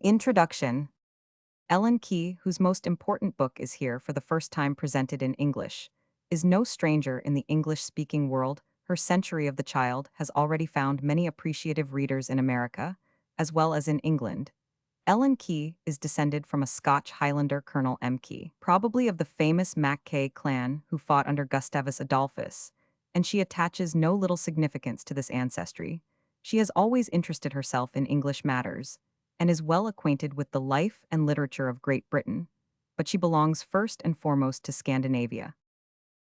Introduction. Ellen Key, whose most important book is here for the first time presented in English, is no stranger in the English-speaking world. Her Century of the Child has already found many appreciative readers in America, as well as in England. Ellen Key is descended from a Scotch Highlander Colonel M. Key, probably of the famous Mackay clan who fought under Gustavus Adolphus, and she attaches no little significance to this ancestry. She has always interested herself in English matters, and is well acquainted with the life and literature of Great Britain, but she belongs first and foremost to Scandinavia.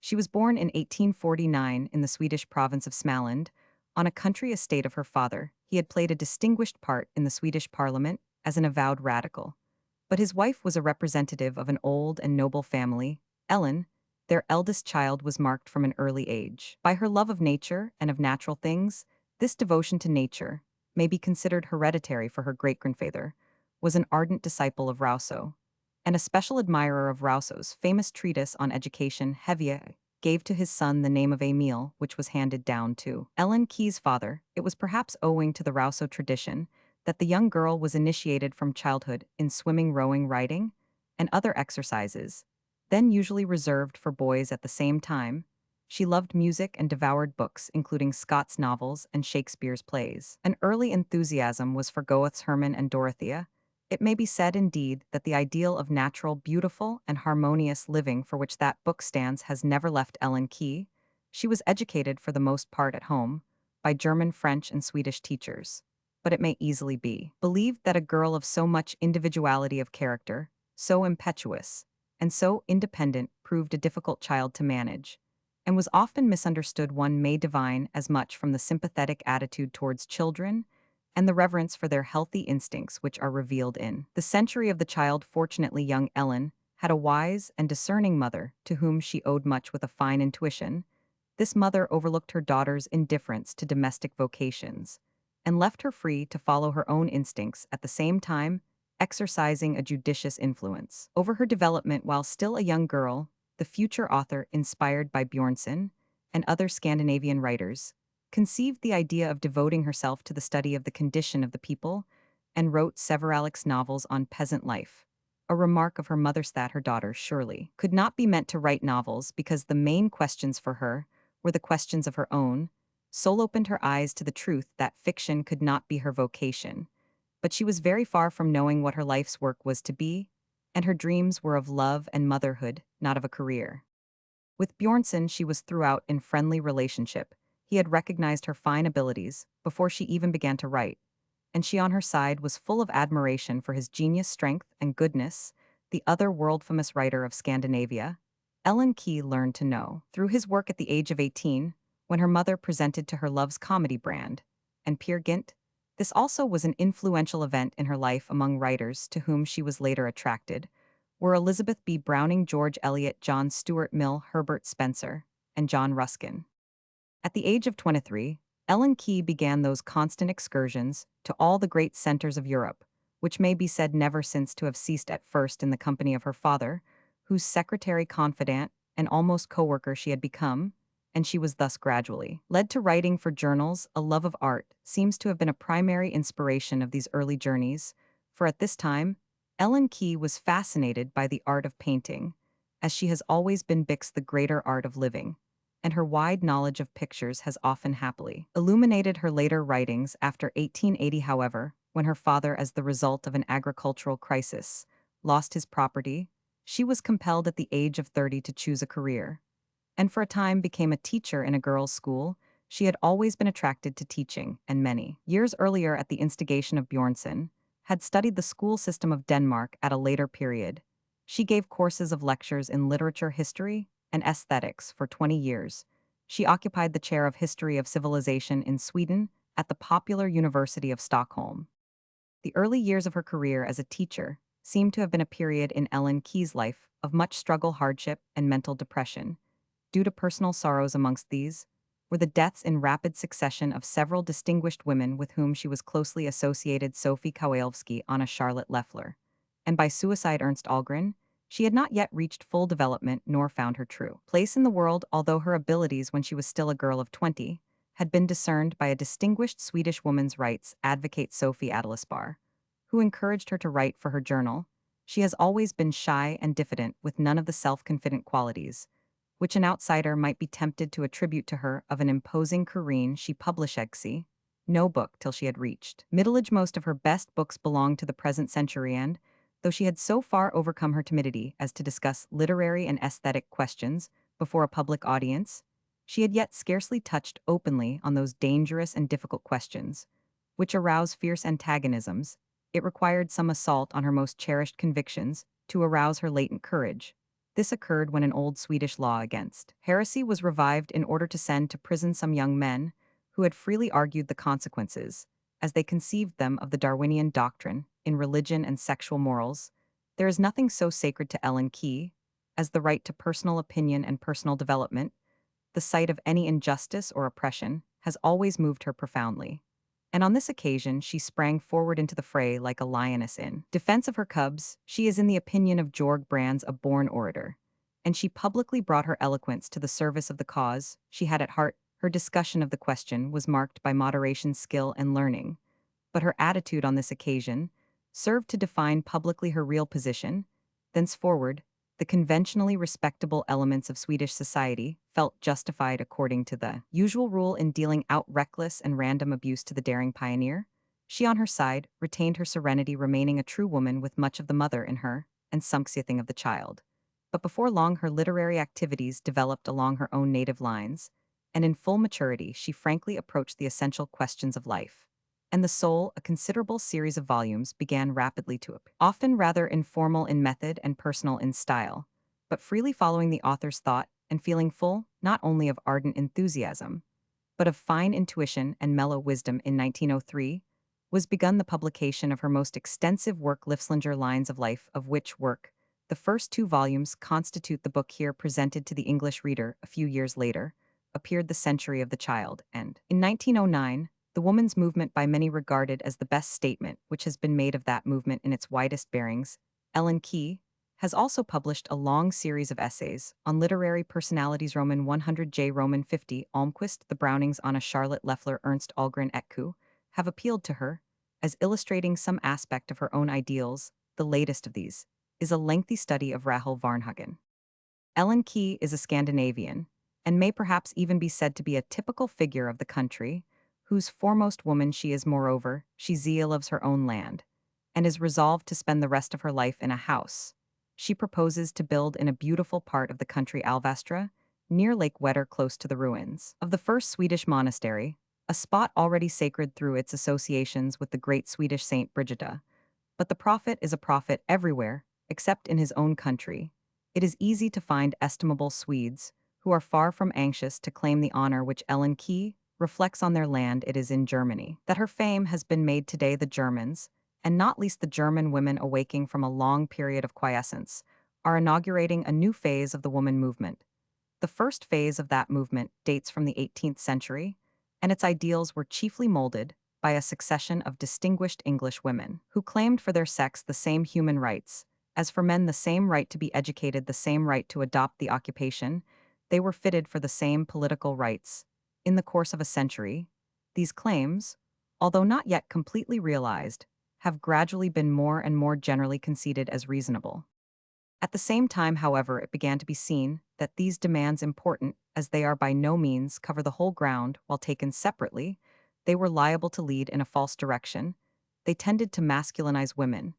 She was born in 1849 in the Swedish province of Småland, on a country estate of her father. He had played a distinguished part in the Swedish parliament as an avowed radical. But his wife was a representative of an old and noble family. Ellen, their eldest child, was marked from an early age by her love of nature and of natural things. This devotion to nature may be considered hereditary, for her great-grandfather was an ardent disciple of Rousseau, and a special admirer of Rousseau's famous treatise on education. Hevier gave to his son the name of Emile, which was handed down to Ellen Key's father. It was perhaps owing to the Rousseau tradition that the young girl was initiated from childhood in swimming, rowing, riding, and other exercises, then usually reserved for boys. At the same time, she loved music and devoured books, including Scott's novels and Shakespeare's plays. An early enthusiasm was for Goethe's Hermann and Dorothea. It may be said, indeed, that the ideal of natural, beautiful, and harmonious living for which that book stands has never left Ellen Key. She was educated for the most part at home, by German, French, and Swedish teachers. But it may easily be believed that a girl of so much individuality of character, so impetuous, and so independent, proved a difficult child to manage, and was often misunderstood. One may divine as much from the sympathetic attitude towards children and the reverence for their healthy instincts which are revealed in The Century of the Child. Fortunately, young Ellen had a wise and discerning mother to whom she owed much. With a fine intuition, this mother overlooked her daughter's indifference to domestic vocations and left her free to follow her own instincts, at the same time exercising a judicious influence over her development. While still a young girl, the future author, inspired by Bjornson and other Scandinavian writers, conceived the idea of devoting herself to the study of the condition of the people, and wrote several novels on peasant life. A remark of her mother's that her daughter surely could not be meant to write novels because the main questions for her were the questions of her own soul, opened her eyes to the truth that fiction could not be her vocation. But she was very far from knowing what her life's work was to be, and her dreams were of love and motherhood, not of a career. With Bjornson she was throughout in friendly relationship. He had recognized her fine abilities before she even began to write, and she on her side was full of admiration for his genius, strength, and goodness. The other world-famous writer of Scandinavia, Ellen Key, learned to know through his work at the age of 18, when her mother presented to her Love's Comedy brand and Peer Gynt. This also was an influential event in her life. Among writers to whom she was later attracted were Elizabeth B. Browning, George Eliot, John Stuart Mill, Herbert Spencer, and John Ruskin. At the age of 23, Ellen Key began those constant excursions to all the great centers of Europe, which may be said never since to have ceased. At first in the company of her father, whose secretary, confidant, and almost co-worker she had become, and she was thus gradually led to writing for journals. A love of art seems to have been a primary inspiration of these early journeys, for at this time, Ellen Key was fascinated by the art of painting, as she has always been. Bix, the greater art of living, and her wide knowledge of pictures has often happily illuminated her later writings. After 1880, however, when her father, as the result of an agricultural crisis, lost his property, she was compelled at the age of 30 to choose a career, and for a time became a teacher in a girls' school. She had always been attracted to teaching, and many years earlier, at the instigation of Bjornson, had studied the school system of Denmark. At a later period, she gave courses of lectures in literature, history, and aesthetics for 20 years. She occupied the chair of History of Civilization in Sweden at the Popular University of Stockholm. The early years of her career as a teacher seem to have been a period in Ellen Key's life of much struggle, hardship, and mental depression. Due to personal sorrows, amongst these were the deaths in rapid succession of several distinguished women with whom she was closely associated: Sophie Kowalski, Anna Charlotte Leffler, and by suicide Ernst Ahlgren. She had not yet reached full development nor found her true place in the world, although her abilities when she was still a girl of 20 had been discerned by a distinguished Swedish women's rights advocate, Sophie Adelsbar, who encouraged her to write for her journal. She has always been shy and diffident with none of the self-confident qualities, which an outsider might be tempted to attribute to her of an imposing careen she published no book till she had reached middle age. Most of her best books belonged to the present century and, though she had so far overcome her timidity as to discuss literary and aesthetic questions before a public audience, she had yet scarcely touched openly on those dangerous and difficult questions, which arouse fierce antagonisms. It required some assault on her most cherished convictions to arouse her latent courage. This occurred when an old Swedish law against heresy was revived in order to send to prison some young men who had freely argued the consequences, as they conceived them, of the Darwinian doctrine in religion and sexual morals. There is nothing so sacred to Ellen Key as the right to personal opinion and personal development. The sight of any injustice or oppression has always moved her profoundly. And on this occasion, she sprang forward into the fray like a lioness in defense of her cubs. She is, in the opinion of Georg Brandes, a born orator, and she publicly brought her eloquence to the service of the cause she had at heart. Her discussion of the question was marked by moderation, skill, and learning, but her attitude on this occasion served to define publicly her real position. Thenceforward, the conventionally respectable elements of Swedish society felt justified according to the usual rule in dealing out reckless and random abuse to the daring pioneer. She, on her side, retained her serenity, remaining a true woman with much of the mother in her and something of the child. But before long, her literary activities developed along her own native lines, and in full maturity, she frankly approached the essential questions of life. And the soul, a considerable series of volumes, began rapidly to appear, often rather informal in method and personal in style, but freely following the author's thought and feeling full not only of ardent enthusiasm, but of fine intuition and mellow wisdom. In 1903 was begun the publication of her most extensive work, Livslinger Lines of Life, of which work the first two volumes constitute the book here presented to the English reader. A few years later appeared The Century of the Child, and in 1909, The Woman's Movement, by many regarded as the best statement which has been made of that movement in its widest bearings. Ellen Key has also published a long series of essays on literary personalities. Roman 100 J. Roman 50 Almquist, the Brownings, Anna Charlotte Leffler, Ernst Ahlgren Etku, have appealed to her as illustrating some aspect of her own ideals. The latest of these is a lengthy study of Rahel Varnhagen. Ellen Key is a Scandinavian, and may perhaps even be said to be a typical figure of the country, whose foremost woman she is. Moreover, she loves her own land, and is resolved to spend the rest of her life in a house she proposes to build in a beautiful part of the country, Alvastra, near Lake Wetter, close to the ruins of the first Swedish monastery, a spot already sacred through its associations with the great Swedish Saint Brigida. But the prophet is a prophet everywhere, except in his own country. It is easy to find estimable Swedes who are far from anxious to claim the honor which Ellen Key reflects on their land. It is in Germany that her fame has been made. Today the Germans, and not least the German women awaking from a long period of quiescence, are inaugurating a new phase of the woman movement. The first phase of that movement dates from the 18th century, and its ideals were chiefly molded by a succession of distinguished English women who claimed for their sex the same human rights, as for men the same right to be educated, the same right to adopt the occupation. They were fitted for the same political rights. In the course of a century, these claims, although not yet completely realized, have gradually been more and more generally conceded as reasonable. At the same time, however, it began to be seen that these demands, important as they are, by no means cover the whole ground. While taken separately, they were liable to lead in a false direction. They tended to masculinize women,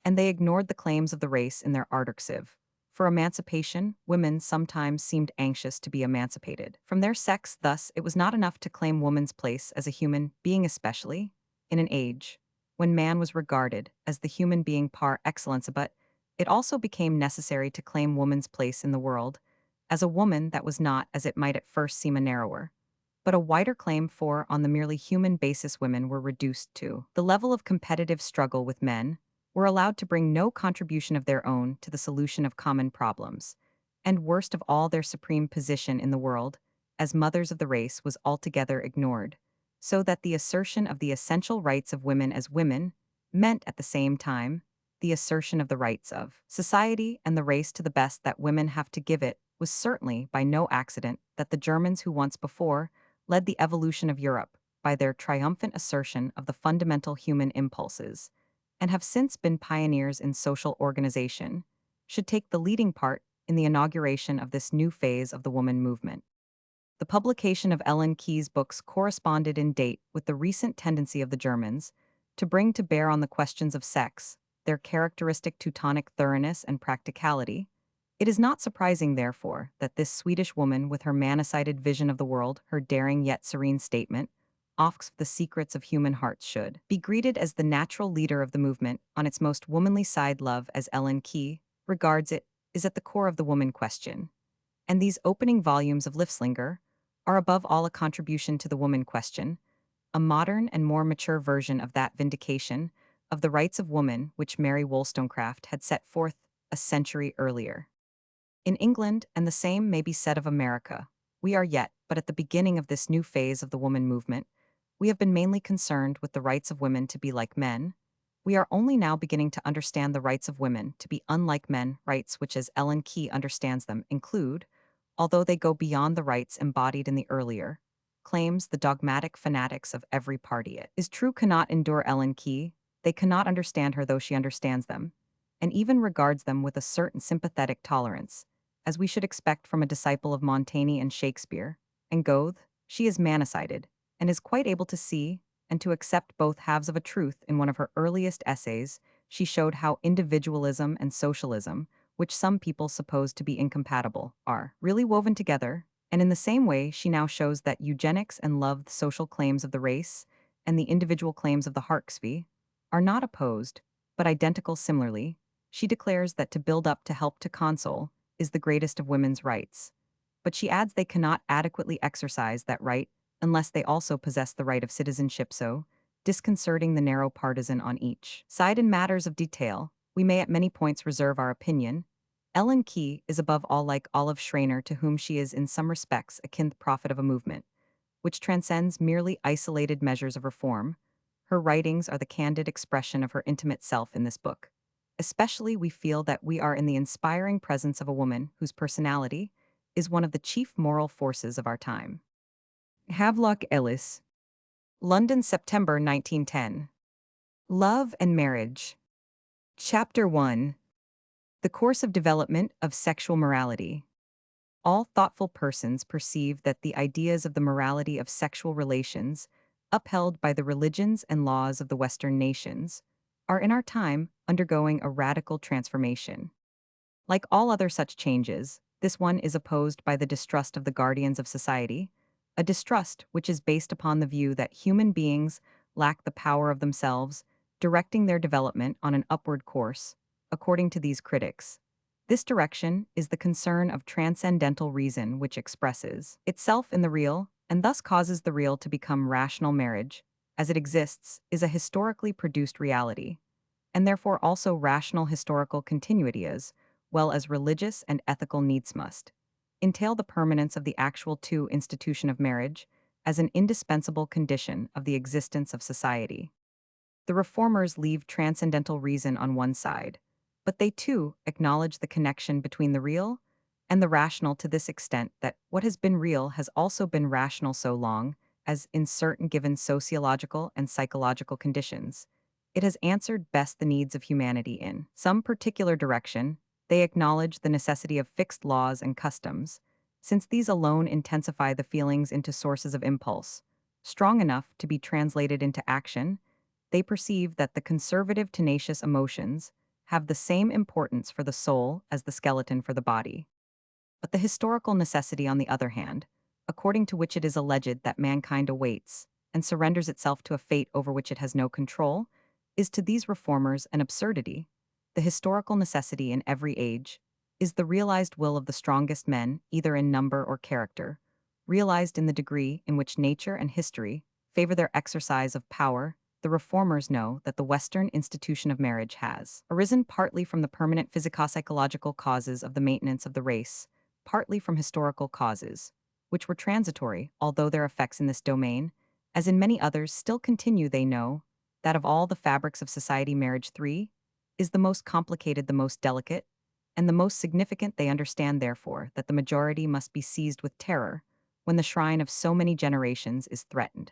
and they ignored the claims of the race in their ardoursive. For emancipation, women sometimes seemed anxious to be emancipated from their sex. Thus, it was not enough to claim woman's place as a human being, especially in an age when man was regarded as the human being par excellence, but it also became necessary to claim woman's place in the world as a woman. That was not, as it might at first seem, a narrower, but a wider claim, for on the merely human basis women were reduced to the level of competitive struggle with men, were allowed to bring no contribution of their own to the solution of common problems, and worst of all, their supreme position in the world, as mothers of the race, was altogether ignored, so that the assertion of the essential rights of women as women meant at the same time the assertion of the rights of society and the race to the best that women have to give. It was certainly by no accident that the Germans, who once before led the evolution of Europe by their triumphant assertion of the fundamental human impulses and have since been pioneers in social organization, should take the leading part in the inauguration of this new phase of the woman movement. The publication of Ellen Key's books corresponded in date with the recent tendency of the Germans to bring to bear on the questions of sex, their characteristic Teutonic thoroughness and practicality. It is not surprising, therefore, that this Swedish woman, with her man-sided vision of the world, her daring yet serene statement, of the secrets of human hearts, should be greeted as the natural leader of the movement on its most womanly side. Love, as Ellen Key regards it, is at the core of the woman question. And these opening volumes of Livslinger are above all a contribution to the woman question, a modern and more mature version of that vindication of the rights of woman which Mary Wollstonecraft had set forth a century earlier. In England, and the same may be said of America, we are yet but at the beginning of this new phase of the woman movement. We have been mainly concerned with the rights of women to be like men. We are only now beginning to understand the rights of women to be unlike men, rights which, as Ellen Key understands them, include, although they go beyond the rights embodied in the earlier claims, the dogmatic fanatics of every party it is true cannot endure Ellen Key. They cannot understand her, though she understands them, and even regards them with a certain sympathetic tolerance, as we should expect from a disciple of Montaigne and Shakespeare. And Goethe, she is manicided, and is quite able to see and to accept both halves of a truth. In one of her earliest essays, she showed how individualism and socialism, which some people suppose to be incompatible, are really woven together, and in the same way she now shows that eugenics and love, the social claims of the race, and the individual claims of the Harksvi, are not opposed, but identical. Similarly, she declares that to build up, to help, to console, is the greatest of women's rights. But she adds they cannot adequately exercise that right unless they also possess the right of citizenship, so, disconcerting the narrow partisan on each side in matters of detail, we may at many points reserve our opinion. Ellen Key is above all like Olive Schreiner, to whom she is in some respects akin, the prophet of a movement which transcends merely isolated measures of reform. Her writings are the candid expression of her intimate self in this book. Especially, we feel that we are in the inspiring presence of a woman whose personality is one of the chief moral forces of our time. Havelock Ellis, London, September 1910. Love and Marriage. Chapter 1. The Course of Development of Sexual Morality. All thoughtful persons perceive that the ideas of the morality of sexual relations, upheld by the religions and laws of the Western nations, are in our time undergoing a radical transformation. Like all other such changes, this one is opposed by the distrust of the guardians of society, a distrust which is based upon the view that human beings lack the power of themselves, directing their development on an upward course, according to these critics. This direction is the concern of transcendental reason, which expresses itself in the real, and thus causes the real to become rational. Marriage, as it exists, is a historically produced reality, and therefore also rational historical continuity, as well as religious and ethical needs must entail the permanence of the actual two institution of marriage as an indispensable condition of the existence of society. The reformers leave transcendental reason on one side, but they too acknowledge the connection between the real and the rational to this extent that what has been real has also been rational so long as, in certain given sociological and psychological conditions, it has answered best the needs of humanity in some particular direction. They acknowledge the necessity of fixed laws and customs, since these alone intensify the feelings into sources of impulse, strong enough to be translated into action. They perceive that the conservative, tenacious emotions have the same importance for the soul as the skeleton for the body. But the historical necessity, on the other hand, according to which it is alleged that mankind awaits and surrenders itself to a fate over which it has no control, is to these reformers an absurdity. The historical necessity in every age is the realized will of the strongest men, either in number or character, realized in the degree in which nature and history favor their exercise of power. The reformers know that the Western institution of marriage has arisen partly from the permanent physico-psychological causes of the maintenance of the race, partly from historical causes, which were transitory, although their effects in this domain, as in many others, still continue. They know that of all the fabrics of society, marriage is the most complicated, the most delicate, and the most significant. They understand, therefore, that the majority must be seized with terror when the shrine of so many generations is threatened.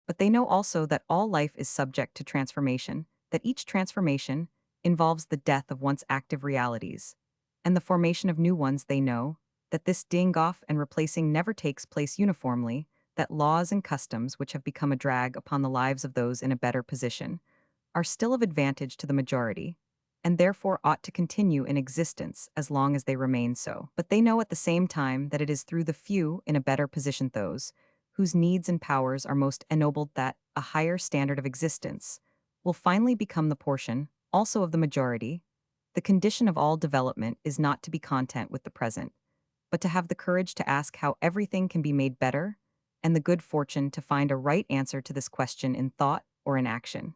But they know also that all life is subject to transformation, that each transformation involves the death of once active realities, and the formation of new ones. They know that this ding off and replacing never takes place uniformly, that laws and customs which have become a drag upon the lives of those in a better position are still of advantage to the majority, and therefore ought to continue in existence as long as they remain so. But they know at the same time that it is through the few in a better position, those whose needs and powers are most ennobled, that a higher standard of existence will finally become the portion also of the majority. The condition of all development is not to be content with the present, but to have the courage to ask how everything can be made better, and the good fortune to find a right answer to this question in thought or in action.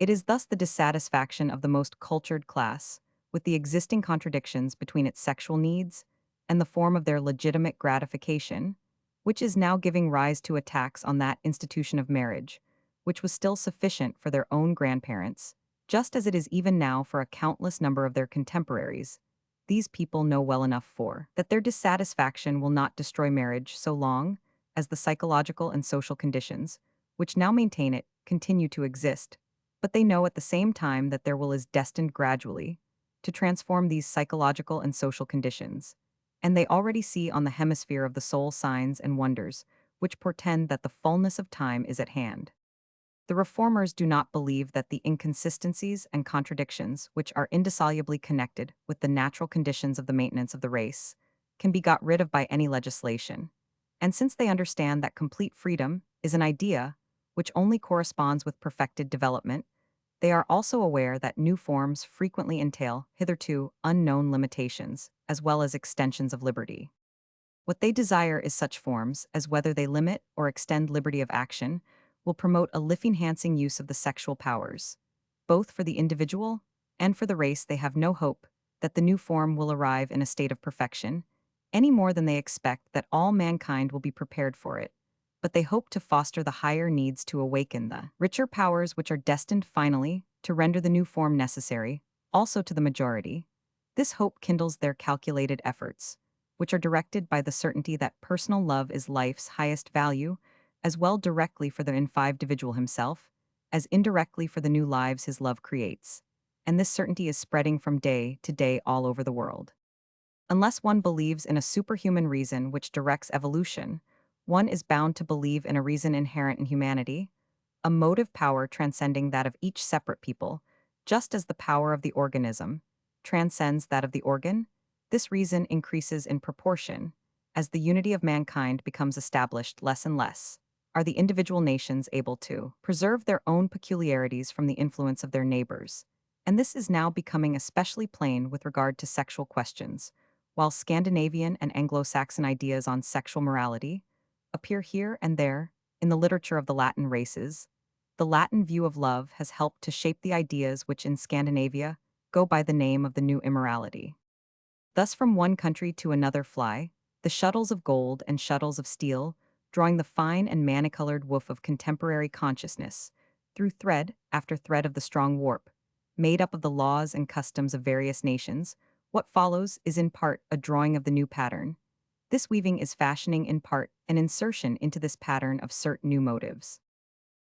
It is thus the dissatisfaction of the most cultured class with the existing contradictions between its sexual needs and the form of their legitimate gratification, which is now giving rise to attacks on that institution of marriage, which was still sufficient for their own grandparents, just as it is even now for a countless number of their contemporaries. These people know well enough for that their dissatisfaction will not destroy marriage so long as the psychological and social conditions, which now maintain it, continue to exist, but they know at the same time that their will is destined gradually to transform these psychological and social conditions, and they already see on the hemisphere of the soul signs and wonders which portend that the fullness of time is at hand. The reformers do not believe that the inconsistencies and contradictions which are indissolubly connected with the natural conditions of the maintenance of the race can be got rid of by any legislation. And since they understand that complete freedom is an idea which only corresponds with perfected development, they are also aware that new forms frequently entail hitherto unknown limitations, as well as extensions of liberty. What they desire is such forms as, whether they limit or extend liberty of action, will promote a life-enhancing use of the sexual powers. Both for the individual and for the race, they have no hope that the new form will arrive in a state of perfection, any more than they expect that all mankind will be prepared for it. But they hope to foster the higher needs to awaken the richer powers which are destined finally to render the new form necessary, also to the majority. This hope kindles their calculated efforts, which are directed by the certainty that personal love is life's highest value, as well directly for the individual himself, as indirectly for the new lives his love creates. And this certainty is spreading from day to day all over the world. Unless one believes in a superhuman reason which directs evolution, one is bound to believe in a reason inherent in humanity, a motive power transcending that of each separate people, just as the power of the organism transcends that of the organ. This reason increases in proportion as the unity of mankind becomes established less and less. Are the individual nations able to preserve their own peculiarities from the influence of their neighbors? And this is now becoming especially plain with regard to sexual questions, while Scandinavian and Anglo-Saxon ideas on sexual morality appear here and there in the literature of the Latin races. The Latin view of love has helped to shape the ideas which in Scandinavia go by the name of the new immorality. Thus from one country to another fly the shuttles of gold and shuttles of steel, drawing the fine and many-colored woof of contemporary consciousness, through thread after thread of the strong warp, made up of the laws and customs of various nations. What follows is in part a drawing of the new pattern. This weaving is fashioning in part an insertion into this pattern of certain new motives.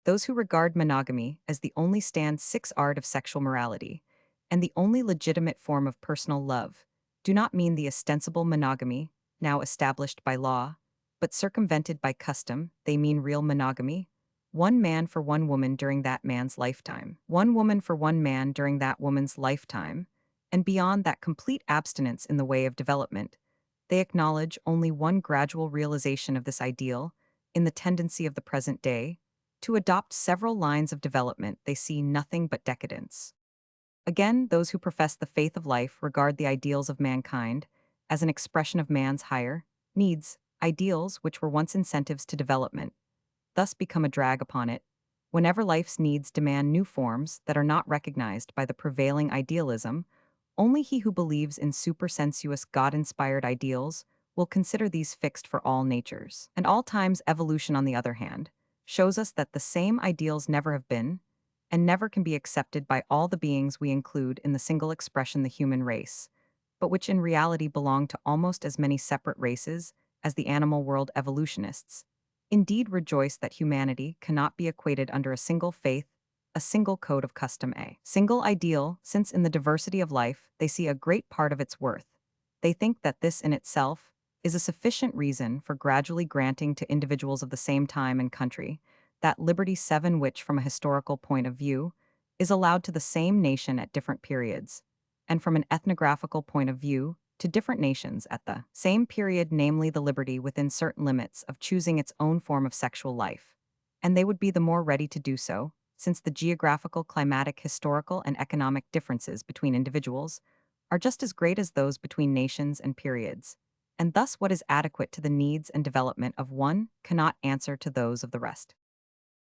Those who regard monogamy as the only stand six art of sexual morality, and the only legitimate form of personal love, do not mean the ostensible monogamy, now established by law, but circumvented by custom. They mean real monogamy, one man for one woman during that man's lifetime, one woman for one man during that woman's lifetime, and beyond that complete abstinence in the way of development. They acknowledge only one gradual realization of this ideal in the tendency of the present day to adopt several lines of development. They see nothing but decadence. Again, those who profess the faith of life regard the ideals of mankind as an expression of man's higher needs, ideals which were once incentives to development, thus become a drag upon it. Whenever life's needs demand new forms that are not recognized by the prevailing idealism, only he who believes in supersensuous God-inspired ideals will consider these fixed for all natures. And all times evolution, on the other hand, shows us that the same ideals never have been, and never can be accepted by all the beings we include in the single expression the human race, but which in reality belong to almost as many separate races as the animal world. Evolutionists indeed rejoice that humanity cannot be equated under a single faith, a a single code of custom a single ideal, since in the diversity of life they see a great part of its worth. They think that this in itself is a sufficient reason for gradually granting to individuals of the same time and country that liberty seven which, from a historical point of view, is allowed to the same nation at different periods, and from an ethnographical point of view, to different nations at the same period, namely the liberty within certain limits of choosing its own form of sexual life. And they would be the more ready to do so, since the geographical, climatic, historical, and economic differences between individuals are just as great as those between nations and periods, and thus what is adequate to the needs and development of one cannot answer to those of the rest.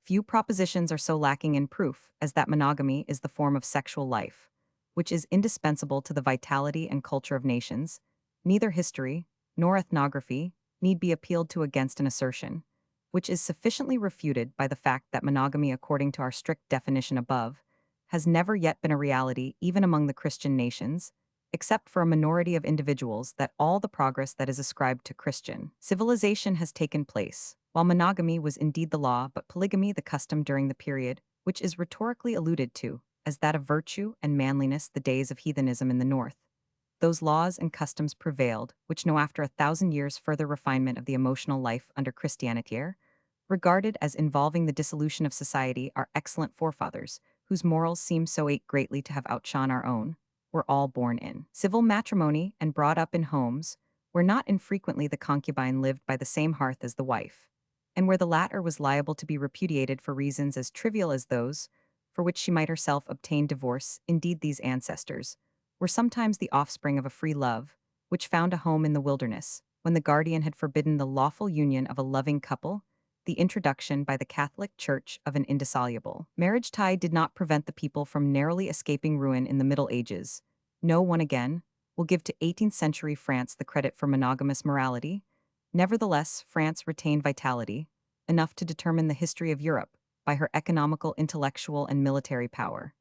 Few propositions are so lacking in proof as that monogamy is the form of sexual life, which is indispensable to the vitality and culture of nations. Neither history nor ethnography need be appealed to against an assertion, which is sufficiently refuted by the fact that monogamy, according to our strict definition above, has never yet been a reality even among the Christian nations, except for a minority of individuals, that all the progress that is ascribed to Christian civilization has taken place, while monogamy was indeed the law, but polygamy the custom during the period, which is rhetorically alluded to as that of virtue and manliness, the days of heathenism in the north. Those laws and customs prevailed, which know after 1,000 years further refinement of the emotional life under Christianity, regarded as involving the dissolution of society, our excellent forefathers, whose morals seem so greatly to have outshone our own, were all born in civil matrimony and brought up in homes where not infrequently the concubine lived by the same hearth as the wife, and where the latter was liable to be repudiated for reasons as trivial as those for which she might herself obtain divorce. Indeed, these ancestors were sometimes the offspring of a free love, which found a home in the wilderness, when the guardian had forbidden the lawful union of a loving couple. The introduction by the Catholic Church of an indissoluble marriage tie did not prevent the people from narrowly escaping ruin in the Middle Ages. No one, again, will give to 18th century France the credit for monogamous morality. Nevertheless, France retained vitality enough to determine the history of Europe by her economical, intellectual, and military power.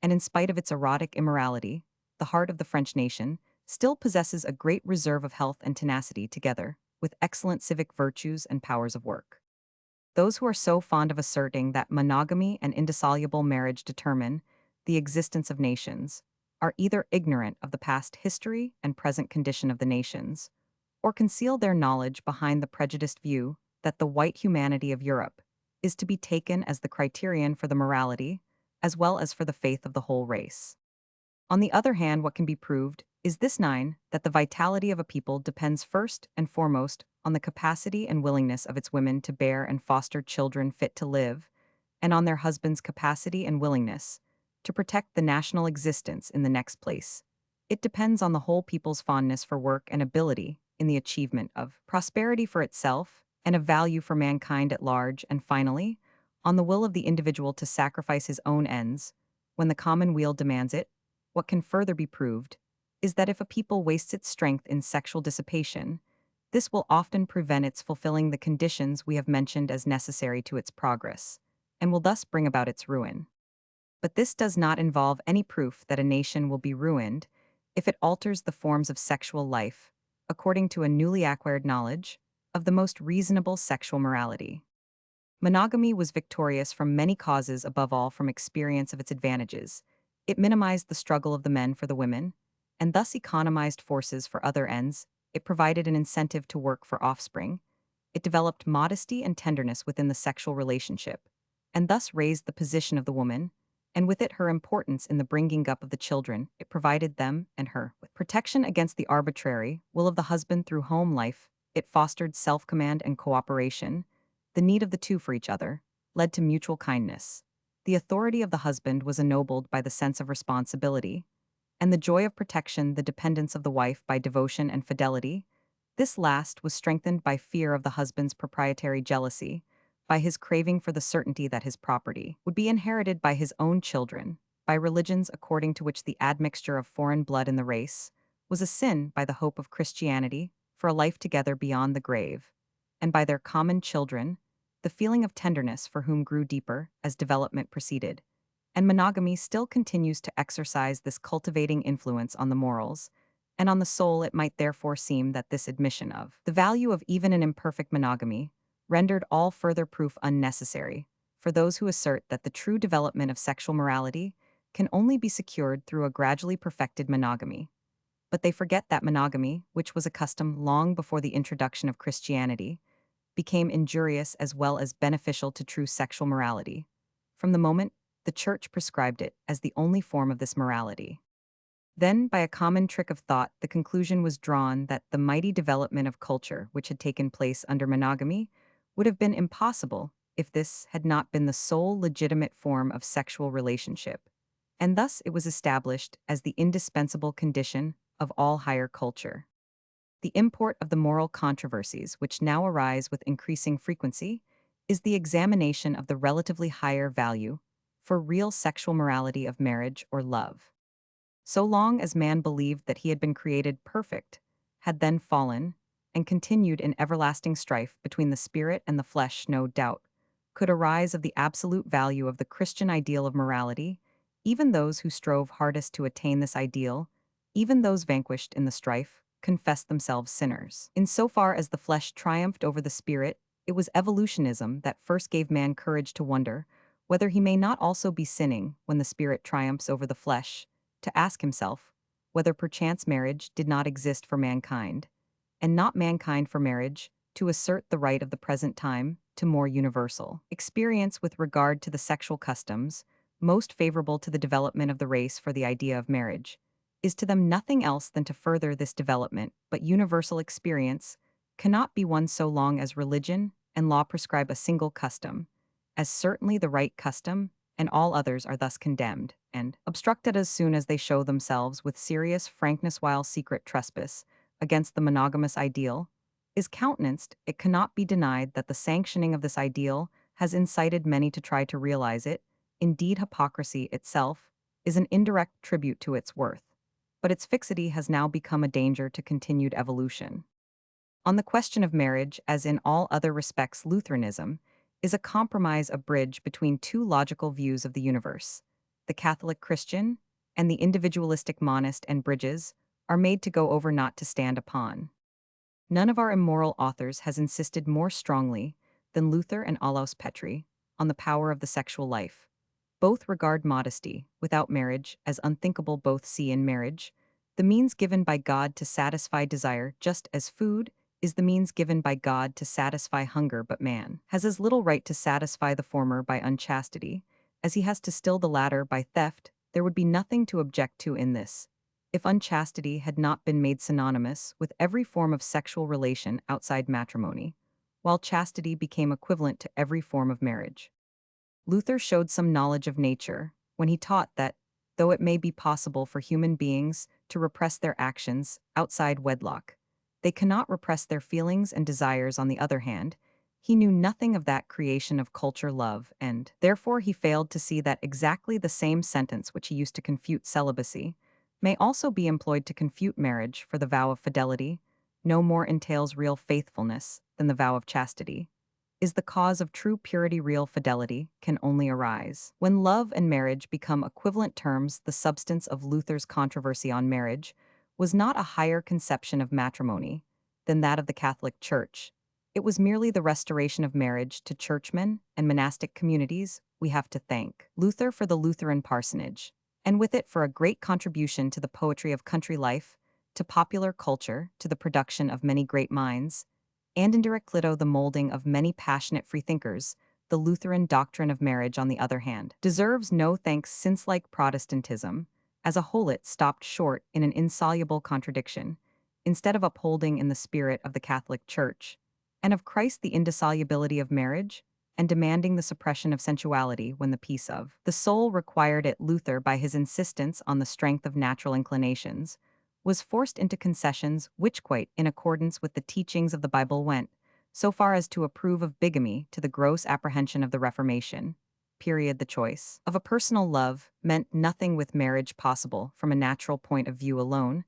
And in spite of its erotic immorality, the heart of the French nation still possesses a great reserve of health and tenacity, together with excellent civic virtues and powers of work. Those who are so fond of asserting that monogamy and indissoluble marriage determine the existence of nations are either ignorant of the past history and present condition of the nations, or conceal their knowledge behind the prejudiced view that the white humanity of Europe is to be taken as the criterion for the morality as well as for the faith of the whole race. On the other hand, what can be proved is this nine, that the vitality of a people depends first and foremost on the capacity and willingness of its women to bear and foster children fit to live, and on their husbands' capacity and willingness to protect the national existence in the next place. It depends on the whole people's fondness for work and ability in the achievement of prosperity for itself and of value for mankind at large, and finally, on the will of the individual to sacrifice his own ends when the common weal demands it. What can further be proved is that if a people wastes its strength in sexual dissipation, this will often prevent its fulfilling the conditions we have mentioned as necessary to its progress, and will thus bring about its ruin. But this does not involve any proof that a nation will be ruined if it alters the forms of sexual life according to a newly acquired knowledge of the most reasonable sexual morality. Monogamy was victorious from many causes, above all from experience of its advantages. It minimized the struggle of the men for the women, and thus economized forces for other ends. It provided an incentive to work for offspring. It developed modesty and tenderness within the sexual relationship, and thus raised the position of the woman, and with it her importance in the bringing up of the children. It provided them and her with protection against the arbitrary will of the husband through home life. It fostered self-command and cooperation. The need of the two for each other led to mutual kindness. The authority of the husband was ennobled by the sense of responsibility, and the joy of protection the dependence of the wife by devotion and fidelity. This last was strengthened by fear of the husband's proprietary jealousy, by his craving for the certainty that his property would be inherited by his own children, by religions according to which the admixture of foreign blood in the race was a sin, by the hope of Christianity for a life together beyond the grave, and by their common children, the feeling of tenderness for whom grew deeper as development proceeded. And monogamy still continues to exercise this cultivating influence on the morals, and on the soul. It might therefore seem that this admission of the value of even an imperfect monogamy rendered all further proof unnecessary, for those who assert that the true development of sexual morality can only be secured through a gradually perfected monogamy. But they forget that monogamy, which was a custom long before the introduction of Christianity, became injurious as well as beneficial to true sexual morality, from the moment the Church prescribed it as the only form of this morality. Then, by a common trick of thought, the conclusion was drawn that the mighty development of culture which had taken place under monogamy would have been impossible if this had not been the sole legitimate form of sexual relationship, and thus it was established as the indispensable condition of all higher culture. The import of the moral controversies which now arise with increasing frequency is the examination of the relatively higher value for real sexual morality of marriage or love. So long as man believed that he had been created perfect, had then fallen, and continued in everlasting strife between the spirit and the flesh, no doubt, could arise of the absolute value of the Christian ideal of morality. Even those who strove hardest to attain this ideal, even those vanquished in the strife, confessed themselves sinners. In so far as the flesh triumphed over the spirit, it was evolutionism that first gave man courage to wonder whether he may not also be sinning when the spirit triumphs over the flesh, to ask himself whether perchance marriage did not exist for mankind, and not mankind for marriage, to assert the right of the present time to more universal experience with regard to the sexual customs, most favorable to the development of the race for the idea of marriage, is to them nothing else than to further this development, but universal experience cannot be one so long as religion and law prescribe a single custom, as certainly the right custom, and all others are thus condemned, and obstructed as soon as they show themselves with serious frankness while secret trespass against the monogamous ideal is countenanced. It cannot be denied that the sanctioning of this ideal has incited many to try to realize it. Indeed, hypocrisy itself is an indirect tribute to its worth, but its fixity has now become a danger to continued evolution. On the question of marriage, as in all other respects, Lutheranism is a compromise, a bridge between two logical views of the universe. The Catholic Christian and the individualistic monist, and bridges are made to go over, not to stand upon. None of our immoral authors has insisted more strongly than Luther and Olaus Petri on the power of the sexual life. Both regard modesty, without marriage, as unthinkable. Both see in marriage the means given by God to satisfy desire, just as food is the means given by God to satisfy hunger, but man has as little right to satisfy the former by unchastity as he has to still the latter by theft. There would be nothing to object to in this, if unchastity had not been made synonymous with every form of sexual relation outside matrimony, while chastity became equivalent to every form of marriage. Luther showed some knowledge of nature when he taught that, though it may be possible for human beings to repress their actions outside wedlock, they cannot repress their feelings and desires. On the other hand, he knew nothing of that creation of culture, love, and therefore he failed to see that exactly the same sentence which he used to confute celibacy may also be employed to confute marriage, for the vow of fidelity no more entails real faithfulness than the vow of chastity. Is the cause of true purity. Real fidelity can only arise when love and marriage become equivalent terms. The substance of Luther's controversy on marriage was not a higher conception of matrimony than that of the Catholic Church. It was merely the restoration of marriage to churchmen and monastic communities. We have to thank Luther for the Lutheran parsonage, and with it for a great contribution to the poetry of country life, to popular culture, to the production of many great minds, and indirectly the molding of many passionate freethinkers. The Lutheran doctrine of marriage, on the other hand, deserves no thanks, since, like Protestantism, as a whole it stopped short in an insoluble contradiction, instead of upholding in the spirit of the Catholic Church and of Christ the indissolubility of marriage, and demanding the suppression of sensuality when the peace of the soul required it. Luther, by his insistence on the strength of natural inclinations, was forced into concessions which, quite in accordance with the teachings of the Bible, went so far as to approve of bigamy, to the gross apprehension of the Reformation. The choice of a personal love meant nothing with marriage possible from a natural point of view alone.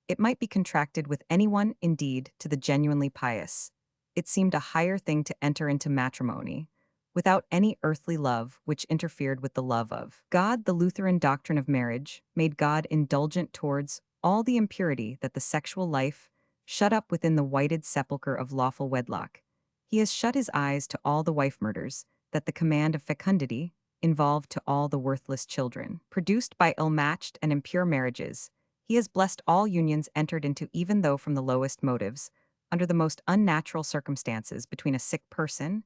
It might be contracted with anyone, indeed, to the genuinely pious. It seemed a higher thing to enter into matrimony without any earthly love which interfered with the love of God. The Lutheran doctrine of marriage made God indulgent towards all the impurity that the sexual life shut up within the whited sepulchre of lawful wedlock. He has shut his eyes to all the wife murders, that the command of fecundity involved to all the worthless children produced by ill-matched and impure marriages. He has blessed all unions entered into even though from the lowest motives, under the most unnatural circumstances between a sick person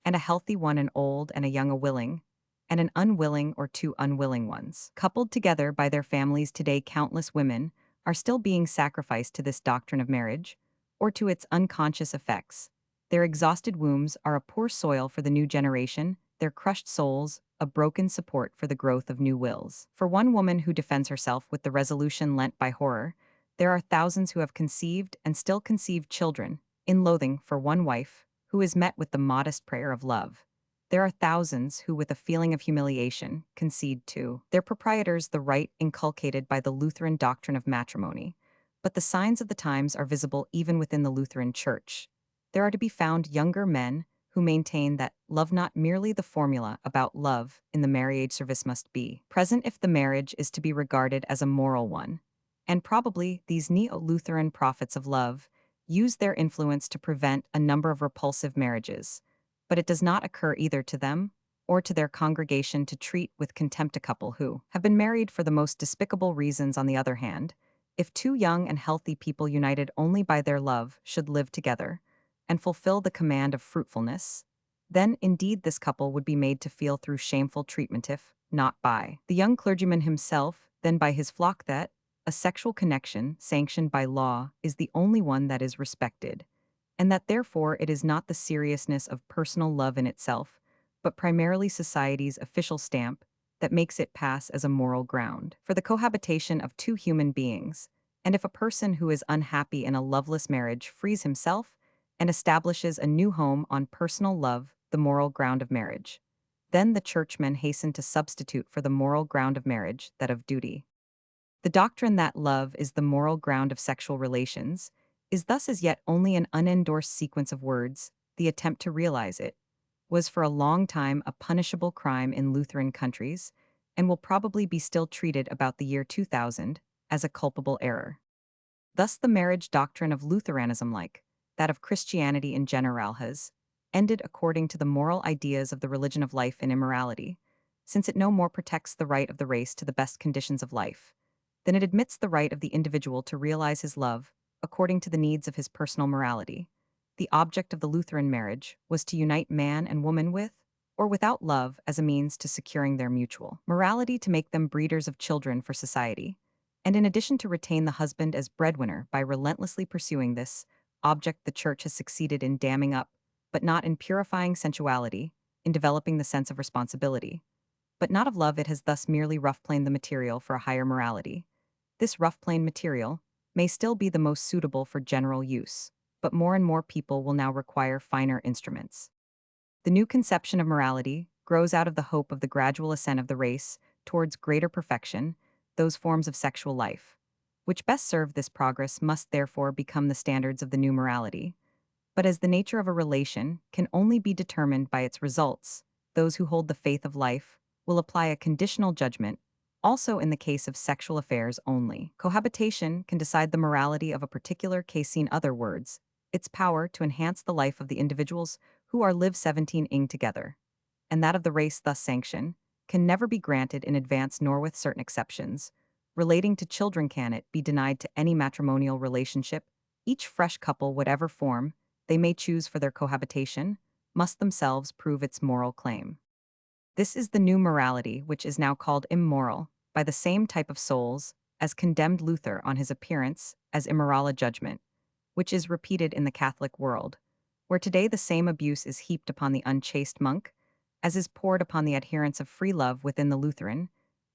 and a healthy one, an old and a young, a willing and an unwilling or two unwilling ones. Coupled together by their families today, countless women are still being sacrificed to this doctrine of marriage, or to its unconscious effects. Their exhausted wombs are a poor soil for the new generation, their crushed souls a broken support for the growth of new wills. For one woman who defends herself with the resolution lent by horror, there are thousands who have conceived and still conceive children, in loathing for one wife, who is met with the modest prayer of love. There are thousands who, with a feeling of humiliation, concede to their proprietors the right inculcated by the Lutheran doctrine of matrimony. But the signs of the times are visible even within the Lutheran Church. There are to be found younger men who maintain that love, not merely the formula about love in the marriage service, must be present if the marriage is to be regarded as a moral one. And probably these neo-Lutheran prophets of love use their influence to prevent a number of repulsive marriages, but it does not occur either to them or to their congregation to treat with contempt a couple who have been married for the most despicable reasons. On the other hand, if two young and healthy people united only by their love should live together and fulfill the command of fruitfulness, then indeed this couple would be made to feel through shameful treatment, if not by the young clergyman himself, then by his flock, that a sexual connection sanctioned by law is the only one that is respected, and that therefore it is not the seriousness of personal love in itself, but primarily society's official stamp, that makes it pass as a moral ground for the cohabitation of two human beings. And if a person who is unhappy in a loveless marriage frees himself and establishes a new home on personal love, the moral ground of marriage, then the churchmen hasten to substitute for the moral ground of marriage that of duty. The doctrine that love is the moral ground of sexual relations is thus as yet only an unendorsed sequence of words. The attempt to realize it was for a long time a punishable crime in Lutheran countries, and will probably be still treated about the year 2000 as a culpable error. Thus the marriage doctrine of Lutheranism, like that of Christianity in general, has ended according to the moral ideas of the religion of life and immorality, since it no more protects the right of the race to the best conditions of life than it admits the right of the individual to realize his love according to the needs of his personal morality. The object of the Lutheran marriage was to unite man and woman with, or without love, as a means to securing their mutual morality, to make them breeders of children for society, and in addition to retain the husband as breadwinner. By relentlessly pursuing this object, the Church has succeeded in damming up, but not in purifying sensuality, in developing the sense of responsibility, but not of love. It has thus merely rough-planed the material for a higher morality. This rough-planed material may still be the most suitable for general use, but more and more people will now require finer instruments. The new conception of morality grows out of the hope of the gradual ascent of the race towards greater perfection. Those forms of sexual life which best serve this progress must therefore become the standards of the new morality. But as the nature of a relation can only be determined by its results, those who hold the faith of life will apply a conditional judgment, also in the case of sexual affairs only. Cohabitation can decide the morality of a particular case. In other words, its power to enhance the life of the individuals who are live 17ing together, and that of the race thus sanctioned, can never be granted in advance, nor with certain exceptions relating to children can it be denied to any matrimonial relationship. Each fresh couple, whatever form they may choose for their cohabitation, must themselves prove its moral claim. This is the new morality, which is now called immoral by the same type of souls as condemned Luther on his appearance as immorala judgment, which is repeated in the Catholic world, where today the same abuse is heaped upon the unchaste monk as is poured upon the adherents of free love within the Lutheran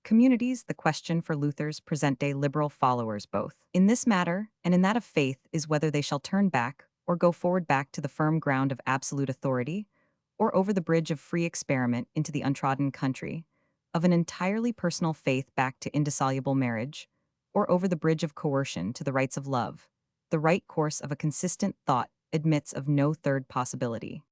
communities. The question for Luther's present-day liberal followers, both in this matter and in that of faith, is whether they shall turn back or go forward back to the firm ground of absolute authority, or over the bridge of free experiment into the untrodden country of an entirely personal faith back to indissoluble marriage, or over the bridge of coercion to the rights of love. The right course of a consistent thought admits of no third possibility.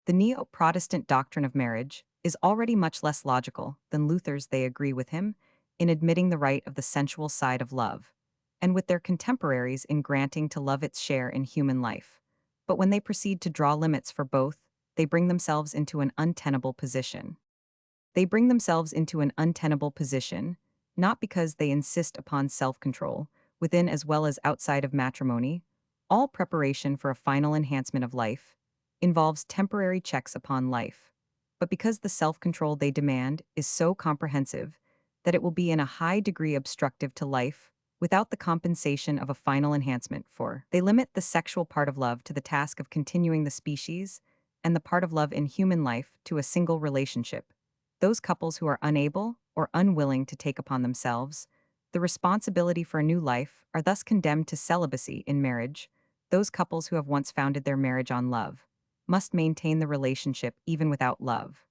The neo-Protestant doctrine of marriage is already much less logical than Luther's. They agree with him in admitting the right of the sensual side of love, and with their contemporaries in granting to love its share in human life. But when they proceed to draw limits for both, they bring themselves into an untenable position. They bring themselves into an untenable position, not because they insist upon self-control, within as well as outside of matrimony. All preparation for a final enhancement of life involves temporary checks upon life, but because the self-control they demand is so comprehensive that it will be in a high degree obstructive to life without the compensation of a final enhancement for. They limit the sexual part of love to the task of continuing the species and the part of love in human life to a single relationship. Those couples who are unable or unwilling to take upon themselves the responsibility for a new life are thus condemned to celibacy in marriage. Those couples who have once founded their marriage on love must maintain the relationship even without love.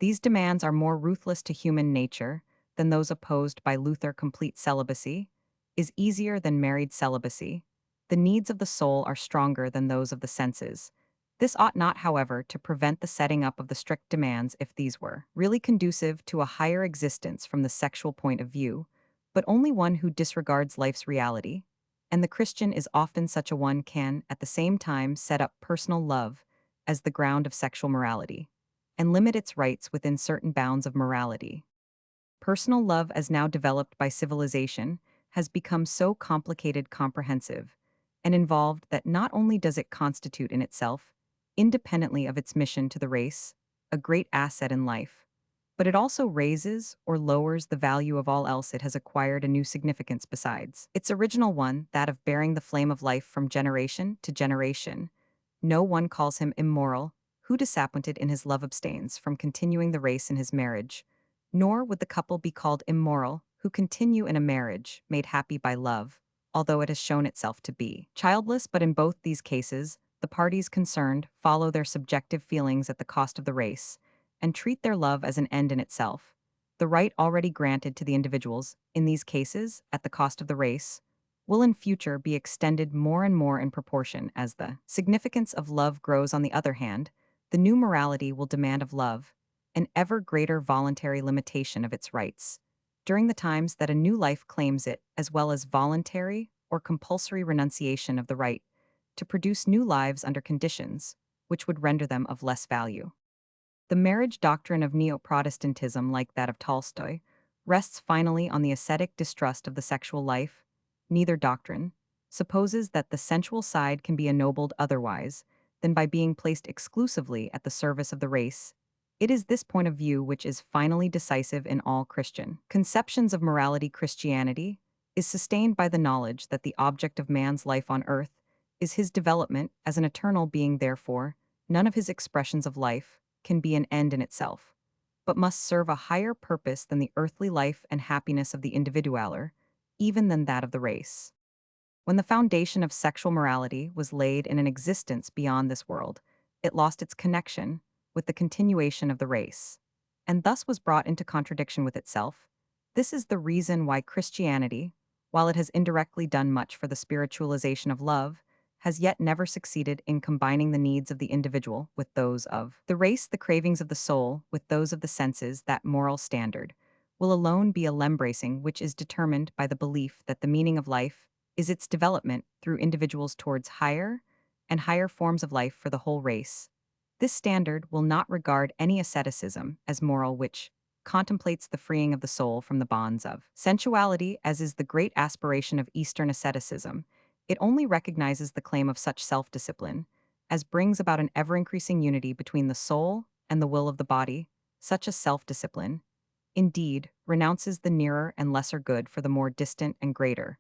These demands are more ruthless to human nature than those opposed by Luther. Complete celibacy is easier than married celibacy. The needs of the soul are stronger than those of the senses. This ought not, however, to prevent the setting up of the strict demands if these were really conducive to a higher existence from the sexual point of view, but only one who disregards life's reality. And the Christian is often such a one can, at the same time, set up personal love as the ground of sexual morality and limit its rights within certain bounds of morality. Personal love, as now developed by civilization, has become so complicated, comprehensive, and involved that not only does it constitute in itself, independently of its mission to the race, a great asset in life, but it also raises or lowers the value of all else. It has acquired a new significance besides its original one, that of bearing the flame of life from generation to generation. No one calls him immoral who disappointed in his love abstains from continuing the race in his marriage, nor would the couple be called immoral who continue in a marriage made happy by love, although it has shown itself to be childless. But in both these cases, the parties concerned follow their subjective feelings at the cost of the race, and treat their love as an end in itself. The right already granted to the individuals, in these cases, at the cost of the race, will in future be extended more and more in proportion as the significance of love grows. On the other hand, the new morality will demand of love an ever greater voluntary limitation of its rights, during the times that a new life claims it, as well as voluntary or compulsory renunciation of the right to produce new lives under conditions which would render them of less value. The marriage doctrine of Neo-Protestantism, like that of Tolstoy, rests finally on the ascetic distrust of the sexual life. Neither doctrine supposes that the sensual side can be ennobled otherwise than by being placed exclusively at the service of the race. It is this point of view which is finally decisive in all Christian conceptions of morality. Christianity is sustained by the knowledge that the object of man's life on earth is his development as an eternal being. Therefore, none of his expressions of life can be an end in itself, but must serve a higher purpose than the earthly life and happiness of the individualer, even than that of the race. When the foundation of sexual morality was laid in an existence beyond this world, it lost its connection with the continuation of the race, and thus was brought into contradiction with itself. This is the reason why Christianity, while it has indirectly done much for the spiritualization of love, has yet never succeeded in combining the needs of the individual with those of the race, the cravings of the soul with those of the senses. That moral standard will alone be a lembracing which is determined by the belief that the meaning of life is its development through individuals towards higher and higher forms of life for the whole race. This standard will not regard any asceticism as moral which contemplates the freeing of the soul from the bonds of sensuality, as is the great aspiration of Eastern asceticism. It only recognizes the claim of such self-discipline as brings about an ever-increasing unity between the soul and the will of the body. Such a self-discipline, indeed, renounces the nearer and lesser good for the more distant and greater,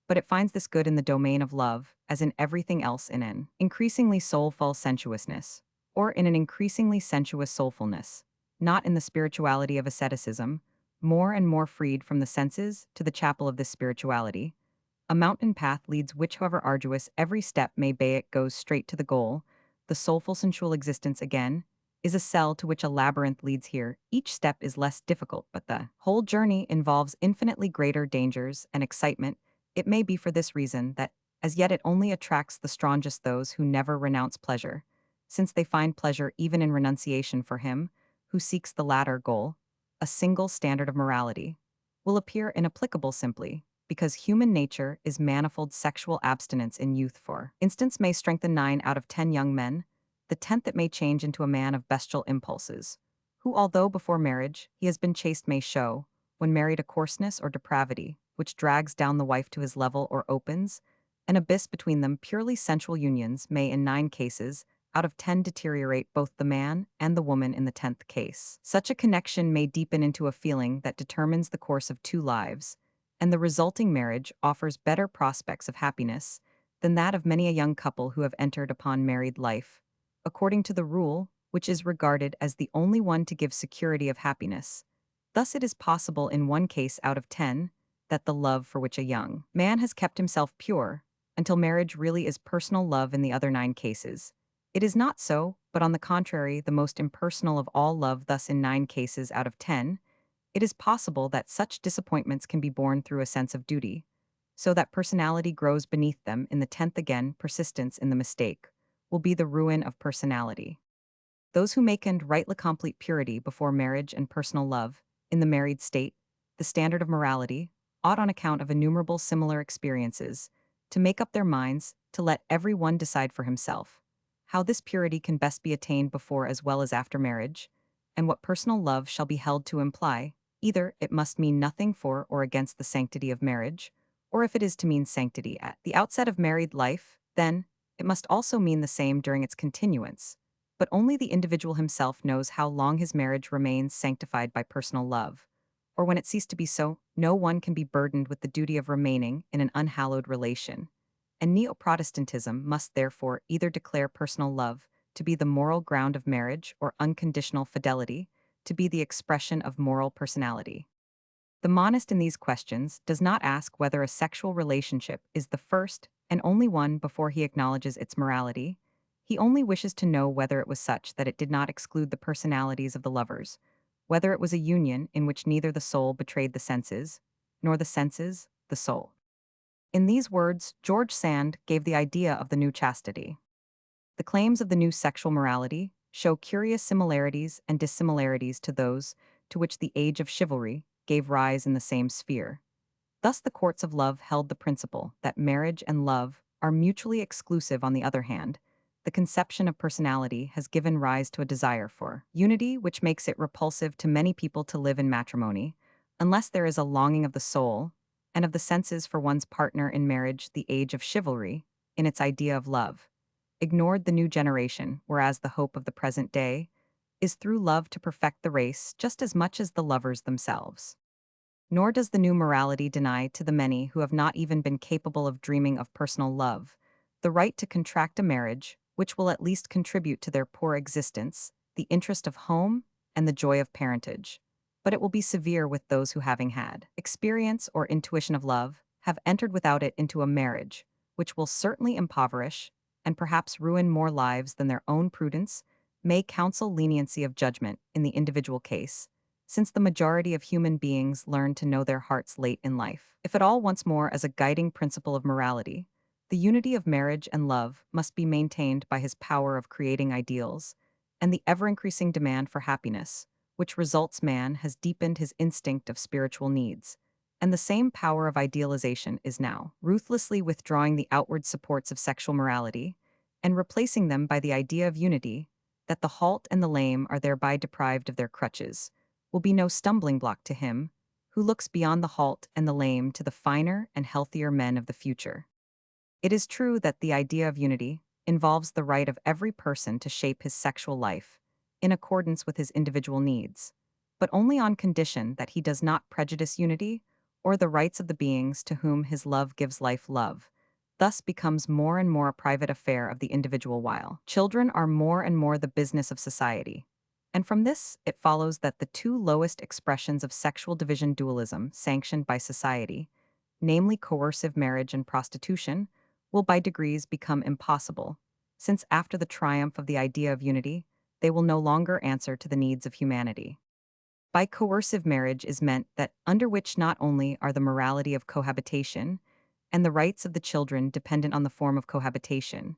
but it finds this good in the domain of love, as in everything else, in an increasingly soulful sensuousness, or in an increasingly sensuous soulfulness, not in the spirituality of asceticism, more and more freed from the senses to the chapel of this spirituality. A mountain path leads which, however arduous every step may be, it goes straight to the goal. The soulful sensual existence, again, is a cell to which a labyrinth leads. Here, each step is less difficult, but the whole journey involves infinitely greater dangers and excitement. It may be for this reason that, as yet, it only attracts the strongest, those who never renounce pleasure, since they find pleasure even in renunciation. For him who seeks the latter goal, a single standard of morality will appear inapplicable, simply because human nature is manifold. Sexual abstinence in youth, for instance, may strengthen 9 out of 10 young men. The the 10th it may change into a man of bestial impulses, who although before marriage he has been chaste may show, when married a coarseness or depravity, which drags down the wife to his level or opens, an abyss between them purely sensual unions may in 9 cases, out of 10 deteriorate both the man and the woman in the 10th case. Such a connection may deepen into a feeling that determines the course of 2 lives, and the resulting marriage offers better prospects of happiness than that of many a young couple who have entered upon married life, according to the rule, which is regarded as the only one to give security of happiness. Thus it is possible in 1 case out of 10 that the love for which a young man has kept himself pure, until marriage really is personal love in the other 9 cases. It is not so, but on the contrary, the most impersonal of all love, thus in 9 cases out of 10, it is possible that such disappointments can be borne through a sense of duty, so that personality grows beneath them in the 10th again, persistence in the mistake, will be the ruin of personality. Those who make and rightly complete purity before marriage and personal love, in the married state, the standard of morality, ought on account of innumerable similar experiences, to make up their minds, to let every one decide for himself, how this purity can best be attained before as well as after marriage, and what personal love shall be held to imply, either it must mean nothing for or against the sanctity of marriage, or if it is to mean sanctity at the outset of married life, then it must also mean the same during its continuance, but only the individual himself knows how long his marriage remains sanctified by personal love, or when it ceased to be so. No one can be burdened with the duty of remaining in an unhallowed relation, and Neo-Protestantism must therefore either declare personal love to be the moral ground of marriage or unconditional fidelity to be the expression of moral personality. The monist in these questions does not ask whether a sexual relationship is the first and only one before he acknowledges its morality. He only wishes to know whether it was such that it did not exclude the personalities of the lovers, whether it was a union in which neither the soul betrayed the senses, nor the senses the soul. In these words, George Sand gave the idea of the new chastity. The claims of the new sexual morality show curious similarities and dissimilarities to those to which the age of chivalry gave rise in the same sphere. Thus the courts of love held the principle that marriage and love are mutually exclusive. On the other hand, the conception of personality has given rise to a desire for unity which makes it repulsive to many people to live in matrimony, unless there is a longing of the soul and of the senses for one's partner in marriage. The age of chivalry, in its idea of love, ignored the new generation, whereas the hope of the present day is through love to perfect the race just as much as the lovers themselves. Nor does the new morality deny to the many who have not even been capable of dreaming of personal love the right to contract a marriage which will at least contribute to their poor existence, the interest of home, and the joy of parentage. But it will be severe with those who, having had experience or intuition of love, have entered without it into a marriage, which will certainly impoverish and perhaps ruin more lives than their own prudence may counsel leniency of judgment in the individual case, since the majority of human beings learn to know their hearts late in life. If at all once more as a guiding principle of morality, the unity of marriage and love must be maintained by his power of creating ideals, and the ever-increasing demand for happiness, which results man has deepened his instinct of spiritual needs, and the same power of idealization is now ruthlessly withdrawing the outward supports of sexual morality and replacing them by the idea of unity, that the halt and the lame are thereby deprived of their crutches, will be no stumbling block to him who looks beyond the halt and the lame to the finer and healthier men of the future. It is true that the idea of unity involves the right of every person to shape his sexual life in accordance with his individual needs, but only on condition that he does not prejudice unity or the rights of the beings to whom his love gives life. Love thus becomes more and more a private affair of the individual, while children are more and more the business of society. And from this, it follows that the 2 lowest expressions of sexual division dualism sanctioned by society, namely coercive marriage and prostitution, will by degrees become impossible, since after the triumph of the idea of unity, they will no longer answer to the needs of humanity. By coercive marriage is meant that under which not only are the morality of cohabitation and the rights of the children dependent on the form of cohabitation,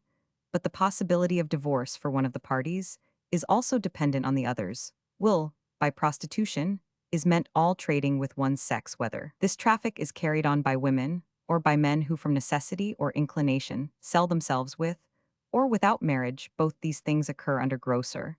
but the possibility of divorce for one of the parties is also dependent on the others. Will, by prostitution, is meant all trading with one's sex, whether this traffic is carried on by women or by men who from necessity or inclination sell themselves with, or without marriage, both these things occur under grosser.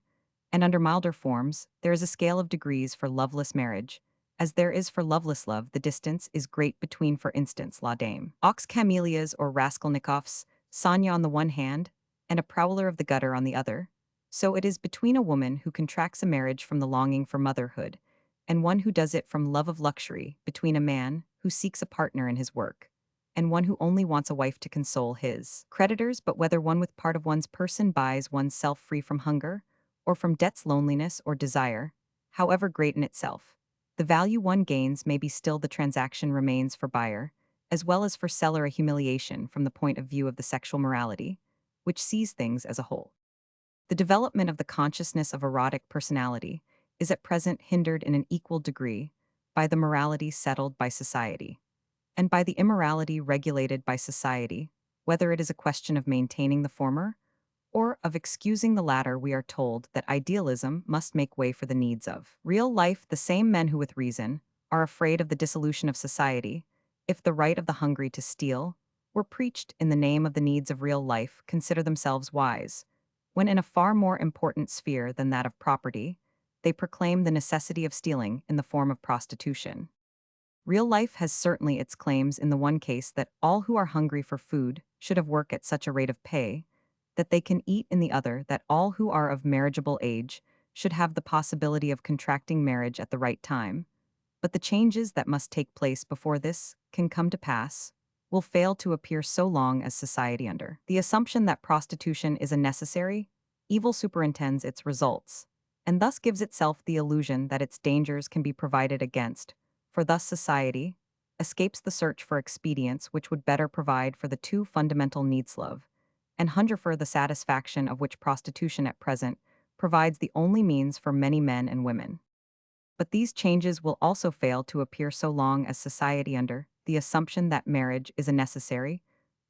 And under milder forms, there is a scale of degrees for loveless marriage. As there is for loveless love, the distance is great between, for instance, La Dame, Ox Camelias or Raskolnikovs, Sonya on the one hand, and a prowler of the gutter on the other. So it is between a woman who contracts a marriage from the longing for motherhood, and one who does it from love of luxury, between a man who seeks a partner in his work, and one who only wants a wife to console his creditors, but whether one with part of one's person buys one's self free from hunger, or from debt's loneliness or desire, however great in itself. The value one gains may be still the transaction remains for buyer, as well as for seller a humiliation from the point of view of the sexual morality, which sees things as a whole. The development of the consciousness of erotic personality is at present hindered in an equal degree by the morality settled by society, and by the immorality regulated by society, whether it is a question of maintaining the former or of excusing the latter. We are told that idealism must make way for the needs of real life. The same men who with reason are afraid of the dissolution of society, if the right of the hungry to steal were preached in the name of the needs of real life, consider themselves wise, when in a far more important sphere than that of property, they proclaim the necessity of stealing in the form of prostitution. Real life has certainly its claims in the one case that all who are hungry for food should have work at such a rate of pay that they can eat, in the other that all who are of marriageable age should have the possibility of contracting marriage at the right time. But the changes that must take place before this can come to pass will fail to appear so long as society under the assumption that prostitution is a necessary evil superintends its results, and thus gives itself the illusion that its dangers can be provided against, for thus society escapes the search for expedients which would better provide for the two fundamental needs, love and hunger, for the satisfaction of which prostitution at present provides the only means for many men and women. But these changes will also fail to appear so long as society under the assumption that marriage is a necessary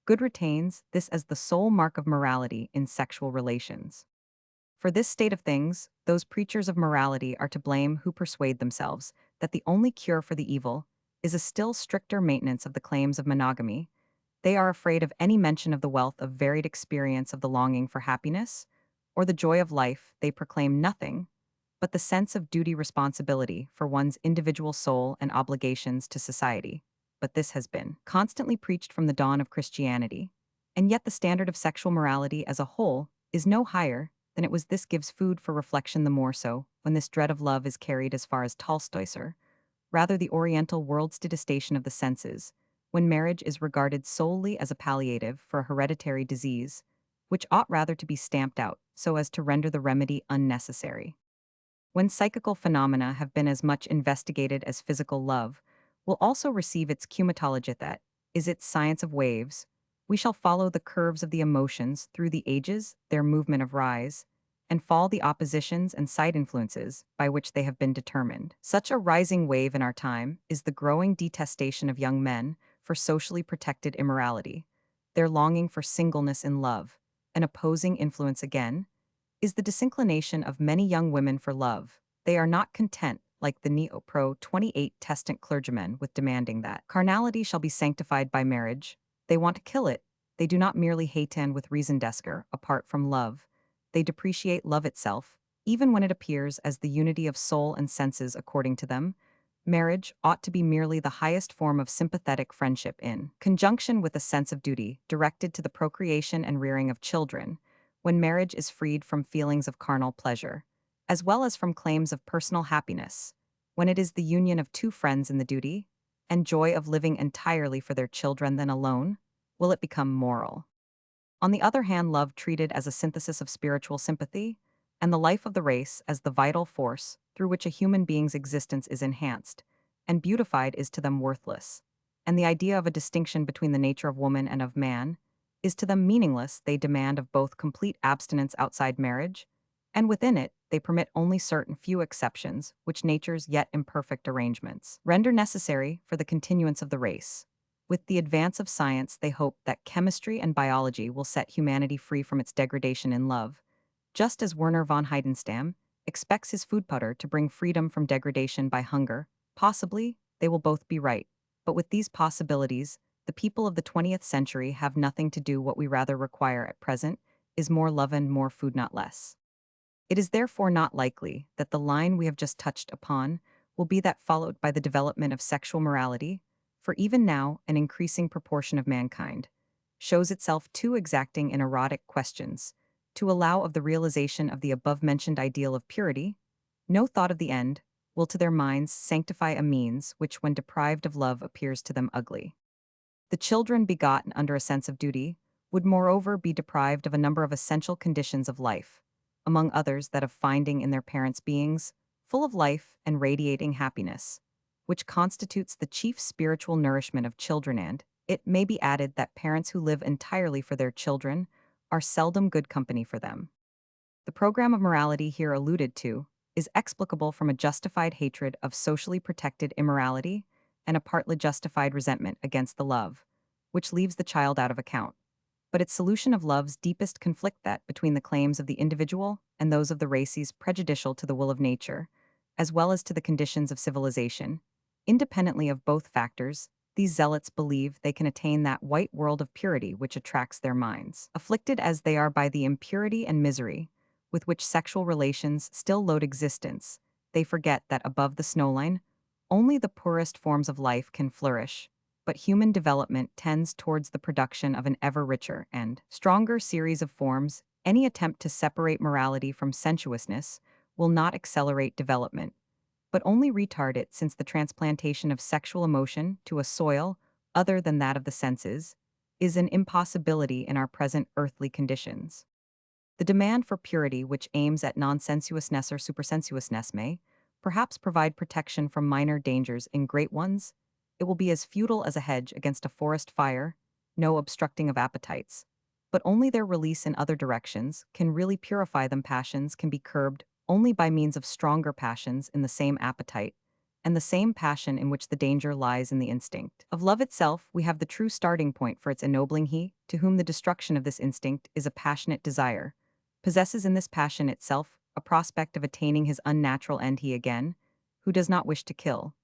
good retains this as the sole mark of morality in sexual relations. For this state of things, those preachers of morality are to blame who persuade themselves that the only cure for the evil is a still stricter maintenance of the claims of monogamy. They are afraid of any mention of the wealth of varied experience of the longing for happiness, or the joy of life. They proclaim nothing but the sense of duty, responsibility for one's individual soul and obligations to society. But this has been constantly preached from the dawn of Christianity, and yet the standard of sexual morality as a whole is no higher than it was. This gives food for reflection, the more so when this dread of love is carried as far as Tolstoy's, rather the Oriental world's detestation of the senses, when marriage is regarded solely as a palliative for a hereditary disease, which ought rather to be stamped out so as to render the remedy unnecessary. When psychical phenomena have been as much investigated as physical love, will also receive its cumatology, that is its science of waves, we shall follow the curves of the emotions through the ages, their movement of rise and fall, the oppositions and side influences by which they have been determined. Such a rising wave in our time is the growing detestation of young men for socially protected immorality, their longing for singleness in love. An opposing influence, again, is the disinclination of many young women for love. They are not content, like the Neo-Pro 28 Testant clergymen, with demanding that carnality shall be sanctified by marriage. They want to kill it. They do not merely haten with reason desker, apart from love. They depreciate love itself, even when it appears as the unity of soul and senses. According to them, marriage ought to be merely the highest form of sympathetic friendship in conjunction with a sense of duty directed to the procreation and rearing of children, when marriage is freed from feelings of carnal pleasure, as well as from claims of personal happiness, when it is the union of two friends in the duty and joy of living entirely for their children, then alone will it become moral. On the other hand, love treated as a synthesis of spiritual sympathy, and the life of the race as the vital force through which a human being's existence is enhanced and beautified, is to them worthless, and the idea of a distinction between the nature of woman and of man is to them meaningless. They demand of both complete abstinence outside marriage, and within it they permit only certain few exceptions, which nature's yet imperfect arrangements render necessary for the continuance of the race. With the advance of science, they hope that chemistry and biology will set humanity free from its degradation in love, just as Werner von Heidenstam expects his food putter to bring freedom from degradation by hunger. Possibly, they will both be right, but with these possibilities, the people of the 20th century have nothing to do. What we rather require at present is more love and more food, not less. It is therefore not likely that the line we have just touched upon will be that followed by the development of sexual morality, for even now an increasing proportion of mankind shows itself too exacting in erotic questions to allow of the realization of the above-mentioned ideal of purity. No thought of the end will to their minds sanctify a means which when deprived of love appears to them ugly. The children begotten under a sense of duty would moreover be deprived of a number of essential conditions of life, among others that of finding in their parents beings full of life and radiating happiness, which constitutes the chief spiritual nourishment of children. And it may be added that parents who live entirely for their children are seldom good company for them. The program of morality here alluded to is explicable from a justified hatred of socially protected immorality and a partly justified resentment against the love, which leaves the child out of account. But its solution of love's deepest conflict that between the claims of the individual and those of the races prejudicial to the will of nature, as well as to the conditions of civilization. Independently of both factors, these zealots believe they can attain that white world of purity which attracts their minds. Afflicted as they are by the impurity and misery with which sexual relations still load existence, they forget that above the snowline, only the poorest forms of life can flourish, but human development tends towards the production of an ever richer and stronger series of forms. Any attempt to separate morality from sensuousness will not accelerate development, but only retard it, since the transplantation of sexual emotion to a soil other than that of the senses is an impossibility in our present earthly conditions. The demand for purity, which aims at non-sensuousness or supersensuousness, may perhaps provide protection from minor dangers in great ones. It will be as futile as a hedge against a forest fire, no obstructing of appetites, but only their release in other directions can really purify them. Passions can be curbed only by means of stronger passions in the same appetite, and the same passion in which the danger lies in the instinct. Of love itself, we have the true starting point for its ennobling. He, to whom the destruction of this instinct is a passionate desire, possesses in this passion itself a prospect of attaining his unnatural end. He again, who does not wish to kill,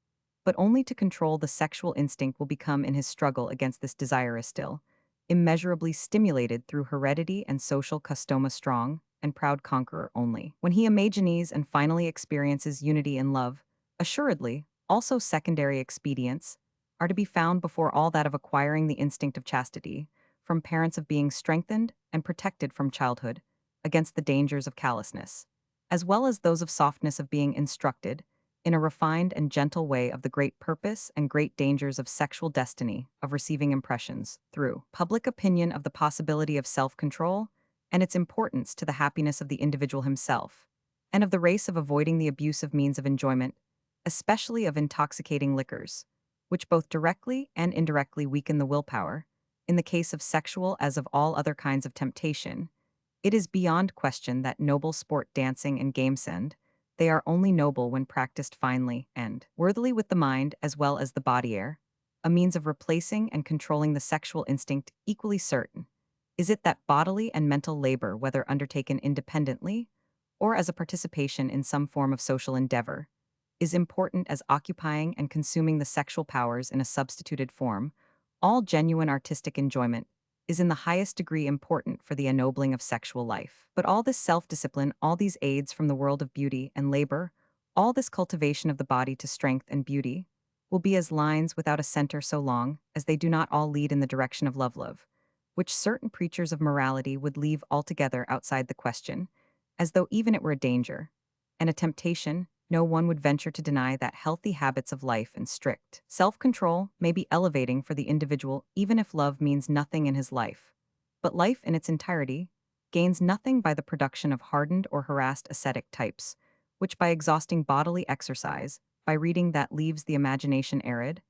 but only to control the sexual instinct, will become in his struggle against this desire is still immeasurably stimulated through heredity and social custom. A strong and proud conqueror only, when he imagines and finally experiences unity in love, assuredly, also secondary expedients are to be found before all that of acquiring the instinct of chastity, from parents, of being strengthened and protected from childhood against the dangers of callousness, as well as those of softness, of being instructed in a refined and gentle way of the great purpose and great dangers of sexual destiny, of receiving impressions, through public opinion, of the possibility of self-control and its importance to the happiness of the individual himself, and of the race, of avoiding the abuse of means of enjoyment, especially of intoxicating liquors, which both directly and indirectly weaken the willpower, in the case of sexual as of all other kinds of temptation. It is beyond question that noble sport, dancing, and games, and they are only noble when practiced finely and worthily with the mind as well as the body, are a means of replacing and controlling the sexual instinct. Equally certain is it that bodily and mental labor, whether undertaken independently or as a participation in some form of social endeavor, is important as occupying and consuming the sexual powers in a substituted form. All genuine artistic enjoyment is in the highest degree important for the ennobling of sexual life. But all this self-discipline, all these aids from the world of beauty and labor, all this cultivation of the body to strength and beauty, will be as lines without a center so long as they do not all lead in the direction of love, which certain preachers of morality would leave altogether outside the question, as though even it were a danger and a temptation. No one would venture to deny that healthy habits of life and strict self-control may be elevating for the individual, even if love means nothing in his life. But life in its entirety gains nothing by the production of hardened or harassed ascetic types, which by exhausting bodily exercise, by reading that leaves the imagination arid,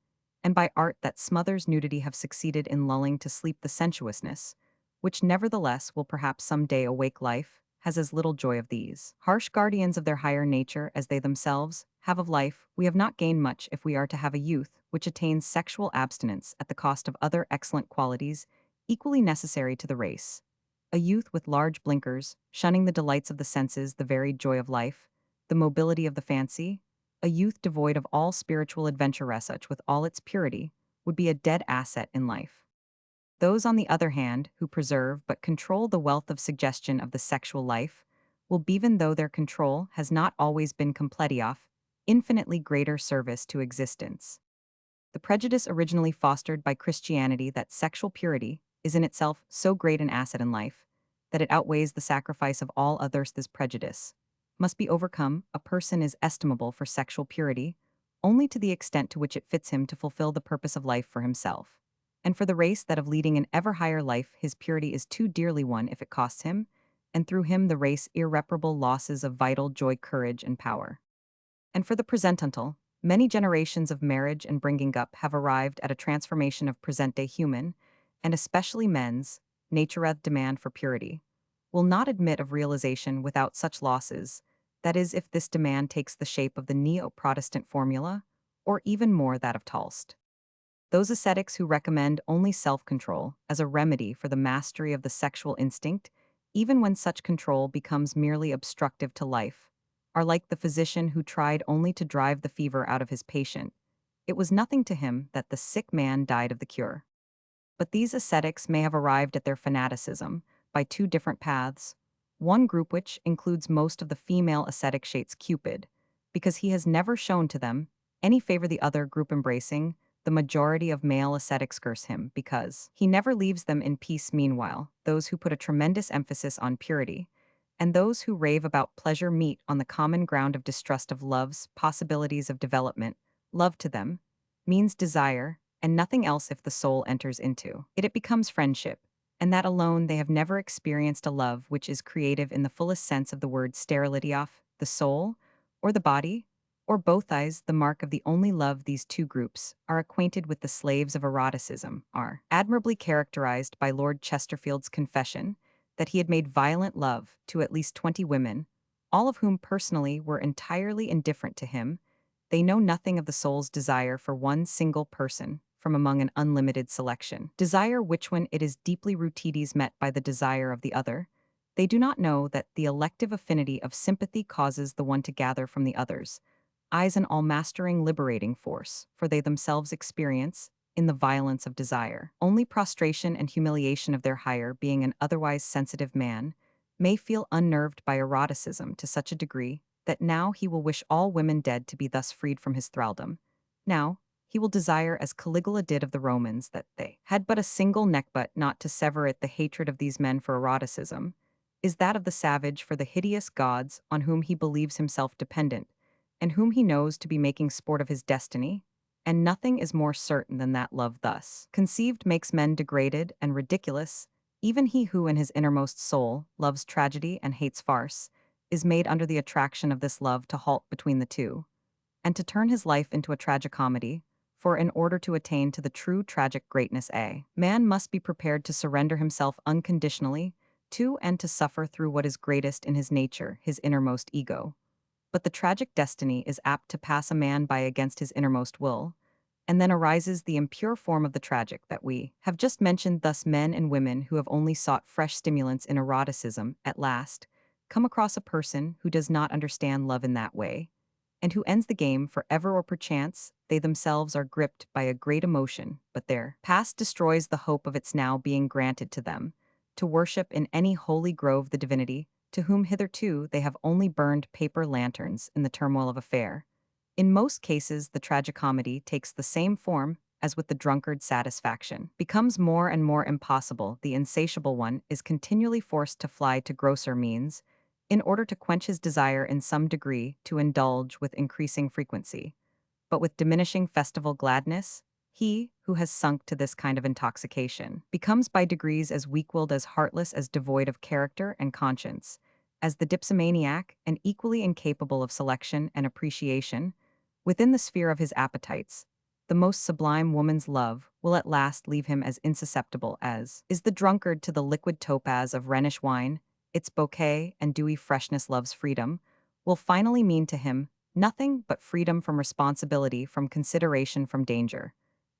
and by art that smothers nudity, have succeeded in lulling to sleep the sensuousness, which nevertheless will perhaps some day awake. Life has as little joy of these harsh guardians of their higher nature as they themselves have of life. We have not gained much if we are to have a youth which attains sexual abstinence at the cost of other excellent qualities equally necessary to the race. A youth with large blinkers, shunning the delights of the senses, the varied joy of life, the mobility of the fancy, a youth devoid of all spiritual adventure, such with all its purity, would be a dead asset in life. Those, on the other hand, who preserve but control the wealth of suggestion of the sexual life, will, even though their control has not always been completioff, infinitely greater service to existence. The prejudice originally fostered by Christianity that sexual purity is in itself so great an asset in life that it outweighs the sacrifice of all others. This prejudice must be overcome. A person is estimable for sexual purity only to the extent to which it fits him to fulfill the purpose of life for himself. And for the race that of leading an ever higher life, his purity is too dearly won if it costs him, and through him the race irreparable losses of vital joy, courage, and power. And for the presentantal, many generations of marriage and bringing up have arrived at a transformation of present-day human, and especially men's, natureth demand for purity, will not admit of realization without such losses, that is, if this demand takes the shape of the neo-Protestant formula, or even more that of Talst. Those ascetics who recommend only self-control as a remedy for the mastery of the sexual instinct, even when such control becomes merely obstructive to life, are like the physician who tried only to drive the fever out of his patient. It was nothing to him that the sick man died of the cure. But these ascetics may have arrived at their fanaticism by two different paths. One group, which includes most of the female ascetic shades, Cupid, because he has never shown to them any favor. The other group, embracing the majority of male ascetics, curse him because he never leaves them in peace. Meanwhile, those who put a tremendous emphasis on purity and those who rave about pleasure meet on the common ground of distrust of love's possibilities of development. Love to them means desire, and nothing else. If the soul enters into it, it becomes friendship, and that alone. They have never experienced a love which is creative in the fullest sense of the word. Sterility off the soul, or the body, or both eyes, the mark of the only love. These two groups are acquainted with the slaves of eroticism, are admirably characterized by Lord Chesterfield's confession that he had made violent love to at least 20 women, all of whom personally were entirely indifferent to him. They know nothing of the soul's desire for one single person from among an unlimited selection. Desire which, when it is deeply rooted, is met by the desire of the other. They do not know that the elective affinity of sympathy causes the one to gather from the others eyes an all-mastering liberating force, for they themselves experience, in the violence of desire, only prostration and humiliation of their higher being. An otherwise sensitive man may feel unnerved by eroticism to such a degree that now he will wish all women dead to be thus freed from his thraldom. Now, he will desire, as Caligula did of the Romans, that they had but a single neck. But not to sever it. The hatred of these men for eroticism is that of the savage for the hideous gods on whom he believes himself dependent, and whom he knows to be making sport of his destiny. And nothing is more certain than that love thus conceived makes men degraded and ridiculous. Even he who in his innermost soul loves tragedy and hates farce is made under the attraction of this love to halt between the two, and to turn his life into a tragicomedy. For in order to attain to the true tragic greatness, a man must be prepared to surrender himself unconditionally to and to suffer through what is greatest in his nature, his innermost ego. But the tragic destiny is apt to pass a man by against his innermost will, and then arises the impure form of the tragic that we have just mentioned. Thus, men and women who have only sought fresh stimulants in eroticism at last come across a person who does not understand love in that way, and who ends the game forever. Or perchance they themselves are gripped by a great emotion, but their past destroys the hope of its now being granted to them to worship in any holy grove the divinity to whom hitherto they have only burned paper lanterns in the turmoil of a fair. In most cases, the tragicomedy takes the same form as with the drunkard's satisfaction, becomes more and more impossible. The insatiable one is continually forced to fly to grosser means in order to quench his desire in some degree to indulge with increasing frequency. But with diminishing festival gladness, he who has sunk to this kind of intoxication becomes by degrees as weak-willed, as heartless, as devoid of character and conscience as the dipsomaniac, and equally incapable of selection and appreciation. Within the sphere of his appetites, the most sublime woman's love will at last leave him as insusceptible as is the drunkard to the liquid topaz of Rhenish wine. Its bouquet and dewy freshness, love's freedom, will finally mean to him nothing but freedom from responsibility, from consideration, from danger,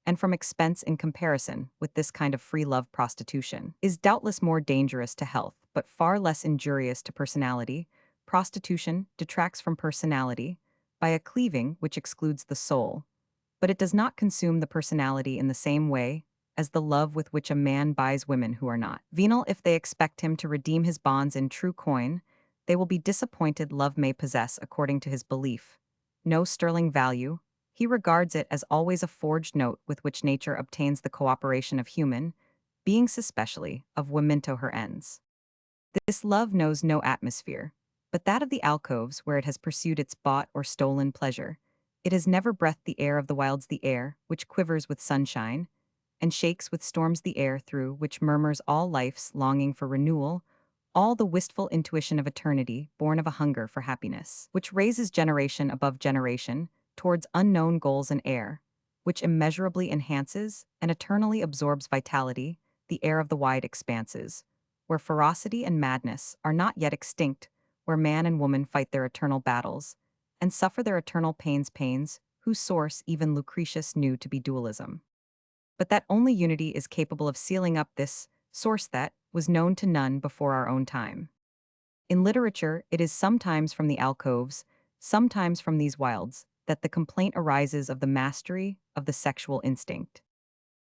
and from expense. In comparison with this kind of free love, prostitution is doubtless more dangerous to health, but far less injurious to personality. Prostitution detracts from personality by a cleaving which excludes the soul, but it does not consume the personality in the same way as the love with which a man buys women who are not venal. If they expect him to redeem his bonds in true coin, they will be disappointed. Love may possess, according to his belief, no sterling value. He regards it as always a forged note with which nature obtains the cooperation of human beings, especially of women to her ends. This love knows no atmosphere, but that of the alcoves where it has pursued its bought or stolen pleasure. It has never breathed the air of the wilds, the air which quivers with sunshine, and shakes with storms, the air through which murmurs all life's longing for renewal, all the wistful intuition of eternity, born of a hunger for happiness, which raises generation above generation towards unknown goals, and air, which immeasurably enhances and eternally absorbs vitality, the air of the wide expanses, where ferocity and madness are not yet extinct, where man and woman fight their eternal battles, and suffer their eternal pains, whose source even Lucretius knew to be dualism. But that only unity is capable of sealing up this source that was known to none before our own time. In literature, it is sometimes from the alcoves, sometimes from these wilds, that the complaint arises of the mastery of the sexual instinct.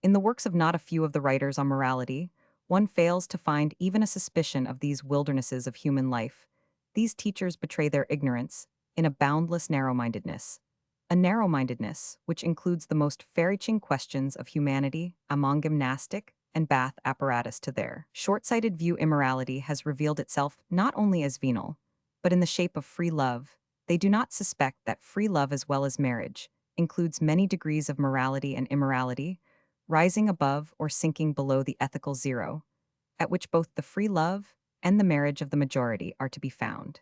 In the works of not a few of the writers on morality, one fails to find even a suspicion of these wildernesses of human life. These teachers betray their ignorance in a boundless narrow-mindedness. A narrow-mindedness which includes the most far-reaching questions of humanity among gymnastic and bath apparatus to their short-sighted view. Immorality has revealed itself not only as venal, but in the shape of free love. They do not suspect that free love, as well as marriage, includes many degrees of morality and immorality, rising above or sinking below the ethical zero, at which both the free love and the marriage of the majority are to be found.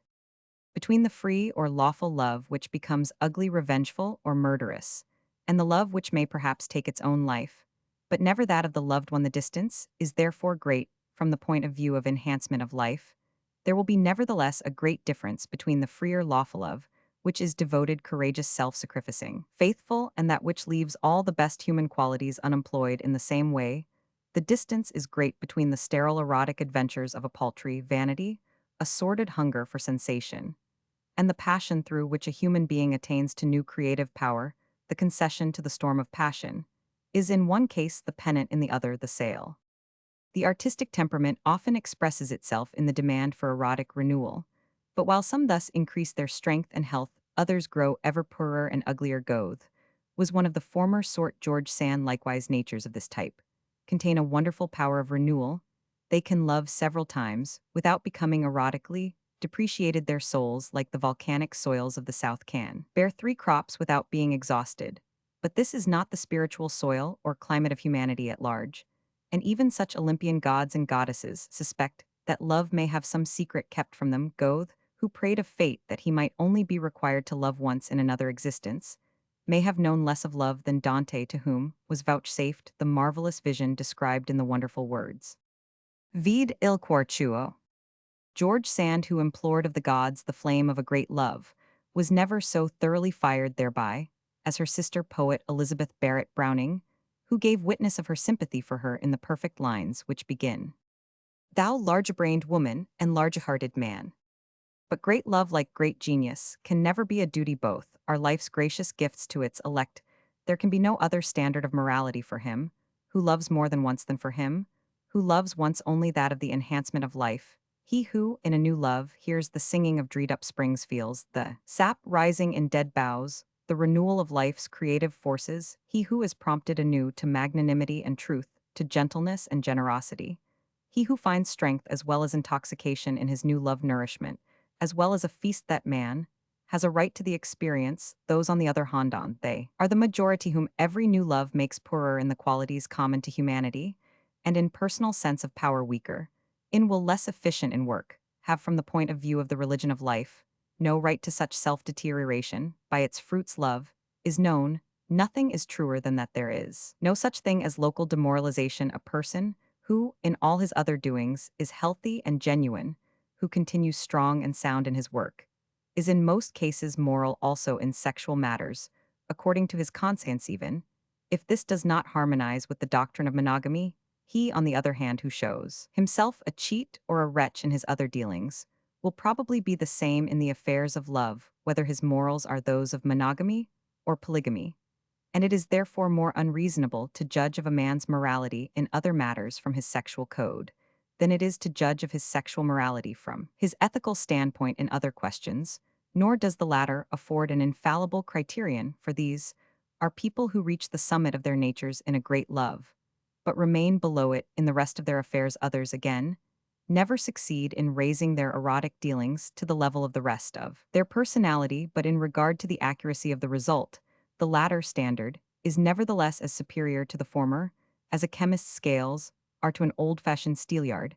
Between the free or lawful love which becomes ugly, revengeful, or murderous, and the love which may perhaps take its own life, but never that of the loved one, the distance is therefore great from the point of view of enhancement of life. There will be nevertheless a great difference between the free or lawful love, which is devoted, courageous, self-sacrificing, faithful, and that which leaves all the best human qualities unemployed. In the same way, the distance is great between the sterile erotic adventures of a paltry vanity, a sordid hunger for sensation, and the passion through which a human being attains to new creative power. The concession to the storm of passion is in one case the pennant, in the other the sail. The artistic temperament often expresses itself in the demand for erotic renewal, but while some thus increase their strength and health, others grow ever poorer and uglier. Goethe was one of the former sort. George Sand likewise. Natures of this type contain a wonderful power of renewal. They can love several times without becoming erotically depreciated. Their souls, like the volcanic soils of the south, can bear three crops without being exhausted. But this is not the spiritual soil or climate of humanity at large, and even such Olympian gods and goddesses suspect that love may have some secret kept from them. Goethe, who prayed of fate that he might only be required to love once in another existence, may have known less of love than Dante, to whom was vouchsafed the marvelous vision described in the wonderful words, Vide il cuor tuo. George Sand, who implored of the gods the flame of a great love, was never so thoroughly fired thereby as her sister poet Elizabeth Barrett Browning, who gave witness of her sympathy for her in the perfect lines which begin, Thou large-brained woman and large-hearted man. But great love, like great genius, can never be a duty. Both are life's gracious gifts to its elect. There can be no other standard of morality for him who loves more than once than for him who loves once only, that of the enhancement of life. He who, in a new love, hears the singing of dried-up springs, feels the sap rising in dead boughs, the renewal of life's creative forces. He who is prompted anew to magnanimity and truth, to gentleness and generosity. He who finds strength as well as intoxication in his new love nourishment, as well as a feast. That man has a right to the experience. Those, on the other hand, they are the majority whom every new love makes poorer in the qualities common to humanity, and in personal sense of power weaker, in will less efficient in work, have from the point of view of the religion of life no right to such self-deterioration. By its fruits love is known. Nothing is truer than that there is no such thing as local demoralization. A person who, in all his other doings, is healthy and genuine, who continues strong and sound in his work, is in most cases moral also in sexual matters, according to his conscience even, if this does not harmonize with the doctrine of monogamy. He, on the other hand, who shows himself a cheat or a wretch in his other dealings, will probably be the same in the affairs of love, whether his morals are those of monogamy or polygamy. and it is therefore more unreasonable to judge of a man's morality in other matters from his sexual code than it is to judge of his sexual morality from his ethical standpoint in other questions, nor does the latter afford an infallible criterion, for these are people who reach the summit of their natures in a great love, but remain below it in the rest of their affairs. Others, again, never succeed in raising their erotic dealings to the level of the rest of their personality, but in regard to the accuracy of the result, the latter standard is nevertheless as superior to the former as a chemist's scales are to an old-fashioned steelyard.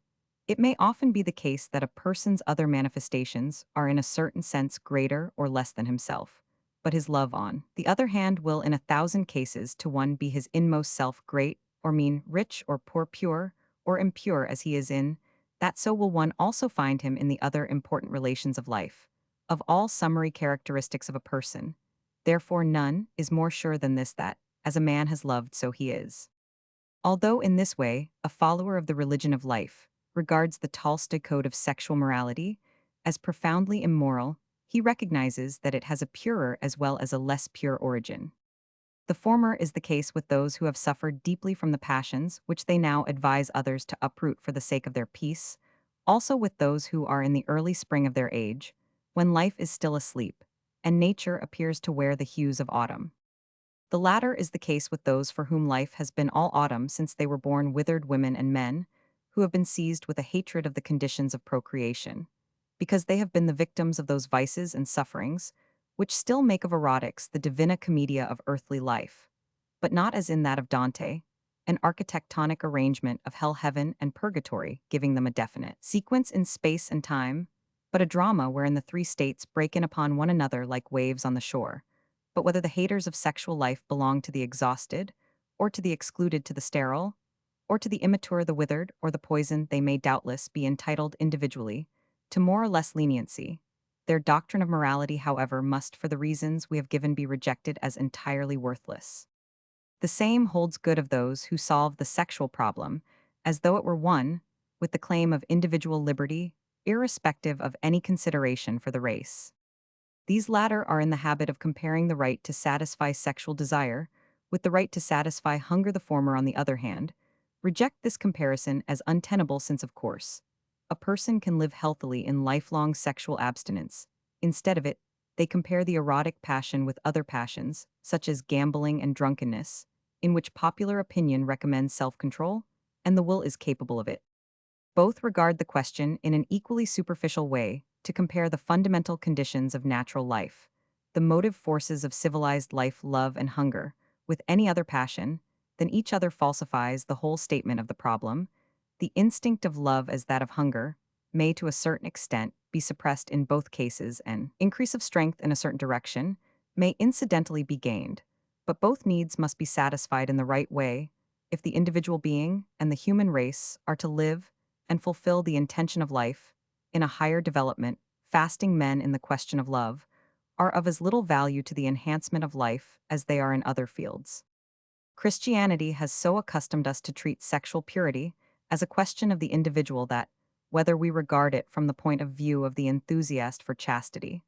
It may often be the case that a person's other manifestations are in a certain sense greater or less than himself, but his love, on the other hand, will in 1,000 cases to one be his inmost self, great or mean, rich or poor, pure or impure as he is in that, so will one also find him in the other important relations of life. Of all summary characteristics of a person, therefore, none is more sure than this, that, as a man has loved, so he is. Although in this way, a follower of the religion of life regards the Tolstoy code of sexual morality as profoundly immoral, he recognizes that it has a purer as well as a less pure origin. The former is the case with those who have suffered deeply from the passions which they now advise others to uproot for the sake of their peace, also with those who are in the early spring of their age, when life is still asleep, and nature appears to wear the hues of autumn. The latter is the case with those for whom life has been all autumn since they were born, withered women and men, who have been seized with a hatred of the conditions of procreation, because they have been the victims of those vices and sufferings which still make of erotics the divina commedia of earthly life, but not as in that of Dante, an architectonic arrangement of hell, heaven, and purgatory, giving them a definite sequence in space and time, but a drama wherein the three states break in upon one another like waves on the shore. But whether the haters of sexual life belong to the exhausted, or to the excluded, to the sterile, or to the immature, the withered, or the poisoned, they may doubtless be entitled individually to more or less leniency. Their doctrine of morality, however, must, for the reasons we have given, be rejected as entirely worthless. The same holds good of those who solve the sexual problem as though it were one with the claim of individual liberty, irrespective of any consideration for the race. These latter are in the habit of comparing the right to satisfy sexual desire with the right to satisfy hunger. The former, on the other hand, reject this comparison as untenable, since, of course, a person can live healthily in lifelong sexual abstinence. Instead of it, they compare the erotic passion with other passions, such as gambling and drunkenness, in which popular opinion recommends self-control, and the will is capable of it. Both regard the question in an equally superficial way to compare the fundamental conditions of natural life, the motive forces of civilized life, love and hunger, with any other passion, then each other falsifies the whole statement of the problem. The instinct of love, as that of hunger, may to a certain extent be suppressed in both cases, and increase of strength in a certain direction may incidentally be gained, but both needs must be satisfied in the right way if the individual being and the human race are to live and fulfill the intention of life. In a higher development, fasting men in the question of love are of as little value to the enhancement of life as they are in other fields. Christianity has so accustomed us to treat sexual purity as a question of the individual that, whether we regard it from the point of view of the enthusiast for chastity,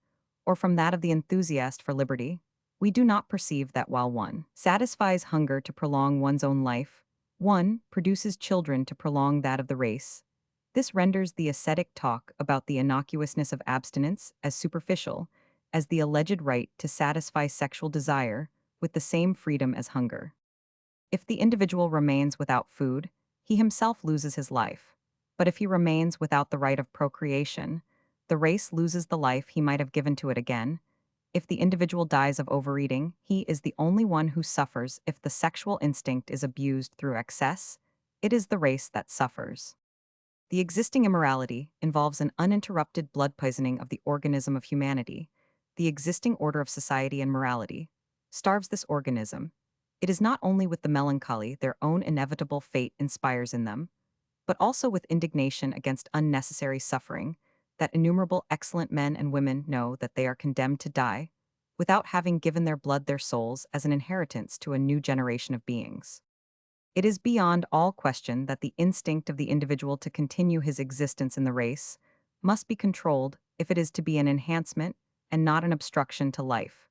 or from that of the enthusiast for liberty, we do not perceive that while one satisfies hunger to prolong one's own life, one produces children to prolong that of the race. This renders the ascetic talk about the innocuousness of abstinence as superficial as the alleged right to satisfy sexual desire with the same freedom as hunger. If the individual remains without food, he himself loses his life. But if he remains without the right of procreation, the race loses the life he might have given to it again. If the individual dies of overeating, he is the only one who suffers. If the sexual instinct is abused through excess, it is the race that suffers. The existing immorality involves an uninterrupted blood poisoning of the organism of humanity. The existing order of society and morality starves this organism. It is not only with the melancholy their own inevitable fate inspires in them, but also with indignation against unnecessary suffering, that innumerable excellent men and women know that they are condemned to die, without having given their blood, their souls, as an inheritance to a new generation of beings. It is beyond all question that the instinct of the individual to continue his existence in the race must be controlled if it is to be an enhancement and not an obstruction to life.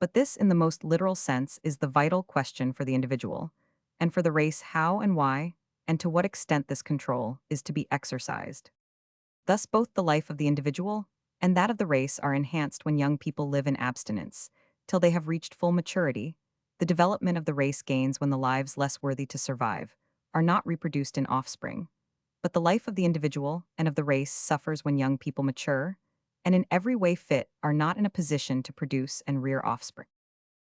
But this, in the most literal sense, is the vital question for the individual, and for the race how and why, and to what extent this control is to be exercised. Thus, both the life of the individual and that of the race are enhanced when young people live in abstinence, till they have reached full maturity. The development of the race gains when the lives less worthy to survive are not reproduced in offspring. But the life of the individual and of the race suffers when young people mature, and in every way fit are not in a position to produce and rear offspring.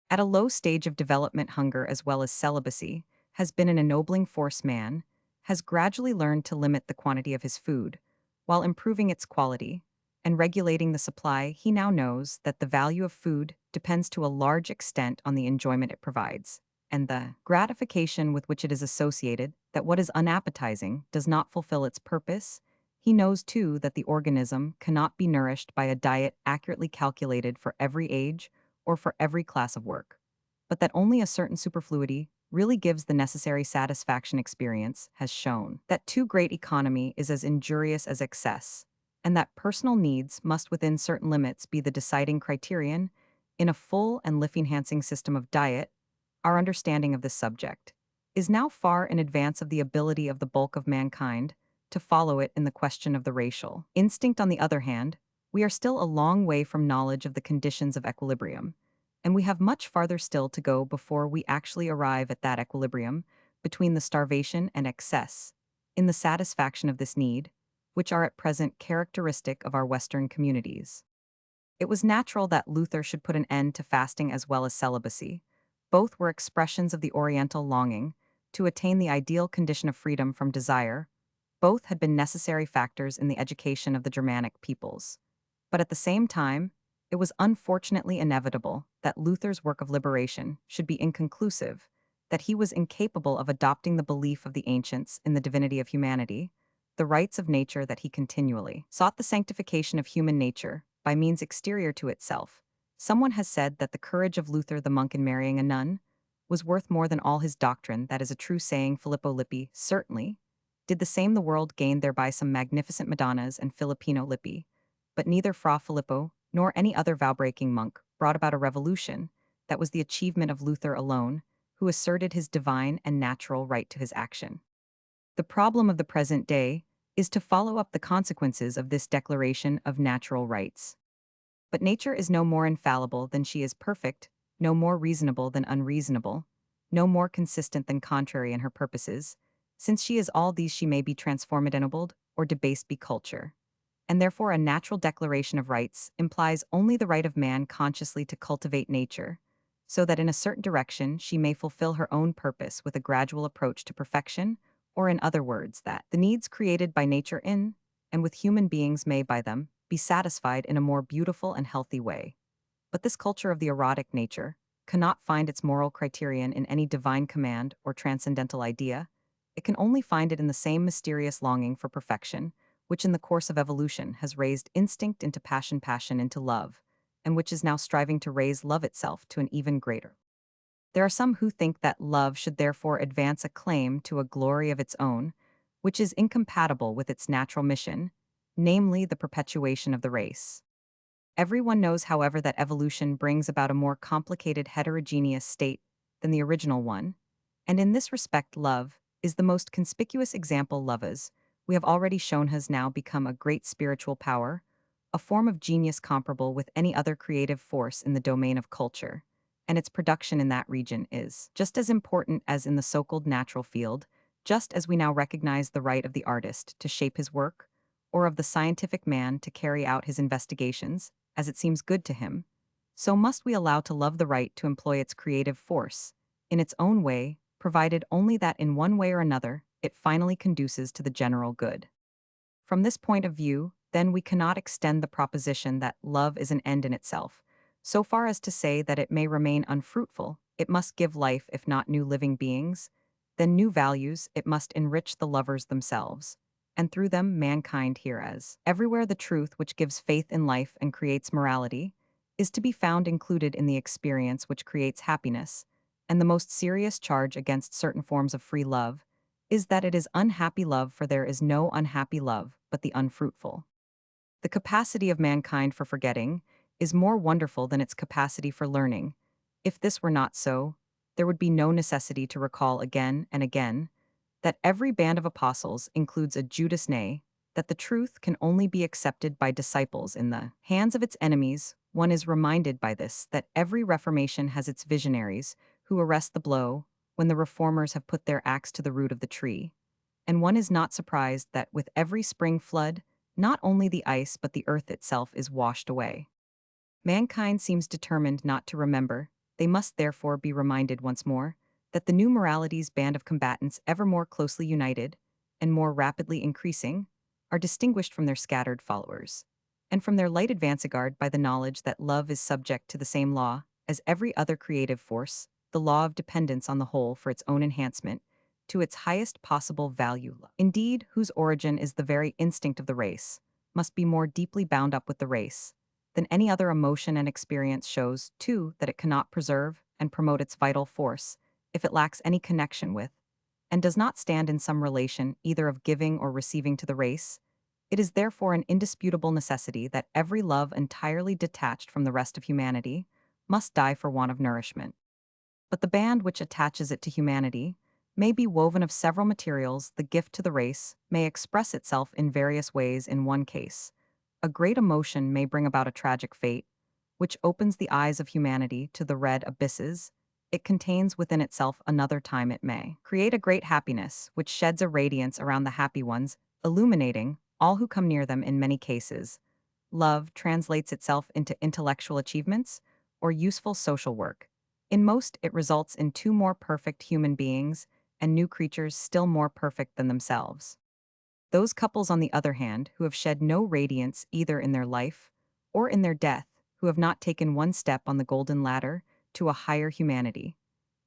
At a low stage of development, hunger as well as celibacy has been an ennobling force. Man has gradually learned to limit the quantity of his food, while improving its quality and regulating the supply. He now knows that the value of food depends to a large extent on the enjoyment it provides, and the gratification with which it is associated, that what is unappetizing does not fulfill its purpose. He knows too that the organism cannot be nourished by a diet accurately calculated for every age or for every class of work, but that only a certain superfluity really gives the necessary satisfaction. Experience has shown that too great economy is as injurious as excess, and that personal needs must within certain limits be the deciding criterion in a full and life-enhancing system of diet. Our understanding of this subject is now far in advance of the ability of the bulk of mankind to follow it in the question of the racial instinct. On the other hand, we are still a long way from knowledge of the conditions of equilibrium, and we have much farther still to go before we actually arrive at that equilibrium between the starvation and excess in the satisfaction of this need, which are at present characteristic of our Western communities. It was natural that Luther should put an end to fasting as well as celibacy. Both were expressions of the Oriental longing to attain the ideal condition of freedom from desire. Both had been necessary factors in the education of the Germanic peoples. But at the same time, it was unfortunately inevitable that Luther's work of liberation should be inconclusive, that he was incapable of adopting the belief of the ancients in the divinity of humanity, the rights of nature. That he continually sought the sanctification of human nature by means exterior to itself. Someone has said that the courage of Luther the monk in marrying a nun was worth more than all his doctrine. That is a true saying. Filippo Lippi certainly did the same. The world gained thereby some magnificent Madonnas and Filippino Lippi, but neither Fra Filippo nor any other vow-breaking monk brought about a revolution. That was the achievement of Luther alone, who asserted his divine and natural right to his action. The problem of the present day is to follow up the consequences of this declaration of natural rights. But nature is no more infallible than she is perfect, no more reasonable than unreasonable, no more consistent than contrary in her purposes. Since she is all these, she may be transformed, ennobled, or debased by culture. And therefore a natural declaration of rights implies only the right of man consciously to cultivate nature, so that in a certain direction she may fulfill her own purpose with a gradual approach to perfection, or in other words, that the needs created by nature in and with human beings may by them be satisfied in a more beautiful and healthy way. But this culture of the erotic nature cannot find its moral criterion in any divine command or transcendental idea. It can only find it in the same mysterious longing for perfection, which in the course of evolution has raised instinct into passion, passion into love, and which is now striving to raise love itself to an even greater. There are some who think that love should therefore advance a claim to a glory of its own, which is incompatible with its natural mission, namely the perpetuation of the race. Everyone knows, however, that evolution brings about a more complicated heterogeneous state than the original one, and in this respect love is the most conspicuous example. Love, as we have already shown, has now become a great spiritual power, a form of genius comparable with any other creative force in the domain of culture, and its production in that region is just as important as in the so-called natural field. Just as we now recognize the right of the artist to shape his work, or of the scientific man to carry out his investigations as it seems good to him, so must we allow to love the right to employ its creative force in its own way, provided only that in one way or another it finally conduces to the general good. From this point of view, then, we cannot extend the proposition that love is an end in itself, so far as to say that it may remain unfruitful. It must give life, if not new living beings, then new values. It must enrich the lovers themselves, and through them mankind. Here, as everywhere, the truth which gives faith in life and creates morality is to be found included in the experience which creates happiness, and the most serious charge against certain forms of free love is that it is unhappy love, for there is no unhappy love but the unfruitful. The capacity of mankind for forgetting is more wonderful than its capacity for learning, If this were not so, there would be no necessity to recall again and again that every band of apostles includes a Judas nay, that the truth can only be accepted by disciples in the hands of its enemies. One is reminded by this that every reformation has its visionaries who arrest the blow when the reformers have put their axe to the root of the tree. And one is not surprised that with every spring flood, not only the ice but the earth itself is washed away. Mankind seems determined not to remember, they must therefore be reminded once more, that the new morality's band of combatants ever more closely united, and more rapidly increasing, are distinguished from their scattered followers, and from their light advancegard by the knowledge that love is subject to the same law as every other creative force, the law of dependence on the whole for its own enhancement, to its highest possible value. Indeed, whose origin is the very instinct of the race, must be more deeply bound up with the race than any other emotion and experience shows, too, that it cannot preserve and promote its vital force if it lacks any connection with, and does not stand in some relation either of giving or receiving to the race. It is therefore an indisputable necessity that every love entirely detached from the rest of humanity must die for want of nourishment. But the band which attaches it to humanity may be woven of several materials. The gift to the race may express itself in various ways. In one case, a great emotion may bring about a tragic fate, which opens the eyes of humanity to the red abysses it contains within itself. Another time it may create a great happiness, which sheds a radiance around the happy ones, illuminating all who come near them. In many cases, love translates itself into intellectual achievements or useful social work. In most, it results in two more perfect human beings and new creatures still more perfect than themselves. Those couples, on the other hand, who have shed no radiance either in their life or in their death, who have not taken one step on the golden ladder to a higher humanity,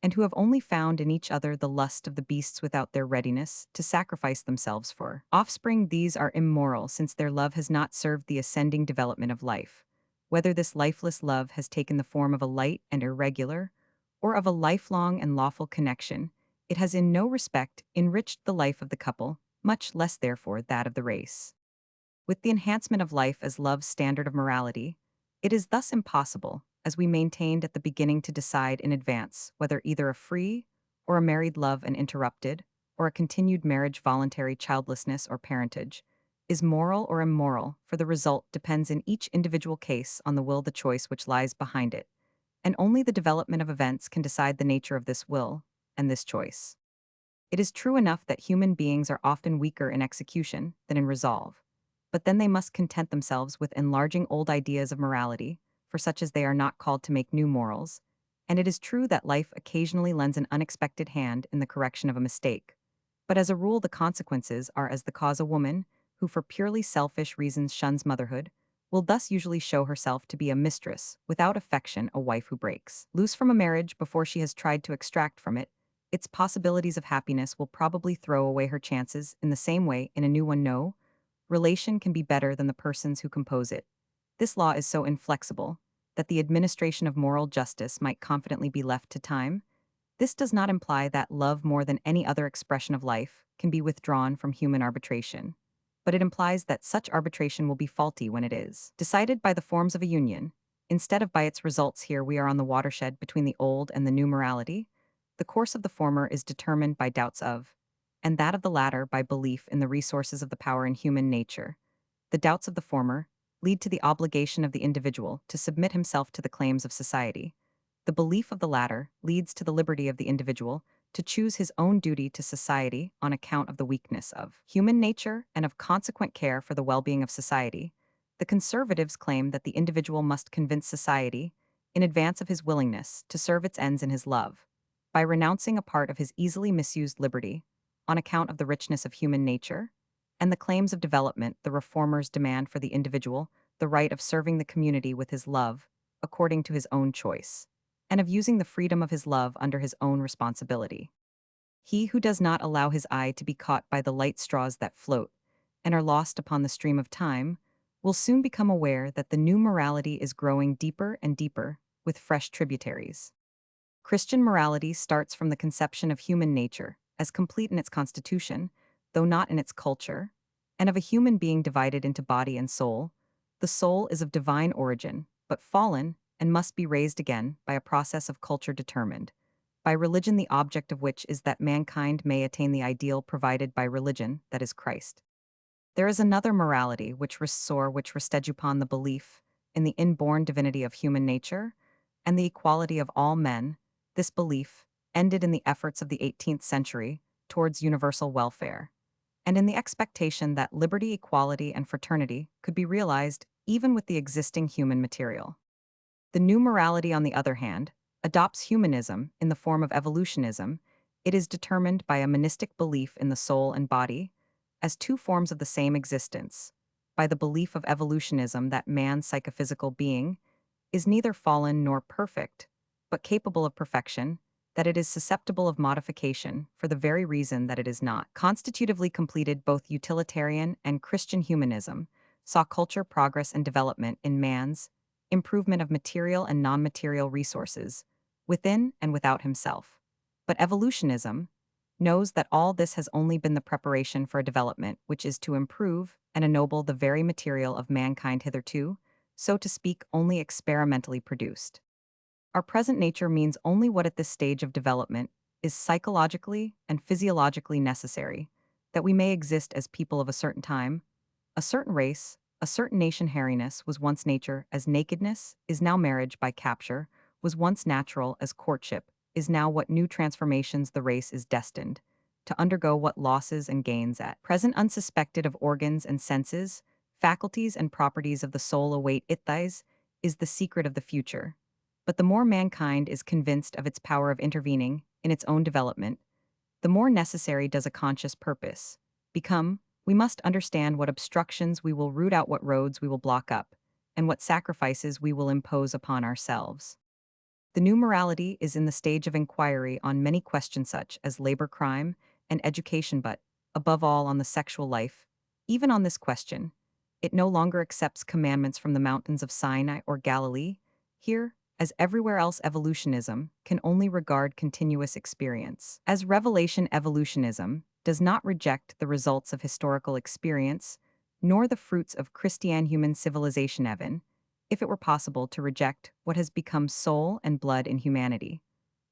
and who have only found in each other the lust of the beasts without their readiness to sacrifice themselves for offspring, these are immoral since their love has not served the ascending development of life. Whether this lifeless love has taken the form of a light and irregular, or of a lifelong and lawful connection, it has in no respect enriched the life of the couple, much less therefore that of the race. With the enhancement of life as love's standard of morality, it is thus impossible, as we maintained at the beginning, to decide in advance whether either a free or a married love and interrupted, or a continued marriage voluntary childlessness or parentage, is moral or immoral, for the result depends in each individual case on the will, the choice which lies behind it, and only the development of events can decide the nature of this will and this choice. It is true enough that human beings are often weaker in execution than in resolve, but then they must content themselves with enlarging old ideas of morality, for such as they are not called to make new morals, and it is true that life occasionally lends an unexpected hand in the correction of a mistake. But as a rule, the consequences are as the cause. A woman, who for purely selfish reasons shuns motherhood, will thus usually show herself to be a mistress, without affection, a wife who breaks loose from a marriage before she has tried to extract from it its possibilities of happiness, will probably throw away her chances in the same way in a new one. No relation can be better than the persons who compose it. This law is so inflexible that the administration of moral justice might confidently be left to time. This does not imply that love, more than any other expression of life, can be withdrawn from human arbitration, but it implies that such arbitration will be faulty when it is decided by the forms of a union, instead of by its results. Here we are on the watershed between the old and the new morality. The course of the former is determined by doubts of, and that of the latter by belief in the resources of the power in human nature. The doubts of the former lead to the obligation of the individual to submit himself to the claims of society. The belief of the latter leads to the liberty of the individual to choose his own duty to society on account of the weakness of human nature and of consequent care for the well-being of society. The conservatives claim that the individual must convince society, in advance of his willingness to serve its ends in his love, by renouncing a part of his easily misused liberty on account of the richness of human nature, and the claims of development. The reformers demand for the individual the right of serving the community with his love according to his own choice, and of using the freedom of his love under his own responsibility. He who does not allow his eye to be caught by the light straws that float and are lost upon the stream of time will soon become aware that the new morality is growing deeper and deeper with fresh tributaries. Christian morality starts from the conception of human nature as complete in its constitution, though not in its culture, and of a human being divided into body and soul. The soul is of divine origin, but fallen and must be raised again by a process of culture determined. By religion, the object of which is that mankind may attain the ideal provided by religion, that is Christ. There is another morality which rested upon the belief in the inborn divinity of human nature and the equality of all men. This belief ended in the efforts of the 18th century towards universal welfare, and in the expectation that liberty, equality, and fraternity could be realized even with the existing human material. The new morality, on the other hand, adopts humanism in the form of evolutionism. It is determined by a monistic belief in the soul and body as two forms of the same existence, by the belief of evolutionism that man's psychophysical being is neither fallen nor perfect, but capable of perfection, that it is susceptible of modification for the very reason that it is not. Constitutively completed, both utilitarian and Christian humanism saw culture, progress, and development in man's improvement of material and non-material resources, within and without himself. But evolutionism knows that all this has only been the preparation for a development which is to improve and ennoble the very material of mankind hitherto, so to speak, only experimentally produced. Our present nature means only what at this stage of development is psychologically and physiologically necessary, that we may exist as people of a certain time, a certain race, a certain nation. Hairiness was once nature as nakedness, is now marriage by capture, was once natural as courtship, is now what new transformations the race is destined to undergo, what losses and gains at present unsuspected of organs and senses, faculties and properties of the soul await it. Thys is the secret of the future. But the more mankind is convinced of its power of intervening in its own development, the more necessary does a conscious purpose become. We must understand what obstructions we will root out, what roads we will block up, and what sacrifices we will impose upon ourselves. The new morality is in the stage of inquiry on many questions such as labor, crime, and education, but, above all, on the sexual life. Even on this question, it no longer accepts commandments from the mountains of Sinai or Galilee. Here, as everywhere else, evolutionism can only regard continuous experience. As revelation, evolutionism does not reject the results of historical experience, nor the fruits of Christian human civilization, even if it were possible to reject what has become soul and blood in humanity.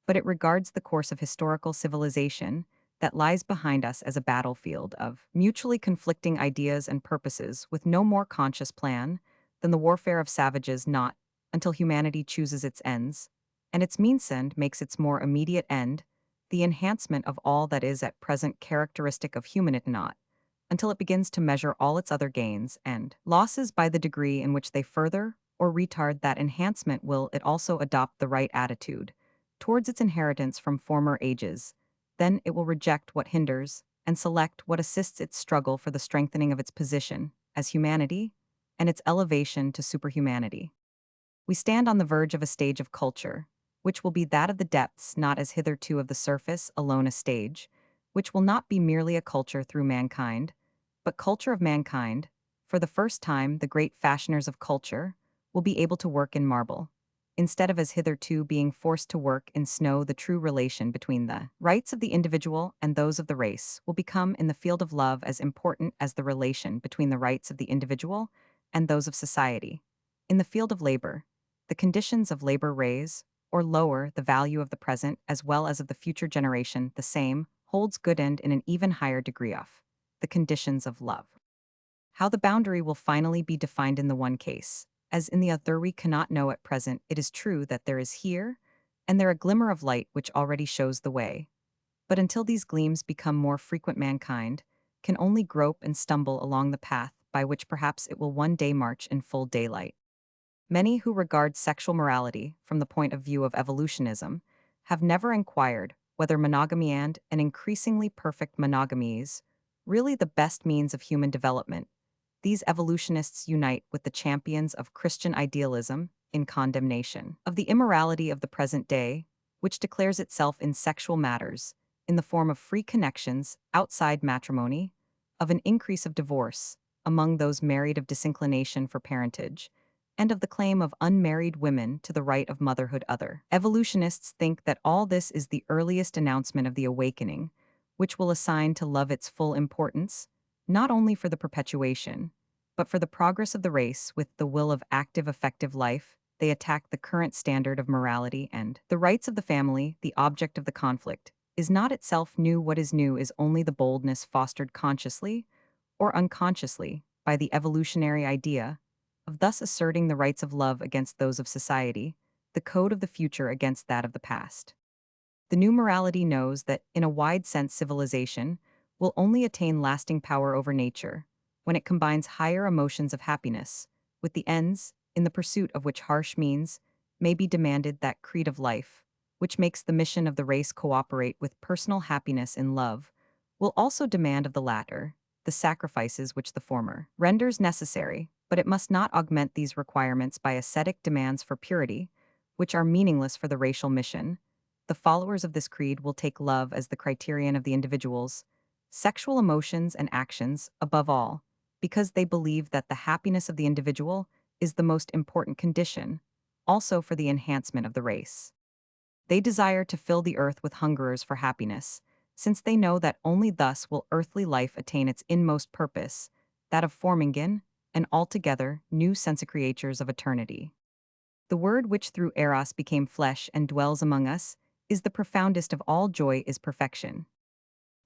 But it regards the course of historical civilization that lies behind us as a battlefield of mutually conflicting ideas and purposes with no more conscious plan than the warfare of savages, not until humanity chooses its ends, and its means end makes its more immediate end, the enhancement of all that is at present characteristic of humanity, not until it begins to measure all its other gains and losses by the degree in which they further or retard that enhancement. Will it also adopt the right attitude towards its inheritance from former ages, then it will reject what hinders and select what assists its struggle for the strengthening of its position as humanity and its elevation to superhumanity. We stand on the verge of a stage of culture, which will be that of the depths, not as hitherto of the surface alone, a stage, which will not be merely a culture through mankind, but culture of mankind. For the first time, the great fashioners of culture will be able to work in marble, instead of as hitherto being forced to work in snow. The true relation between the rights of the individual and those of the race will become, in the field of love, as important as the relation between the rights of the individual and those of society. In the field of labor, the conditions of labor raise or lower the value of the present as well as of the future generation. The same holds good and in an even higher degree of the conditions of love. How the boundary will finally be defined in the one case, as in the other, we cannot know at present. It is true that there is here and there a glimmer of light which already shows the way. But until these gleams become more frequent, mankind can only grope and stumble along the path by which perhaps it will one day march in full daylight. Many who regard sexual morality from the point of view of evolutionism have never inquired whether monogamy and an increasingly perfect monogamy is really the best means of human development. These evolutionists unite with the champions of Christian idealism in condemnation of the immorality of the present day, which declares itself in sexual matters, in the form of free connections outside matrimony, of an increase of divorce among those married, of disinclination for parentage, and of the claim of unmarried women to the right of motherhood. Other evolutionists think that all this is the earliest announcement of the awakening, which will assign to love its full importance, not only for the perpetuation, but for the progress of the race with the will of active, effective life. they attack the current standard of morality and the rights of the family, the object of the conflict, is not itself new. What is new is only the boldness fostered consciously or unconsciously by the evolutionary idea of thus asserting the rights of love against those of society, the code of the future against that of the past. The new morality knows that, in a wide sense, civilization will only attain lasting power over nature when it combines higher emotions of happiness with the ends, in the pursuit of which harsh means may be demanded, that creed of life, which makes the mission of the race cooperate with personal happiness in love, will also demand of the latter the sacrifices which the former renders necessary, but it must not augment these requirements by ascetic demands for purity, which are meaningless for the racial mission. The followers of this creed will take love as the criterion of the individual's sexual emotions and actions, above all, because they believe that the happiness of the individual is the most important condition, also for the enhancement of the race. They desire to fill the earth with hungerers for happiness, since they know that only thus will earthly life attain its inmost purpose, that of forming in, an altogether new sense of creatures of eternity. The word which through eros became flesh and dwells among us is the profoundest of all. Joy is perfection.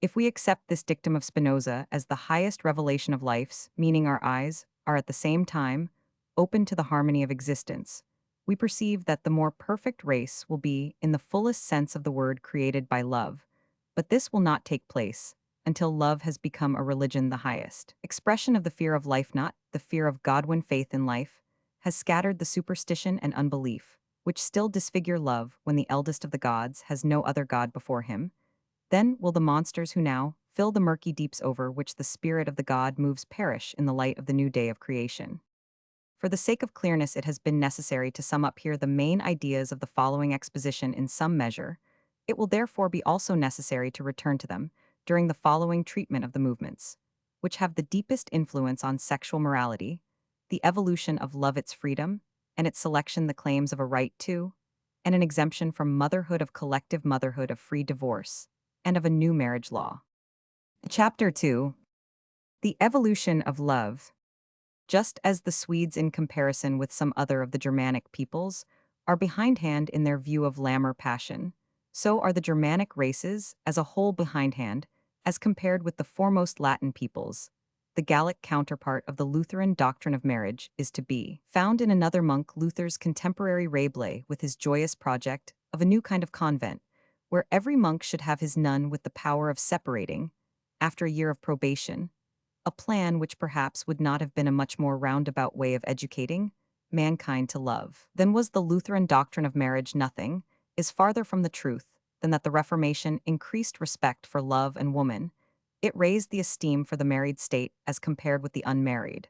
If we accept this dictum of Spinoza as the highest revelation of life's, meaning our eyes are at the same time open to the harmony of existence, we perceive that the more perfect race will be, in the fullest sense of the word, created by love. But this will not take place until love has become a religion, the highest expression of the fear of life, not the fear of God. When faith in life has scattered the superstition and unbelief, which still disfigure love, when the eldest of the gods has no other god before him, then will the monsters who now fill the murky deeps over which the spirit of the god moves perish in the light of the new day of creation. For the sake of clearness, it has been necessary to sum up here the main ideas of the following exposition in some measure. It will therefore be also necessary to return to them during the following treatment of the movements, which have the deepest influence on sexual morality, the evolution of love, its freedom, and its selection, the claims of a right to, and an exemption from motherhood, of collective motherhood, of free divorce, and of a new marriage law. Chapter 2. The evolution of love. Just as the Swedes, in comparison with some other of the Germanic peoples, are behindhand in their view of lammer passion, so are the Germanic races as a whole behindhand as compared with the foremost Latin peoples. The Gallic counterpart of the Lutheran doctrine of marriage is to be found in another monk, Luther's contemporary Rabelais, with his joyous project of a new kind of convent, where every monk should have his nun with the power of separating, after a year of probation, a plan which perhaps would not have been a much more roundabout way of educating mankind to love than was the Lutheran doctrine of marriage. Nothing is farther from the truth than that the Reformation increased respect for love and woman. It raised the esteem for the married state as compared with the unmarried,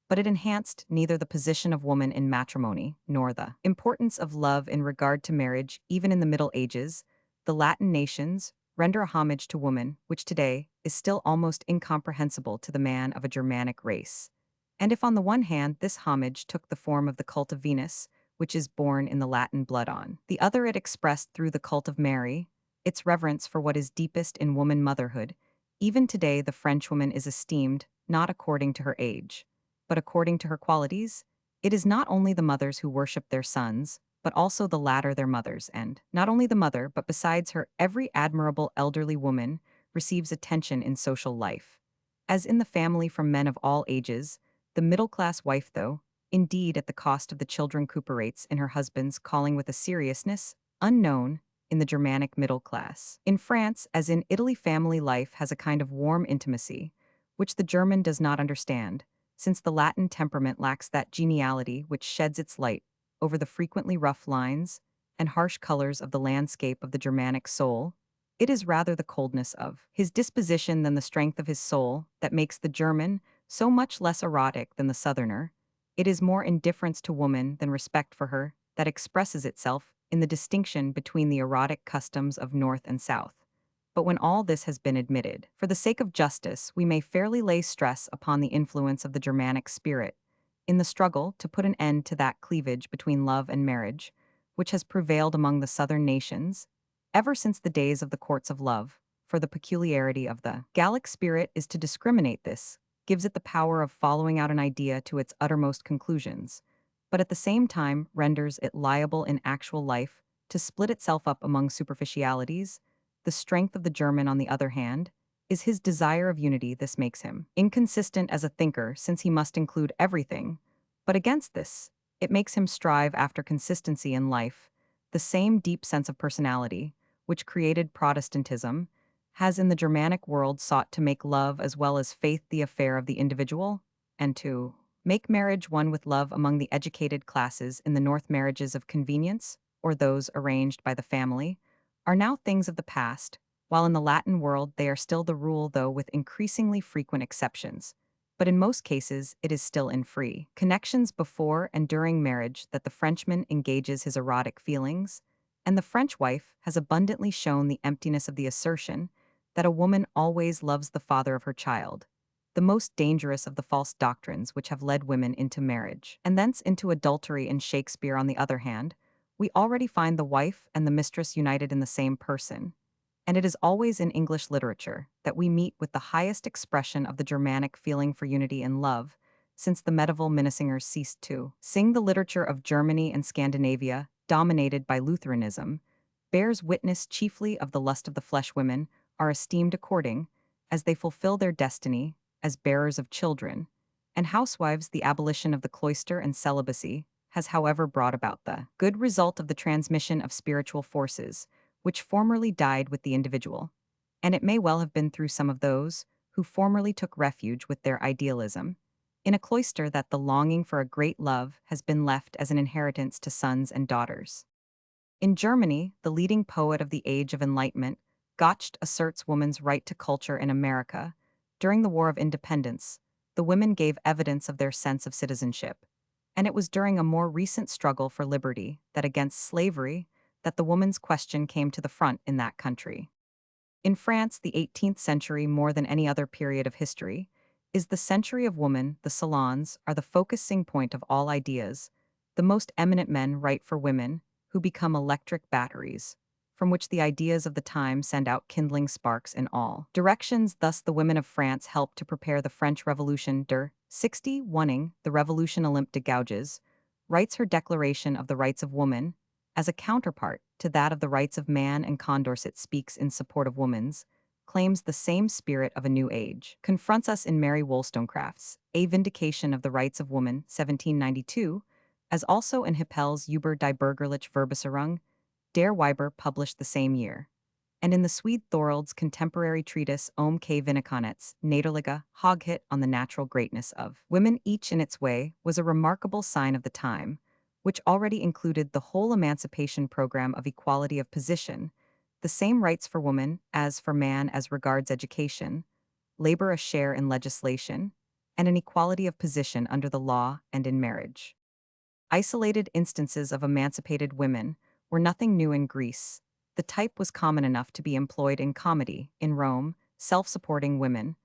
but it enhanced neither the position of woman in matrimony nor the importance of love in regard to marriage. Even in the Middle Ages, the Latin nations render a homage to woman which today is still almost incomprehensible to the man of a Germanic race. And if on the one hand this homage took the form of the cult of Venus, which is born in the Latin blood, on the other it expressed through the cult of Mary its reverence for what is deepest in woman, motherhood. Even today the Frenchwoman is esteemed not according to her age, but according to her qualities. It is not only the mothers who worship their sons, but also the latter their mothers, and not only the mother, but besides her, every admirable elderly woman receives attention in social life. As in the family, from men of all ages, the middle-class wife, though, indeed at the cost of the children, recuperates in her husband's calling with a seriousness unknown in the Germanic middle class. In France, as in Italy, family life has a kind of warm intimacy, which the German does not understand, since the Latin temperament lacks that geniality which sheds its light over the frequently rough lines and harsh colors of the landscape of the Germanic soul. It is rather the coldness of his disposition than the strength of his soul that makes the German so much less erotic than the Southerner. It is more indifference to woman than respect for her that expresses itself in the distinction between the erotic customs of North and South. But when all this has been admitted, for the sake of justice, we may fairly lay stress upon the influence of the Germanic spirit in the struggle to put an end to that cleavage between love and marriage, which has prevailed among the Southern nations ever since the days of the courts of love. For the peculiarity of the Gallic spirit is to discriminate this, gives it the power of following out an idea to its uttermost conclusions, but at the same time renders it liable in actual life to split itself up among superficialities. The strength of the German, on the other hand, is his desire of unity. This makes him inconsistent as a thinker since he must include everything. But against this, it makes him strive after consistency in life. The same deep sense of personality, which created Protestantism, has in the Germanic world sought to make love as well as faith the affair of the individual, and to make marriage one with love among the educated classes. In the North, marriages of convenience, or those arranged by the family, are now things of the past, while in the Latin world they are still the rule, though with increasingly frequent exceptions. But in most cases, it is still in free connections before and during marriage that the Frenchman engages his erotic feelings, and the French wife has abundantly shown the emptiness of the assertion that a woman always loves the father of her child, the most dangerous of the false doctrines which have led women into marriage, and thence into adultery. In Shakespeare, on the other hand, we already find the wife and the mistress united in the same person, and it is always in English literature that we meet with the highest expression of the Germanic feeling for unity and love, since the medieval minnesingers ceased to sing. The literature of Germany and Scandinavia, dominated by Lutheranism, bears witness chiefly of the lust of the flesh. Women are esteemed according as they fulfill their destiny as bearers of children, and housewives. The abolition of the cloister and celibacy has, however, brought about the good result of the transmission of spiritual forces, which formerly died with the individual, and it may well have been through some of those who formerly took refuge with their idealism in a cloister that the longing for a great love has been left as an inheritance to sons and daughters. In Germany, the leading poet of the Age of Enlightenment, Goethe, asserts woman's right to culture. In America, during the War of Independence, the women gave evidence of their sense of citizenship, and it was during a more recent struggle for liberty that against slavery that the woman's question came to the front in that country. In France, the 18th century, more than any other period of history, is the century of woman. The salons are the focusing point of all ideas. The most eminent men write for women, who become electric batteries, from which the ideas of the time send out kindling sparks in all directions. Thus, the women of France helped to prepare the French Revolution. Der 60 Wunning, the Revolution. Olympe de Gouges writes her Declaration of the Rights of Woman as a counterpart to that of the rights of man, and Condorcet speaks in support of woman's, claims the same spirit of a new age, confronts us in Mary Wollstonecraft's A Vindication of the Rights of Woman, 1792, as also in Hippel's Über die bürgerliche Verbesserung, der Weiber, published the same year, and in the Swede Thorold's contemporary treatise Om K. Vinnikonets, Naderliga, Hoghit on the natural greatness of women. Each in its way was a remarkable sign of the time, which already included the whole emancipation program of equality of position, the same rights for woman as for man as regards education, labor, a share in legislation, and an equality of position under the law and in marriage. Isolated instances of emancipated women were nothing new in Greece. The type was common enough to be employed in comedy. In Rome, self-supporting women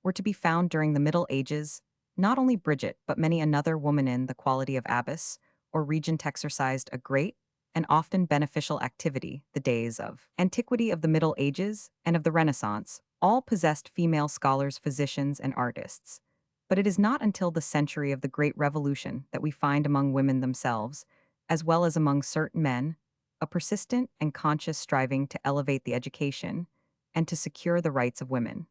were to be found during the Middle Ages. Not only Bridget, but many another woman in the quality of abbess or regent exercised a great and often beneficial activity. The days of antiquity, of the Middle Ages, and of the Renaissance all possessed female scholars, physicians, and artists. But it is not until the century of the Great Revolution that we find among women themselves, as well as among certain men, a persistent and conscious striving to elevate the education and to secure the rights of women.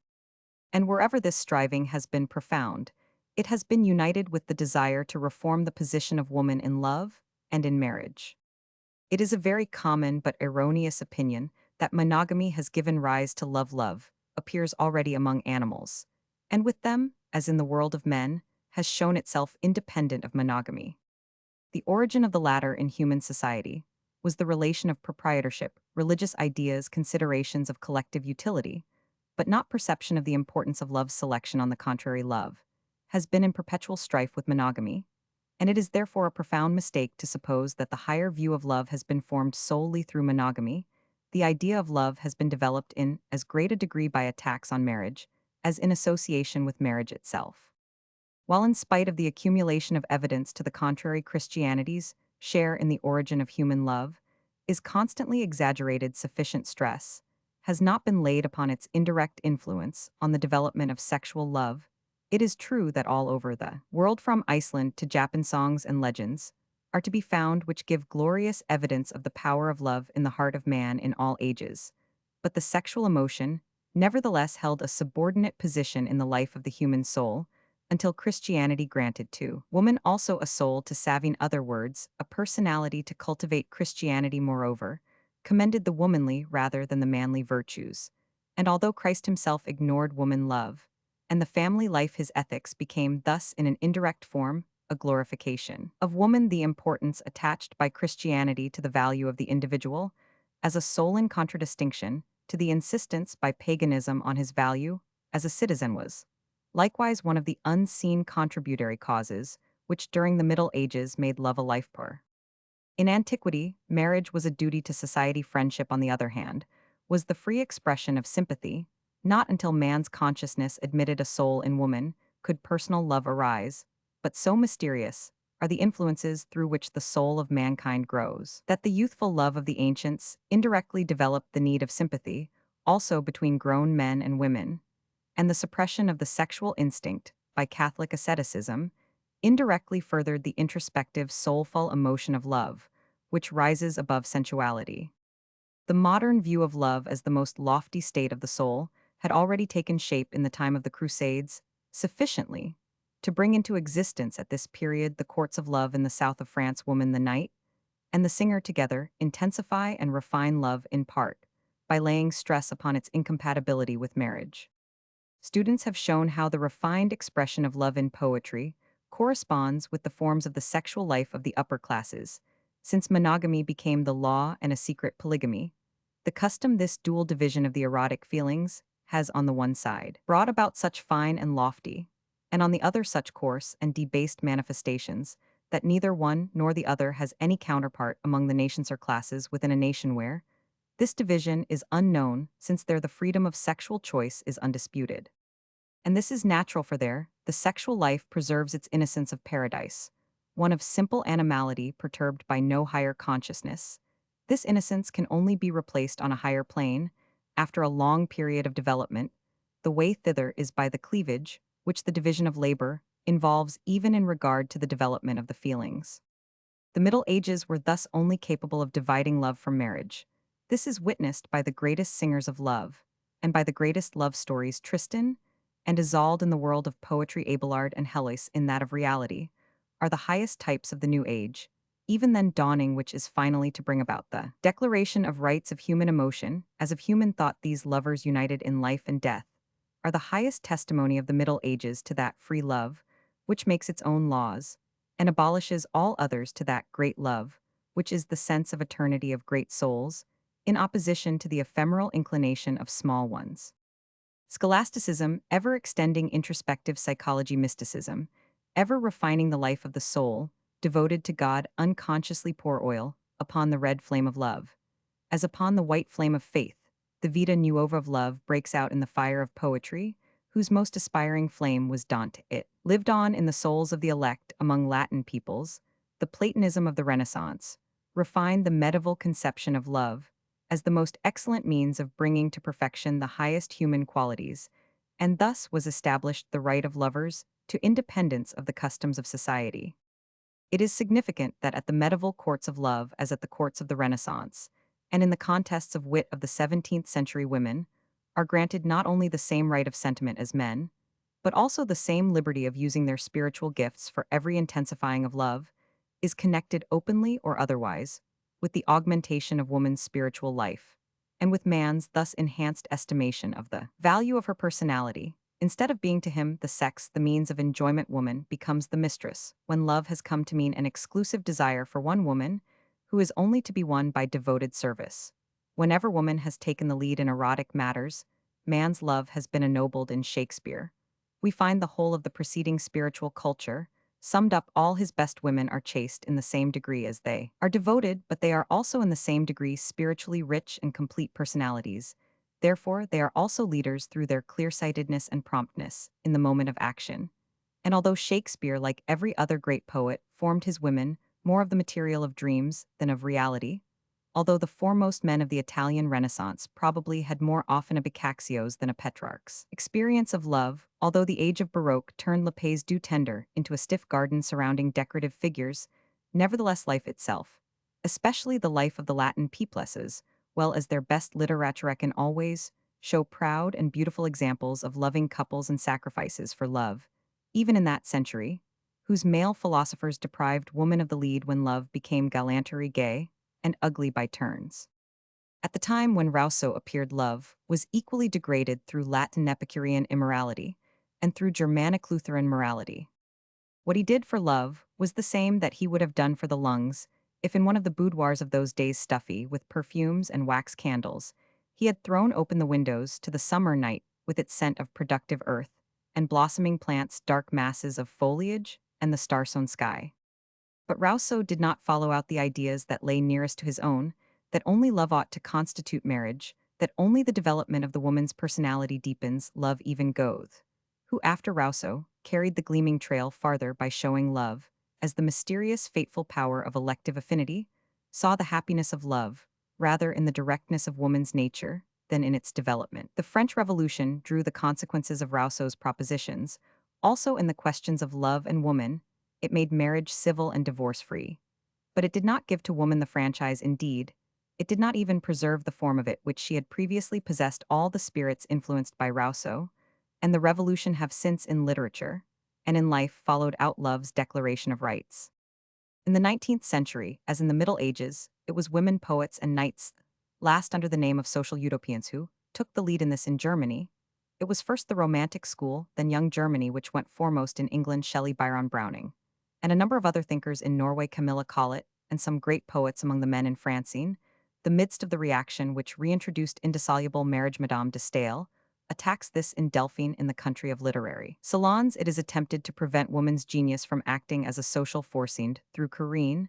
And wherever this striving has been profound, it has been united with the desire to reform the position of woman in love and in marriage. It is a very common but erroneous opinion that monogamy has given rise to love. Love appears already among animals, and with them, as in the world of men, has shown itself independent of monogamy. The origin of the latter in human society was the relation of proprietorship, religious ideas, considerations of collective utility, but not perception of the importance of love's selection. On the contrary, love has been in perpetual strife with monogamy, and it is therefore a profound mistake to suppose that the higher view of love has been formed solely through monogamy. The idea of love has been developed in as great a degree by attacks on marriage as in association with marriage itself. While in spite of the accumulation of evidence to the contrary, Christianity's share in the origin of human love is constantly exaggerated, sufficient stress has not been laid upon its indirect influence on the development of sexual love. It is true that all over the world, from Iceland to Japan, songs and legends are to be found which give glorious evidence of the power of love in the heart of man in all ages. But the sexual emotion, nevertheless, held a subordinate position in the life of the human soul, until Christianity granted to woman also a soul to savve, in other words, a personality to cultivate. Christianity, moreover, commended the womanly rather than the manly virtues. And although Christ himself ignored woman love, and the family life, his ethics became thus in an indirect form a glorification of woman. The importance attached by Christianity to the value of the individual as a soul in contradistinction to the insistence by paganism on his value as a citizen was likewise one of the unseen contributory causes which during the Middle Ages made love a life power. In antiquity, marriage was a duty to society. Friendship, on the other hand, was the free expression of sympathy. Not until man's consciousness admitted a soul in woman could personal love arise, but so mysterious are the influences through which the soul of mankind grows, that the youthful love of the ancients indirectly developed the need of sympathy, also between grown men and women, and the suppression of the sexual instinct by Catholic asceticism indirectly furthered the introspective, soulful emotion of love, which rises above sensuality. The modern view of love as the most lofty state of the soul had already taken shape in the time of the Crusades, sufficiently to bring into existence at this period the courts of love in the south of France. Woman, the knight, and the singer together intensify and refine love in part by laying stress upon its incompatibility with marriage. Students have shown how the refined expression of love in poetry corresponds with the forms of the sexual life of the upper classes, since monogamy became the law and a secret polygamy. The custom, this dual division of the erotic feelings, has on the one side brought about such fine and lofty, and on the other such coarse and debased manifestations, that neither one nor the other has any counterpart among the nations or classes within a nation where this division is unknown, since there the freedom of sexual choice is undisputed. And this is natural, for there, the sexual life preserves its innocence of paradise, one of simple animality perturbed by no higher consciousness. This innocence can only be replaced on a higher plane, after a long period of development. The way thither is by the cleavage, which the division of labor involves even in regard to the development of the feelings. The Middle Ages were thus only capable of dividing love from marriage. This is witnessed by the greatest singers of love, and by the greatest love stories. Tristan and Isolde in the world of poetry, Abelard and Heloise in that of reality, are the highest types of the new age, even then dawning, which is finally to bring about the declaration of rights of human emotion, as of human thought. These lovers united in life and death are the highest testimony of the Middle Ages to that free love, which makes its own laws, and abolishes all others to that great love, which is the sense of eternity of great souls, in opposition to the ephemeral inclination of small ones. Scholasticism, ever extending introspective psychology, mysticism, ever refining the life of the soul, devoted to God, unconsciously pour oil upon the red flame of love, as upon the white flame of faith. The vita nuova of love breaks out in the fire of poetry, whose most aspiring flame was Dante. It lived on in the souls of the elect among Latin peoples. The Platonism of the Renaissance refined the medieval conception of love as the most excellent means of bringing to perfection the highest human qualities, and thus was established the right of lovers to independence of the customs of society. It is significant that at the medieval courts of love, as at the courts of the Renaissance, and in the contests of wit of the 17th century, women are granted not only the same right of sentiment as men, but also the same liberty of using their spiritual gifts, for every intensifying of love is connected, openly or otherwise, with the augmentation of woman's spiritual life, and with man's thus enhanced estimation of the value of her personality. Instead of being to him, the sex, the means of enjoyment, woman becomes the mistress, when love has come to mean an exclusive desire for one woman, who is only to be won by devoted service. Whenever woman has taken the lead in erotic matters, man's love has been ennobled. In Shakespeare, we find the whole of the preceding spiritual culture. Summed up, all his best women are chaste in the same degree as they are devoted, but they are also in the same degree spiritually rich and complete personalities. Therefore, they are also leaders through their clear-sightedness and promptness in the moment of action. And although Shakespeare, like every other great poet, formed his women more of the material of dreams than of reality, although the foremost men of the Italian Renaissance probably had more often a Boccaccio's than a Petrarch's experience of love, although the age of Baroque turned Le Pays du Tender into a stiff garden surrounding decorative figures, Nevertheless, life itself, especially the life of the Latin peoplesses, well as their best literature can always, show proud and beautiful examples of loving couples and sacrifices for love, even in that century, whose male philosophers deprived woman of the lead when love became gallantry gay and ugly by turns. At the time when Rousseau appeared, love was equally degraded through Latin Epicurean immorality and through Germanic Lutheran morality. What he did for love was the same that he would have done for the lungs if in one of the boudoirs of those days stuffy with perfumes and wax candles, he had thrown open the windows to the summer night with its scent of productive earth and blossoming plants, dark masses of foliage, and the star-sown sky. But Rousseau did not follow out the ideas that lay nearest to his own, that only love ought to constitute marriage, that only the development of the woman's personality deepens love even Goethe, who after Rousseau carried the gleaming trail farther by showing love, as the mysterious fateful power of elective affinity, saw the happiness of love, rather in the directness of woman's nature than in its development. The French Revolution drew the consequences of Rousseau's propositions, also in the questions of love and woman, it made marriage civil and divorce-free. But it did not give to woman the franchise indeed. It did not even preserve the form of it which she had previously possessed all the spirits influenced by Rousseau, and the revolution have since in literature, and in life followed out love's declaration of rights. In the 19th century, as in the Middle Ages, it was women poets and knights, last under the name of social utopians who took the lead in this in Germany. It was first the Romantic school, then Young Germany which went foremost in England Shelley Byron Browning and a number of other thinkers in Norway Camilla Collett, and some great poets among the men in Francine, the midst of the reaction which reintroduced indissoluble marriage. Madame de Stael attacks this in Delphine in the country of literary salons. It is attempted to prevent woman's genius from acting as a social forcing through Corinne,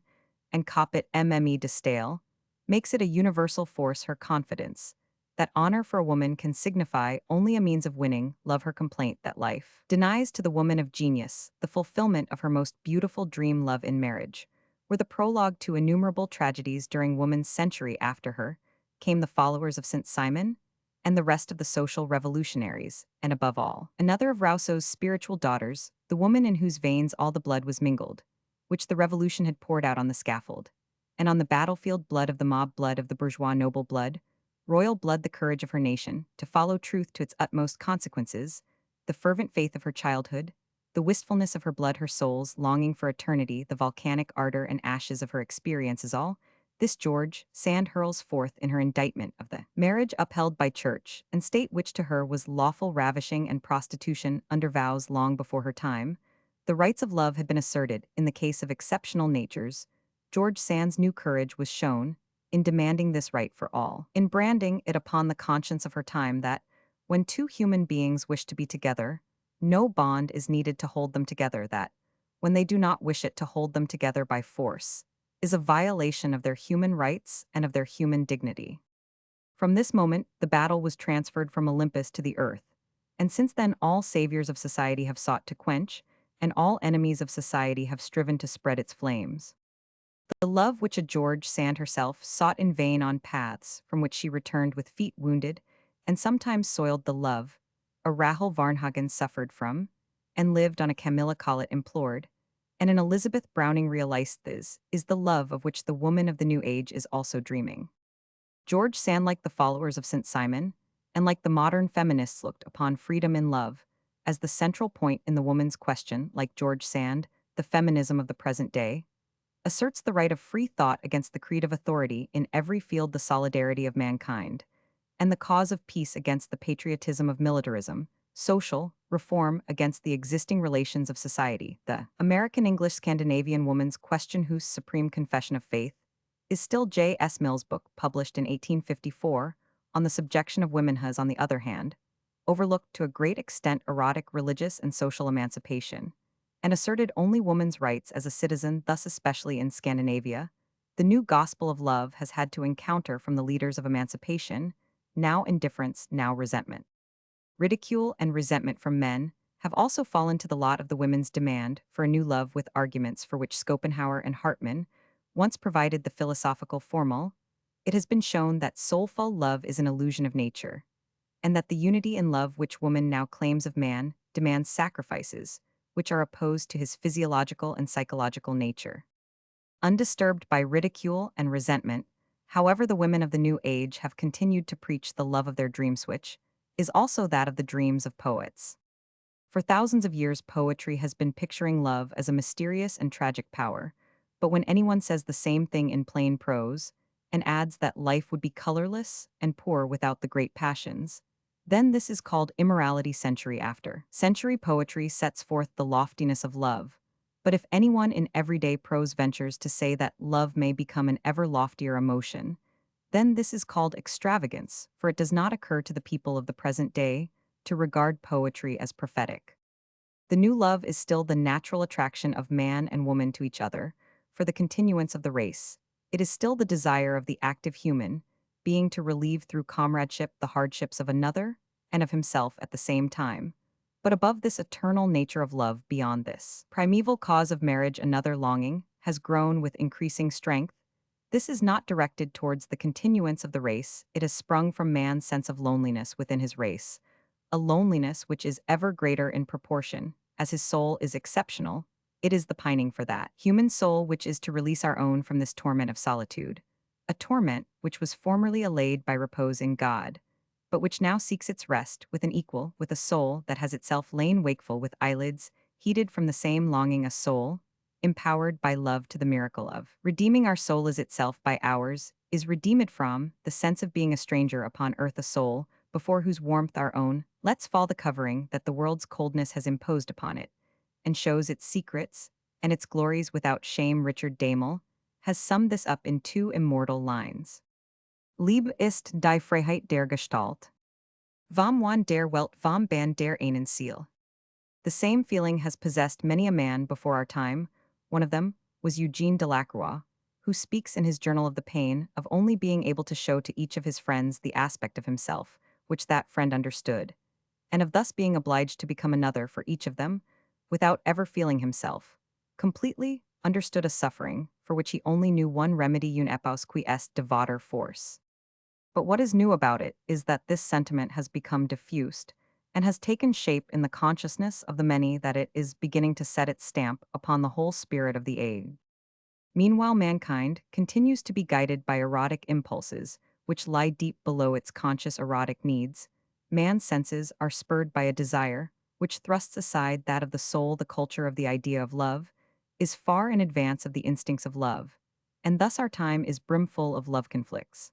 and Capet Mme de Stael makes it a universal force her confidence, that honor for a woman can signify only a means of winning, love her complaint that life denies to the woman of genius the fulfillment of her most beautiful dream love in marriage, were the prologue to innumerable tragedies during woman's century. After her came the followers of St. Simon and the rest of the social revolutionaries, and above all, another of Rousseau's spiritual daughters, the woman in whose veins all the blood was mingled, which the revolution had poured out on the scaffold, and on the battlefield blood of the mob, blood of the bourgeois noble blood, royal blood, the courage of her nation, to follow truth to its utmost consequences, the fervent faith of her childhood, the wistfulness of her blood, her soul's longing for eternity, the volcanic ardor and ashes of her experiences, all this George Sand hurls forth in her indictment of the marriage upheld by church and state, which to her was lawful ravishing and prostitution under vows long before her time. The rights of love had been asserted in the case of exceptional natures. George Sand's new courage was shown in demanding this right for all, in branding it upon the conscience of her time that, when two human beings wish to be together, no bond is needed to hold them together, that, when they do not wish it, to hold them together by force is a violation of their human rights and of their human dignity. From this moment, the battle was transferred from Olympus to the earth, and since then all saviors of society have sought to quench, and all enemies of society have striven to spread its flames. The love which a George Sand herself sought in vain on paths from which she returned with feet wounded, and sometimes soiled, the love a Rahel Varnhagen suffered from, and lived on, a Camilla Collett implored, and an Elizabeth Browning realized this, is the love of which the woman of the new age is also dreaming. George Sand, like the followers of St. Simon, and like the modern feminists, looked upon freedom in love as the central point in the woman's question. Like George Sand, the feminism of the present day asserts the right of free thought against the creed of authority in every field, the solidarity of mankind, and the cause of peace against the patriotism of militarism, social reform against the existing relations of society. The American English Scandinavian Woman's Question, whose supreme confession of faith is still J. S. Mill's book, published in 1854, on the subjection of women, has, on the other hand, overlooked to a great extent erotic, religious, and social emancipation, and asserted only woman's rights as a citizen. Thus, especially in Scandinavia, the new gospel of love has had to encounter from the leaders of emancipation, now indifference, now resentment. Ridicule and resentment from men have also fallen to the lot of the women's demand for a new love, with arguments for which Schopenhauer and Hartmann once provided the philosophical formula. It has been shown that soulful love is an illusion of nature, and that the unity in love which woman now claims of man demands sacrifices which are opposed to his physiological and psychological nature. undisturbed by ridicule and resentment. However, the women of the New Age have continued to preach the love of their dream switch, is also that of the dreams of poets. For thousands of years, poetry has been picturing love as a mysterious and tragic power, but when anyone says the same thing in plain prose, and adds that life would be colorless and poor without the great passions, then this is called immorality century after. Century poetry sets forth the loftiness of love, but if anyone in everyday prose ventures to say that love may become an ever loftier emotion, then this is called extravagance, for it does not occur to the people of the present day to regard poetry as prophetic. The new love is still the natural attraction of man and woman to each other, for the continuance of the race. It is still the desire of the active human being to relieve through comradeship the hardships of another and of himself at the same time. But above this eternal nature of love, beyond this primeval cause of marriage, another longing has grown with increasing strength. This is not directed towards the continuance of the race, it has sprung from man's sense of loneliness within his race, a loneliness which is ever greater in proportion, as his soul is exceptional. It is the pining for that human soul which is to release our own from this torment of solitude, a torment which was formerly allayed by repose in God, but which now seeks its rest with an equal, with a soul that has itself lain wakeful with eyelids heated from the same longing, a soul empowered by love to the miracle of redeeming our soul as itself by ours, is redeemed from the sense of being a stranger upon earth, a soul before whose warmth our own lets fall the covering that the world's coldness has imposed upon it, and shows its secrets and its glories without shame. Richard Damel has summed this up in two immortal lines. Liebe ist die Freiheit der Gestalt. Vom Wan der Welt vom Band der einen Ziel. The same feeling has possessed many a man before our time. One of them was Eugene Delacroix, who speaks in his Journal of the Pain of only being able to show to each of his friends the aspect of himself which that friend understood, and of thus being obliged to become another for each of them, without ever feeling himself completely understood a suffering for which he only knew one remedy, un epos qui est devator force. But what is new about it is that this sentiment has become diffused and has taken shape in the consciousness of the many, that it is beginning to set its stamp upon the whole spirit of the age. Meanwhile, mankind continues to be guided by erotic impulses, which lie deep below its conscious erotic needs. Man's senses are spurred by a desire, which thrusts aside that of the soul. The culture of the idea of love is far in advance of the instincts of love, and thus our time is brimful of love conflicts.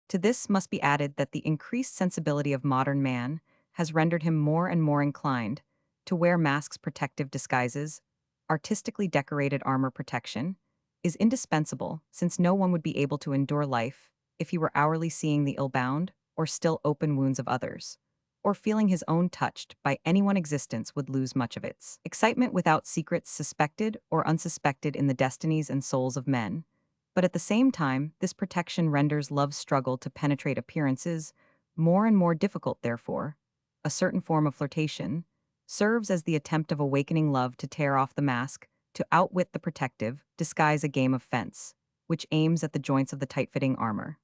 To this must be added that the increased sensibility of modern man has rendered him more and more inclined to wear masks, protective disguises, artistically decorated armor. Protection is indispensable, since no one would be able to endure life if he were hourly seeing the ill-bound or still open wounds of others, or feeling his own touched by anyone. Existence would lose much of its excitement without secrets suspected or unsuspected in the destinies and souls of men. But at the same time, this protection renders love's struggle to penetrate appearances more and more difficult. Therefore, a certain form of flirtation serves as the attempt of awakening love to tear off the mask, to outwit the protective disguise, a game of fence, which aims at the joints of the tight-fitting armor.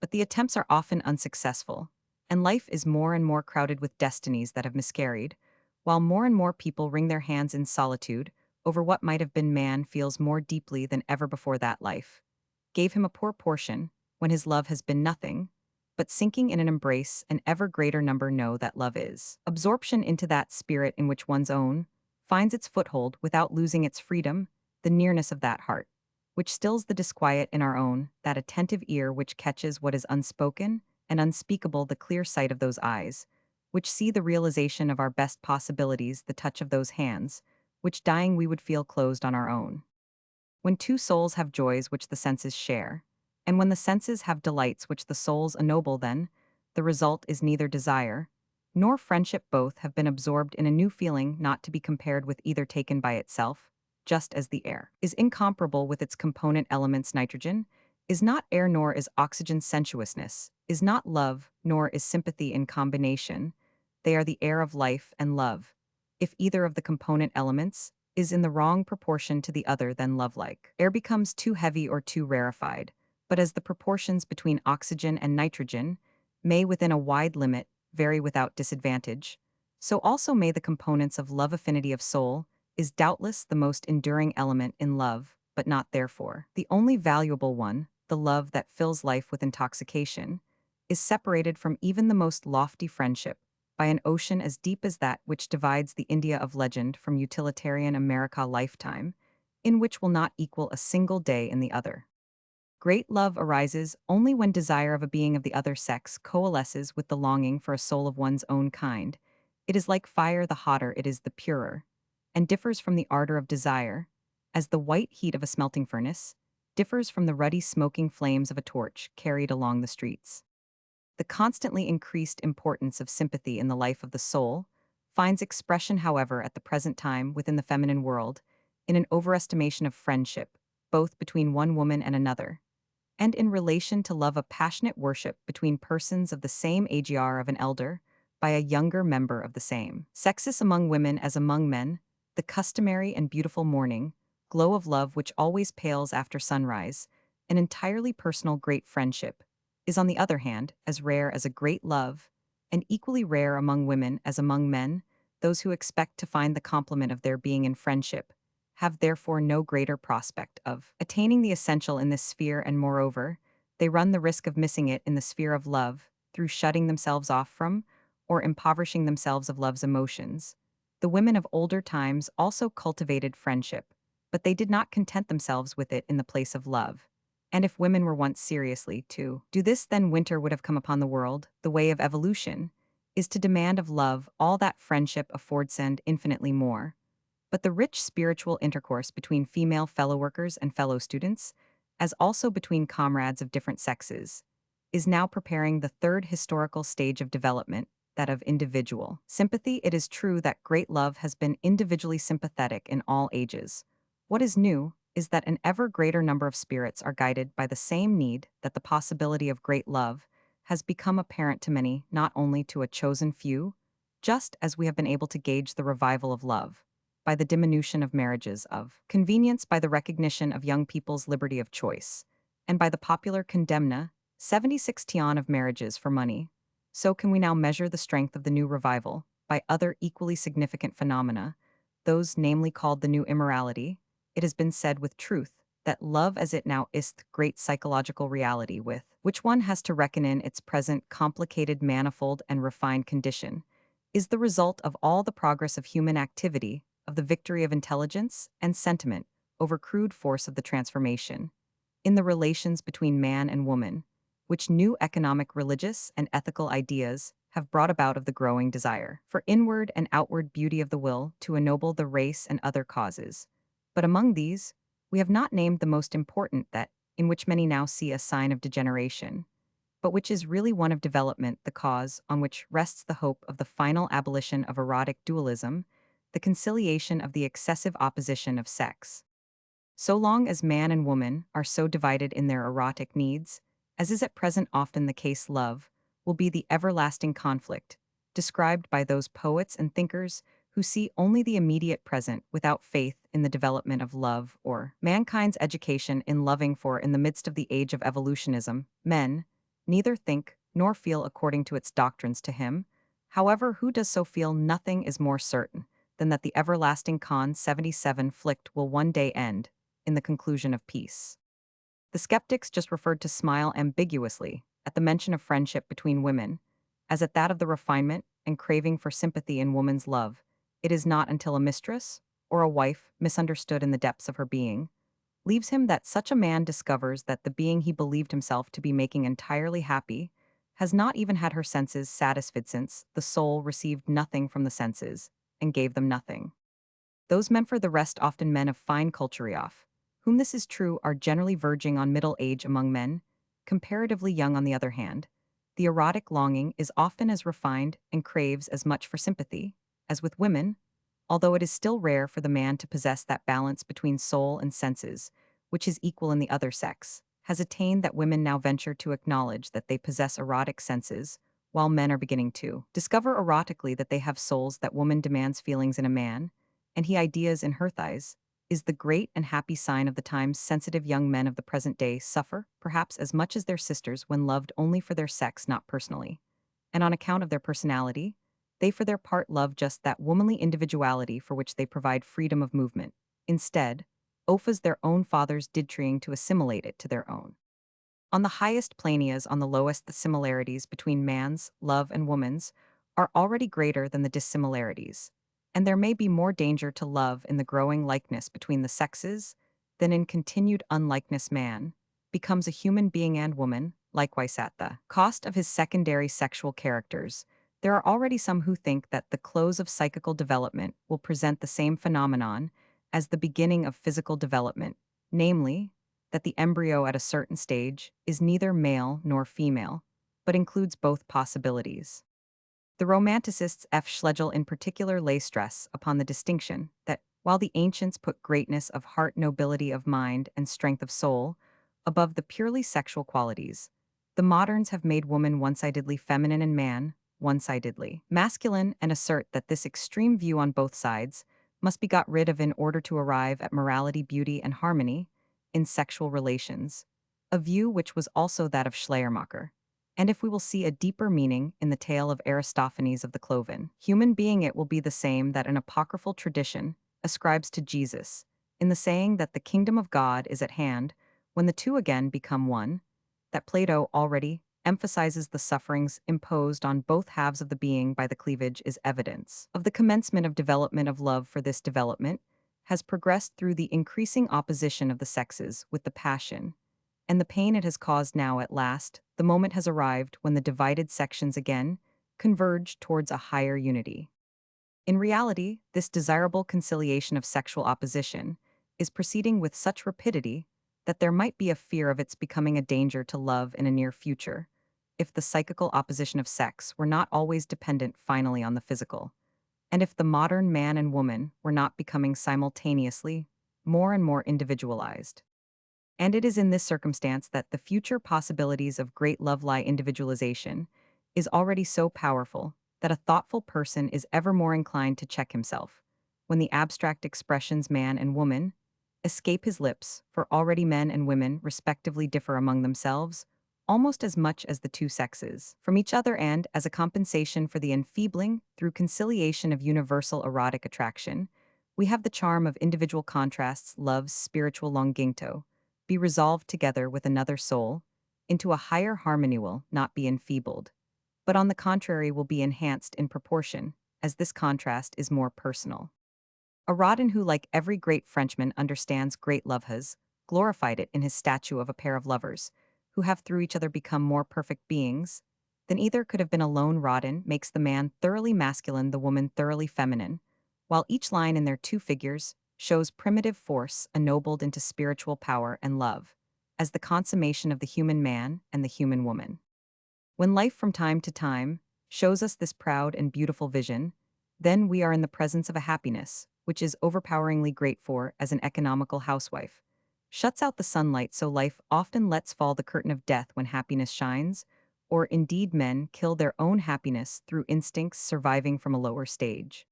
But the attempts are often unsuccessful, and life is more and more crowded with destinies that have miscarried, while more and more people wring their hands in solitude over what might have been. Man feels more deeply than ever before that life gave him a poor portion when his love has been nothing, but sinking in an embrace, an ever greater number know that love is absorption into that spirit in which one's own finds its foothold without losing its freedom, the nearness of that heart which stills the disquiet in our own, that attentive ear which catches what is unspoken and unspeakable, the clear sight of those eyes which see the realization of our best possibilities, the touch of those hands which dying we would feel closed on our own. When two souls have joys which the senses share, and when the senses have delights which the souls ennoble, then the result is neither desire nor friendship. Both have been absorbed in a new feeling, not to be compared with either taken by itself, just as the air is incomparable with its component elements. Nitrogen is not air, nor is oxygen. Sensuousness is not love, nor is sympathy in combination. They are the air of life and love. If either of the component elements is in the wrong proportion to the other, then love-like air becomes too heavy or too rarefied. But as the proportions between oxygen and nitrogen may within a wide limit vary without disadvantage, so also may the components of love. Affinity of soul is doubtless the most enduring element in love, but not therefore. The only valuable one, the love that fills life with intoxication, is separated from even the most lofty friendship by an ocean as deep as that which divides the India of legend from utilitarian America lifetime, in which will not equal a single day in the other. Great love arises only when desire of a being of the other sex coalesces with the longing for a soul of one's own kind. It is like fire, the hotter it is, the purer, and differs from the ardor of desire, as the white heat of a smelting furnace differs from the ruddy smoking flames of a torch carried along the streets. The constantly increased importance of sympathy in the life of the soul finds expression, however, at the present time within the feminine world, in an overestimation of friendship, both between one woman and another, and in relation to love, a passionate worship between persons of the same agear of an elder by a younger member of the same sexes, among women as among men, the customary and beautiful morning glow of love which always pales after sunrise, an entirely personal great friendship, is on the other hand as rare as a great love, and equally rare among women as among men. Those who expect to find the complement of their being in friendship have therefore no greater prospect of attaining the essential in this sphere, and moreover, they run the risk of missing it in the sphere of love through shutting themselves off from or impoverishing themselves of love's emotions. The women of older times also cultivated friendship, but they did not content themselves with it in the place of love. And if women were once seriously to do this, then winter would have come upon the world. The way of evolution is to demand of love all that friendship affords and infinitely more. But the rich spiritual intercourse between female fellow workers and fellow students, as also between comrades of different sexes, is now preparing the third historical stage of development, that of individual sympathy. It is true that great love has been individually sympathetic in all ages. What is new is that an ever greater number of spirits are guided by the same need, that the possibility of great love has become apparent to many, not only to a chosen few, just as we have been able to gauge the revival of love by the diminution of marriages of convenience, by the recognition of young people's liberty of choice, and by the popular condemna 76 tian of marriages for money. So can we now measure the strength of the new revival by other equally significant phenomena, those namely called the new immorality. It has been said with truth that love as it now is the great psychological reality with which one has to reckon in its present complicated, manifold, and refined condition, is the result of all the progress of human activity, of the victory of intelligence and sentiment over crude force of the transformation, in the relations between man and woman, which new economic, religious, and ethical ideas have brought about, of the growing desire for inward and outward beauty of the will to ennoble the race, and other causes. But among these, we have not named the most important, that, in which many now see a sign of degeneration, but which is really one of development, the cause on which rests the hope of the final abolition of erotic dualism, the conciliation of the excessive opposition of sex. So long as man and woman are so divided in their erotic needs, as is at present often the case, love will be the everlasting conflict, described by those poets and thinkers who see only the immediate present without faith in the development of love, or mankind's education in loving. For in the midst of the age of evolutionism, men neither think nor feel according to its doctrines. To him, however, who does so feel, nothing is more certain than that the everlasting con 77 flict will one day end in the conclusion of peace. The skeptics just referred to smile ambiguously at the mention of friendship between women, as at that of the refinement and craving for sympathy in woman's love. It is not until a mistress, or a wife misunderstood in the depths of her being, leaves him, that such a man discovers that the being he believed himself to be making entirely happy has not even had her senses satisfied, since the soul received nothing from the senses and gave them nothing. Those men, for the rest, often men of fine culture, off, whom this is true, are generally verging on middle age among men, comparatively young on the other hand. The erotic longing is often as refined and craves as much for sympathy as with women, although it is still rare for the man to possess that balance between soul and senses, which is equal in the other sex, has attained that women now venture to acknowledge that they possess erotic senses, while men are beginning to discover erotically that they have souls, that woman demands feelings in a man, and he ideas in her thighs, is the great and happy sign of the times. Sensitive young men of the present day suffer, perhaps as much as their sisters, when loved only for their sex, not personally. And on account of their personality, they for their part love just that womanly individuality for which they provide freedom of movement. Instead, Opha's their own fathers did trying to assimilate it to their own. On the highest planias, on the lowest, the similarities between man's, love, and woman's are already greater than the dissimilarities, and there may be more danger to love in the growing likeness between the sexes than in continued unlikeness. Man becomes a human being and woman, likewise at the cost of his secondary sexual characters. There are already some who think that the close of psychical development will present the same phenomenon as the beginning of physical development, namely, that the embryo at a certain stage is neither male nor female, but includes both possibilities. The Romanticists F. Schlegel in particular lay stress upon the distinction that, while the ancients put greatness of heart, nobility of mind, and strength of soul above the purely sexual qualities, the moderns have made woman one-sidedly feminine and man one-sidedly masculine, and assert that this extreme view on both sides must be got rid of in order to arrive at morality, beauty, and harmony in sexual relations, a view which was also that of Schleiermacher. And if we will see a deeper meaning in the tale of Aristophanes of the Cloven, human being, it will be the same that an apocryphal tradition ascribes to Jesus, in the saying that the kingdom of God is at hand when the two again become one, that Plato already emphasizes the sufferings imposed on both halves of the being by the cleavage is evidence of the commencement of development of love. For this development has progressed through the increasing opposition of the sexes with the passion and the pain it has caused. Now at last the moment has arrived when the divided sections again converge towards a higher unity. In reality, this desirable conciliation of sexual opposition is proceeding with such rapidity that there might be a fear of its becoming a danger to love in a near future, if the psychical opposition of sex were not always dependent finally on the physical, and if the modern man and woman were not becoming simultaneously more and more individualized. And it is in this circumstance that the future possibilities of great love lie. Individualization is already so powerful that a thoughtful person is ever more inclined to check himself when the abstract expressions man and woman escape his lips, for already men and women respectively differ among themselves almost as much as the two sexes from each other, and as a compensation for the enfeebling through conciliation of universal erotic attraction, we have the charm of individual contrasts. Love's spiritual longinto be resolved together with another soul into a higher harmony, will not be enfeebled, but on the contrary will be enhanced in proportion as this contrast is more personal. Rodin, who like every great Frenchman understands great love, has glorified it in his statue of a pair of lovers who have through each other become more perfect beings than either could have been alone. Rodin makes the man thoroughly masculine, the woman thoroughly feminine, while each line in their two figures shows primitive force ennobled into spiritual power and love, as the consummation of the human man and the human woman. When life from time to time shows us this proud and beautiful vision, then we are in the presence of a happiness which is overpoweringly great, for, as an economical housewife shuts out the sunlight, so life often lets fall the curtain of death when happiness shines, or indeed men kill their own happiness through instincts surviving from a lower stage.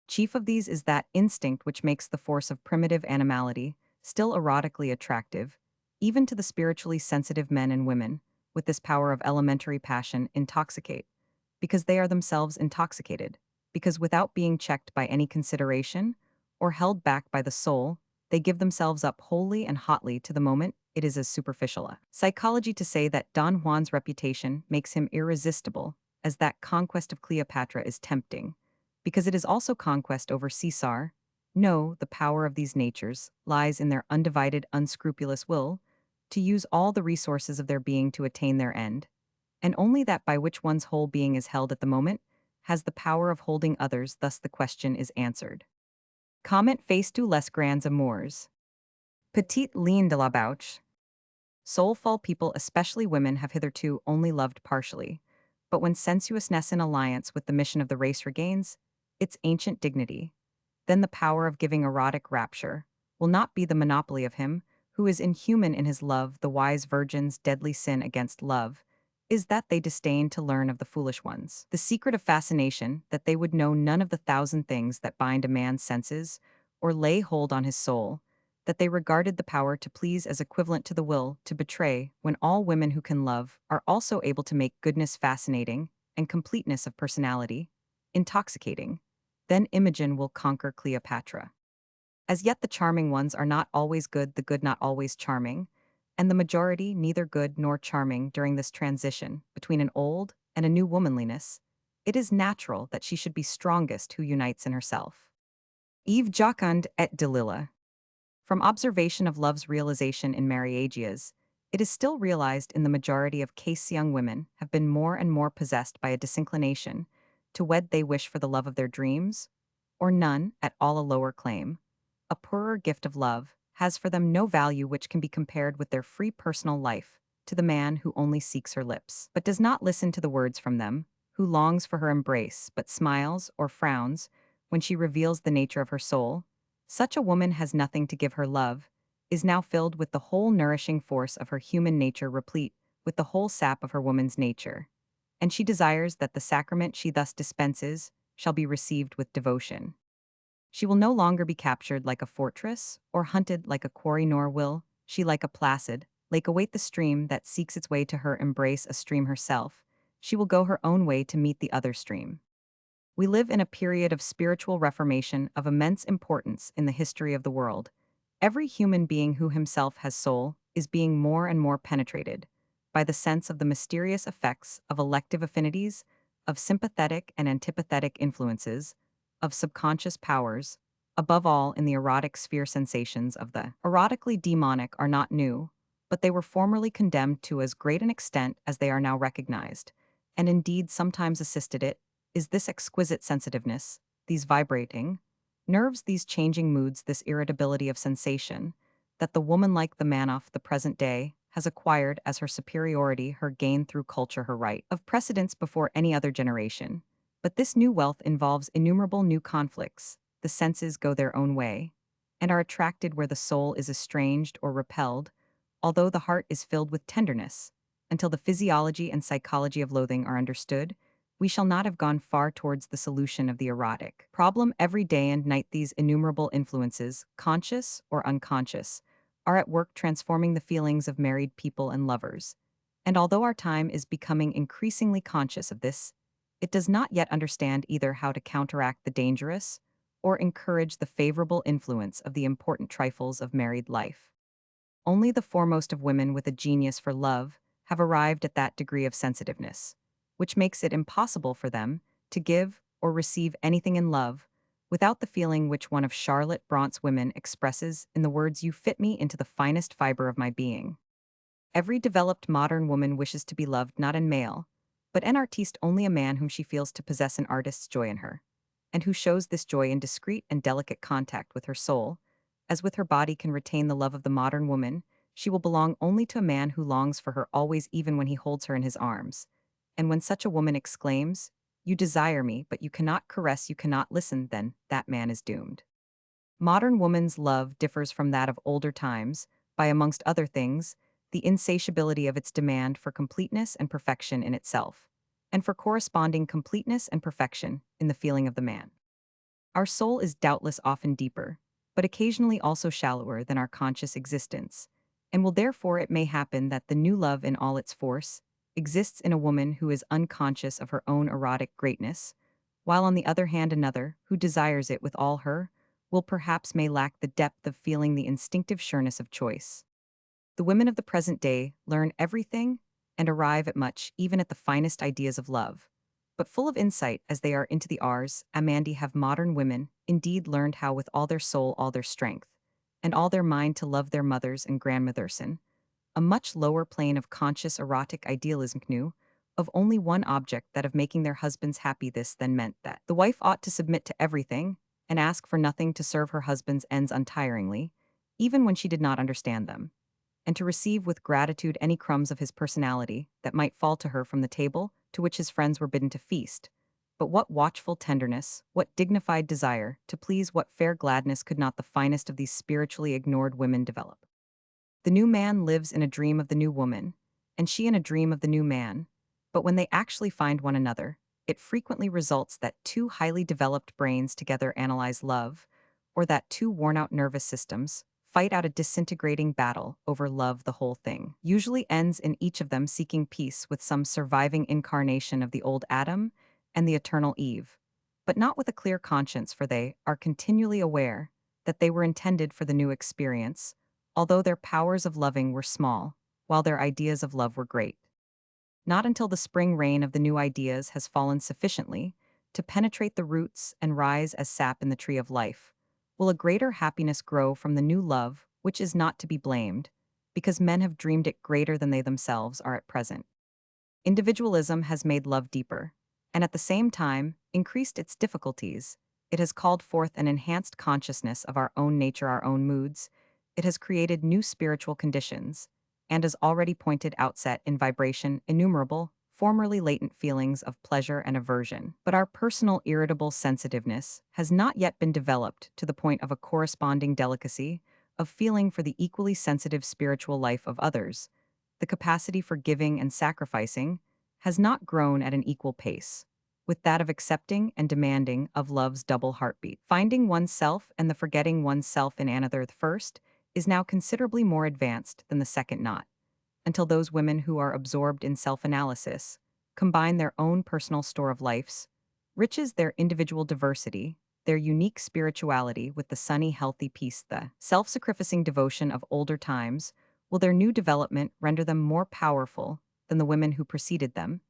Chief of these is that instinct which makes the force of primitive animality still erotically attractive, even to the spiritually sensitive men and women, with this power of elementary passion intoxicate, because they are themselves intoxicated, because without being checked by any consideration, or held back by the soul, they give themselves up wholly and hotly to the moment. It is as superficial a psychology to say that Don Juan's reputation makes him irresistible as that conquest of Cleopatra is tempting, because it is also conquest over Caesar. No, the power of these natures lies in their undivided, unscrupulous will to use all the resources of their being to attain their end, and only that by which one's whole being is held at the moment has the power of holding others. Thus the question is answered. Comment face du les grands amours. Petite ligne de la bouche. Soulful people, especially women, have hitherto only loved partially, but when sensuousness in alliance with the mission of the race regains its ancient dignity, then the power of giving erotic rapture will not be the monopoly of him who is inhuman in his love. The wise virgin's deadly sin against love is that they disdain to learn of the foolish ones the secret of fascination, that they would know none of the thousand things that bind a man's senses or lay hold on his soul, that they regarded the power to please as equivalent to the will to betray, when all women who can love are also able to make goodness fascinating and completeness of personality intoxicating. Then Imogen will conquer Cleopatra. As yet the charming ones are not always good, the good not always charming, and the majority neither good nor charming during this transition between an old and a new womanliness. It is natural that she should be strongest who unites in herself. Eve Jocund et Delila. From observation of love's realization in marriages, it is still realized in the majority of case young women have been more and more possessed by a disinclination to wed they wish for the love of their dreams, or none at all a lower claim. A poorer gift of love has for them no value which can be compared with their free personal life to the man who only seeks her lips, but does not listen to the words from them, who longs for her embrace but smiles or frowns when she reveals the nature of her soul. Such a woman has nothing to give her love, is now filled with the whole nourishing force of her human nature, replete with the whole sap of her woman's nature. And she desires that the sacrament she thus dispenses shall be received with devotion. She will no longer be captured like a fortress, or hunted like a quarry, nor will she, like a placid lake, await the stream that seeks its way to her embrace, a stream herself. She will go her own way to meet the other stream. We live in a period of spiritual reformation of immense importance in the history of the world. Every human being who himself has soul is being more and more penetrated by the sense of the mysterious effects of elective affinities, of sympathetic and antipathetic influences, of subconscious powers, above all in the erotic sphere. Sensations of the erotically demonic are not new, but they were formerly condemned to as great an extent as they are now recognized, and indeed sometimes assisted it is this exquisite sensitiveness, these vibrating nerves, these changing moods, this irritability of sensation, that the woman like the man of the present day has acquired as her superiority, her gain through culture, her right of precedence before any other generation. But this new wealth involves innumerable new conflicts. The senses go their own way, and are attracted where the soul is estranged or repelled, although the heart is filled with tenderness. Until the physiology and psychology of loathing are understood, we shall not have gone far towards the solution of the erotic problem. Every day and night these innumerable influences, conscious or unconscious, are at work transforming the feelings of married people and lovers. And although our time is becoming increasingly conscious of this, it does not yet understand either how to counteract the dangerous or encourage the favorable influence of the important trifles of married life. Only the foremost of women with a genius for love have arrived at that degree of sensitiveness, which makes it impossible for them to give or receive anything in love without the feeling which one of Charlotte Brant's women expresses in the words, "You fit me into the finest fiber of my being." Every developed modern woman wishes to be loved not in male, but an artiste, only a man whom she feels to possess an artist's joy in her, and who shows this joy in discreet and delicate contact with her soul, as with her body can retain the love of the modern woman. She will belong only to a man who longs for her always, even when he holds her in his arms. And when such a woman exclaims, "You desire me, but you cannot caress, you cannot listen," then that man is doomed. Modern woman's love differs from that of older times by, amongst other things, the insatiability of its demand for completeness and perfection in itself, and for corresponding completeness and perfection in the feeling of the man. Our soul is doubtless often deeper, but occasionally also shallower than our conscious existence, and will therefore it may happen that the new love in all its force exists in a woman who is unconscious of her own erotic greatness, while on the other hand another, who desires it with all her, will perhaps may lack the depth of feeling, the instinctive sureness of choice. The women of the present day learn everything and arrive at much, even at the finest ideas of love. But full of insight as they are into the ars amandi, have modern women indeed learned how with all their soul, all their strength, and all their mind to love their mothers and grandmothers, in a much lower plane of conscious erotic idealism knew of only one object, that of making their husbands happy. This then meant that the wife ought to submit to everything and ask for nothing, to serve her husband's ends untiringly, even when she did not understand them, and to receive with gratitude any crumbs of his personality that might fall to her from the table to which his friends were bidden to feast. But what watchful tenderness, what dignified desire to please, what fair gladness could not the finest of these spiritually ignored women develop? The new man lives in a dream of the new woman, and she in a dream of the new man, but when they actually find one another, it frequently results that two highly developed brains together analyze love, or that two worn-out nervous systems fight out a disintegrating battle over love. The whole thing usually ends in each of them seeking peace with some surviving incarnation of the old Adam and the eternal Eve, but not with a clear conscience, for they are continually aware that they were intended for the new experience, although their powers of loving were small, while their ideas of love were great. Not until the spring rain of the new ideas has fallen sufficiently to penetrate the roots and rise as sap in the tree of life will a greater happiness grow from the new love, which is not to be blamed, because men have dreamed it greater than they themselves are at present. Individualism has made love deeper, and at the same time, increased its difficulties. It has called forth an enhanced consciousness of our own nature, our own moods. It has created new spiritual conditions, and has already pointed outset in vibration innumerable, formerly latent feelings of pleasure and aversion. But our personal irritable sensitiveness has not yet been developed to the point of a corresponding delicacy of feeling for the equally sensitive spiritual life of others. The capacity for giving and sacrificing has not grown at an equal pace with that of accepting and demanding of love's double heartbeat. Finding oneself and the forgetting oneself in another the first is now considerably more advanced than the second not, until those women who are absorbed in self-analysis combine their own personal store of life's riches, their individual diversity, their unique spirituality with the sunny, healthy peace, the self-sacrificing devotion of older times, will their new development render them more powerful than the women who preceded them.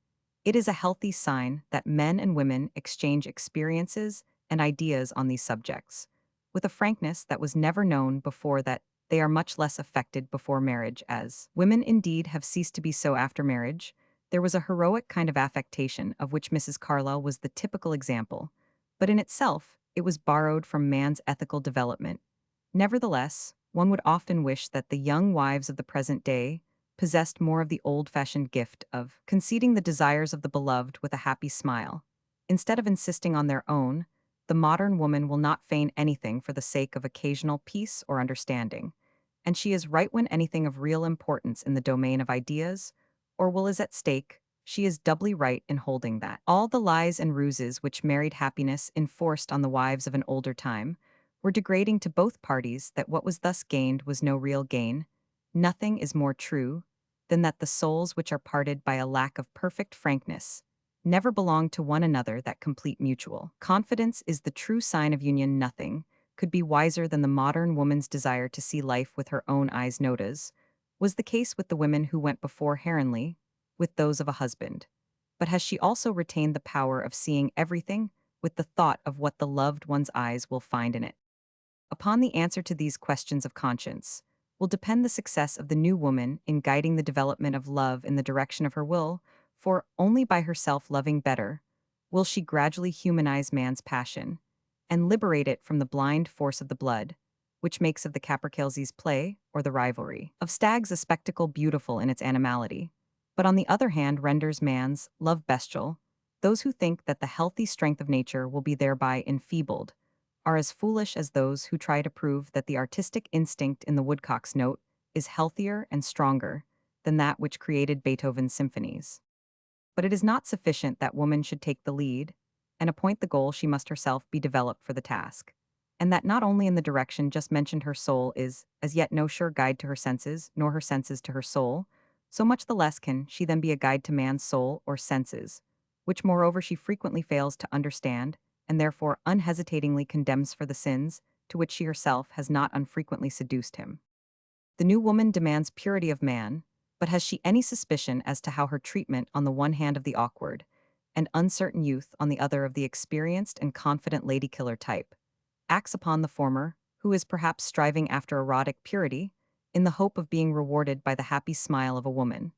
It is a healthy sign that men and women exchange experiences and ideas on these subjects, with a frankness that was never known before, that they are much less affected before marriage, as women indeed have ceased to be so after marriage. There was a heroic kind of affectation of which Mrs. Carlyle was the typical example, but in itself it was borrowed from man's ethical development. Nevertheless, one would often wish that the young wives of the present day possessed more of the old-fashioned gift of conceding the desires of the beloved with a happy smile. Instead of insisting on their own, the modern woman will not feign anything for the sake of occasional peace or understanding, and she is right when anything of real importance in the domain of ideas or will is at stake. She is doubly right in holding that all the lies and ruses which married happiness enforced on the wives of an older time were degrading to both parties, that what was thus gained was no real gain. Nothing is more true than that the souls which are parted by a lack of perfect frankness never belong to one another. That complete mutual confidence is the true sign of union. Nothing could be wiser than the modern woman's desire to see life with her own eyes. Notice was the case with the women who went before Heronley, with those of a husband. But has she also retained the power of seeing everything with the thought of what the loved one's eyes will find in it? Upon the answer to these questions of conscience will depend the success of the new woman in guiding the development of love in the direction of her will, for only by herself loving better will she gradually humanize man's passion and liberate it from the blind force of the blood, which makes of the capercailzie's play or the rivalry of stags a spectacle beautiful in its animality, but on the other hand renders man's love bestial. Those who think that the healthy strength of nature will be thereby enfeebled are as foolish as those who try to prove that the artistic instinct in the woodcock's note is healthier and stronger than that which created Beethoven's symphonies. But it is not sufficient that woman should take the lead and appoint the goal. She must herself be developed for the task, and that not only in the direction just mentioned. Her soul is as yet no sure guide to her senses, nor her senses to her soul, so much the less can she then be a guide to man's soul or senses, which moreover she frequently fails to understand, and therefore unhesitatingly condemns for the sins to which she herself has not unfrequently seduced him. The new woman demands purity of man, but has she any suspicion as to how her treatment on the one hand of the awkward and uncertain youth, on the other of the experienced and confident lady-killer type, acts upon the former, who is perhaps striving after erotic purity, in the hope of being rewarded by the happy smile of a woman,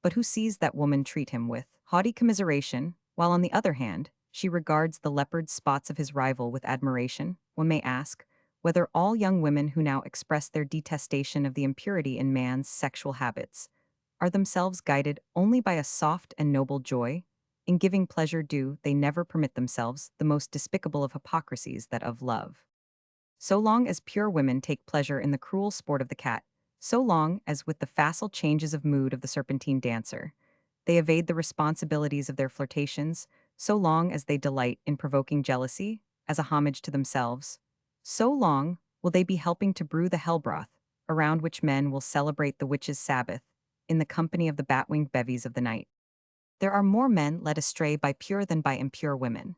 but who sees that woman treat him with haughty commiseration, while on the other hand, she regards the leopard spots of his rival with admiration? One may ask whether all young women who now express their detestation of the impurity in man's sexual habits are themselves guided only by a soft and noble joy. In giving pleasure do they never permit themselves the most despicable of hypocrisies, that of love. So long as pure women take pleasure in the cruel sport of the cat, so long as with the facile changes of mood of the serpentine dancer, they evade the responsibilities of their flirtations, so long as they delight in provoking jealousy as a homage to themselves, so long will they be helping to brew the hell broth, around which men will celebrate the witches' Sabbath in the company of the bat-winged bevies of the night. There are more men led astray by pure than by impure women,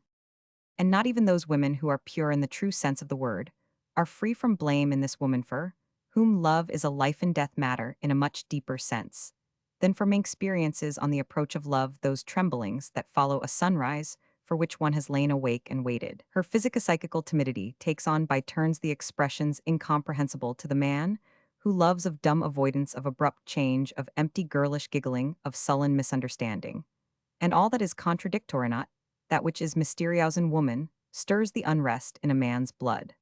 and not even those women who are pure in the true sense of the word are free from blame in this woman for whom love is a life and death matter in a much deeper sense than from experiences on the approach of love, those tremblings that follow a sunrise for which one has lain awake and waited. Her physico-psychical timidity takes on by turns the expressions incomprehensible to the man who loves of dumb avoidance of abrupt change, of empty girlish giggling, of sullen misunderstanding. And all that is contradictory not, that which is mysterious in woman, stirs the unrest in a man's blood.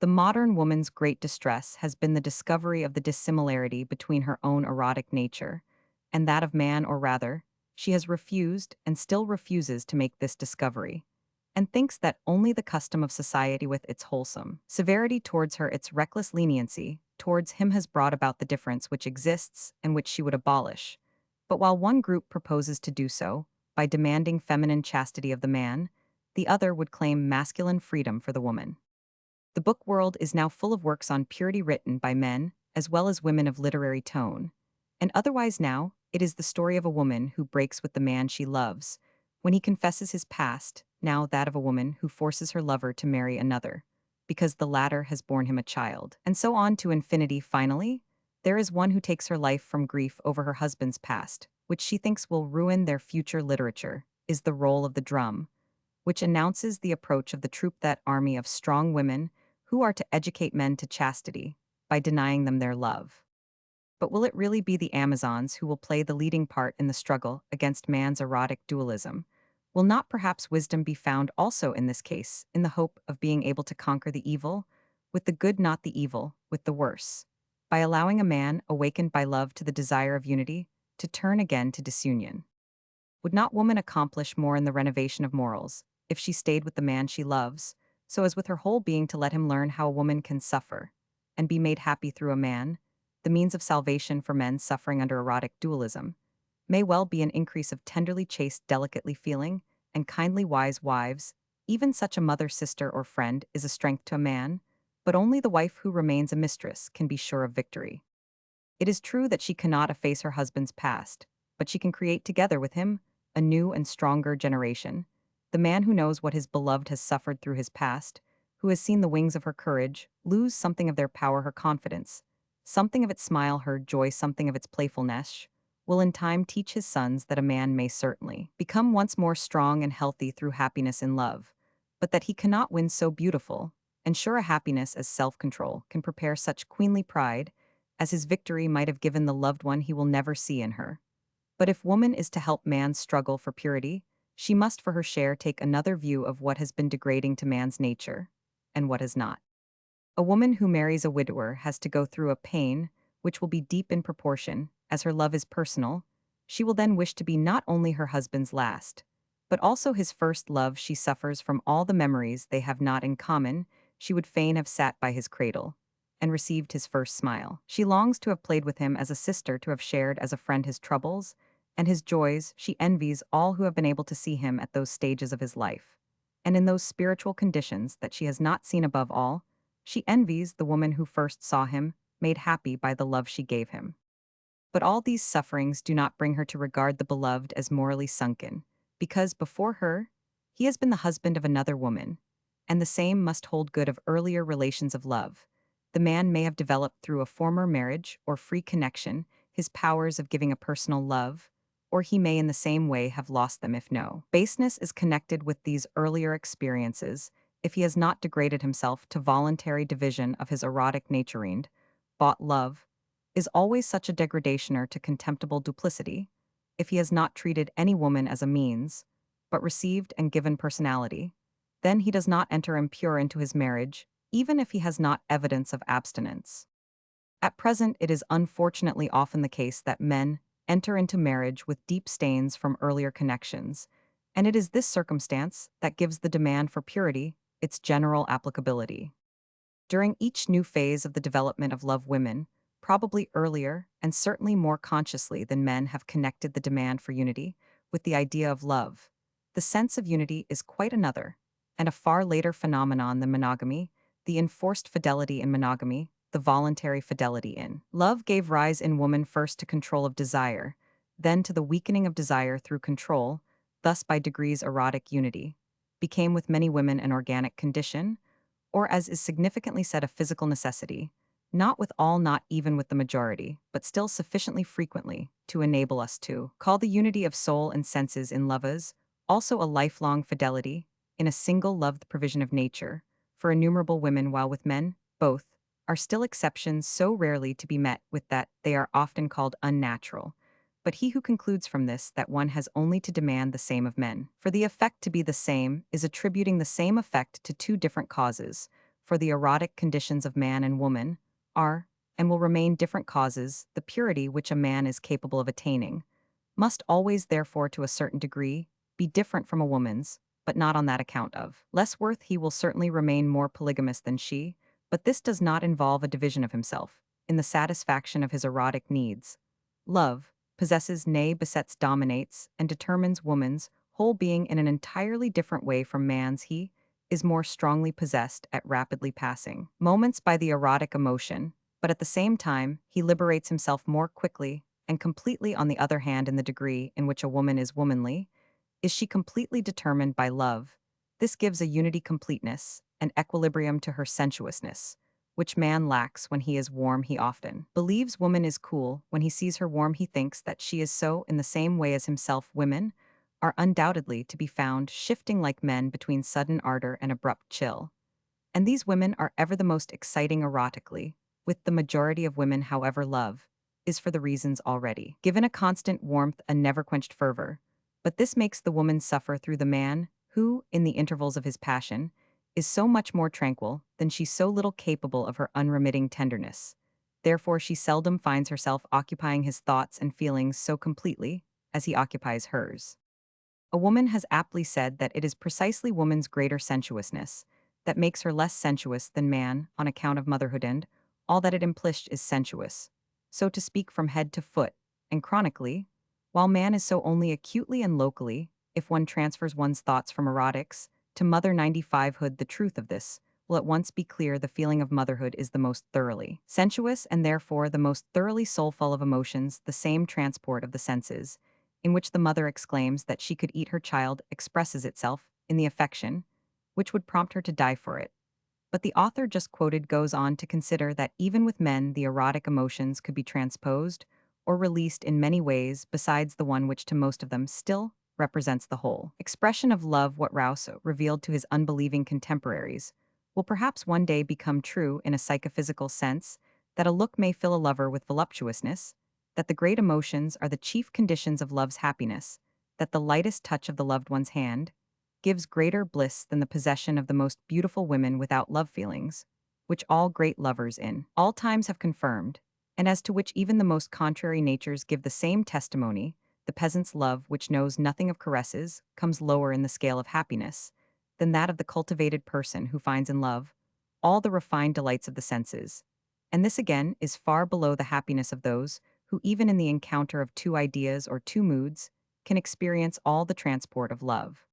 The modern woman's great distress has been the discovery of the dissimilarity between her own erotic nature and that of man, or rather, she has refused and still refuses to make this discovery, and thinks that only the custom of society with its wholesome severity towards her, its reckless leniency towards him, has brought about the difference which exists and which she would abolish. But while one group proposes to do so, by demanding feminine chastity of the man, the other would claim masculine freedom for the woman. The book world is now full of works on purity written by men as well as women of literary tone. And otherwise now, it is the story of a woman who breaks with the man she loves, when he confesses his past, now that of a woman who forces her lover to marry another, because the latter has borne him a child. And so on to infinity. Finally, there is one who takes her life from grief over her husband's past, which she thinks will ruin their future literature, is the roll of the drum, which announces the approach of the troop, that army of strong women who are to educate men to chastity by denying them their love. But will it really be the Amazons who will play the leading part in the struggle against man's erotic dualism? Will not perhaps wisdom be found also in this case, in the hope of being able to conquer the evil with the good, not the evil with the worse, by allowing a man awakened by love to the desire of unity to turn again to disunion? Would not woman accomplish more in the renovation of morals if she stayed with the man she loves, so as with her whole being to let him learn how a woman can suffer and be made happy through a man? The means of salvation for men suffering under erotic dualism may well be an increase of tenderly chaste, delicately feeling, and kindly wise wives. Even such a mother, sister, or friend is a strength to a man, but only the wife who remains a mistress can be sure of victory. It is true that she cannot efface her husband's past, but she can create together with him a new and stronger generation. The man who knows what his beloved has suffered through his past, who has seen the wings of her courage lose something of their power, her confidence, something of its smile, her joy, something of its playfulness, will in time teach his sons that a man may certainly become once more strong and healthy through happiness in love, but that he cannot win so beautiful and sure a happiness as self-control can prepare such queenly pride as his victory might have given the loved one he will never see in her. But if woman is to help man's struggle for purity, she must for her share take another view of what has been degrading to man's nature, and what has not. A woman who marries a widower has to go through a pain which will be deep in proportion, as her love is personal. She will then wish to be not only her husband's last, but also his first love. She suffers from all the memories they have not in common. She would fain have sat by his cradle and received his first smile. She longs to have played with him as a sister, to have shared as a friend his troubles and his joys. She envies all who have been able to see him at those stages of his life, and in those spiritual conditions that she has not seen. Above all, she envies the woman who first saw him, made happy by the love she gave him. But all these sufferings do not bring her to regard the beloved as morally sunken, because before her, he has been the husband of another woman, and the same must hold good of earlier relations of love. The man may have developed through a former marriage or free connection his powers of giving a personal love, or he may in the same way have lost them if no baseness is connected with these earlier experiences, if he has not degraded himself to voluntary division of his erotic naturine. Bought love is always such a degradationer to contemptible duplicity, if he has not treated any woman as a means, but received and given personality, then he does not enter impure into his marriage, even if he has not evidence of abstinence. At present, it is unfortunately often the case that men enter into marriage with deep stains from earlier connections, and it is this circumstance that gives the demand for purity its general applicability. During each new phase of the development of love, women, probably earlier and certainly more consciously than men, have connected the demand for unity with the idea of love. The sense of unity is quite another, and a far later phenomenon than monogamy. The enforced fidelity in monogamy, the voluntary fidelity in love, gave rise in woman first to control of desire, then to the weakening of desire through control. Thus by degrees erotic unity became with many women an organic condition, or as is significantly said a physical necessity, not with all, not even with the majority, but still sufficiently frequently to enable us to call the unity of soul and senses in lovas, also a lifelong fidelity, in a single loved provision of nature, for innumerable women, while with men, both, are still exceptions so rarely to be met with that they are often called unnatural. But he who concludes from this that one has only to demand the same of men, for the effect to be the same, is attributing the same effect to two different causes, for the erotic conditions of man and woman are, and will remain different causes, the purity which a man is capable of attaining, must always therefore to a certain degree be different from a woman's, but not on that account of less worth he will certainly remain more polygamous than she, but this does not involve a division of himself, in the satisfaction of his erotic needs. Love possesses, nay besets, dominates, and determines woman's whole being in an entirely different way from man's. He is more strongly possessed at rapidly passing moments by the erotic emotion, but at the same time he liberates himself more quickly and completely. On the other hand, in the degree in which a woman is womanly, is she completely determined by love. This gives a unity, completeness, and equilibrium to her sensuousness, which man lacks when he is warm. He often believes woman is cool. When he sees her warm, he thinks that she is so in the same way as himself. Women are undoubtedly to be found shifting like men between sudden ardor and abrupt chill. And these women are ever the most exciting erotically, with the majority of women, however, love is for the reasons already given a constant warmth and never quenched fervor. But this makes the woman suffer through the man, who, in the intervals of his passion, is so much more tranquil than she, so little capable of her unremitting tenderness. Therefore, she seldom finds herself occupying his thoughts and feelings so completely as he occupies hers. A woman has aptly said that it is precisely woman's greater sensuousness that makes her less sensuous than man on account of motherhood, and all that it implies is sensuous, so to speak, from head to foot, and chronically, while man is so only acutely and locally, if one transfers one's thoughts from erotics to mother 95hood. The truth of this will at once be clear. The feeling of motherhood is the most thoroughly sensuous and therefore the most thoroughly soulful of emotions. The same transport of the senses in which the mother exclaims that she could eat her child expresses itself in the affection which would prompt her to die for it. But the author just quoted goes on to consider that even with men the erotic emotions could be transposed or released in many ways besides the one which to most of them still represents the whole expression of love. What Rouse revealed to his unbelieving contemporaries will perhaps one day become true in a psychophysical sense, that a look may fill a lover with voluptuousness, that the great emotions are the chief conditions of love's happiness, that the lightest touch of the loved one's hand gives greater bliss than the possession of the most beautiful women without love feelings, which all great lovers in all times have confirmed, and as to which even the most contrary natures give the same testimony. The peasant's love, which knows nothing of caresses, comes lower in the scale of happiness than that of the cultivated person who finds in love all the refined delights of the senses. And this again is far below the happiness of those who, even in the encounter of two ideas or two moods, can experience all the transport of love.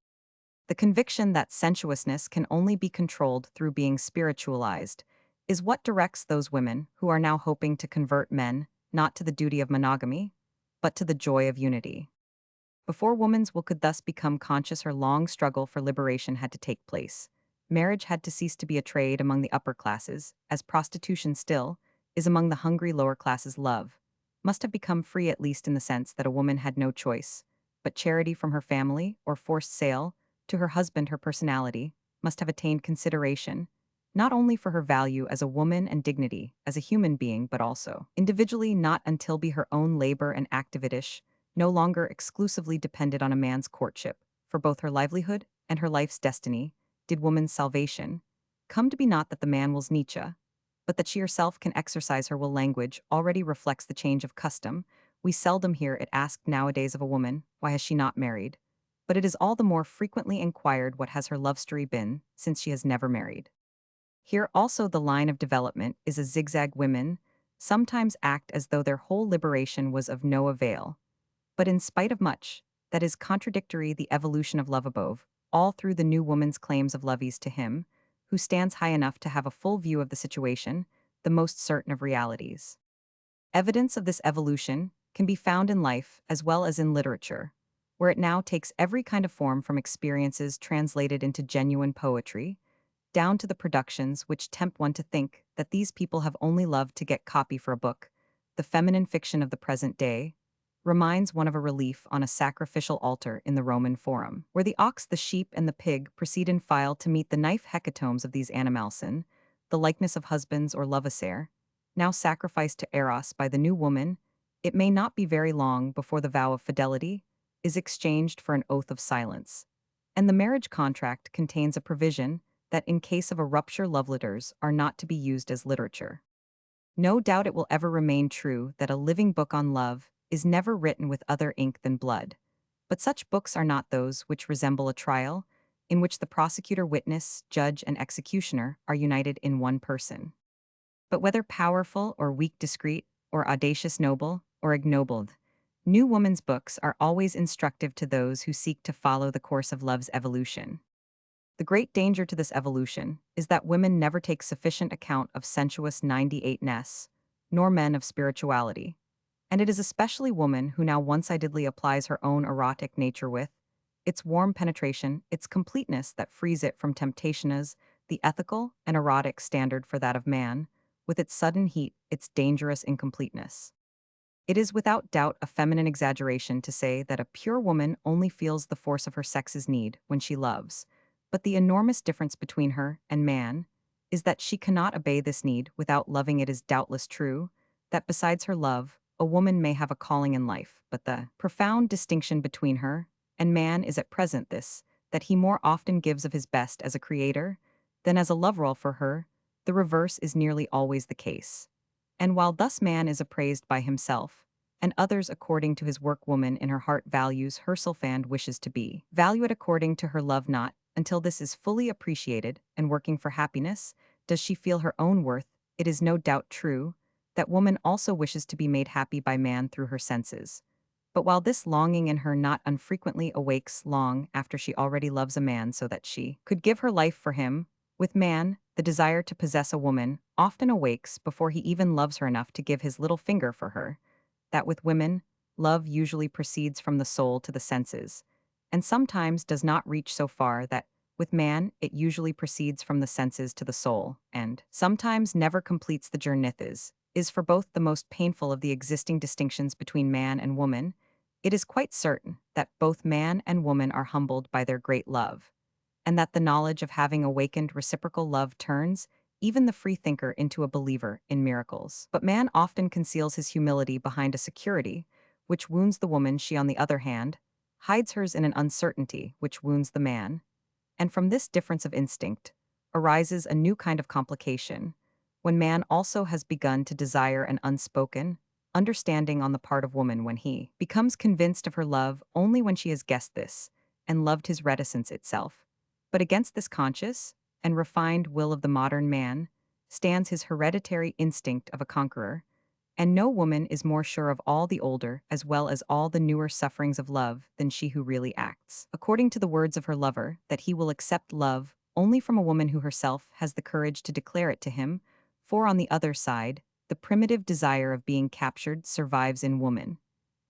The conviction that sensuousness can only be controlled through being spiritualized is what directs those women who are now hoping to convert men not to the duty of monogamy, but to the joy of unity. Before woman's will could thus become conscious, her long struggle for liberation had to take place. Marriage had to cease to be a trade among the upper classes, as prostitution still is among the hungry lower classes. Love must have become free, at least in the sense that a woman had no choice, but charity from her family, or forced sale to her husband. Her personality must have attained consideration, not only for her value as a woman and dignity as a human being, but also individually. Not until be her own labor and activitish, no longer exclusively depended on a man's courtship, for both her livelihood and her life's destiny, did woman's salvation come to be. Not that the man wills Nietzsche, but that she herself can exercise her will. Language already reflects the change of custom. We seldom hear it asked nowadays of a woman, why has she not married? But it is all the more frequently inquired, what has her love story been, since she has never married. Here also the line of development is a zigzag. Women sometimes act as though their whole liberation was of no avail, but in spite of much that is contradictory, the evolution of love above all through the new woman's claims of loveys to him, who stands high enough to have a full view of the situation, the most certain of realities. Evidence of this evolution can be found in life as well as in literature, where it now takes every kind of form, from experiences translated into genuine poetry, down to the productions which tempt one to think that these people have only loved to get copy for a book. The feminine fiction of the present day reminds one of a relief on a sacrificial altar in the Roman Forum, where the ox, the sheep, and the pig proceed in file to meet the knife hecatombs of these animalcin, the likeness of husbands or lovasair, now sacrificed to Eros by the new woman. It may not be very long before the vow of fidelity is exchanged for an oath of silence. And the marriage contract contains a provision that in case of a rupture love letters are not to be used as literature. No doubt it will ever remain true that a living book on love is never written with other ink than blood. But such books are not those which resemble a trial, in which the prosecutor, witness, judge, and executioner are united in one person. But whether powerful or weak, discreet, or audacious, noble, or ignobled, New Woman's books are always instructive to those who seek to follow the course of love's evolution. The great danger to this evolution is that women never take sufficient account of sensuous 98ness, nor men of spirituality. And it is especially woman who now one-sidedly applies her own erotic nature with its warm penetration, its completeness that frees it from temptation as the ethical and erotic standard for that of man, with its sudden heat, its dangerous incompleteness. It is without doubt a feminine exaggeration to say that a pure woman only feels the force of her sex's need when she loves, but the enormous difference between her and man is that she cannot obey this need without loving. It is doubtless true that besides her love, a woman may have a calling in life, but the profound distinction between her and man is at present this, that he more often gives of his best as a creator than as a lover. For her, the reverse is nearly always the case. And while thus man is appraised by himself, and others according to his work, woman in her heart values herself and wishes to be valued according to her love. Not until this is fully appreciated and working for happiness does she feel her own worth. It is no doubt true that woman also wishes to be made happy by man through her senses. But while this longing in her not unfrequently awakes long after she already loves a man so that she could give her life for him, with man, the desire to possess a woman often awakes before he even loves her enough to give his little finger for her. That with women, love usually proceeds from the soul to the senses, and sometimes does not reach so far that with man it usually proceeds from the senses to the soul, and sometimes never completes the journey. Is for both the most painful of the existing distinctions between man and woman. It is quite certain that both man and woman are humbled by their great love, and that the knowledge of having awakened reciprocal love turns even the freethinker into a believer in miracles. But man often conceals his humility behind a security which wounds the woman. She, on the other hand, hides hers in an uncertainty which wounds the man. And from this difference of instinct arises a new kind of complication, when man also has begun to desire an unspoken understanding on the part of woman, when he becomes convinced of her love only when she has guessed this and loved his reticence itself. But against this conscious and refined will of the modern man stands his hereditary instinct of a conqueror, and no woman is more sure of all the older as well as all the newer sufferings of love than she who really acts, according to the words of her lover, that he will accept love only from a woman who herself has the courage to declare it to him. For on the other side, the primitive desire of being captured survives in woman,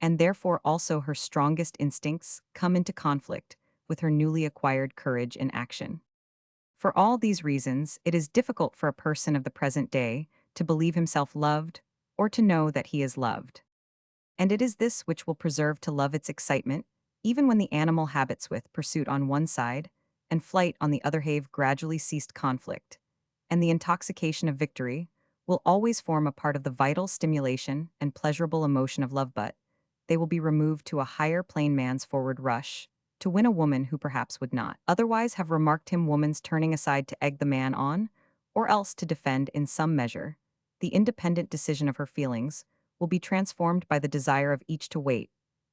and therefore also her strongest instincts come into conflict with her newly acquired courage in action. For all these reasons, it is difficult for a person of the present day to believe himself loved or to know that he is loved. And it is this which will preserve to love its excitement, even when the animal habits with pursuit on one side and flight on the other have gradually ceased conflict, and the intoxication of victory will always form a part of the vital stimulation and pleasurable emotion of love, but they will be removed to a higher plane. Man's forward rush to win a woman who perhaps would not otherwise have remarked him, woman's turning aside to egg the man on, or else to defend in some measure the independent decision of her feelings, will be transformed by the desire of each to wait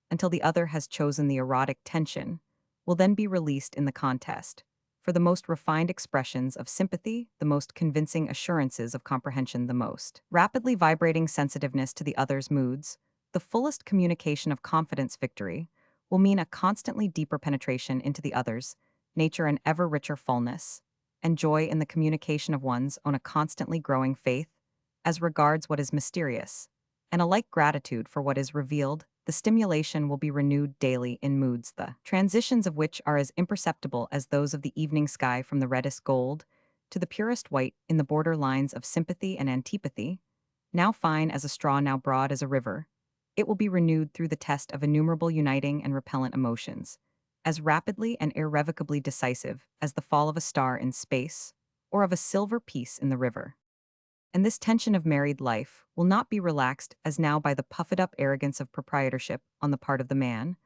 until the other has chosen. The erotic tension will then be released in the contest for the most refined expressions of sympathy, the most convincing assurances of comprehension, the most rapidly vibrating sensitiveness to the other's moods, the fullest communication of confidence. Victory will mean a constantly deeper penetration into the other's nature, an ever richer fullness, and joy in the communication of one's own, a constantly growing faith as regards what is mysterious, and a like gratitude for what is revealed. The stimulation will be renewed daily in moods, the transitions of which are as imperceptible as those of the evening sky from the reddest gold to the purest white in the border lines of sympathy and antipathy, now fine as a straw, now broad as a river, it will be renewed through the test of innumerable uniting and repellent emotions, as rapidly and irrevocably decisive as the fall of a star in space or of a silver piece in the river. And this tension of married life will not be relaxed as now by the puffed-up arrogance of proprietorship on the part of the man,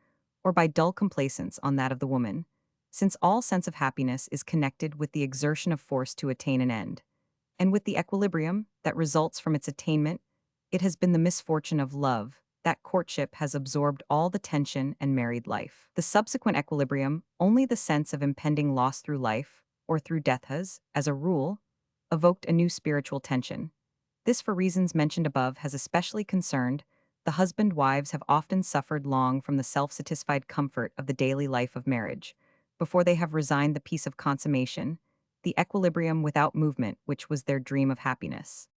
or by dull complacence on that of the woman, since all sense of happiness is connected with the exertion of force to attain an end, and with the equilibrium that results from its attainment. It has been the misfortune of love that courtship has absorbed all the tension and married life. The subsequent equilibrium, only the sense of impending loss through life, or through death has, as a rule, evoked a new spiritual tension. This, for reasons mentioned above, has especially concerned the husband-wives have often suffered long from the self-satisfied comfort of the daily life of marriage, before they have resigned the peace of consummation, the equilibrium without movement which was their dream of happiness.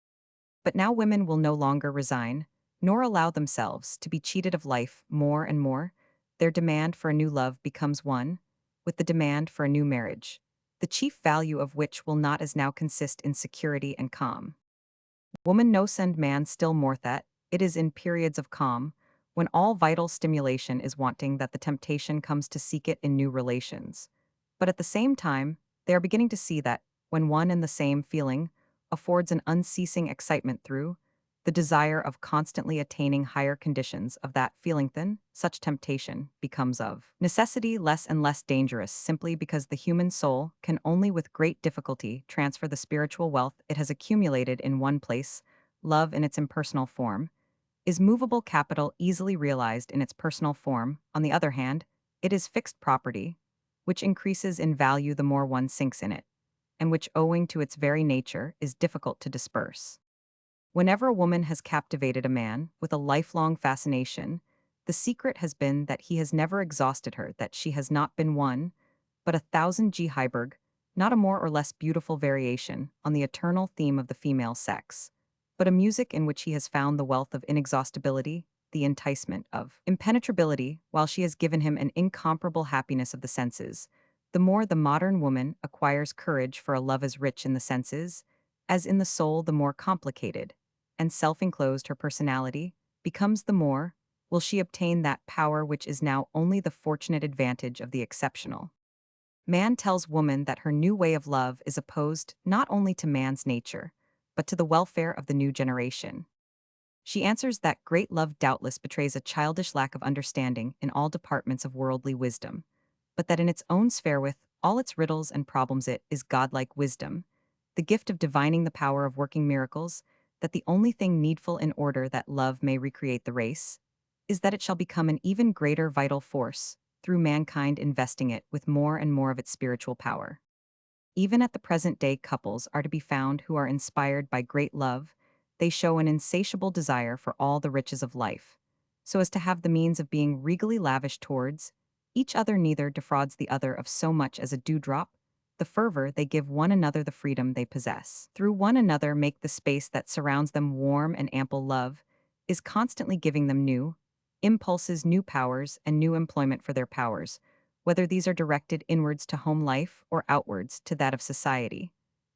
But now women will no longer resign, nor allow themselves to be cheated of life more and more. Their demand for a new love becomes one with the demand for a new marriage, the chief value of which will not as now consist in security and calm. Woman no send man still more that it is in periods of calm, when all vital stimulation is wanting, that the temptation comes to seek it in new relations. But at the same time, they are beginning to see that, when one and the same feeling affords an unceasing excitement through the desire of constantly attaining higher conditions of that feeling, then such temptation becomes of necessity less and less dangerous, simply because the human soul can only with great difficulty transfer the spiritual wealth it has accumulated in one place. Love in its impersonal form is movable capital easily realized in its personal form. On the other hand, it is fixed property, which increases in value the more one sinks in it, and which, owing to its very nature, is difficult to disperse. Whenever a woman has captivated a man with a lifelong fascination, the secret has been that he has never exhausted her, that she has not been one, but 1,000 G. Heiberg, not a more or less beautiful variation on the eternal theme of the female sex, but a music in which he has found the wealth of inexhaustibility, the enticement of impenetrability, while she has given him an incomparable happiness of the senses. The more the modern woman acquires courage for a love as rich in the senses as in the soul, the more complicated and self-enclosed her personality becomes, the more will she obtain that power which is now only the fortunate advantage of the exceptional. Man tells woman that her new way of love is opposed not only to man's nature, but to the welfare of the new generation. She answers that great love doubtless betrays a childish lack of understanding in all departments of worldly wisdom, but that in its own sphere with all its riddles and problems it is godlike wisdom, the gift of divining the power of working miracles, that the only thing needful in order that love may recreate the race is that it shall become an even greater vital force, through mankind investing it with more and more of its spiritual power. Even at the present day, couples are to be found who are inspired by great love. They show an insatiable desire for all the riches of life, so as to have the means of being regally lavished towards each other. Neither defrauds the other of so much as a dewdrop. The fervor they give one another, the freedom they possess through one another, make the space that surrounds them warm and ample. Love is constantly giving them new impulses, new powers, and new employment for their powers, whether these are directed inwards to home life or outwards to that of society.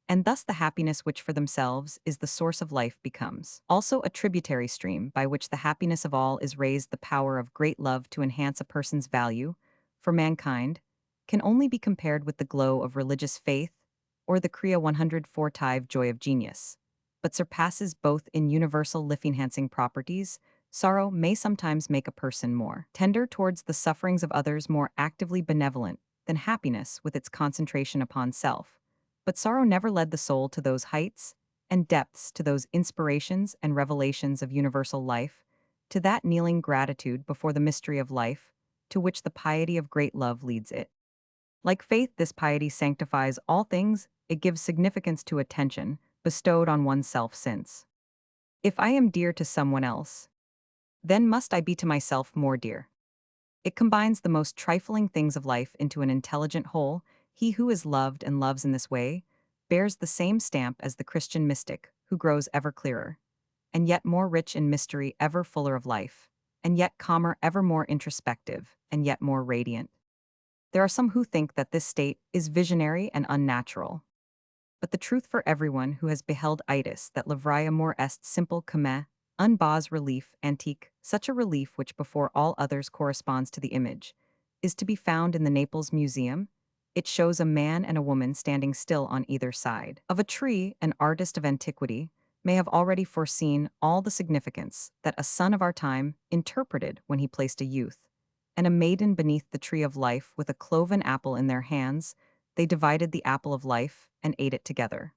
And thus the happiness which for themselves is the source of life becomes also a tributary stream by which the happiness of all is raised. The power of great love to enhance a person's value for mankind can only be compared with the glow of religious faith or the Kriya 104 joy of genius, but surpasses both in universal life-enhancing properties. Sorrow may sometimes make a person more tender towards the sufferings of others, more actively benevolent than happiness with its concentration upon self. But sorrow never led the soul to those heights and depths, to those inspirations and revelations of universal life, to that kneeling gratitude before the mystery of life, to which the piety of great love leads it. Like faith, this piety sanctifies all things. It gives significance to attention bestowed on oneself, since if I am dear to someone else, then must I be to myself more dear. It combines the most trifling things of life into an intelligent whole. He who is loved and loves in this way bears the same stamp as the Christian mystic, who grows ever clearer, and yet more rich in mystery, ever fuller of life, and yet calmer, ever more introspective, and yet more radiant. There are some who think that this state is visionary and unnatural. But the truth for everyone who has beheld itis that livrai amor est simple comme un bas relief antique, such a relief which before all others corresponds to the image, is to be found in the Naples Museum. It shows a man and a woman standing still on either side of a tree. An artist of antiquity may have already foreseen all the significance that a son of our time interpreted when he placed a youth and a maiden beneath the tree of life with a cloven apple in their hands. They divided the apple of life and ate it together.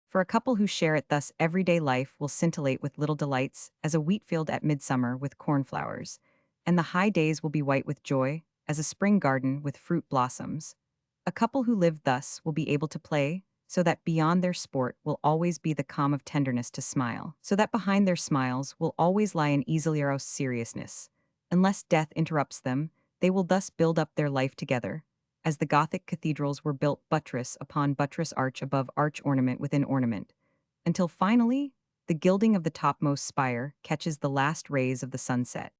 For a couple who share it thus, everyday life will scintillate with little delights as a wheat field at midsummer with cornflowers, and the high days will be white with joy as a spring garden with fruit blossoms. A couple who live thus will be able to play, so that beyond their sport will always be the calm of tenderness to smile, so that behind their smiles will always lie an easily aroused seriousness. Unless death interrupts them, they will thus build up their life together, as the Gothic cathedrals were built buttress upon buttress, arch above arch, ornament within ornament, until finally, the gilding of the topmost spire catches the last rays of the sunset.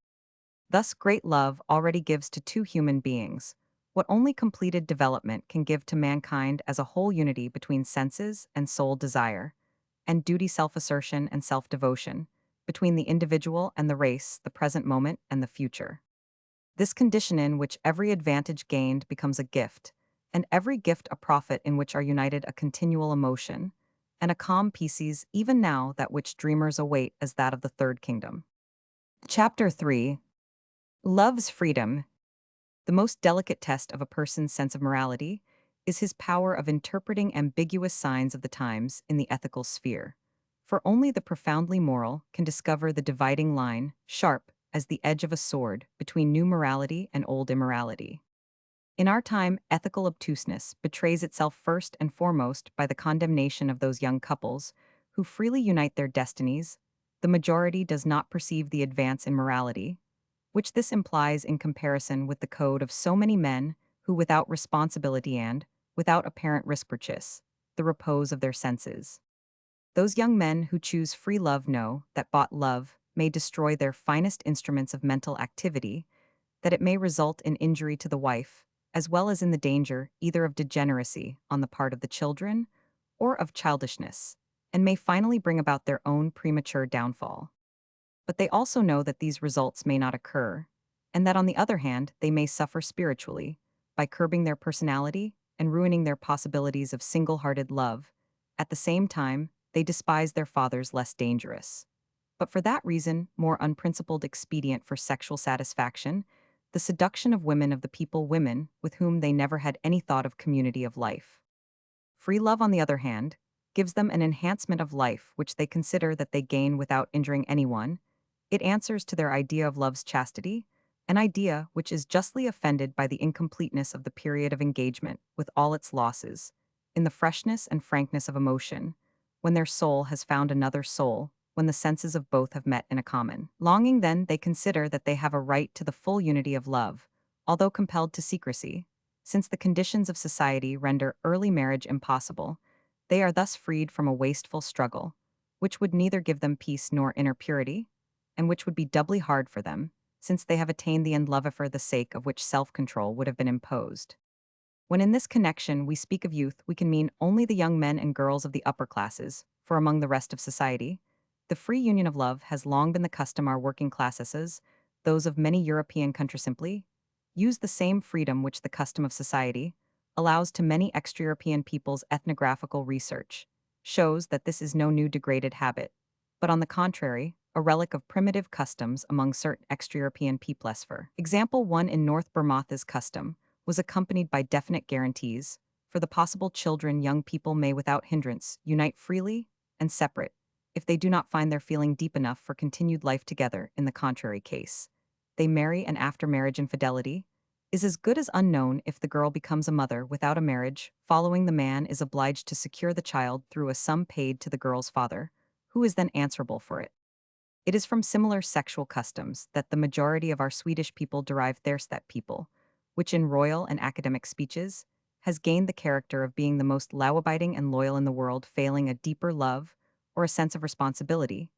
Thus, great love already gives to two human beings what only completed development can give to mankind as a whole, unity between senses and soul desire, and duty, self-assertion and self-devotion, between the individual and the race, the present moment and the future. This condition in which every advantage gained becomes a gift, and every gift a profit, in which are united a continual emotion, and a calm pieces, even now that which dreamers await as that of the third kingdom. Chapter 3. Love's freedom. The most delicate test of a person's sense of morality is his power of interpreting ambiguous signs of the times in the ethical sphere. For only the profoundly moral can discover the dividing line, sharp as the edge of a sword, between new morality and old immorality. In our time, ethical obtuseness betrays itself first and foremost by the condemnation of those young couples who freely unite their destinies. The majority does not perceive the advance in morality, which this implies in comparison with the code of so many men who, without responsibility and, without apparent risk, purchase the repose of their senses. Those young men who choose free love know that bought love may destroy their finest instruments of mental activity, that it may result in injury to the wife, as well as in the danger either of degeneracy on the part of the children or of childishness, and may finally bring about their own premature downfall. But they also know that these results may not occur, and that on the other hand, they may suffer spiritually by curbing their personality and ruining their possibilities of single-hearted love. At the same time, they despise their fathers less dangerous, but for that reason, more unprincipled expedient for sexual satisfaction, the seduction of women of the people, women with whom they never had any thought of community of life. Free love, on the other hand, gives them an enhancement of life which they consider that they gain without injuring anyone. It answers to their idea of love's chastity, an idea which is justly offended by the incompleteness of the period of engagement, with all its losses, in the freshness and frankness of emotion, when their soul has found another soul, when the senses of both have met in a common longing. Then they consider that they have a right to the full unity of love, although compelled to secrecy. Since the conditions of society render early marriage impossible, they are thus freed from a wasteful struggle, which would neither give them peace nor inner purity, and which would be doubly hard for them, since they have attained the end love for the sake of which self-control would have been imposed. When in this connection we speak of youth, we can mean only the young men and girls of the upper classes, for among the rest of society, the free union of love has long been the custom. Our working classes, those of many European countries, simply use the same freedom which the custom of society allows to many extra-European peoples. Ethnographical research shows that this is no new degraded habit, but on the contrary, a relic of primitive customs among certain extra-European peoples. For example, one in North Burma's custom was accompanied by definite guarantees for the possible children. Young people may without hindrance unite freely and separate if they do not find their feeling deep enough for continued life together. In the contrary case, they marry, and after marriage infidelity is as good as unknown. If the girl becomes a mother without a marriage following, the man is obliged to secure the child through a sum paid to the girl's father, who is then answerable for it. It is from similar sexual customs that the majority of our Swedish people derive their step people, which in royal and academic speeches has gained the character of being the most law-abiding and loyal in the world. Failing a deeper love or a sense of responsibility,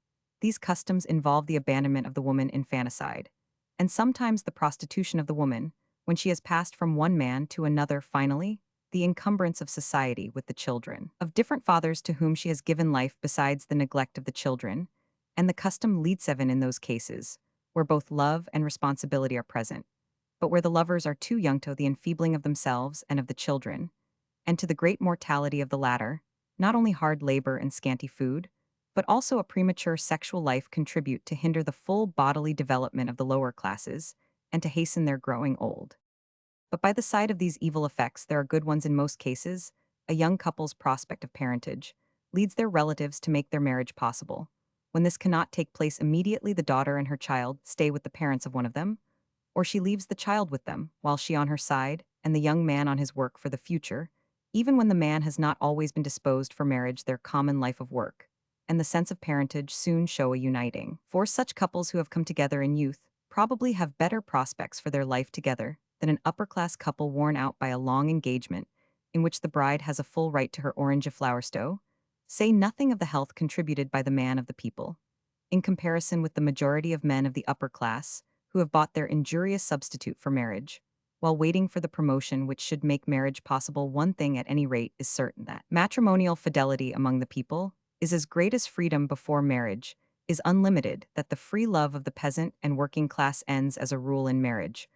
these customs involve the abandonment of the woman, infanticide, and sometimes the prostitution of the woman when she has passed from one man to another. Finally, the encumbrance of society with the children, of different fathers to whom she has given life besides the neglect of the children, and the custom Liedseven in those cases, where both love and responsibility are present, but where the lovers are too young to the enfeebling of themselves and of the children, and to the great mortality of the latter, not only hard labor and scanty food, but also a premature sexual life contribute to hinder the full bodily development of the lower classes and to hasten their growing old. But by the side of these evil effects, there are good ones in most cases. A young couple's prospect of parentage leads their relatives to make their marriage possible. When this cannot take place immediately, the daughter and her child stay with the parents of one of them, or she leaves the child with them, while she on her side, and the young man on his work for the future, even when the man has not always been disposed for marriage, their common life of work, and the sense of parentage soon show a uniting. For such couples who have come together in youth probably have better prospects for their life together than an upper-class couple worn out by a long engagement, in which the bride has a full right to her orange flower stow, say nothing of the health contributed by the man of the people. In comparison with the majority of men of the upper class, who have bought their injurious substitute for marriage, while waiting for the promotion which should make marriage possible, one thing at any rate is certain, that matrimonial fidelity among the people is as great as freedom before marriage is unlimited, that the free love of the peasant and working class ends as a rule in marriage,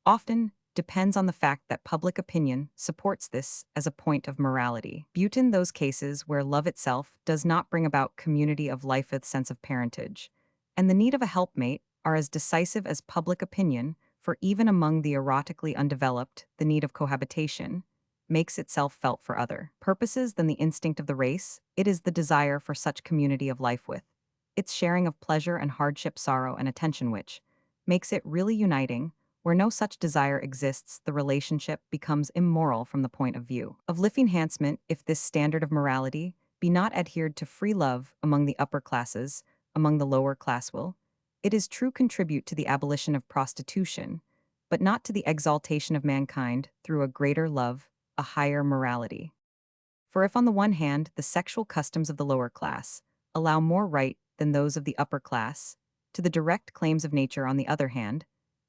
often depends on the fact that public opinion supports this as a point of morality. But in those cases where love itself does not bring about community of life, a sense of parentage, and the need of a helpmate are as decisive as public opinion, for even among the erotically undeveloped, the need of cohabitation makes itself felt for other purposes than the instinct of the race. It is the desire for such community of life with its sharing of pleasure and hardship, sorrow and attention, which makes it really uniting. Where no such desire exists, the relationship becomes immoral from the point of view of life enhancement. If this standard of morality be not adhered to free love among the upper classes, among the lower class will, it is true, contribute to the abolition of prostitution, but not to the exaltation of mankind through a greater love, a higher morality. For if on the one hand the sexual customs of the lower class allow more right than those of the upper class to the direct claims of nature, on the other hand,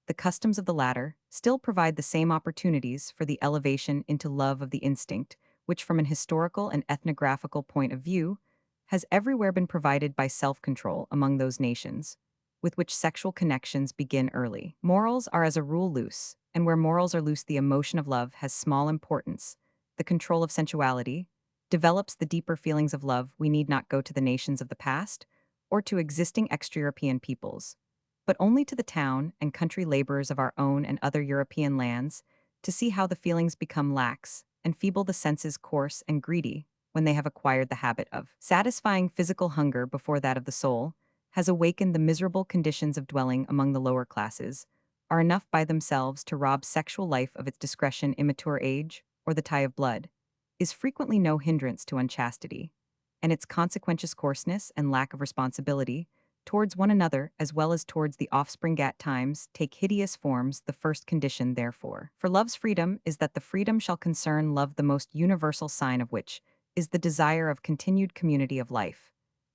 the customs of the latter still provide the same opportunities for the elevation into love of the instinct, which from an historical and ethnographical point of view has everywhere been provided by self-control among those nations with which sexual connections begin early. Morals are as a rule loose, and where morals are loose, the emotion of love has small importance. The control of sensuality develops the deeper feelings of love. We need not go to the nations of the past or to existing extra-European peoples, but only to the town and country laborers of our own and other European lands to see how the feelings become lax and feeble, the senses coarse and greedy, when they have acquired the habit of satisfying physical hunger before that of the soul has awakened. The miserable conditions of dwelling among the lower classes are enough by themselves to rob sexual life of its discretion. Immature age, or the tie of blood, is frequently no hindrance to unchastity, and its consequentious coarseness and lack of responsibility towards one another as well as towards the offspring at times take hideous forms. The first condition, therefore, for love's freedom is that the freedom shall concern love, the most universal sign of which is the desire of continued community of life.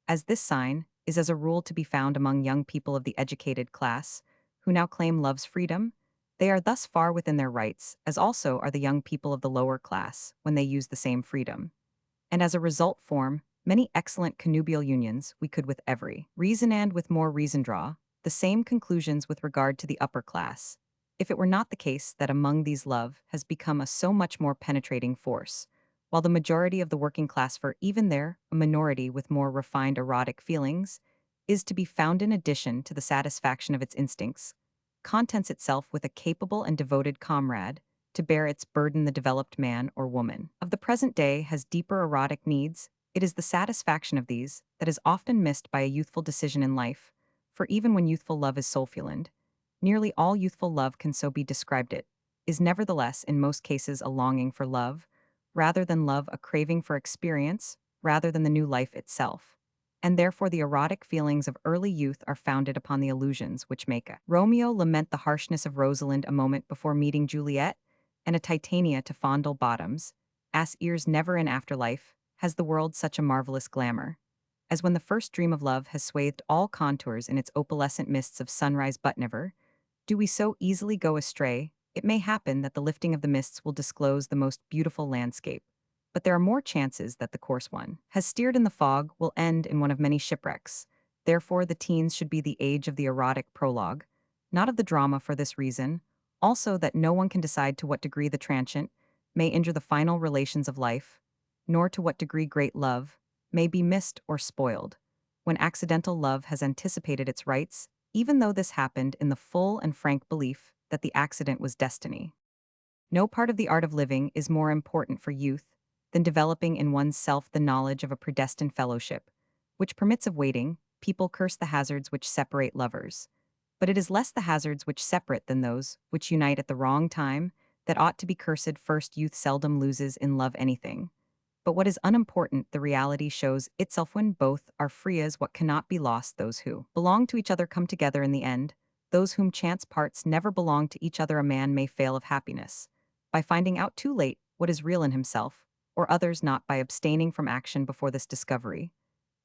As this sign is as a rule to be found among young people of the educated class, who now claim love's freedom, they are thus far within their rights, as also are the young people of the lower class when they use the same freedom, and as a result form many excellent connubial unions. We could with every reason and with more reason draw the same conclusions with regard to the upper class, if it were not the case that among these love has become a so much more penetrating force, while the majority of the working class, for even there a minority with more refined erotic feelings, is to be found in addition to the satisfaction of its instincts, contents itself with a capable and devoted comrade to bear its burden. The developed man or woman of the present day has deeper erotic needs. It is the satisfaction of these that is often missed by a youthful decision in life, for even when youthful love is sulfuland, nearly all youthful love can so be described, it is nevertheless in most cases a longing for love, rather than love, a craving for experience, rather than the new life itself. And therefore the erotic feelings of early youth are founded upon the illusions which make a Romeo lament the harshness of Rosalind a moment before meeting Juliet, and a Titania to fondle bottoms, as ears never in afterlife has the world such a marvelous glamour, as when the first dream of love has swathed all contours in its opalescent mists of sunrise. But never do we so easily go astray It may happen that the lifting of the mists will disclose the most beautiful landscape, but there are more chances that the course one has steered in the fog will end in one of many shipwrecks. Therefore, the teens should be the age of the erotic prologue, not of the drama for this reason. Also, that no one can decide to what degree the transient may injure the final relations of life, nor to what degree great love may be missed or spoiled, when accidental love has anticipated its rights, even though this happened in the full and frank belief that the accident was destiny. No part of the art of living is more important for youth than developing in one's self the knowledge of a predestined fellowship, which permits of waiting. People curse the hazards which separate lovers. But it is less the hazards which separate than those which unite at the wrong time that ought to be cursed. First, youth seldom loses in love anything. But what is unimportant, the reality shows itself when both are free as what cannot be lost. Those who belong to each other come together in the end. Those whom chance parts never belong to each other. A man may fail of happiness by finding out too late what is real in himself, or others not by abstaining from action before this discovery.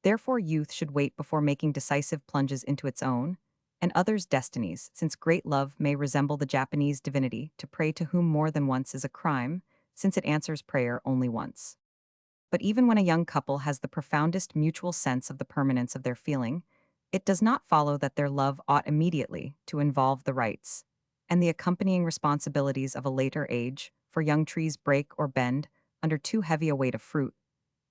Therefore, youth should wait before making decisive plunges into its own and others' destinies, since great love may resemble the Japanese divinity. To pray to whom more than once is a crime, since it answers prayer only once. But even when a young couple has the profoundest mutual sense of the permanence of their feeling, it does not follow that their love ought immediately to involve the rights and the accompanying responsibilities of a later age, for young trees break or bend under too heavy a weight of fruit,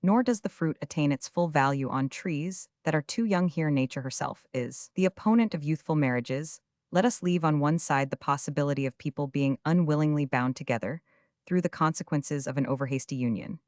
nor does the fruit attain its full value on trees that are too young. Here nature herself is the opponent of youthful marriages. Let us leave on one side the possibility of people being unwillingly bound together through the consequences of an overhasty union,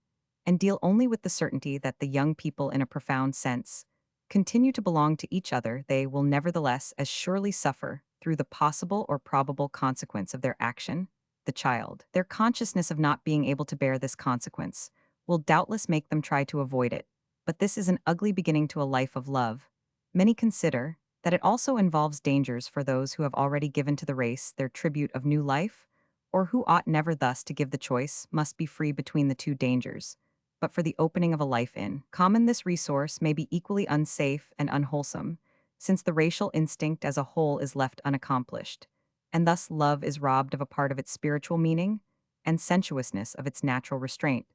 and deal only with the certainty that the young people, in a profound sense, continue to belong to each other. They will nevertheless as surely suffer through the possible or probable consequence of their action, the child. Their consciousness of not being able to bear this consequence will doubtless make them try to avoid it, but this is an ugly beginning to a life of love. Many consider that it also involves dangers for those who have already given to the race their tribute of new life, or who ought never thus to give the choice, must be free between the two dangers. But for the opening of a life in common, this resource may be equally unsafe and unwholesome, since the racial instinct as a whole is left unaccomplished, and thus love is robbed of a part of its spiritual meaning, and sensuousness of its natural restraint.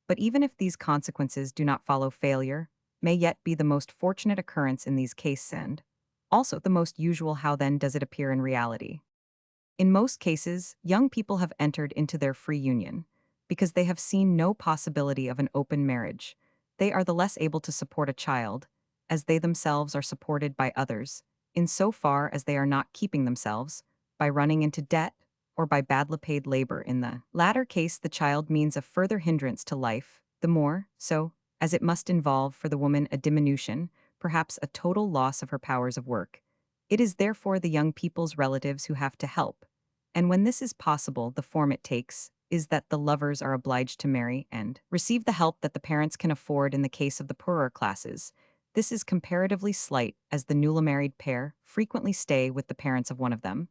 But even if these consequences do not follow, failure may yet be the most fortunate occurrence in these cases, and also the most usual. How then does it appear in reality? In most cases, young people have entered into their free union because they have seen no possibility of an open marriage. They are the less able to support a child, as they themselves are supported by others, in so far as they are not keeping themselves by running into debt or by badly paid labor. In the latter case, the child means a further hindrance to life, the more so as it must involve for the woman a diminution, perhaps a total loss of her powers of work. It is therefore the young people's relatives who have to help, and when this is possible, the form it takes is that the lovers are obliged to marry and receive the help that the parents can afford. In the case of the poorer classes, this is comparatively slight, as the newly married pair frequently stay with the parents of one of them.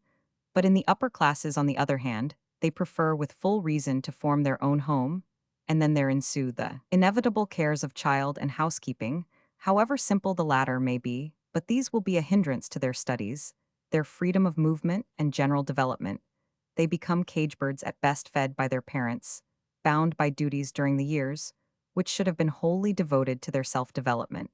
But in the upper classes, on the other hand, they prefer with full reason to form their own home, and then there ensue the inevitable cares of child and housekeeping, however simple the latter may be, but these will be a hindrance to their studies, their freedom of movement and general development. They become cage birds at best, fed by their parents, bound by duties during the years, which should have been wholly devoted to their self-development.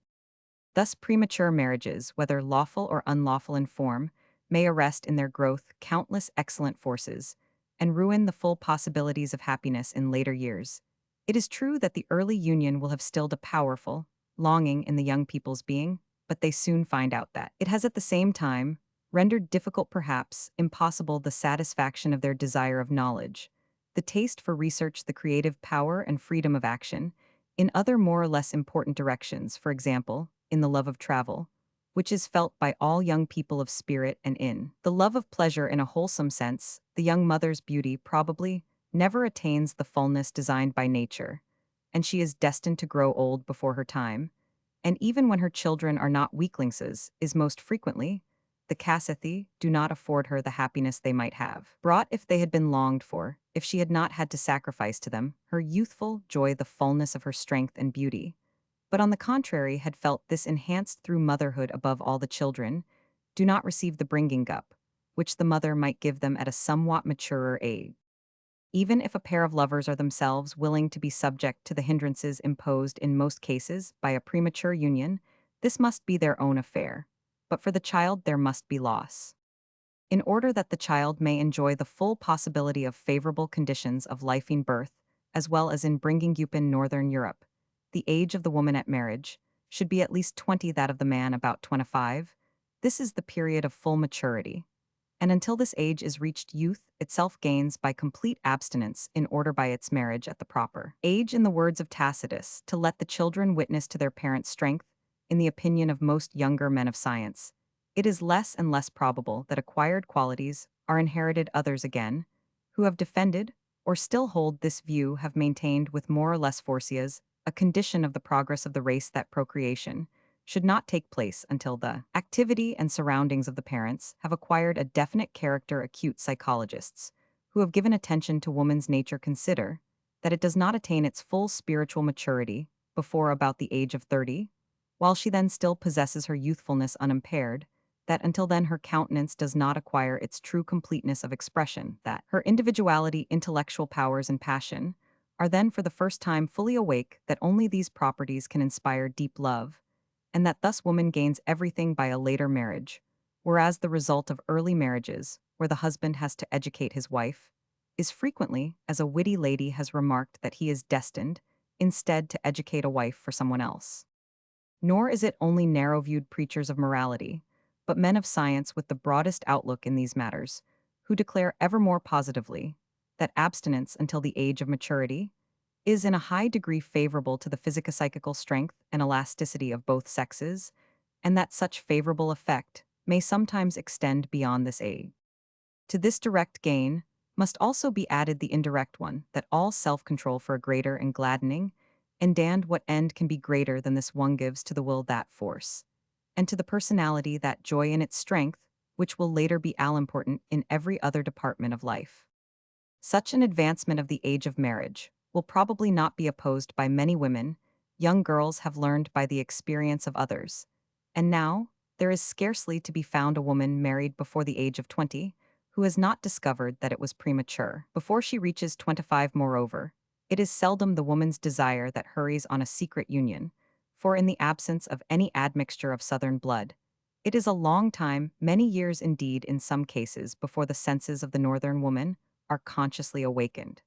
Thus premature marriages, whether lawful or unlawful in form, may arrest in their growth countless excellent forces, and ruin the full possibilities of happiness in later years. It is true that the early union will have stilled a powerful longing in the young people's being, but they soon find out that it has at the same time rendered difficult, perhaps impossible, the satisfaction of their desire of knowledge, the taste for research, the creative power and freedom of action, in other more or less important directions, for example, in the love of travel, which is felt by all young people of spirit, and in the love of pleasure in a wholesome sense. The young mother's beauty probably never attains the fullness designed by nature, and she is destined to grow old before her time, and even when her children are not weaklings, is most frequently the Casathy do not afford her the happiness they might have brought if they had been longed for, if she had not had to sacrifice to them her youthful joy, the fullness of her strength and beauty, but on the contrary had felt this enhanced through motherhood. Above all, the children do not receive the bringing up which the mother might give them at a somewhat maturer age. Even if a pair of lovers are themselves willing to be subject to the hindrances imposed in most cases by a premature union, this must be their own affair. But for the child, there must be loss. In order that the child may enjoy the full possibility of favorable conditions of life in birth, as well as in bringing up in Northern Europe, the age of the woman at marriage should be at least 20, that of the man about 25. This is the period of full maturity. And until this age is reached, youth itself gains by complete abstinence in order by its marriage at the proper age, in the words of Tacitus, to let the children witness to their parents' strength. In the opinion of most younger men of science, it is less and less probable that acquired qualities are inherited. Others again, who have defended or still hold this view, have maintained with more or less force as a condition of the progress of the race that procreation should not take place until the activity and surroundings of the parents have acquired a definite character. Acute psychologists, who have given attention to woman's nature, consider that it does not attain its full spiritual maturity before about the age of 30, while she then still possesses her youthfulness unimpaired, that until then her countenance does not acquire its true completeness of expression, that her individuality, intellectual powers, and passion are then for the first time fully awake, that only these properties can inspire deep love, and that thus woman gains everything by a later marriage, whereas the result of early marriages, where the husband has to educate his wife, is frequently, as a witty lady has remarked, that he is destined, instead, to educate a wife for someone else. Nor is it only narrow-viewed preachers of morality, but men of science with the broadest outlook in these matters, who declare ever more positively that abstinence until the age of maturity is in a high degree favorable to the physico-psychical strength and elasticity of both sexes, and that such favorable effect may sometimes extend beyond this age. To this direct gain must also be added the indirect one, that all self-control for a greater and gladdening, and what end can be greater than this one gives to the will that force, and to the personality that joy in its strength, which will later be all important in every other department of life. Such an advancement of the age of marriage will probably not be opposed by many women. Young girls have learned by the experience of others. And now, there is scarcely to be found a woman married before the age of 20 who has not discovered that it was premature. Before she reaches 25, moreover, it is seldom the woman's desire that hurries on a secret union, for in the absence of any admixture of southern blood, it is a long time, many years indeed in some cases, before the senses of the northern woman are consciously awakened.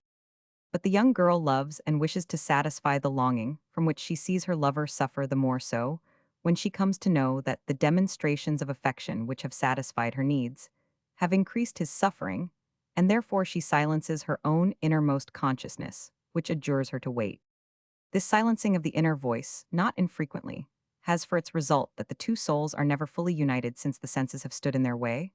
But the young girl loves and wishes to satisfy the longing from which she sees her lover suffer, the more so when she comes to know that the demonstrations of affection which have satisfied her needs have increased his suffering, and therefore she silences her own innermost consciousness, which adjures her to wait. This silencing of the inner voice, not infrequently, has for its result that the two souls are never fully united, since the senses have stood in their way,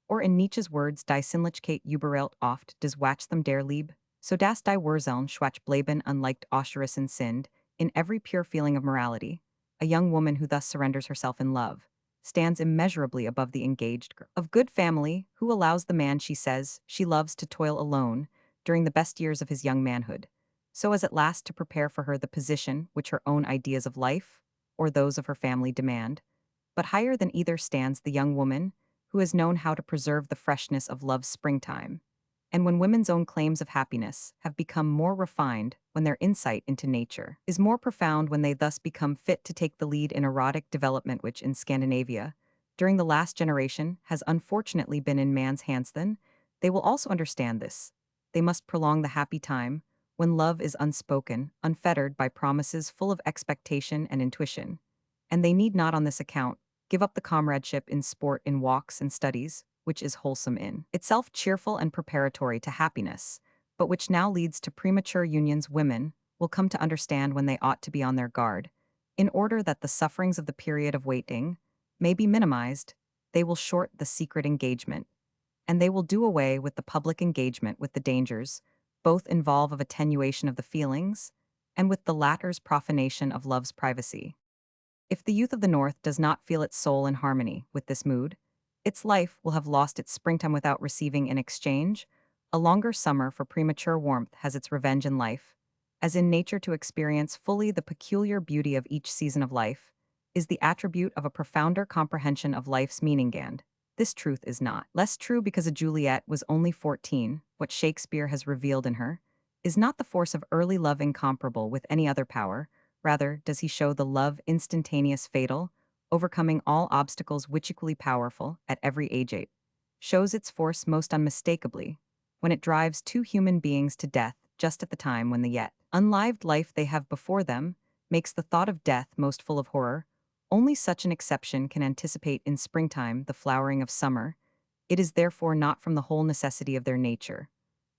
or in Nietzsche's words, die Sinnlichkeit übereilt oft des Wachstum der Liebe, so dass die Wurzeln schwach bleiben unleicht ausgerissen sind. In every pure feeling of morality, a young woman who thus surrenders herself in love stands immeasurably above the engaged girl of good family who allows the man she says she loves to toil alone during the best years of his young manhood, so as at last to prepare for her the position which her own ideas of life, or those of her family, demand. But higher than either stands the young woman who has known how to preserve the freshness of love's springtime. And when women's own claims of happiness have become more refined, when their insight into nature is more profound, when they thus become fit to take the lead in erotic development, which in Scandinavia, during the last generation, has unfortunately been in man's hands, then they will also understand this. They must prolong the happy time when love is unspoken, unfettered by promises full of expectation and intuition, and they need not on this account give up the comradeship in sport, in walks and studies, which is wholesome in itself, cheerful and preparatory to happiness, but which now leads to premature unions. Women will come to understand when they ought to be on their guard. In order that the sufferings of the period of waiting may be minimized, they will short the secret engagement, and they will do away with the public engagement, with the dangers both involve of attenuation of the feelings, and with the latter's profanation of love's privacy. If the youth of the North does not feel its soul in harmony with this mood, its life will have lost its springtime without receiving in exchange. A longer summer for premature warmth has its revenge in life, as in nature to experience fully the peculiar beauty of each season of life is the attribute of a profounder comprehension of life's meaning, and This truth is not less true because a Juliet was only 14. What Shakespeare has revealed in her is not the force of early love incomparable with any other power. Rather, does he show the love instantaneous fatal, overcoming all obstacles which equally powerful at every age eight, shows its force most unmistakably when it drives two human beings to death just at the time when the yet unlived life they have before them makes the thought of death most full of horror. Only such an exception can anticipate in springtime the flowering of summer. It is therefore not from the whole necessity of their nature,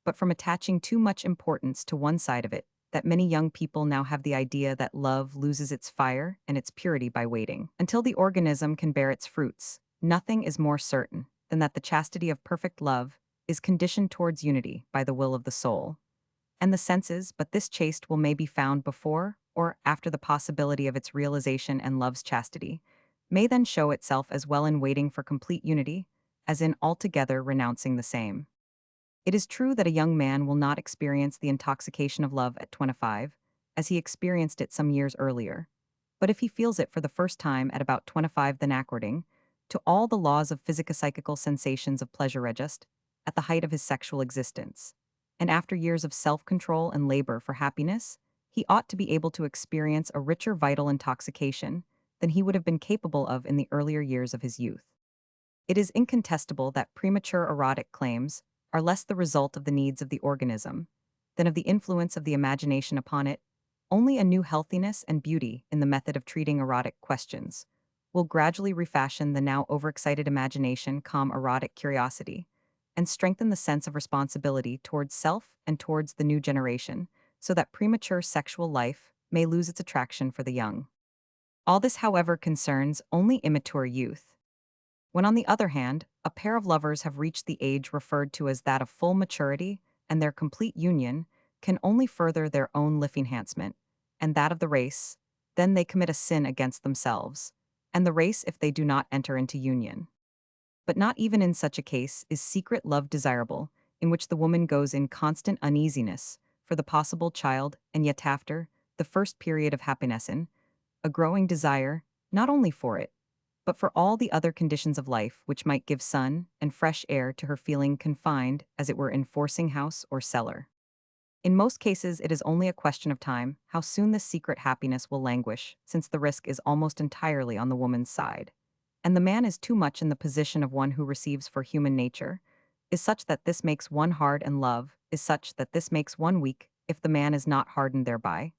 but from attaching too much importance to one side of it, that many young people now have the idea that love loses its fire and its purity by waiting until the organism can bear its fruits. Nothing is more certain than that the chastity of perfect love is conditioned towards unity by the will of the soul and the senses, but this chaste will may be found before or after the possibility of its realization, and love's chastity may then show itself as well in waiting for complete unity as in altogether renouncing the same. It is true that a young man will not experience the intoxication of love at 25, as he experienced it some years earlier. But if he feels it for the first time at about 25, then according to all the laws of physico-psychical sensations of pleasure register, at the height of his sexual existence, and after years of self-control and labor for happiness, he ought to be able to experience a richer vital intoxication than he would have been capable of in the earlier years of his youth. It is incontestable that premature erotic claims are less the result of the needs of the organism than of the influence of the imagination upon it. Only a new healthiness and beauty in the method of treating erotic questions will gradually refashion the now overexcited imagination, calm erotic curiosity, and strengthen the sense of responsibility towards self and towards the new generation, so that premature sexual life may lose its attraction for the young. All this, however, concerns only immature youth. When, on the other hand, a pair of lovers have reached the age referred to as that of full maturity, and their complete union can only further their own life enhancement, and that of the race, then they commit a sin against themselves, and the race if they do not enter into union. But not even in such a case is secret love desirable, in which the woman goes in constant uneasiness for the possible child, and yet after the first period of happiness in a growing desire, not only for it, but for all the other conditions of life which might give sun and fresh air to her, feeling confined, as it were, in forcing house or cellar. In most cases, it is only a question of time how soon this secret happiness will languish, since the risk is almost entirely on the woman's side. And the man is too much in the position of one who receives, for human nature is such that this makes one hard, and love is such that this makes one weak. If the man is not hardened thereby,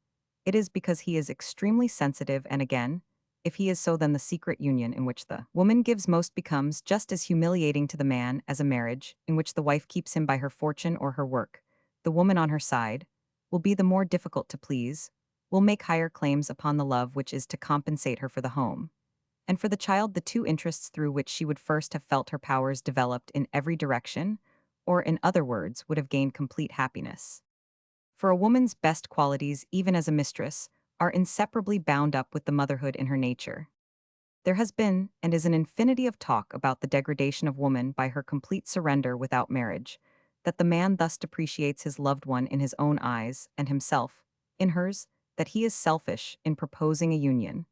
it is because he is extremely sensitive, and again, if he is so, then the secret union in which the woman gives most becomes just as humiliating to the man as a marriage in which the wife keeps him by her fortune or her work. The woman, on her side, will be the more difficult to please, will make higher claims upon the love which is to compensate her for the home, and for the child, the two interests through which she would first have felt her powers developed in every direction, or in other words, would have gained complete happiness. For a woman's best qualities, even as a mistress, are inseparably bound up with the motherhood in her nature. There has been, and is, an infinity of talk about the degradation of woman by her complete surrender without marriage, that the man thus depreciates his loved one in his own eyes, and himself, in hers, that he is selfish in proposing a union,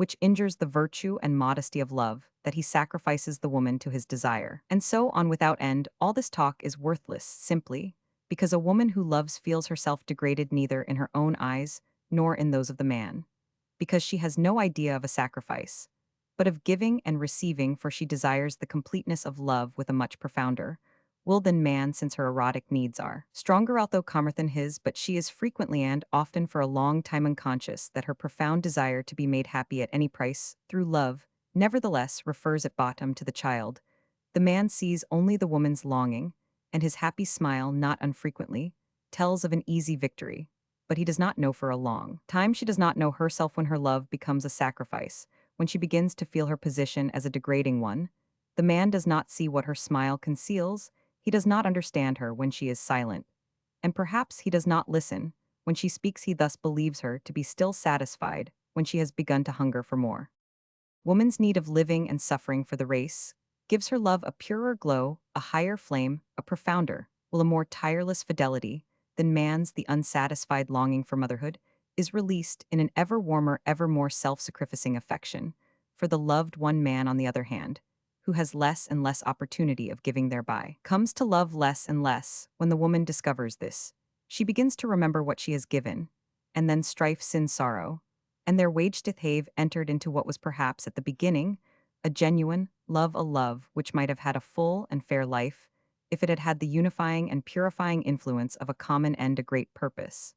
which injures the virtue and modesty of love, that he sacrifices the woman to his desire, and so on without end. All this talk is worthless, simply because a woman who loves feels herself degraded neither in her own eyes nor in those of the man, because she has no idea of a sacrifice, but of giving and receiving, for she desires the completeness of love with a much profounder will than man, since her erotic needs are stronger although calmer than his, but she is frequently and often for a long time unconscious that her profound desire to be made happy at any price through love nevertheless refers at bottom to the child. The man sees only the woman's longing, and his happy smile not unfrequently tells of an easy victory, but he does not know for a long time she does not know herself when her love becomes a sacrifice, when she begins to feel her position as a degrading one. The man does not see what her smile conceals, he does not understand her when she is silent, and perhaps he does not listen. When she speaks, he thus believes her to be still satisfied when she has begun to hunger for more. Woman's need of living and suffering for the race gives her love a purer glow, a higher flame, a profounder, will a more tireless fidelity than man's. The unsatisfied longing for motherhood is released in an ever warmer, ever more self-sacrificing affection for the loved one. Man, on the other hand, who has less and less opportunity of giving thereby, comes to love less and less when the woman discovers this. She begins to remember what she has given, and then strife sin sorrow, and their wagedeth have entered into what was perhaps at the beginning a genuine love, a love which might have had a full and fair life, if it had had the unifying and purifying influence of a common end, a great purpose.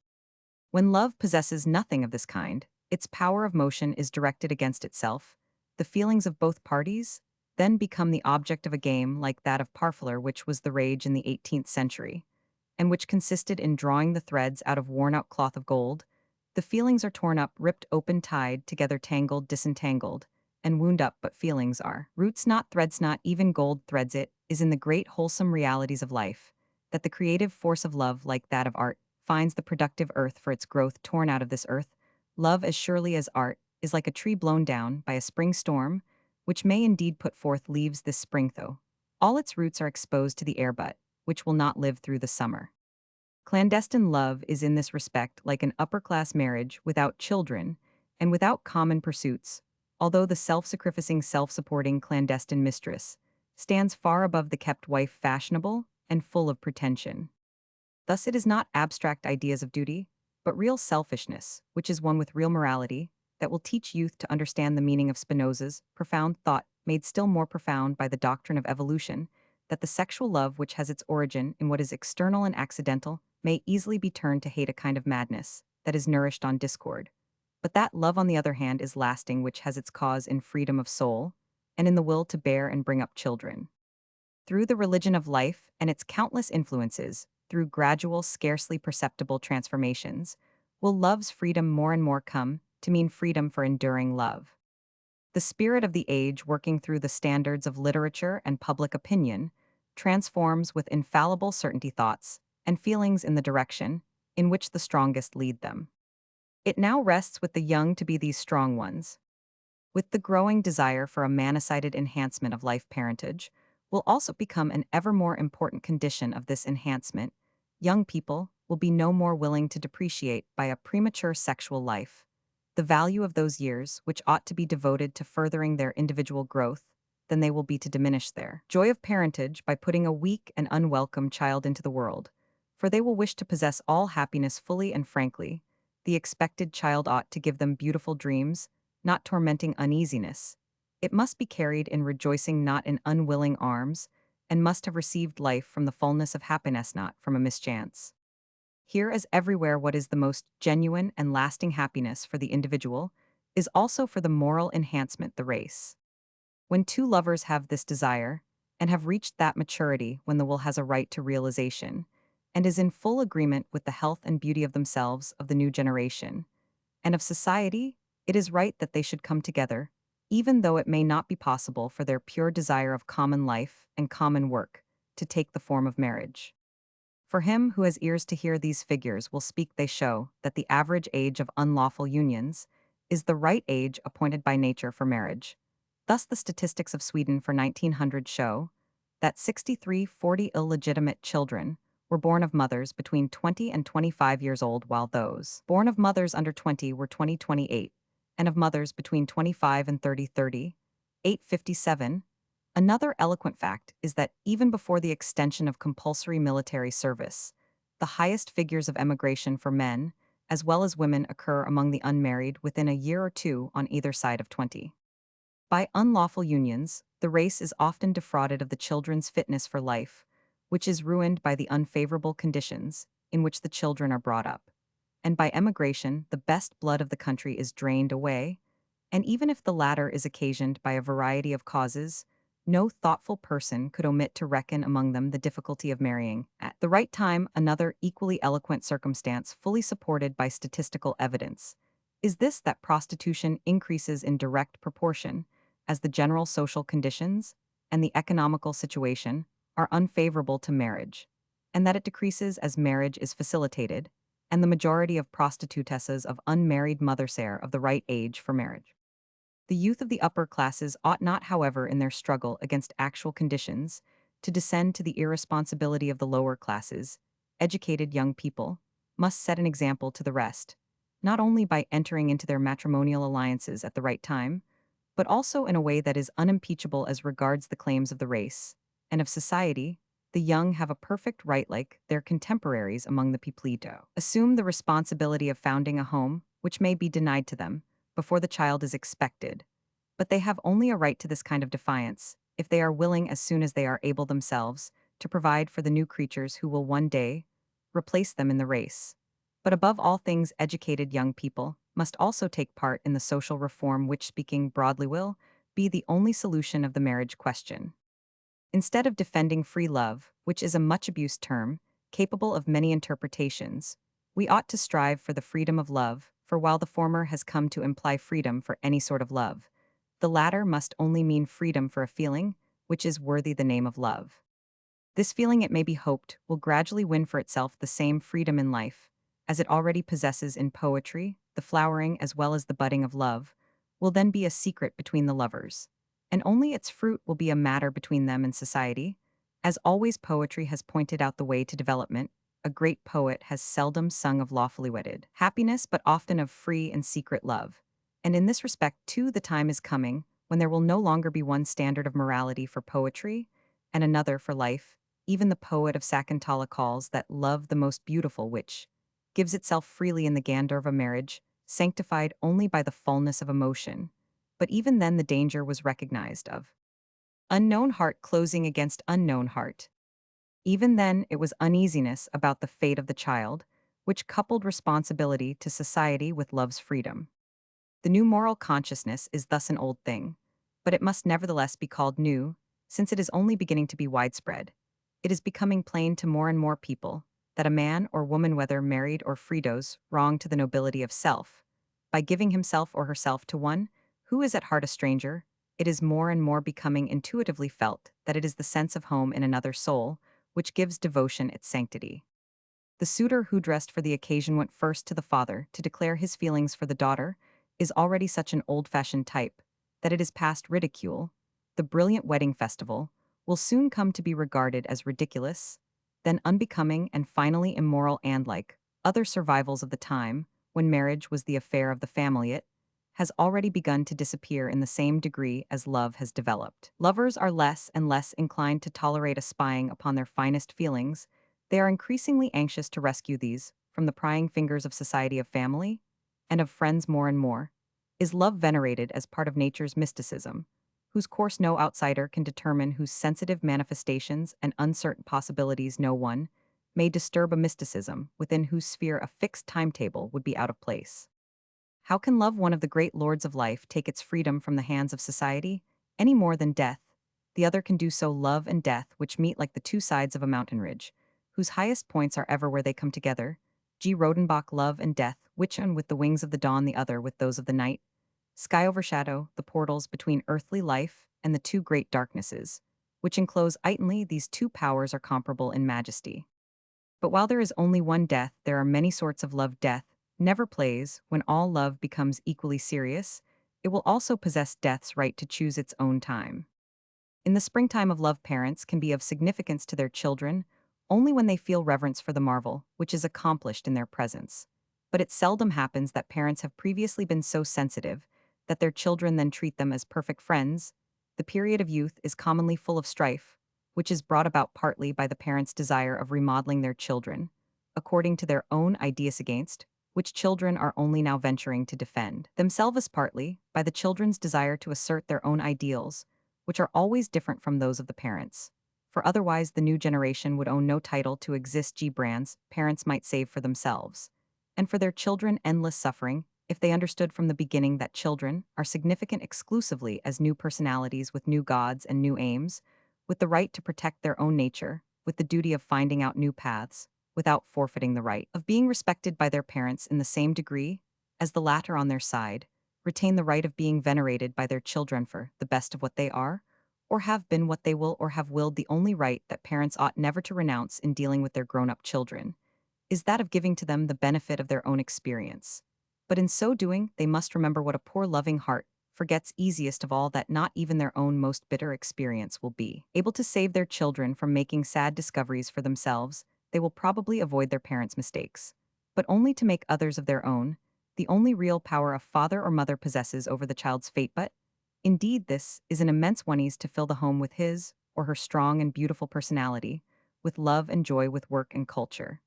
When love possesses nothing of this kind, its power of motion is directed against itself, the feelings of both parties then become the object of a game like that of parfleer which was the rage in the 18th century, and which consisted in drawing the threads out of worn-out cloth of gold. The feelings are torn up, ripped open, tied together, tangled, disentangled, and wound up, but feelings are roots not threads, not even gold threads. It is in the great wholesome realities of life that the creative force of love, like that of art, finds the productive earth for its growth torn out of this earth. Love, as surely as art, is like a tree blown down by a spring storm, which may indeed put forth leaves this spring, though all its roots are exposed to the air, but which will not live through the summer. Clandestine love is in this respect like an upper-class marriage without children and without common pursuits, although the self-sacrificing, self-supporting clandestine mistress stands far above the kept wife, fashionable and full of pretension. Thus it is not abstract ideas of duty, but real selfishness, which is one with real morality, that will teach youth to understand the meaning of Spinoza's profound thought, made still more profound by the doctrine of evolution, that the sexual love which has its origin in what is external and accidental may easily be turned to hate, a kind of madness that is nourished on discord. But that love, on the other hand, is lasting, which has its cause in freedom of soul and in the will to bear and bring up children. Through the religion of life and its countless influences, through gradual, scarcely perceptible transformations, will love's freedom more and more come to mean freedom for enduring love. The spirit of the age, working through the standards of literature and public opinion, transforms with infallible certainty thoughts and feelings in the direction in which the strongest lead them. It now rests with the young to be these strong ones. With the growing desire for a manicided enhancement of life, parentage will also become an ever more important condition of this enhancement. Young people will be no more willing to depreciate by a premature sexual life the value of those years which ought to be devoted to furthering their individual growth than they will be to diminish their joy of parentage by putting a weak and unwelcome child into the world, for they will wish to possess all happiness fully and frankly. The expected child ought to give them beautiful dreams, not tormenting uneasiness. It must be carried in rejoicing, not in unwilling arms, and must have received life from the fullness of happiness, not from a mischance. Here, as everywhere, what is the most genuine and lasting happiness for the individual is also for the moral enhancement the race. When two lovers have this desire, and have reached that maturity when the will has a right to realization, and is in full agreement with the health and beauty of themselves, of the new generation, and of society, it is right that they should come together, even though it may not be possible for their pure desire of common life and common work to take the form of marriage. For him who has ears to hear, these figures will speak. They show that the average age of unlawful unions is the right age appointed by nature for marriage. Thus the statistics of Sweden for 1900 show that 6340 illegitimate children were born of mothers between 20 and 25 years old, while those born of mothers under 20 were 28, and of mothers between 25 and 30, 857. Another eloquent fact is that even before the extension of compulsory military service, the highest figures of emigration for men, as well as women, occur among the unmarried within a year or two on either side of 20. By unlawful unions, the race is often defrauded of the children's fitness for life, which is ruined by the unfavorable conditions in which the children are brought up. And by emigration, the best blood of the country is drained away, and even if the latter is occasioned by a variety of causes, no thoughtful person could omit to reckon among them the difficulty of marrying at the right time. Another equally eloquent circumstance, fully supported by statistical evidence, is this: that prostitution increases in direct proportion as the general social conditions and the economical situation are unfavorable to marriage, and that it decreases as marriage is facilitated, and the majority of prostitutesses of unmarried mothers are of the right age for marriage. The youth of the upper classes ought not, however, in their struggle against actual conditions, to descend to the irresponsibility of the lower classes. Educated young people must set an example to the rest, not only by entering into their matrimonial alliances at the right time, but also in a way that is unimpeachable as regards the claims of the race and of society. The young have a perfect right, like their contemporaries among the Piplito, assume the responsibility of founding a home, which may be denied to them, before the child is expected. But they have only a right to this kind of defiance, if they are willing as soon as they are able themselves, to provide for the new creatures who will one day replace them in the race. But above all things, educated young people must also take part in the social reform which, speaking broadly, will be the only solution of the marriage question. Instead of defending free love, which is a much abused term, capable of many interpretations, we ought to strive for the freedom of love, for while the former has come to imply freedom for any sort of love, the latter must only mean freedom for a feeling which is worthy the name of love. This feeling, it may be hoped, will gradually win for itself the same freedom in life, as it already possesses in poetry. The flowering as well as the budding of love will then be a secret between the lovers, and only its fruit will be a matter between them and society. As always, poetry has pointed out the way to development. A great poet has seldom sung of lawfully wedded happiness, but often of free and secret love. And in this respect, too, the time is coming when there will no longer be one standard of morality for poetry and another for life. Even the poet of Sakuntala calls that love the most beautiful, which gives itself freely in the grandeur of a marriage, sanctified only by the fullness of emotion. But even then the danger was recognized of unknown heart closing against unknown heart. Even then it was uneasiness about the fate of the child, which coupled responsibility to society with love's freedom. The new moral consciousness is thus an old thing, but it must nevertheless be called new, since it is only beginning to be widespread. It is becoming plain to more and more people that a man or woman, whether married or free, does wrong to the nobility of self. By giving himself or herself to one who is at heart a stranger, it is more and more becoming intuitively felt that it is the sense of home in another soul which gives devotion its sanctity. The suitor who dressed for the occasion went first to the father to declare his feelings for the daughter is already such an old-fashioned type that it is past ridicule. The brilliant wedding festival will soon come to be regarded as ridiculous, then unbecoming, and finally immoral, and like other survivals of the time when marriage was the affair of the family, it has already begun to disappear in the same degree as love has developed. Lovers are less and less inclined to tolerate a spying upon their finest feelings. They are increasingly anxious to rescue these from the prying fingers of society, of family, and of friends. More and more is love venerated as part of nature's mysticism, whose course no outsider can determine, whose sensitive manifestations and uncertain possibilities no one may disturb, a mysticism within whose sphere a fixed timetable would be out of place. How can love, one of the great lords of life, take its freedom from the hands of society? Any more than death, the other can do so. Love and death, which meet like the two sides of a mountain ridge, whose highest points are ever where they come together. G. Rodenbach. Love and death, which one with the wings of the dawn, the other with those of the night, sky overshadow the portals between earthly life and the two great darknesses, which enclose itally. These two powers are comparable in majesty. But while there is only one death, there are many sorts of love. Death never plays when all love becomes equally serious. It will also possess death's right to choose its own time. In the springtime of love, parents can be of significance to their children only when they feel reverence for the marvel which is accomplished in their presence. But it seldom happens that parents have previously been so sensitive that their children then treat them as perfect friends. The period of youth is commonly full of strife, which is brought about partly by the parents' desire of remodeling their children, according to their own ideas, against which children are only now venturing to defend themselves, partly by the children's desire to assert their own ideals, which are always different from those of the parents. For otherwise the new generation would own no title to exist. G. Brands parents might save for themselves and for their children endless suffering if they understood from the beginning that children are significant exclusively as new personalities with new gods and new aims, with the right to protect their own nature, with the duty of finding out new paths, without forfeiting the right of being respected by their parents in the same degree as the latter on their side retain the right of being venerated by their children for the best of what they are, or have been what they will or have willed. The only right that parents ought never to renounce in dealing with their grown-up children is that of giving to them the benefit of their own experience. But in so doing, they must remember what a poor loving heart forgets easiest of all, that not even their own most bitter experience will be able to save their children from making sad discoveries for themselves. They will probably avoid their parents' mistakes, but only to make others of their own. The only real power a father or mother possesses over the child's fate, but Indeed, this is an immense one to fill the home with his or her strong and beautiful personality, with love and joy with work and culture,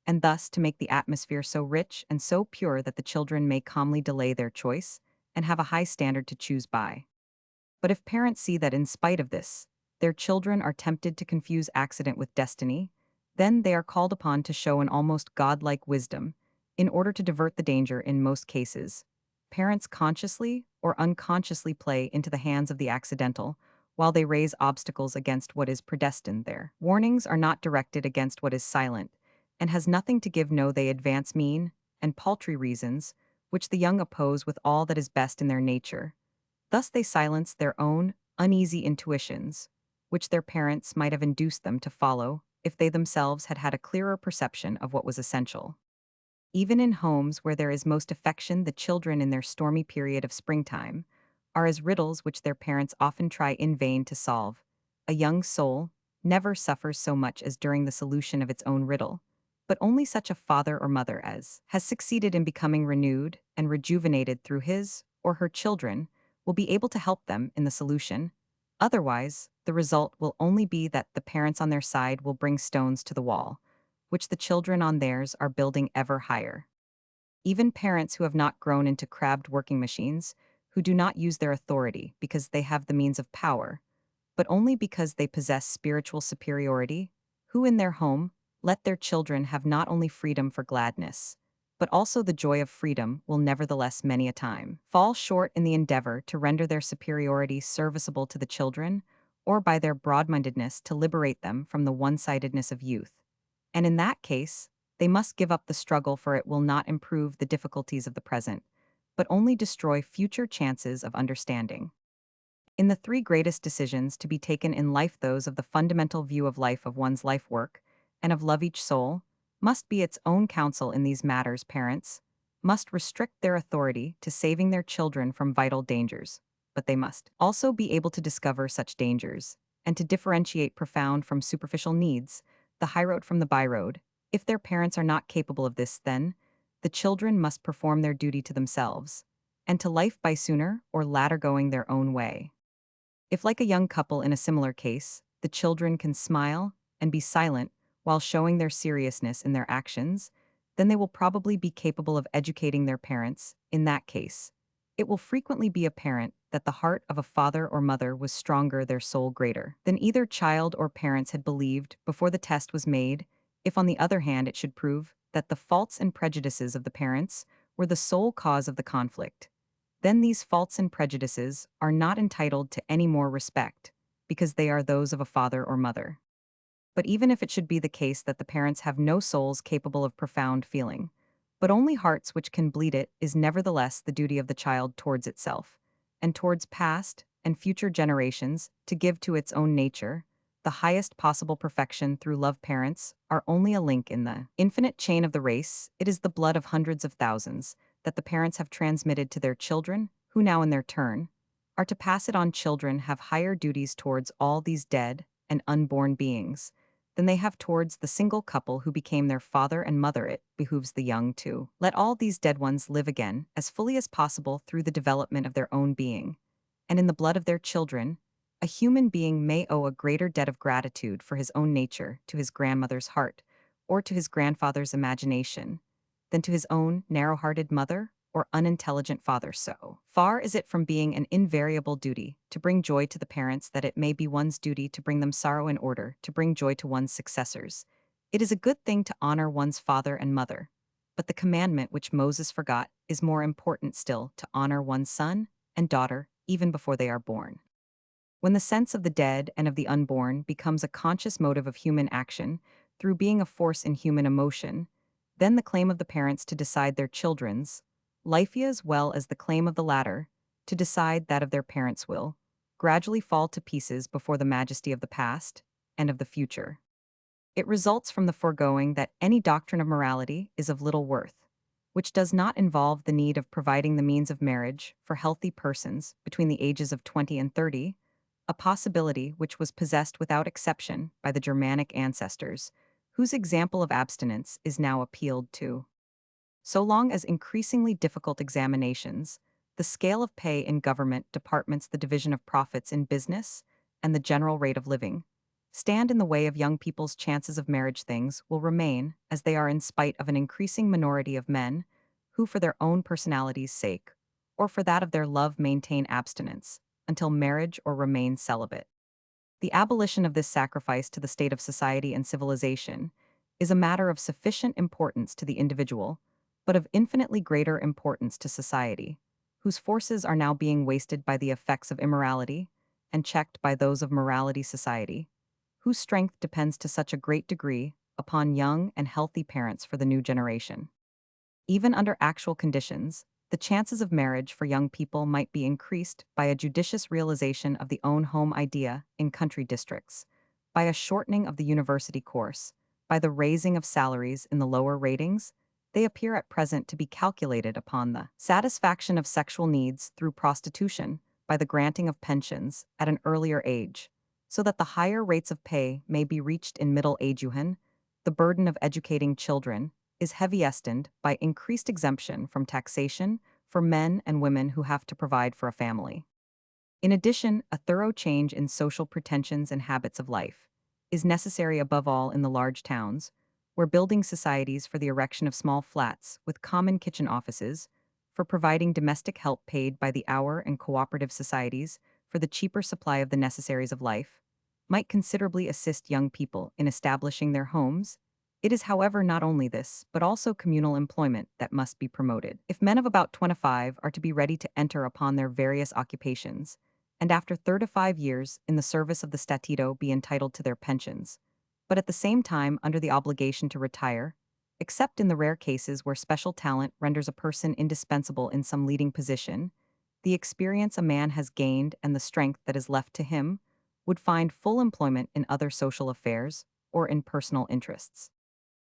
and thus to make the atmosphere so rich and so pure that the children may calmly delay their choice and have a high standard to choose by. But if parents see that in spite of this, their children are tempted to confuse accident with destiny, then they are called upon to show an almost godlike wisdom in order to divert the danger in most cases. Parents consciously or unconsciously play into the hands of the accidental, while they raise obstacles against what is predestined there. Warnings are not directed against what is silent, and has nothing to give no they advance mean and paltry reasons, which the young oppose with all that is best in their nature. Thus they silence their own uneasy intuitions, which their parents might have induced them to follow if they themselves had had a clearer perception of what was essential. Even in homes where there is most affection, the children in their stormy period of springtime are as riddles which their parents often try in vain to solve. A young soul never suffers so much as during the solution of its own riddle, but only such a father or mother as has succeeded in becoming renewed and rejuvenated through his or her children will be able to help them in the solution. Otherwise, the result will only be that the parents on their side will bring stones to the wall, which the children on theirs are building ever higher. Even parents who have not grown into crabbed working machines, who do not use their authority because they have the means of power, but only because they possess spiritual superiority, who in their home let their children have not only freedom for gladness, but also the joy of freedom, will nevertheless many a time fall short in the endeavor to render their superiority serviceable to the children, or by their broad-mindedness to liberate them from the one-sidedness of youth. And in that case, they must give up the struggle, for it will not improve the difficulties of the present, but only destroy future chances of understanding. In the three greatest decisions to be taken in life, those of the fundamental view of life, of one's life work, and of love, each soul must be its own counsel in these matters. Parents must restrict their authority to saving their children from vital dangers, but they must also be able to discover such dangers and to differentiate profound from superficial needs, the highroad from the byroad. If their parents are not capable of this, then the children must perform their duty to themselves and to life by sooner or latter going their own way. If, like a young couple in a similar case, the children can smile and be silent while showing their seriousness in their actions, then they will probably be capable of educating their parents. In that case, it will frequently be apparent that the heart of a father or mother was stronger, their soul greater, than either child or parents had believed before the test was made. If, on the other hand, it should prove that the faults and prejudices of the parents were the sole cause of the conflict, then these faults and prejudices are not entitled to any more respect, because they are those of a father or mother. But even if it should be the case that the parents have no souls capable of profound feeling, but only hearts which can bleed, it is nevertheless the duty of the child towards itself, and towards past and future generations, to give to its own nature the highest possible perfection through love. Parents are only a link in the infinite chain of the race. It is the blood of hundreds of thousands that the parents have transmitted to their children, who now in their turn are to pass it on. Children have higher duties towards all these dead and unborn beings than they have towards the single couple who became their father and mother. It behooves the young to let all these dead ones live again as fully as possible through the development of their own being, and in the blood of their children. A human being may owe a greater debt of gratitude for his own nature to his grandmother's heart, or to his grandfather's imagination, than to his own narrow-hearted mother or unintelligent father. So far is it from being an invariable duty to bring joy to the parents that it may be one's duty to bring them sorrow in order to bring joy to one's successors. It is a good thing to honor one's father and mother, but the commandment which Moses forgot is more important still, to honor one's son and daughter even before they are born. When the sense of the dead and of the unborn becomes a conscious motive of human action, through being a force in human emotion, then the claim of the parents to decide their children's life, as well as the claim of the latter to decide that of their parents', will gradually fall to pieces before the majesty of the past and of the future. It results from the foregoing that any doctrine of morality is of little worth, which does not involve the need of providing the means of marriage for healthy persons between the ages of 20 and 30, a possibility which was possessed without exception by the Germanic ancestors, whose example of abstinence is now appealed to. So long as increasingly difficult examinations, the scale of pay in government departments, the division of profits in business, and the general rate of living, stand in the way of young people's chances of marriage. Things will remain as they are in spite of an increasing minority of men who, for their own personality's sake, or for that of their love, maintain abstinence until marriage or remain celibate. The abolition of this sacrifice to the state of society and civilization is a matter of sufficient importance to the individual, but of infinitely greater importance to society, whose forces are now being wasted by the effects of immorality and checked by those of morality. Society, whose strength depends to such a great degree upon young and healthy parents for the new generation. Even under actual conditions, the chances of marriage for young people might be increased by a judicious realization of the own home idea in country districts, by a shortening of the university course, by the raising of salaries in the lower ratings. They appear at present to be calculated upon the satisfaction of sexual needs through prostitution, by the granting of pensions at an earlier age, so that the higher rates of pay may be reached in middle age. The burden of educating children is heavy-ested by increased exemption from taxation for men and women who have to provide for a family. In addition, a thorough change in social pretensions and habits of life is necessary above all in the large towns, where building societies for the erection of small flats with common kitchen offices, for providing domestic help paid by the hour, and cooperative societies for the cheaper supply of the necessaries of life, might considerably assist young people in establishing their homes. It is, however, not only this, but also communal employment that must be promoted. If men of about 25 are to be ready to enter upon their various occupations, and after 35 years in the service of the statito be entitled to their pensions, but at the same time under the obligation to retire, except in the rare cases where special talent renders a person indispensable in some leading position, the experience a man has gained and the strength that is left to him would find full employment in other social affairs or in personal interests.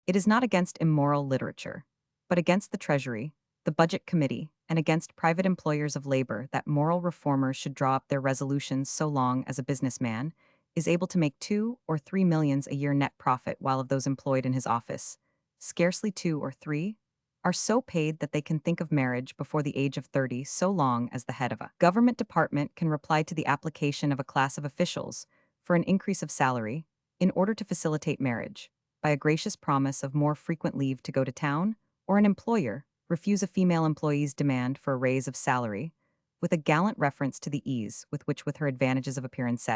It is not against immoral literature, but against the Treasury, the Budget Committee, and against private employers of labor that moral reformers should draw up their resolutions so long as a businessman is able to make 2 or 3 millions a year net profit, while of those employed in his office, scarcely 2 or 3 are so paid that they can think of marriage before the age of 30, so long as the head of a government department can reply to the application of a class of officials for an increase of salary in order to facilitate marriage, by a gracious promise of more frequent leave to go to town, or an employer refuse a female employee's demand for a raise of salary, with a gallant reference to the ease with her advantages of appearance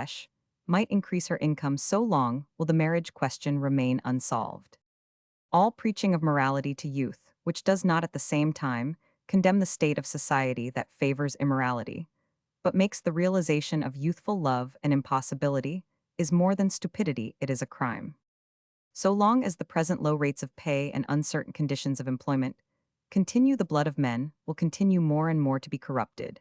might increase her income, so long will the marriage question remain unsolved. All preaching of morality to youth, which does not at the same time condemn the state of society that favors immorality, but makes the realization of youthful love an impossibility, is more than stupidity, it is a crime. So long as the present low rates of pay and uncertain conditions of employment continue, the blood of men will continue more and more to be corrupted,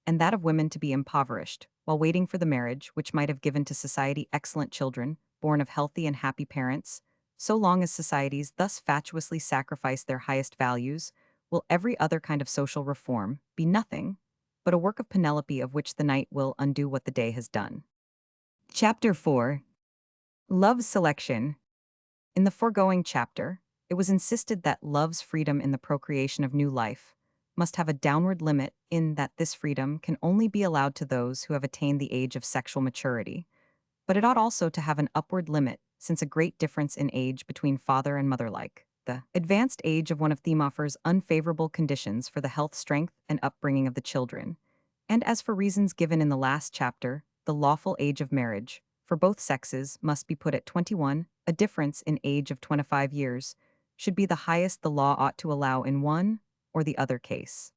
and that of women to be impoverished, while waiting for the marriage which might have given to society excellent children, born of healthy and happy parents. So long as societies thus fatuously sacrifice their highest values, will every other kind of social reform be nothing but a work of Penelope, of which the night will undo what the day has done. Chapter 4. Love's Selection. In the foregoing chapter, it was insisted that love's freedom in the procreation of new life must have a downward limit, in that this freedom can only be allowed to those who have attained the age of sexual maturity, but it ought also to have an upward limit, since a great difference in age between father and mother, like the advanced age of one of them, offers unfavorable conditions for the health, strength, and upbringing of the children, and as for reasons given in the last chapter, the lawful age of marriage for both sexes must be put at 21. A difference in age of 25 years should be the highest the law ought to allow in one or the other case.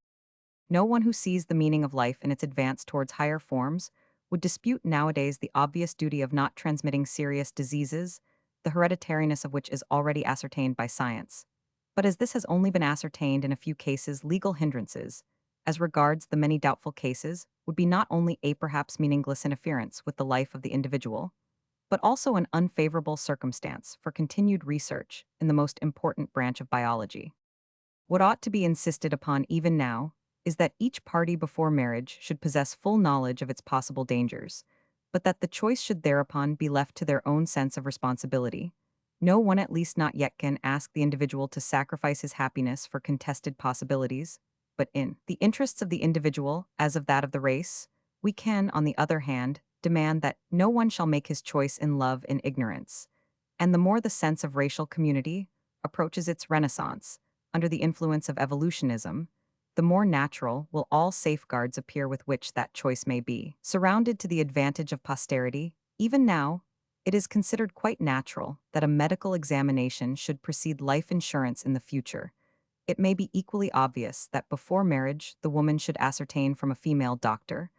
No one who sees the meaning of life in its advance towards higher forms would dispute nowadays the obvious duty of not transmitting serious diseases, the hereditariness of which is already ascertained by science. But as this has only been ascertained in a few cases, legal hindrances, as regards the many doubtful cases, would be not only a perhaps meaningless interference with the life of the individual, but also an unfavorable circumstance for continued research in the most important branch of biology. What ought to be insisted upon even now is that each party before marriage should possess full knowledge of its possible dangers, but that the choice should thereupon be left to their own sense of responsibility. No one, at least not yet, can ask the individual to sacrifice his happiness for contested possibilities. but in the interests of the individual as of that of the race, we can, on the other hand, demand that no one shall make his choice in love in ignorance. And the more the sense of racial community approaches its renaissance under the influence of evolutionism, the more natural will all safeguards appear with which that choice may be. Surrounded to the advantage of posterity, even now, it is considered quite natural that a medical examination should precede life insurance in the future. It may be equally obvious that before marriage, the woman should ascertain from a female doctor,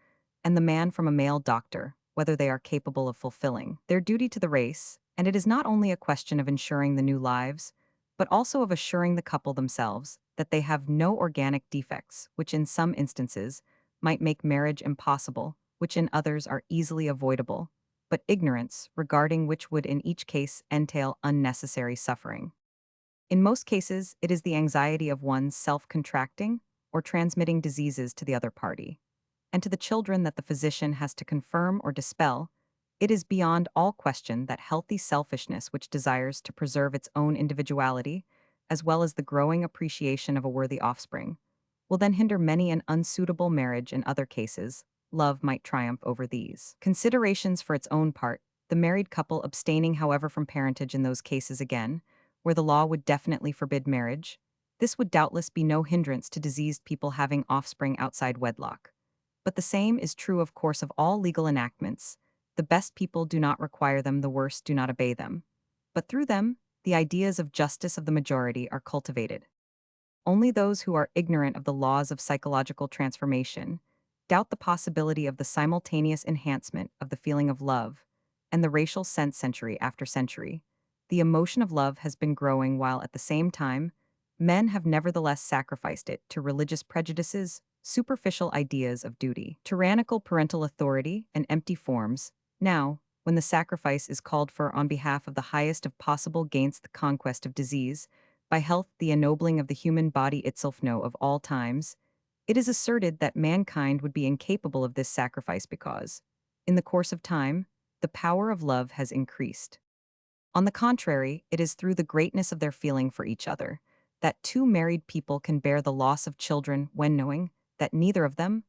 and the man from a male doctor, whether they are capable of fulfilling their duty to the race, and it is not only a question of ensuring the new lives, but also of assuring the couple themselves that they have no organic defects, which in some instances might make marriage impossible, which in others are easily avoidable, but ignorance regarding which would in each case entail unnecessary suffering. In most cases, it is the anxiety of one's self-contracting or transmitting diseases to the other party. And to the children that the physician has to confirm or dispel, it is beyond all question that healthy selfishness which desires to preserve its own individuality, as well as the growing appreciation of a worthy offspring, will then hinder many an unsuitable marriage in other cases. Love might triumph over these considerations for its own part, the married couple abstaining, however, from parentage in those cases again, where the law would definitely forbid marriage. This would doubtless be no hindrance to diseased people having offspring outside wedlock. But the same is true, of course, of all legal enactments. The best people do not require them, the worst do not obey them. But through them, the ideas of justice of the majority are cultivated. Only those who are ignorant of the laws of psychological transformation doubt the possibility of the simultaneous enhancement of the feeling of love and the racial sense century after century. The emotion of love has been growing while at the same time, men have nevertheless sacrificed it to religious prejudices, superficial ideas of duty, tyrannical parental authority, and empty forms. Now, when the sacrifice is called for on behalf of the highest of possible gains, the conquest of disease, by health, the ennobling of the human body itself, no of all times, it is asserted that mankind would be incapable of this sacrifice because, in the course of time, the power of love has increased. On the contrary, it is through the greatness of their feeling for each other that two married people can bear the loss of children when knowing that neither of them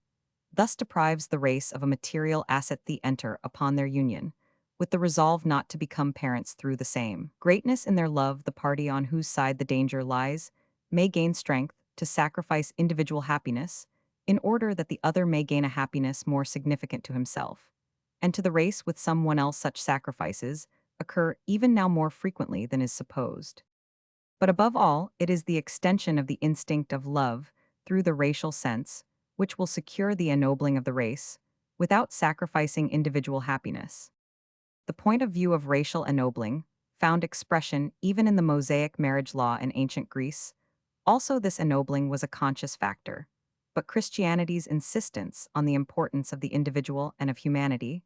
thus deprives the race of a material asset they enter upon their union, with the resolve not to become parents through the same greatness in their love. The party on whose side the danger lies may gain strength to sacrifice individual happiness in order that the other may gain a happiness more significant to himself. And to the race with someone else such sacrifices occur even now more frequently than is supposed. But above all, it is the extension of the instinct of love through the racial sense which will secure the ennobling of the race without sacrificing individual happiness. The point of view of racial ennobling found expression even in the Mosaic marriage law in ancient Greece. Also, this ennobling was a conscious factor, but Christianity's insistence on the importance of the individual and of humanity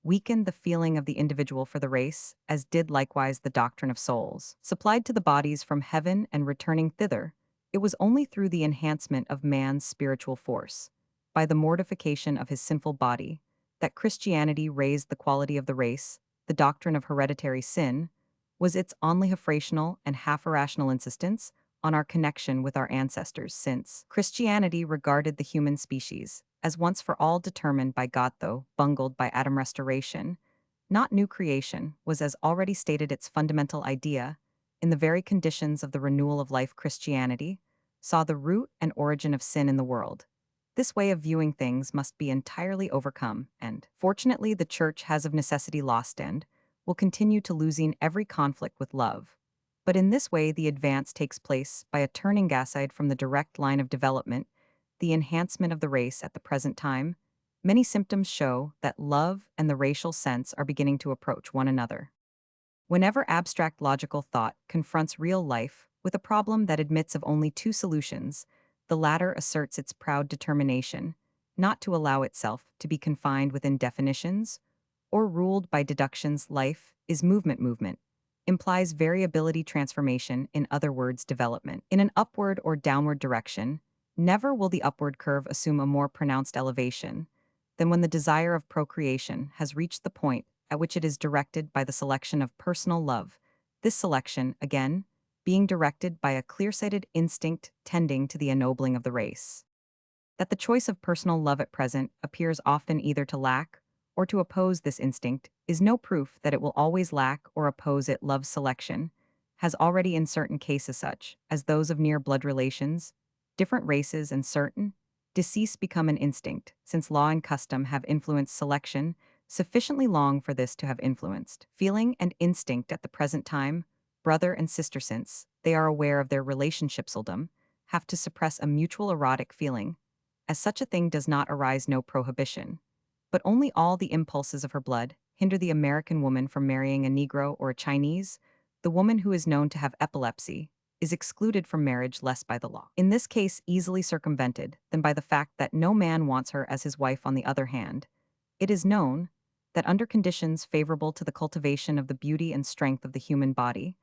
weakened the feeling of the individual for the race, as did likewise the doctrine of souls. Supplied to the bodies from heaven and returning thither, it was only through the enhancement of man's spiritual force, by the mortification of his sinful body, that Christianity raised the quality of the race. The doctrine of hereditary sin was its only half-rational and half-irrational insistence on our connection with our ancestors, since Christianity regarded the human species as once for all determined by God, though bungled by Adam restoration, not new creation, was as already stated its fundamental idea. In the very conditions of the renewal of life, Christianity saw the root and origin of sin in the world. This way of viewing things must be entirely overcome, and, fortunately, the Church has of necessity lost and will continue to losing every conflict with love. But in this way the advance takes place by a turning aside from the direct line of development, the enhancement of the race at the present time. Many symptoms show that love and the racial sense are beginning to approach one another. Whenever abstract logical thought confronts real life with a problem that admits of only two solutions, the latter asserts its proud determination not to allow itself to be confined within definitions or ruled by deductions. Life is movement implies variability, transformation, in other words, development. In an upward or downward direction, never will the upward curve assume a more pronounced elevation than when the desire of procreation has reached the point at which it is directed by the selection of personal love. This selection, again, being directed by a clear-sighted instinct tending to the ennobling of the race. That the choice of personal love at present appears often either to lack or to oppose this instinct is no proof that it will always lack or oppose it. Love selection has already in certain cases such as those of near blood relations, different races and certain decease become an instinct, since law and custom have influenced selection sufficiently long for this to have influenced feeling and instinct at the present time, brother and sister, since they are aware of their relationship seldom have to suppress a mutual erotic feeling, as such a thing does not arise no prohibition, but only all the impulses of her blood hinder the American woman from marrying a Negro or a Chinese. The woman who is known to have epilepsy is excluded from marriage less by the law, in this case easily circumvented, than by the fact that no man wants her as his wife. On the other hand, it is known that under conditions favorable to the cultivation of the beauty and strength of the human body,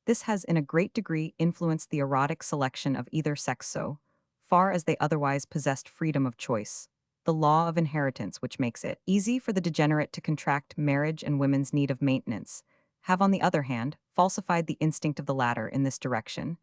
this has in a great degree influenced the erotic selection of either sex so far as they otherwise possessed freedom of choice. The law of inheritance, which makes it easy for the degenerate to contract marriage and women's need of maintenance, have on the other hand falsified the instinct of the latter in this direction.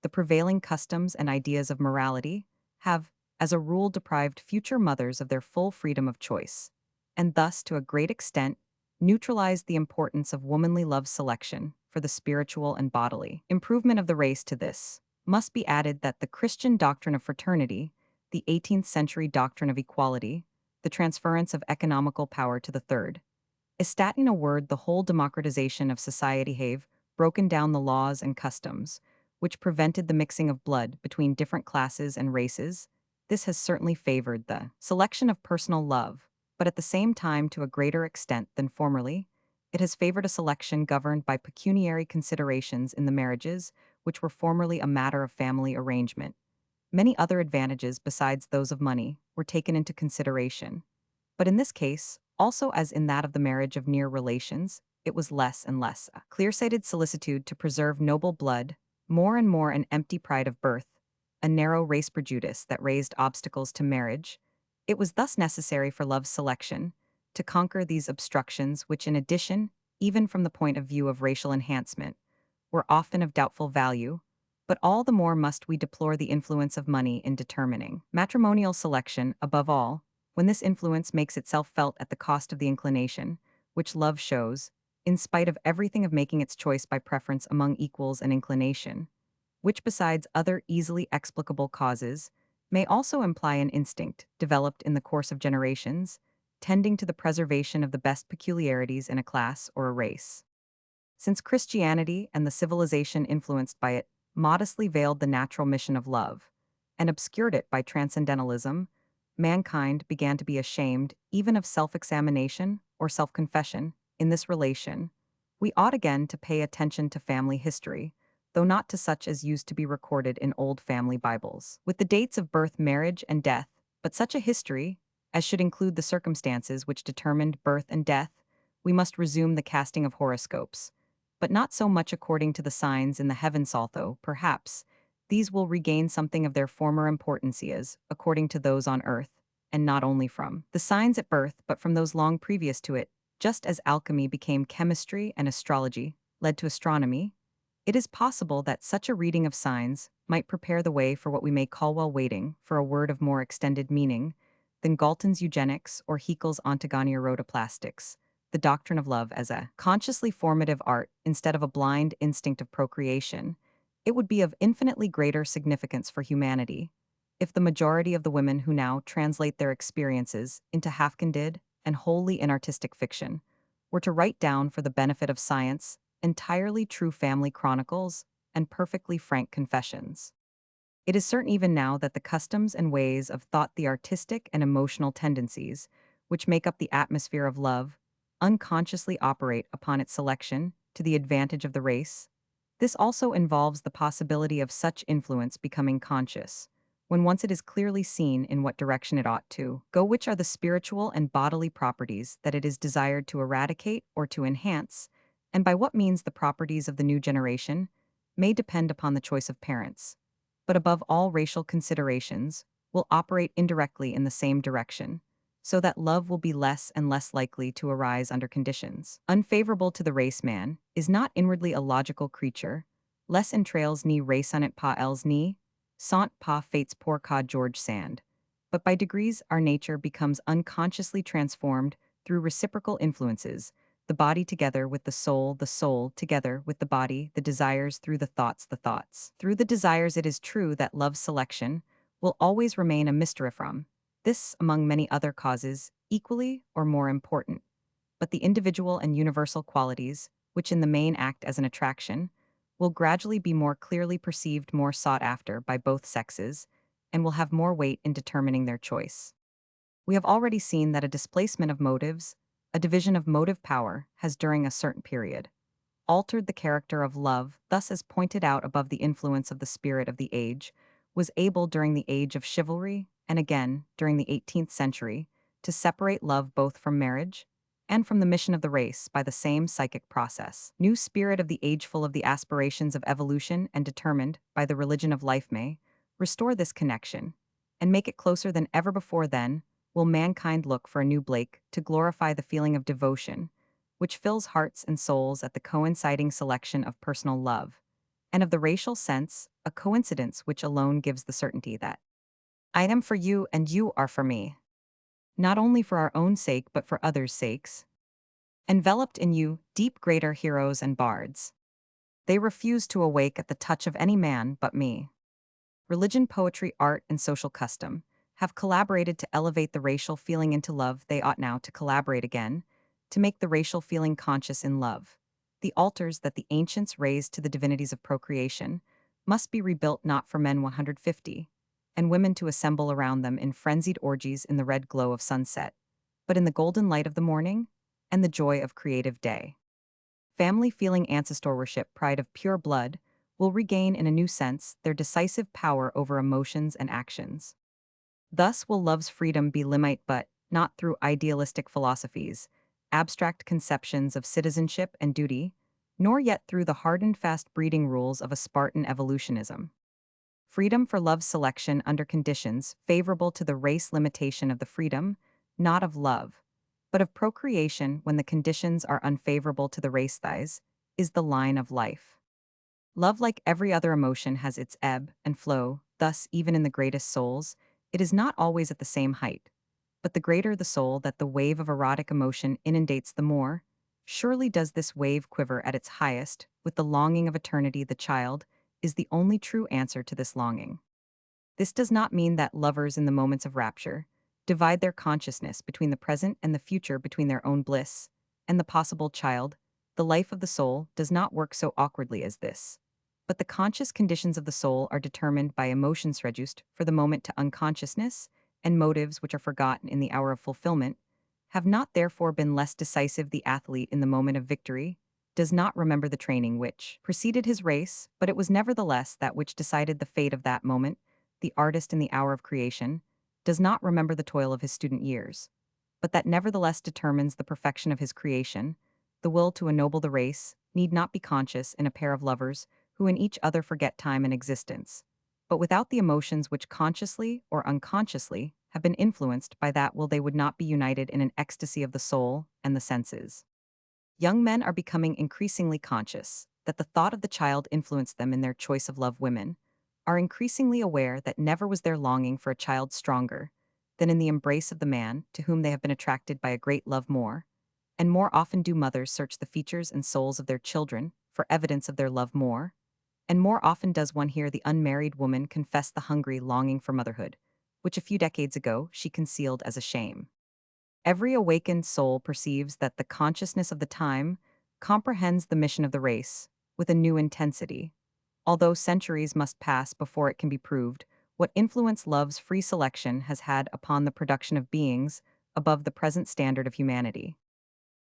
The prevailing customs and ideas of morality have, as a rule, deprived future mothers of their full freedom of choice, and thus, to a great extent, neutralized the importance of womanly love selection for the spiritual and bodily improvement of the race. To this must be added that the Christian doctrine of fraternity, the 18th century doctrine of equality, the transference of economical power to the third estate, in a word, the whole democratization of society, have broken down the laws and customs which prevented the mixing of blood between different classes and races. This has certainly favored the selection of personal love, but at the same time, to a greater extent than formerly, it has favored a selection governed by pecuniary considerations in the marriages, which were formerly a matter of family arrangement. Many other advantages besides those of money were taken into consideration, but in this case, also as in that of the marriage of near relations, it was less and less a clear-sighted solicitude to preserve noble blood, more and more an empty pride of birth, a narrow race prejudice that raised obstacles to marriage. It was thus necessary for love's selection to conquer these obstructions which, in addition, even from the point of view of racial enhancement, were often of doubtful value, but all the more must we deplore the influence of money in determining matrimonial selection, above all, when this influence makes itself felt at the cost of the inclination, which love shows, in spite of everything, of making its choice by preference among equals and inclination, which, besides other easily explicable causes, may also imply an instinct, developed in the course of generations, tending to the preservation of the best peculiarities in a class or a race. Since Christianity and the civilization influenced by it modestly veiled the natural mission of love, and obscured it by transcendentalism, mankind began to be ashamed even of self-examination or self-confession. In this relation, we ought again to pay attention to family history, though not to such as used to be recorded in old family Bibles, with the dates of birth, marriage, and death, but such a history as should include the circumstances which determined birth and death. We must resume the casting of horoscopes, but not so much according to the signs in the heavens, although, perhaps, these will regain something of their former importance as, according to those on earth, and not only from the signs at birth, but from those long previous to it, just as alchemy became chemistry and astrology led to astronomy. It is possible that such a reading of signs might prepare the way for what we may call, while waiting for a word of more extended meaning than Galton's eugenics or Haeckel's Ontogonia rhodoplastics, the doctrine of love as a consciously formative art instead of a blind instinct of procreation. It would be of infinitely greater significance for humanity if the majority of the women who now translate their experiences into half-candid and wholly inartistic fiction were to write down, for the benefit of science, entirely true family chronicles and perfectly frank confessions. It is certain even now that the customs and ways of thought, the artistic and emotional tendencies which make up the atmosphere of love, unconsciously operate upon its selection to the advantage of the race. This also involves the possibility of such influence becoming conscious, when once it is clearly seen in what direction it ought to go, which are the spiritual and bodily properties that it is desired to eradicate or to enhance, and by what means. The properties of the new generation may depend upon the choice of parents, but above all, racial considerations will operate indirectly in the same direction, so that love will be less and less likely to arise under conditions unfavorable to the race. Man is not inwardly a logical creature, Les entrails ni raisonnant pas els ni, sont pas fates pour ca George Sand. But by degrees our nature becomes unconsciously transformed through reciprocal influences, the body together with the soul together with the body, the desires through the thoughts. Through the desires it is true that love's selection will always remain a mysterifrom, this among many other causes, equally or more important. But the individual and universal qualities, which in the main act as an attraction, will gradually be more clearly perceived, more sought after by both sexes, and will have more weight in determining their choice. We have already seen that a displacement of motives, a division of motive power, has during a certain period altered the character of love, thus as pointed out above the influence of the spirit of the age, was able during the age of chivalry, and again during the 18th century, to separate love both from marriage and from the mission of the race by the same psychic process. New spirit of the age full of the aspirations of evolution and determined by the religion of life may restore this connection and make it closer than ever before. Then will mankind look for a new Blake to glorify the feeling of devotion which fills hearts and souls at the coinciding selection of personal love, and of the racial sense, a coincidence which alone gives the certainty that I am for you and you are for me, not only for our own sake but for others' sakes. Enveloped in you, deep greater heroes and bards. They refuse to awake at the touch of any man but me. Religion, poetry, art, and social custom have collaborated to elevate the racial feeling into love. They ought now to collaborate again, to make the racial feeling conscious in love. The altars that the ancients raised to the divinities of procreation must be rebuilt not for men 150, and women to assemble around them in frenzied orgies in the red glow of sunset, but in the golden light of the morning and the joy of creative day. Family feeling ancestor worship, pride of pure blood, will regain in a new sense their decisive power over emotions and actions. Thus will love's freedom be limite but not through idealistic philosophies, abstract conceptions of citizenship and duty, nor yet through the hard and fast breeding rules of a Spartan evolutionism. Freedom for love's selection under conditions favorable to the race limitation of the freedom, not of love, but of procreation when the conditions are unfavorable to the race thighs, is the line of life. Love, like every other emotion, has its ebb and flow, thus, even in the greatest souls, it is not always at the same height. But the greater the soul that the wave of erotic emotion inundates, the more surely does this wave quiver at its highest, with the longing of eternity. The child is the only true answer to this longing. This does not mean that lovers in the moments of rapture divide their consciousness between the present and the future, between their own bliss and the possible child. The life of the soul does not work so awkwardly as this. But the conscious conditions of the soul are determined by emotions reduced for the moment to unconsciousness, and motives which are forgotten in the hour of fulfillment have not therefore been less decisive. The athlete in the moment of victory does not remember the training which preceded his race, but it was nevertheless that which decided the fate of that moment. The artist in the hour of creation does not remember the toil of his student years, but that nevertheless determines the perfection of his creation. The will to ennoble the race need not be conscious in a pair of lovers who in each other forget time and existence, but without the emotions which consciously or unconsciously have been influenced by that will they would not be united in an ecstasy of the soul and the senses. Young men are becoming increasingly conscious that the thought of the child influenced them in their choice of love. Women are increasingly aware that never was their longing for a child stronger than in the embrace of the man to whom they have been attracted by a great love. More and more often do mothers search the features and souls of their children for evidence of their love. More and more often does one hear the unmarried woman confess the hungry longing for motherhood, which a few decades ago she concealed as a shame. Every awakened soul perceives that the consciousness of the time comprehends the mission of the race with a new intensity, although centuries must pass before it can be proved what influence love's free selection has had upon the production of beings above the present standard of humanity.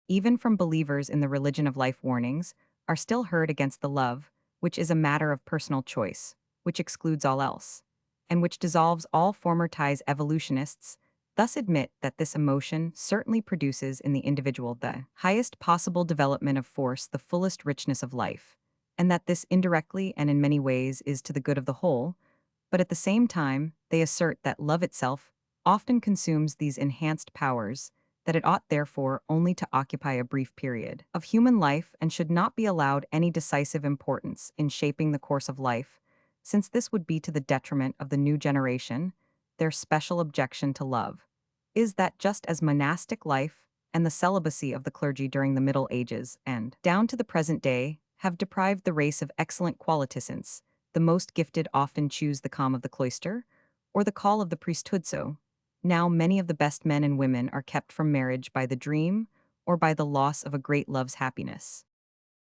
Even from believers in the religion of life, warnings are still heard against the love, which is a matter of personal choice, which excludes all else, and which dissolves all former ties. Evolutionists thus admit that this emotion certainly produces in the individual the highest possible development of force, the fullest richness of life, and that this indirectly and in many ways is to the good of the whole, but at the same time, they assert that love itself often consumes these enhanced powers, that it ought therefore only to occupy a brief period of human life and should not be allowed any decisive importance in shaping the course of life, since this would be to the detriment of the new generation. Their special objection to love is that just as monastic life and the celibacy of the clergy during the Middle Ages and down to the present day have deprived the race of excellent qualiticents, the most gifted often choose the calm of the cloister or the call of the priesthood. So now many of the best men and women are kept from marriage by the dream or by the loss of a great love's happiness.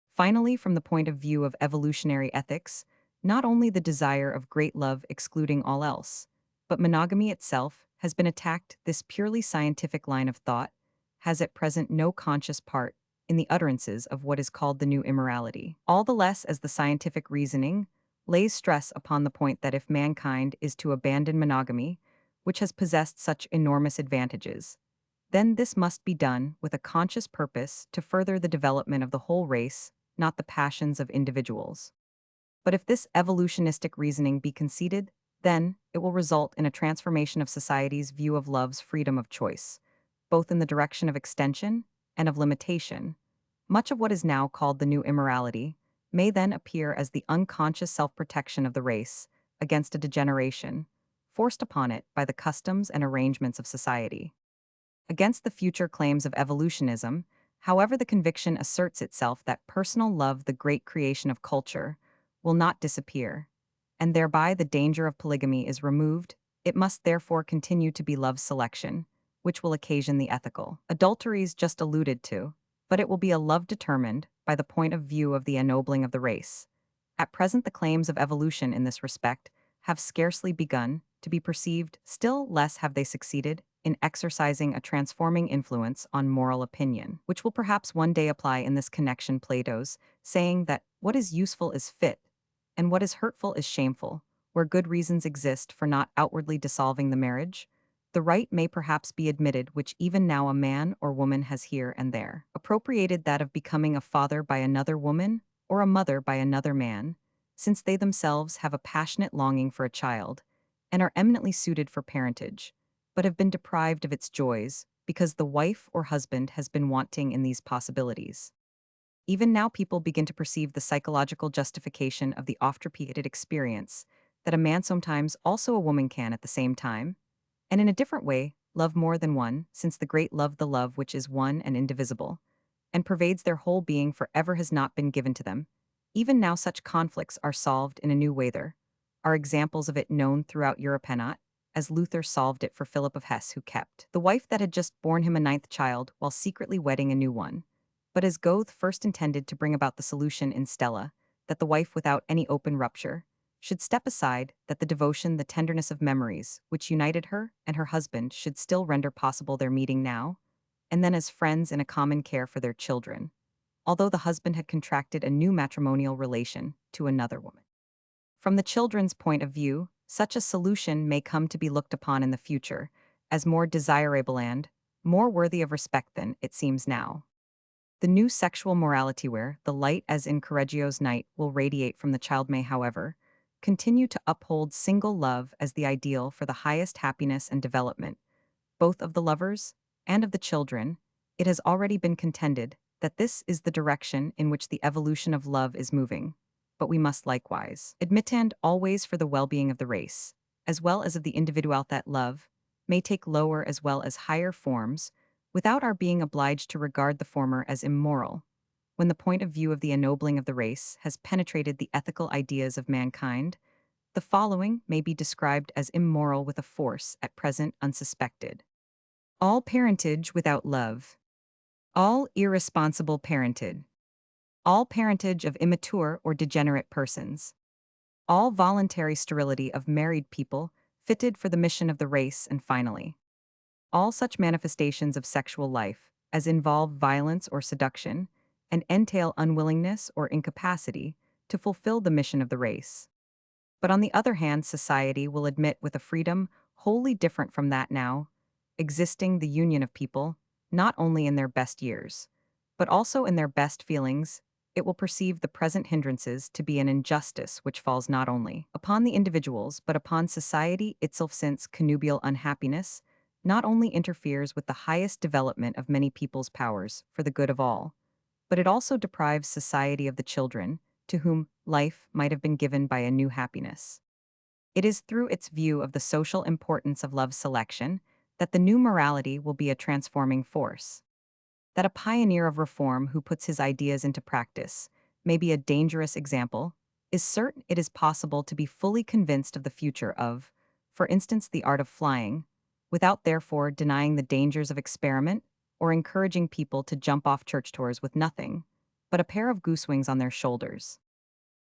Finally, from the point of view of evolutionary ethics, not only the desire of great love excluding all else, but monogamy itself has been attacked. This purely scientific line of thought has at present no conscious part in the utterances of what is called the new immorality. All the less as the scientific reasoning lays stress upon the point that if mankind is to abandon monogamy, which has possessed such enormous advantages, then this must be done with a conscious purpose to further the development of the whole race, not the passions of individuals. But if this evolutionistic reasoning be conceded, then it will result in a transformation of society's view of love's freedom of choice, both in the direction of extension and of limitation. Much of what is now called the new immorality may then appear as the unconscious self-protection of the race against a degeneration forced upon it by the customs and arrangements of society. Against the future claims of evolutionism, however, the conviction asserts itself that personal love, the great creation of culture, will not disappear, and thereby the danger of polygamy is removed. It must therefore continue to be love selection, which will occasion the ethical adulteries just alluded to, but it will be a love determined by the point of view of the ennobling of the race. At present, the claims of evolution in this respect have scarcely begun to be perceived, still less have they succeeded in exercising a transforming influence on moral opinion, which will perhaps one day apply in this connection Plato's saying that what is useful is fit, and what is hurtful is shameful, where good reasons exist for not outwardly dissolving the marriage. The right may perhaps be admitted which even now a man or woman has here and there appropriated, that of becoming a father by another woman or a mother by another man, since they themselves have a passionate longing for a child and are eminently suited for parentage, but have been deprived of its joys because the wife or husband has been wanting in these possibilities. Even now, people begin to perceive the psychological justification of the oft repeated experience that a man sometimes, also a woman, can at the same time, and in a different way, love more than one, since the great love, the love which is one and indivisible, and pervades their whole being forever, has not been given to them. Even now, such conflicts are solved in a new way. There are examples of it known throughout Europe, not as Luther solved it for Philip of Hesse, who kept the wife that had just borne him a ninth child while secretly wedding a new one, but as Goethe first intended to bring about the solution in Stella, that the wife without any open rupture should step aside, that the devotion, the tenderness of memories which united her and her husband should still render possible their meeting now, and then as friends in a common care for their children, although the husband had contracted a new matrimonial relation to another woman. From the children's point of view, such a solution may come to be looked upon in the future as more desirable and more worthy of respect than it seems now. The new sexual morality, where the light as in Correggio's night will radiate from the child, may, however, continue to uphold single love as the ideal for the highest happiness and development, both of the lovers and of the children. It has already been contended that this is the direction in which the evolution of love is moving, but we must likewise admittand always for the well-being of the race, as well as of the individual, that love may take lower as well as higher forms, without our being obliged to regard the former as immoral. When the point of view of the ennobling of the race has penetrated the ethical ideas of mankind, the following may be described as immoral with a force at present unsuspected. All parentage without love. All irresponsible parentage. All parentage of immature or degenerate persons. All voluntary sterility of married people fitted for the mission of the race, and finally, all such manifestations of sexual life as involve violence or seduction and entail unwillingness or incapacity to fulfill the mission of the race. But on the other hand, society will admit with a freedom wholly different from that now existing the union of people, not only in their best years, but also in their best feelings. It will perceive the present hindrances to be an injustice which falls not only upon the individuals but upon society itself, since connubial unhappiness not only interferes with the highest development of many people's powers for the good of all, but it also deprives society of the children to whom life might have been given by a new happiness. It is through its view of the social importance of love selection that the new morality will be a transforming force. That a pioneer of reform who puts his ideas into practice may be a dangerous example is certain. It is possible to be fully convinced of the future of, for instance, the art of flying, without therefore denying the dangers of experiment or encouraging people to jump off church tours with nothing but a pair of goose wings on their shoulders.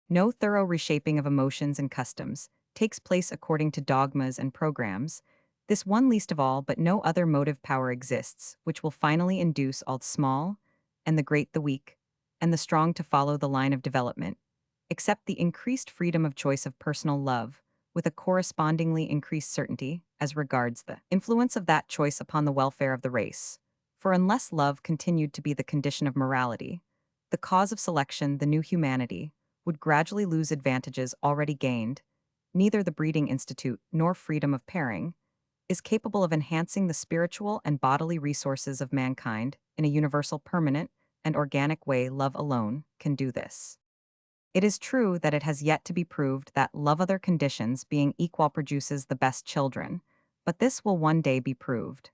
No thorough reshaping of emotions and customs takes place according to dogmas and programs. This one least of all, but no other motive power exists, which will finally induce all the small, and the great the weak, and the strong to follow the line of development, except the increased freedom of choice of personal love, with a correspondingly increased certainty as regards the influence of that choice upon the welfare of the race. For unless love continued to be the condition of morality, the cause of selection, the new humanity, would gradually lose advantages already gained. Neither the breeding institute nor freedom of pairing is capable of enhancing the spiritual and bodily resources of mankind in a universal, permanent, and organic way. Love alone can do this. It is true that it has yet to be proved that love other conditions being equal produces the best children, but this will one day be proved.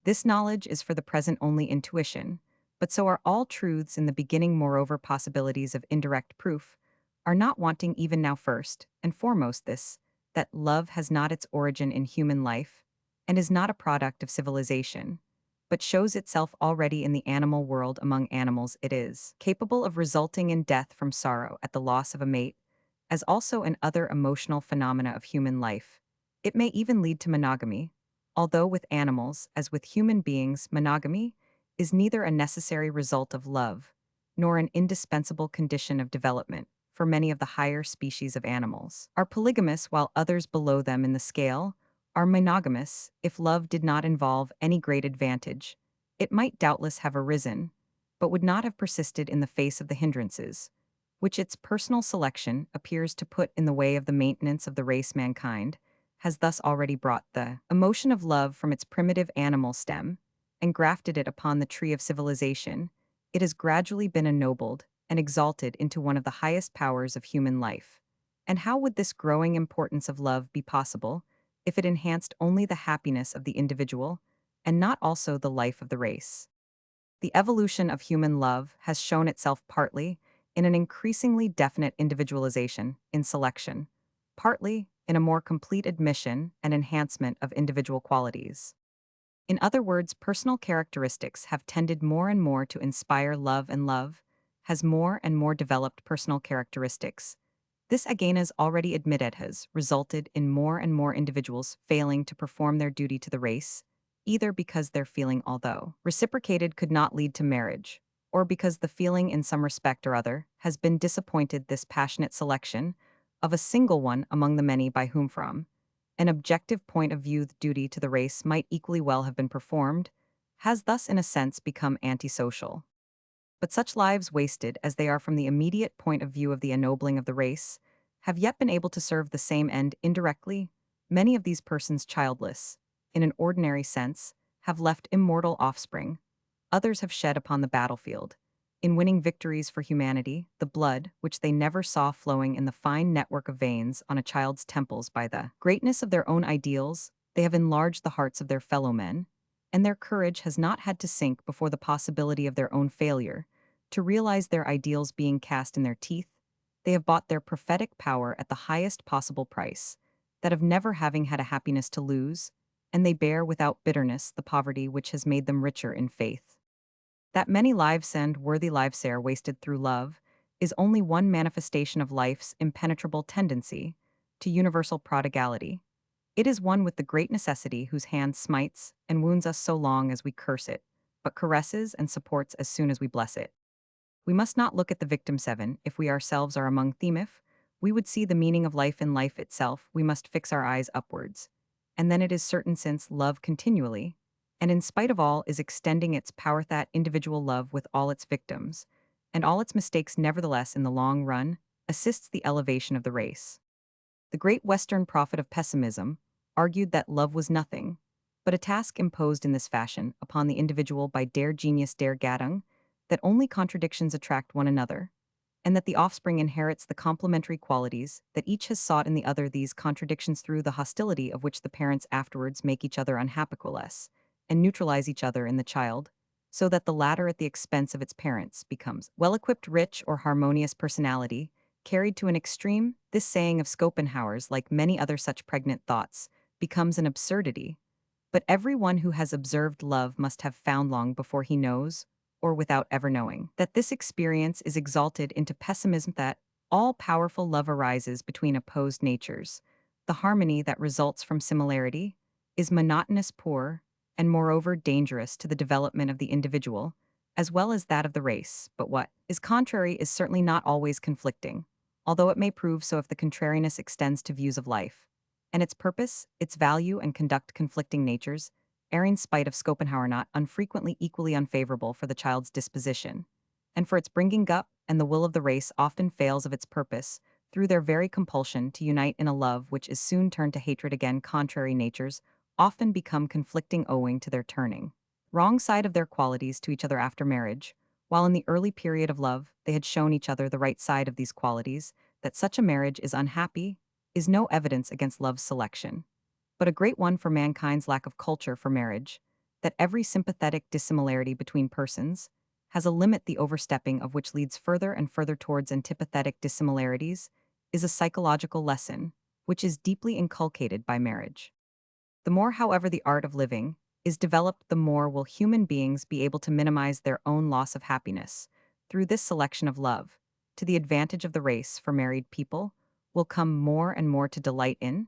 This knowledge is for the present only intuition, but so are all truths in the beginning. Moreover, possibilities of indirect proof are not wanting even now. First and foremost this, that love has not its origin in human life, and is not a product of civilization, but shows itself already in the animal world. Among animals it is capable of resulting in death from sorrow at the loss of a mate, as also in other emotional phenomena of human life. It may even lead to monogamy, although with animals, as with human beings, monogamy is neither a necessary result of love, nor an indispensable condition of development, for many of the higher species of animals are polygamous while others below them in the scale are monogamous. If love did not involve any great advantage, it might doubtless have arisen, but would not have persisted in the face of the hindrances, which its personal selection appears to put in the way of the maintenance of the race. Mankind has thus already brought the emotion of love from its primitive animal stem and grafted it upon the tree of civilization. It has gradually been ennobled and exalted into one of the highest powers of human life. And how would this growing importance of love be possible if it enhanced only the happiness of the individual and not also the life of the race? The evolution of human love has shown itself partly in an increasingly definite individualization in selection, partly in a more complete admission and enhancement of individual qualities. In other words, personal characteristics have tended more and more to inspire love, and love has more and more developed personal characteristics. This, again, as already admitted, has resulted in more and more individuals failing to perform their duty to the race, either because their feeling, although reciprocated, could not lead to marriage, or because the feeling in some respect or other has been disappointed. This passionate selection of a single one among the many by whom from an objective point of view the duty to the race might equally well have been performed, has thus in a sense become antisocial. But such lives wasted as they are from the immediate point of view of the ennobling of the race, have yet been able to serve the same end indirectly. Many of these persons childless, in an ordinary sense, have left immortal offspring. Others have shed upon the battlefield, in winning victories for humanity, the blood which they never saw flowing in the fine network of veins on a child's temples. By the greatness of their own ideals, they have enlarged the hearts of their fellow men, and their courage has not had to sink before the possibility of their own failure. To realize their ideals being cast in their teeth, they have bought their prophetic power at the highest possible price, that of never having had a happiness to lose, and they bear without bitterness the poverty which has made them richer in faith. That many lives and worthy lives are wasted through love is only one manifestation of life's impenetrable tendency to universal prodigality. It is one with the great necessity whose hand smites and wounds us so long as we curse it, but caresses and supports as soon as we bless it. We must not look at the victim seven. If we ourselves are among them, if we would see the meaning of life in life itself, we must fix our eyes upwards. And then it is certain, since love continually, and in spite of all, is extending its power, that individual love with all its victims, and all its mistakes, nevertheless, in the long run, assists the elevation of the race. The great Western prophet of pessimism argued that love was nothing, but a task imposed in this fashion upon the individual by der Genius der Gattung, that only contradictions attract one another, and that the offspring inherits the complementary qualities that each has sought in the other, these contradictions through the hostility of which the parents afterwards make each other unhappiless, and neutralize each other in the child, so that the latter at the expense of its parents becomes well-equipped, rich, or harmonious personality, carried to an extreme. This saying of Schopenhauer's, like many other such pregnant thoughts, becomes an absurdity. But every one who has observed love must have found long before he knows, or without ever knowing, that this experience is exalted into pessimism, that all-powerful love arises between opposed natures. The harmony that results from similarity is monotonous, poor, and moreover dangerous to the development of the individual, as well as that of the race. But what is contrary is certainly not always conflicting, although it may prove so if the contrariness extends to views of life, and its purpose, its value, and conduct conflicting natures, erring spite of Schopenhauer not unfrequently equally unfavorable for the child's disposition, and for its bringing up, and the will of the race often fails of its purpose, through their very compulsion to unite in a love which is soon turned to hatred again. Contrary natures often become conflicting owing to their turning wrong side of their qualities to each other after marriage, while in the early period of love they had shown each other the right side of these qualities. That such a marriage is unhappy is no evidence against love's selection, but a great one for mankind's lack of culture for marriage, that every sympathetic dissimilarity between persons has a limit, the overstepping of which leads further and further towards antipathetic dissimilarities, is a psychological lesson which is deeply inculcated by marriage. The more, however, the art of living is developed, the more will human beings be able to minimize their own loss of happiness. Through this selection of love, to the advantage of the race, for married people will come more and more to delight in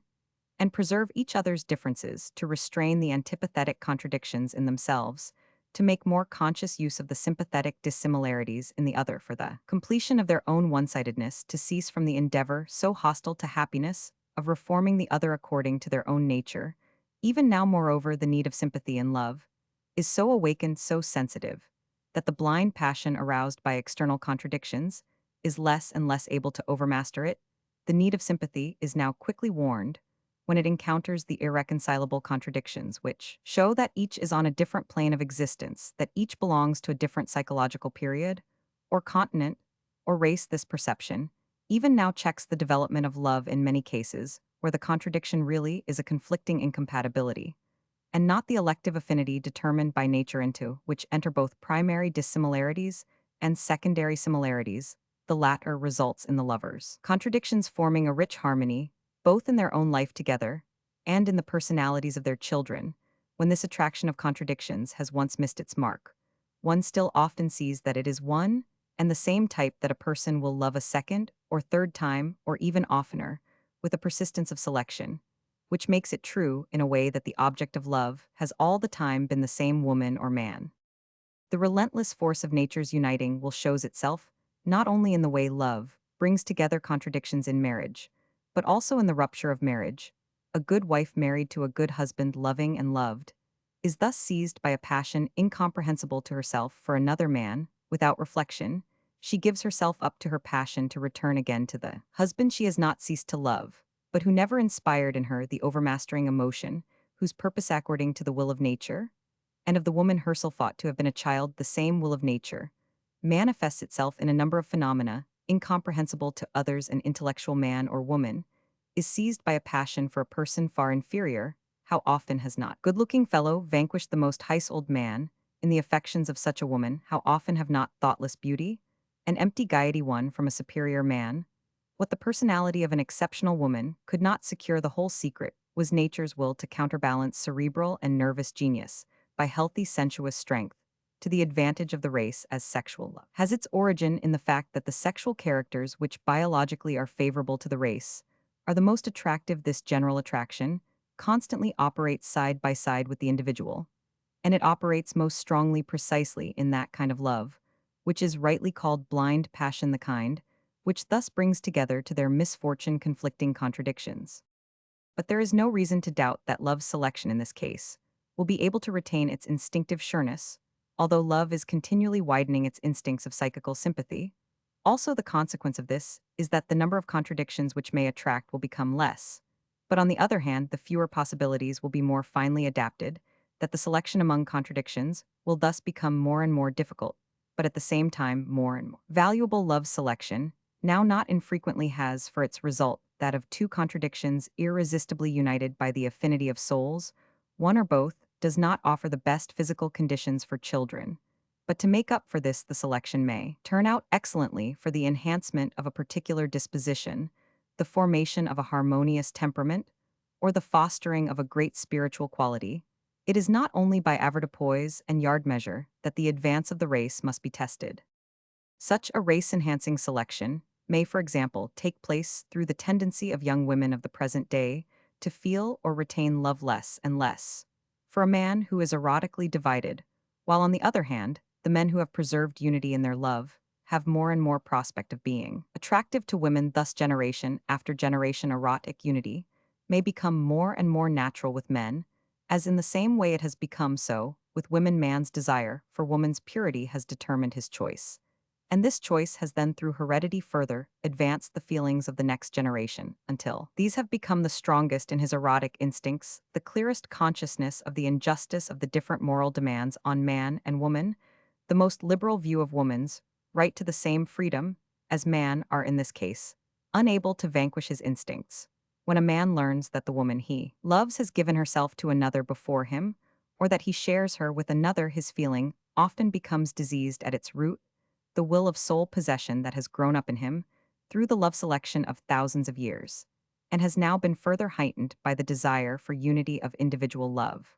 and preserve each other's differences, to restrain the antipathetic contradictions in themselves, to make more conscious use of the sympathetic dissimilarities in the other, for the completion of their own one-sidedness, to cease from the endeavor so hostile to happiness of reforming the other according to their own nature. Even now, moreover, the need of sympathy and love is so awakened, so sensitive, that the blind passion aroused by external contradictions is less and less able to overmaster it. The need of sympathy is now quickly warned when it encounters the irreconcilable contradictions which show that each is on a different plane of existence, that each belongs to a different psychological period, or continent, or race. This perception even now checks the development of love in many cases, where the contradiction really is a conflicting incompatibility, and not the elective affinity determined by nature, into which enter both primary dissimilarities and secondary similarities. The latter results in the lovers' contradictions forming a rich harmony, both in their own life together and in the personalities of their children. When this attraction of contradictions has once missed its mark, one still often sees that it is one and the same type, that a person will love a second or third time, or even oftener, with a persistence of selection, which makes it true in a way that the object of love has all the time been the same woman or man. The relentless force of nature's uniting will shows itself not only in the way love brings together contradictions in marriage, but also in the rupture of marriage. A good wife married to a good husband, loving and loved, is thus seized by a passion incomprehensible to herself for another man. Without reflection, she gives herself up to her passion to return again to the husband she has not ceased to love, but who never inspired in her the overmastering emotion, whose purpose, according to the will of nature, and of the woman herself thought to have been a child, the same will of nature, manifests itself in a number of phenomena, incomprehensible to others. An intellectual man or woman is seized by a passion for a person far inferior. How often has not good-looking fellow vanquished the most high-souled man in the affections of such a woman? How often have not thoughtless beauty and empty gaiety won from a superior man what the personality of an exceptional woman could not secure? The whole secret was nature's will to counterbalance cerebral and nervous genius by healthy sensuous strength, to the advantage of the race, as sexual love has its origin in the fact that the sexual characters which biologically are favorable to the race are the most attractive. This general attraction constantly operates side by side with the individual, and it operates most strongly precisely in that kind of love which is rightly called blind passion, the kind which thus brings together to their misfortune conflicting contradictions. But there is no reason to doubt that love's selection in this case will be able to retain its instinctive sureness, although love is continually widening its instincts of psychical sympathy. Also, the consequence of this is that the number of contradictions which may attract will become less, but on the other hand, the fewer possibilities will be more finely adapted that the selection among contradictions will thus become more and more difficult, but at the same time more and more valuable. Love selection now not infrequently has for its result that of two contradictions irresistibly united by the affinity of souls. One or both does not offer the best physical conditions for children, but to make up for this, the selection may turn out excellently for the enhancement of a particular disposition, the formation of a harmonious temperament, or the fostering of a great spiritual quality. It is not only by avoirdupois and yard measure that the advance of the race must be tested. Such a race-enhancing selection may, for example, take place through the tendency of young women of the present day to feel or retain love less and less for a man who is erotically divided, while on the other hand, the men who have preserved unity in their love have more and more prospect of being attractive to women. Thus generation after generation erotic unity may become more and more natural with men, as in the same way it has become so with women. Man's desire for woman's purity has determined his choice, and this choice has then through heredity further advanced the feelings of the next generation until these have become the strongest in his erotic instincts, the clearest consciousness of the injustice of the different moral demands on man and woman, the most liberal view of woman's right to the same freedom as man are in this case unable to vanquish his instincts. When a man learns that the woman he loves has given herself to another before him, or that he shares her with another, his feeling often becomes diseased at its root, the will of sole possession that has grown up in him through the love selection of thousands of years, and has now been further heightened by the desire for unity of individual love.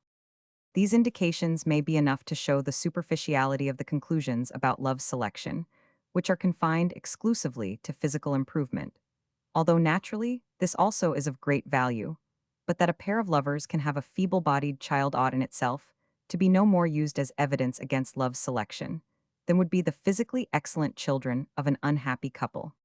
These indications may be enough to show the superficiality of the conclusions about love selection, which are confined exclusively to physical improvement, although naturally this also is of great value, but that a pair of lovers can have a feeble-bodied child ought in itself to be no more used as evidence against love selection than would be the physically excellent children of an unhappy couple.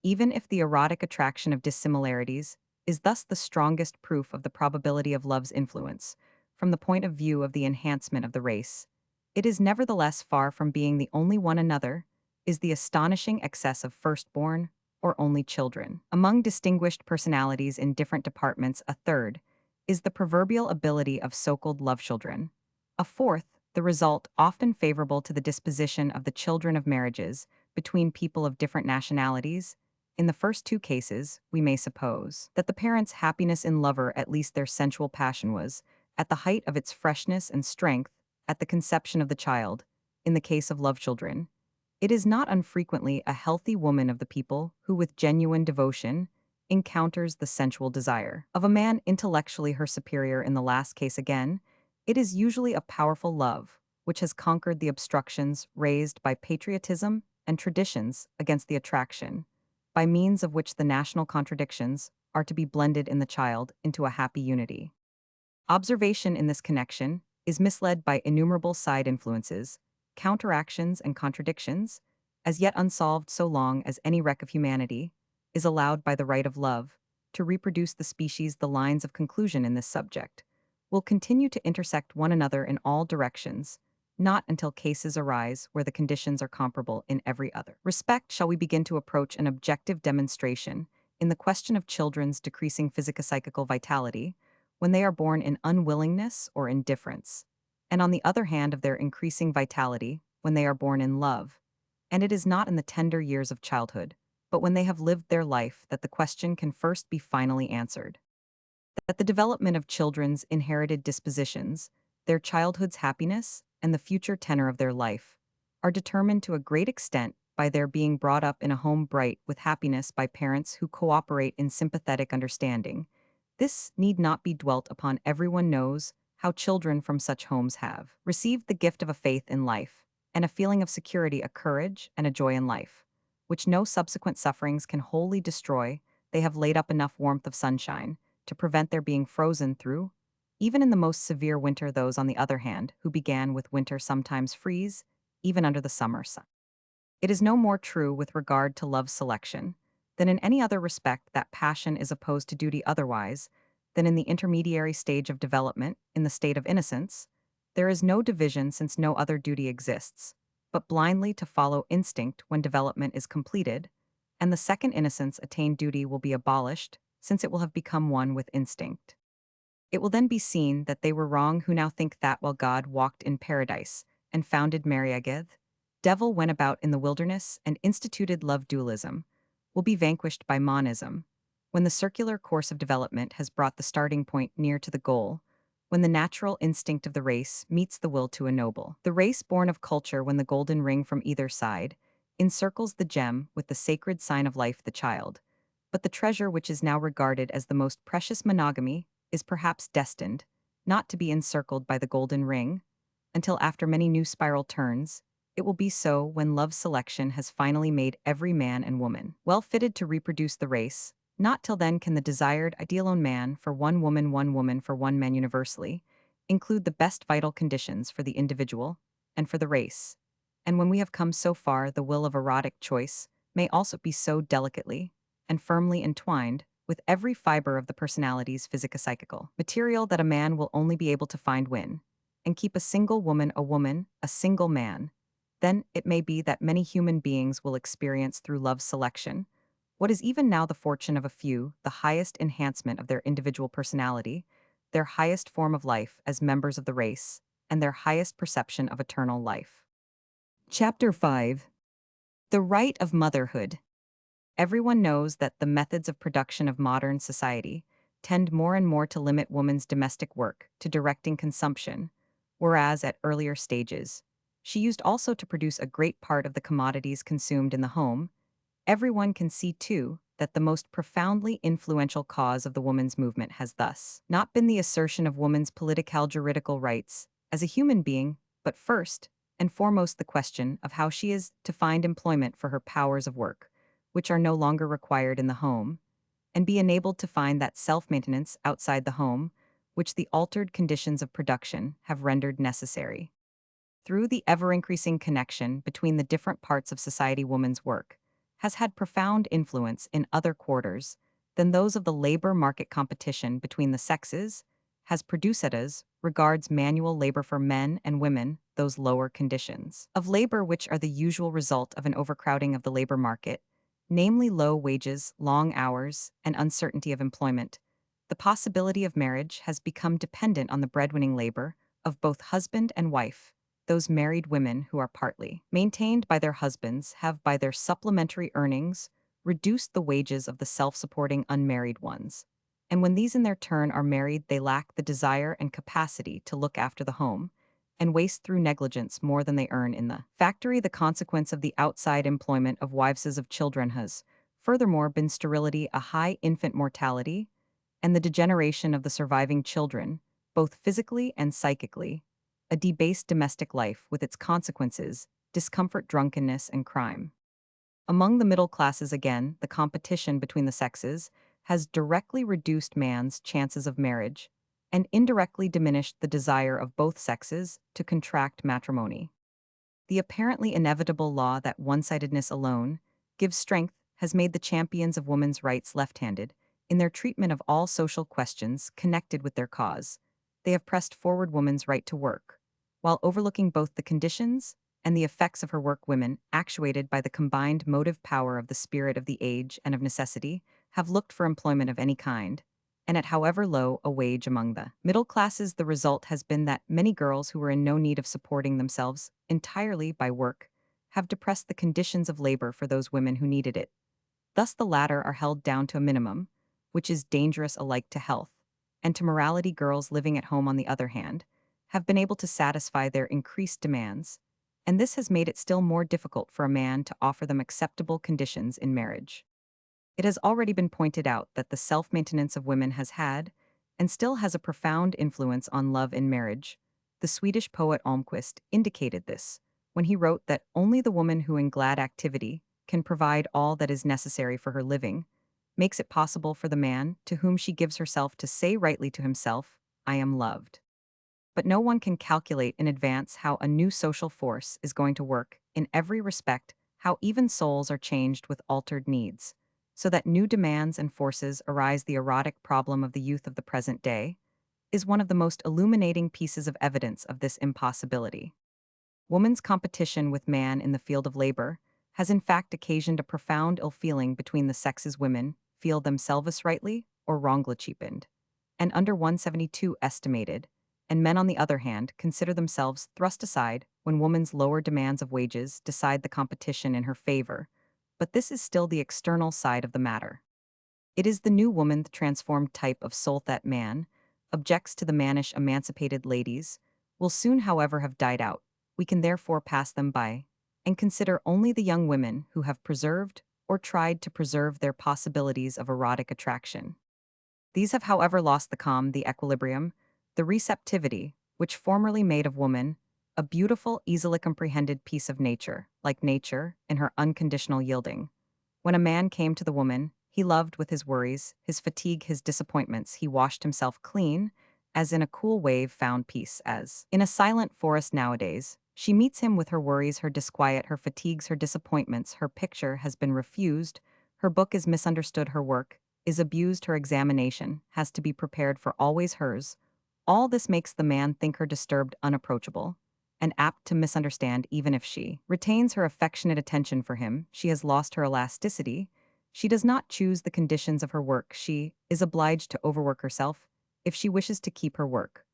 Even if the erotic attraction of dissimilarities is thus the strongest proof of the probability of love's influence, from the point of view of the enhancement of the race, it is nevertheless far from being the only one. Another is the astonishing excess of firstborn or only children. Among distinguished personalities in different departments, a third is the proverbial ability of so-called love children. A fourth, the result often favorable to the disposition of the children of marriages between people of different nationalities. In the first two cases, we may suppose that the parents' happiness in love, or at least their sensual passion, was at the height of its freshness and strength at the conception of the child. In the case of love children, it is not unfrequently a healthy woman of the people who, with genuine devotion, encounters the sensual desire of a man intellectually her superior. In the last case again, it is usually a powerful love which has conquered the obstructions raised by patriotism and traditions against the attraction, by means of which the national contradictions are to be blended in the child into a happy unity. Observation in this connection is misled by innumerable side influences, counteractions, and contradictions, as yet unsolved so long as any wreck of humanity is allowed by the right of love to reproduce the species. The lines of conclusion in this subject will continue to intersect one another in all directions, not until cases arise where the conditions are comparable in every other respect shall we begin to approach an objective demonstration in the question of children's decreasing physico-psychical vitality when they are born in unwillingness or indifference, and on the other hand of their increasing vitality when they are born in love. And it is not in the tender years of childhood, but when they have lived their life, that the question can first be finally answered. That the development of children's inherited dispositions, their childhood's happiness, and the future tenor of their life are determined to a great extent by their being brought up in a home bright with happiness by parents who cooperate in sympathetic understanding. This need not be dwelt upon. Everyone knows how children from such homes have received the gift of a faith in life, and a feeling of security, a courage, and a joy in life, which no subsequent sufferings can wholly destroy. They have laid up enough warmth of sunshine to prevent their being frozen through, even in the most severe winter. Those, on the other hand, who began with winter sometimes freeze, even under the summer sun. It is no more true with regard to love selection than in any other respect that passion is opposed to duty. Otherwise than in the intermediary stage of development, in the state of innocence, there is no division, since no other duty exists, but blindly to follow instinct. When development is completed, and the second innocence attained, duty will be abolished, since it will have become one with instinct. It will then be seen that they were wrong who now think that while God walked in paradise and founded Mariageth, devil went about in the wilderness and instituted love dualism, will be vanquished by monism, when the circular course of development has brought the starting point near to the goal, when the natural instinct of the race meets the will to ennoble. The race born of culture when the golden ring from either side encircles the gem with the sacred sign of life the child, but the treasure which is now regarded as the most precious monogamy is perhaps destined not to be encircled by the golden ring, until after many new spiral turns, it will be so when love's selection has finally made every man and woman well fitted to reproduce the race. Not till then can the desired ideal own man for one woman for one man universally include the best vital conditions for the individual and for the race. And when we have come so far, the will of erotic choice may also be so delicately and firmly entwined with every fiber of the personality's physico-psychical material that a man will only be able to find when and keep a single woman, a single man. Then it may be that many human beings will experience through love's selection what is even now the fortune of a few, the highest enhancement of their individual personality, their highest form of life as members of the race, and their highest perception of eternal life. Chapter 5. The Right of Motherhood. Everyone knows that the methods of production of modern society tend more and more to limit woman's domestic work to directing consumption, whereas at earlier stages, she used also to produce a great part of the commodities consumed in the home. Everyone can see, too, that the most profoundly influential cause of the woman's movement has thus not been the assertion of woman's political juridical rights as a human being, but first and foremost the question of how she is to find employment for her powers of work, which are no longer required in the home, and be enabled to find that self-maintenance outside the home, which the altered conditions of production have rendered necessary. Through the ever-increasing connection between the different parts of society, woman's work has had profound influence in other quarters than those of the labor market. Competition between the sexes has produced as regards manual labor for men and women those lower conditions of labor which are the usual result of an overcrowding of the labor market, namely low wages, long hours, and uncertainty of employment. The possibility of marriage has become dependent on the breadwinning labor of both husband and wife. Those married women who are partly maintained by their husbands have, by their supplementary earnings, reduced the wages of the self-supporting unmarried ones. And when these in their turn are married, they lack the desire and capacity to look after the home, and waste through negligence more than they earn in the factory. The consequence of the outside employment of wives of children has, furthermore, been sterility, a high infant mortality, and the degeneration of the surviving children, both physically and psychically, a debased domestic life with its consequences, discomfort, drunkenness, and crime. Among the middle classes, again, the competition between the sexes has directly reduced man's chances of marriage and indirectly diminished the desire of both sexes to contract matrimony. The apparently inevitable law that one-sidedness alone gives strength has made the champions of women's rights left-handed in their treatment of all social questions connected with their cause. They have pressed forward woman's right to work, while overlooking both the conditions and the effects of her work. Women, actuated by the combined motive power of the spirit of the age and of necessity, have looked for employment of any kind, and at however low a wage. Among the middle classes, the result has been that many girls who were in no need of supporting themselves entirely by work have depressed the conditions of labor for those women who needed it. Thus the latter are held down to a minimum, which is dangerous alike to health and to morality. Girls living at home, on the other hand, have been able to satisfy their increased demands, and this has made it still more difficult for a man to offer them acceptable conditions in marriage. It has already been pointed out that the self-maintenance of women has had, and still has, a profound influence on love in marriage. The Swedish poet Almquist indicated this when he wrote that only the woman who in glad activity can provide all that is necessary for her living makes it possible for the man to whom she gives herself to say rightly to himself, "I am loved." But no one can calculate in advance how a new social force is going to work in every respect, how even souls are changed with altered needs, so that new demands and forces arise. The erotic problem of the youth of the present day is one of the most illuminating pieces of evidence of this impossibility. Woman's competition with man in the field of labor has in fact occasioned a profound ill-feeling between the sexes. Women feel themselves rightly or wrongly cheapened, and under 172 estimated, and men on the other hand consider themselves thrust aside when woman's lower demands of wages decide the competition in her favor. But this is still the external side of the matter. It is the new woman, the transformed type of soul that man objects to the mannish emancipated ladies, will soon however have died out. We can therefore pass them by, and consider only the young women who have preserved or tried to preserve their possibilities of erotic attraction. These have however lost the calm, the equilibrium, the receptivity, which formerly made of woman a beautiful, easily comprehended piece of nature, like nature in her unconditional yielding. When a man came to the woman, he loved with his worries, his fatigue, his disappointments, he washed himself clean, as in a cool wave found peace, as in a silent forest nowadays. She meets him with her worries, her disquiet, her fatigues, her disappointments, her picture has been refused, her book is misunderstood, her work is abused, her examination has to be prepared for always hers. All this makes the man think her disturbed, unapproachable, and apt to misunderstand even if she retains her affectionate attention for him, she has lost her elasticity. She does not choose the conditions of her work. She is obliged to overwork herself if she wishes to keep her work.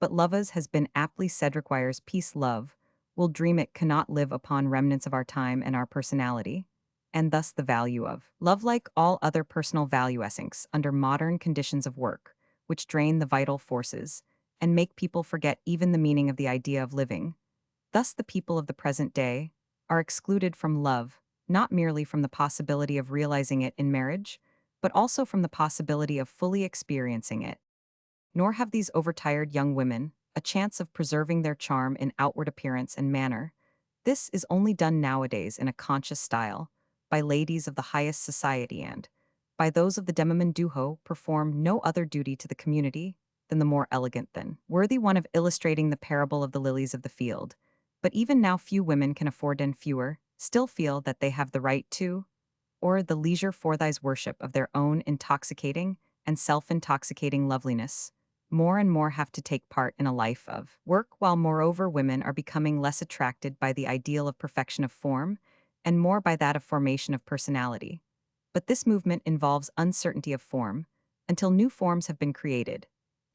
But love, as has been aptly said, requires peace. Love will dream it cannot live upon remnants of our time and our personality, and thus the value of love, like all other personal value, sinks under modern conditions of work, which drain the vital forces and make people forget even the meaning of the idea of living. Thus, the people of the present day are excluded from love, not merely from the possibility of realizing it in marriage, but also from the possibility of fully experiencing it. Nor have these overtired young women a chance of preserving their charm in outward appearance and manner. This is only done nowadays in a conscious style, by ladies of the highest society and, by those of the demi-monde who perform no other duty to the community than the more elegant than worthy one of illustrating the parable of the lilies of the field. But even now few women can afford, and fewer still feel that they have the right to, or the leisure for thy's worship of their own intoxicating and self-intoxicating loveliness. More and more have to take part in a life of work, while moreover women are becoming less attracted by the ideal of perfection of form, and more by that of formation of personality. But this movement involves uncertainty of form, until new forms have been created,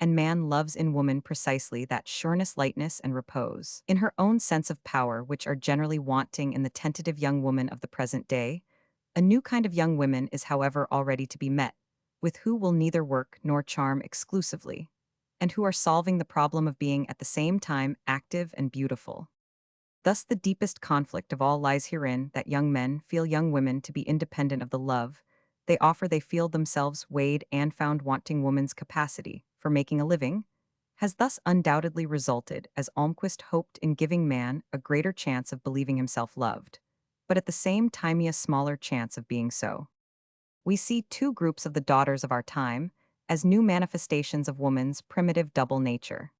and man loves in woman precisely that sureness, lightness, and repose in her own sense of power which are generally wanting in the tentative young woman of the present day. A new kind of young women is however already to be met, with who will neither work nor charm exclusively, and who are solving the problem of being at the same time active and beautiful. Thus the deepest conflict of all lies herein, that young men feel young women to be independent of the love they offer. They feel themselves weighed and found wanting. Woman's capacity for making a living has thus undoubtedly resulted, as Almquist hoped, in giving man a greater chance of believing himself loved, but at the same time a smaller chance of being so. We see two groups of the daughters of our time as new manifestations of woman's primitive double nature.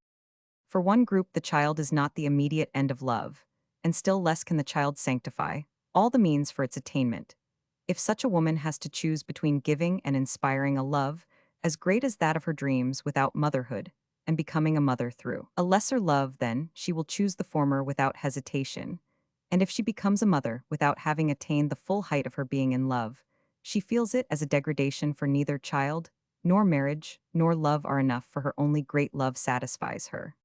For one group, the child is not the immediate end of love, and still less can the child sanctify all the means for its attainment. If such a woman has to choose between giving and inspiring a love as great as that of her dreams without motherhood, and becoming a mother through a lesser love, then she will choose the former without hesitation. And if she becomes a mother without having attained the full height of her being in love, she feels it as a degradation, for neither child, nor marriage, nor love are enough for her. Only great love satisfies her.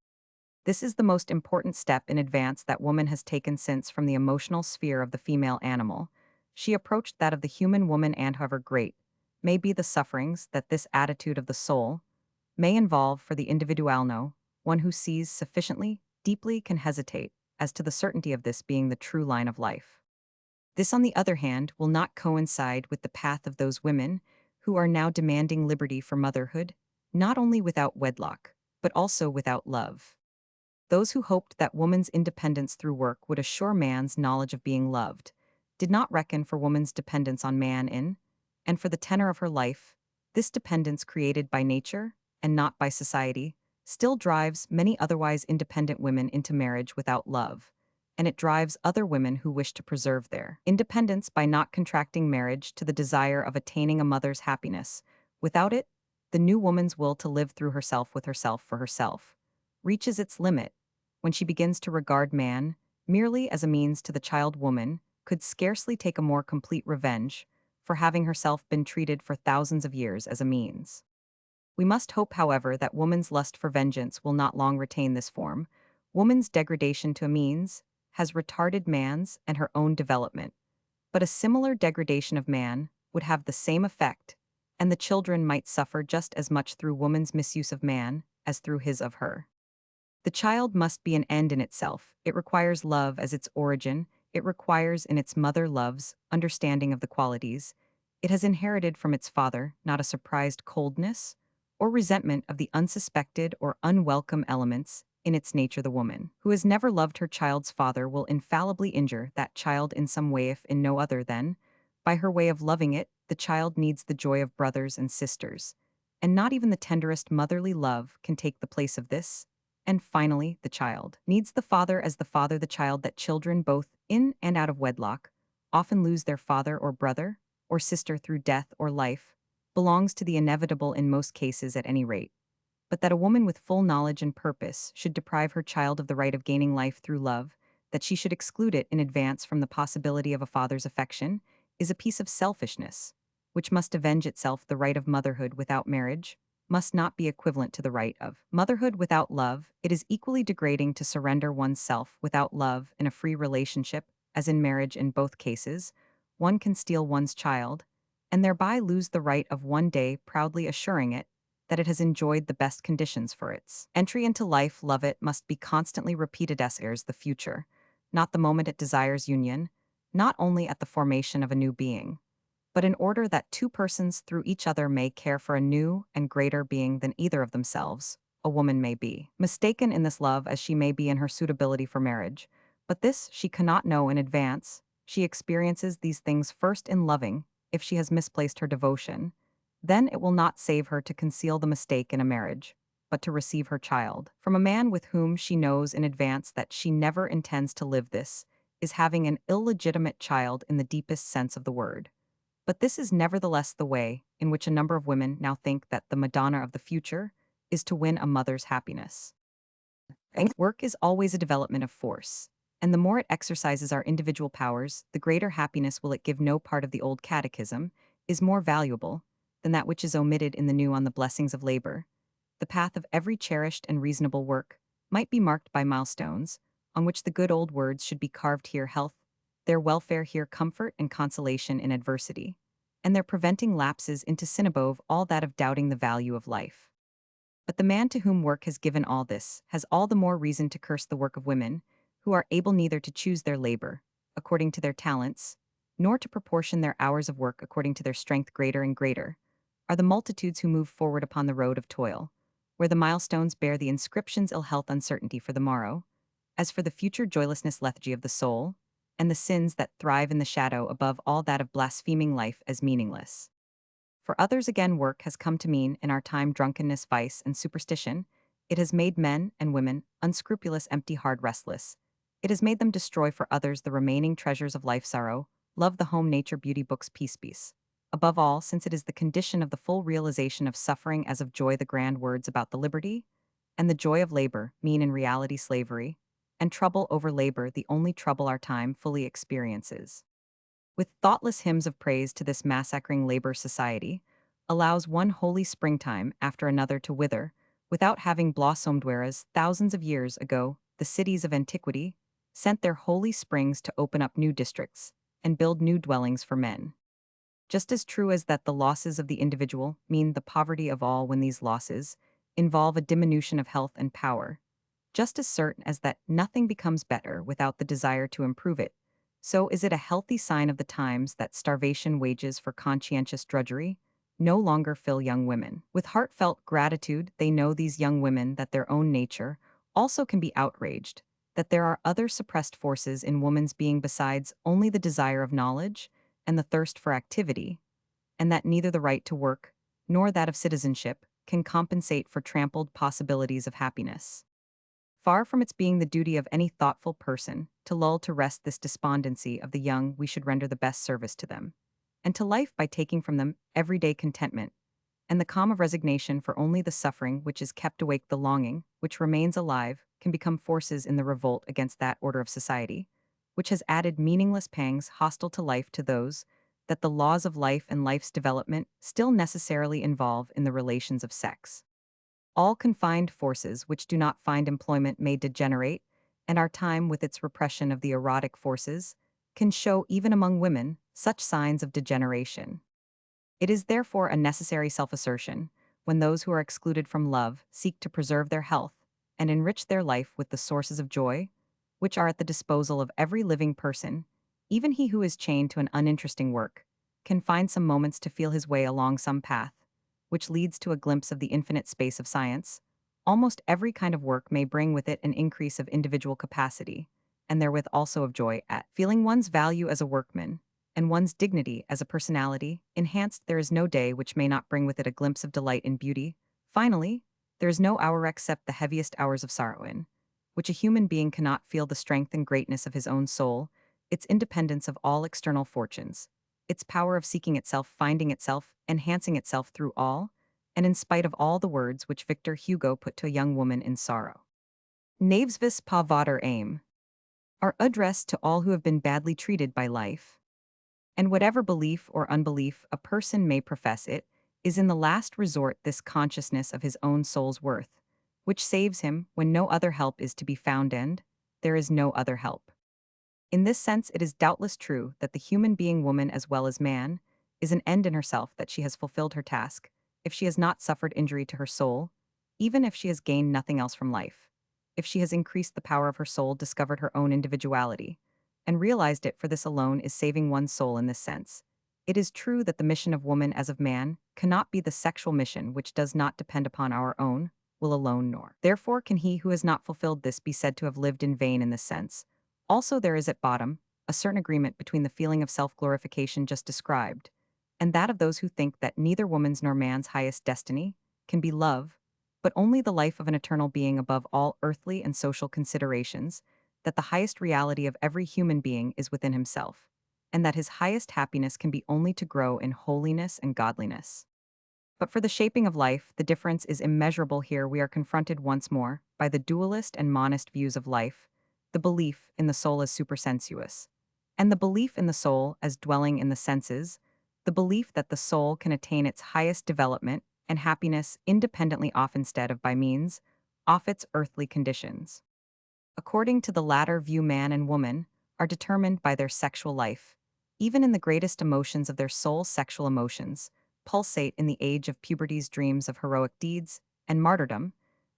This is the most important step in advance that woman has taken since, from the emotional sphere of the female animal, she approached that of the human woman, and however great may be the sufferings that this attitude of the soul may involve for the individualno, one who sees sufficiently deeply can hesitate as to the certainty of this being the true line of life. This, on the other hand, will not coincide with the path of those women who are now demanding liberty for motherhood, not only without wedlock, but also without love. Those who hoped that woman's independence through work would assure man's knowledge of being loved did not reckon for woman's dependence on man in, and for the tenor of her life. This dependence, created by nature and not by society, still drives many otherwise independent women into marriage without love, and it drives other women who wish to preserve their independence by not contracting marriage to the desire of attaining a mother's happiness. Without it, the new woman's will to live through herself with herself for herself reaches its limit when she begins to regard man merely as a means to the child. Woman could scarcely take a more complete revenge for having herself been treated for thousands of years as a means. We must hope, however, that woman's lust for vengeance will not long retain this form. Woman's degradation to a means has retarded man's and her own development. But a similar degradation of man would have the same effect, and the children might suffer just as much through woman's misuse of man as through his of her. The child must be an end in itself. It requires love as its origin. It requires in its mother love's understanding of the qualities. It has inherited from its father not a surprised coldness or resentment of the unsuspected or unwelcome elements in its nature. The woman who has never loved her child's father will infallibly injure that child in some way, if in no other. Then, by her way of loving it, the child needs the joy of brothers and sisters, and not even the tenderest motherly love can take the place of this. And finally, the child needs the father as the father. The child, that children both in and out of wedlock often lose their father or brother or sister through death or life, belongs to the inevitable in most cases at any rate. But that a woman with full knowledge and purpose should deprive her child of the right of gaining life through love, that she should exclude it in advance from the possibility of a father's affection, is a piece of selfishness, which must avenge itself. The right of motherhood without marriage must not be equivalent to the right of motherhood without love. It is equally degrading to surrender one's self without love in a free relationship, as in marriage. In both cases, one can steal one's child, and thereby lose the right of one day proudly assuring it that it has enjoyed the best conditions for its entry into life. Love it must be constantly repeated as heirs the future, not the moment it desires union, not only at the formation of a new being, but in order that two persons through each other may care for a new and greater being than either of themselves. A woman may be mistaken in this love as she may be in her suitability for marriage, but this she cannot know in advance. She experiences these things first in loving. If she has misplaced her devotion, then it will not save her to conceal the mistake in a marriage, but to receive her child from a man with whom she knows in advance that she never intends to live. This is having an illegitimate child in the deepest sense of the word. But this is nevertheless the way in which a number of women now think that the Madonna of the future is to win a mother's happiness. Work is always a development of force, and the more it exercises our individual powers, the greater happiness will it give. No part of the old catechism is more valuable than that which is omitted in the new on the blessings of labor. The path of every cherished and reasonable work might be marked by milestones, on which the good old words should be carved: here health, their welfare, here comfort and consolation in adversity, and their preventing lapses into sin, above all that of doubting the value of life. But the man to whom work has given all this has all the more reason to curse the work of women, who are able neither to choose their labor according to their talents, nor to proportion their hours of work according to their strength. Greater and greater are the multitudes who move forward upon the road of toil, where the milestones bear the inscriptions: ill health, uncertainty for the morrow, as for the future joylessness, lethargy of the soul, and the sins that thrive in the shadow, above all that of blaspheming life as meaningless. For others again, work has come to mean in our time drunkenness, vice, and superstition. It has made men and women unscrupulous, empty, hard, restless. It has made them destroy for others the remaining treasures of life: sorrow, love, the home, nature, beauty, books, peace, peace. Above all, since it is the condition of the full realization of suffering as of joy, the grand words about the liberty and the joy of labor mean in reality slavery, and trouble over labor the only trouble our time fully experiences. With thoughtless hymns of praise to this massacring labor society, allows one holy springtime after another to wither, without having blossomed, whereas thousands of years ago the cities of antiquity sent their holy springs to open up new districts and build new dwellings for men. Just as true as that the losses of the individual mean the poverty of all when these losses involve a diminution of health and power, just as certain as that nothing becomes better without the desire to improve it, so is it a healthy sign of the times that starvation wages for conscientious drudgery no longer fill young women with heartfelt gratitude. They know, these young women, that their own nature also can be outraged, that there are other suppressed forces in woman's being besides only the desire of knowledge and the thirst for activity, and that neither the right to work nor that of citizenship can compensate for trampled possibilities of happiness. Far from its being the duty of any thoughtful person to lull to rest this despondency of the young, we should render the best service to them, and to life, by taking from them everyday contentment, and the calm of resignation. For only the suffering which is kept awake, the longing which remains alive, can become forces in the revolt against that order of society, which has added meaningless pangs hostile to life to those that the laws of life and life's development still necessarily involve in the relations of sex. All confined forces which do not find employment may degenerate, and our time with its repression of the erotic forces can show even among women such signs of degeneration. It is therefore a necessary self-assertion when those who are excluded from love seek to preserve their health and enrich their life with the sources of joy, which are at the disposal of every living person. Even he who is chained to an uninteresting work can find some moments to feel his way along some path, which leads to a glimpse of the infinite space of science. Almost every kind of work may bring with it an increase of individual capacity, and therewith also of joy at feeling one's value as a workman and one's dignity as a personality enhanced. There is no day which may not bring with it a glimpse of delight in beauty. Finally, there is no hour except the heaviest hours of sorrow in which a human being cannot feel the strength and greatness of his own soul, its independence of all external fortunes, its power of seeking itself, finding itself, enhancing itself through all, and in spite of all the words which Victor Hugo put to a young woman in sorrow. Knaves pas votre aim are addressed to all who have been badly treated by life. And whatever belief or unbelief a person may profess, it is in the last resort this consciousness of his own soul's worth, which saves him when no other help is to be found, and there is no other help. In this sense, it is doubtless true that the human being, woman as well as man, is an end in herself, that she has fulfilled her task, if she has not suffered injury to her soul, even if she has gained nothing else from life, if she has increased the power of her soul, discovered her own individuality, and realized it, for this alone is saving one's soul in this sense. It is true that the mission of woman as of man cannot be the sexual mission, which does not depend upon our own will alone, nor therefore can he who has not fulfilled this be said to have lived in vain in this sense. Also there is at bottom a certain agreement between the feeling of self-glorification just described and that of those who think that neither woman's nor man's highest destiny can be love, but only the life of an eternal being above all earthly and social considerations, that the highest reality of every human being is within himself, and that his highest happiness can be only to grow in holiness and godliness. But for the shaping of life, the difference is immeasurable. Here we are confronted once more by the dualist and monist views of life, the belief in the soul as supersensuous, and the belief in the soul as dwelling in the senses, the belief that the soul can attain its highest development and happiness independently of instead of by means of its earthly conditions. According to the latter view, man and woman are determined by their sexual life. Even in the greatest emotions of their soul, sexual emotions pulsate in the age of puberty's dreams of heroic deeds and martyrdom.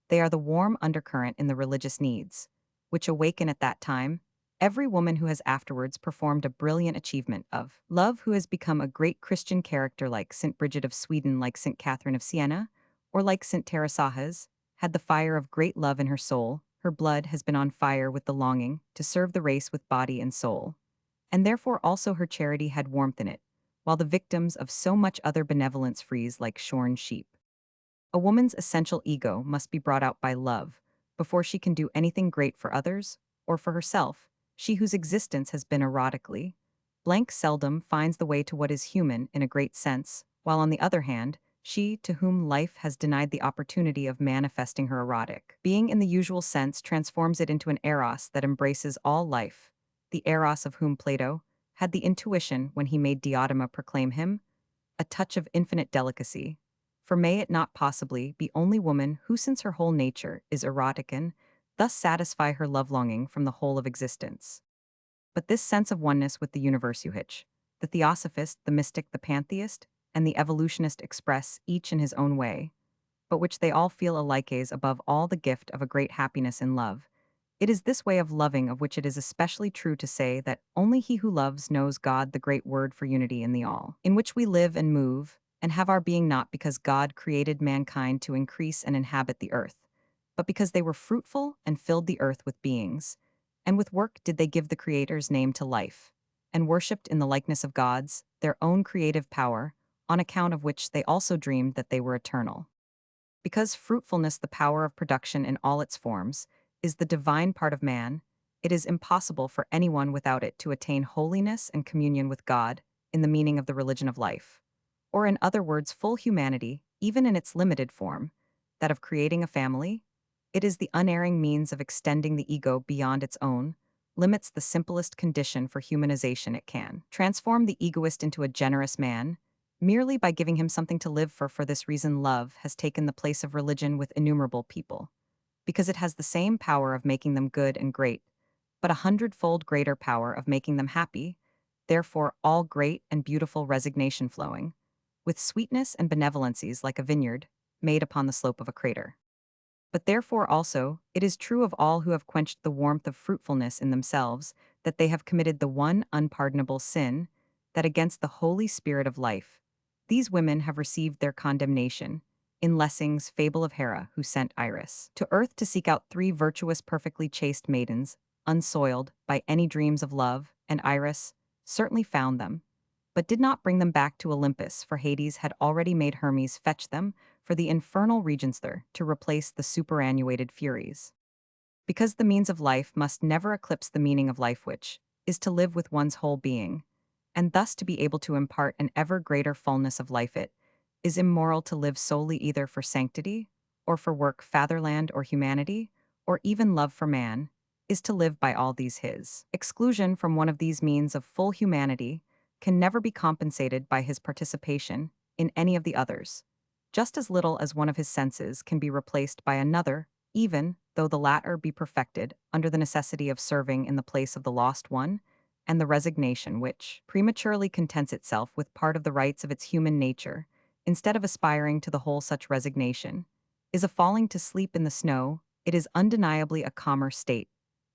They are the warm undercurrent in the religious needs, which awaken at that time every woman who has afterwards performed a brilliant achievement of love, who has become a great Christian character like St. Bridget of Sweden, like St. Catherine of Siena, or like St. Teresa has had the fire of great love in her soul. Her blood has been on fire with the longing to serve the race with body and soul, and therefore also her charity had warmth in it, while the victims of so much other benevolence freeze like shorn sheep. A woman's essential ego must be brought out by love before she can do anything great for others or for herself. She whose existence has been erotically blank seldom finds the way to what is human in a great sense, while on the other hand, she to whom life has denied the opportunity of manifesting her erotic being in the usual sense transforms it into an eros that embraces all life, the eros of whom Plato had the intuition when he made Diotima proclaim him a touch of infinite delicacy. For may it not possibly be only woman who, since her whole nature is erotic, and thus satisfy her love-longing from the whole of existence? But this sense of oneness with the universe which the theosophist, the mystic, the pantheist, and the evolutionist express each in his own way, but which they all feel alike is above all the gift of a great happiness in love. It is this way of loving of which it is especially true to say that only he who loves knows God, the great word for unity in the all, in which we live and move, and have our being, not because God created mankind to increase and inhabit the earth, but because they were fruitful and filled the earth with beings, and with work did they give the Creator's name to life, and worshipped in the likeness of gods, their own creative power, on account of which they also dreamed that they were eternal. Because fruitfulness, the power of production in all its forms, is the divine part of man, it is impossible for anyone without it to attain holiness and communion with God, in the meaning of the religion of life. Or in other words, full humanity, even in its limited form, that of creating a family. It is the unerring means of extending the ego beyond its own limits the simplest condition for humanization it can. Transform the egoist into a generous man, merely by giving him something to live for this reason love has taken the place of religion with innumerable people, because it has the same power of making them good and great, but 100-fold greater power of making them happy, therefore all great and beautiful resignation flowing, with sweetness and benevolencies like a vineyard, made upon the slope of a crater. But therefore also, it is true of all who have quenched the warmth of fruitfulness in themselves, that they have committed the one unpardonable sin, that against the Holy Spirit of life, these women have received their condemnation, in Lessing's Fable of Hera, who sent Iris to earth to seek out three virtuous, perfectly chaste maidens, unsoiled by any dreams of love, and Iris certainly found them, but did not bring them back to Olympus, for Hades had already made Hermes fetch them for the infernal regions there to replace the superannuated Furies. Because the means of life must never eclipse the meaning of life, which is to live with one's whole being, and thus to be able to impart an ever greater fullness of life, it is immoral to live solely either for sanctity, or for work, fatherland, or humanity, or even love for man, is to live by all these. His exclusion from one of these means of full humanity can never be compensated by his participation in any of the others, just as little as one of his senses can be replaced by another, even though the latter be perfected under the necessity of serving in the place of the lost one, and the resignation which prematurely contents itself with part of the rights of its human nature, instead of aspiring to the whole. Such resignation is a falling to sleep in the snow. It is undeniably a calmer state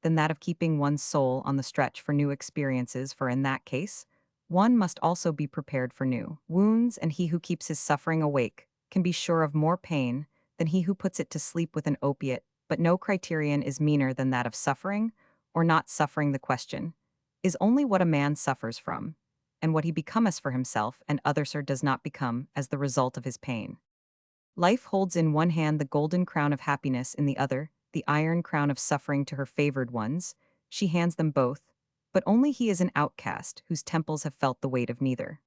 than that of keeping one's soul on the stretch for new experiences, for in that case, one must also be prepared for new wounds, and he who keeps his suffering awake can be sure of more pain than he who puts it to sleep with an opiate, but no criterion is meaner than that of suffering or not suffering. The question is only what a man suffers from, and what he becometh for himself and others, or does not become as the result of his pain. Life holds in one hand the golden crown of happiness, in the other the iron crown of suffering. To her favored ones she hands them both, but only he is an outcast whose temples have felt the weight of neither.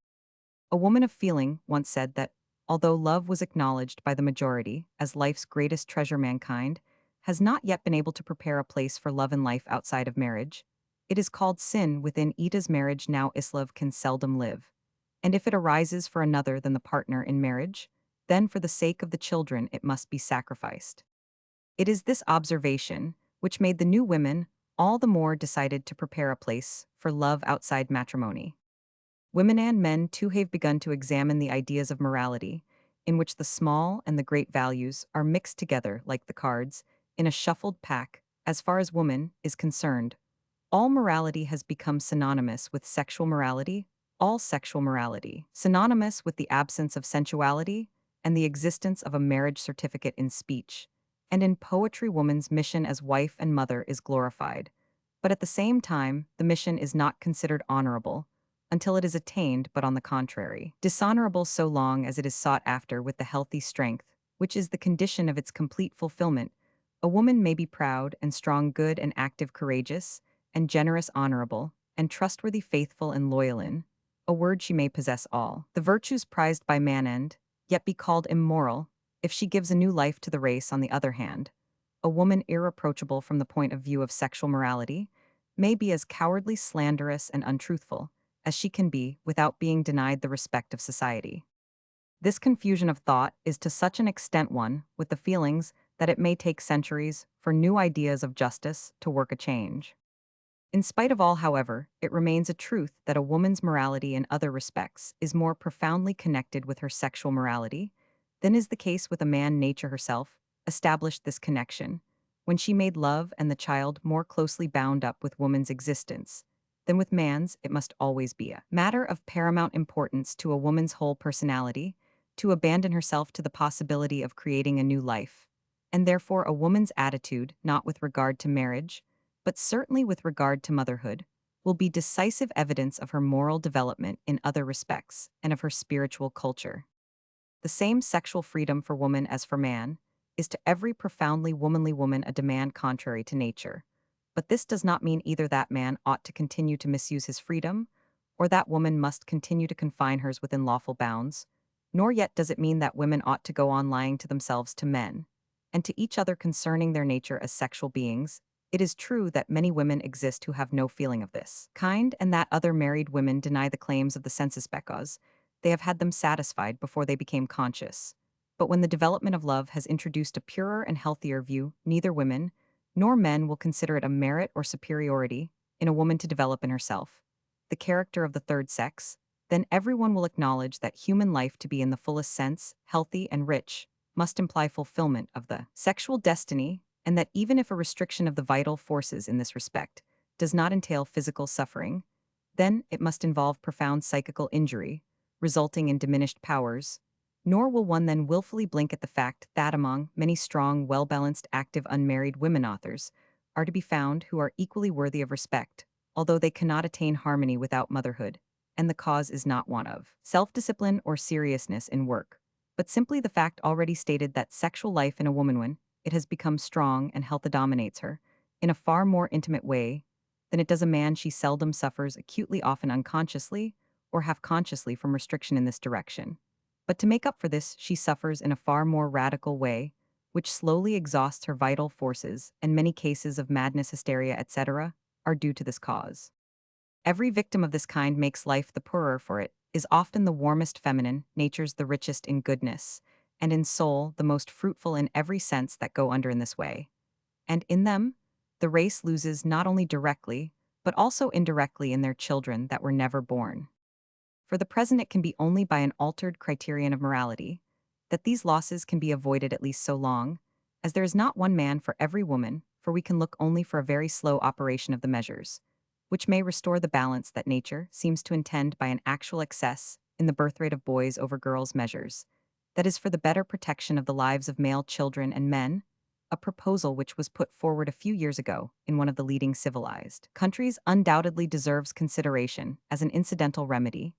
A woman of feeling once said that, although love was acknowledged by the majority as life's greatest treasure, mankind has not yet been able to prepare a place for love in life outside of marriage. It is called sin within Ida's marriage. Now Islove can seldom live, and if it arises for another than the partner in marriage, then for the sake of the children it must be sacrificed. It is this observation which made the new women all the more decided to prepare a place for love outside matrimony. Women and men too have begun to examine the ideas of morality, in which the small and the great values are mixed together like the cards in a shuffled pack. As far as woman is concerned, all morality has become synonymous with sexual morality, all sexual morality synonymous with the absence of sensuality and the existence of a marriage certificate. In speech and in poetry, woman's mission as wife and mother is glorified, but at the same time, the mission is not considered honorable until it is attained, but on the contrary, dishonorable so long as it is sought after with the healthy strength, which is the condition of its complete fulfillment. A woman may be proud and strong, good and active, courageous and generous, honorable and trustworthy, faithful and loyal. In a word, she may possess all the virtues prized by man and yet be called immoral if she gives a new life to the race. On the other hand, a woman irreproachable from the point of view of sexual morality may be as cowardly, slanderous, and untruthful as she can be without being denied the respect of society. This confusion of thought is to such an extent one with the feelings that it may take centuries for new ideas of justice to work a change. In spite of all, however, it remains a truth that a woman's morality in other respects is more profoundly connected with her sexual morality than is the case with a man. Nature herself established this connection when she made love and the child more closely bound up with woman's existence than with man's. It must always be a matter of paramount importance to a woman's whole personality to abandon herself to the possibility of creating a new life, and therefore a woman's attitude, not with regard to marriage, but certainly with regard to motherhood, will be decisive evidence of her moral development in other respects and of her spiritual culture. The same sexual freedom for woman as for man is to every profoundly womanly woman a demand contrary to nature. But this does not mean either that man ought to continue to misuse his freedom, or that woman must continue to confine hers within lawful bounds, nor yet does it mean that women ought to go on lying to themselves, to men, and to each other concerning their nature as sexual beings, It is true that many women exist who have no feeling of this kind, and that other married women deny the claims of the census because they have had them satisfied before they became conscious. But when the development of love has introduced a purer and healthier view, neither women nor men will consider it a merit or superiority in a woman to develop in herself the character of the third sex, then everyone will acknowledge that human life to be in the fullest sense, healthy and rich, must imply fulfillment of the sexual destiny, and that even if a restriction of the vital forces in this respect does not entail physical suffering, then it must involve profound psychical injury, resulting in diminished powers, nor will one then willfully blink at the fact that among many strong, well-balanced, active unmarried women authors are to be found who are equally worthy of respect, although they cannot attain harmony without motherhood, and the cause is not one of self-discipline or seriousness in work, but simply the fact already stated that sexual life in a woman when it has become strong and health dominates her, in a far more intimate way than it does a man she seldom suffers acutely often unconsciously or half-consciously from restriction in this direction. But to make up for this, she suffers in a far more radical way, which slowly exhausts her vital forces, and many cases of madness, hysteria, etc., are due to this cause. Every victim of this kind makes life the poorer for it, is often the warmest feminine, nature's the richest in goodness, and in soul the most fruitful in every sense that go under in this way. And in them, the race loses not only directly, but also indirectly in their children that were never born. For the present, it can be only by an altered criterion of morality that these losses can be avoided, at least so long as there is not one man for every woman, for we can look only for a very slow operation of the measures, which may restore the balance that nature seems to intend by an actual excess in the birth rate of boys over girls measures, that is for the better protection of the lives of male children and men, a proposal which was put forward a few years ago in one of the leading civilized countries undoubtedly deserves consideration as an incidental remedy,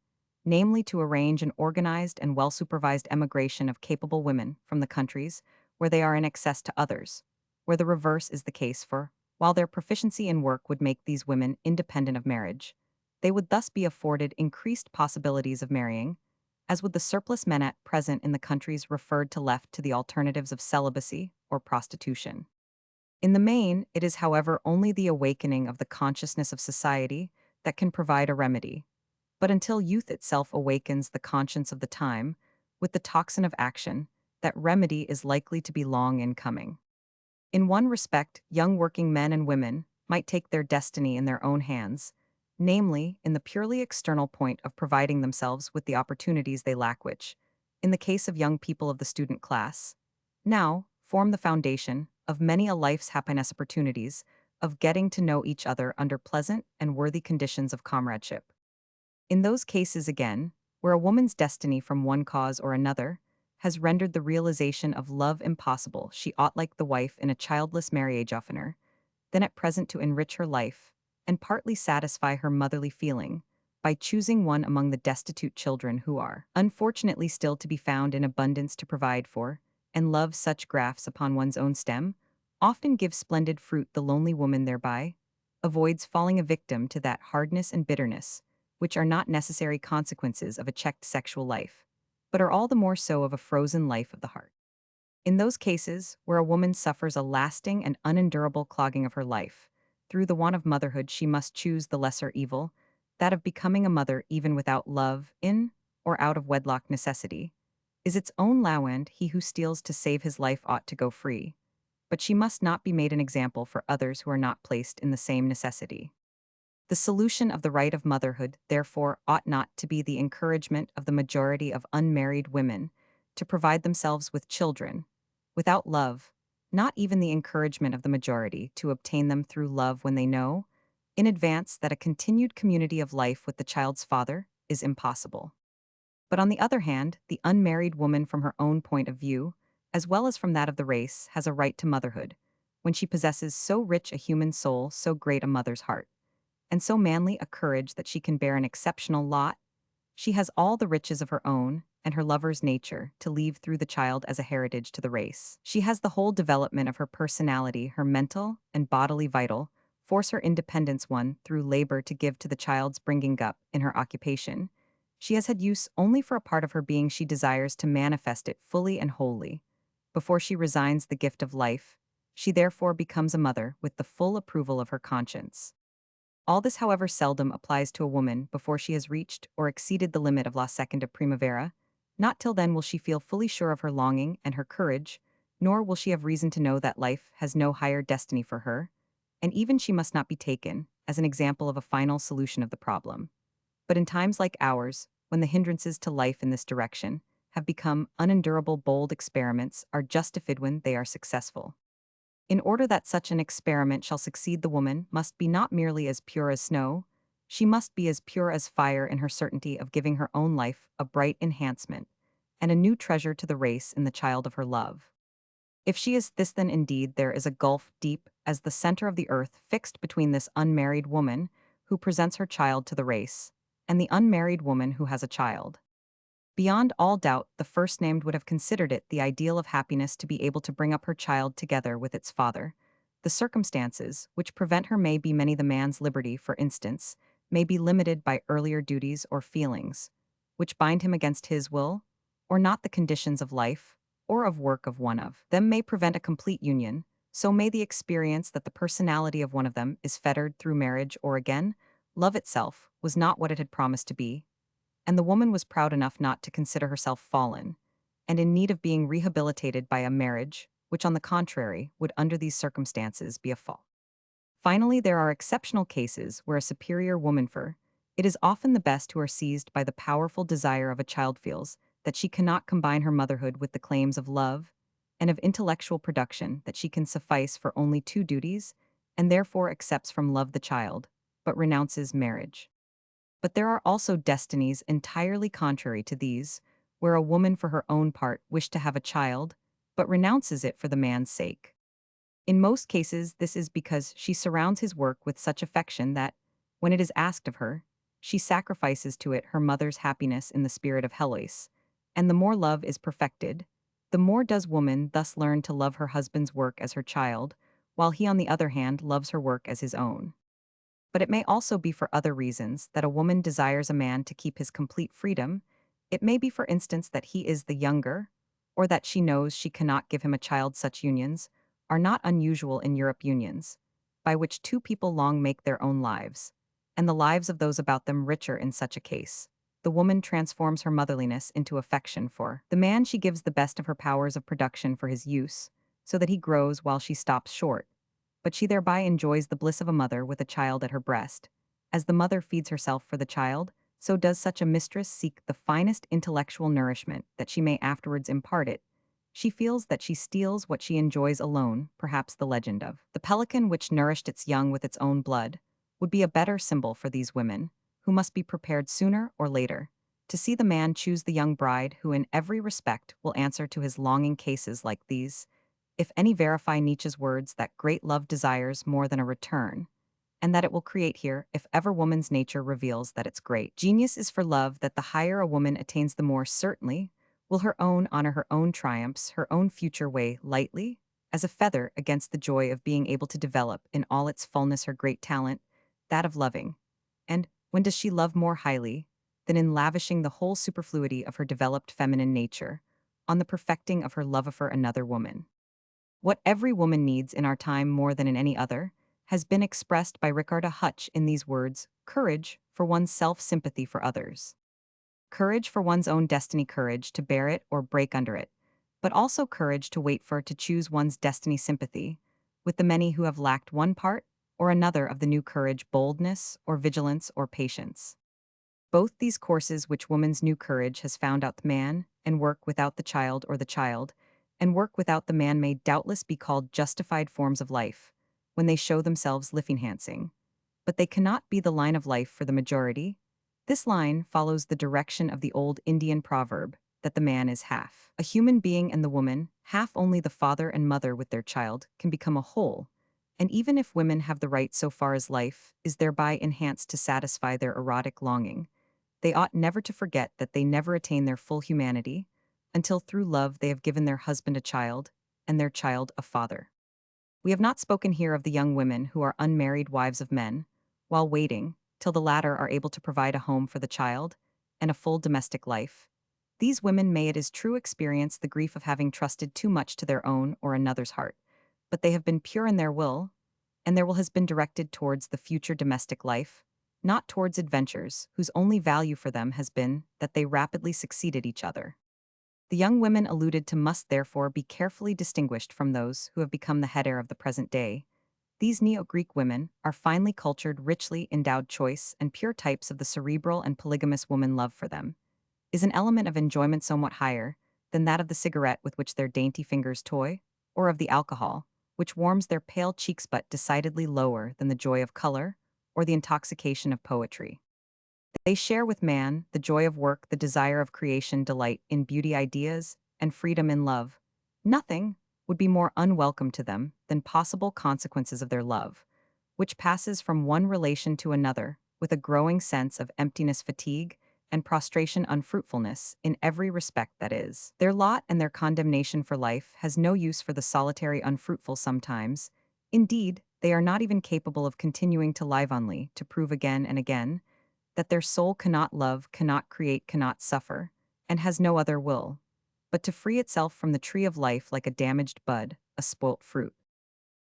namely to arrange an organized and well-supervised emigration of capable women from the countries where they are in excess to others, where the reverse is the case, for, while their proficiency in work would make these women independent of marriage, they would thus be afforded increased possibilities of marrying, as would the surplus men at present in the countries referred to left to the alternatives of celibacy or prostitution. In the main, it is, however, only the awakening of the consciousness of society that can provide a remedy. But until youth itself awakens the conscience of the time, with the tocsin of action, that remedy is likely to be long in coming. In one respect, young working men and women might take their destiny in their own hands, namely, in the purely external point of providing themselves with the opportunities they lack, which, in the case of young people of the student class, now form the foundation of many a life's happiness opportunities of getting to know each other under pleasant and worthy conditions of comradeship. In those cases, again, where a woman's destiny from one cause or another has rendered the realization of love impossible, she ought, like the wife in a childless marriage, oftener than at present to enrich her life and partly satisfy her motherly feeling by choosing one among the destitute children who are unfortunately still to be found in abundance to provide for, and love such grafts upon one's own stem, often gives splendid fruit. The lonely woman thereby avoids falling a victim to that hardness and bitterness which are not necessary consequences of a checked sexual life, but are all the more so of a frozen life of the heart. In those cases where a woman suffers a lasting and unendurable clogging of her life, through the want of motherhood, she must choose the lesser evil, that of becoming a mother even without love, in or out of wedlock necessity. Is its own lowend, he who steals to save his life ought to go free, but she must not be made an example for others who are not placed in the same necessity. The solution of the right of motherhood, therefore, ought not to be the encouragement of the majority of unmarried women to provide themselves with children, without love, not even the encouragement of the majority to obtain them through love when they know, in advance, that a continued community of life with the child's father is impossible. But on the other hand, the unmarried woman from her own point of view, as well as from that of the race, has a right to motherhood, when she possesses so rich a human soul, so great a mother's heart, and so manly a courage that she can bear an exceptional lot. She has all the riches of her own and her lover's nature to leave through the child as a heritage to the race. She has the whole development of her personality, her mental and bodily vital force, her independence won through labor to give to the child's bringing up in her occupation. She has had use only for a part of her being. She desires to manifest it fully and wholly. Before she resigns the gift of life, She therefore becomes a mother with the full approval of her conscience. All this, however, seldom applies to a woman before she has reached or exceeded the limit of la second of primavera. Not till then will she feel fully sure of her longing and her courage, nor will she have reason to know that life has no higher destiny for her, and even she must not be taken as an example of a final solution of the problem. But in times like ours, when the hindrances to life in this direction have become unendurable, bold experiments are justified when they are successful. In order that such an experiment shall succeed, the woman must be not merely as pure as snow, she must be as pure as fire in her certainty of giving her own life a bright enhancement, and a new treasure to the race in the child of her love. If she is this, then indeed there is a gulf deep as the center of the earth fixed between this unmarried woman who presents her child to the race, and the unmarried woman who has a child. Beyond all doubt, the first named would have considered it the ideal of happiness to be able to bring up her child together with its father. The circumstances, which prevent her may be many. The man's liberty, for instance, may be limited by earlier duties or feelings, which bind him against his will, or not the conditions of life, or of work of one of them may prevent a complete union, so may the experience that the personality of one of them is fettered through marriage, or again, love itself was not what it had promised to be, and the woman was proud enough not to consider herself fallen, and in need of being rehabilitated by a marriage, which on the contrary would under these circumstances be a fall. Finally, there are exceptional cases where a superior woman for it is often the best who are seized by the powerful desire of a child feels that she cannot combine her motherhood with the claims of love and of intellectual production, that she can suffice for only two duties, and therefore accepts from love the child, but renounces marriage. But there are also destinies entirely contrary to these, where a woman for her own part wished to have a child, but renounces it for the man's sake. In most cases, this is because she surrounds his work with such affection that, when it is asked of her, she sacrifices to it her mother's happiness in the spirit of Helois, and the more love is perfected, the more does woman thus learn to love her husband's work as her child, while he on the other hand loves her work as his own. But it may also be for other reasons that a woman desires a man to keep his complete freedom. It may be, for instance, that he is the younger, or that she knows she cannot give him a child. Such unions are not unusual in Europe, unions by which two people long make their own lives, and the lives of those about them richer. In such a case, the woman transforms her motherliness into affection for the man. She gives the best of her powers of production for his use, so that he grows while she stops short, but she thereby enjoys the bliss of a mother with a child at her breast. As the mother feeds herself for the child, so does such a mistress seek the finest intellectual nourishment that she may afterwards impart it. She feels that she steals what she enjoys alone. Perhaps the legend of the pelican which nourished its young with its own blood would be a better symbol for these women, who must be prepared sooner or later to see the man choose the young bride who in every respect will answer to his longing. Cases like these, if any, verify Nietzsche's words that great love desires more than a return, and that it will create here if ever woman's nature reveals that its great genius is for love, that the higher a woman attains, the more certainly will her own honor, her own triumphs, her own future weigh lightly as a feather against the joy of being able to develop in all its fullness her great talent, that of loving. And when does she love more highly than in lavishing the whole superfluity of her developed feminine nature on the perfecting of her love for another woman? What every woman needs in our time more than in any other has been expressed by Ricarda Hutch in these words: courage for one's self, sympathy for others. Courage for one's own destiny, courage to bear it or break under it, but also courage to wait for, to choose one's destiny, sympathy with the many who have lacked one part or another of the new courage, boldness or vigilance or patience. Both these courses which woman's new courage has found out the man, and work without the child, or the child, and work without the man, may doubtless be called justified forms of life, when they show themselves life-enhancing. But they cannot be the line of life for the majority. This line follows the direction of the old Indian proverb, that the man is half a human being and the woman, half only. The father and mother with their child can become a whole, and even if women have the right so far as life is thereby enhanced to satisfy their erotic longing, they ought never to forget that they never attain their full humanity until through love they have given their husband a child, and their child a father. We have not spoken here of the young women who are unmarried wives of men, while waiting till the latter are able to provide a home for the child and a full domestic life. These women may, it is true, experience the grief of having trusted too much to their own or another's heart, but they have been pure in their will, and their will has been directed towards the future domestic life, not towards adventures whose only value for them has been that they rapidly succeeded each other. The young women alluded to must therefore be carefully distinguished from those who have become the head heir of the present day. These Neo-Greek women are finely cultured, richly endowed choice and pure types of the cerebral and polygamous woman love for them is an element of enjoyment somewhat higher than that of the cigarette with which their dainty fingers toy, or of the alcohol, which warms their pale cheeks, but decidedly lower than the joy of color or the intoxication of poetry. They share with man the joy of work, the desire of creation, delight in beauty, ideas, and freedom in love. Nothing would be more unwelcome to them than possible consequences of their love, which passes from one relation to another with a growing sense of emptiness, fatigue, and prostration, unfruitfulness in every respect that is. Their lot and their condemnation for life has no use for the solitary unfruitful sometimes. Indeed, they are not even capable of continuing to live only to prove again and again that their soul cannot love, cannot create, cannot suffer, and has no other will, but to free itself from the tree of life like a damaged bud, a spoilt fruit.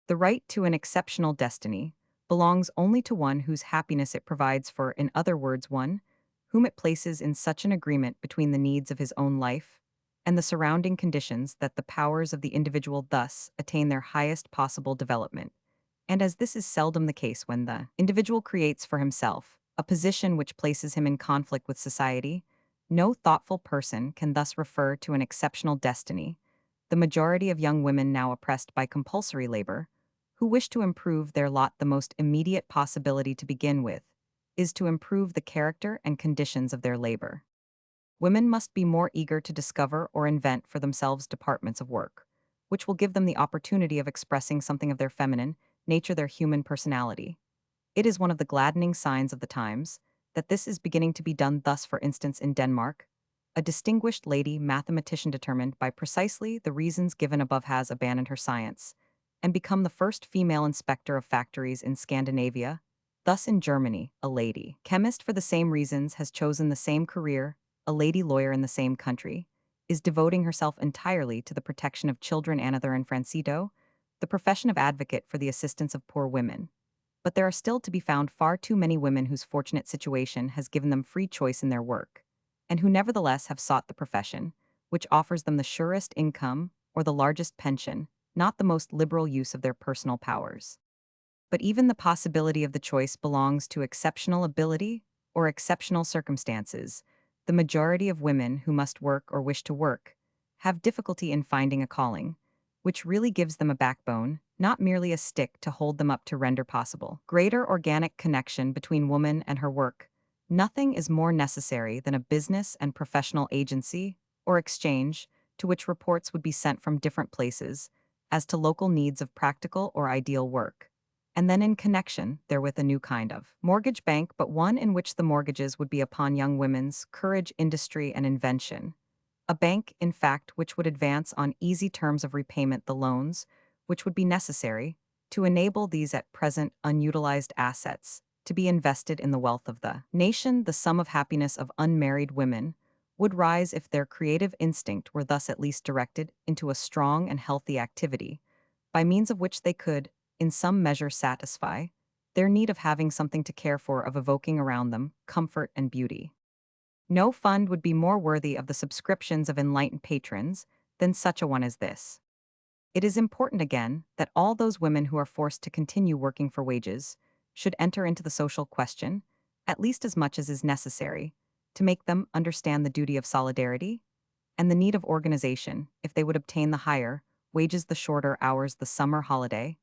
The right to an exceptional destiny belongs only to one whose happiness it provides for, in other words, one whom it places in such an agreement between the needs of his own life and the surrounding conditions that the powers of the individual thus attain their highest possible development. And as this is seldom the case when the individual creates for himself a position which places him in conflict with society, no thoughtful person can thus refer to an exceptional destiny. The majority of young women now oppressed by compulsory labor, who wish to improve their lot, the most immediate possibility to begin with, is to improve the character and conditions of their labor. Women must be more eager to discover or invent for themselves departments of work, which will give them the opportunity of expressing something of their feminine nature, their human personality. It is one of the gladdening signs of the times that this is beginning to be done. Thus, for instance, in Denmark, a distinguished lady mathematician determined by precisely the reasons given above has abandoned her science and become the first female inspector of factories in Scandinavia. Thus, in Germany, a lady chemist for the same reasons has chosen the same career, a lady lawyer in the same country is devoting herself entirely to the protection of children. Another in Francido, the profession of advocate for the assistance of poor women. But there are still to be found far too many women whose fortunate situation has given them free choice in their work, and who nevertheless have sought the profession, which offers them the surest income or the largest pension, not the most liberal use of their personal powers. But even the possibility of the choice belongs to exceptional ability or exceptional circumstances. The majority of women who must work or wish to work have difficulty in finding a calling, which really gives them a backbone, not merely a stick to hold them up, to render possible greater organic connection between woman and her work. Nothing is more necessary than a business and professional agency or exchange to which reports would be sent from different places as to local needs of practical or ideal work, and then in connection therewith a new kind of mortgage bank, but one in which the mortgages would be upon young women's courage, industry, and invention. A bank, in fact, which would advance on easy terms of repayment the loans which would be necessary to enable these at present unutilized assets to be invested in the wealth of the nation. The sum of happiness of unmarried women would rise if their creative instinct were thus at least directed into a strong and healthy activity, by means of which they could, in some measure, satisfy their need of having something to care for, of evoking around them comfort and beauty. No fund would be more worthy of the subscriptions of enlightened patrons than such a one as this. It is important again that all those women who are forced to continue working for wages should enter into the social question, at least as much as is necessary, to make them understand the duty of solidarity and the need of organization if they would obtain the higher wages, the shorter hours, the summer holiday,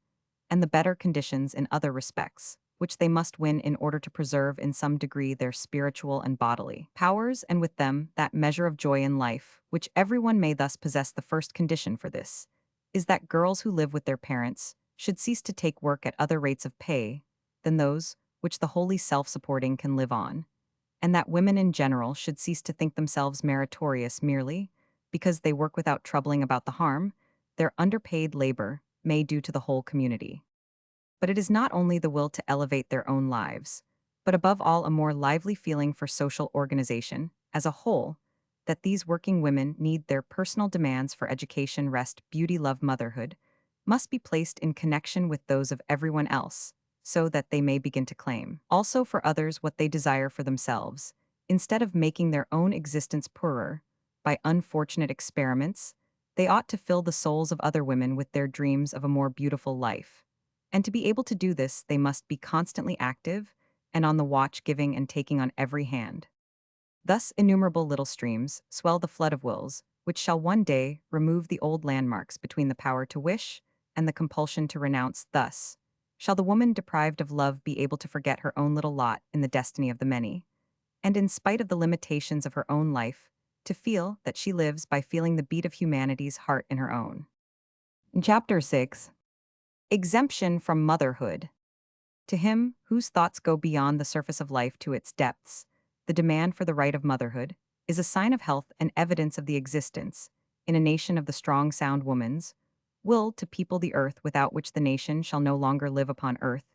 and the better conditions in other respects, which they must win in order to preserve in some degree their spiritual and bodily powers, and with them that measure of joy in life, which everyone may thus possess. The first condition for this is that girls who live with their parents should cease to take work at other rates of pay than those which the wholly self-supporting can live on, and that women in general should cease to think themselves meritorious merely because they work without troubling about the harm their underpaid labor may do to the whole community. But it is not only the will to elevate their own lives, but above all a more lively feeling for social organization as a whole, that these working women need. Their personal demands for education, rest, beauty, love, motherhood must be placed in connection with those of everyone else, so that they may begin to claim also for others what they desire for themselves, instead of making their own existence poorer by unfortunate experiments. They ought to fill the souls of other women with their dreams of a more beautiful life. And to be able to do this, they must be constantly active and on the watch, giving and taking on every hand. Thus innumerable little streams swell the flood of wills, which shall one day remove the old landmarks between the power to wish and the compulsion to renounce. Thus shall the woman deprived of love be able to forget her own little lot in the destiny of the many, and in spite of the limitations of her own life, to feel that she lives by feeling the beat of humanity's heart in her own. In Chapter 6, Exemption from Motherhood. To him whose thoughts go beyond the surface of life to its depths, the demand for the right of motherhood is a sign of health and evidence of the existence, in a nation of the strong sound woman's will to people the earth, without which the nation shall no longer live upon earth,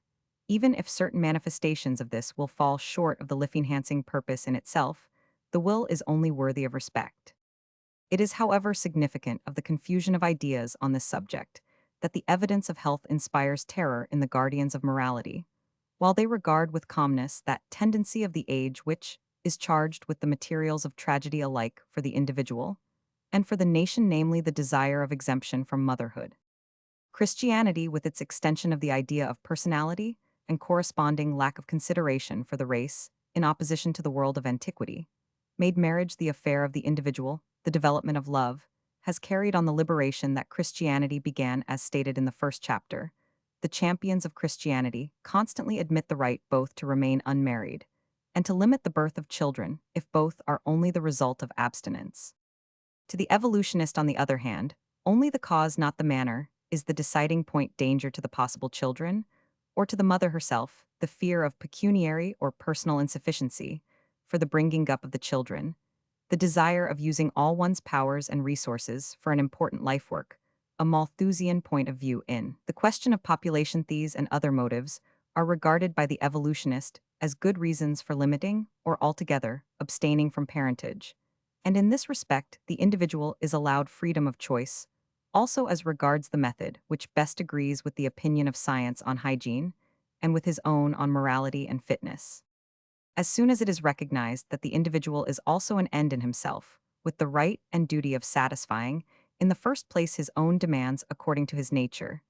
even if certain manifestations of this will fall short of the life-enhancing purpose in itself. The will is only worthy of respect. It is, however, significant of the confusion of ideas on this subject that the evidence of health inspires terror in the guardians of morality, while they regard with calmness that tendency of the age which is charged with the materials of tragedy alike for the individual and for the nation, namely the desire of exemption from motherhood. Christianity, with its extension of the idea of personality and corresponding lack of consideration for the race, in opposition to the world of antiquity, made marriage the affair of the individual. The development of love has carried on the liberation that Christianity began, as stated in the first chapter. The champions of Christianity constantly admit the right both to remain unmarried and to limit the birth of children if both are only the result of abstinence. To the evolutionist, on the other hand, only the cause, not the manner, is the deciding point. Danger to the possible children, or to the mother herself, the fear of pecuniary or personal insufficiency for the bringing up of the children, the desire of using all one's powers and resources for an important life work, a Malthusian point of view in the question of population. These and other motives are regarded by the evolutionist as good reasons for limiting or altogether abstaining from parentage. And in this respect, the individual is allowed freedom of choice, also as regards the method which best agrees with the opinion of science on hygiene and with his own on morality and fitness. As soon as it is recognized that the individual is also an end in himself, with the right and duty of satisfying, in the first place, his own demands according to his nature,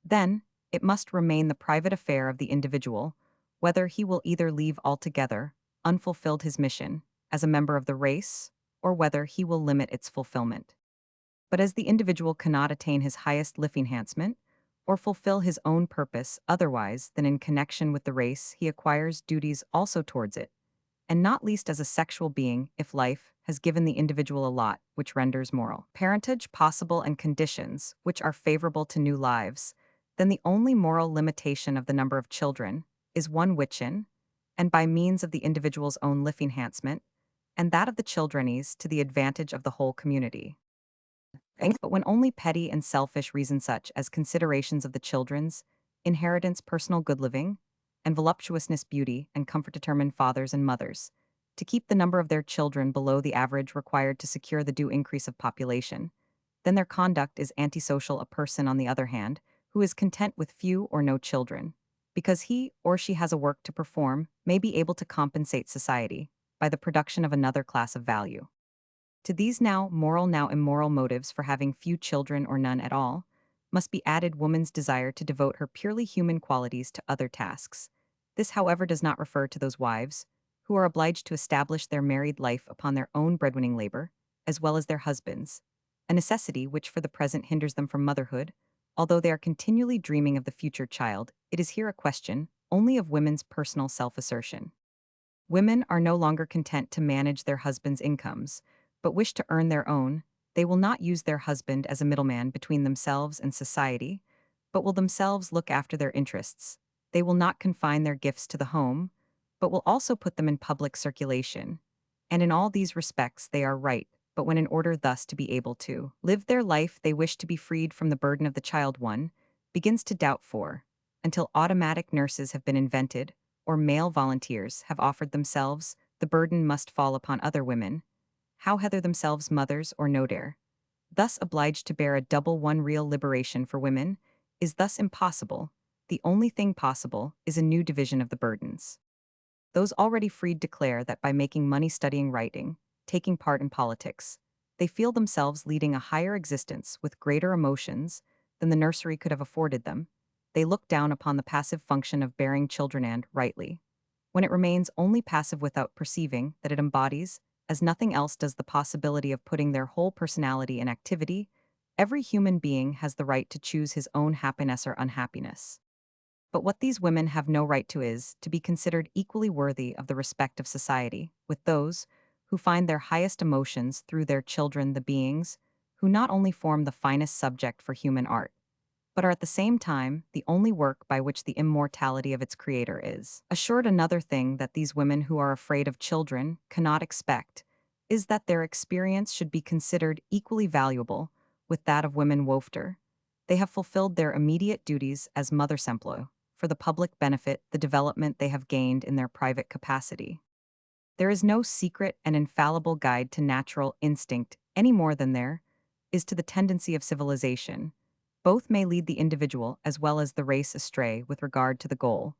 then it must remain the private affair of the individual whether he will either leave altogether unfulfilled his mission as a member of the race, or whether he will limit its fulfillment. But as the individual cannot attain his highest life enhancement, or fulfill his own purpose otherwise than in connection with the race, he acquires duties also towards it, and not least as a sexual being, if life has given the individual a lot which renders moral parentage possible and conditions which are favorable to new lives, then the only moral limitation of the number of children is one which in, and by means of the individual's own life enhancement, and that of the children's to the advantage of the whole community. But when only petty and selfish reasons such as considerations of the children's inheritance, personal good living, and voluptuousness, beauty, and comfort determine fathers and mothers to keep the number of their children below the average required to secure the due increase of population, then their conduct is antisocial. A person, on the other hand, who is content with few or no children, because he or she has a work to perform, may be able to compensate society by the production of another class of value. To these now moral, now immoral motives for having few children or none at all, must be added woman's desire to devote her purely human qualities to other tasks. This, however, does not refer to those wives who are obliged to establish their married life upon their own breadwinning labor, as well as their husbands, a necessity which for the present hinders them from motherhood. Although they are continually dreaming of the future child, it is here a question only of women's personal self-assertion. Women are no longer content to manage their husbands' incomes, but wish to earn their own. They will not use their husband as a middleman between themselves and society, but will themselves look after their interests. They will not confine their gifts to the home, but will also put them in public circulation. And in all these respects they are right, but when in order thus to be able to live their life they wish to be freed from the burden of the child, one begins to doubt for, until automatic nurses have been invented, or male volunteers have offered themselves, the burden must fall upon other women, how whether themselves mothers or no dare, thus obliged to bear a double one real liberation for women, is thus impossible. The only thing possible is a new division of the burdens. Those already freed declare that by making money studying writing, taking part in politics, they feel themselves leading a higher existence with greater emotions than the nursery could have afforded them. They look down upon the passive function of bearing children and, rightly, when it remains only passive without perceiving that it embodies, as nothing else does, the possibility of putting their whole personality in activity. Every human being has the right to choose his own happiness or unhappiness. But what these women have no right to is to be considered equally worthy of the respect of society, with those who find their highest emotions through their children, the beings who not only form the finest subject for human art, but are at the same time the only work by which the immortality of its creator is assured. Another thing that these women who are afraid of children cannot expect is that their experience should be considered equally valuable with that of women wofter. They have fulfilled their immediate duties as mother-semplo for the public benefit, the development they have gained in their private capacity. There is no secret and infallible guide to natural instinct any more than there is to the tendency of civilization. Both may lead the individual as well as the race astray with regard to the goal,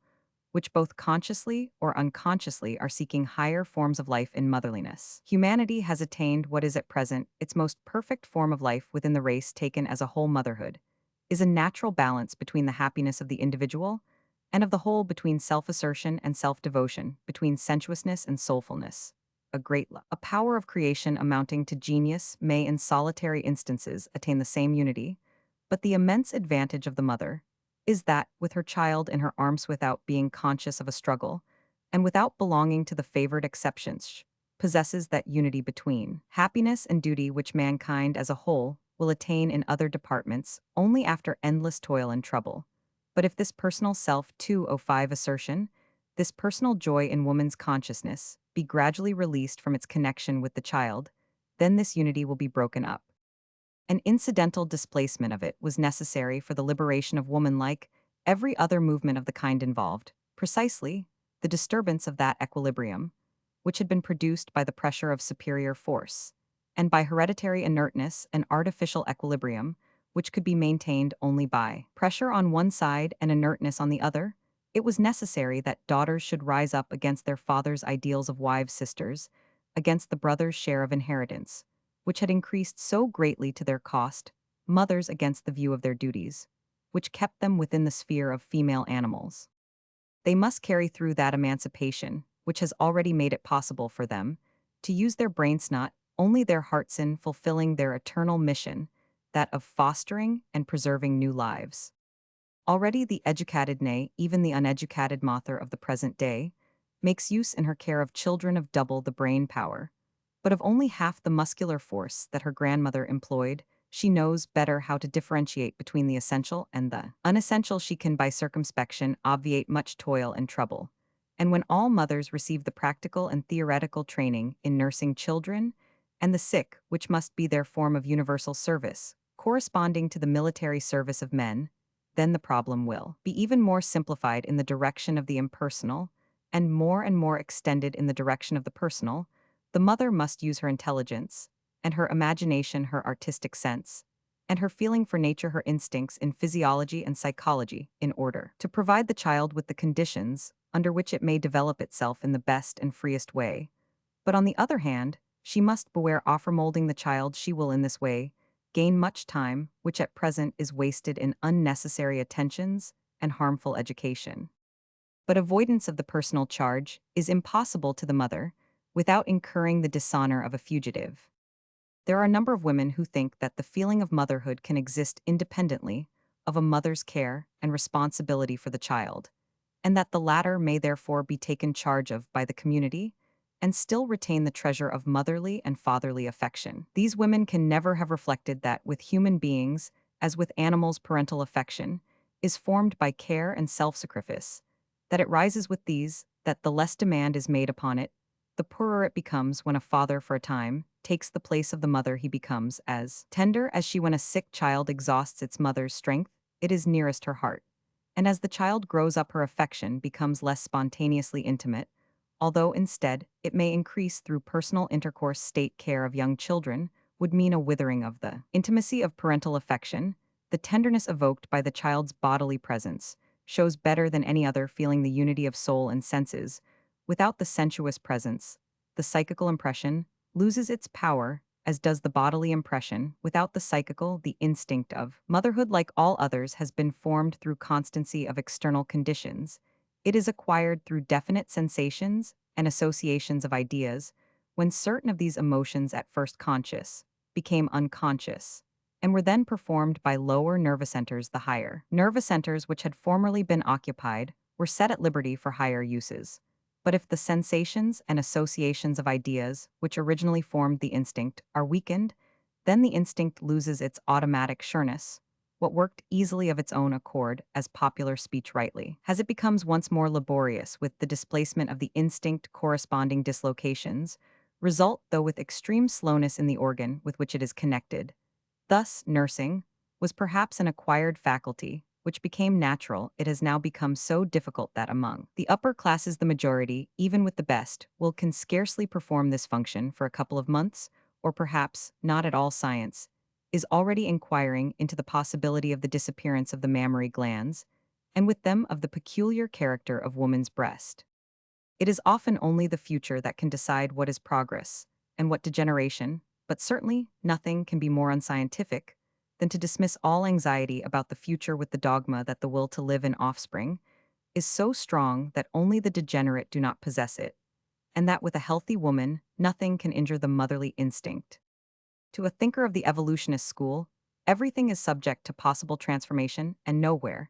which both consciously or unconsciously are seeking higher forms of life in motherliness. Humanity has attained what is at present its most perfect form of life within the race taken as a whole. Motherhood is a natural balance between the happiness of the individual and of the whole, between self-assertion and self-devotion, between sensuousness and soulfulness. A great love, a power of creation amounting to genius, may in solitary instances attain the same unity, but the immense advantage of the mother is that, with her child in her arms without being conscious of a struggle, and without belonging to the favored exceptions, possesses that unity between happiness and duty which mankind as a whole will attain in other departments only after endless toil and trouble. But if this personal self 205 assertion, this personal joy in woman's consciousness, be gradually released from its connection with the child, then this unity will be broken up. An incidental displacement of it was necessary for the liberation of woman, like every other movement of the kind involved, precisely, the disturbance of that equilibrium, which had been produced by the pressure of superior force, and by hereditary inertness an artificial equilibrium, which could be maintained only by pressure on one side and inertness on the other. It was necessary that daughters should rise up against their father's ideals of wives, sisters, against the brother's share of inheritance, which had increased so greatly to their cost, mothers against the view of their duties, which kept them within the sphere of female animals. They must carry through that emancipation, which has already made it possible for them to use their brains, not only their hearts, in fulfilling their eternal mission, that of fostering and preserving new lives. Already the educated, nay, even the uneducated mother of the present day, makes use in her care of children of double the brain power, but of only half the muscular force that her grandmother employed. She knows better how to differentiate between the essential and the unessential. She can by circumspection obviate much toil and trouble. And when all mothers receive the practical and theoretical training in nursing children and the sick, which must be their form of universal service, corresponding to the military service of men, then the problem will be even more simplified in the direction of the impersonal, and more extended in the direction of the personal. The mother must use her intelligence, and her imagination, her artistic sense, and her feeling for nature, her instincts in physiology and psychology, in order to provide the child with the conditions under which it may develop itself in the best and freest way. But on the other hand, she must beware offer molding the child. She will in this way gain much time, which at present is wasted in unnecessary attentions and harmful education. But avoidance of the personal charge is impossible to the mother without incurring the dishonor of a fugitive. There are a number of women who think that the feeling of motherhood can exist independently of a mother's care and responsibility for the child, and that the latter may therefore be taken charge of by the community and still retain the treasure of motherly and fatherly affection. These women can never have reflected that with human beings, as with animals, parental affection is formed by care and self-sacrifice, that it rises with these, that the less demand is made upon it, the poorer it becomes. When a father for a time takes the place of the mother, he becomes as tender as she. When a sick child exhausts its mother's strength, it is nearest her heart. And as the child grows up, her affection becomes less spontaneously intimate, although instead it may increase through personal intercourse. State care of young children would mean a withering of the intimacy of parental affection, The tenderness evoked by the child's bodily presence shows better than any other feeling the unity of soul and senses. Without the sensuous presence, the psychical impression loses its power, as does the bodily impression. Without the psychical, the instinct of motherhood, like all others, has been formed through constancy of external conditions. It is acquired through definite sensations and associations of ideas, when certain of these emotions, at first conscious, became unconscious, and were then performed by lower nervous centers. The higher nervous centers, which had formerly been occupied, were set at liberty for higher uses. But if the sensations and associations of ideas, which originally formed the instinct, are weakened, then the instinct loses its automatic sureness, what worked easily of its own accord, as popular speech rightly has. It becomes once more laborious with the displacement of the instinct. Corresponding dislocations result, though with extreme slowness, in the organ with which it is connected. Thus, nursing was perhaps an acquired faculty, which became natural. It has now become so difficult that among the upper classes the majority, even with the best, can scarcely perform this function for a couple of months, or perhaps not at all. Science is already inquiring into the possibility of the disappearance of the mammary glands, and with them of the peculiar character of woman's breast. It is often only the future that can decide what is progress and what degeneration, but certainly nothing can be more unscientific than to dismiss all anxiety about the future with the dogma that the will to live in offspring is so strong that only the degenerate do not possess it, and that with a healthy woman nothing can injure the motherly instinct. To a thinker of the evolutionist school, everything is subject to possible transformation, and nowhere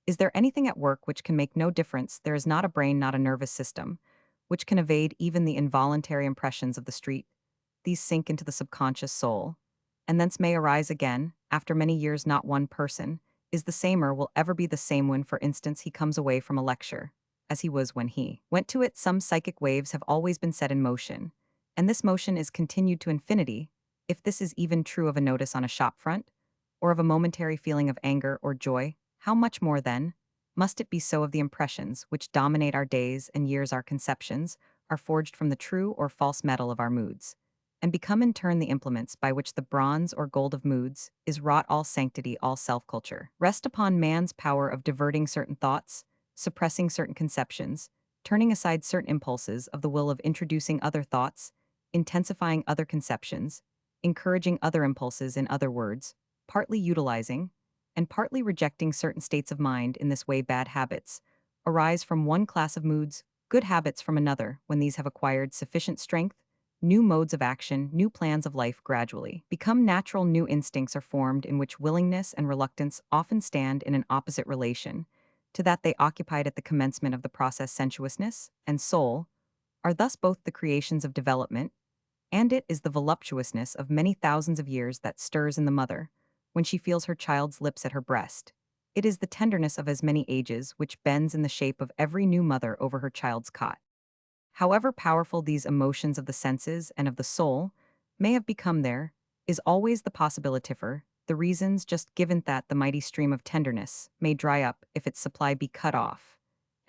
is there anything at work which can make no difference. There is not a brain, not a nervous system, which can evade even the involuntary impressions of the street. These sink into the subconscious soul, and thence may arise again, after many years. Not one person is the same or will ever be the same when, for instance, he comes away from a lecture, as he was when he went to it. Some psychic waves have always been set in motion, and this motion is continued to infinity. If this is even true of a notice on a shop front, or of a momentary feeling of anger or joy, how much more, then, must it be so of the impressions which dominate our days and years? Our conceptions are forged from the true or false metal of our moods, and become in turn the implements by which the bronze or gold of moods is wrought. All sanctity, all self-culture rest upon man's power of diverting certain thoughts, suppressing certain conceptions, turning aside certain impulses of the will, of introducing other thoughts, intensifying other conceptions, encouraging other impulses. In other words, partly utilizing and partly rejecting certain states of mind. In this way, bad habits arise from one class of moods, good habits from another. When these have acquired sufficient strength, new modes of action, new plans of life gradually become natural. New instincts are formed in which willingness and reluctance often stand in an opposite relation to that they occupied at the commencement of the process. Sensuousness and soul are thus both the creations of development, and it is the voluptuousness of many thousands of years that stirs in the mother when she feels her child's lips at her breast. It is the tenderness of as many ages which bends in the shape of every new mother over her child's cot. However powerful these emotions of the senses and of the soul may have become, there is always the possibility for the reasons just given that the mighty stream of tenderness may dry up if its supply be cut off,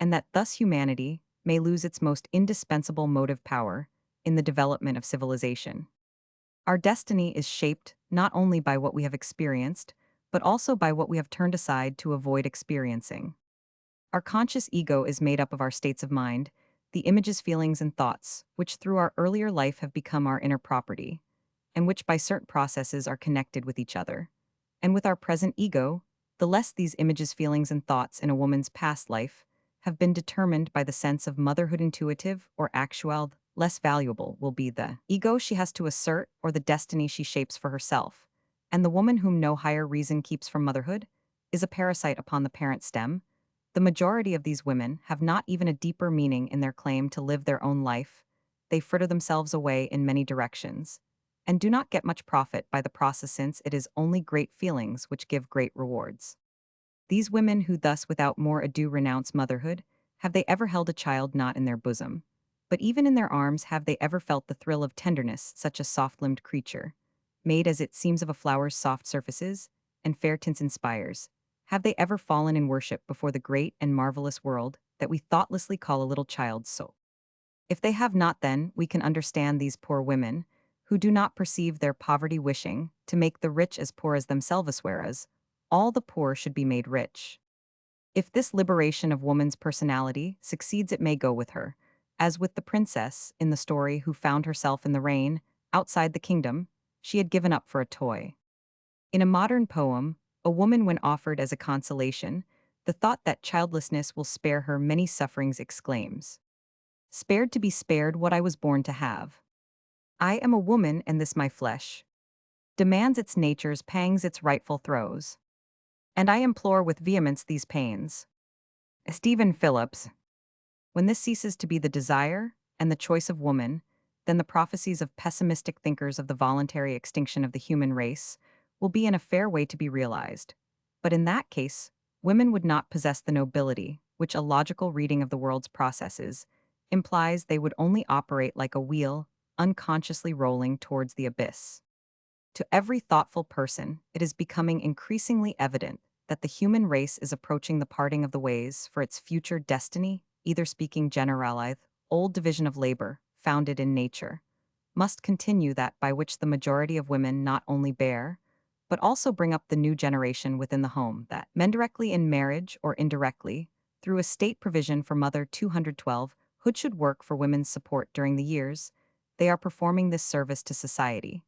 and that thus humanity may lose its most indispensable motive power in the development of civilization. Our destiny is shaped not only by what we have experienced, but also by what we have turned aside to avoid experiencing. Our conscious ego is made up of our states of mind, the images, feelings, and thoughts, which through our earlier life have become our inner property, and which by certain processes are connected with each other. And with our present ego, the less these images, feelings, and thoughts in a woman's past life have been determined by the sense of motherhood, intuitive or actual, less valuable will be the ego she has to assert or the destiny she shapes for herself. And the woman whom no higher reason keeps from motherhood is a parasite upon the parent stem. The majority of these women have not even a deeper meaning in their claim to live their own life. They fritter themselves away in many directions, and do not get much profit by the process, since it is only great feelings which give great rewards. These women who thus without more ado renounce motherhood, have they ever held a child not in their bosom? But even in their arms have they ever felt the thrill of tenderness, such a soft-limbed creature, made as it seems of a flower's soft surfaces, and fair tints inspires? Have they ever fallen in worship before the great and marvelous world that we thoughtlessly call a little child's soul? If they have not, then we can understand these poor women, who do not perceive their poverty, wishing to make the rich as poor as themselves, whereas all the poor should be made rich. If this liberation of woman's personality succeeds, it may go with her, as with the princess in the story who found herself in the rain, outside the kingdom, she had given up for a toy. In a modern poem, a woman, when offered as a consolation, the thought that childlessness will spare her many sufferings exclaims, "Spared to be spared what I was born to have. I am a woman, and this my flesh demands its nature's pangs, its rightful throes. And I implore with vehemence these pains." Stephen Phillips. When this ceases to be the desire and the choice of woman, then the prophecies of pessimistic thinkers of the voluntary extinction of the human race will be in a fair way to be realized. But in that case, women would not possess the nobility, which a logical reading of the world's processes implies. They would only operate like a wheel, unconsciously rolling towards the abyss. To every thoughtful person, it is becoming increasingly evident that the human race is approaching the parting of the ways for its future destiny, either speaking generalith, old division of labor, founded in nature, must continue that by which the majority of women not only bear, but also bring up the new generation within the home that, men directly in marriage or indirectly, through a state provision for Mother 212, hood should work for women's support during the years they are performing this service to society,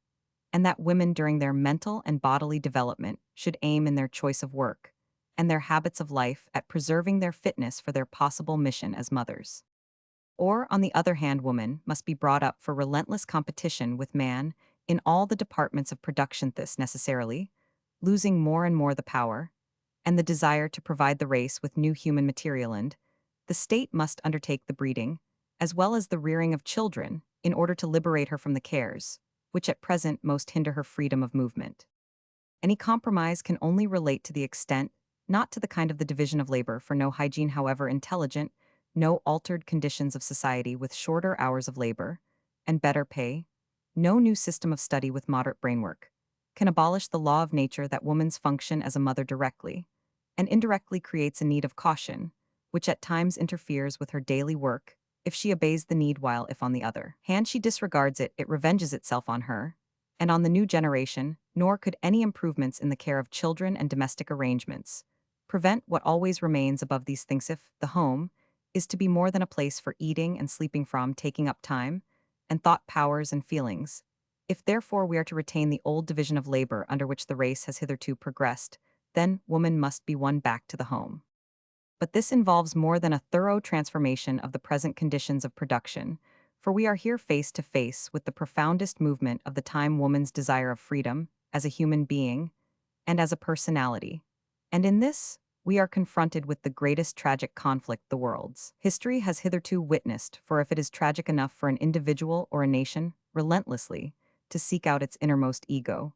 and that women during their mental and bodily development should aim in their choice of work and their habits of life at preserving their fitness for their possible mission as mothers. Or, on the other hand, woman must be brought up for relentless competition with man in all the departments of production, thus necessarily losing more and more the power and the desire to provide the race with new human material, and the state must undertake the breeding, as well as the rearing of children, in order to liberate her from the cares, which at present most hinder her freedom of movement. Any compromise can only relate to the extent, not to the kind of the division of labor, for no hygiene, however intelligent, no altered conditions of society with shorter hours of labor and better pay, no new system of study with moderate brainwork, can abolish the law of nature that woman's function as a mother directly and indirectly creates a need of caution, which at times interferes with her daily work. If she obeys the need, while if on the other hand she disregards it, it revenges itself on her and on the new generation. Nor could any improvements in the care of children and domestic arrangements prevent what always remains above these things. If the home is to be more than a place for eating and sleeping from, taking up time and thought powers and feelings, if therefore we are to retain the old division of labor under which the race has hitherto progressed, then woman must be won back to the home. But this involves more than a thorough transformation of the present conditions of production, for we are here face to face with the profoundest movement of the time, woman's desire of freedom as a human being and as a personality. And in this, we are confronted with the greatest tragic conflict the world's history has hitherto witnessed, for if it is tragic enough for an individual or a nation relentlessly to seek out its innermost ego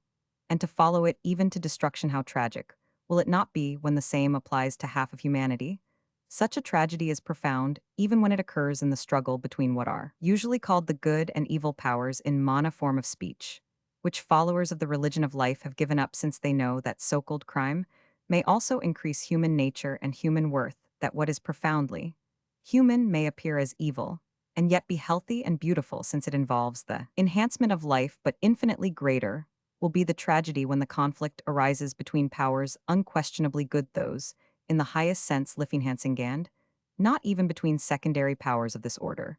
and to follow it even to destruction, how tragic will it not be when the same applies to half of humanity? Such a tragedy is profound even when it occurs in the struggle between what are usually called the good and evil powers in mana form of speech, which followers of the religion of life have given up, since they know that so-called crime may also increase human nature and human worth, that what is profoundly human may appear as evil and yet be healthy and beautiful, since it involves the enhancement of life. But infinitely greater will be the tragedy when the conflict arises between powers unquestionably good, those, in the highest sense, and not even between secondary powers of this order,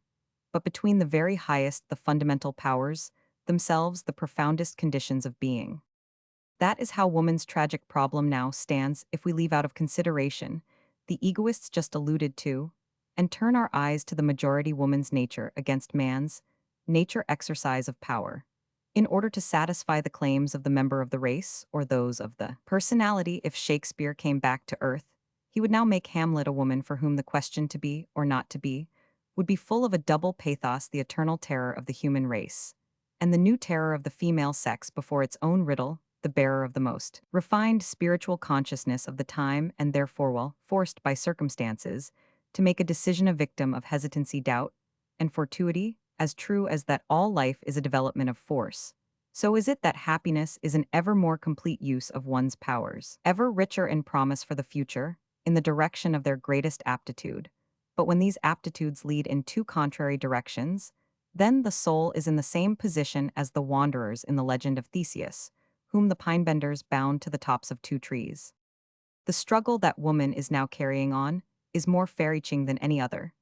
but between the very highest, the fundamental powers, themselves the profoundest conditions of being. That is how woman's tragic problem now stands if we leave out of consideration the egoists just alluded to and turn our eyes to the majority woman's nature against man's nature exercise of power, in order to satisfy the claims of the member of the race or those of the personality. If Shakespeare came back to earth, he would now make Hamlet a woman for whom the question to be or not to be would be full of a double pathos, the eternal terror of the human race, and the new terror of the female sex before its own riddle, the bearer of the most refined spiritual consciousness of the time, and therefore, while forced by circumstances to make a decision, a victim of hesitancy, doubt, and fortuity. As true as that all life is a development of force, so is it that happiness is an ever more complete use of one's powers, ever richer in promise for the future, in the direction of their greatest aptitude. But when these aptitudes lead in two contrary directions, then the soul is in the same position as the wanderers in the legend of Theseus, whom the pine-benders bound to the tops of two trees. The struggle that woman is now carrying on is more far-reaching than any other,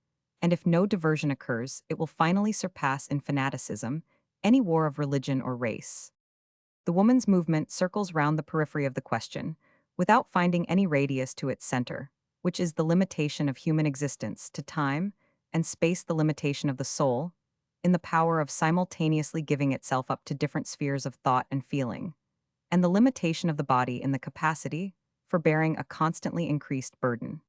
and if no diversion occurs, it will finally surpass in fanaticism any war of religion or race. The woman's movement circles round the periphery of the question, without finding any radius to its center, which is the limitation of human existence to time and space, the limitation of the soul, in the power of simultaneously giving itself up to different spheres of thought and feeling, and the limitation of the body in the capacity for bearing a constantly increased burden.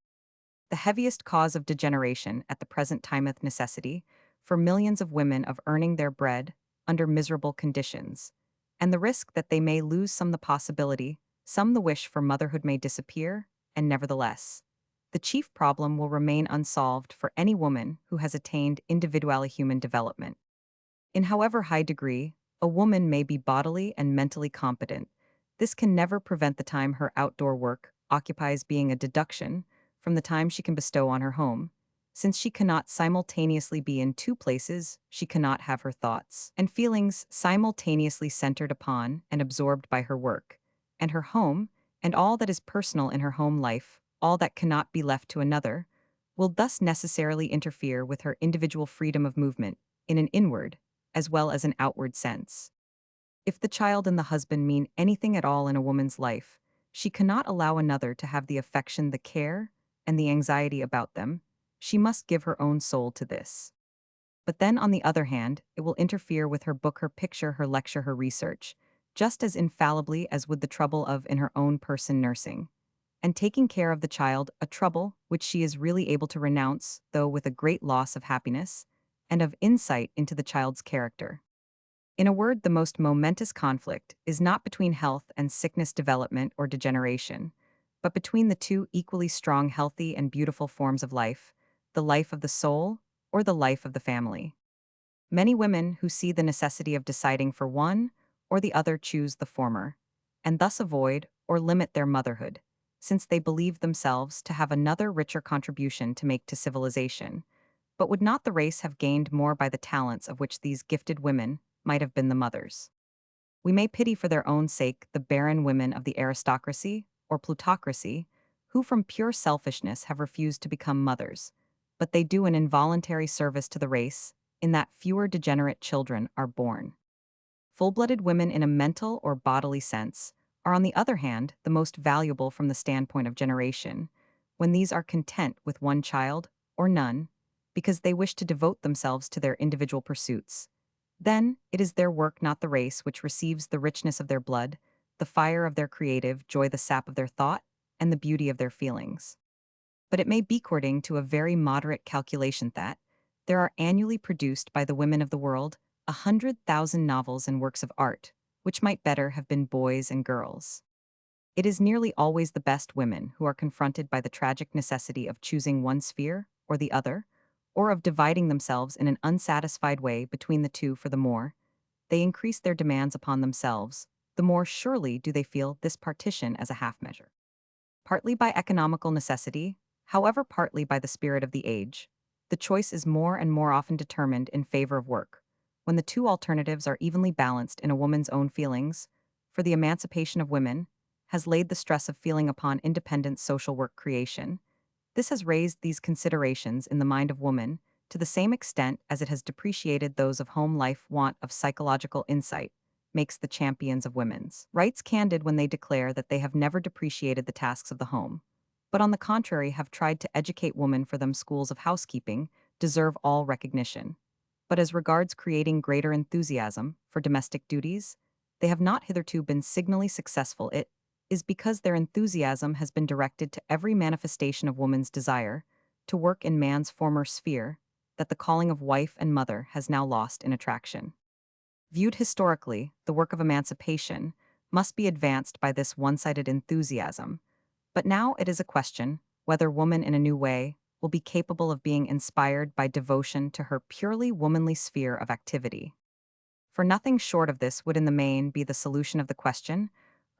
The heaviest cause of degeneration at the present time is necessity for millions of women of earning their bread under miserable conditions, and the risk that they may lose some the possibility, some the wish for motherhood may disappear, and nevertheless, the chief problem will remain unsolved for any woman who has attained individually human development. In however high degree, a woman may be bodily and mentally competent. This can never prevent the time her outdoor work occupies being a deduction from the time she can bestow on her home. Since she cannot simultaneously be in two places, she cannot have her thoughts and feelings simultaneously centered upon and absorbed by her work, and her home, and all that is personal in her home life, all that cannot be left to another, will thus necessarily interfere with her individual freedom of movement in an inward as well as an outward sense. If the child and the husband mean anything at all in a woman's life, she cannot allow another to have the affection, the care, and the anxiety about them. She must give her own soul to this. But then, on the other hand, it will interfere with her book, her picture, her lecture, her research, just as infallibly as would the trouble of in her own person nursing. And taking care of the child, a trouble which she is really able to renounce, though with a great loss of happiness, and of insight into the child's character. In a word, the most momentous conflict is not between health and sickness, development or degeneration, but between the two equally strong, healthy, and beautiful forms of life, the life of the soul or the life of the family. Many women who see the necessity of deciding for one or the other choose the former, and thus avoid or limit their motherhood, since they believe themselves to have another richer contribution to make to civilization. But would not the race have gained more by the talents of which these gifted women might have been the mothers? We may pity for their own sake the barren women of the aristocracy or plutocracy, who from pure selfishness have refused to become mothers, but they do an involuntary service to the race, in that fewer degenerate children are born. Full-blooded women in a mental or bodily sense are on the other hand the most valuable from the standpoint of generation, when these are content with one child, or none, because they wish to devote themselves to their individual pursuits. Then, it is their work, not the race, which receives the richness of their blood, the fire of their creative joy, the sap of their thought, and the beauty of their feelings. But it may be according to a very moderate calculation that there are annually produced by the women of the world 100,000 novels and works of art, which might better have been boys and girls. It is nearly always the best women who are confronted by the tragic necessity of choosing one sphere or the other, or of dividing themselves in an unsatisfied way between the two. For the more they increase their demands upon themselves, the more surely do they feel this partition as a half measure. Partly by economical necessity, however, partly by the spirit of the age, the choice is more and more often determined in favor of work, when the two alternatives are evenly balanced in a woman's own feelings, for the emancipation of women has laid the stress of feeling upon independent social work creation. This has raised these considerations in the mind of woman to the same extent as it has depreciated those of home life. Want of psychological insight makes the champions of women's rights candid when they declare that they have never depreciated the tasks of the home, but on the contrary have tried to educate women for them. Schools of housekeeping deserve all recognition. But as regards creating greater enthusiasm for domestic duties, they have not hitherto been signally successful. It is because their enthusiasm has been directed to every manifestation of woman's desire to work in man's former sphere that the calling of wife and mother has now lost in attraction. Viewed historically, the work of emancipation must be advanced by this one-sided enthusiasm, but now it is a question whether woman in a new way will be capable of being inspired by devotion to her purely womanly sphere of activity. For nothing short of this would in the main be the solution of the question.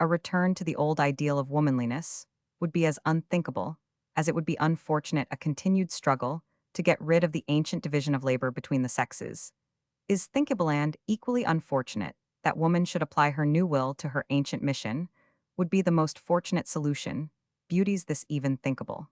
A return to the old ideal of womanliness would be as unthinkable as it would be unfortunate. A continued struggle to get rid of the ancient division of labor between the sexes is thinkable, and equally unfortunate that woman should apply her new will to her ancient mission would be the most fortunate solution, beauties this even thinkable?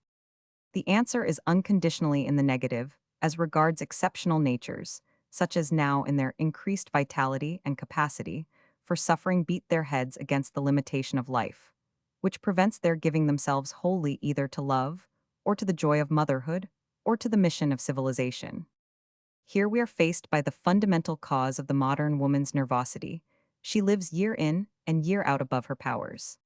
The answer is unconditionally in the negative, as regards exceptional natures, such as now in their increased vitality and capacity, for suffering beat their heads against the limitation of life, which prevents their giving themselves wholly either to love, or to the joy of motherhood, or to the mission of civilization. Here we are faced by the fundamental cause of the modern woman's nervosity. She lives year in and year out above her powers.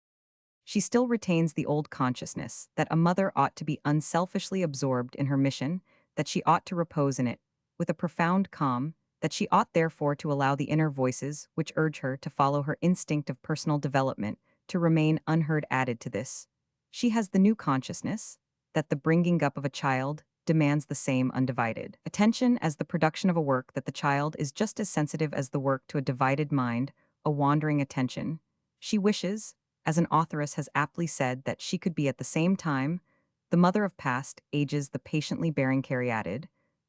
She still retains the old consciousness that a mother ought to be unselfishly absorbed in her mission, that she ought to repose in it, with a profound calm, that she ought therefore to allow the inner voices which urge her to follow her instinct of personal development to remain unheard. Added to this, she has the new consciousness that the bringing up of a child demands the same undivided attention as the production of a work, that the child is just as sensitive as the work to a divided mind, a wandering attention. She wishes, as an authoress has aptly said, that she could be at the same time the mother of past ages, the patiently bearing caryatid,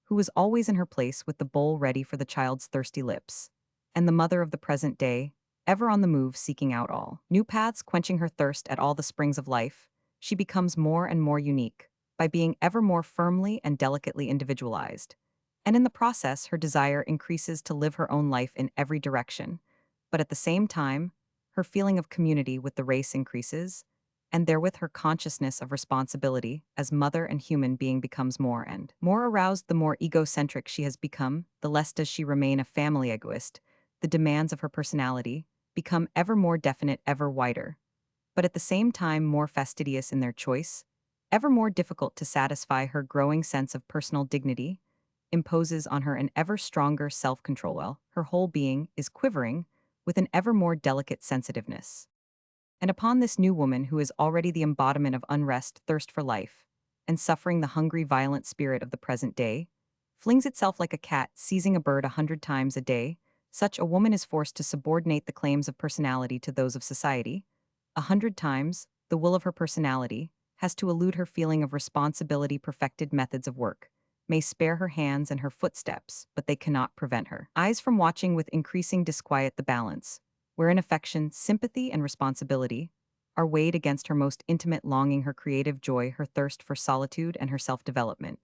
who was always in her place with the bowl ready for the child's thirsty lips, and the mother of the present day, ever on the move seeking out all new paths, quenching her thirst at all the springs of life. She becomes more and more unique by being ever more firmly and delicately individualized. And in the process, her desire increases to live her own life in every direction. But at the same time, her feeling of community with the race increases, and therewith her consciousness of responsibility as mother and human being becomes more and more aroused. The more egocentric she has become, the less does she remain a family egoist. The demands of her personality become ever more definite, ever wider, but at the same time more fastidious in their choice, ever more difficult to satisfy. Her growing sense of personal dignity imposes on her an ever stronger self-control, while her whole being is quivering with an ever more delicate sensitiveness. And upon this new woman, who is already the embodiment of unrest, thirst for life, and suffering, the hungry, violent spirit of the present day, flings itself like a cat seizing a bird 100 times a day, such a woman is forced to subordinate the claims of personality to those of society. 100 times, the will of her personality has to elude her feeling of responsibility. Perfected methods of work may spare her hands and her footsteps, but they cannot prevent her eyes from watching with increasing disquiet the balance, wherein affection, sympathy, and responsibility are weighed against her most intimate longing, her creative joy, her thirst for solitude, and her self-development.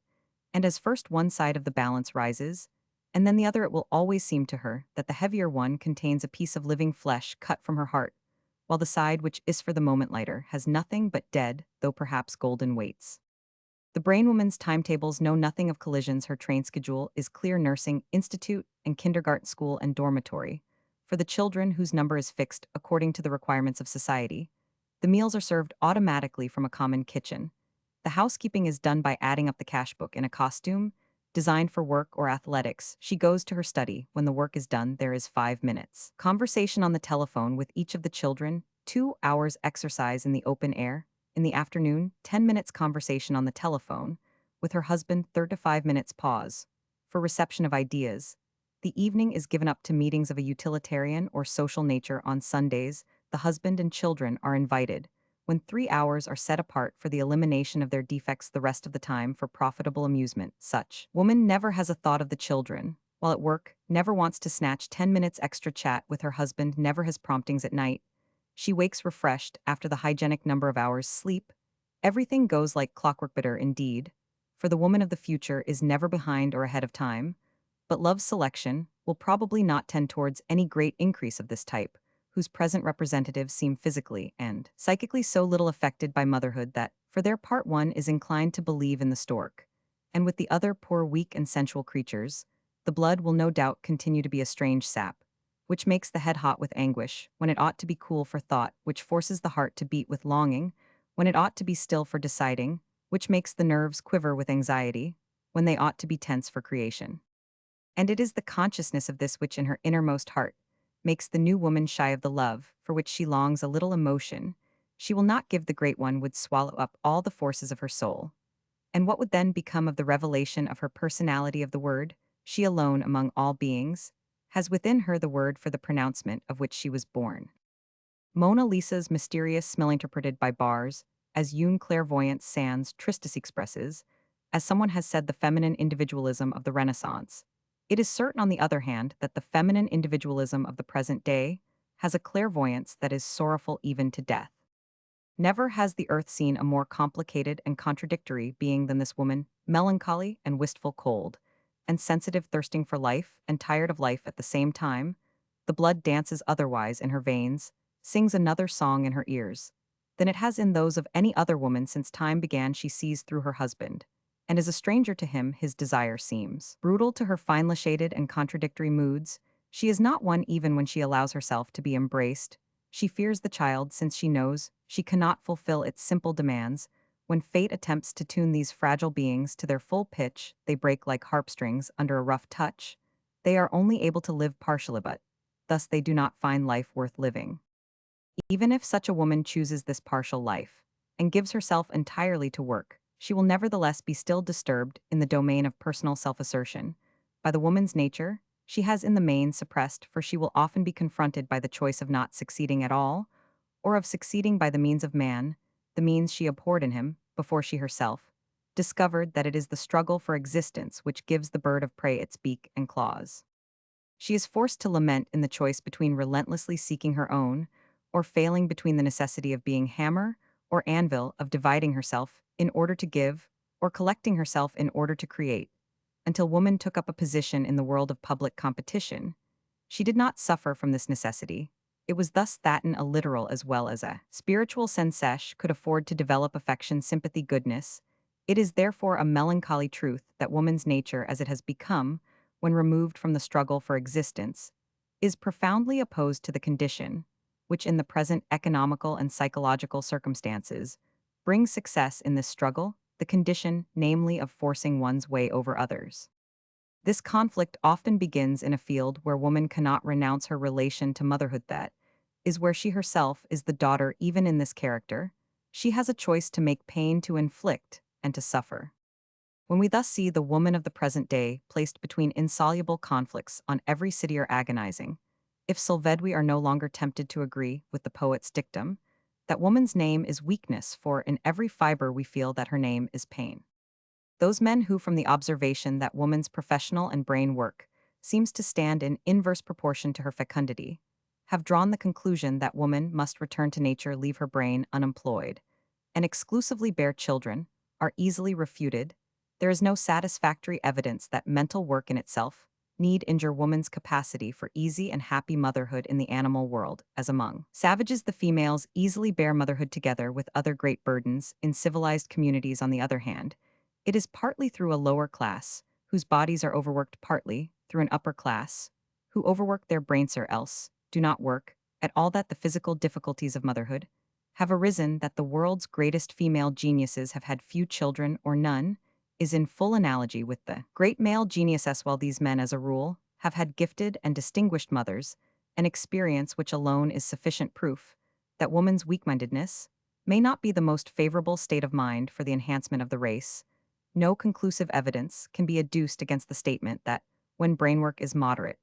And as first one side of the balance rises, and then the other, it will always seem to her that the heavier one contains a piece of living flesh cut from her heart, while the side which is for the moment lighter has nothing but dead, though perhaps golden weights. The brain woman's timetables know nothing of collisions. Her train schedule is clear: nursing, institute, and kindergarten school and dormitory. For the children, whose number is fixed according to the requirements of society, the meals are served automatically from a common kitchen. The housekeeping is done by adding up the cash book. In a costume designed for work or athletics, she goes to her study. When the work is done, there is 5 minutes conversation on the telephone with each of the children, 2 hours exercise in the open air. In the afternoon, 10 minutes conversation on the telephone with her husband, 3 to 5 minutes pause for reception of ideas. The evening is given up to meetings of a utilitarian or social nature. On Sundays, the husband and children are invited, when 3 hours are set apart for the elimination of their defects, the rest of the time for profitable amusement. Such woman never has a thought of the children, while at work, never wants to snatch 10 minutes extra chat with her husband, never has promptings at night. She wakes refreshed after the hygienic number of hours sleep. Everything goes like clockwork. Bitter indeed, for the woman of the future is never behind or ahead of time, but love's selection will probably not tend towards any great increase of this type, whose present representatives seem physically and psychically so little affected by motherhood that, for their part, one is inclined to believe in the stork, and with the other poor, weak, and sensual creatures, the blood will no doubt continue to be a strange sap, which makes the head hot with anguish, when it ought to be cool for thought, which forces the heart to beat with longing, when it ought to be still for deciding, which makes the nerves quiver with anxiety, when they ought to be tense for creation. And it is the consciousness of this which, in her innermost heart, makes the new woman shy of the love for which she longs. A little emotion she will not give, the great one would swallow up all the forces of her soul. And what would then become of the revelation of her personality? Of the word, she alone among all beings has within her the word for the pronouncement of which she was born. Mona Lisa's mysterious smell, interpreted by Bars as une clairvoyance sans tristis, expresses, as someone has said, the feminine individualism of the Renaissance. It is certain, on the other hand, that the feminine individualism of the present day has a clairvoyance that is sorrowful even to death. Never has the earth seen a more complicated and contradictory being than this woman, melancholy and wistful cold, and sensitive thirsting for life and tired of life at the same time. The blood dances otherwise in her veins, sings another song in her ears, than it has in those of any other woman since time began she sees through her husband, and is a stranger to him his desire seems. Brutal to her finely shaded and contradictory moods, she is not one even when she allows herself to be embraced. She fears the child since she knows she cannot fulfill its simple demands. When fate attempts to tune these fragile beings to their full pitch, they break like harpstrings under a rough touch. They are only able to live partially, but thus they do not find life worth living. Even if such a woman chooses this partial life and gives herself entirely to work, she will nevertheless be still disturbed in the domain of personal self-assertion. By the woman's nature, she has in the main suppressed, for she will often be confronted by the choice of not succeeding at all, or of succeeding by the means of man, the means she abhorred in him, before she herself discovered that it is the struggle for existence which gives the bird of prey its beak and claws. She is forced to lament in the choice between relentlessly seeking her own, or failing between the necessity of being hammer or anvil, of dividing herself in order to give, or collecting herself in order to create. Until woman took up a position in the world of public competition, she did not suffer from this necessity. It was thus that a literal as well as a spiritual sensesh could afford to develop affection, sympathy, goodness. It is therefore a melancholy truth that woman's nature as it has become, when removed from the struggle for existence, is profoundly opposed to the condition, which in the present economical and psychological circumstances brings success in this struggle, the condition, namely, of forcing one's way over others. This conflict often begins in a field where woman cannot renounce her relation to motherhood, that is where she herself is the daughter. Even in this character, she has a choice to make pain, to inflict, and to suffer. When we thus see the woman of the present day placed between insoluble conflicts on every city or agonizing, if Solved we are no longer tempted to agree with the poet's dictum, that woman's name is weakness, for in every fiber we feel that her name is pain. Those men who, from the observation that woman's professional and brain work seems to stand in inverse proportion to her fecundity, have drawn the conclusion that woman must return to nature, leave her brain unemployed, and exclusively bear children, are easily refuted. There is no satisfactory evidence that mental work in itself need injure woman's capacity for easy and happy motherhood in the animal world, as among savages the females easily bear motherhood together with other great burdens. In civilized communities, on the other hand, it is partly through a lower class, whose bodies are overworked, partly through an upper class, who overwork their brains or else do not work at all, that the physical difficulties of motherhood have arisen. That the world's greatest female geniuses have had few children or none is in full analogy with the great male geniuses, while these men, as a rule, have had gifted and distinguished mothers, an experience which alone is sufficient proof that woman's weak-mindedness may not be the most favorable state of mind for the enhancement of the race. No conclusive evidence can be adduced against the statement that, when brainwork is moderate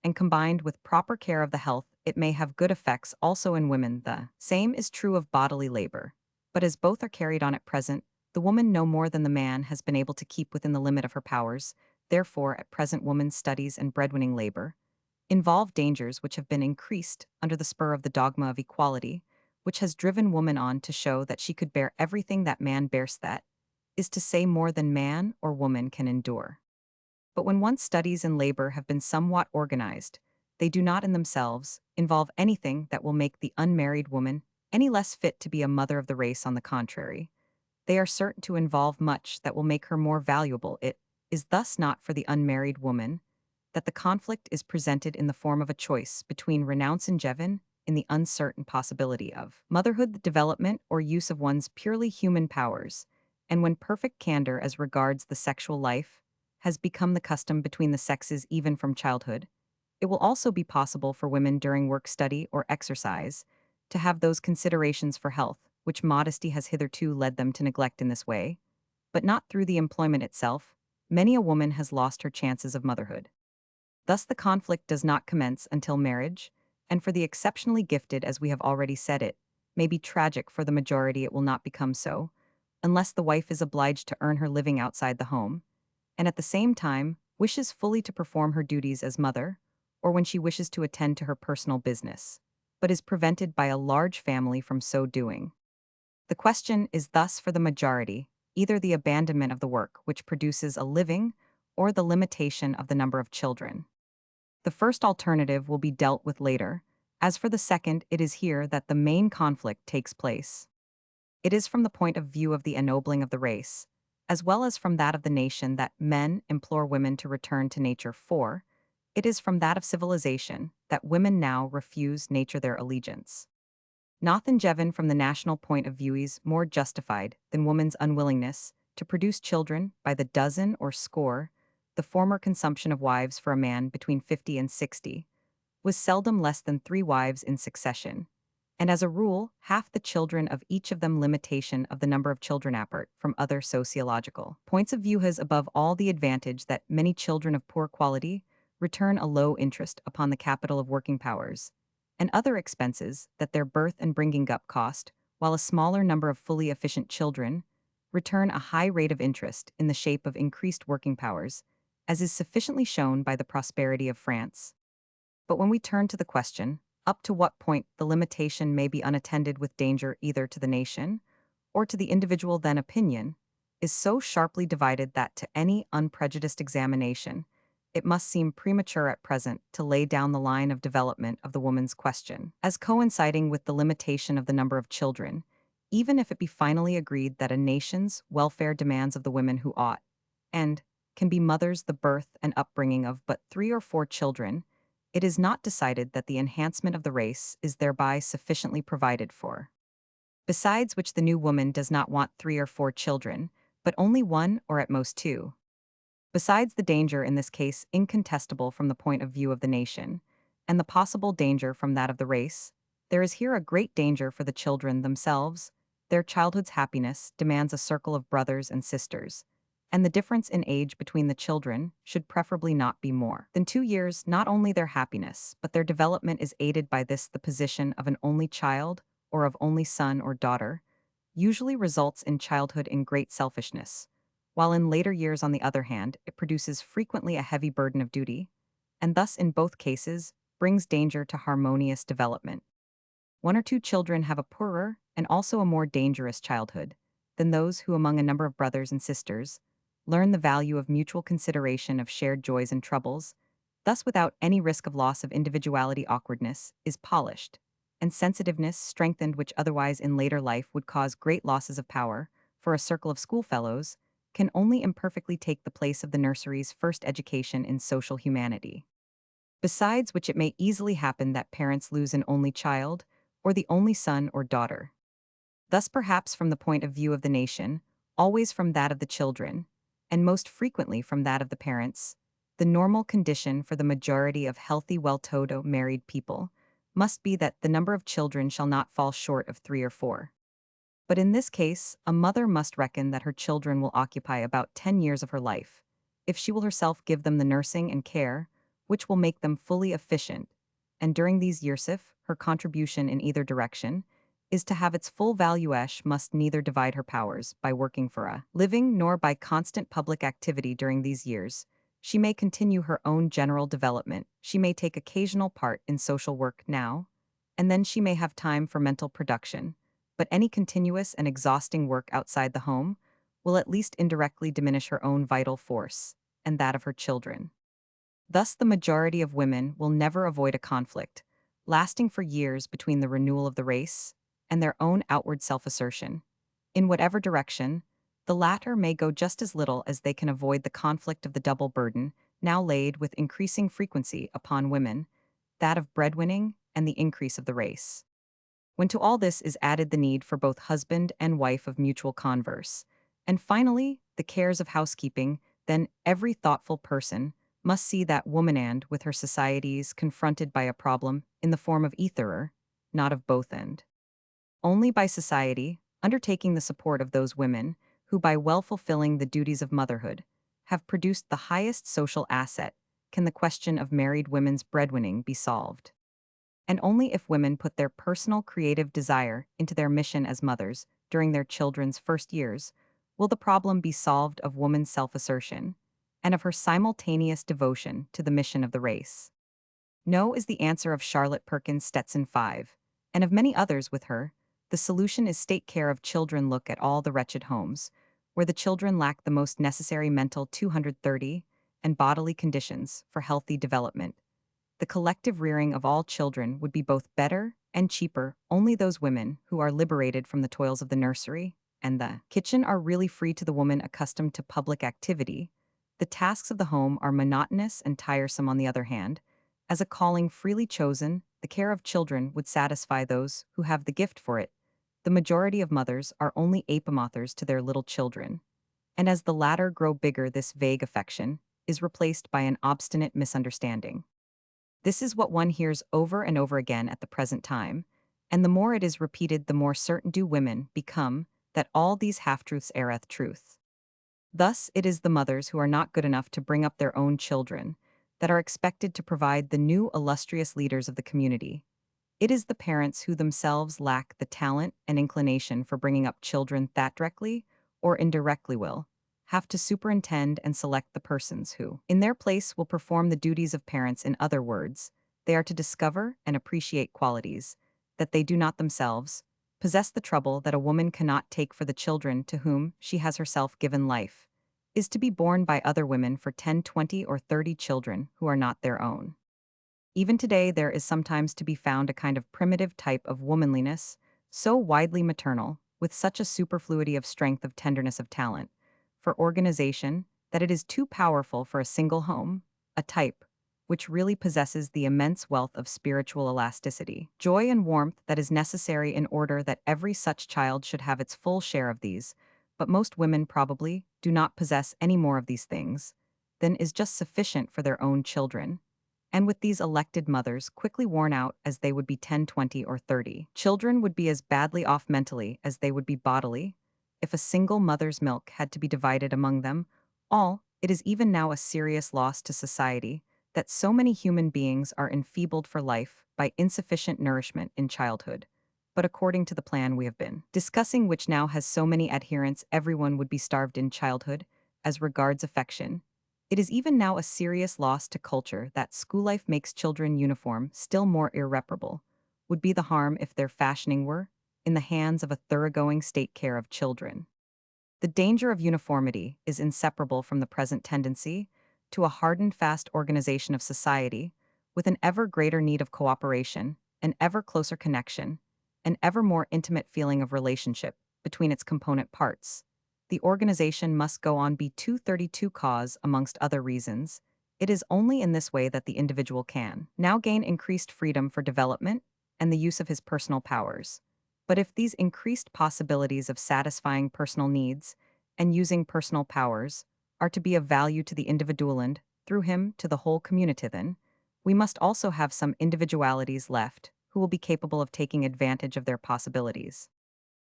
and combined with proper care of the health, it may have good effects also in women. The same is true of bodily labor. But as both are carried on at present, the woman no more than the man has been able to keep within the limit of her powers. Therefore, at present, woman's studies and breadwinning labor involve dangers which have been increased under the spur of the dogma of equality, which has driven woman on to show that she could bear everything that man bears, that is to say, more than man or woman can endure. But when one's studies and labor have been somewhat organized, they do not in themselves involve anything that will make the unmarried woman any less fit to be a mother of the race. On the contrary, they are certain to involve much that will make her more valuable. It is thus not for the unmarried woman that the conflict is presented in the form of a choice between renounce and Jevon in the uncertain possibility of motherhood, the development or use of one's purely human powers, and when perfect candor as regards the sexual life has become the custom between the sexes even from childhood, it will also be possible for women during work, study, or exercise to have those considerations for health which modesty has hitherto led them to neglect in this way, but not through the employment itself. Many a woman has lost her chances of motherhood. Thus the conflict does not commence until marriage, and for the exceptionally gifted, as we have already said, it may be tragic. For the majority it will not become so, unless the wife is obliged to earn her living outside the home, and at the same time wishes fully to perform her duties as mother, or when she wishes to attend to her personal business, but is prevented by a large family from so doing. The question is thus for the majority, either the abandonment of the work which produces a living or the limitation of the number of children. The first alternative will be dealt with later. As for the second, it is here that the main conflict takes place. It is from the point of view of the ennobling of the race, as well as from that of the nation, that men implore women to return to nature, for it is from that of civilization that women now refuse nature their allegiance. Nathan Jevon from the national point of view is more justified than woman's unwillingness to produce children by the dozen or score. The former consumption of wives for a man between 50 and 60 was seldom less than 3 wives in succession, and as a rule, half the children of each of them. Limitation of the number of children apart from other sociological points of view has above all the advantage that many children of poor quality return a low interest upon the capital of working powers and other expenses that their birth and bringing up cost, while a smaller number of fully efficient children return a high rate of interest in the shape of increased working powers, as is sufficiently shown by the prosperity of France. But when we turn to the question, up to what point the limitation may be unattended with danger either to the nation or to the individual, then opinion is so sharply divided that to any unprejudiced examination, it must seem premature at present to lay down the line of development of the woman's question as coinciding with the limitation of the number of children, even if it be finally agreed that a nation's welfare demands of the women who ought and can be mothers the birth and upbringing of but 3 or 4 children. It is not decided that the enhancement of the race is thereby sufficiently provided for. Besides which, the new woman does not want 3 or 4 children, but only 1 or at most 2. Besides the danger in this case incontestable from the point of view of the nation, and the possible danger from that of the race, there is here a great danger for the children themselves. Their childhood's happiness demands a circle of brothers and sisters, and the difference in age between the children should preferably not be more than 2 years. Not only their happiness, but their development is aided by this. The position of an only child, or of only son or daughter, usually results in childhood in great selfishness, while in later years, on the other hand, it produces frequently a heavy burden of duty, and thus in both cases brings danger to harmonious development. 1 or 2 children have a poorer and also a more dangerous childhood than those who, among a number of brothers and sisters, learn the value of mutual consideration of shared joys and troubles, thus without any risk of loss of individuality. Awkwardness is polished, and sensitiveness strengthened, which otherwise in later life would cause great losses of power, for a circle of schoolfellows can only imperfectly take the place of the nursery's first education in social humanity. Besides which, it may easily happen that parents lose an only child, or the only son or daughter. Thus, perhaps from the point of view of the nation, always from that of the children, and most frequently from that of the parents, the normal condition for the majority of healthy, well-to-do married people must be that the number of children shall not fall short of 3 or 4. But in this case, a mother must reckon that her children will occupy about 10 years of her life, if she will herself give them the nursing and care which will make them fully efficient, and during these years, if her contribution in either direction is to have its full value, she must neither divide her powers by working for a living nor by constant public activity during these years. She may continue her own general development, she may take occasional part in social work now, and then she may have time for mental production, but any continuous and exhausting work outside the home will at least indirectly diminish her own vital force and that of her children. Thus, the majority of women will never avoid a conflict, lasting for years, between the renewal of the race and their own outward self-assertion. In whatever direction, the latter may go just as little as they can avoid the conflict of the double burden, now laid with increasing frequency upon women, that of breadwinning and the increase of the race. When to all this is added the need for both husband and wife of mutual converse, and finally the cares of housekeeping, then every thoughtful person must see that woman, and with her societies confronted by a problem in the form of either, not of both end. Only by society, undertaking the support of those women who, by well fulfilling the duties of motherhood, have produced the highest social asset, can the question of married women's breadwinning be solved. And only if women put their personal creative desire into their mission as mothers during their children's first years will the problem be solved of woman's self-assertion and of her simultaneous devotion to the mission of the race. No is the answer of Charlotte Perkins Stetson V, and of many others with her, The solution is state care of children. Look at all the wretched homes, where the children lack the most necessary mental 230 and bodily conditions for healthy development. The collective rearing of all children would be both better and cheaper. Only those women who are liberated from the toils of the nursery and the kitchen are really free to the woman accustomed to public activity. The tasks of the home are monotonous and tiresome on the other hand. As a calling freely chosen, the care of children would satisfy those who have the gift for it. The majority of mothers are only apemothers to their little children. And as the latter grow bigger, this vague affection is replaced by an obstinate misunderstanding. This is what one hears over and over again at the present time, and the more it is repeated, the more certain do women become that all these half-truths ereth truth. Thus, it is the mothers who are not good enough to bring up their own children that are expected to provide the new illustrious leaders of the community. It is the parents who themselves lack the talent and inclination for bringing up children that directly or indirectly will have to superintend and select the persons who, in their place, will perform the duties of parents. In other words, they are to discover and appreciate qualities that they do not themselves possess. The trouble that a woman cannot take for the children to whom she has herself given life is to be borne by other women for 10, 20, or 30 children who are not their own. Even today, there is sometimes to be found a kind of primitive type of womanliness, so widely maternal, with such a superfluity of strength, of tenderness, of talent, for organization, that it is too powerful for a single home, a type which really possesses the immense wealth of spiritual elasticity, joy, and warmth that is necessary in order that every such child should have its full share of these. But most women probably do not possess any more of these things than is just sufficient for their own children. And with these elected mothers quickly worn out as they would be 10, 20, or 30, children would be as badly off mentally as they would be bodily. If a single mother's milk had to be divided among them all, it is even now a serious loss to society that so many human beings are enfeebled for life by insufficient nourishment in childhood. But according to the plan we have been discussing, which now has so many adherents, everyone would be starved in childhood as regards affection. It is even now a serious loss to culture that school life makes children uniform. Still more irreparable would be the harm if their fashioning were in the hands of a thoroughgoing state care of children. The danger of uniformity is inseparable from the present tendency to a hard and fast organization of society, with an ever greater need of cooperation, an ever closer connection, an ever more intimate feeling of relationship between its component parts. The organization must go on be 232 cause, amongst other reasons. It is only in this way that the individual can now gain increased freedom for development and the use of his personal powers. But if these increased possibilities of satisfying personal needs and using personal powers are to be of value to the individual and, through him, to the whole community, then we must also have some individualities left who will be capable of taking advantage of their possibilities.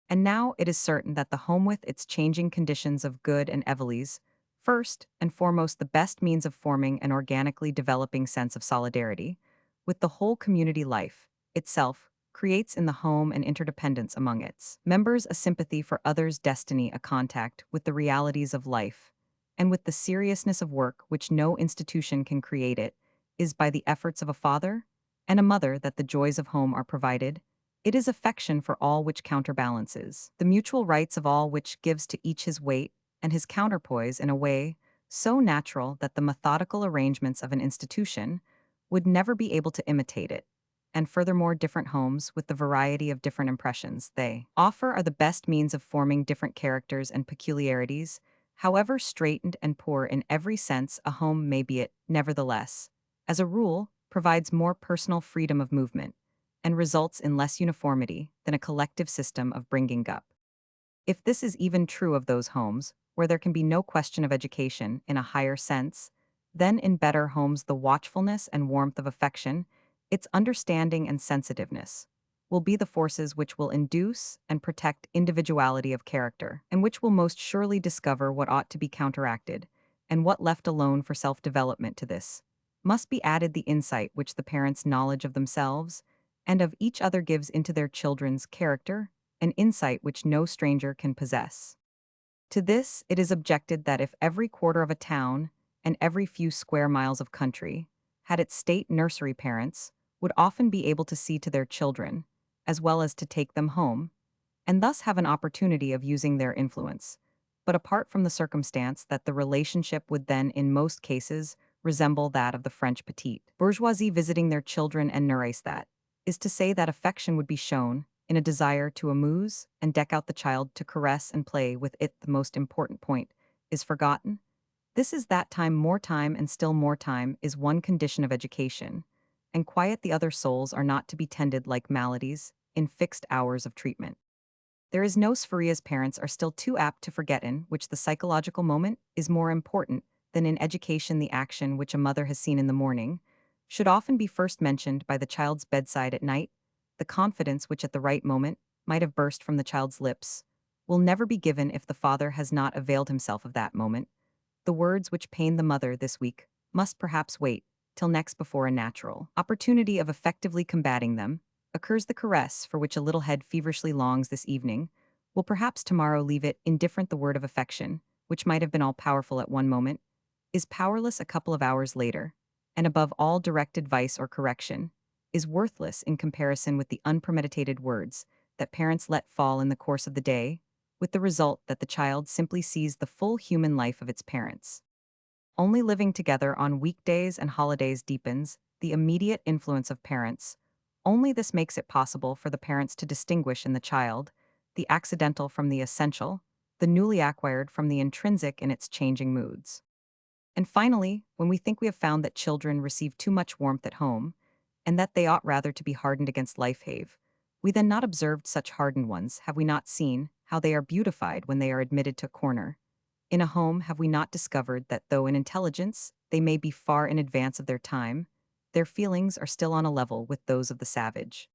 And now it is certain that the home, with its changing conditions of good and evils, first and foremost the best means of forming an organically developing sense of solidarity with the whole community life itself, creates in the home an interdependence among its members, a sympathy for others' destiny, a contact with the realities of life, and with the seriousness of work which no institution can create. It is by the efforts of a father and a mother that the joys of home are provided. It is affection for all which counterbalances the mutual rights of all, which gives to each his weight and his counterpoise in a way so natural that the methodical arrangements of an institution would never be able to imitate it. And furthermore, different homes, with the variety of different impressions they offer, are the best means of forming different characters and peculiarities. However straitened and poor in every sense a home may be, it, nevertheless, as a rule, provides more personal freedom of movement and results in less uniformity than a collective system of bringing up. If this is even true of those homes where there can be no question of education in a higher sense, then in better homes the watchfulness and warmth of affection, its understanding and sensitiveness, will be the forces which will induce and protect individuality of character, and which will most surely discover what ought to be counteracted, and what left alone for self-development. To this must be added the insight which the parents' knowledge of themselves and of each other gives into their children's character, an insight which no stranger can possess. To this it is objected that if every quarter of a town and every few square miles of country had its state nursery, parents would often be able to see to their children, as well as to take them home, and thus have an opportunity of using their influence. But apart from the circumstance that the relationship would then, in most cases, resemble that of the French petite bourgeoisie visiting their children and nourrice that, is to say that affection would be shown, in a desire to amuse and deck out the child to caress and play with it the most important point, is forgotten. This is that time and still more time is one condition of education, and quiet the other souls are not to be tended like maladies, in fixed hours of treatment. There is no sphere as parents are still too apt to forget in which the psychological moment is more important than in education the action which a mother has seen in the morning, should often be first mentioned by the child's bedside at night, the confidence which at the right moment might have burst from the child's lips, will never be given if the father has not availed himself of that moment. The words which pain the mother this week must perhaps wait till next before a natural opportunity of effectively combating them occurs. The caress for which a little head feverishly longs this evening will perhaps tomorrow leave it indifferent. The word of affection, which might have been all powerful at one moment, is powerless a couple of hours later, and above all direct advice or correction, is worthless in comparison with the unpremeditated words that parents let fall in the course of the day, with the result that the child simply sees the full human life of its parents. Only living together on weekdays and holidays deepens the immediate influence of parents. Only this makes it possible for the parents to distinguish in the child the accidental from the essential, the newly acquired from the intrinsic in its changing moods. And finally, when we think we have found that children receive too much warmth at home, and that they ought rather to be hardened against life-have, we then not observed such hardened ones, have we not seen how they are beautified when they are admitted to a corner? In a home have we not discovered that though in intelligence they may be far in advance of their time, their feelings are still on a level with those of the savage?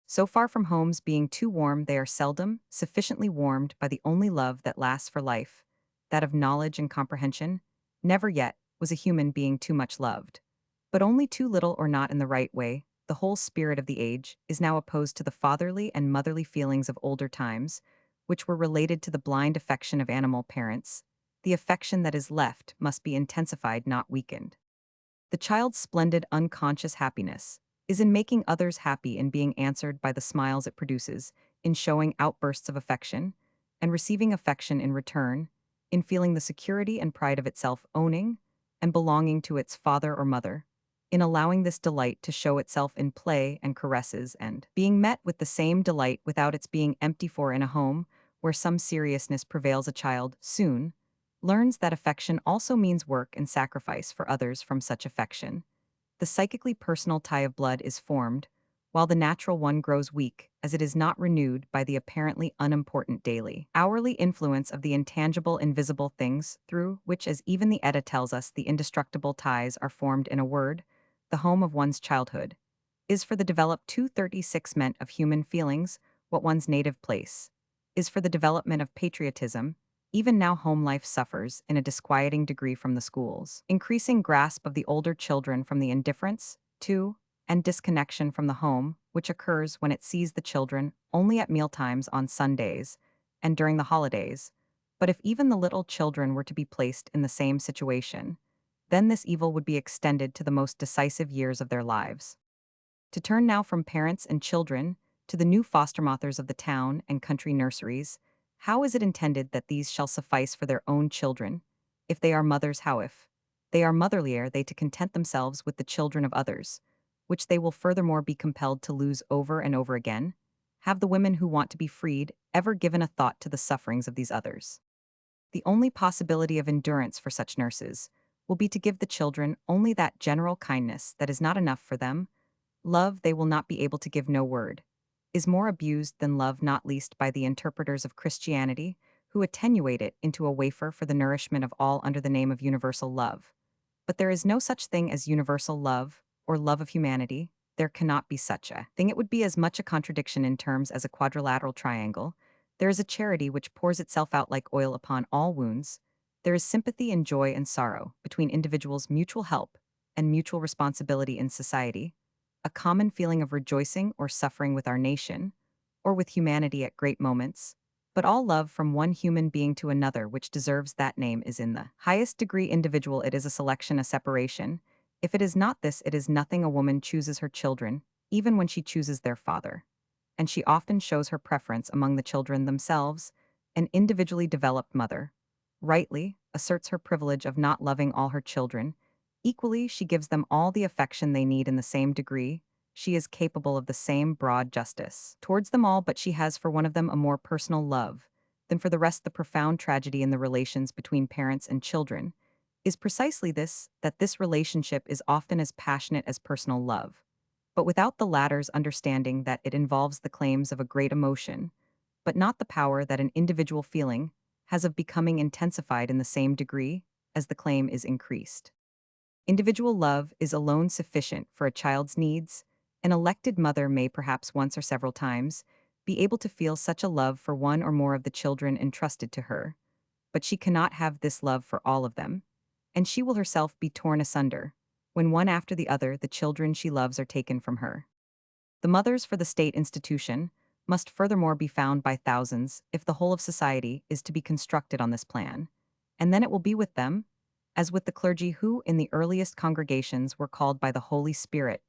So far from homes being too warm, they are seldom sufficiently warmed by the only love that lasts for life, that of knowledge and comprehension. Never yet was a human being too much loved. But only too little or not in the right way. The whole spirit of the age is now opposed to the fatherly and motherly feelings of older times, which were related to the blind affection of animal parents. The affection that is left must be intensified, not weakened. The child's splendid unconscious happiness is in making others happy, in being answered by the smiles it produces, in showing outbursts of affection, and receiving affection in return, in feeling the security and pride of itself owning and belonging to its father or mother, in allowing this delight to show itself in play and caresses, and being met with the same delight without its being empty. For in a home where some seriousness prevails, a child soon learns that affection also means work and sacrifice for others. From such affection, the psychically personal tie of blood is formed, while the natural one grows weak as it is not renewed by the apparently unimportant daily, hourly influence of the intangible, invisible things through which, as even the Edda tells us, the indestructible ties are formed. In a word, the home of one's childhood is for the developed 236 meant of human feelings what one's native place is for the development of patriotism. Even now home life suffers in a disquieting degree from the school's increasing grasp of the older children, from the indifference to and disconnection from the home, which occurs when it sees the children only at mealtimes on Sundays and during the holidays. But if even the little children were to be placed in the same situation, then this evil would be extended to the most decisive years of their lives. To turn now from parents and children to the new foster mothers of the town and country nurseries, how is it intended that these shall suffice for their own children? If they are mothers, how if they are motherly are they to content themselves with the children of others, which they will furthermore be compelled to lose over and over again? Have the women who want to be freed ever given a thought to the sufferings of these others? The only possibility of endurance for such nurses will be to give the children only that general kindness that is not enough for them. Love they will not be able to give. No word is more abused than love, not least by the interpreters of Christianity, who attenuate it into a wafer for the nourishment of all under the name of universal love. But there is no such thing as universal love, or love of humanity. There cannot be such a thing. It would be as much a contradiction in terms as a quadrilateral triangle. There is a charity which pours itself out like oil upon all wounds. There is sympathy in joy and sorrow, between individuals, mutual help and mutual responsibility in society, a common feeling of rejoicing or suffering with our nation, or with humanity at great moments. But all love from one human being to another which deserves that name is in the highest degree individual. It is a selection, a separation. If it is not this, it is nothing. A woman chooses her children, even when she chooses their father. and she often shows her preference among the children themselves. An individually developed mother, rightly, asserts her privilege of not loving all her children. Equally, she gives them all the affection they need in the same degree. She is capable of the same broad justice towards them all, but she has for one of them a more personal love than for the rest. The profound tragedy in the relations between parents and children is precisely this, that this relationship is often as passionate as personal love, but without the latter's understanding that it involves the claims of a great emotion, but not the power that an individual feeling has of becoming intensified in the same degree as the claim is increased. Individual love is alone sufficient for a child's needs. An elected mother may perhaps once or several times be able to feel such a love for one or more of the children entrusted to her, but she cannot have this love for all of them, and she will herself be torn asunder when one after the other the children she loves are taken from her. The mothers for the state institution must furthermore be found by thousands if the whole of society is to be constructed on this plan, and then it will be with them, as with the clergy who in the earliest congregations were called by the Holy Spirit,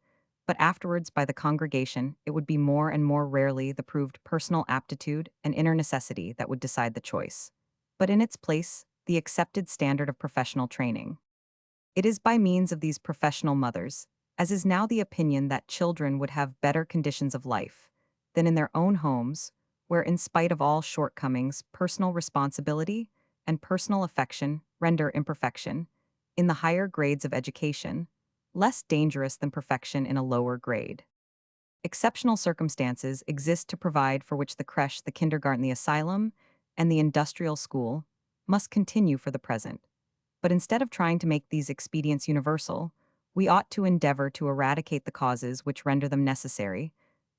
but afterwards by the congregation it would be more and more rarely the proved personal aptitude and inner necessity that would decide the choice, but in its place the accepted standard of professional training. It is by means of these professional mothers, as is now the opinion, that children would have better conditions of life than in their own homes, where, in spite of all shortcomings, personal responsibility and personal affection render imperfection, in the higher grades of education, less dangerous than perfection in a lower grade. Exceptional circumstances exist to provide for which the creche, the kindergarten, the asylum, and the industrial school must continue for the present. But instead of trying to make these expedients universal, we ought to endeavor to eradicate the causes which render them necessary.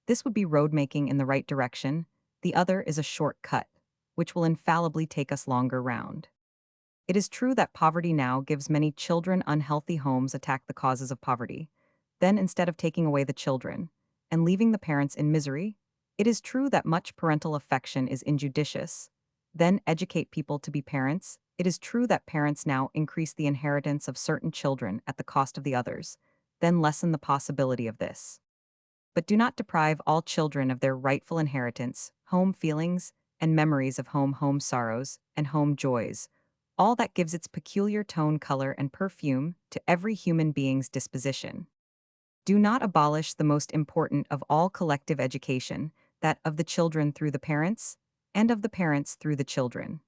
This would be road making in the right direction. The other is a short cut, which will infallibly take us longer round. It is true that poverty now gives many children unhealthy homes. Attack the causes of poverty. Then, instead of taking away the children and leaving the parents in misery, it is true that much parental affection is injudicious. Then educate people to be parents. It is true that parents now increase the inheritance of certain children at the cost of the others, then lessen the possibility of this. But do not deprive all children of their rightful inheritance, home feelings, and memories of home sorrows, and home joys, all that gives its peculiar tone, color, and perfume to every human being's disposition. Do not abolish the most important of all collective education, that of the children through the parents, and of the parents through the children.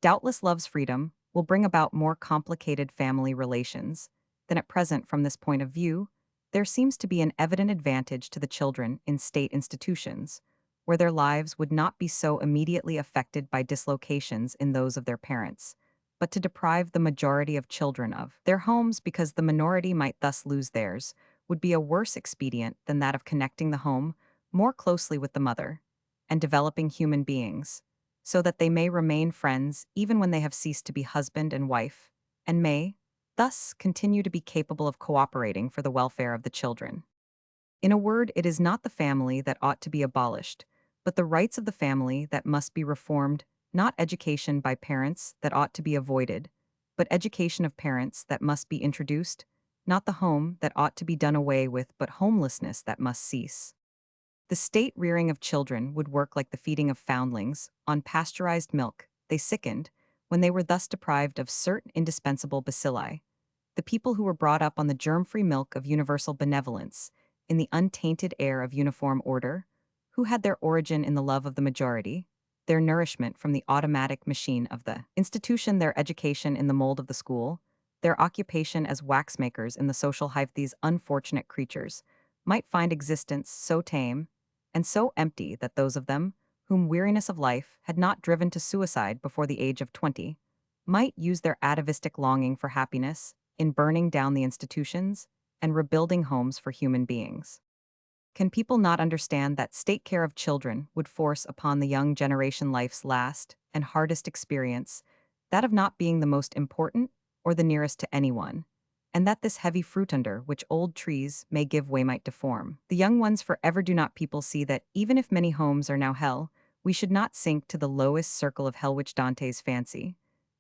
Doubtless love's freedom will bring about more complicated family relations than at present. From this point of view, there seems to be an evident advantage to the children in state institutions, where their lives would not be so immediately affected by dislocations in those of their parents, but to deprive the majority of children of their homes because the minority might thus lose theirs would be a worse expedient than that of connecting the home more closely with the mother and developing human beings, so that they may remain friends even when they have ceased to be husband and wife, and may, thus, continue to be capable of cooperating for the welfare of the children. In a word, it is not the family that ought to be abolished, but the rights of the family that must be reformed, not education by parents that ought to be avoided, but education of parents that must be introduced, not the home that ought to be done away with, but homelessness that must cease. The state rearing of children would work like the feeding of foundlings on pasteurized milk. They sickened when they were thus deprived of certain indispensable bacilli. The people who were brought up on the germ-free milk of universal benevolence, in the untainted air of uniform order, who had their origin in the love of the majority, their nourishment from the automatic machine of the institution, their education in the mold of the school, their occupation as waxmakers in the social hive, these unfortunate creatures might find existence so tame and so empty that those of them, whom weariness of life had not driven to suicide before the age of 20, might use their atavistic longing for happiness in burning down the institutions and rebuilding homes for human beings. Can people not understand that state care of children would force upon the young generation life's last and hardest experience, that of not being the most important or the nearest to anyone, and that this heavy fruit under which old trees may give way might deform the young ones forever? Do not people see that, even if many homes are now hell, we should not sink to the lowest circle of hell which Dante's fancy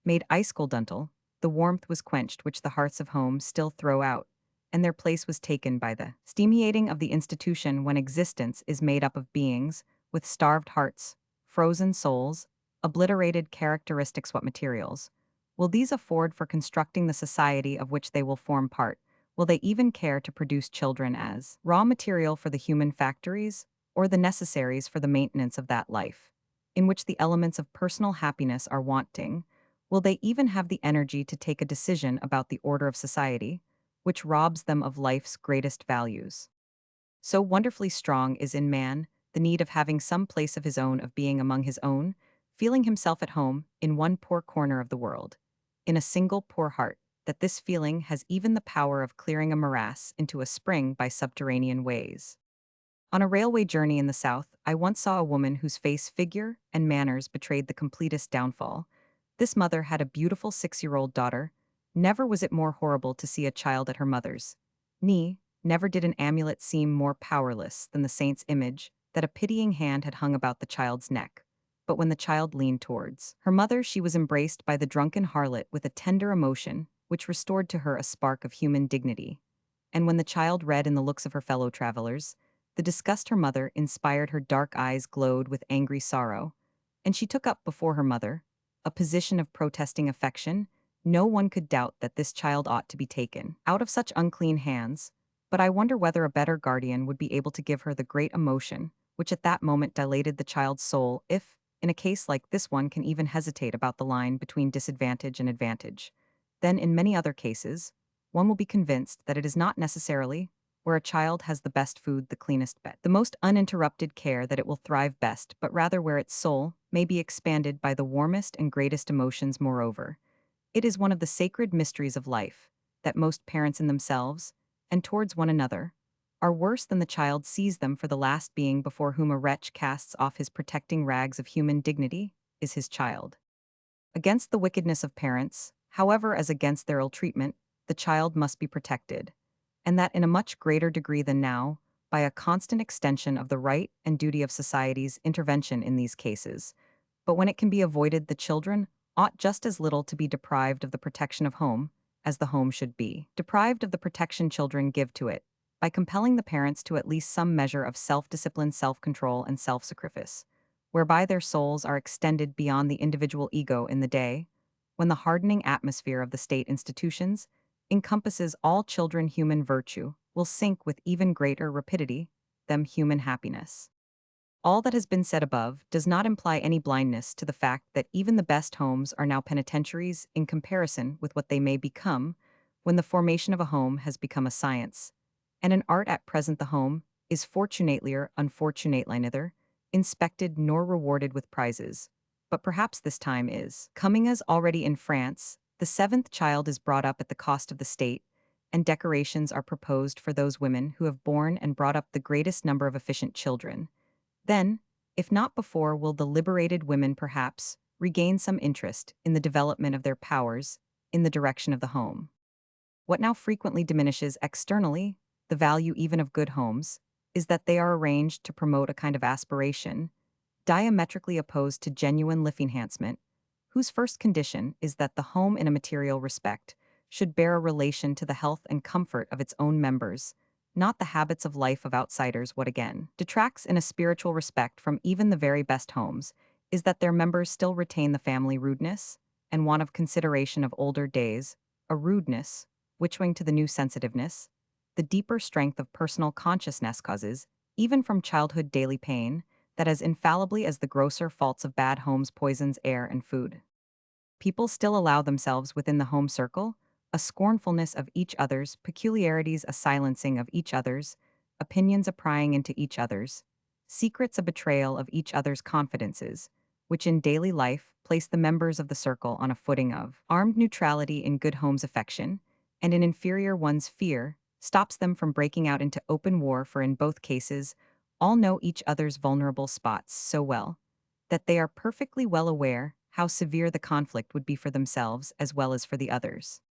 made ice cold until the warmth was quenched which the hearts of home still throw out, and their place was taken by the stimulating of the institution when existence is made up of beings with starved hearts, frozen souls, obliterated characteristics. What materials will these afford for constructing the society of which they will form part? Will they even care to produce children as raw material for the human factories, or the necessaries for the maintenance of that life, in which the elements of personal happiness are wanting? Will they even have the energy to take a decision about the order of society, which robs them of life's greatest values? So wonderfully strong is in man the need of having some place of his own, of being among his own, feeling himself at home in one poor corner of the world, in a single poor heart, that this feeling has even the power of clearing a morass into a spring by subterranean ways. On a railway journey in the South, I once saw a woman whose face, figure, and manners betrayed the completest downfall. This mother had a beautiful 6-year-old daughter. Never was it more horrible to see a child at her mother's knee, never did an amulet seem more powerless than the saint's image that a pitying hand had hung about the child's neck. But when the child leaned towards her mother, she was embraced by the drunken harlot with a tender emotion which restored to her a spark of human dignity. And when the child read in the looks of her fellow travelers the disgust her mother inspired, her dark eyes glowed with angry sorrow, and she took up before her mother a position of protesting affection. No one could doubt that this child ought to be taken out of such unclean hands, but I wonder whether a better guardian would be able to give her the great emotion which at that moment dilated the child's soul, if, in a case like this, one can even hesitate about the line between disadvantage and advantage. Then, in many other cases, one will be convinced that it is not necessarily where a child has the best food, the cleanest bed, the most uninterrupted care, that it will thrive best, but rather where its soul may be expanded by the warmest and greatest emotions. Moreover, it is one of the sacred mysteries of life that most parents in themselves, and towards one another, are worse than the child sees them, for the last being before whom a wretch casts off his protecting rags of human dignity is his child. Against the wickedness of parents, however, as against their ill treatment, the child must be protected, and that in a much greater degree than now, by a constant extension of the right and duty of society's intervention in these cases. But when it can be avoided, the children ought just as little to be deprived of the protection of home as the home should be deprived of the protection children give to it, by compelling the parents to at least some measure of self-discipline, self-control, and self-sacrifice, whereby their souls are extended beyond the individual ego. In the day when the hardening atmosphere of the state institutions encompasses all children, human virtue will sink with even greater rapidity than human happiness. All that has been said above does not imply any blindness to the fact that even the best homes are now penitentiaries in comparison with what they may become when the formation of a home has become a science and an art. At present, the home is fortunately or unfortunately neither inspected nor rewarded with prizes. But perhaps this time is coming, as already in France, the seventh child is brought up at the cost of the state, and decorations are proposed for those women who have borne and brought up the greatest number of efficient children. Then, if not before, will the liberated women perhaps regain some interest in the development of their powers in the direction of the home. What now frequently diminishes externally the value even of good homes is that they are arranged to promote a kind of aspiration diametrically opposed to genuine life enhancement, whose first condition is that the home in a material respect should bear a relation to the health and comfort of its own members, not the habits of life of outsiders. What again detracts in a spiritual respect from even the very best homes is that their members still retain the family rudeness and want of consideration of older days, a rudeness which, owing to the new sensitiveness, the deeper strength of personal consciousness causes, even from childhood daily pain, that as infallibly as the grosser faults of bad homes poisons air and food. People still allow themselves within the home circle a scornfulness of each other's peculiarities, a silencing of each other's opinions, a prying into each other's secrets, a betrayal of each other's confidences, which in daily life place the members of the circle on a footing of armed neutrality. In good homes, affection, and in inferior ones, fear, stops them from breaking out into open war, for in both cases all know each other's vulnerable spots so well that they are perfectly well aware how severe the conflict would be for themselves as well as for the others.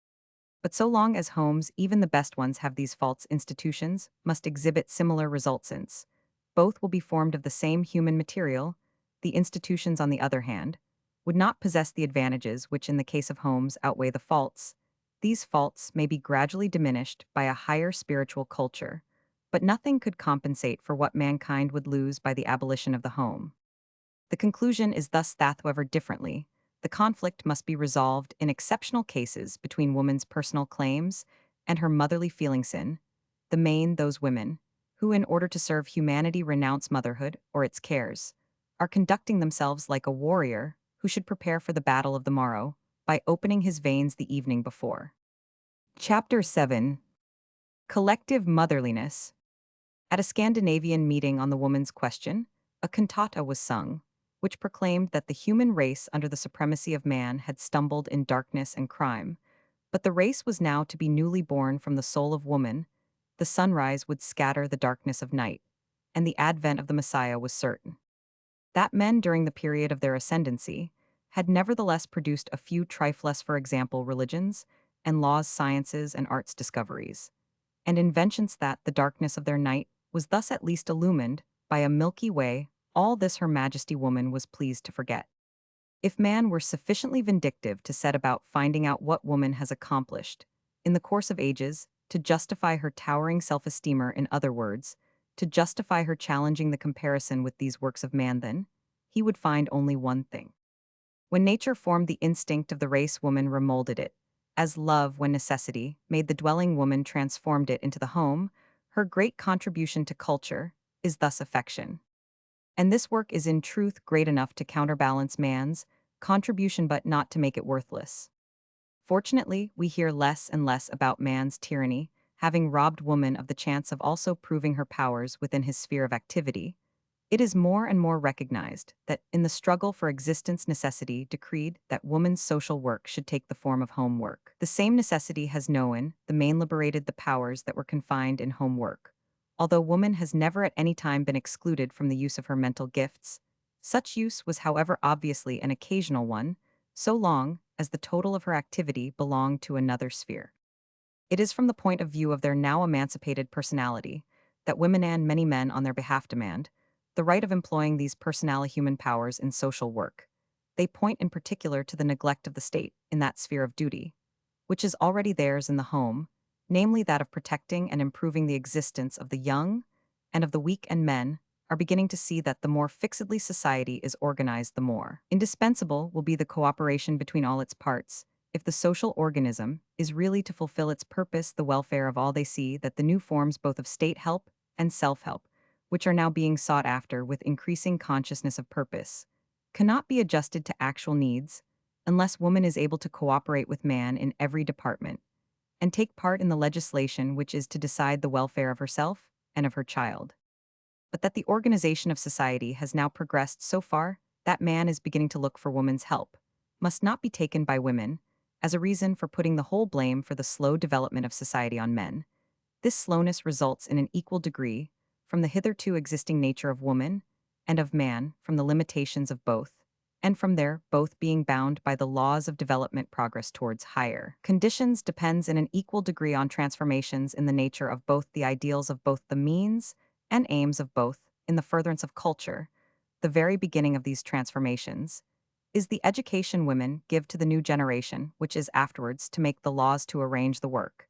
But so long as homes, even the best ones, have these faults, institutions must exhibit similar results, since both will be formed of the same human material. The institutions, on the other hand, would not possess the advantages which in the case of homes outweigh the faults, These faults may be gradually diminished by a higher spiritual culture, but nothing could compensate for what mankind would lose by the abolition of the home. The conclusion is thus that, however differently, the conflict must be resolved in exceptional cases between woman's personal claims and her motherly feelings in the main those women who, in order to serve humanity, renounce motherhood or its cares, are conducting themselves like a warrior who should prepare for the battle of the morrow by opening his veins the evening before. Chapter 7. Collective Motherliness. At a Scandinavian meeting on the woman's question, a cantata was sung, which proclaimed that the human race under the supremacy of man had stumbled in darkness and crime, but the race was now to be newly born from the soul of woman. The sunrise would scatter the darkness of night, and the advent of the Messiah was certain. That men during the period of their ascendancy had nevertheless produced a few trifles, for example, religions and laws, sciences and arts discoveries, and inventions that the darkness of their night was thus at least illumined by a milky way, all this her majesty woman was pleased to forget. If man were sufficiently vindictive to set about finding out what woman has accomplished, in the course of ages, to justify her towering self-esteemer, in other words, to justify her challenging the comparison with these works of man, then, he would find only one thing. When nature formed the instinct of the race, woman remolded it. As love, when necessity, made the dwelling, woman transformed it into the home. Her great contribution to culture is thus affection. And this work is in truth great enough to counterbalance man's contribution, but not to make it worthless. Fortunately, we hear less and less about man's tyranny, having robbed woman of the chance of also proving her powers within his sphere of activity. It is more and more recognized that, in the struggle for existence, necessity decreed that woman's social work should take the form of home work. The same necessity has known the main liberated the powers that were confined in home work. Although woman has never at any time been excluded from the use of her mental gifts, such use was, however, obviously an occasional one, so long as the total of her activity belonged to another sphere. It is from the point of view of their now emancipated personality that women and many men on their behalf demand the right of employing these personal human powers in social work. They point in particular to the neglect of the state in that sphere of duty, which is already theirs in the home, namely that of protecting and improving the existence of the young and of the weak, and men are beginning to see that the more fixedly society is organized, the more indispensable will be the cooperation between all its parts. If the social organism is really to fulfill its purpose, the welfare of all, they see that the new forms both of state help and self-help, which are now being sought after with increasing consciousness of purpose, cannot be adjusted to actual needs unless woman is able to cooperate with man in every department and take part in the legislation which is to decide the welfare of herself and of her child. But that the organization of society has now progressed so far that man is beginning to look for woman's help must not be taken by women as a reason for putting the whole blame for the slow development of society on men. This slowness results in an equal degree from the hitherto existing nature of woman and of man, from the limitations of both, and from their both being bound by the laws of development. Progress towards higher conditions depends in an equal degree on transformations in the nature of both, the ideals of both, the means and aims of both, in the furtherance of culture. The very beginning of these transformations is the education women give to the new generation, which is afterwards to make the laws to arrange the work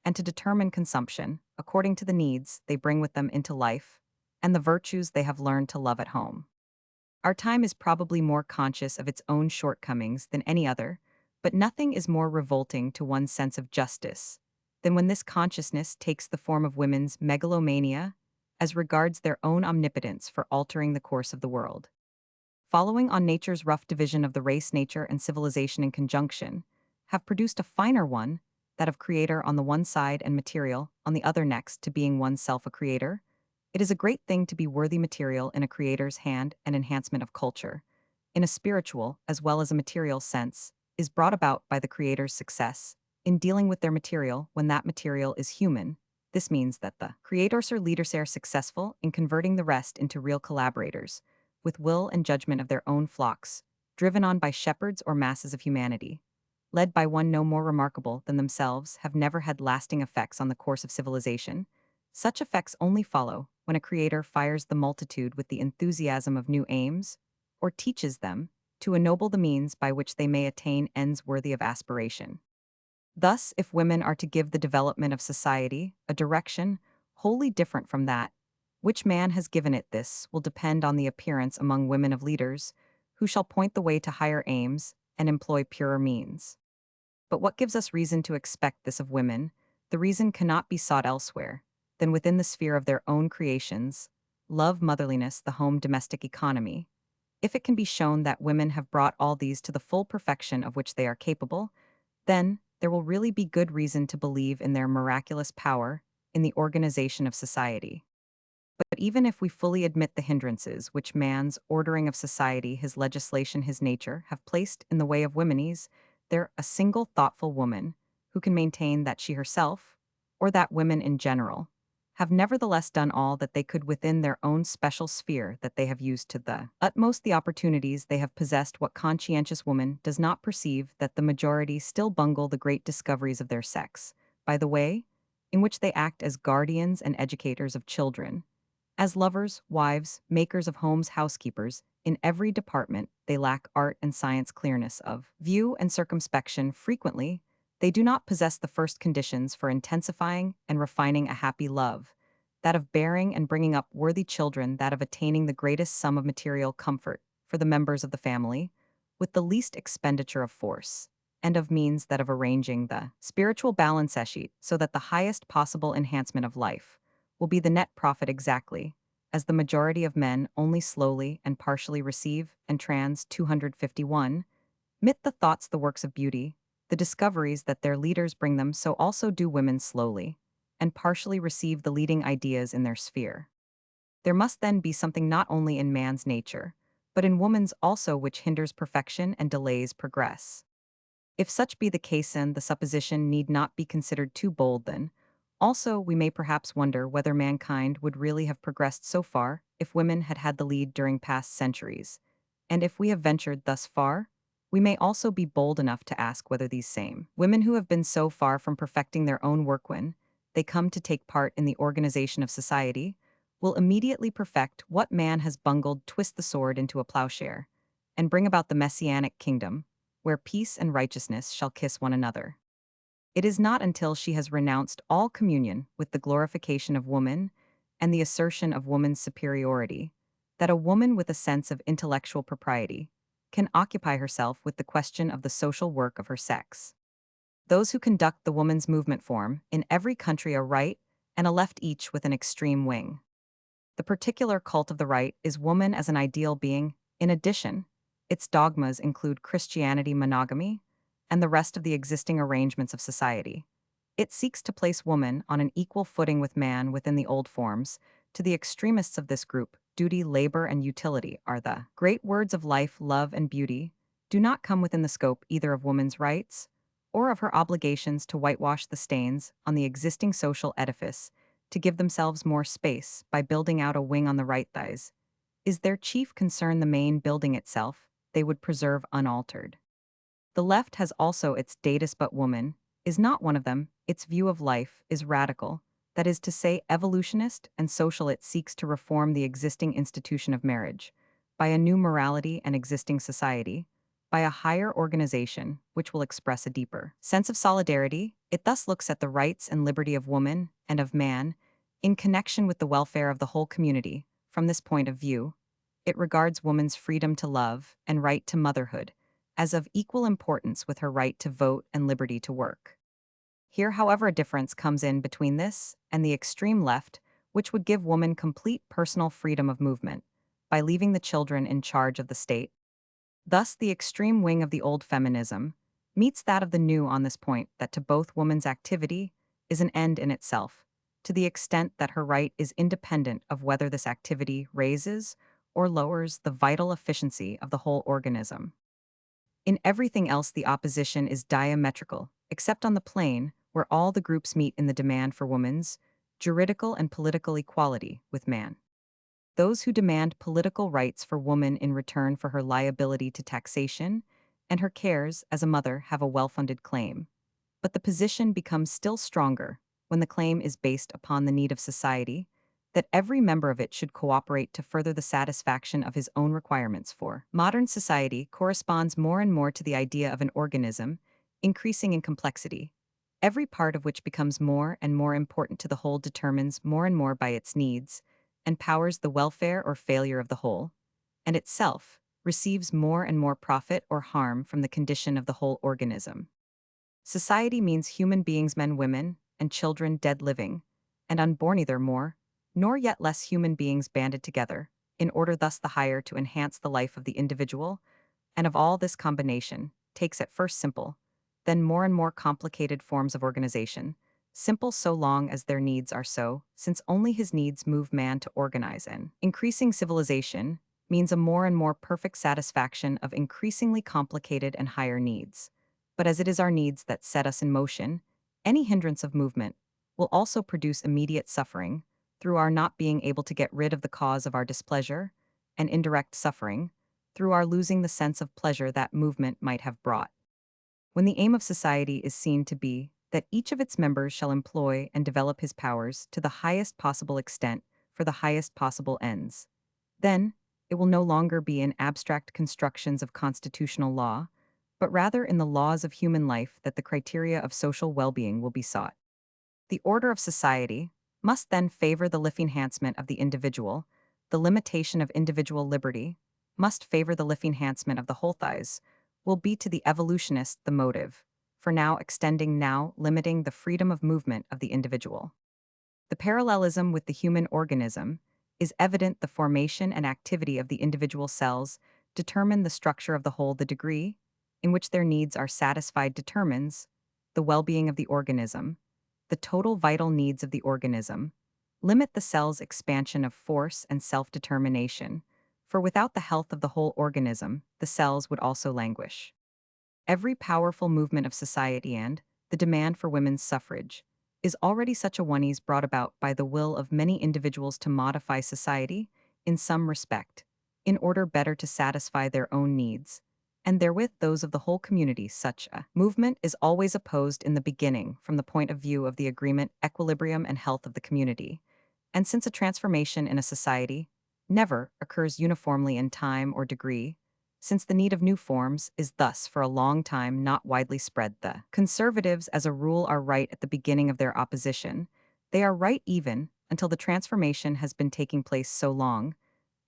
and to determine consumption according to the needs they bring with them into life and the virtues they have learned to love at home. Our time is probably more conscious of its own shortcomings than any other, but nothing is more revolting to one's sense of justice than when this consciousness takes the form of women's megalomania as regards their own omnipotence for altering the course of the world. Following on nature's rough division of the race, nature and civilization in conjunction have produced a finer one, that of creator on the one side and material on the other. Next to being oneself a creator, it is a great thing to be worthy material in a creator's hand, and enhancement of culture, in a spiritual as well as a material sense, is brought about by the creator's success in dealing with their material when that material is human. This means that the creators or leaders are successful in converting the rest into real collaborators, with will and judgment of their own flocks, driven on by shepherds or masses of humanity, led by one no more remarkable than themselves, have never had lasting effects on the course of civilization. Such effects only follow when a creator fires the multitude with the enthusiasm of new aims, or teaches them to ennoble the means by which they may attain ends worthy of aspiration. Thus, if women are to give the development of society a direction wholly different from that, which man has given it this will depend on the appearance among women of leaders, who shall point the way to higher aims and employ purer means. But what gives us reason to expect this of women? The reason cannot be sought elsewhere than within the sphere of their own creations, love, motherliness, the home, domestic economy. If it can be shown that women have brought all these to the full perfection of which they are capable, then there will really be good reason to believe in their miraculous power in the organization of society. But even if we fully admit the hindrances which man's ordering of society, his legislation, his nature, have placed in the way of womanese, there a single thoughtful woman who can maintain that she herself, or that women in general, have nevertheless done all that they could within their own special sphere, that they have used to the utmost the opportunities they have possessed. What conscientious woman does not perceive that the majority still bungle the great discoveries of their sex, by the way in which they act as guardians and educators of children, as lovers, wives, makers of homes, housekeepers, in every department they lack art and science, clearness of view and circumspection. Frequently, they do not possess the first conditions for intensifying and refining a happy love, that of bearing and bringing up worthy children, that of attaining the greatest sum of material comfort for the members of the family, with the least expenditure of force, and of means, that of arranging the spiritual balance sheet so that the highest possible enhancement of life will be the net profit, exactly as the majority of men only slowly and partially receive. And trans 251, myth, the thoughts, the works of beauty, the discoveries that their leaders bring them, so also do women slowly and partially receive the leading ideas in their sphere. There must then be something not only in man's nature, but in woman's also, which hinders perfection and delays progress. If such be the case, then the supposition need not be considered too bold then. Also, we may perhaps wonder whether mankind would really have progressed so far if women had had the lead during past centuries. And if we have ventured thus far, we may also be bold enough to ask whether these same women who have been so far from perfecting their own work, when they come to take part in the organization of society, will immediately perfect what man has bungled, twist the sword into a plowshare, and bring about the messianic kingdom, where peace and righteousness shall kiss one another. It is not until she has renounced all communion with the glorification of woman and the assertion of woman's superiority that a woman with a sense of intellectual propriety can occupy herself with the question of the social work of her sex. Those who conduct the woman's movement form in every country a right and a left, each with an extreme wing. The particular cult of the right is woman as an ideal being. In addition, its dogmas include Christianity, monogamy, and the rest of the existing arrangements of society. It seeks to place woman on an equal footing with man within the old forms. To the extremists of this group, duty, labor, and utility are the great words of life, love, and beauty, do not come within the scope either of woman's rights or of her obligations to whitewash the stains on the existing social edifice, to give themselves more space by building out a wing on the right thighs. Is their chief concern the main building itself, they would preserve unaltered. The left has also its datus, but woman is not one of them. Its view of life is radical, that is to say, evolutionist and social. It seeks to reform the existing institution of marriage by a new morality and existing society, by a higher organization which will express a deeper sense of solidarity. It thus looks at the rights and liberty of woman and of man in connection with the welfare of the whole community. From this point of view, it regards woman's freedom to love and right to motherhood as of equal importance with her right to vote and liberty to work. Here, however, a difference comes in between this and the extreme left, which would give woman complete personal freedom of movement by leaving the children in charge of the state. Thus, the extreme wing of the old feminism meets that of the new on this point, that to both woman's activity is an end in itself, to the extent that her right is independent of whether this activity raises or lowers the vital efficiency of the whole organism. In everything else, the opposition is diametrical, except on the plane where all the groups meet in the demand for woman's juridical and political equality with man. Those who demand political rights for woman in return for her liability to taxation and her cares as a mother have a well-funded claim. But the position becomes still stronger when the claim is based upon the need of society, that every member of it should cooperate to further the satisfaction of his own requirements. For modern society corresponds more and more to the idea of an organism, increasing in complexity, every part of which becomes more and more important to the whole determines more and more by its needs, and powers the welfare or failure of the whole, and itself receives more and more profit or harm from the condition of the whole organism. Society means human beings, men, women, and children dead living, and unborn either more, nor yet less human beings banded together, in order thus the higher to enhance the life of the individual, and of all this combination, takes at first simple, then more and more complicated forms of organization, simple so long as their needs are so, since only his needs move man to organize and increasing civilization means a more and more perfect satisfaction of increasingly complicated and higher needs. But as it is our needs that set us in motion, any hindrance of movement will also produce immediate suffering through our not being able to get rid of the cause of our displeasure, and indirect suffering through our losing the sense of pleasure that movement might have brought. When the aim of society is seen to be that each of its members shall employ and develop his powers to the highest possible extent for the highest possible ends, then it will no longer be in abstract constructions of constitutional law, but rather in the laws of human life that the criteria of social well-being will be sought. The order of society must then favor the life enhancement of the individual, the limitation of individual liberty must favor the life enhancement of the whole thighs, will be to the evolutionist the motive, for now extending, now limiting the freedom of movement of the individual. The parallelism with the human organism is evident. The formation and activity of the individual cells determine the structure of the whole. The degree in which their needs are satisfied determines the well-being of the organism. The total vital needs of the organism limit the cell's expansion of force and self-determination, for without the health of the whole organism, the cells would also languish. Every powerful movement of society and the demand for women's suffrage is already such a one is brought about by the will of many individuals to modify society, in some respect, in order better to satisfy their own needs, and therewith those of the whole community. Such a movement is always opposed in the beginning from the point of view of the agreement, equilibrium, and health of the community, and since a transformation in a society never occurs uniformly in time or degree, since the need of new forms is thus for a long time not widely spread. The conservatives, as a rule, are right at the beginning of their opposition. They are right even until the transformation has been taking place so long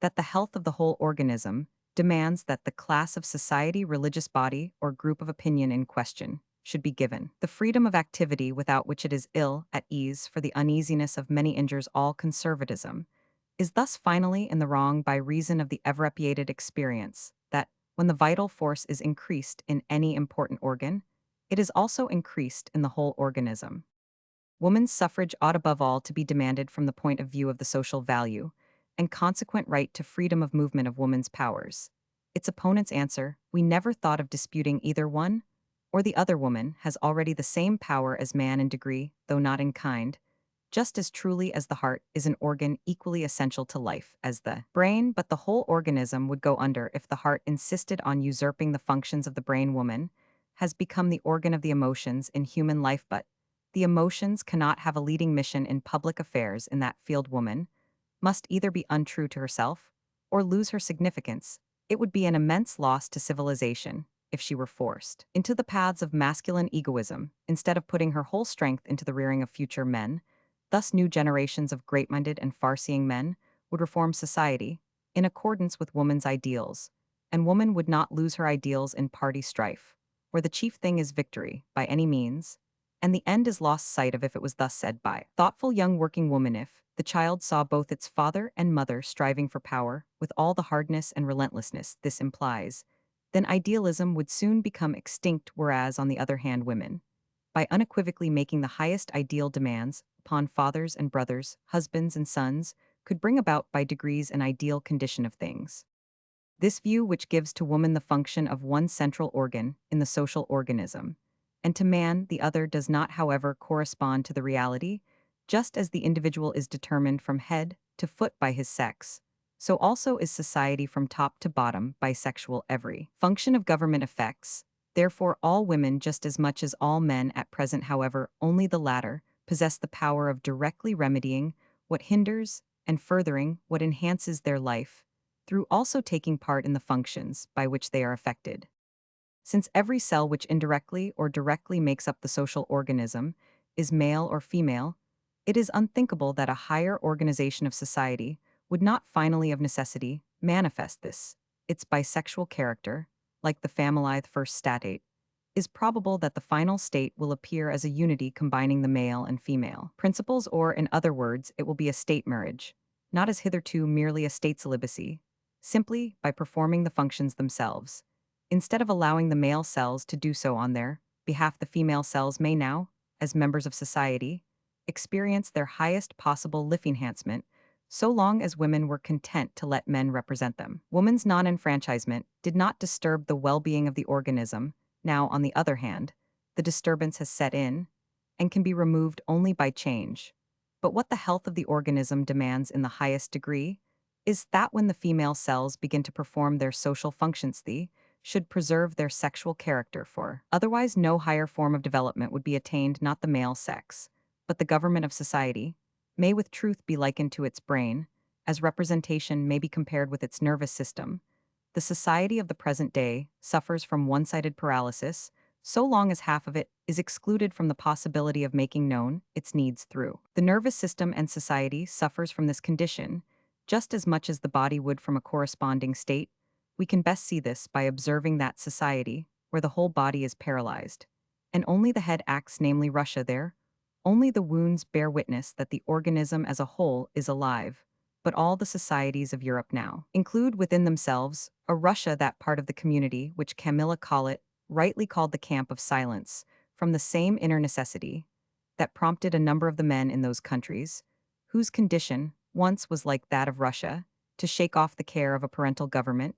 that the health of the whole organism demands that the class of society, religious body, or group of opinion in question should be given the freedom of activity without which it is ill at ease, for the uneasiness of many injures all. Conservatism is thus finally in the wrong by reason of the ever-repeated experience that, when the vital force is increased in any important organ, it is also increased in the whole organism. Woman's suffrage ought above all to be demanded from the point of view of the social value and consequent right to freedom of movement of woman's powers. Its opponents answer, we never thought of disputing either one or the other. Woman has already the same power as man in degree, though not in kind, just as truly as the heart is an organ equally essential to life as the brain, but the whole organism would go under if the heart insisted on usurping the functions of the brain. Woman has become the organ of the emotions in human life, but the emotions cannot have a leading mission in public affairs. In that field, woman must either be untrue to herself or lose her significance. It would be an immense loss to civilization if she were forced into the paths of masculine egoism instead of putting her whole strength into the rearing of future men. Thus, new generations of great-minded and far-seeing men would reform society in accordance with woman's ideals, and woman would not lose her ideals in party strife, where the chief thing is victory by any means, and the end is lost sight of. If it was thus said by thoughtful young working woman, if the child saw both its father and mother striving for power with all the hardness and relentlessness this implies, then idealism would soon become extinct. Whereas, on the other hand, women, by unequivocally making the highest ideal demands upon fathers and brothers, husbands and sons, could bring about by degrees an ideal condition of things. This view, which gives to woman the function of one central organ in the social organism, and to man the other, does not, however, correspond to the reality. Just as the individual is determined from head to foot by his sex, so also is society from top to bottom bisexual. Every function of government affects, therefore, all women just as much as all men at present. However, only the latter possess the power of directly remedying what hinders and furthering what enhances their life, through also taking part in the functions by which they are affected. Since every cell which indirectly or directly makes up the social organism is male or female, it is unthinkable that a higher organization of society would not finally of necessity manifest this. Its bisexual character, like the familith first state, is probable that the final state will appear as a unity combining the male and female principles, or, in other words, it will be a state marriage, not as hitherto merely a state celibacy, simply by performing the functions themselves. Instead of allowing the male cells to do so on their behalf, the female cells may now, as members of society, experience their highest possible life enhancement, so long as women were content to let men represent them. Woman's non-enfranchisement did not disturb the well-being of the organism. Now, on the other hand, the disturbance has set in and can be removed only by change. But what the health of the organism demands in the highest degree is that when the female cells begin to perform their social functions, they should preserve their sexual character, for otherwise no higher form of development would be attained. Not the male sex, but the government of society, may with truth be likened to its brain, as representation may be compared with its nervous system. The society of the present day suffers from one-sided paralysis so long as half of it is excluded from the possibility of making known its needs through the nervous system, and society suffers from this condition just as much as the body would from a corresponding state. We can best see this by observing that society, where the whole body is paralyzed, and only the head acts, namely Russia, there, only the wounds bear witness that the organism as a whole is alive. But all the societies of Europe now include within themselves a Russia, that part of the community which Camilla Collett rightly called the camp of silence, from the same inner necessity that prompted a number of the men in those countries, whose condition once was like that of Russia, to shake off the care of a parental government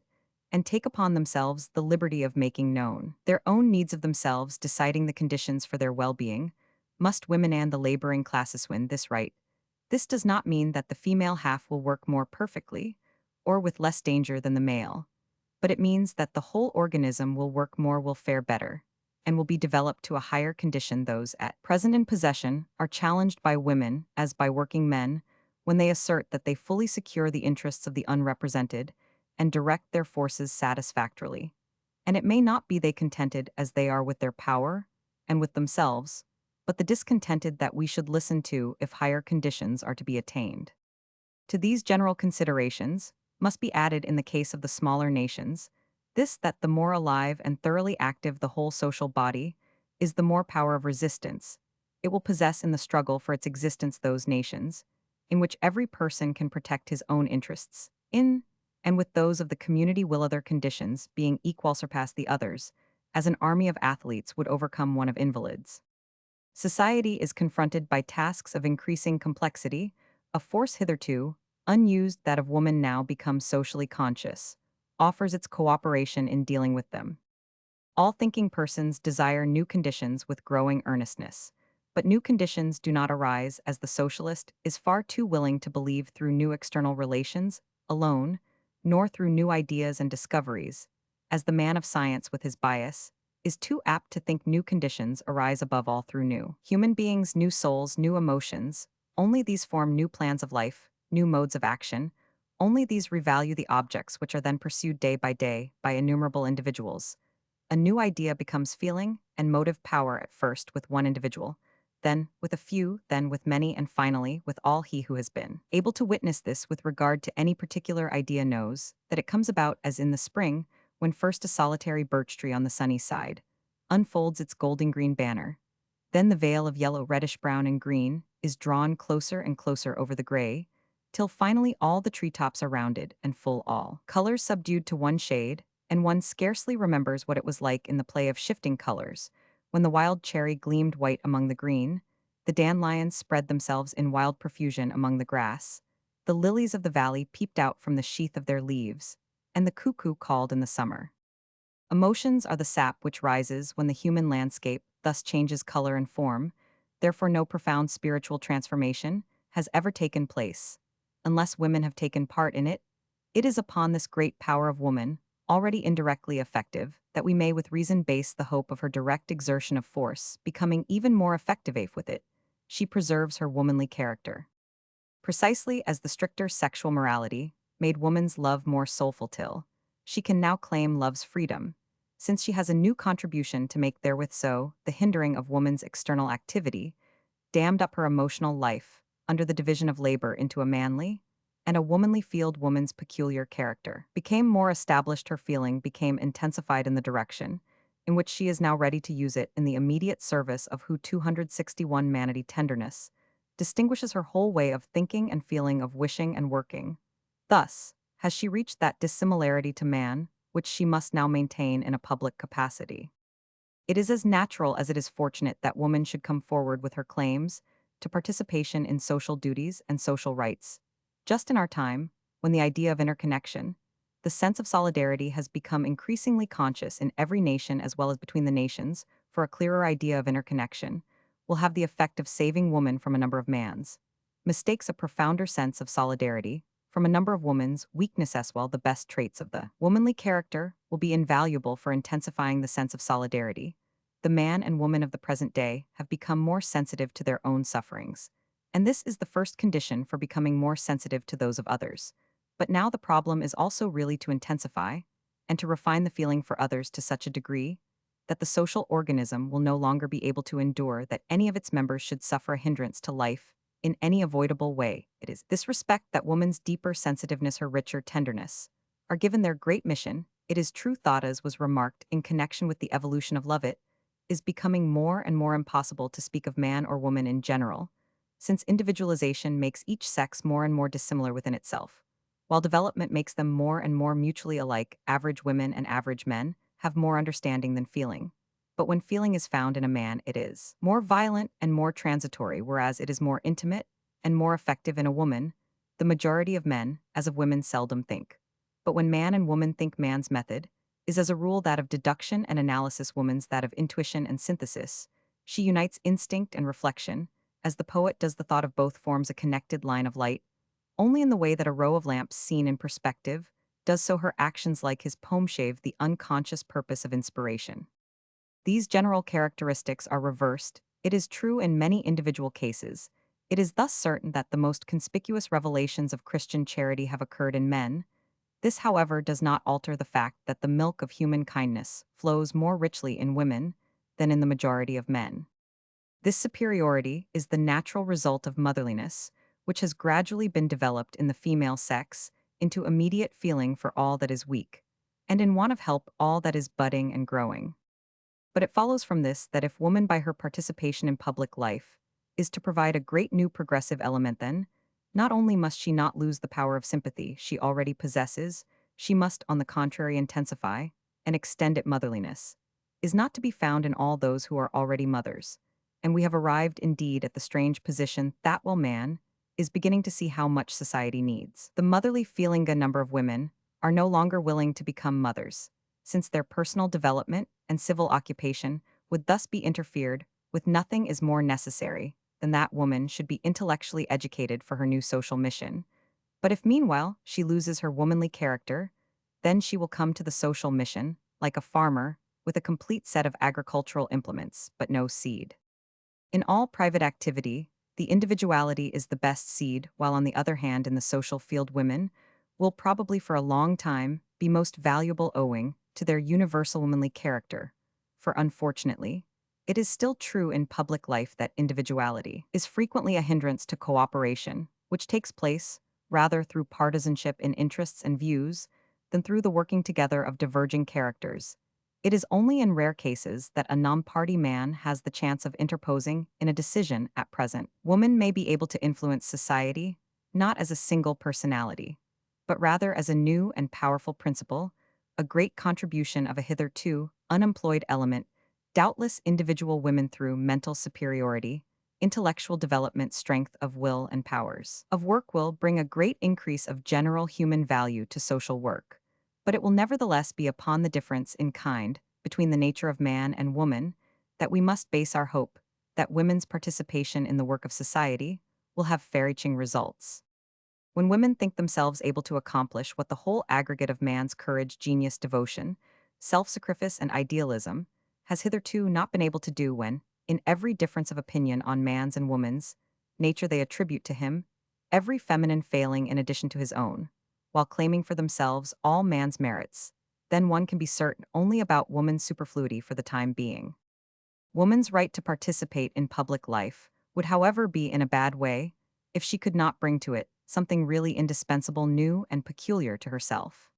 and take upon themselves the liberty of making known their own needs of themselves, deciding the conditions for their well-being. Must women and the laboring classes win this right? This does not mean that the female half will work more perfectly or with less danger than the male, but it means that the whole organism will work more, will fare better, and will be developed to a higher condition. Those at present in possession are challenged by women as by working men when they assert that they fully secure the interests of the unrepresented and direct their forces satisfactorily. And it may not be they contented as they are with their power and with themselves, but the discontented that we should listen to if higher conditions are to be attained. To these general considerations must be added, in the case of the smaller nations, this, that the more alive and thoroughly active the whole social body is, the more power of resistance it will possess in the struggle for its existence. Those nations, in which every person can protect his own interests, in and with those of the community, will other conditions being equal surpass the others, as an army of athletes would overcome one of invalids. Society is confronted by tasks of increasing complexity. A force hitherto unused, that of woman, now becomes socially conscious, offers its cooperation in dealing with them. All thinking persons desire new conditions with growing earnestness, but new conditions do not arise, as the socialist is far too willing to believe, through new external relations alone, nor through new ideas and discoveries, as the man of science with his bias is too apt to think new conditions arise above all through new human beings, new souls, new emotions. Only these form new plans of life, new modes of action. Only these revalue the objects which are then pursued day by innumerable individuals. A new idea becomes feeling and motive power, at first with one individual, then with a few, then with many, and finally with all. He who has been able to witness this with regard to any particular idea knows that it comes about as in the spring, when first a solitary birch tree on the sunny side unfolds its golden green banner. Then the veil of yellow, reddish brown, and green is drawn closer and closer over the gray, till finally all the treetops are rounded and full, all colors subdued to one shade, and one scarcely remembers what it was like in the play of shifting colors, when the wild cherry gleamed white among the green, the dandelions spread themselves in wild profusion among the grass, the lilies of the valley peeped out from the sheath of their leaves, and the cuckoo called in the summer. Emotions are the sap which rises when the human landscape thus changes color and form, therefore no profound spiritual transformation has ever taken place, unless women have taken part in it. It is upon this great power of woman, already indirectly effective, that we may with reason base the hope of her direct exertion of force becoming even more effective. If with it, she preserves her womanly character. Precisely as the stricter sexual morality made woman's love more soulful till she can now claim love's freedom, since she has a new contribution to make therewith so, the hindering of woman's external activity, dammed up her emotional life, under the division of labor into a manly and a womanly field woman's peculiar character. Became more established her feeling became intensified in the direction, in which she is now ready to use it in the immediate service of who 261 manity tenderness, distinguishes her whole way of thinking and feeling of wishing and working. Thus, has she reached that dissimilarity to man, which she must now maintain in a public capacity. It is as natural as it is fortunate that woman should come forward with her claims to participation in social duties and social rights. Just in our time, when the idea of interconnection, the sense of solidarity has become increasingly conscious in every nation as well as between the nations, for a clearer idea of interconnection will have the effect of saving woman from a number of man's mistakes, a profounder sense of solidarity from a number of woman's weakness as well the best traits of the womanly character will be invaluable for intensifying the sense of solidarity. The man and woman of the present day have become more sensitive to their own sufferings, and this is the first condition for becoming more sensitive to those of others. But now the problem is also really to intensify and to refine the feeling for others to such a degree that the social organism will no longer be able to endure that any of its members should suffer a hindrance to life in any avoidable way. It is this respect that woman's deeper sensitiveness, her richer tenderness, are given their great mission. It is true, thought as was remarked in connection with the evolution of love, it is becoming more and more impossible to speak of man or woman in general, since individualization makes each sex more and more dissimilar within itself, while development makes them more and more mutually alike. Average women and average men have more understanding than feeling. But when feeling is found in a man, it is more violent and more transitory, whereas it is more intimate and more effective in a woman. The majority of men, as of women, seldom think. But when man and woman think, man's method is as a rule that of deduction and analysis, woman's that of intuition and synthesis. She unites instinct and reflection, as the poet does. The thought of both forms a connected line of light, only in the way that a row of lamps seen in perspective does so her actions, like his poem, shave the unconscious purpose of inspiration. These general characteristics are reversed, it is true, in many individual cases. It is thus certain that the most conspicuous revelations of Christian charity have occurred in men. This, however, does not alter the fact that the milk of human kindness flows more richly in women than in the majority of men. This superiority is the natural result of motherliness, which has gradually been developed in the female sex into immediate feeling for all that is weak, and in want of help all that is budding and growing. But it follows from this that if woman, by her participation in public life, is to provide a great new progressive element, then, not only must she not lose the power of sympathy she already possesses, she must, on the contrary, intensify and extend it. Motherliness is not to be found in all those who are already mothers, and we have arrived indeed at the strange position that while man is beginning to see how much society needs the motherly feeling, a number of women are no longer willing to become mothers, since their personal development and civil occupation would thus be interfered with. Nothing is more necessary than that woman should be intellectually educated for her new social mission. But if meanwhile she loses her womanly character, then she will come to the social mission like a farmer with a complete set of agricultural implements, but no seed. In all private activity, the individuality is the best seed, while on the other hand, in the social field, women will probably for a long time be most valuable owing to their universal womanly character. For unfortunately, it is still true in public life that individuality is frequently a hindrance to cooperation, which takes place rather through partisanship in interests and views than through the working together of diverging characters. It is only in rare cases that a non-party man has the chance of interposing in a decision. At present, woman may be able to influence society, not as a single personality, but rather as a new and powerful principle, a great contribution of a hitherto unemployed element. Doubtless individual women, through mental superiority, intellectual development, strength of will and powers of work, will bring a great increase of general human value to social work. But it will nevertheless be upon the difference in kind between the nature of man and woman that we must base our hope that women's participation in the work of society will have far-reaching results. When women think themselves able to accomplish what the whole aggregate of man's courage, genius, devotion, self-sacrifice, and idealism has hitherto not been able to do, when, in every difference of opinion on man's and woman's nature, they attribute to him every feminine failing in addition to his own, while claiming for themselves all man's merits, then one can be certain only about woman's superfluity for the time being. Woman's right to participate in public life would, however, be in a bad way if she could not bring to it something really indispensable, new, and peculiar to herself.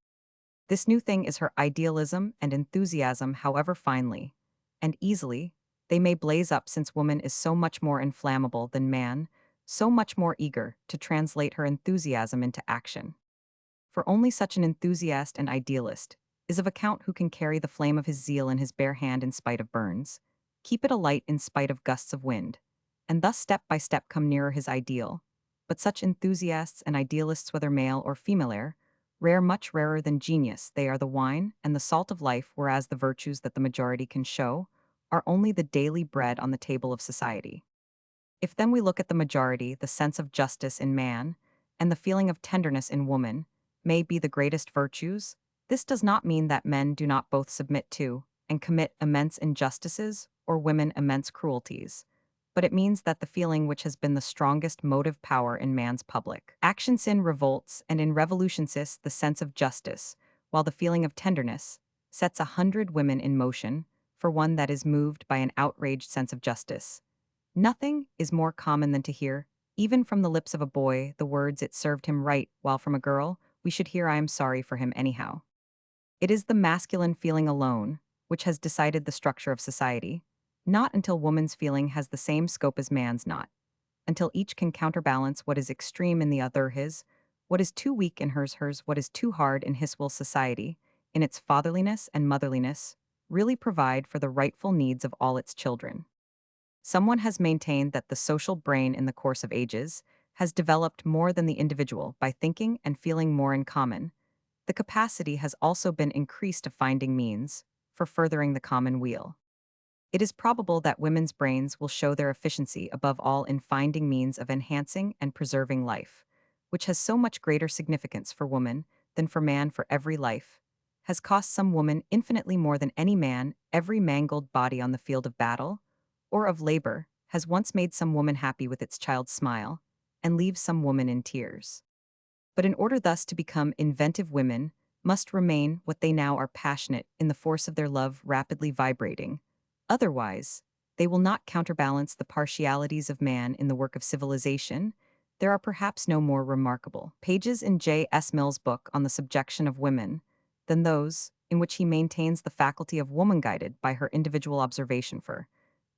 This new thing is her idealism and enthusiasm, however finely and easily they may blaze up, since woman is so much more inflammable than man, so much more eager to translate her enthusiasm into action. For only such an enthusiast and idealist is of account who can carry the flame of his zeal in his bare hand in spite of burns, keep it alight in spite of gusts of wind, and thus step by step come nearer his ideal. But such enthusiasts and idealists, whether male or female, are rare, much rarer than genius. They are the wine and the salt of life, whereas the virtues that the majority can show are only the daily bread on the table of society. If then we look at the majority, the sense of justice in man and the feeling of tenderness in woman may be the greatest virtues. This does not mean that men do not both submit to and commit immense injustices or women immense cruelties, but it means that the feeling which has been the strongest motive power in man's public actions in revolts and in revolutions the sense of justice, while the feeling of tenderness sets 100 women in motion for one that is moved by an outraged sense of justice. Nothing is more common than to hear, even from the lips of a boy, the words "it served him right," while from a girl, we should hear "I am sorry for him anyhow." It is the masculine feeling alone which has decided the structure of society, not until woman's feeling has the same scope as man's, not until each can counterbalance what is extreme in the other, his, what is too weak in hers, what is too hard in his, will society, in its fatherliness and motherliness, really provide for the rightful needs of all its children. Someone has maintained that the social brain in the course of ages has developed more than the individual by thinking and feeling more in common. The capacity has also been increased of finding means for furthering the common weal. It is probable that women's brains will show their efficiency above all in finding means of enhancing and preserving life, which has so much greater significance for woman than for man, for every life has cost some woman infinitely more than any man. Every mangled body on the field of battle or of labor has once made some woman happy with its child's smile and leaves some woman in tears. But in order thus to become inventive, women must remain what they now are, passionate in the force of their love, rapidly vibrating. Otherwise, they will not counterbalance the partialities of man in the work of civilization. There are perhaps no more remarkable pages in J. S. Mill's book on the subjection of women than those in which he maintains the faculty of woman, guided by her individual observation, for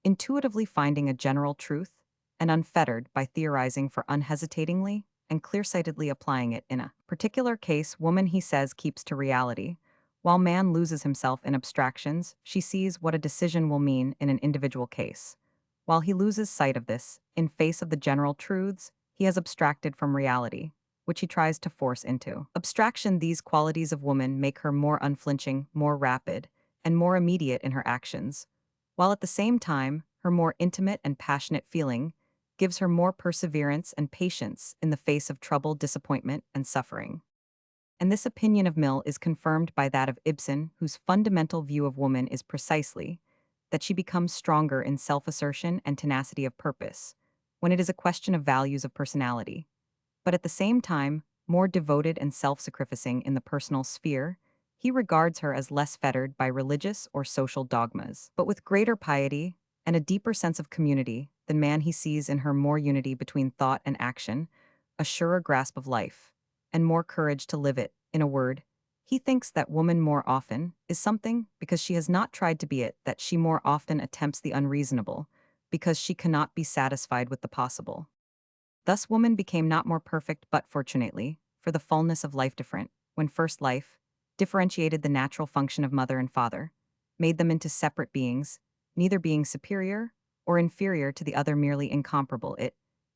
intuitively finding a general truth, and unfettered by theorizing, for unhesitatingly and clear-sightedly applying it in a particular case. Woman, he says, keeps to reality, while man loses himself in abstractions. She sees what a decision will mean in an individual case. While he loses sight of this, in face of the general truths, he has abstracted from reality, which he tries to force into abstraction. These qualities of woman make her more unflinching, more rapid, and more immediate in her actions, while at the same time, her more intimate and passionate feeling gives her more perseverance and patience in the face of trouble, disappointment, and suffering. And this opinion of Mill is confirmed by that of Ibsen, whose fundamental view of woman is precisely that she becomes stronger in self-assertion and tenacity of purpose, when it is a question of values of personality, but at the same time, more devoted and self-sacrificing in the personal sphere. He regards her as less fettered by religious or social dogmas, but with greater piety and a deeper sense of community than man. He sees in her more unity between thought and action, a surer grasp of life, and more courage to live it. In a word, he thinks that woman more often is something because she has not tried to be it, that she more often attempts the unreasonable because she cannot be satisfied with the possible. Thus woman became not more perfect, but fortunately, for the fullness of life different, when first life differentiated the natural function of mother and father, made them into separate beings, neither being superior or inferior to the other, merely incomparable. It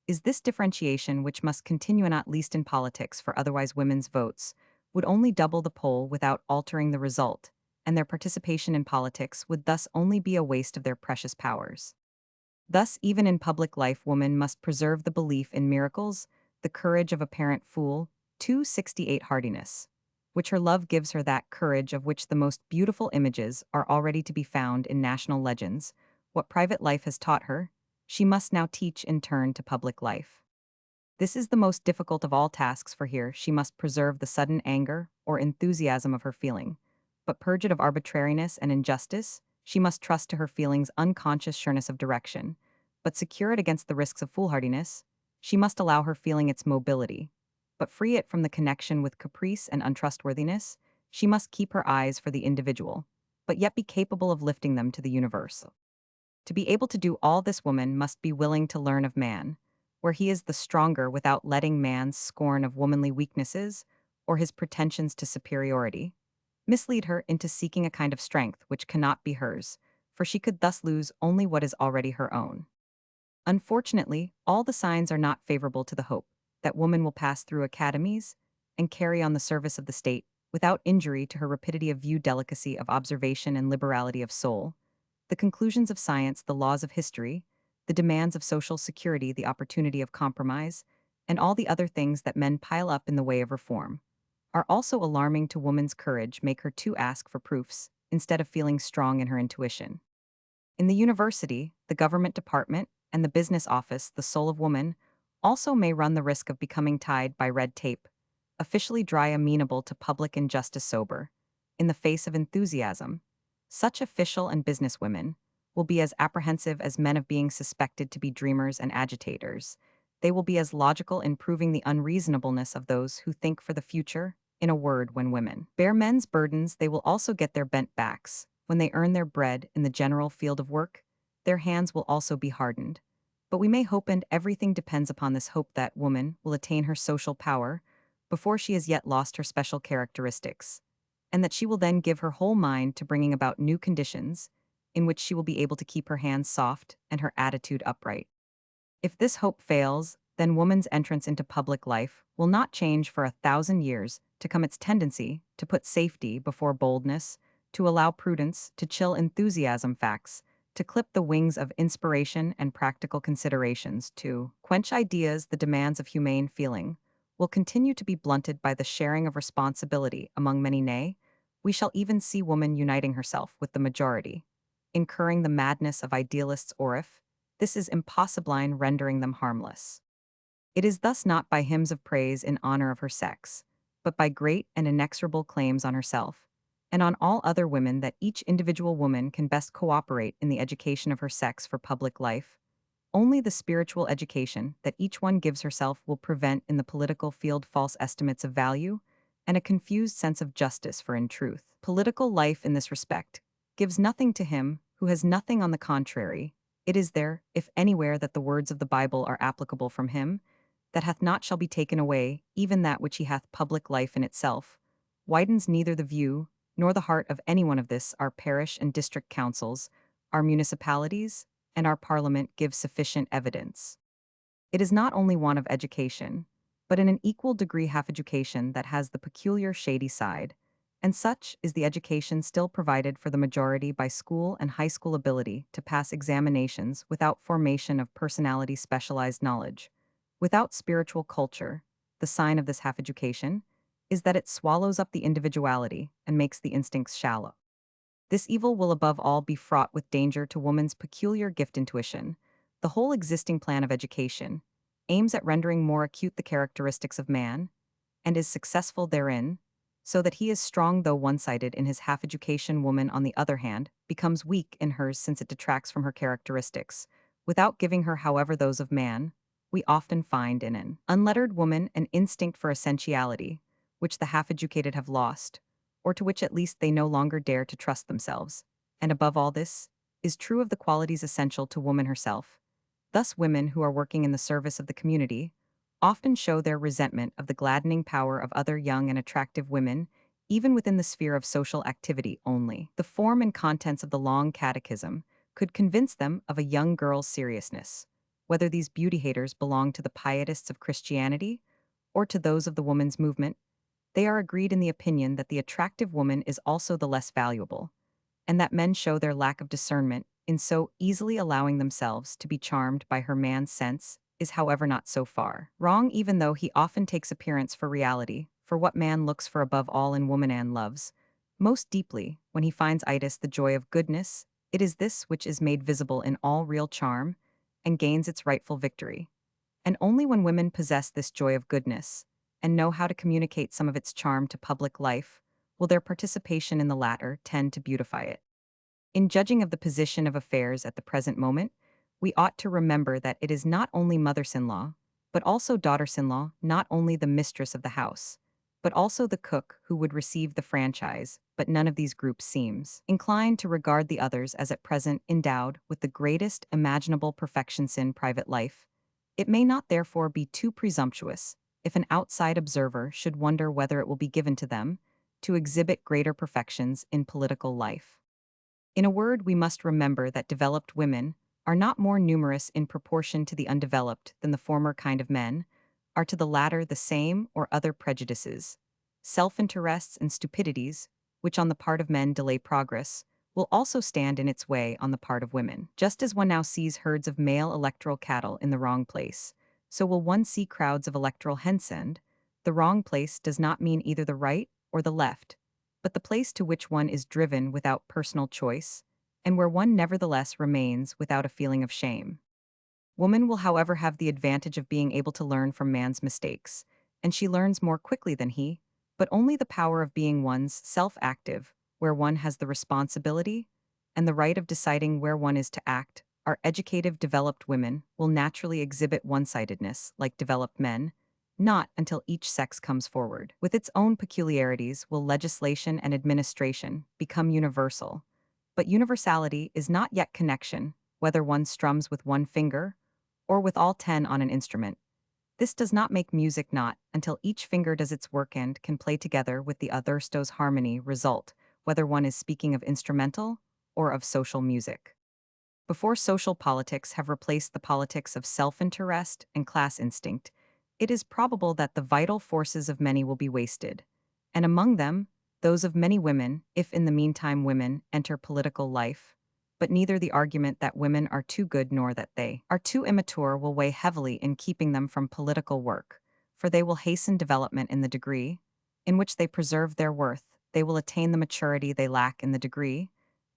is this differentiation which must continue, not least in politics, for otherwise women's votes would only double the poll without altering the result, and their participation in politics would thus only be a waste of their precious powers. Thus, even in public life, woman must preserve the belief in miracles, the courage of a parent fool, 268 hardiness, which her love gives her, that courage of which the most beautiful images are already to be found in national legends. What private life has taught her, she must now teach in turn to public life. This is the most difficult of all tasks, for here she must preserve the sudden anger or enthusiasm of her feeling, but purge it of arbitrariness and injustice, she must trust to her feelings' unconscious sureness of direction, but secure it against the risks of foolhardiness, she must allow her feeling its mobility, but free it from the connection with caprice and untrustworthiness, she must keep her eyes for the individual, but yet be capable of lifting them to the universal. To be able to do all this, woman must be willing to learn of man, where he is the stronger without letting man's scorn of womanly weaknesses or his pretensions to superiority mislead her into seeking a kind of strength which cannot be hers, for she could thus lose only what is already her own. Unfortunately, all the signs are not favorable to the hope that woman will pass through academies and carry on the service of the state without injury to her rapidity of view, delicacy of observation, and liberality of soul. The conclusions of science, the laws of history, the demands of social security, the opportunity of compromise, and all the other things that men pile up in the way of reform are also alarming to woman's courage, make her to ask for proofs instead of feeling strong in her intuition. In the university, the government department, and the business office, the soul of woman also may run the risk of becoming tied by red tape, officially dry, amenable to public injustice, sober, in the face of enthusiasm. Such official and business women will be as apprehensive as men of being suspected to be dreamers and agitators. They will be as logical in proving the unreasonableness of those who think for the future. In a word, when women bear men's burdens, they will also get their bent backs. When they earn their bread in the general field of work, their hands will also be hardened. But we may hope, and everything depends upon this hope, that woman will attain her social power before she has yet lost her special characteristics, and that she will then give her whole mind to bringing about new conditions in which she will be able to keep her hands soft and her attitude upright. If this hope fails, then woman's entrance into public life will not change for 1,000 years to come, its tendency to put safety before boldness, to allow prudence to chill enthusiasm, facts to clip the wings of inspiration and practical considerations, to quench ideas, the demands of humane feeling, will continue to be blunted by the sharing of responsibility among many. Nay, we shall even see woman uniting herself with the majority, incurring the madness of idealists, or if this is impossibline, rendering them harmless. It is thus not by hymns of praise in honor of her sex, but by great and inexorable claims on herself, and on all other women, that each individual woman can best cooperate in the education of her sex for public life. Only the spiritual education that each one gives herself will prevent in the political field false estimates of value and a confused sense of justice, for in truth, political life in this respect gives nothing to him who has nothing. On the contrary, it is there, if anywhere, that the words of the Bible are applicable, from him that hath not shall be taken away, even that which he hath. Public life in itself widens neither the view nor the heart of any one of this. Our parish and district councils, our municipalities, and our parliament give sufficient evidence. It is not only want of education, but in an equal degree half education that has the peculiar shady side, and such is the education still provided for the majority by school and high school ability to pass examinations without formation of personality, specialized knowledge, without spiritual culture. The sign of this half education is that it swallows up the individuality and makes the instincts shallow. This evil will above all be fraught with danger to woman's peculiar gift, intuition. The whole existing plan of education aims at rendering more acute the characteristics of man, and is successful therein, so that he is strong though one-sided in his half-education. Woman, on the other hand, becomes weak in hers, since it detracts from her characteristics, without giving her, however, those of man. We often find in an unlettered woman an instinct for essentiality, which the half-educated have lost, or to which at least they no longer dare to trust themselves. And above all, this is true of the qualities essential to woman herself. Thus, women who are working in the service of the community often show their resentment of the gladdening power of other young and attractive women, even within the sphere of social activity only. The form and contents of the long catechism could convince them of a young girl's seriousness. Whether these beauty haters belong to the pietists of Christianity or to those of the woman's movement, they are agreed in the opinion that the attractive woman is also the less valuable, and that men show their lack of discernment in so easily allowing themselves to be charmed by her. Man's sense is, however, not so far wrong, even though he often takes appearance for reality, for what man looks for above all in woman and loves most deeply when he finds itis, the joy of goodness. It is this which is made visible in all real charm and gains its rightful victory. And only when women possess this joy of goodness and know how to communicate some of its charm to public life will their participation in the latter tend to beautify it. In judging of the position of affairs at the present moment, we ought to remember that it is not only mothers-in-law, but also daughters-in-law, not only the mistress of the house, but also the cook who would receive the franchise, but none of these groups seems inclined to regard the others as at present endowed with the greatest imaginable perfections in private life. It may not therefore be too presumptuous, if an outside observer should wonder whether it will be given to them to exhibit greater perfections in political life. In a word, we must remember that developed women are not more numerous in proportion to the undeveloped than the former kind of men, are to the latter the same or other prejudices, self-interests and stupidities, which on the part of men delay progress, will also stand in its way on the part of women. Just as one now sees herds of male electoral cattle in the wrong place, so will one see crowds of electoral hensend. The wrong place does not mean either the right or the left, but the place to which one is driven without personal choice, and where one nevertheless remains without a feeling of shame. Woman will, however, have the advantage of being able to learn from man's mistakes, and she learns more quickly than he, but only the power of being one's self-active, where one has the responsibility and the right of deciding where one is to act. Our educative, developed women will naturally exhibit one-sidedness, like developed men, not until each sex comes forward. With its own peculiarities will legislation and administration become universal. But universality is not yet connection, whether one strums with one finger or with all 10 on an instrument. This does not make music not until each finger does its work and can play together with the other's harmony result, whether one is speaking of instrumental or of social music. Before social politics have replaced the politics of self-interest and class instinct, it is probable that the vital forces of many will be wasted, and among them, those of many women, if in the meantime women enter political life. But neither the argument that women are too good nor that they are too immature will weigh heavily in keeping them from political work, for they will hasten development in the degree in which they preserve their worth, they will attain the maturity they lack in the degree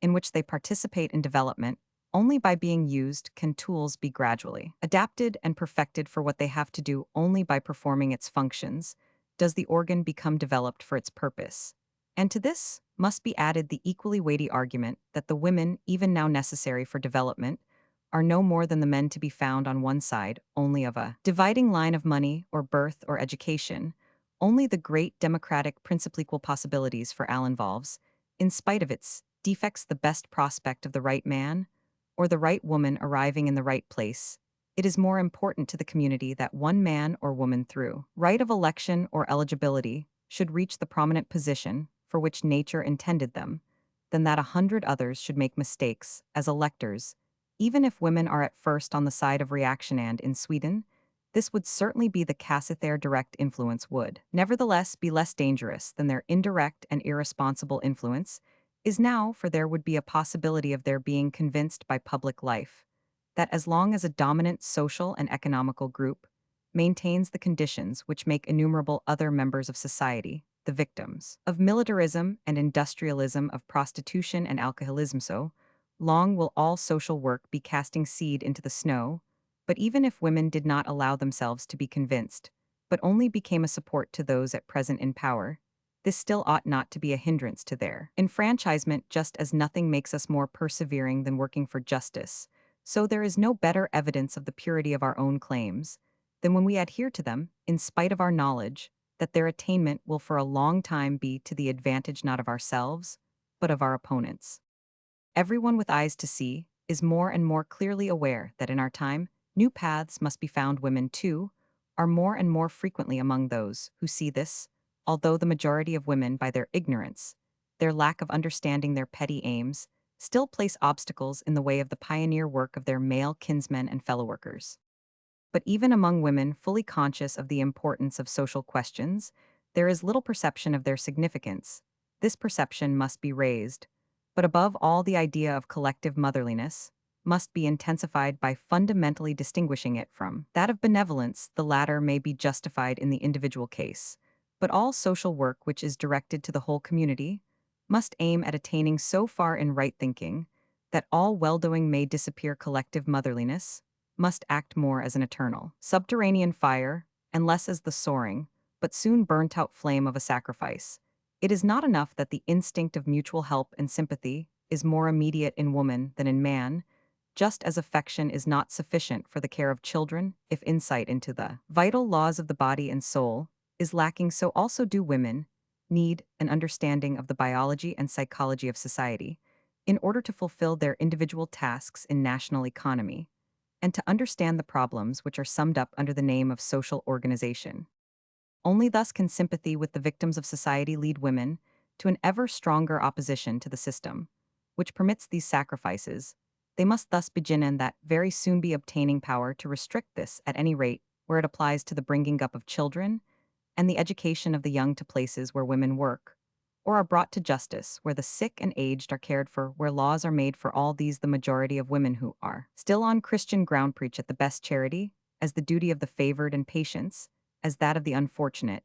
in which they participate in development. Only by being used can tools be gradually adapted and perfected for what they have to do. Only by performing its functions does the organ become developed for its purpose. And to this must be added the equally weighty argument that the women, even now necessary for development, are no more than the men to be found on one side only of a dividing line of money or birth or education. Only the great democratic principle equal possibilities for all involves, in spite of its defects, the best prospect of the right man or the right woman arriving in the right place. It is more important to the community that one man or woman through right of election or eligibility should reach the prominent position for which nature intended them, than that 100 others should make mistakes as electors. Even if women are at first on the side of reaction, and in Sweden, this would certainly be the case, their direct influence would nevertheless be less dangerous than their indirect and irresponsible influence is now, for there would be a possibility of their being convinced by public life that as long as a dominant social and economical group maintains the conditions which make innumerable other members of society the victims of militarism and industrialism, of prostitution and alcoholism, so long will all social work be casting seed into the snow. But even if women did not allow themselves to be convinced, but only became a support to those at present in power, this still ought not to be a hindrance to their enfranchisement. Just as nothing makes us more persevering than working for justice, so there is no better evidence of the purity of our own claims than when we adhere to them, in spite of our knowledge that their attainment will for a long time be to the advantage not of ourselves, but of our opponents. Everyone with eyes to see is more and more clearly aware that in our time, new paths must be found. Women, too, are more and more frequently among those who see this, although the majority of women, by their ignorance, their lack of understanding their petty aims, still place obstacles in the way of the pioneer work of their male kinsmen and fellow workers. But even among women fully conscious of the importance of social questions, there is little perception of their significance. This perception must be raised, but above all, the idea of collective motherliness must be intensified by fundamentally distinguishing it from that of benevolence. The latter may be justified in the individual case, but all social work which is directed to the whole community must aim at attaining so far in right thinking that all well-doing may disappear. Collective motherliness must act more as an eternal, subterranean fire, and less as the soaring, but soon burnt-out flame of a sacrifice. It is not enough that the instinct of mutual help and sympathy is more immediate in woman than in man, just as affection is not sufficient for the care of children if insight into the vital laws of the body and soul is lacking, so also do women need an understanding of the biology and psychology of society in order to fulfill their individual tasks in national economy, and to understand the problems which are summed up under the name of social organization. Only thus can sympathy with the victims of society lead women to an ever stronger opposition to the system, which permits these sacrifices. They must thus begin and that very soon be obtaining power to restrict this at any rate where it applies to the bringing up of children and the education of the young to places where women work, or are brought to justice where the sick and aged are cared for, where laws are made for all these. The majority of women who are still on Christian ground preach at the best charity as the duty of the favored and patience as that of the unfortunate,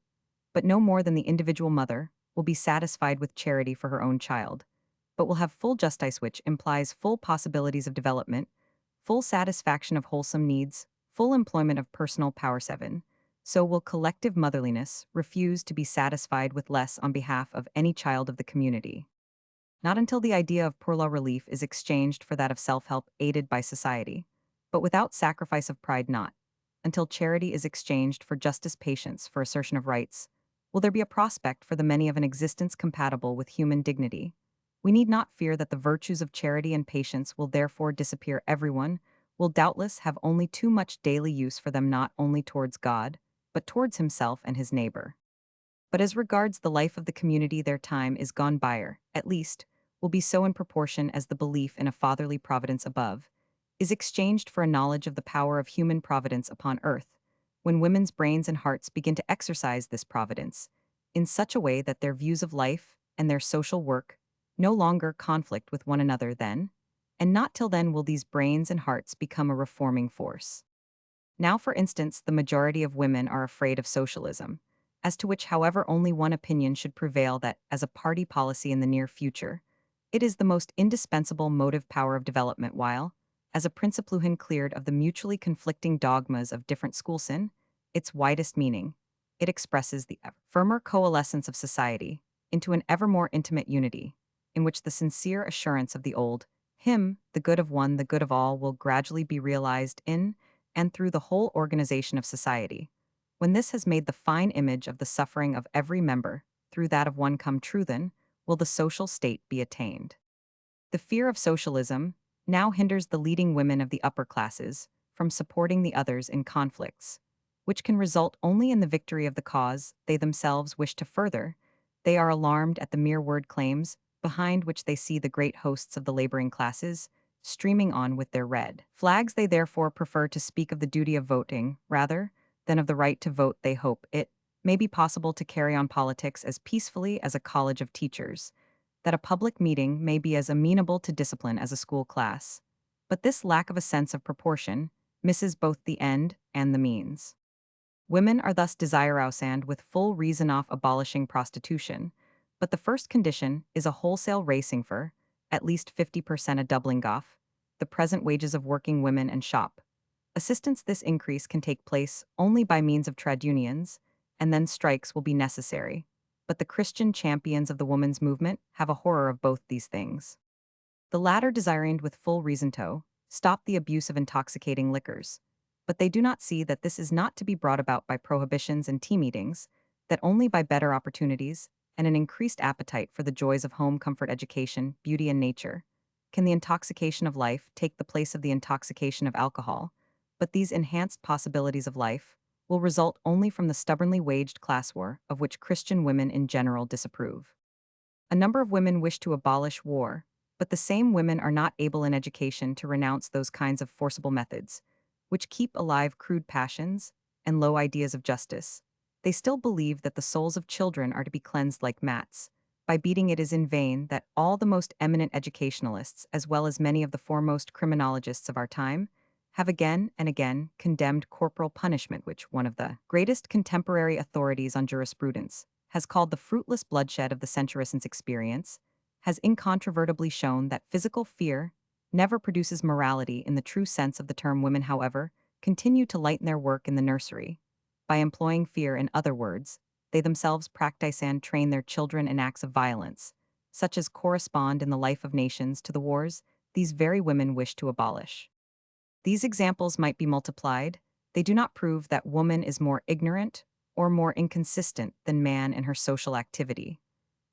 but no more than the individual mother will be satisfied with charity for her own child, but will have full justice, which implies full possibilities of development, full satisfaction of wholesome needs, full employment of personal power. 7. So will collective motherliness refuse to be satisfied with less on behalf of any child of the community. Not until the idea of poor law relief is exchanged for that of self-help aided by society, but without sacrifice of pride. Not until charity is exchanged for justice, patience for assertion of rights, will there be a prospect for the many of an existence compatible with human dignity. We need not fear that the virtues of charity and patience will therefore disappear. Everyone will doubtless have only too much daily use for them, not only towards God, but towards himself and his neighbor. But as regards the life of the community, their time is gone by, or, at least, will be so in proportion as the belief in a fatherly providence above is exchanged for a knowledge of the power of human providence upon earth, when women's brains and hearts begin to exercise this providence in such a way that their views of life and their social work no longer conflict with one another. Then, and not till then, will these brains and hearts become a reforming force. Now, for instance, the majority of women are afraid of socialism, as to which, however, only one opinion should prevail, that, as a party policy in the near future, it is the most indispensable motive power of development, while, as a principluhen cleared of the mutually conflicting dogmas of different schools in its widest meaning, it expresses the ever firmer coalescence of society into an ever more intimate unity, in which the sincere assurance of the old hymn, the good of one, the good of all, will gradually be realized in and through the whole organization of society. When this has made the fine image of the suffering of every member through that of one come true, then will the social state be attained. The fear of socialism now hinders the leading women of the upper classes from supporting the others in conflicts, which can result only in the victory of the cause they themselves wish to further. They are alarmed at the mere word claims, behind which they see the great hosts of the laboring classes streaming on with their red flags. They therefore prefer to speak of the duty of voting rather than of the right to vote. They hope it may be possible to carry on politics as peacefully as a college of teachers, that a public meeting may be as amenable to discipline as a school class. But this lack of a sense of proportion misses both the end and the means. Women are thus desirous and with full reason of abolishing prostitution, but the first condition is a wholesale racing for, at least 50% a doubling off, the present wages of working women and shop. Assistance this increase can take place only by means of trade unions, and then strikes will be necessary. But the Christian champions of the women's movement have a horror of both these things. The latter desiring with full reason to stop the abuse of intoxicating liquors, but they do not see that this is not to be brought about by prohibitions and tea meetings, that only by better opportunities and an increased appetite for the joys of home comfort, education, beauty, and nature can the intoxication of life take the place of the intoxication of alcohol. But these enhanced possibilities of life will result only from the stubbornly waged class war of which Christian women in general disapprove. A number of women wish to abolish war, but the same women are not able in education to renounce those kinds of forcible methods, which keep alive crude passions and low ideas of justice. They still believe that the souls of children are to be cleansed like mats. By beating it is in vain that all the most eminent educationalists, as well as many of the foremost criminologists of our time, have again and again condemned corporal punishment, which one of the greatest contemporary authorities on jurisprudence has called the fruitless bloodshed of the century. Since experience has incontrovertibly shown that physical fear never produces morality in the true sense of the term. Women, however, continue to lighten their work in the nursery by employing fear. In other words, they themselves practice and train their children in acts of violence, such as correspond in the life of nations to the wars these very women wish to abolish. These examples might be multiplied. They do not prove that woman is more ignorant or more inconsistent than man in her social activity,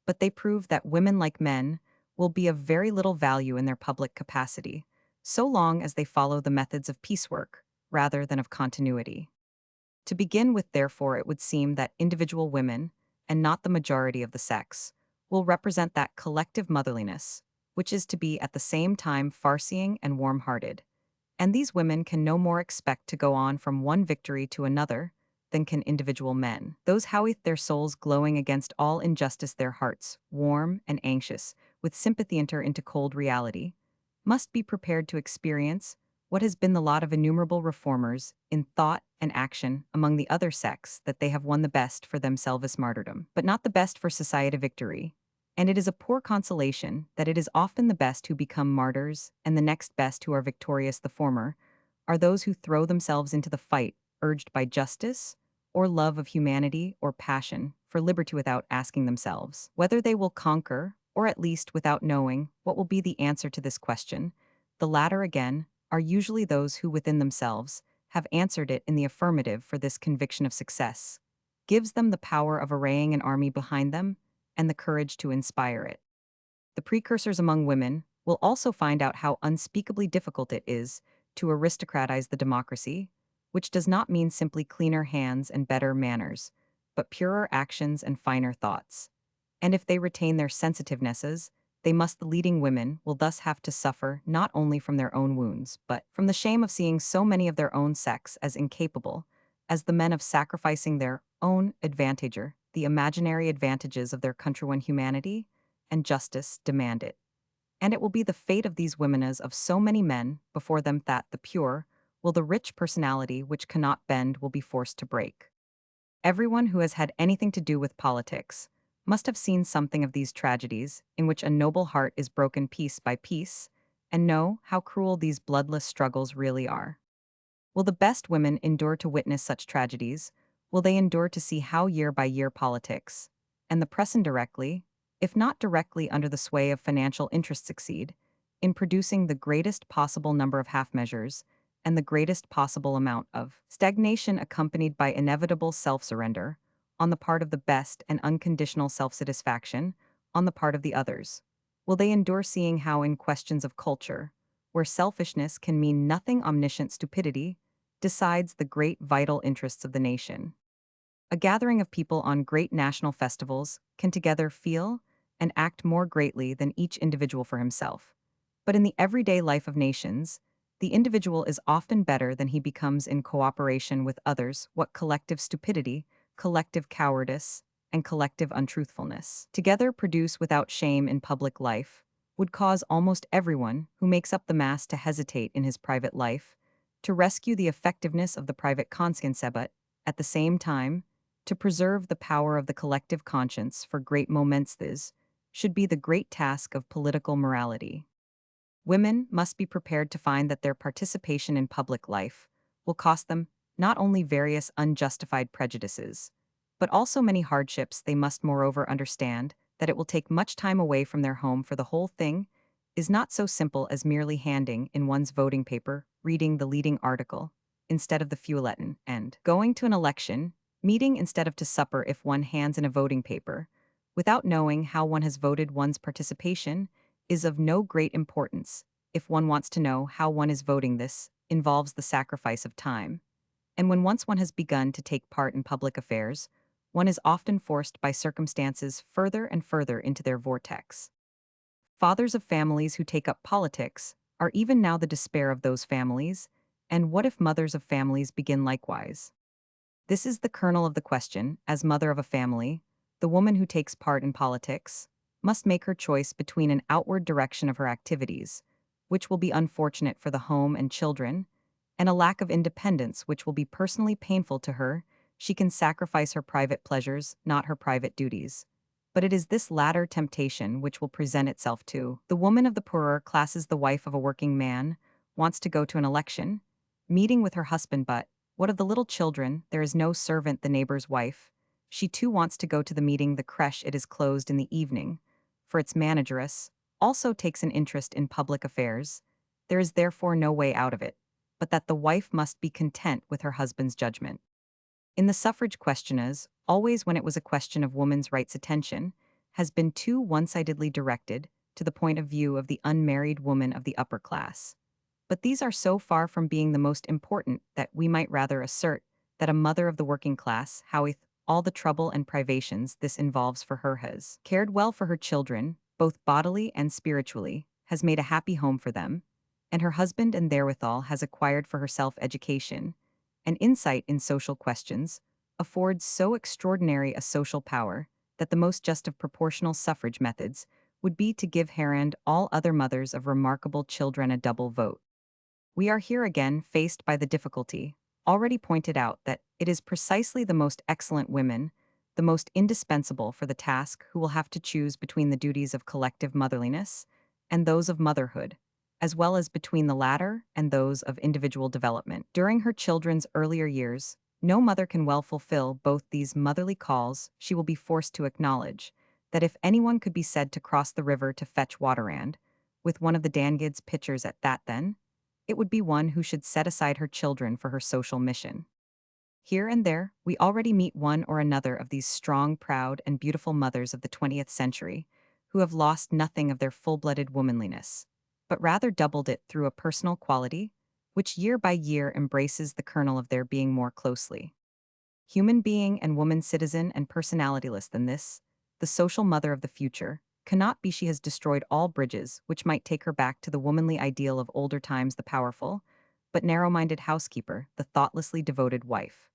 but they prove that women, like men, will be of very little value in their public capacity, so long as they follow the methods of piecework rather than of continuity. To begin with, therefore, it would seem that individual women, and not the majority of the sex, will represent that collective motherliness, which is to be at the same time farseeing and warm-hearted. And these women can no more expect to go on from one victory to another than can individual men. Those howith their souls glowing against all injustice, their hearts, warm and anxious, with sympathy enter into cold reality, must be prepared to experience what has been the lot of innumerable reformers in thought and action among the other sects, that they have won the best for themselves martyrdom, but not the best for society victory. And it is a poor consolation that it is often the best who become martyrs, and the next best who are victorious. The former are those who throw themselves into the fight, urged by justice, or love of humanity, or passion for liberty, without asking themselves whether they will conquer, or at least without knowing what will be the answer to this question. The latter, again, are usually those who within themselves have answered it in the affirmative, for this conviction of success gives them the power of arraying an army behind them and the courage to inspire it. The precursors among women will also find out how unspeakably difficult it is to aristocratize the democracy, which does not mean simply cleaner hands and better manners, but purer actions and finer thoughts. And if they retain their sensitivenesses, they must, the leading women will thus have to suffer not only from their own wounds, but from the shame of seeing so many of their own sex as incapable, as the men, of sacrificing their own advantager, the imaginary advantages of their country when humanity and justice demand it. And it will be the fate of these women as of so many men before them that the pure will, the rich personality which cannot bend, will be forced to break. Everyone who has had anything to do with politics must have seen something of these tragedies in which a noble heart is broken piece by piece, and know how cruel these bloodless struggles really are. Will the best women endure to witness such tragedies? Will they endure to see how year by year politics, and the press indirectly, if not directly under the sway of financial interests, succeed in producing the greatest possible number of half measures and the greatest possible amount of stagnation, accompanied by inevitable self-surrender on the part of the best and unconditional self-satisfaction on the part of the others? Will they endure seeing how, in questions of culture, where selfishness can mean nothing, omniscient stupidity decides the great vital interests of the nation? A gathering of people on great national festivals can together feel and act more greatly than each individual for himself. But in the everyday life of nations, the individual is often better than he becomes in cooperation with others. What collective stupidity, collective cowardice, and collective untruthfulness together produce without shame in public life would cause almost everyone who makes up the mass to hesitate in his private life, to rescue the effectiveness of the private conscience, but, at the same time, to preserve the power of the collective conscience for great moments. This should be the great task of political morality. Women must be prepared to find that their participation in public life will cost them not only various unjustified prejudices, but also many hardships. They must moreover understand that it will take much time away from their home, for the whole thing is not so simple as merely handing in one's voting paper, reading the leading article instead of the feuilleton, and going to an election meeting instead of to supper. If one hands in a voting paper without knowing how one has voted, one's participation is of no great importance. If one wants to know how one is voting, this involves the sacrifice of time. And when once one has begun to take part in public affairs, one is often forced by circumstances further and further into their vortex. Fathers of families who take up politics are even now the despair of those families, and what if mothers of families begin likewise? This is the kernel of the question. As mother of a family, the woman who takes part in politics must make her choice between an outward direction of her activities, which will be unfortunate for the home and children, and a lack of independence which will be personally painful to her. She can sacrifice her private pleasures, not her private duties. But it is this latter temptation which will present itself to the woman of the poorer classes. The wife of a working man wants to go to an election, meeting with her husband, but what of the little children? There is no servant, the neighbor's wife She too wants to go to the meeting, the creche it is closed in the evening, for its manageress also takes an interest in public affairs. There is therefore no way out of it, but that the wife must be content with her husband's judgment. In the suffrage questioners, always when it was a question of women's rights, attention has been too one-sidedly directed to the point of view of the unmarried woman of the upper class. But these are so far from being the most important that we might rather assert that a mother of the working class, with all the trouble and privations this involves for her, has cared well for her children, both bodily and spiritually, has made a happy home for them, and her husband, and therewithal has acquired for herself education, and insight in social questions, affords so extraordinary a social power that the most just of proportional suffrage methods would be to give her and all other mothers of remarkable children a double vote. We are here again faced by the difficulty, already pointed out, that it is precisely the most excellent women, the most indispensable for the task, who will have to choose between the duties of collective motherliness and those of motherhood, as well as between the latter and those of individual development. During her children's earlier years, no mother can well fulfill both these motherly calls. She will be forced to acknowledge that if anyone could be said to cross the river to fetch water, and, with one of the Dangids pitchers at that, then it would be one who should set aside her children for her social mission. Here and there, we already meet one or another of these strong, proud, and beautiful mothers of the 20th century, who have lost nothing of their full-blooded womanliness, but rather doubled it through a personal quality, which year by year embraces the kernel of their being more closely. Human being and woman, citizen and personalityless than this, the social mother of the future, cannot be. She has destroyed all bridges which might take her back to the womanly ideal of older times, the powerful, but narrow-minded housekeeper, the thoughtlessly devoted wife.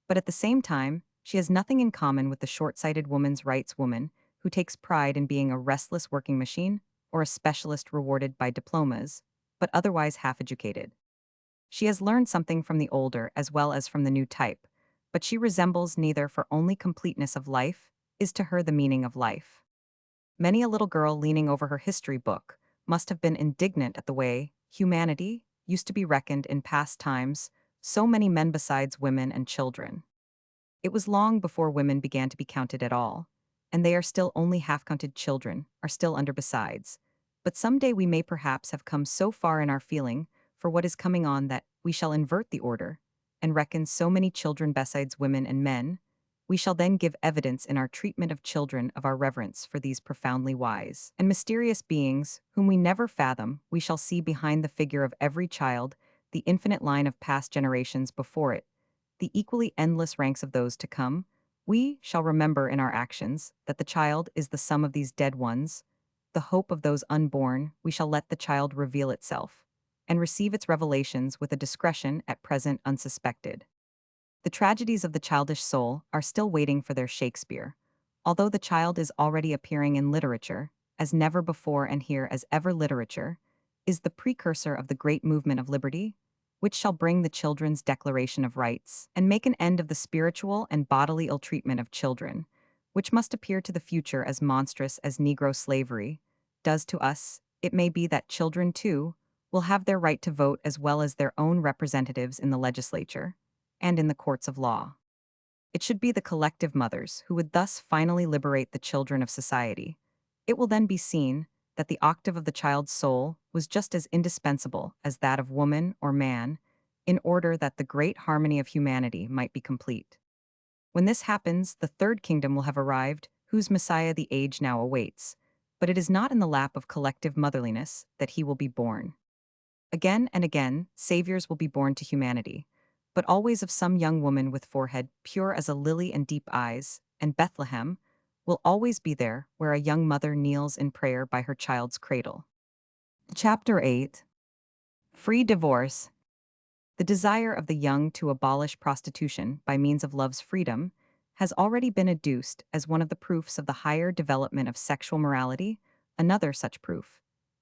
But at the same time, she has nothing in common with the short-sighted woman's rights woman who takes pride in being a restless working machine or a specialist rewarded by diplomas, but otherwise half-educated. She has learned something from the older as well as from the new type, but she resembles neither, for only completeness of life is to her the meaning of life. Many a little girl leaning over her history book must have been indignant at the way humanity used to be reckoned in past times, so many men besides women and children. It was long before women began to be counted at all, and they are still only half-counted. Children are still under besides. But some day we may perhaps have come so far in our feeling for what is coming on that we shall invert the order, and reckon so many children besides women and men. We shall then give evidence in our treatment of children of our reverence for these profoundly wise and mysterious beings, whom we never fathom. We shall see behind the figure of every child the infinite line of past generations before it, the equally endless ranks of those to come. We shall remember in our actions that the child is the sum of these dead ones, the hope of those unborn. We shall let the child reveal itself, and receive its revelations with a discretion at present unsuspected. The tragedies of the childish soul are still waiting for their Shakespeare, although the child is already appearing in literature, as never before, and here as ever literature is the precursor of the great movement of liberty, which shall bring the children's Declaration of Rights, and make an end of the spiritual and bodily ill-treatment of children, which must appear to the future as monstrous as Negro slavery does to us. It may be that children, too, will have their right to vote as well as their own representatives in the legislature and in the courts of law. It should be the collective mothers who would thus finally liberate the children of society. It will then be seen that the octave of the child's soul was just as indispensable as that of woman or man, in order that the great harmony of humanity might be complete. When this happens, the third kingdom will have arrived, whose Messiah the age now awaits, but it is not in the lap of collective motherliness that he will be born. Again and again, saviors will be born to humanity, but always of some young woman with forehead pure as a lily and deep eyes, and Bethlehem will always be there where a young mother kneels in prayer by her child's cradle. Chapter 8. Free Divorce. The desire of the young to abolish prostitution by means of love's freedom has already been adduced as one of the proofs of the higher development of sexual morality. Another such proof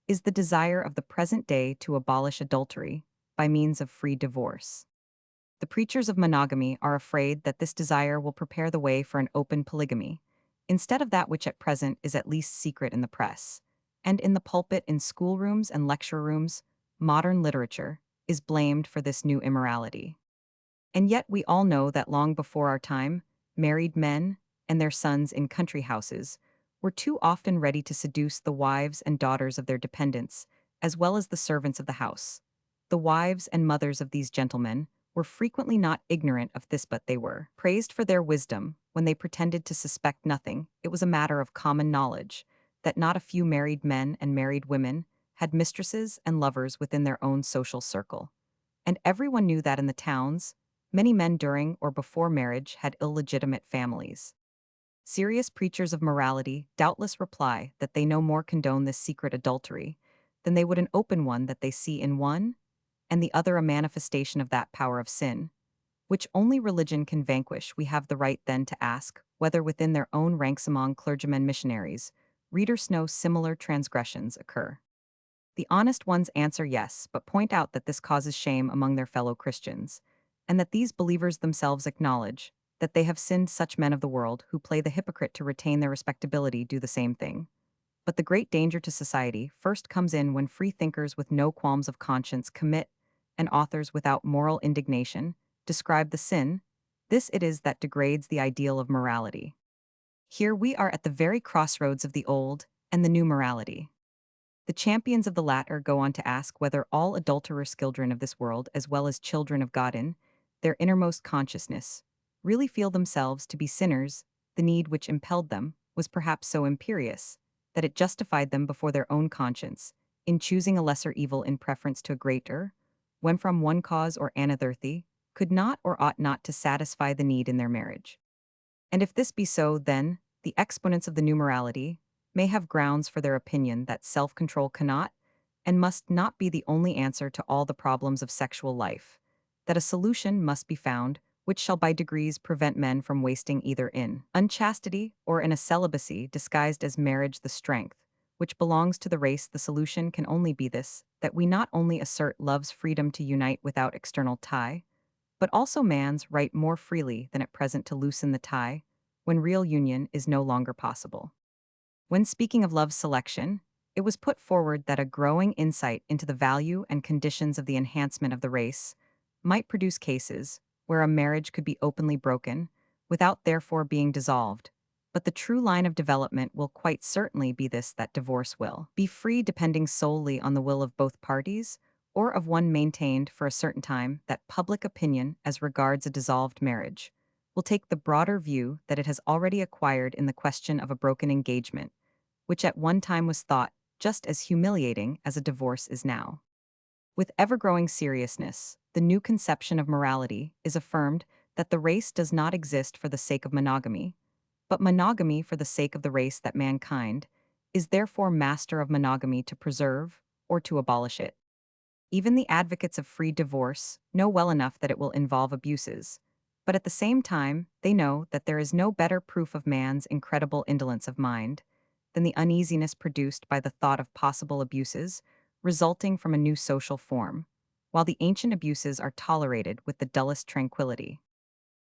is the desire of the present day to abolish adultery by means of free divorce. The preachers of monogamy are afraid that this desire will prepare the way for an open polygamy, instead of that which at present is at least secret in the press, and in the pulpit, in schoolrooms and lecture rooms. Modern literature is blamed for this new immorality. And yet we all know that long before our time, married men, and their sons in country houses, were too often ready to seduce the wives and daughters of their dependents, as well as the servants of the house. The wives and mothers of these gentlemen were frequently not ignorant of this, but they were praised for their wisdom when they pretended to suspect nothing. It was a matter of common knowledge that not a few married men and married women had mistresses and lovers within their own social circle. And everyone knew that in the towns, many men during or before marriage had illegitimate families. Serious preachers of morality doubtless reply that they no more condone this secret adultery than they would an open one that they see in one and the other a manifestation of that power of sin, which only religion can vanquish. We have the right then to ask whether within their own ranks among clergymen missionaries, readers know similar transgressions occur. The honest ones answer yes, but point out that this causes shame among their fellow Christians, and that these believers themselves acknowledge that they have sinned. Such men of the world who play the hypocrite to retain their respectability do the same thing. But the great danger to society first comes in when free thinkers with no qualms of conscience commit, and authors without moral indignation describe the sin. This it is that degrades the ideal of morality. Here we are at the very crossroads of the old and the new morality. The champions of the latter go on to ask whether all adulterous children of this world, as well as children of God in their innermost consciousness, really feel themselves to be sinners. The need which impelled them was perhaps so imperious that it justified them before their own conscience in choosing a lesser evil in preference to a greater, when from one cause or another they could not or ought not to satisfy the need in their marriage. And if this be so, then the exponents of the new morality may have grounds for their opinion that self-control cannot and must not be the only answer to all the problems of sexual life, that a solution must be found which shall by degrees prevent men from wasting either in unchastity or in a celibacy disguised as marriage the strength which belongs to the race. The solution can only be this, that we not only assert love's freedom to unite without external tie, but also man's right more freely than at present to loosen the tie, when real union is no longer possible. When speaking of love's selection, it was put forward that a growing insight into the value and conditions of the enhancement of the race might produce cases where a marriage could be openly broken, without therefore being dissolved. But the true line of development will quite certainly be this, that divorce will be free depending solely on the will of both parties, or of one maintained for a certain time. That public opinion as regards a dissolved marriage will take the broader view that it has already acquired in the question of a broken engagement, which at one time was thought just as humiliating as a divorce is now. With ever-growing seriousness, the new conception of morality is affirmed that the race does not exist for the sake of monogamy, but monogamy for the sake of the race, that mankind is therefore master of monogamy to preserve or to abolish it. Even the advocates of free divorce know well enough that it will involve abuses, but at the same time, they know that there is no better proof of man's incredible indolence of mind than the uneasiness produced by the thought of possible abuses resulting from a new social form, while the ancient abuses are tolerated with the dullest tranquility.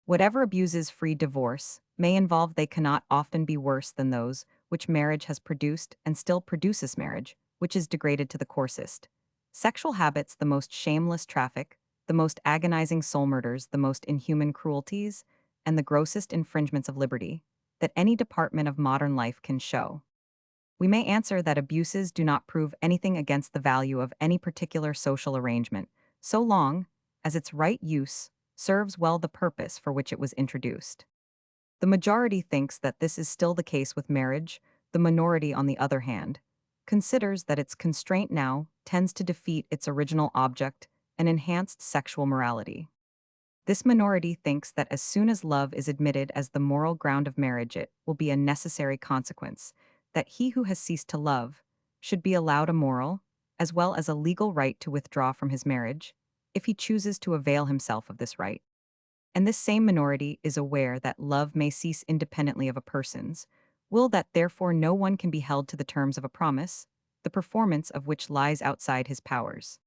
Whatever abuses free divorce may involve, they cannot often be worse than those which marriage has produced and still produces marriage, which is degraded to the coarsest sexual habits, the most shameless traffic, the most agonizing soul murders, the most inhuman cruelties, and the grossest infringements of liberty that any department of modern life can show. We may answer that abuses do not prove anything against the value of any particular social arrangement, so long as its right use serves well the purpose for which it was introduced. The majority thinks that this is still the case with marriage. The minority, on the other hand, considers that its constraint now tends to defeat its original object, an enhanced sexual morality. This minority thinks that as soon as love is admitted as the moral ground of marriage, it will be a necessary consequence that he who has ceased to love should be allowed a moral, as well as a legal right to withdraw from his marriage, if he chooses to avail himself of this right. And this same minority is aware that love may cease independently of a person's will, that therefore no one can be held to the terms of a promise, the performance of which lies outside his powers.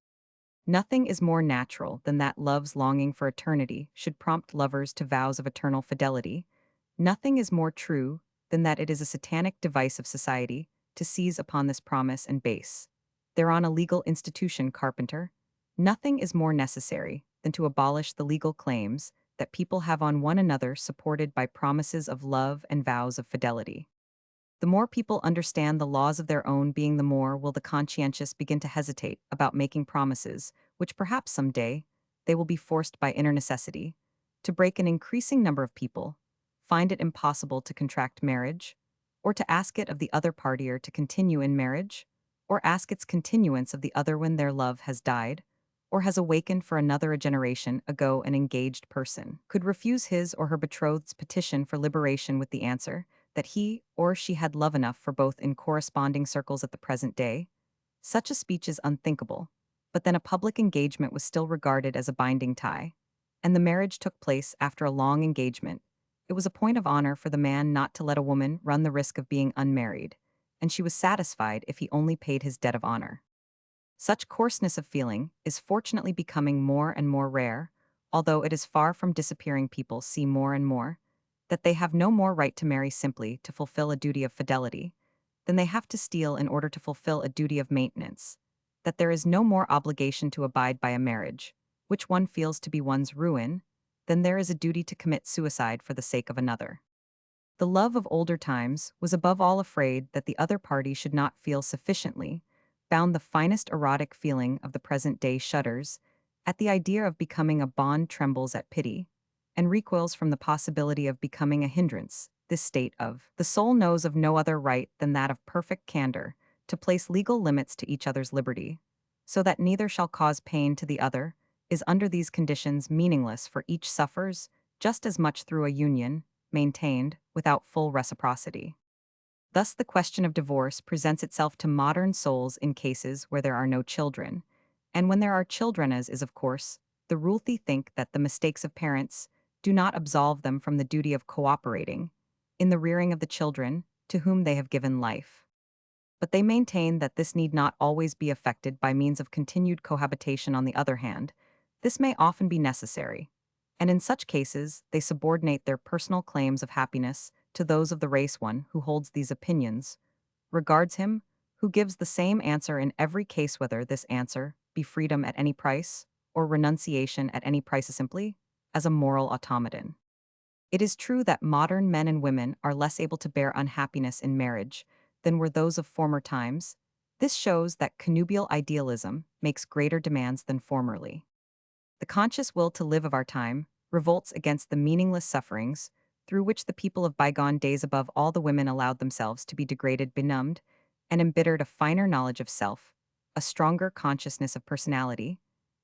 Nothing is more natural than that love's longing for eternity should prompt lovers to vows of eternal fidelity. Nothing is more true than that it is a satanic device of society to seize upon this promise and base thereon a legal institution. Carpenter. Nothing is more necessary than to abolish the legal claims that people have on one another supported by promises of love and vows of fidelity. The more people understand the laws of their own being, the more will the conscientious begin to hesitate about making promises, which perhaps someday they will be forced by inner necessity to break. An increasing number of people find it impossible to contract marriage, or to ask it of the other party, or to continue in marriage, or ask its continuance of the other when their love has died, or has awakened. For another, a generation ago, an engaged person could refuse his or her betrothed's petition for liberation with the answer that he or she had love enough for both. In corresponding circles at the present day, such a speech is unthinkable, but then a public engagement was still regarded as a binding tie, and the marriage took place after a long engagement. It was a point of honor for the man not to let a woman run the risk of being unmarried, and she was satisfied if he only paid his debt of honor. Such coarseness of feeling is fortunately becoming more and more rare, although it is far from disappearing. People see more and more that they have no more right to marry simply to fulfill a duty of fidelity than they have to steal in order to fulfill a duty of maintenance, that there is no more obligation to abide by a marriage, which one feels to be one's ruin, than there is a duty to commit suicide for the sake of another. The love of older times was above all afraid that the other party should not feel sufficiently bound. The finest erotic feeling of the present day shudders at the idea of becoming a bond, trembles at pity, and recoils from the possibility of becoming a hindrance. This state of the soul knows of no other right than that of perfect candor, to place legal limits to each other's liberty, so that neither shall cause pain to the other, is under these conditions meaningless, for each suffers just as much through a union maintained without full reciprocity. Thus, the question of divorce presents itself to modern souls in cases where there are no children, and when there are children, as is, of course, the rule. They think that the mistakes of parents do not absolve them from the duty of cooperating in the rearing of the children to whom they have given life. But they maintain that this need not always be effected by means of continued cohabitation. On the other hand, this may often be necessary, and in such cases they subordinate their personal claims of happiness to those of the race. One who holds these opinions regards him who gives the same answer in every case, whether this answer be freedom at any price or renunciation at any price, simply as a moral automaton. It is true that modern men and women are less able to bear unhappiness in marriage than were those of former times. This shows that connubial idealism makes greater demands than formerly. The conscious will to live of our time revolts against the meaningless sufferings through which the people of bygone days, above all the women, allowed themselves to be degraded, benumbed, and embittered. A finer knowledge of self, a stronger consciousness of personality,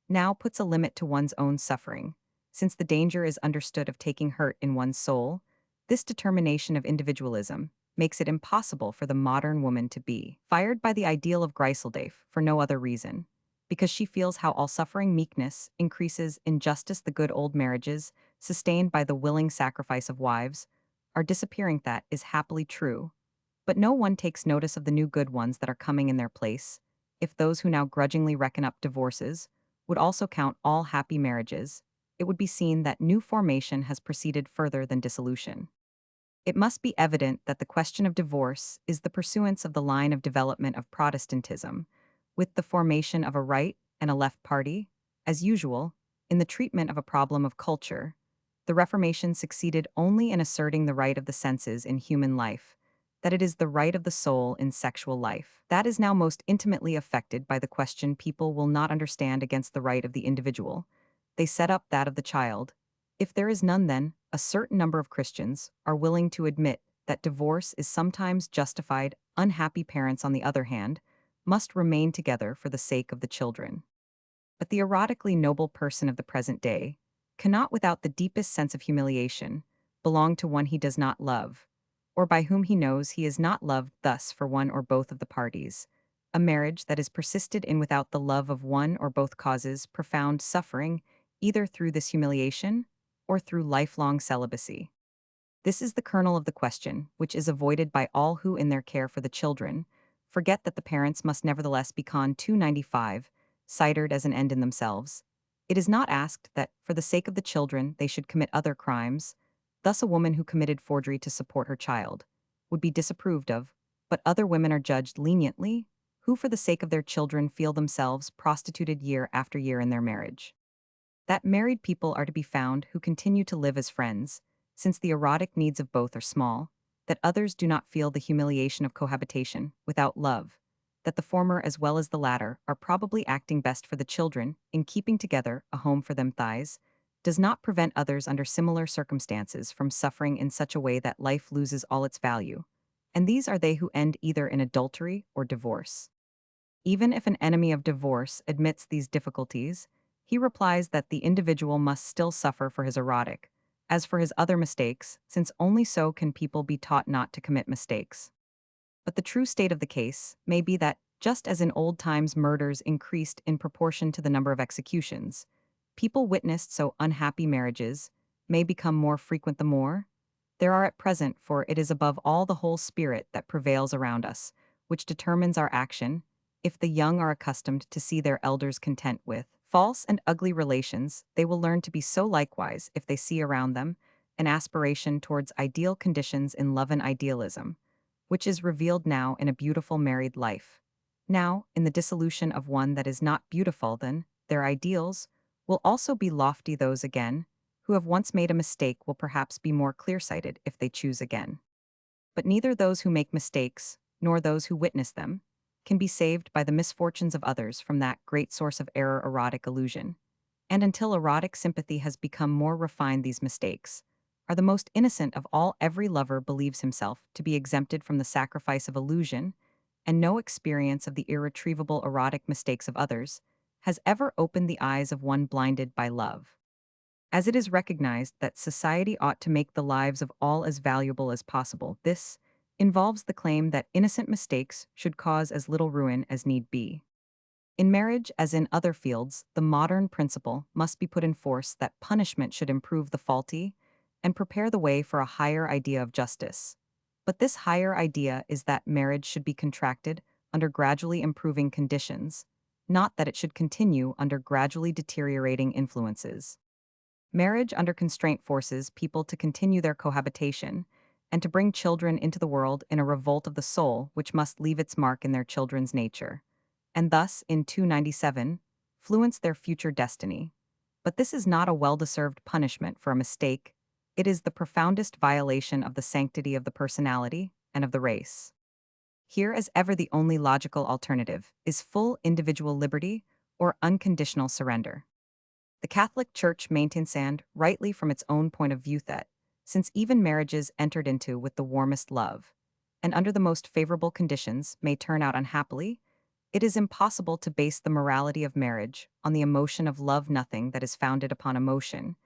now puts a limit to one's own suffering, since the danger is understood of taking hurt in one's soul. This determination of individualism makes it impossible for the modern woman to be fired by the ideal of Greiseldorf for no other reason, because she feels how all suffering meekness increases injustice. The good old marriages, sustained by the willing sacrifice of wives, are disappearing. That is happily true, but no one takes notice of the new good ones that are coming in their place. If those who now grudgingly reckon up divorces would also count all happy marriages, it would be seen that new formation has proceeded further than dissolution. It must be evident that the question of divorce is the pursuance of the line of development of Protestantism, with the formation of a right and a left party. As usual, in the treatment of a problem of culture, the Reformation succeeded only in asserting the right of the senses in human life, that it is the right of the soul in sexual life that is now most intimately affected by the question. People will not understand against the right of the individual. They set up that of the child. If there is none, then a certain number of Christians are willing to admit that divorce is sometimes justified. Unhappy parents, on the other hand, must remain together for the sake of the children. But the erotically noble person of the present day cannot, without the deepest sense of humiliation, belong to one he does not love, or by whom he knows he is not loved. Thus, for one or both of the parties, a marriage that is persisted in without the love of one or both causes profound suffering, either through this humiliation or through lifelong celibacy. This is the kernel of the question, which is avoided by all who, in their care for the children, forget that the parents must nevertheless be con 295, cited as an end in themselves. It is not asked that, for the sake of the children, they should commit other crimes. Thus, a woman who committed forgery to support her child would be disapproved of, but other women are judged leniently, who, for the sake of their children, feel themselves prostituted year after year in their marriage. That married people are to be found who continue to live as friends, since the erotic needs of both are small, that others do not feel the humiliation of cohabitation without love, that the former as well as the latter are probably acting best for the children in keeping together a home for them thighs, does not prevent others under similar circumstances from suffering in such a way that life loses all its value. And these are they who end either in adultery or divorce. Even if an enemy of divorce admits these difficulties, he replies that the individual must still suffer for his erotic, as for his other mistakes, since only so can people be taught not to commit mistakes. But the true state of the case may be that, just as in old times murders increased in proportion to the number of executions, people witnessed so unhappy marriages may become more frequent the more. There are at present, for it is above all the whole spirit that prevails around us, which determines our action, if the young are accustomed to see their elders content with false and ugly relations, they will learn to be so likewise if they see around them an aspiration towards ideal conditions in love and idealism, which is revealed now in a beautiful married life. Now, in the dissolution of one that is not beautiful, then, their ideals will also be lofty. Those again, who have once made a mistake will perhaps be more clear-sighted if they choose again. But neither those who make mistakes, nor those who witness them, can be saved by the misfortunes of others from that great source of error, erotic illusion. And until erotic sympathy has become more refined, these mistakes are the most innocent of all. Every lover believes himself to be exempted from the sacrifice of illusion, and no experience of the irretrievable erotic mistakes of others has ever opened the eyes of one blinded by love. As it is recognized that society ought to make the lives of all as valuable as possible, this involves the claim that innocent mistakes should cause as little ruin as need be. In marriage, as in other fields, the modern principle must be put in force that punishment should improve the faulty and prepare the way for a higher idea of justice. But this higher idea is that marriage should be contracted under gradually improving conditions, not that it should continue under gradually deteriorating influences. Marriage under constraint forces people to continue their cohabitation and to bring children into the world in a revolt of the soul which must leave its mark in their children's nature, and thus, in 297, fluence their future destiny. But this is not a well-deserved punishment for a mistake. It is the profoundest violation of the sanctity of the personality and of the race. Here, as ever, the only logical alternative is full individual liberty or unconditional surrender. The Catholic Church maintains, and rightly from its own point of view, that, since even marriages entered into with the warmest love, and under the most favorable conditions, may turn out unhappily, it is impossible to base the morality of marriage on the emotion of love. Nothing that is founded upon emotion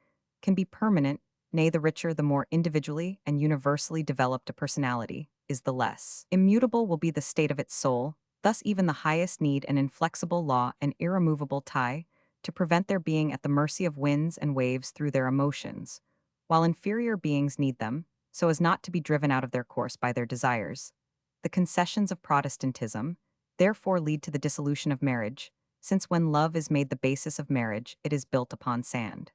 can be permanent, nay, the richer, the more individually and universally developed a personality is, the less immutable will be the state of its soul. Thus, even the highest need an inflexible law and irremovable tie to prevent their being at the mercy of winds and waves through their emotions, while inferior beings need them, so as not to be driven out of their course by their desires. The concessions of Protestantism therefore lead to the dissolution of marriage, since when love is made the basis of marriage, it is built upon sand.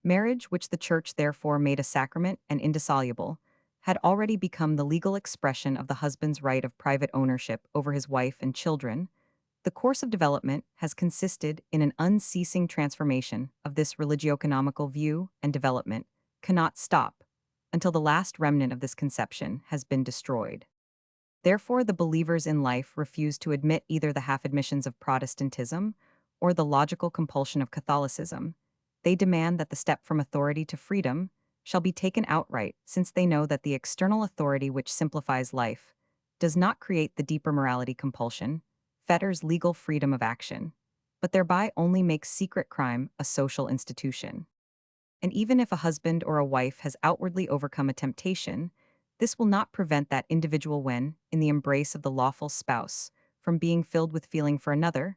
Marriage, which the Church therefore made a sacrament and indissoluble, had already become the legal expression of the husband's right of private ownership over his wife and children. The course of development has consisted in an unceasing transformation of this religio-economical view, and development cannot stop until the last remnant of this conception has been destroyed. Therefore, the believers in life refuse to admit either the half-admissions of Protestantism or the logical compulsion of Catholicism. They demand that the step from authority to freedom shall be taken outright, since they know that the external authority which simplifies life does not create the deeper morality compulsion, fetters legal freedom of action, but thereby only makes secret crime a social institution. And even if a husband or a wife has outwardly overcome a temptation, this will not prevent that individual when, in the embrace of the lawful spouse, from being filled with feeling for another.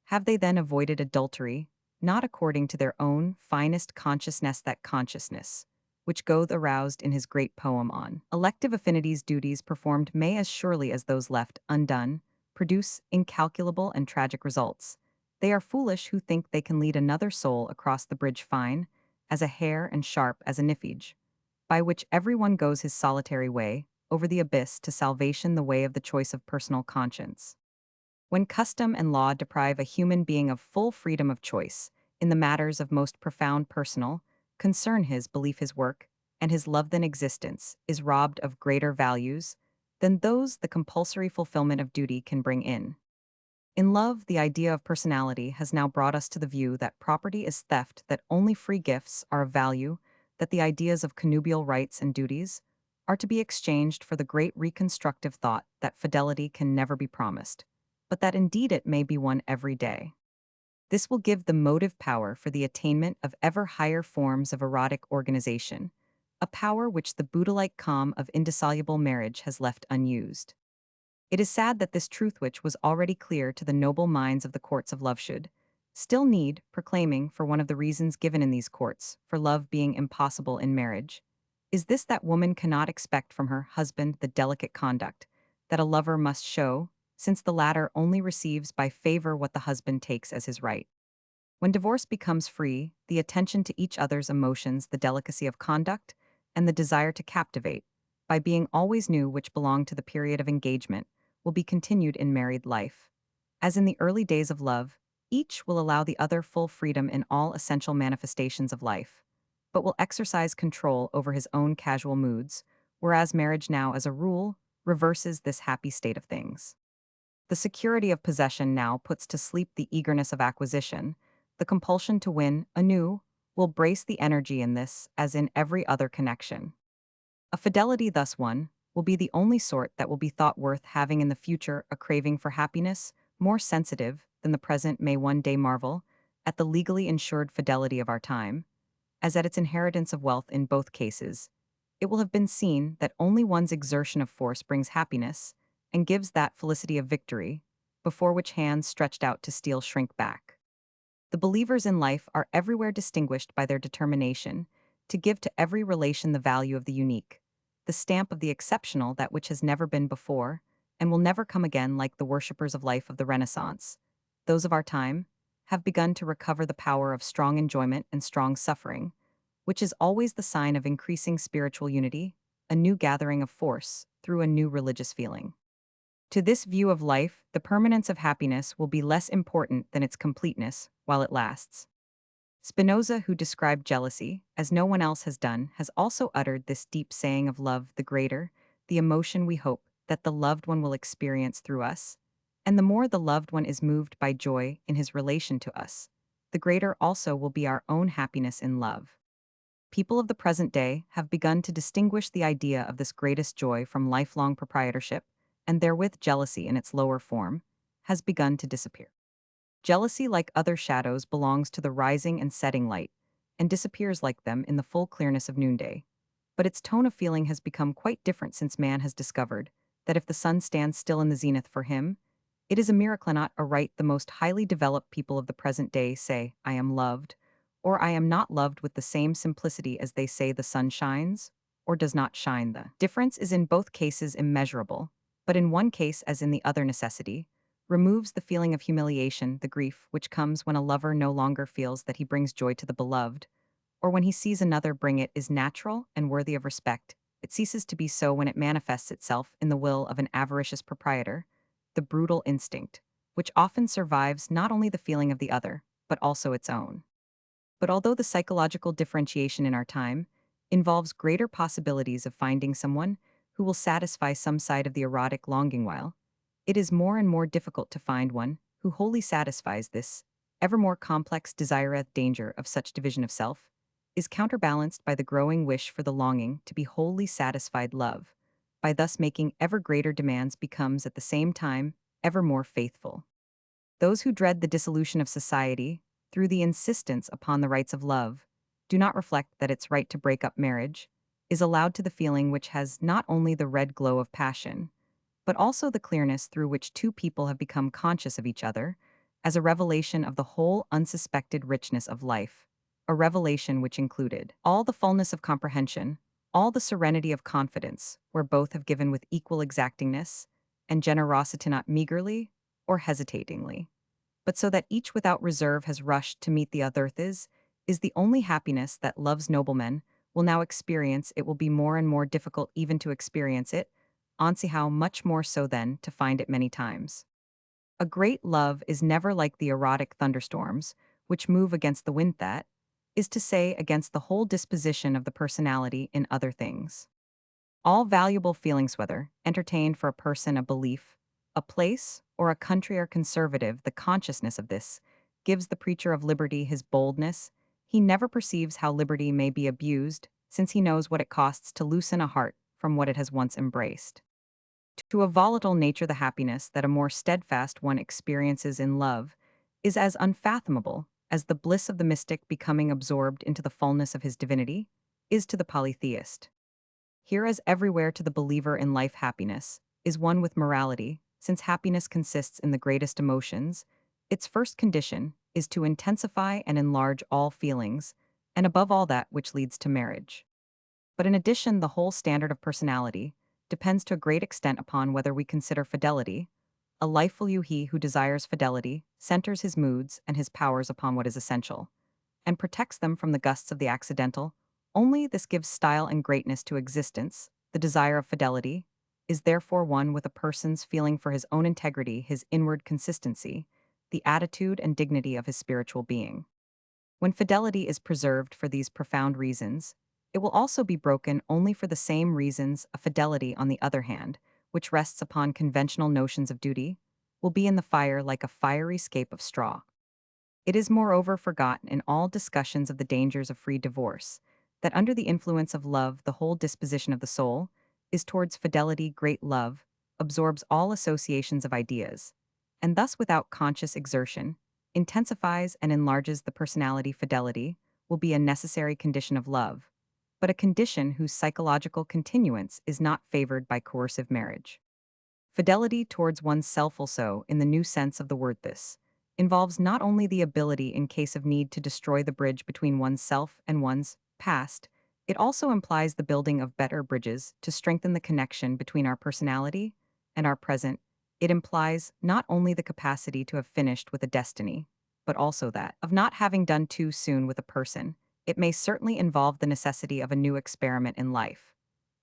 Have they then avoided adultery, not according to their own finest consciousness, that consciousness, which Goethe aroused in his great poem on elective affinities? Duties performed may, as surely as those left undone, produce incalculable and tragic results. They are foolish who think they can lead another soul across the bridge fine as a hair and sharp as a nifage, by which every one goes his solitary way, over the abyss to salvation, the way of the choice of personal conscience. When custom and law deprive a human being of full freedom of choice, in the matters of most profound personal concern his belief his work, and his love than existence, is robbed of greater values than those the compulsory fulfillment of duty can bring in. In love, the idea of personality has now brought us to the view that property is theft, that only free gifts are of value, that the ideas of connubial rights and duties are to be exchanged for the great reconstructive thought that fidelity can never be promised, but that indeed it may be won every day. This will give the motive power for the attainment of ever higher forms of erotic organization, a power which the Buddha-like calm of indissoluble marriage has left unused. It is sad that this truth, which was already clear to the noble minds of the courts of love, should still need proclaiming for one of the reasons given in these courts for love being impossible in marriage. Is this that woman cannot expect from her husband the delicate conduct that a lover must show, since the latter only receives by favor what the husband takes as his right? When divorce becomes free, the attention to each other's emotions, the delicacy of conduct, and the desire to captivate, by being always new which belong to the period of engagement, will be continued in married life. As in the early days of love, each will allow the other full freedom in all essential manifestations of life, but will exercise control over his own casual moods, whereas marriage now, as a rule, reverses this happy state of things. The security of possession now puts to sleep the eagerness of acquisition. The compulsion to win, anew, will brace the energy in this as in every other connection. A fidelity thus won will be the only sort that will be thought worth having in the future. A craving for happiness, more sensitive than the present, may one day marvel at the legally insured fidelity of our time, as at its inheritance of wealth in both cases. It will have been seen that only one's exertion of force brings happiness, and gives that felicity of victory, before which hands stretched out to steal shrink back. The believers in life are everywhere distinguished by their determination to give to every relation the value of the unique, the stamp of the exceptional, that which has never been before, and will never come again. Like the worshippers of life of the Renaissance, those of our time have begun to recover the power of strong enjoyment and strong suffering, which is always the sign of increasing spiritual unity, a new gathering of force through a new religious feeling. To this view of life, the permanence of happiness will be less important than its completeness while it lasts. Spinoza, who described jealousy as no one else has done, has also uttered this deep saying of love: the greater the emotion we hope that the loved one will experience through us, and the more the loved one is moved by joy in his relation to us, the greater also will be our own happiness in love. People of the present day have begun to distinguish the idea of this greatest joy from lifelong proprietorship, and therewith jealousy in its lower form has begun to disappear. Jealousy, like other shadows, belongs to the rising and setting light, and disappears like them in the full clearness of noonday. But its tone of feeling has become quite different since man has discovered that if the sun stands still in the zenith for him, it is a miracle, not a right. The most highly developed people of the present day say, "I am loved," or "I am not loved," with the same simplicity as they say the sun shines or does not shine. The difference is in both cases immeasurable, but in one case, as in the other, necessity removes the feeling of humiliation, the grief which comes when a lover no longer feels that he brings joy to the beloved, or when he sees another bring it, is natural and worthy of respect. It ceases to be so when it manifests itself in the will of an avaricious proprietor, the brutal instinct, which often survives not only the feeling of the other, but also its own. But although the psychological differentiation in our time involves greater possibilities of finding someone who will satisfy some side of the erotic longing, while it is more and more difficult to find one who wholly satisfies this ever more complex desire, the danger of such division of self is counterbalanced by the growing wish for the longing to be wholly satisfied. Love, by thus making ever greater demands, becomes at the same time ever more faithful. Those who dread the dissolution of society through the insistence upon the rights of love do not reflect that its right to break up marriage is allowed to the feeling which has not only the red glow of passion, but also the clearness through which two people have become conscious of each other, as a revelation of the whole unsuspected richness of life, a revelation which included all the fullness of comprehension, all the serenity of confidence, where both have given with equal exactingness and generosity, not meagerly or hesitatingly, but so that each without reserve has rushed to meet the other. This is the only happiness that love's noblemen will now experience. It will be more and more difficult even to experience it, on see how much more so then to find it many times. A great love is never like the erotic thunderstorms, which move against the wind that, is to say, against the whole disposition of the personality in other things. All valuable feelings, whether entertained for a person, a belief, a place, or a country, are conservative. The consciousness of this gives the preacher of liberty his boldness. He never perceives how liberty may be abused, since he knows what it costs to loosen a heart from what it has once embraced. To a volatile nature, the happiness that a more steadfast one experiences in love is as unfathomable as the bliss of the mystic becoming absorbed into the fullness of his divinity is to the polytheist. Here, as everywhere to the believer in life, happiness is one with morality, since happiness consists in the greatest emotions. Its first condition is to intensify and enlarge all feelings, and above all that which leads to marriage. But in addition, the whole standard of personality depends to a great extent upon whether we consider fidelity. A life will you he who desires fidelity centers his moods and his powers upon what is essential, and protects them from the gusts of the accidental. Only this gives style and greatness to existence. The desire of fidelity is therefore one with a person's feeling for his own integrity, his inward consistency, the attitude and dignity of his spiritual being. When fidelity is preserved for these profound reasons, it will also be broken only for the same reasons. A fidelity, on the other hand, which rests upon conventional notions of duty, will be in the fire like a fiery scape of straw. It is moreover forgotten in all discussions of the dangers of free divorce that under the influence of love the whole disposition of the soul is towards fidelity. Great love absorbs all associations of ideas, and thus without conscious exertion intensifies and enlarges the personality. Fidelity will be a necessary condition of love, but a condition whose psychological continuance is not favored by coercive marriage. Fidelity towards oneself also, in the new sense of the word, this involves not only the ability in case of need to destroy the bridge between oneself and one's past, it also implies the building of better bridges to strengthen the connection between our personality and our present. It implies not only the capacity to have finished with a destiny, but also that of not having done too soon with a person. It may certainly involve the necessity of a new experiment in life,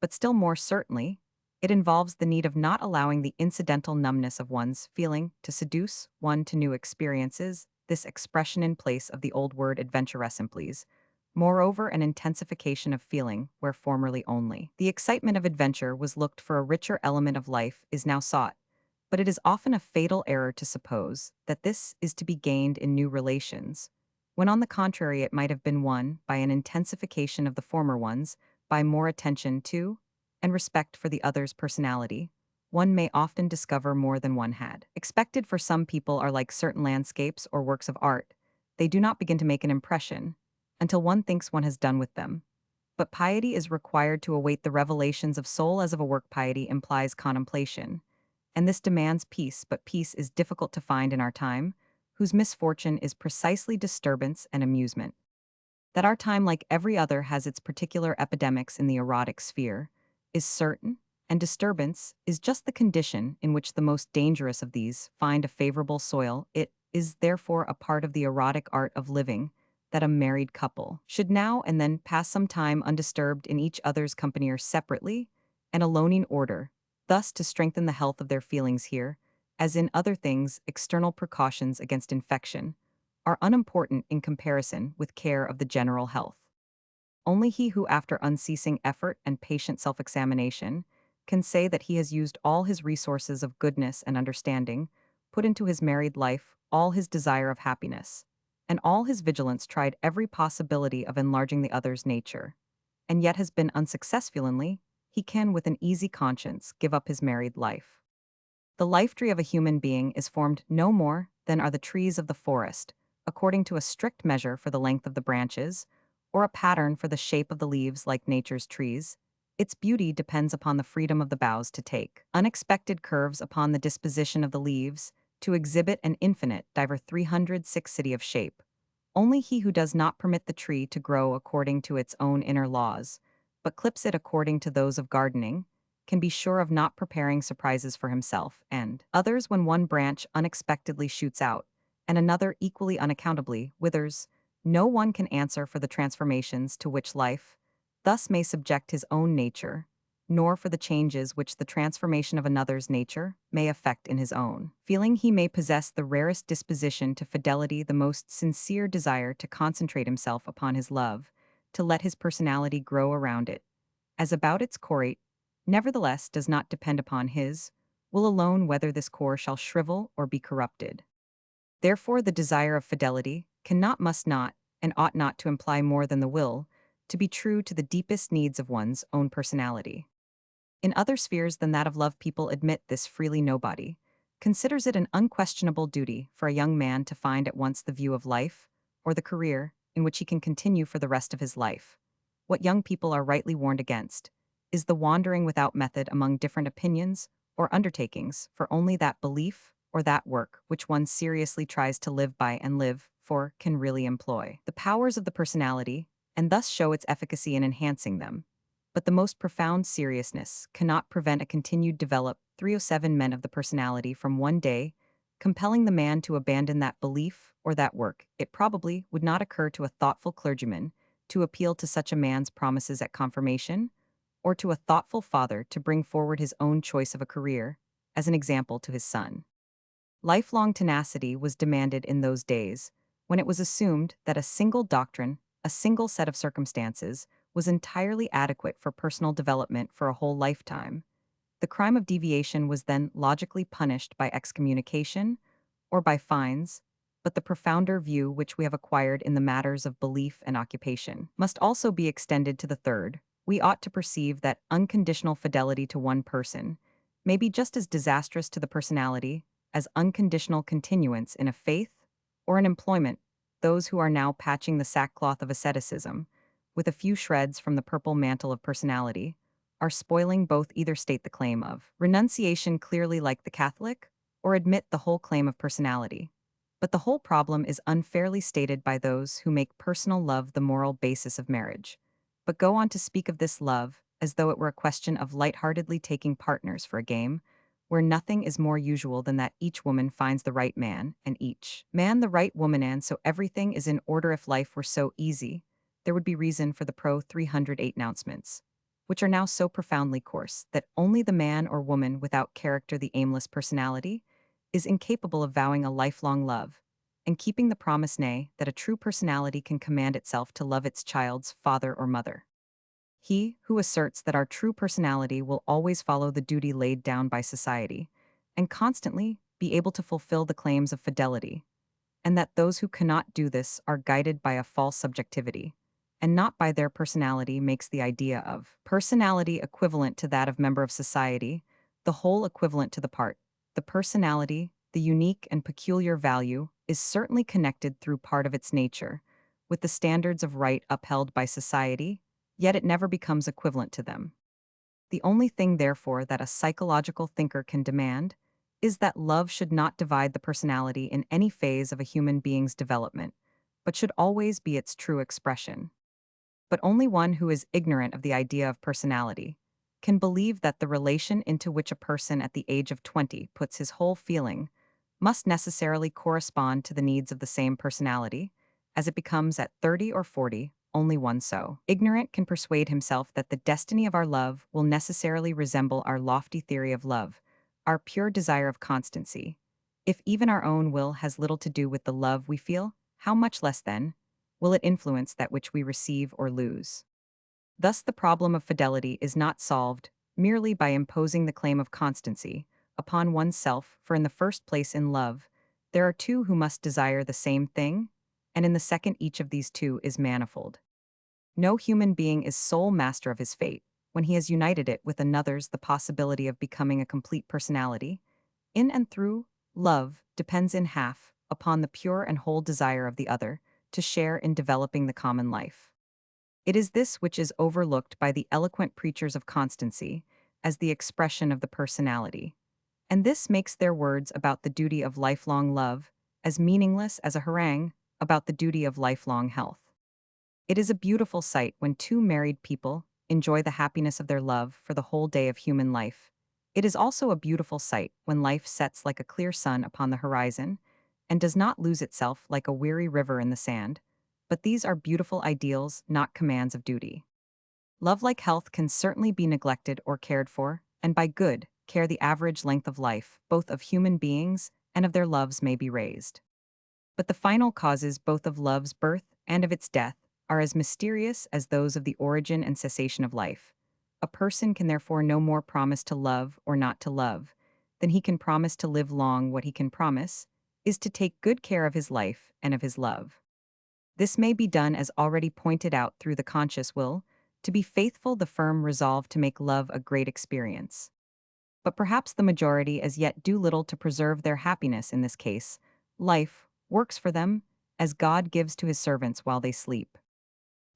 but still more certainly, it involves the need of not allowing the incidental numbness of one's feeling to seduce one to new experiences, this expression in place of the old word adventuress implies, moreover, an intensification of feeling where formerly only the excitement of adventure was looked for. A richer element of life is now sought, but it is often a fatal error to suppose that this is to be gained in new relations, when on the contrary it might have been won by an intensification of the former ones, by more attention to and respect for the other's personality. One may often discover more than one had expected. For some people are like certain landscapes or works of art. They do not begin to make an impression until one thinks one has done with them. But piety is required to await the revelations of soul as of a work. Piety implies contemplation, and this demands peace, but peace is difficult to find in our time, whose misfortune is precisely disturbance and amusement. That our time, like every other, has its particular epidemics in the erotic sphere is certain, and disturbance is just the condition in which the most dangerous of these find a favorable soil. It is therefore a part of the erotic art of living that a married couple should now and then pass some time undisturbed in each other's company or separately and alone in order, thus to strengthen the health of their feelings. Here, as in other things, external precautions against infection are unimportant in comparison with care of the general health. Only he who, after unceasing effort and patient self-examination, can say that he has used all his resources of goodness and understanding, put into his married life all his desire of happiness, and all his vigilance tried every possibility of enlarging the other's nature, and yet has been unsuccessfully, he can with an easy conscience give up his married life. The life tree of a human being is formed no more than are the trees of the forest, according to a strict measure for the length of the branches, or a pattern for the shape of the leaves like nature's trees. Its beauty depends upon the freedom of the boughs to take unexpected curves, upon the disposition of the leaves to exhibit an infinite, 360 of shape. Only he who does not permit the tree to grow according to its own inner laws, but clips it according to those of gardening, can be sure of not preparing surprises for himself and others when one branch unexpectedly shoots out, and another equally unaccountably withers. No one can answer for the transformations to which life thus may subject his own nature, nor for the changes which the transformation of another's nature may effect in his own. Feeling he may possess the rarest disposition to fidelity, the most sincere desire to concentrate himself upon his love, to let his personality grow around it, as about its core, nevertheless does not depend upon his, will alone whether this core shall shrivel or be corrupted. Therefore the desire of fidelity cannot, must not, and ought not to imply more than the will, to be true to the deepest needs of one's own personality. In other spheres than that of love, people admit this freely. Nobody considers it an unquestionable duty for a young man to find at once the view of life, or the career, in which he can continue for the rest of his life. What young people are rightly warned against is the wandering without method among different opinions or undertakings for only that belief or that work which one seriously tries to live by and live for can really employ the powers of the personality and thus show its efficacy in enhancing them. But the most profound seriousness cannot prevent a continued develop 307 men of the personality from one day compelling the man to abandon that belief or that work. It probably would not occur to a thoughtful clergyman to appeal to such a man's promises at confirmation, or to a thoughtful father to bring forward his own choice of a career as an example to his son. Lifelong tenacity was demanded in those days, when it was assumed that a single doctrine, a single set of circumstances, was entirely adequate for personal development for a whole lifetime. The crime of deviation was then logically punished by excommunication or by fines, but the profounder view which we have acquired in the matters of belief and occupation must also be extended to the third. We ought to perceive that unconditional fidelity to one person may be just as disastrous to the personality as unconditional continuance in a faith or an employment. Those who are now patching the sackcloth of asceticism, with a few shreds from the purple mantle of personality, are spoiling both. Either state the claim of renunciation clearly like the Catholic, or admit the whole claim of personality. But the whole problem is unfairly stated by those who make personal love the moral basis of marriage, but go on to speak of this love as though it were a question of lightheartedly taking partners for a game, where nothing is more usual than that each woman finds the right man, and each man the right woman, and so everything is in order. If life were so easy, there would be reason for the Pro 308 announcements, which are now so profoundly coarse that only the man or woman without character, the aimless personality, is incapable of vowing a lifelong love, and keeping the promise, nay, that a true personality can command itself to love its child's father or mother. He who asserts that our true personality will always follow the duty laid down by society, and constantly be able to fulfill the claims of fidelity, and that those who cannot do this are guided by a false subjectivity, and not by their personality, makes the idea of personality equivalent to that of member of society, the whole equivalent to the part. The personality, the unique and peculiar value, is certainly connected through part of its nature with the standards of right upheld by society, yet it never becomes equivalent to them. The only thing, therefore, that a psychological thinker can demand is that love should not divide the personality in any phase of a human being's development, but should always be its true expression. But only one who is ignorant of the idea of personality can believe that the relation into which a person at the age of 20 puts his whole feeling must necessarily correspond to the needs of the same personality, as it becomes at 30 or 40. Only one so ignorant can persuade himself that the destiny of our love will necessarily resemble our lofty theory of love, our pure desire of constancy. If even our own will has little to do with the love we feel, how much less, then, will it influence that which we receive or lose? Thus the problem of fidelity is not solved merely by imposing the claim of constancy upon oneself, for in the first place in love, there are two who must desire the same thing, and in the second each of these two is manifold. No human being is sole master of his fate when he has united it with another's. The possibility of becoming a complete personality, in and through love, depends in half upon the pure and whole desire of the other to share in developing the common life. It is this which is overlooked by the eloquent preachers of constancy as the expression of the personality, and this makes their words about the duty of lifelong love as meaningless as a harangue about the duty of lifelong health. It is a beautiful sight when two married people enjoy the happiness of their love for the whole day of human life. It is also a beautiful sight when life sets like a clear sun upon the horizon and does not lose itself like a weary river in the sand. But these are beautiful ideals, not commands of duty. Love, like health, can certainly be neglected or cared for, and by good care the average length of life, both of human beings and of their loves, may be raised. But the final causes both of love's birth and of its death are as mysterious as those of the origin and cessation of life. A person can therefore no more promise to love or not to love than he can promise to live long. What he can promise is to take good care of his life and of his love. This may be done, as already pointed out, through the conscious will, to be faithful, the firm resolve to make love a great experience. But perhaps the majority as yet do little to preserve their happiness in this case. Life works for them as God gives to his servants while they sleep.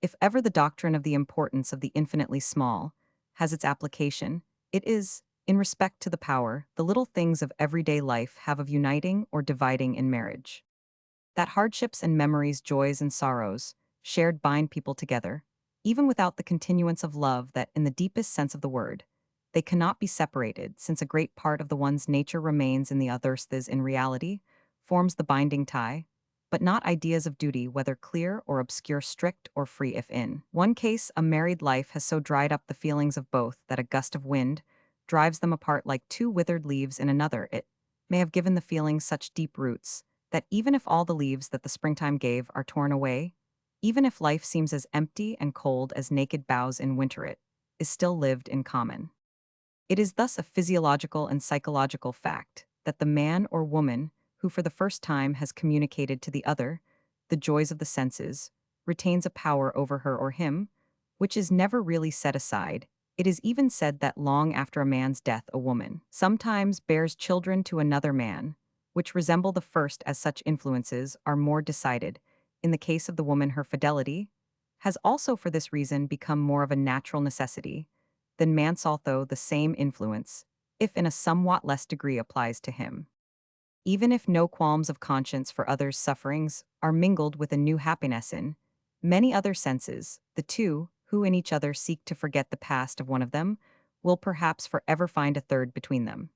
If ever the doctrine of the importance of the infinitely small has its application, it is in respect to the power the little things of everyday life have of uniting or dividing in marriage. That hardships and memories, joys and sorrows, shared bind people together, even without the continuance of love, that, in the deepest sense of the word, they cannot be separated, since a great part of the one's nature remains in the other's. This, in reality, forms the binding tie, but not ideas of duty, whether clear or obscure, strict or free. If in one case a married life has so dried up the feelings of both that a gust of wind drives them apart like two withered leaves, in another it may have given the feelings such deep roots that even if all the leaves that the springtime gave are torn away, even if life seems as empty and cold as naked boughs in winter, it is still lived in common. It is thus a physiological and psychological fact that the man or woman who for the first time has communicated to the other the joys of the senses retains a power over her or him, which is never really set aside. It is even said that long after a man's death, a woman sometimes bears children to another man, which resemble the first, as such influences are more decided. In the case of the woman, her fidelity has also for this reason become more of a natural necessity than man's, although the same influence, if in a somewhat less degree, applies to him. Even if no qualms of conscience for others' sufferings are mingled with a new happiness in many other senses, the two, who in each other seek to forget the past of one of them, will perhaps forever find a third between them.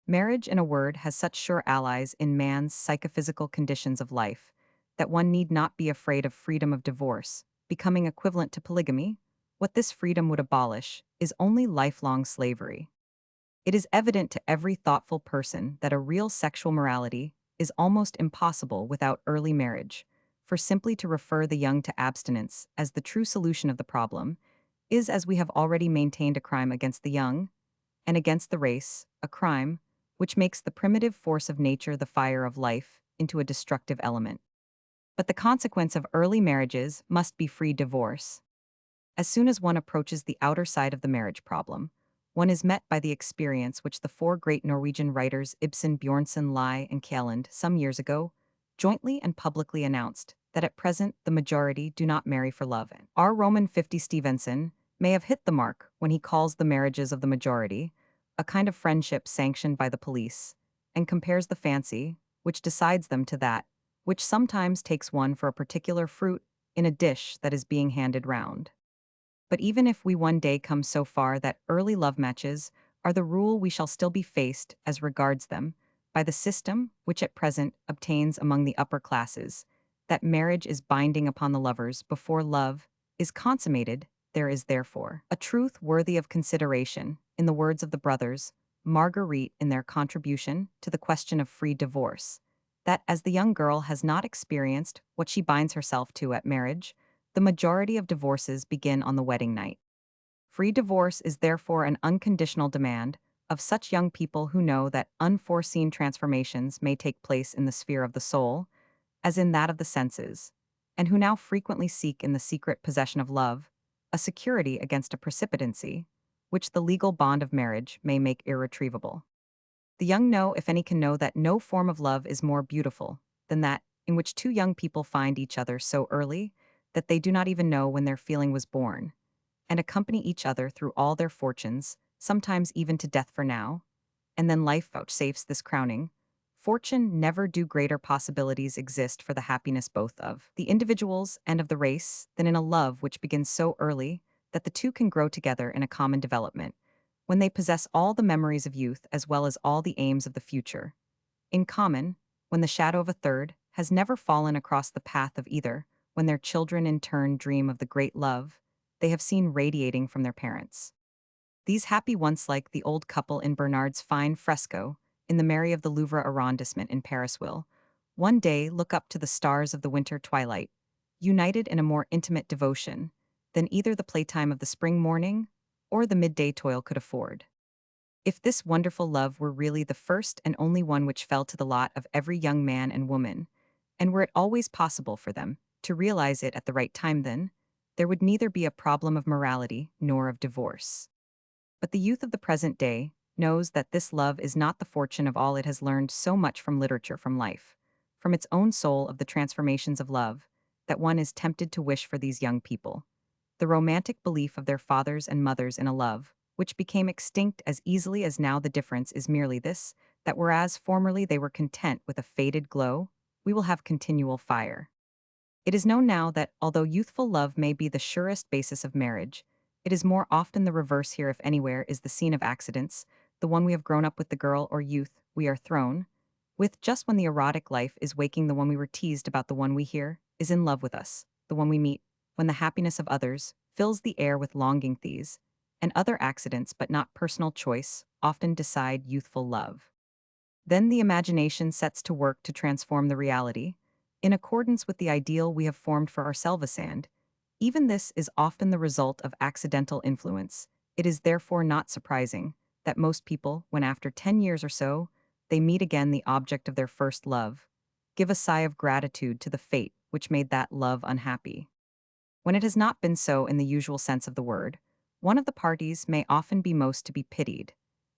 Marriage, in a word, has such sure allies in man's psychophysical conditions of life that one need not be afraid of freedom of divorce, becoming equivalent to polygamy. What this freedom would abolish is only lifelong slavery. It is evident to every thoughtful person that a real sexual morality is almost impossible without early marriage, for simply to refer the young to abstinence as the true solution of the problem is, as we have already maintained, a crime against the young and against the race, a crime which makes the primitive force of nature, the fire of life, into a destructive element. But the consequence of early marriages must be free divorce. As soon as one approaches the outer side of the marriage problem, one is met by the experience which the four great Norwegian writers Ibsen, Bjornson, Lie, and Kjellund some years ago jointly and publicly announced that at present the majority do not marry for love. Our Roman 50 Stevenson may have hit the mark when he calls the marriages of the majority a kind of friendship sanctioned by the police, and compares the fancy, which decides them, to that which sometimes takes one for a particular fruit in a dish that is being handed round. But even if we one day come so far that early love matches are the rule, we shall still be faced, as regards them, by the system which at present obtains among the upper classes, that marriage is binding upon the lovers before love is consummated. There is therefore a truth worthy of consideration in the words of the brothers Marguerite in their contribution to the question of free divorce, that as the young girl has not experienced what she binds herself to at marriage, the majority of divorces begin on the wedding night. Free divorce is therefore an unconditional demand of such young people who know that unforeseen transformations may take place in the sphere of the soul, as in that of the senses, and who now frequently seek in the secret possession of love a security against a precipitancy, which the legal bond of marriage may make irretrievable. The young know, if any can know, that no form of love is more beautiful than that in which two young people find each other so early that they do not even know when their feeling was born, and accompany each other through all their fortunes, sometimes even to death for now, and then life vouchsafes this crowning. Fortune, never do greater possibilities exist for the happiness both of the individuals and of the race than in a love which begins so early that the two can grow together in a common development, when they possess all the memories of youth as well as all the aims of the future. In common, when the shadow of a third has never fallen across the path of either, when their children in turn dream of the great love they have seen radiating from their parents. These happy once like the old couple in Bernard's fine fresco, in the Mary of the Louvre arrondissement in Paris will, one day look up to the stars of the winter twilight, united in a more intimate devotion than either the playtime of the spring morning or the midday toil could afford. If this wonderful love were really the first and only one which fell to the lot of every young man and woman, and were it always possible for them to realize it at the right time, then there would neither be a problem of morality nor of divorce. But the youth of the present day knows that this love is not the fortune of all it has learned so much from literature, from life, from its own soul of the transformations of love, that one is tempted to wish for these young people. The romantic belief of their fathers and mothers in a love, which became extinct as easily as now, the difference is merely this, that whereas formerly they were content with a faded glow, we will have continual fire. It is known now that, although youthful love may be the surest basis of marriage, it is more often the reverse. Here, if anywhere, is the scene of accidents, the one we have grown up with, the girl or youth we are thrown with just when the erotic life is waking, the one we were teased about, the one we hear is in love with us, the one we meet when the happiness of others fills the air with longing. These and other accidents, but not personal choice, often decide youthful love. Then the imagination sets to work to transform the reality, in accordance with the ideal we have formed for ourselves, and even this is often the result of accidental influence. It is therefore not surprising that most people, when after 10 years or so, they meet again the object of their first love, give a sigh of gratitude to the fate which made that love unhappy. When it has not been so in the usual sense of the word, one of the parties may often be most to be pitied,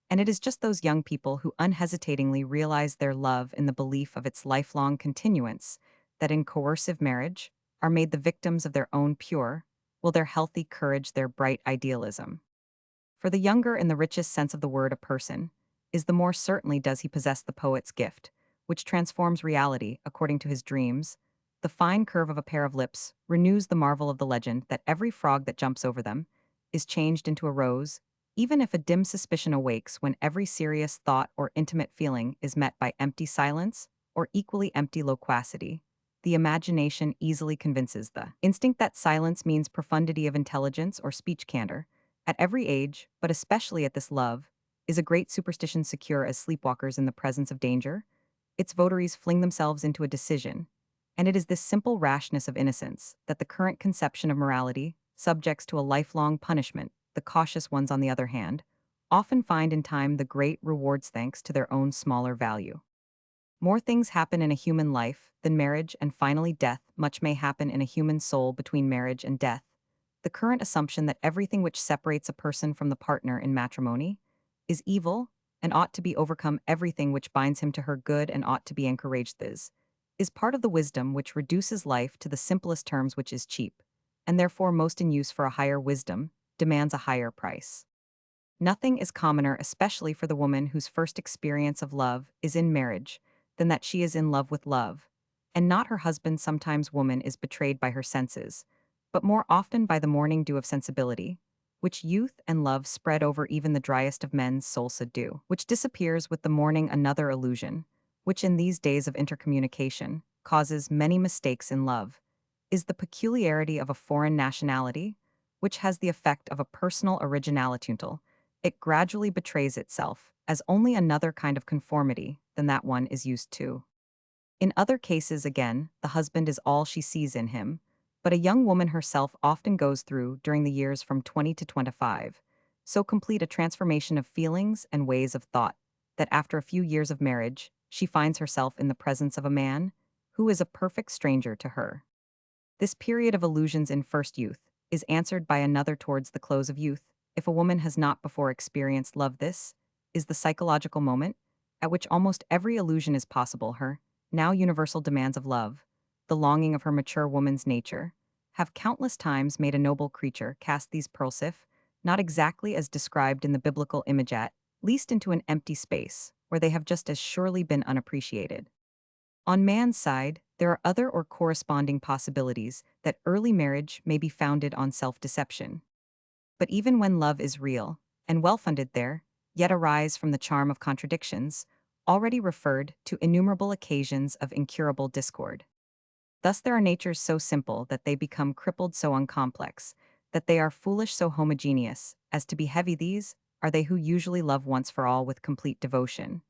and it is just those young people who unhesitatingly realize their love in the belief of its lifelong continuance that in coercive marriage are made the victims of their own pure, will their healthy courage, their bright idealism. For the younger, in the richest sense of the word, a person, is the more certainly does he possess the poet's gift, which transforms reality according to his dreams. The fine curve of a pair of lips renews the marvel of the legend that every frog that jumps over them is changed into a rose, even if a dim suspicion awakes when every serious thought or intimate feeling is met by empty silence or equally empty loquacity. The imagination easily convinces the instinct that silence means profundity of intelligence or speech candor. At every age, but especially at this love, is a great superstition secure as sleepwalkers in the presence of danger. Its votaries fling themselves into a decision, and it is this simple rashness of innocence that the current conception of morality subjects to a lifelong punishment. The cautious ones, on the other hand, often find in time the great rewards thanks to their own smaller value. More things happen in a human life than marriage and finally death. Much may happen in a human soul between marriage and death. The current assumption that everything which separates a person from the partner in matrimony is evil and ought to be overcome, everything which binds him to her good and ought to be encouraged, this is part of the wisdom which reduces life to the simplest terms, which is cheap, and therefore most in use for a higher wisdom, demands a higher price. Nothing is commoner, especially for the woman whose first experience of love is in marriage, than that she is in love with love, and not her husband. Sometimes woman is betrayed by her senses, but more often by the morning dew of sensibility, which youth and love spread over even the driest of men's souls, a dew which disappears with the morning. Another illusion, which in these days of intercommunication causes many mistakes in love, is the peculiarity of a foreign nationality, which has the effect of a personal originality until it gradually betrays itself as only another kind of conformity than that one is used to. In other cases, again, the husband is all she sees in him, but a young woman herself often goes through, during the years from 20 to 25, so complete a transformation of feelings and ways of thought that after a few years of marriage, she finds herself in the presence of a man who is a perfect stranger to her. This period of illusions in first youth is answered by another towards the close of youth. If a woman has not before experienced love, this is the psychological moment at which almost every illusion is possible. Her now universal demands of love, the longing of her mature woman's nature, have countless times made a noble creature cast these pearlsif, not exactly as described in the biblical image, at least into an empty space, where they have just as surely been unappreciated. On man's side, there are other or corresponding possibilities that early marriage may be founded on self-deception. But even when love is real and well-funded, there yet arise from the charm of contradictions, already referred to, innumerable occasions of incurable discord. Thus there are natures so simple that they become crippled, so uncomplex that they are foolish so homogeneous, as to be heavy these, are they who usually love once for all with complete devotion.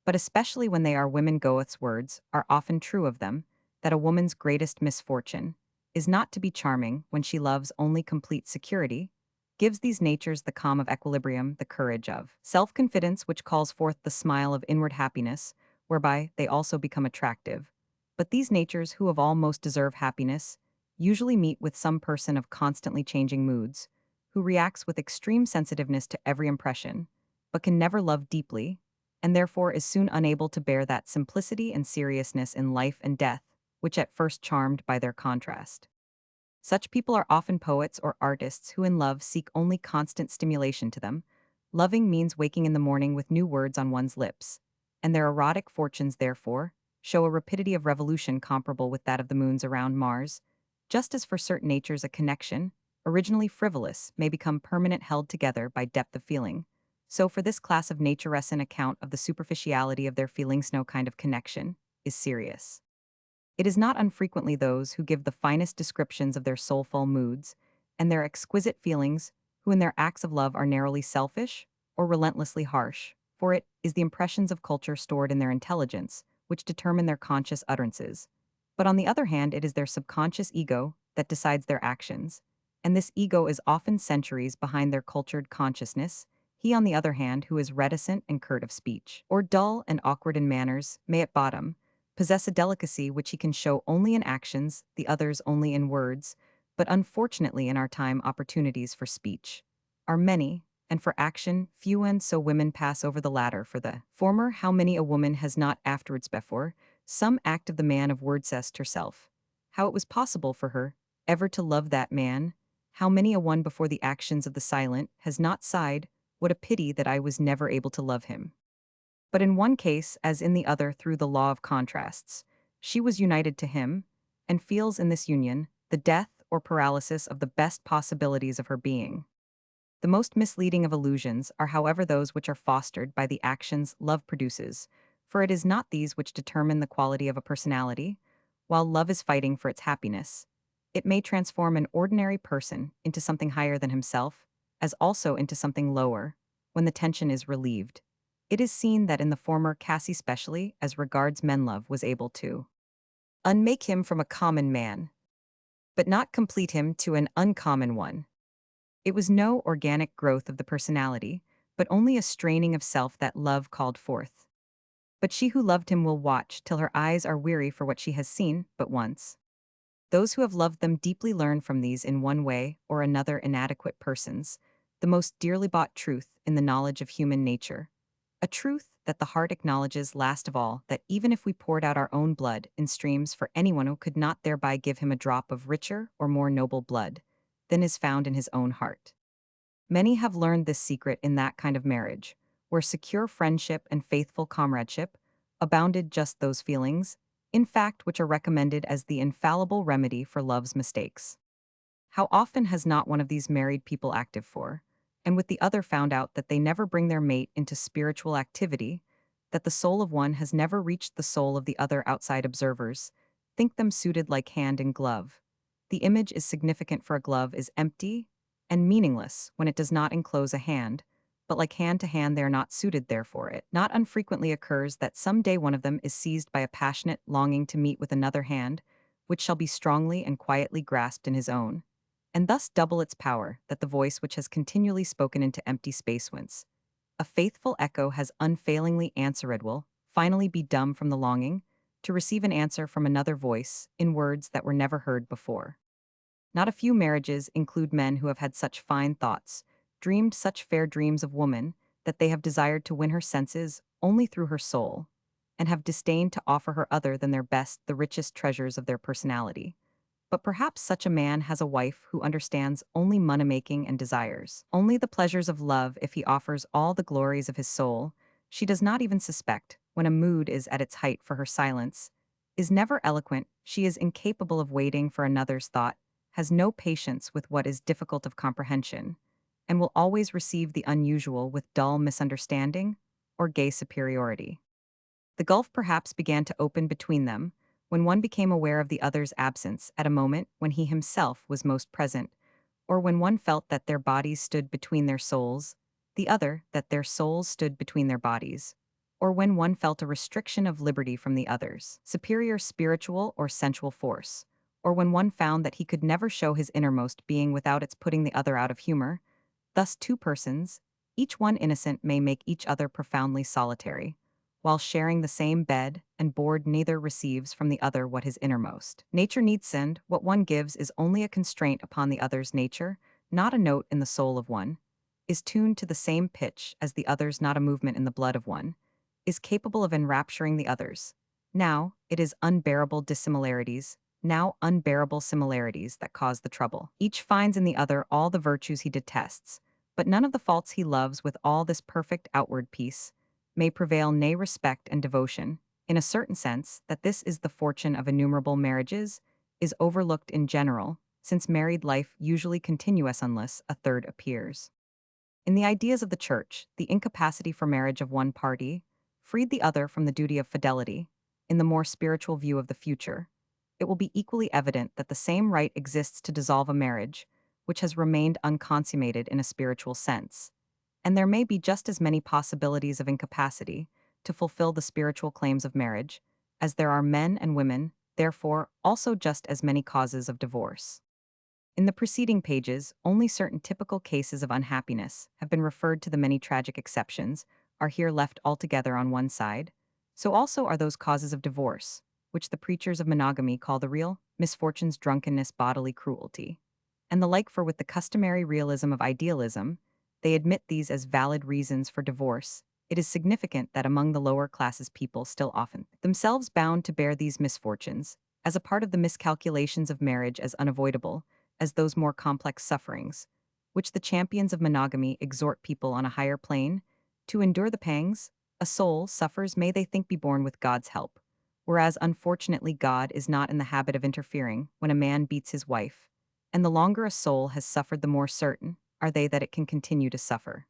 But especially when they are women Goethe's words are often true of them, that a woman's greatest misfortune is not to be charming when she loves only complete security, gives these natures the calm of equilibrium, the courage of self-confidence which calls forth the smile of inward happiness, whereby they also become attractive. But these natures who of all most deserve happiness usually meet with some person of constantly changing moods, who reacts with extreme sensitiveness to every impression, but can never love deeply, and therefore is soon unable to bear that simplicity and seriousness in life and death, which at first charmed by their contrast. Such people are often poets or artists who in love seek only constant stimulation to them. Loving means waking in the morning with new words on one's lips, and their erotic fortunes, therefore, show a rapidity of revolution comparable with that of the moons around Mars, just as for certain natures a connection, originally frivolous, may become permanent held together by depth of feeling. So for this class of naturesse an account of the superficiality of their feelings no kind of connection is serious. It is not unfrequently those who give the finest descriptions of their soulful moods and their exquisite feelings who in their acts of love are narrowly selfish or relentlessly harsh, for it is the impressions of culture stored in their intelligence which determine their conscious utterances. But on the other hand, it is their subconscious ego that decides their actions, and this ego is often centuries behind their cultured consciousness. He, on the other hand, who is reticent and curt of speech, or dull and awkward in manners, may at bottom possess a delicacy which he can show only in actions, the others only in words, but unfortunately in our time opportunities for speech are many, and for action few, and so women pass over the latter. For the former, how many a woman has not afterwards before some act of the man of word cessed herself, how it was possible for her ever to love that man, how many a one before the actions of the silent has not sighed, what a pity that I was never able to love him. But in one case, as in the other through the law of contrasts, she was united to him, and feels in this union the death or paralysis of the best possibilities of her being. The most misleading of illusions are, however, those which are fostered by the actions love produces, for it is not these which determine the quality of a personality. While love is fighting for its happiness, it may transform an ordinary person into something higher than himself, as also into something lower, when the tension is relieved. It is seen that in the former Cassie specially, as regards men love was able to unmake him from a common man, but not complete him to an uncommon one. It was no organic growth of the personality, but only a straining of self that love called forth. But she who loved him will watch till her eyes are weary for what she has seen but once. Those who have loved them deeply learn from these in one way or another inadequate persons the most dearly bought truth in the knowledge of human nature, a truth that the heart acknowledges last of all, that even if we poured out our own blood in streams for anyone who could not thereby give him a drop of richer or more noble blood than is found in his own heart. Many have learned this secret in that kind of marriage, where secure friendship and faithful comradeship abounded just those feelings, in fact, which are recommended as the infallible remedy for love's mistakes. How often has not one of these married people acted for, and with the other found out that they never bring their mate into spiritual activity, that the soul of one has never reached the soul of the other outside observers, think them suited like hand and glove. The image is significant, for a glove is empty and meaningless when it does not enclose a hand, but like hand to hand they are not suited therefore. It not unfrequently occurs that some day one of them is seized by a passionate longing to meet with another hand, which shall be strongly and quietly grasped in his own, and thus double its power, that the voice which has continually spoken into empty space whence a faithful echo has unfailingly answered will finally be dumb from the longing to receive an answer from another voice in words that were never heard before. Not a few marriages include men who have had such fine thoughts, dreamed such fair dreams of woman, that they have desired to win her senses only through her soul, and have disdained to offer her other than their best, the richest treasures of their personality. But perhaps such a man has a wife who understands only money-making and desires only the pleasures of love. If he offers all the glories of his soul, she does not even suspect, when a mood is at its height for her silence, is never eloquent, she is incapable of waiting for another's thought, has no patience with what is difficult of comprehension, and will always receive the unusual with dull misunderstanding or gay superiority. The gulf perhaps began to open between them when one became aware of the other's absence at a moment when he himself was most present, or when one felt that their bodies stood between their souls, the other that their souls stood between their bodies, or when one felt a restriction of liberty from the other's superior spiritual or sensual force, or when one found that he could never show his innermost being without its putting the other out of humor. Thus, two persons, each one innocent, may make each other profoundly solitary. While sharing the same bed and board, neither receives from the other what is innermost. Nature needs send, what one gives is only a constraint upon the other's nature, not a note in the soul of one, is tuned to the same pitch as the other's, not a movement in the blood of one, is capable of enrapturing the others. Now, it is unbearable dissimilarities, now unbearable similarities that cause the trouble. Each finds in the other all the virtues he detests, but none of the faults he loves. With all this perfect outward peace may prevail, nay, respect and devotion, in a certain sense, that this is the fortune of innumerable marriages, is overlooked in general, since married life usually continues unless a third appears. In the ideas of the Church, the incapacity for marriage of one party freed the other from the duty of fidelity. In the more spiritual view of the future, it will be equally evident that the same right exists to dissolve a marriage which has remained unconsummated in a spiritual sense, and there may be just as many possibilities of incapacity to fulfill the spiritual claims of marriage as there are men and women, therefore also just as many causes of divorce. In the preceding pages, only certain typical cases of unhappiness have been referred to. The many tragic exceptions are here left altogether on one side. So also are those causes of divorce, which the preachers of monogamy call the real misfortunes, drunkenness, bodily cruelty, and the like. For with the customary realism of idealism, they admit these as valid reasons for divorce. It is significant that among the lower classes people still often themselves bound to bear these misfortunes, as a part of the miscalculations of marriage, as unavoidable as those more complex sufferings, which the champions of monogamy exhort people on a higher plane to endure. The pangs a soul suffers may, they think, be borne with God's help, whereas unfortunately God is not in the habit of interfering when a man beats his wife, and the longer a soul has suffered, the more certain are they that it can continue to suffer.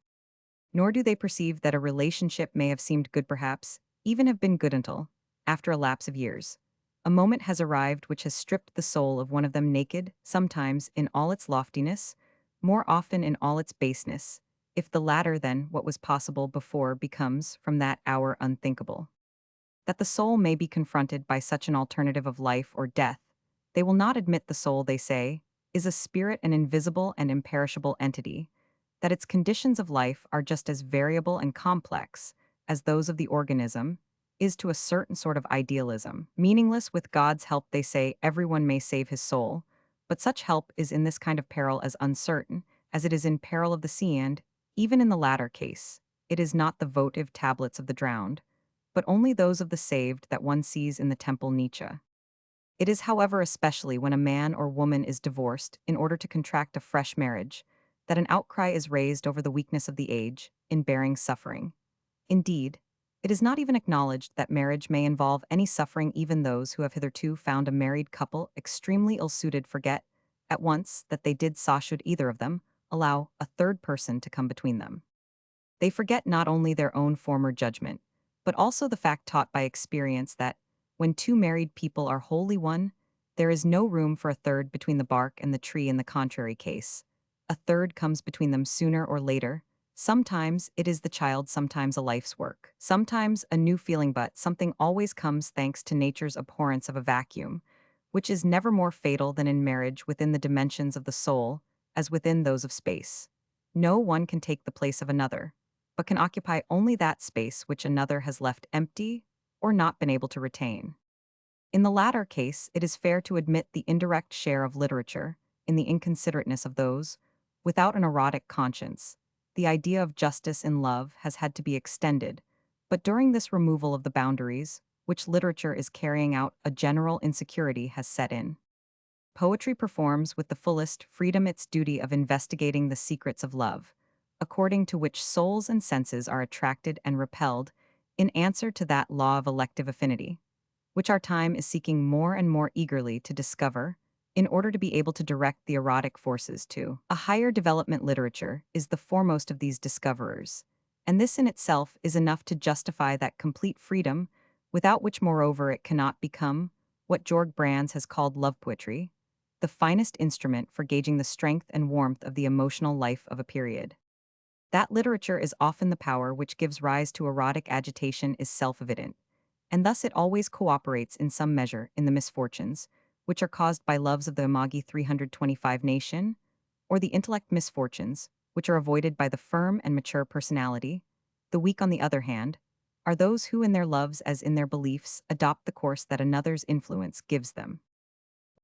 Nor do they perceive that a relationship may have seemed good, perhaps even have been good, until, after a lapse of years, a moment has arrived which has stripped the soul of one of them naked, sometimes in all its loftiness, more often in all its baseness, if the latter than what was possible before becomes from that hour unthinkable. That the soul may be confronted by such an alternative of life or death, they will not admit. The soul, they say, is a spirit, an invisible and imperishable entity, that its conditions of life are just as variable and complex as those of the organism, is to a certain sort of idealism meaningless. With God's help, they say, everyone may save his soul, but such help is in this kind of peril as uncertain as it is in peril of the sea, and, even in the latter case, it is not the votive tablets of the drowned, but only those of the saved that one sees in the temple Nietzsche. It is, however, especially when a man or woman is divorced in order to contract a fresh marriage, that an outcry is raised over the weakness of the age in bearing suffering. Indeed, it is not even acknowledged that marriage may involve any suffering. Even those who have hitherto found a married couple extremely ill-suited forget at once that they did so. Should either of them allow a third person to come between them, they forget not only their own former judgment, but also the fact taught by experience that, when two married people are wholly one, there is no room for a third between the bark and the tree. In the contrary case, a third comes between them sooner or later. Sometimes it is the child, sometimes a life's work, sometimes a new feeling, but something always comes, thanks to nature's abhorrence of a vacuum, which is never more fatal than in marriage within the dimensions of the soul as within those of space. No one can take the place of another, but can occupy only that space which another has left empty or not been able to retain. In the latter case, it is fair to admit the indirect share of literature in the inconsiderateness of those without an erotic conscience. The idea of justice in love has had to be extended, but during this removal of the boundaries, which literature is carrying out, a general insecurity has set in. Poetry performs with the fullest freedom its duty of investigating the secrets of love, according to which souls and senses are attracted and repelled, in answer to that law of elective affinity, which our time is seeking more and more eagerly to discover, in order to be able to direct the erotic forces to a higher development. Literature is the foremost of these discoverers, and this in itself is enough to justify that complete freedom, without which, moreover, it cannot become what Georg Brandes has called love poetry, the finest instrument for gauging the strength and warmth of the emotional life of a period. That literature is often the power which gives rise to erotic agitation is self-evident, and thus it always cooperates in some measure in the misfortunes, which are caused by loves of the Imagi 325 nation, or the intellect misfortunes, which are avoided by the firm and mature personality. The weak, on the other hand, are those who in their loves as in their beliefs adopt the course that another's influence gives them.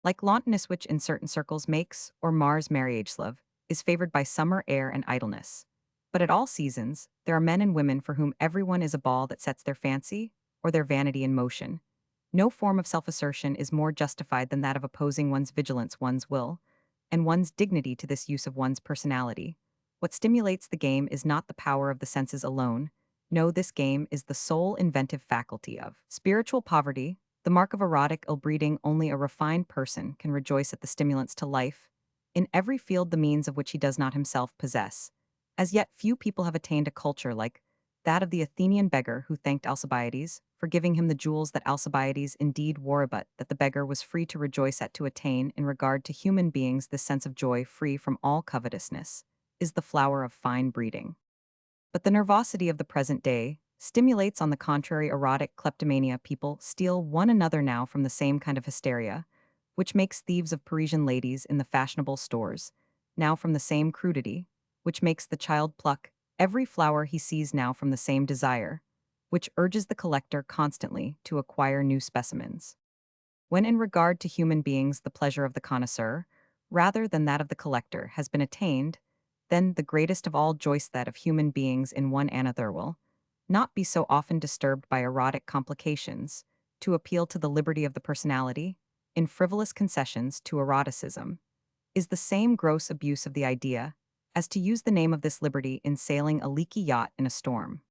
Like Longinus, which in certain circles makes, or mars marriage love, is favored by summer air and idleness. But at all seasons, there are men and women for whom everyone is a ball that sets their fancy, or their vanity in motion. No form of self-assertion is more justified than that of opposing one's vigilance, one's will, and one's dignity to this use of one's personality. What stimulates the game is not the power of the senses alone. No, this game is the sole inventive faculty of spiritual poverty, the mark of erotic ill-breeding. Only a refined person can rejoice at the stimulants to life, in every field the means of which he does not himself possess. As yet few people have attained a culture like that of the Athenian beggar who thanked Alcibiades for giving him the jewels that Alcibiades indeed wore, but that the beggar was free to rejoice at. To attain, in regard to human beings, this sense of joy free from all covetousness, is the flower of fine breeding. But the nervosity of the present day stimulates, on the contrary, erotic kleptomania. People steal one another now from the same kind of hysteria, which makes thieves of Parisian ladies in the fashionable stores, now from the same crudity, which makes the child pluck every flower he sees, now from the same desire, which urges the collector constantly to acquire new specimens. When in regard to human beings the pleasure of the connoisseur, rather than that of the collector, has been attained, then the greatest of all joys, that of human beings in one another, will not be so often disturbed by erotic complications, to appeal to the liberty of the personality, in frivolous concessions to eroticism, is the same gross abuse of the idea as to use the name of this liberty in sailing a leaky yacht in a storm.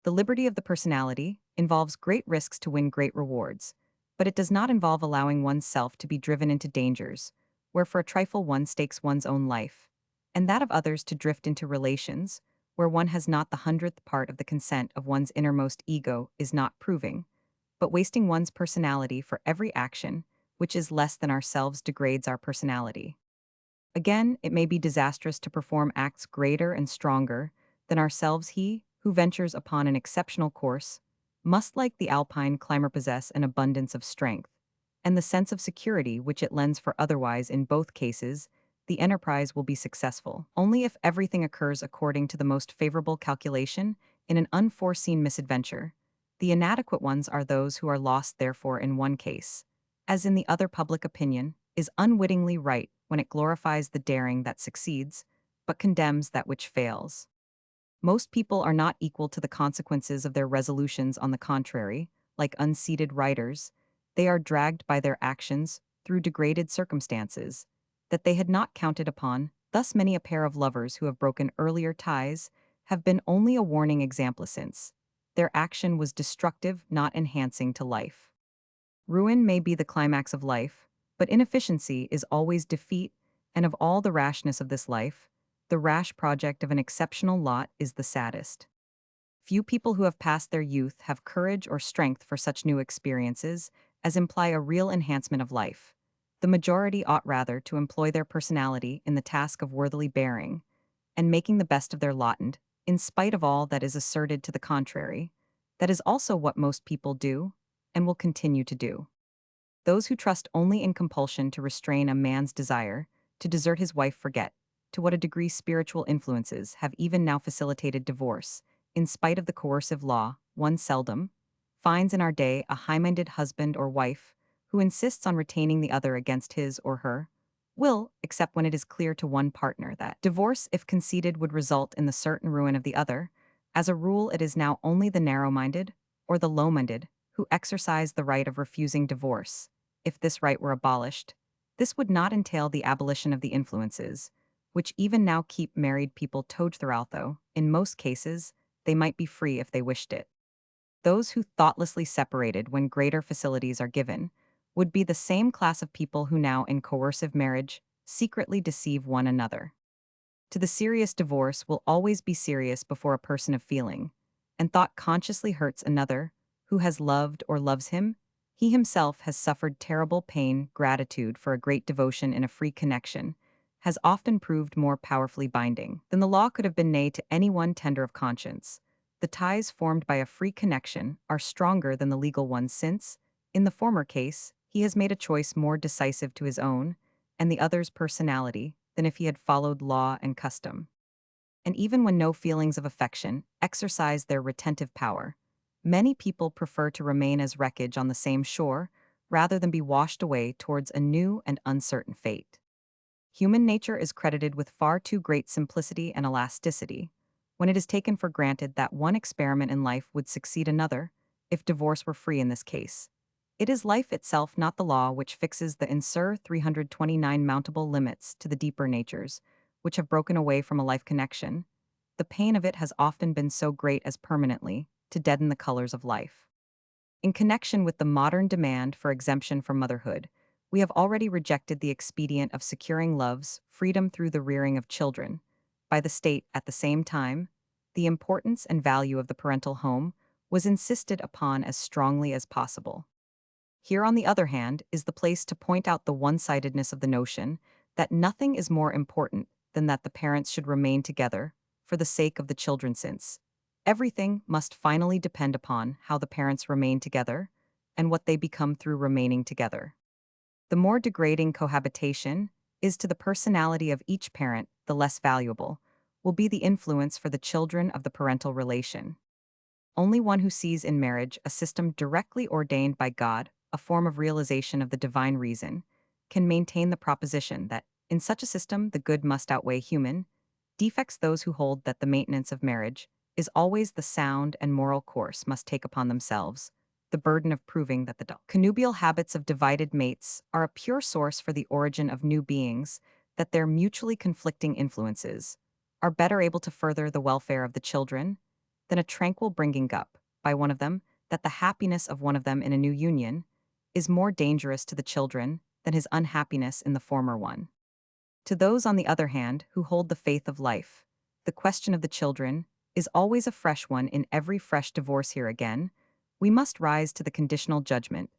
The liberty of the personality involves great risks to win great rewards, but it does not involve allowing one's self to be driven into dangers, where for a trifle one stakes one's own life, and that of others, to drift into relations, where one has not the hundredth part of the consent of one's innermost ego, is not proving, but wasting one's personality for every action which is less than ourselves degrades our personality. Again, it may be disastrous to perform acts greater and stronger than ourselves. He who ventures upon an exceptional course must, like the alpine climber, possess an abundance of strength, and the sense of security which it lends, for otherwise, in both cases, the enterprise will be successful only if everything occurs according to the most favorable calculation. In an unforeseen misadventure, the inadequate ones are those who are lost. Therefore, in one case, as in the other, public opinion is unwittingly right when it glorifies the daring that succeeds, but condemns that which fails. Most people are not equal to the consequences of their resolutions. On the contrary, like unseated riders, they are dragged by their actions through degraded circumstances that they had not counted upon. Thus many a pair of lovers who have broken earlier ties have been only a warning example, since their action was destructive, not enhancing to life. Ruin may be the climax of life, but inefficiency is always defeat, and of all the rashness of this life, the rash project of an exceptional lot is the saddest. Few people who have passed their youth have courage or strength for such new experiences as imply a real enhancement of life. The majority ought rather to employ their personality in the task of worthily bearing and making the best of their lot, and, in spite of all that is asserted to the contrary, that is also what most people do and will continue to do. Those who trust only in compulsion to restrain a man's desire to desert his wife forget to what a degree spiritual influences have even now facilitated divorce. In spite of the coercive law, one seldom finds in our day a high-minded husband or wife who insists on retaining the other against his or her will, except when it is clear to one partner that divorce, if conceded, would result in the certain ruin of the other. As a rule, it is now only the narrow-minded or the low-minded who exercise the right of refusing divorce. If this right were abolished, this would not entail the abolition of the influences, which even now keep married people towed throughout, though, in most cases, they might be free if they wished it. Those who thoughtlessly separated when greater facilities are given would be the same class of people who now, in coercive marriage, secretly deceive one another. To the serious, divorce will always be serious before a person of feeling, and thought consciously hurts another who has loved or loves him. He himself has suffered terrible pain, gratitude for a great devotion in a free connection, has often proved more powerfully binding than the law could have been nay to any one tender of conscience. The ties formed by a free connection are stronger than the legal ones since, in the former case, he has made a choice more decisive to his own and the other's personality than if he had followed law and custom. And even when no feelings of affection exercise their retentive power, many people prefer to remain as wreckage on the same shore rather than be washed away towards a new and uncertain fate. Human nature is credited with far too great simplicity and elasticity when it is taken for granted that one experiment in life would succeed another if divorce were free in this case. It is life itself, not the law, which fixes the INSER 329 mountable limits to the deeper natures, which have broken away from a life connection. The pain of it has often been so great as permanently to deaden the colors of life. In connection with the modern demand for exemption from motherhood, we have already rejected the expedient of securing love's freedom through the rearing of children. By the state, at the same time, the importance and value of the parental home was insisted upon as strongly as possible. Here, on the other hand, is the place to point out the one-sidedness of the notion that nothing is more important than that the parents should remain together for the sake of the children, since everything must finally depend upon how the parents remain together and what they become through remaining together. The more degrading cohabitation is to the personality of each parent, the less valuable will be the influence for the children of the parental relation. Only one who sees in marriage a system directly ordained by God, a form of realization of the divine reason, can maintain the proposition that, in such a system, the good must outweigh human defects. Those who hold that the maintenance of marriage is always the sound and moral course must take upon themselves the burden of proving that the connubial habits of divided mates are a pure source for the origin of new beings, that their mutually conflicting influences are better able to further the welfare of the children than a tranquil bringing up, by one of them, that the happiness of one of them in a new union is more dangerous to the children than his unhappiness in the former one. To those, on the other hand, who hold the faith of life, the question of the children is always a fresh one in every fresh divorce. Here again, we must rise to the conditional judgment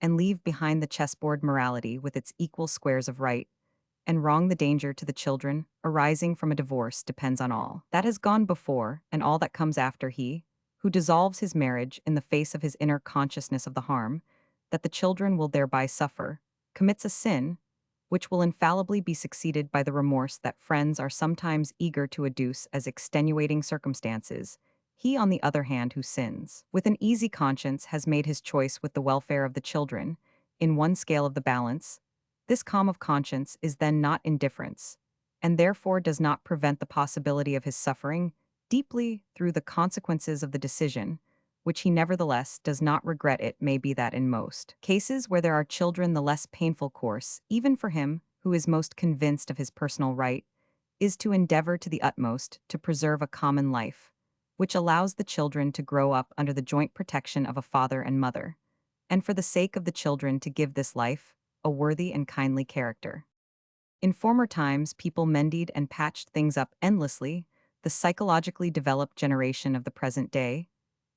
and leave behind the chessboard morality with its equal squares of right and wrong. The danger to the children arising from a divorce depends on all that has gone before and all that comes after. He who dissolves his marriage in the face of his inner consciousness of the harm that the children will thereby suffer commits a sin which will infallibly be succeeded by the remorse that friends are sometimes eager to adduce as extenuating circumstances. He, on the other hand, who sins with an easy conscience has made his choice with the welfare of the children in one scale of the balance. This calm of conscience is then not indifference, and therefore does not prevent the possibility of his suffering deeply through the consequences of the decision, which he nevertheless does not regret. It may be that in most cases where there are children, the less painful course, even for him who is most convinced of his personal right, is to endeavor to the utmost to preserve a common life, which allows the children to grow up under the joint protection of a father and mother, and for the sake of the children to give this life a worthy and kindly character. In former times, people mended and patched things up endlessly. The psychologically developed generation of the present day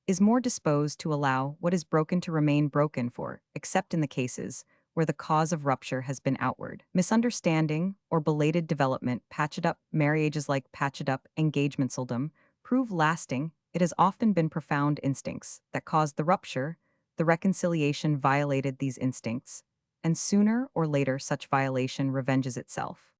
is more disposed to allow what is broken to remain broken, for, except in the cases where the cause of rupture has been outward misunderstanding or belated development, patched up marriages like patched up engagement seldom prove lasting. It has often been profound instincts that caused the rupture. The reconciliation violated these instincts, and sooner or later such violation revenges itself.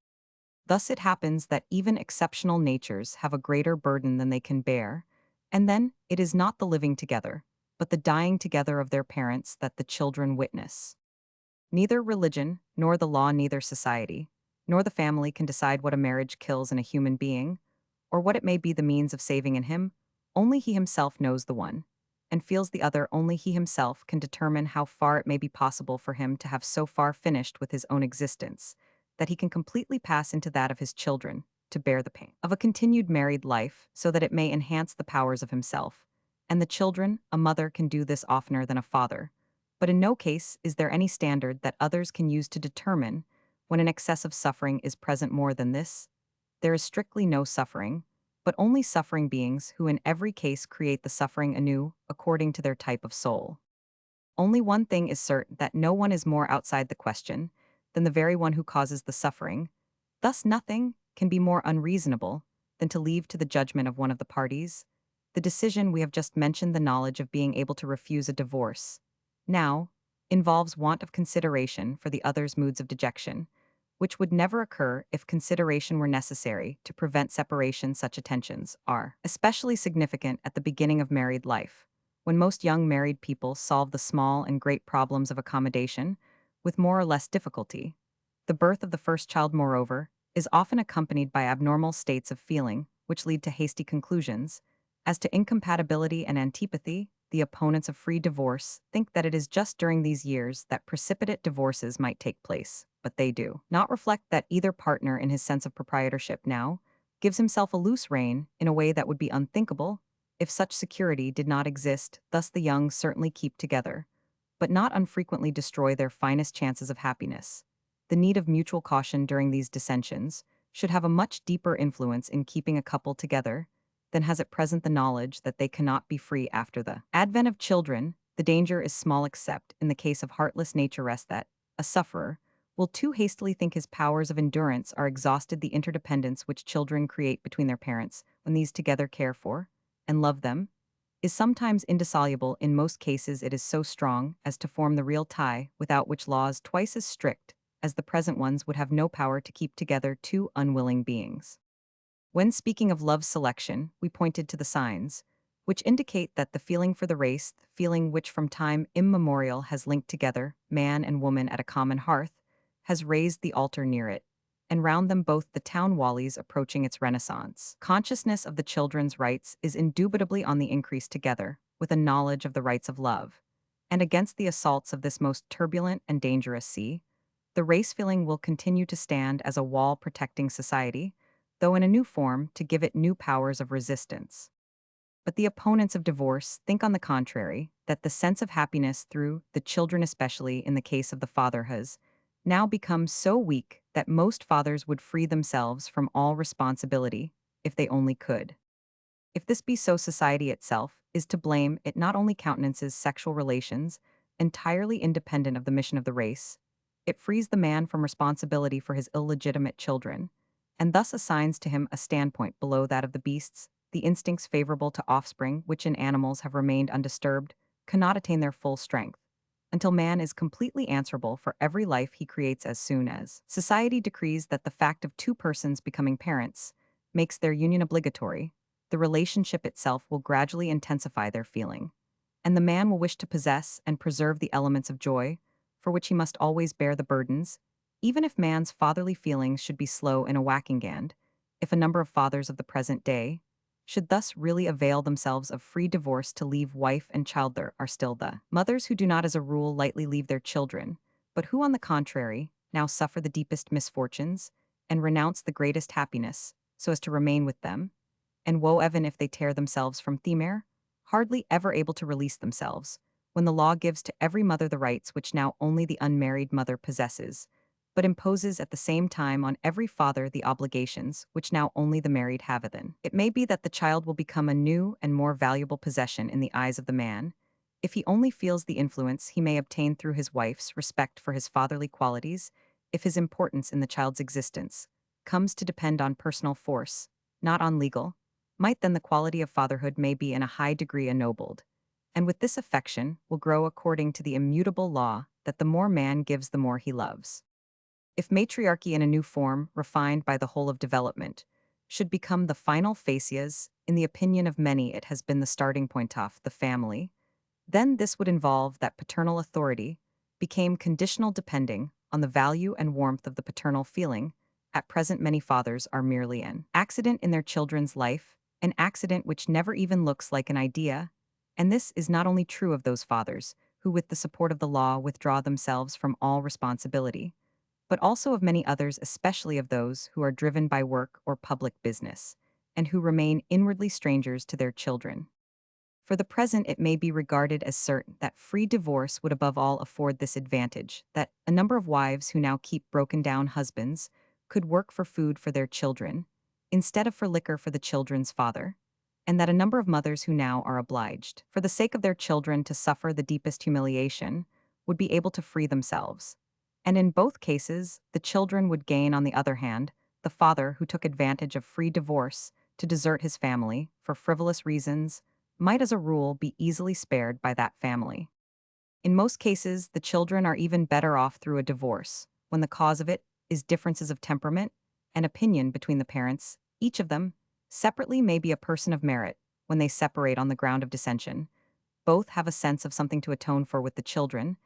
Thus it happens that even exceptional natures have a greater burden than they can bear, and then it is not the living together, but the dying together of their parents that the children witness. Neither religion, nor the law, neither society, nor the family can decide what a marriage kills in a human being, or what it may be the means of saving in him. Only he himself knows the one, and feels the other. Only he himself can determine how far it may be possible for him to have so far finished with his own existence, that he can completely pass into that of his children, to bear the pain of a continued married life, so that it may enhance the powers of himself. And the children, a mother can do this oftener than a father. But in no case is there any standard that others can use to determine when an excess of suffering is present. More than this, there is strictly no suffering, but only suffering beings who in every case create the suffering anew according to their type of soul. Only one thing is certain, that no one is more outside the question than the very one who causes the suffering. Thus nothing can be more unreasonable than to leave to the judgment of one of the parties the decision. We have just mentioned the knowledge of being able to refuse a divorce. Now, involves want of consideration for the other's moods of dejection, which would never occur if consideration were necessary to prevent separation. Such attentions are especially significant at the beginning of married life, when most young married people solve the small and great problems of accommodation with more or less difficulty. The birth of the first child, moreover, is often accompanied by abnormal states of feeling, which lead to hasty conclusions. As to incompatibility and antipathy, the opponents of free divorce think that it is just during these years that precipitate divorces might take place, but they do not reflect that either partner, in his sense of proprietorship now, gives himself a loose rein in a way that would be unthinkable if such security did not exist. Thus the young certainly keep together, but not unfrequently destroy their finest chances of happiness. The need of mutual caution during these dissensions should have a much deeper influence in keeping a couple together than has at present the knowledge that they cannot be free after the advent of children. The danger is small, except in the case of heartless nature rest, that a sufferer will too hastily think his powers of endurance are exhausted. The interdependence which children create between their parents, when these together care for and love them, is sometimes indissoluble. In most cases it is so strong as to form the real tie, without which laws twice as strict as the present ones would have no power to keep together two unwilling beings. When speaking of love selection, we pointed to the signs, which indicate that the feeling for the race, the feeling which from time immemorial has linked together man and woman at a common hearth, has raised the altar near it, and round them both the town wallies approaching its renaissance. Consciousness of the children's rights is indubitably on the increase, together with a knowledge of the rights of love. And against the assaults of this most turbulent and dangerous sea, the race feeling will continue to stand as a wall protecting society, though in a new form, to give it new powers of resistance. But the opponents of divorce think, on the contrary, that the sense of happiness through the children, especially in the case of the father, has now become so weak that most fathers would free themselves from all responsibility if they only could. If this be so, society itself is to blame. It not only countenances sexual relations entirely independent of the mission of the race, it frees the man from responsibility for his illegitimate children, and thus assigns to him a standpoint below that of the beasts. The instincts favorable to offspring, which in animals have remained undisturbed, cannot attain their full strength until man is completely answerable for every life he creates. As soon as society decrees that the fact of two persons becoming parents makes their union obligatory, the relationship itself will gradually intensify their feeling, and the man will wish to possess and preserve the elements of joy, for which he must always bear the burdens. Even if man's fatherly feelings should be slow in a Wackingand, if a number of fathers of the present day should thus really avail themselves of free divorce to leave wife and child, there are still the mothers who do not as a rule lightly leave their children, but who, on the contrary, now suffer the deepest misfortunes and renounce the greatest happiness so as to remain with them. And woe even if they tear themselves from Themere, hardly ever able to release themselves, when the law gives to every mother the rights which now only the unmarried mother possesses, but imposes at the same time on every father the obligations which now only the married have. Then it may be that the child will become a new and more valuable possession in the eyes of the man, if he only feels the influence he may obtain through his wife's respect for his fatherly qualities. If his importance in the child's existence comes to depend on personal force, not on legal might, then the quality of fatherhood may be in a high degree ennobled, and with this affection will grow according to the immutable law that the more man gives, the more he loves. If matriarchy in a new form, refined by the whole of development, should become the final facies, in the opinion of many it has been the starting point of the family, then this would involve that paternal authority became conditional, depending on the value and warmth of the paternal feeling. At present many fathers are merely an accident in their children's life, an accident which never even looks like an idea, and this is not only true of those fathers who with the support of the law withdraw themselves from all responsibility, but also of many others, especially of those who are driven by work or public business, and who remain inwardly strangers to their children. For the present it may be regarded as certain that free divorce would above all afford this advantage, that a number of wives who now keep broken-down husbands could work for food for their children, instead of for liquor for the children's father, and that a number of mothers who now are obliged, for the sake of their children, to suffer the deepest humiliation, would be able to free themselves. And in both cases, the children would gain. On the other hand, the father who took advantage of free divorce to desert his family for frivolous reasons might, as a rule, be easily spared by that family. In most cases, the children are even better off through a divorce, when the cause of it is differences of temperament and opinion between the parents. Each of them, separately, may be a person of merit. When they separate on the ground of dissension, both have a sense of something to atone for with the children.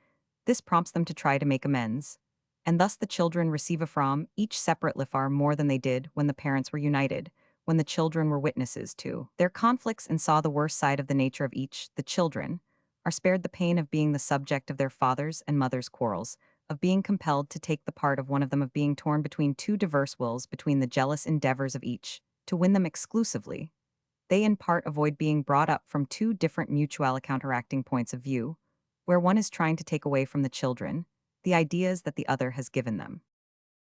This prompts them to try to make amends, and thus the children receive from each separate far more than they did when the parents were united, when the children were witnesses to their conflicts and saw the worst side of the nature of each. The children are spared the pain of being the subject of their father's and mother's quarrels, of being compelled to take the part of one of them, of being torn between two diverse wills, between the jealous endeavors of each to win them exclusively. They in part avoid being brought up from two different mutual counteracting points of view, where one is trying to take away from the children the ideas that the other has given them.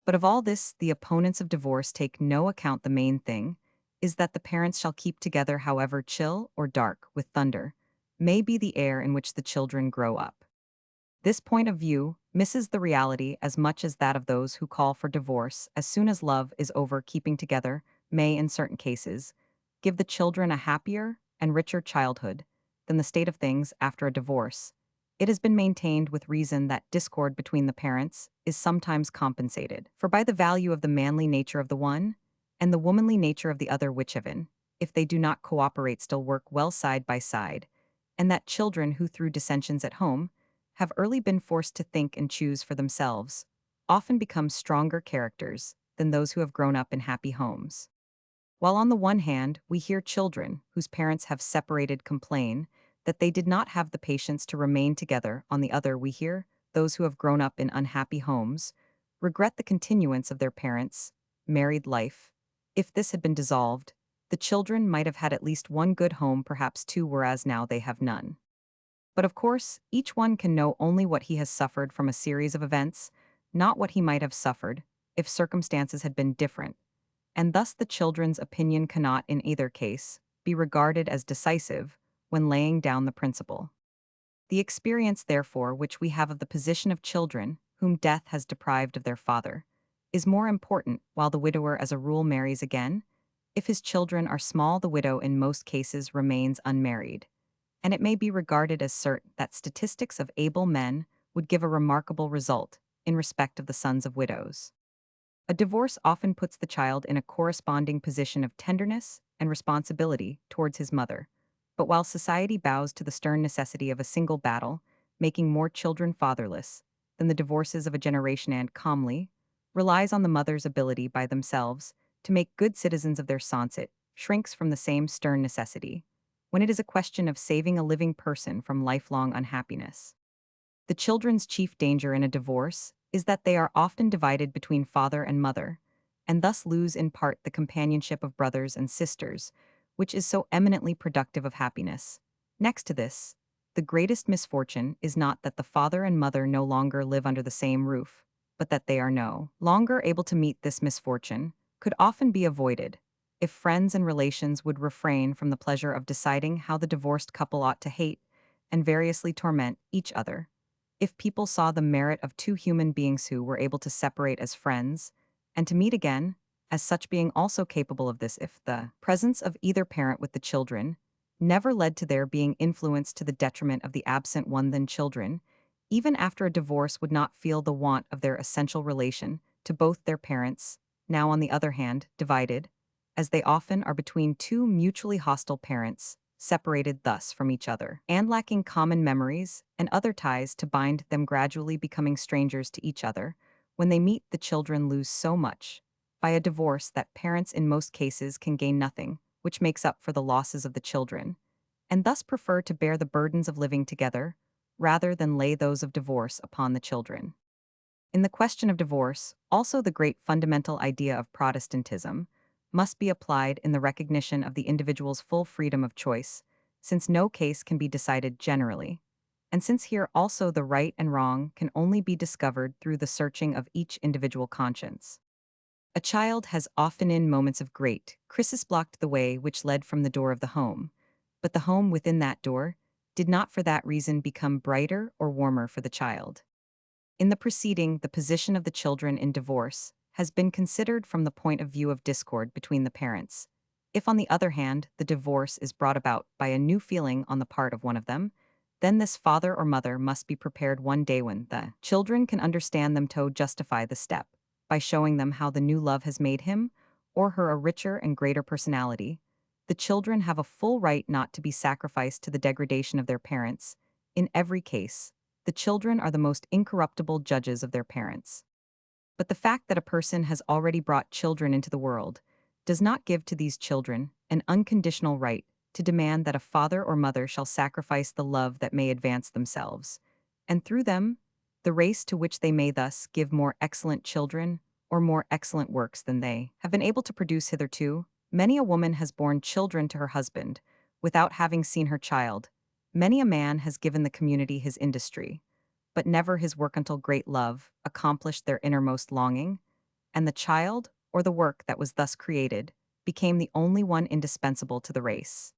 But of all this, the opponents of divorce take no account. The main thing is that the parents shall keep together, however chill or dark with thunder may be the air in which the children grow up. This point of view misses the reality as much as that of those who call for divorce as soon as love is over. Keeping together may, in certain cases, give the children a happier and richer childhood than the state of things after a divorce. It has been maintained with reason that discord between the parents is sometimes compensated for by the value of the manly nature of the one and the womanly nature of the other, which even, if they do not cooperate, still work well side by side, and that children who through dissensions at home have early been forced to think and choose for themselves often become stronger characters than those who have grown up in happy homes. While on the one hand, we hear children whose parents have separated complain that they did not have the patience to remain together, on the other, we hear those who have grown up in unhappy homes regret the continuance of their parents' married life. If this had been dissolved, the children might have had at least one good home, perhaps two, whereas now they have none. But of course, each one can know only what he has suffered from a series of events, not what he might have suffered if circumstances had been different, and thus the children's opinion cannot, in either case, be regarded as decisive when laying down the principle. The experience, therefore, which we have of the position of children whom death has deprived of their father is more important. While the widower as a rule marries again, if his children are small, the widow in most cases remains unmarried, and it may be regarded as certain that statistics of able men would give a remarkable result in respect of the sons of widows. A divorce often puts the child in a corresponding position of tenderness and responsibility towards his mother. But while society bows to the stern necessity of a single battle, making more children fatherless than the divorces of a generation, and calmly relies on the mother's ability by themselves to make good citizens of their sons, it shrinks from the same stern necessity when it is a question of saving a living person from lifelong unhappiness. The children's chief danger in a divorce is that they are often divided between father and mother, and thus lose in part the companionship of brothers and sisters, which is so eminently productive of happiness. Next to this, the greatest misfortune is not that the father and mother no longer live under the same roof, but that they are no longer able to meet. This misfortune could often be avoided if friends and relations would refrain from the pleasure of deciding how the divorced couple ought to hate and variously torment each other. If people saw the merit of two human beings who were able to separate as friends and to meet again, as such, being also capable of this, if the presence of either parent with the children never led to their being influenced to the detriment of the absent one, then children, even after a divorce, would not feel the want of their essential relation to both their parents. Now, on the other hand, divided, as they often are, between two mutually hostile parents, separated thus from each other, and lacking common memories and other ties to bind them, gradually becoming strangers to each other, when they meet, the children lose so much by a divorce that parents in most cases can gain nothing, which makes up for the losses of the children, and thus prefer to bear the burdens of living together rather than lay those of divorce upon the children. In the question of divorce, also, the great fundamental idea of Protestantism must be applied in the recognition of the individual's full freedom of choice, since no case can be decided generally, and since here also the right and wrong can only be discovered through the searching of each individual conscience. A child has often in moments of great crisis blocked the way which led from the door of the home, but the home within that door did not for that reason become brighter or warmer for the child. In the preceding, the position of the children in divorce has been considered from the point of view of discord between the parents. If, on the other hand, the divorce is brought about by a new feeling on the part of one of them, then this father or mother must be prepared one day when the children can understand them to justify the step by showing them how the new love has made him or her a richer and greater personality. The children have a full right not to be sacrificed to the degradation of their parents. In every case, the children are the most incorruptible judges of their parents. But the fact that a person has already brought children into the world does not give to these children an unconditional right to demand that a father or mother shall sacrifice the love that may advance themselves, and through them, the race to which they may thus give more excellent children or more excellent works than they have been able to produce hitherto. Many a woman has borne children to her husband without having seen her child. Many a man has given the community his industry, but never his work until great love accomplished their innermost longing, and the child, or the work that was thus created, became the only one indispensable to the race.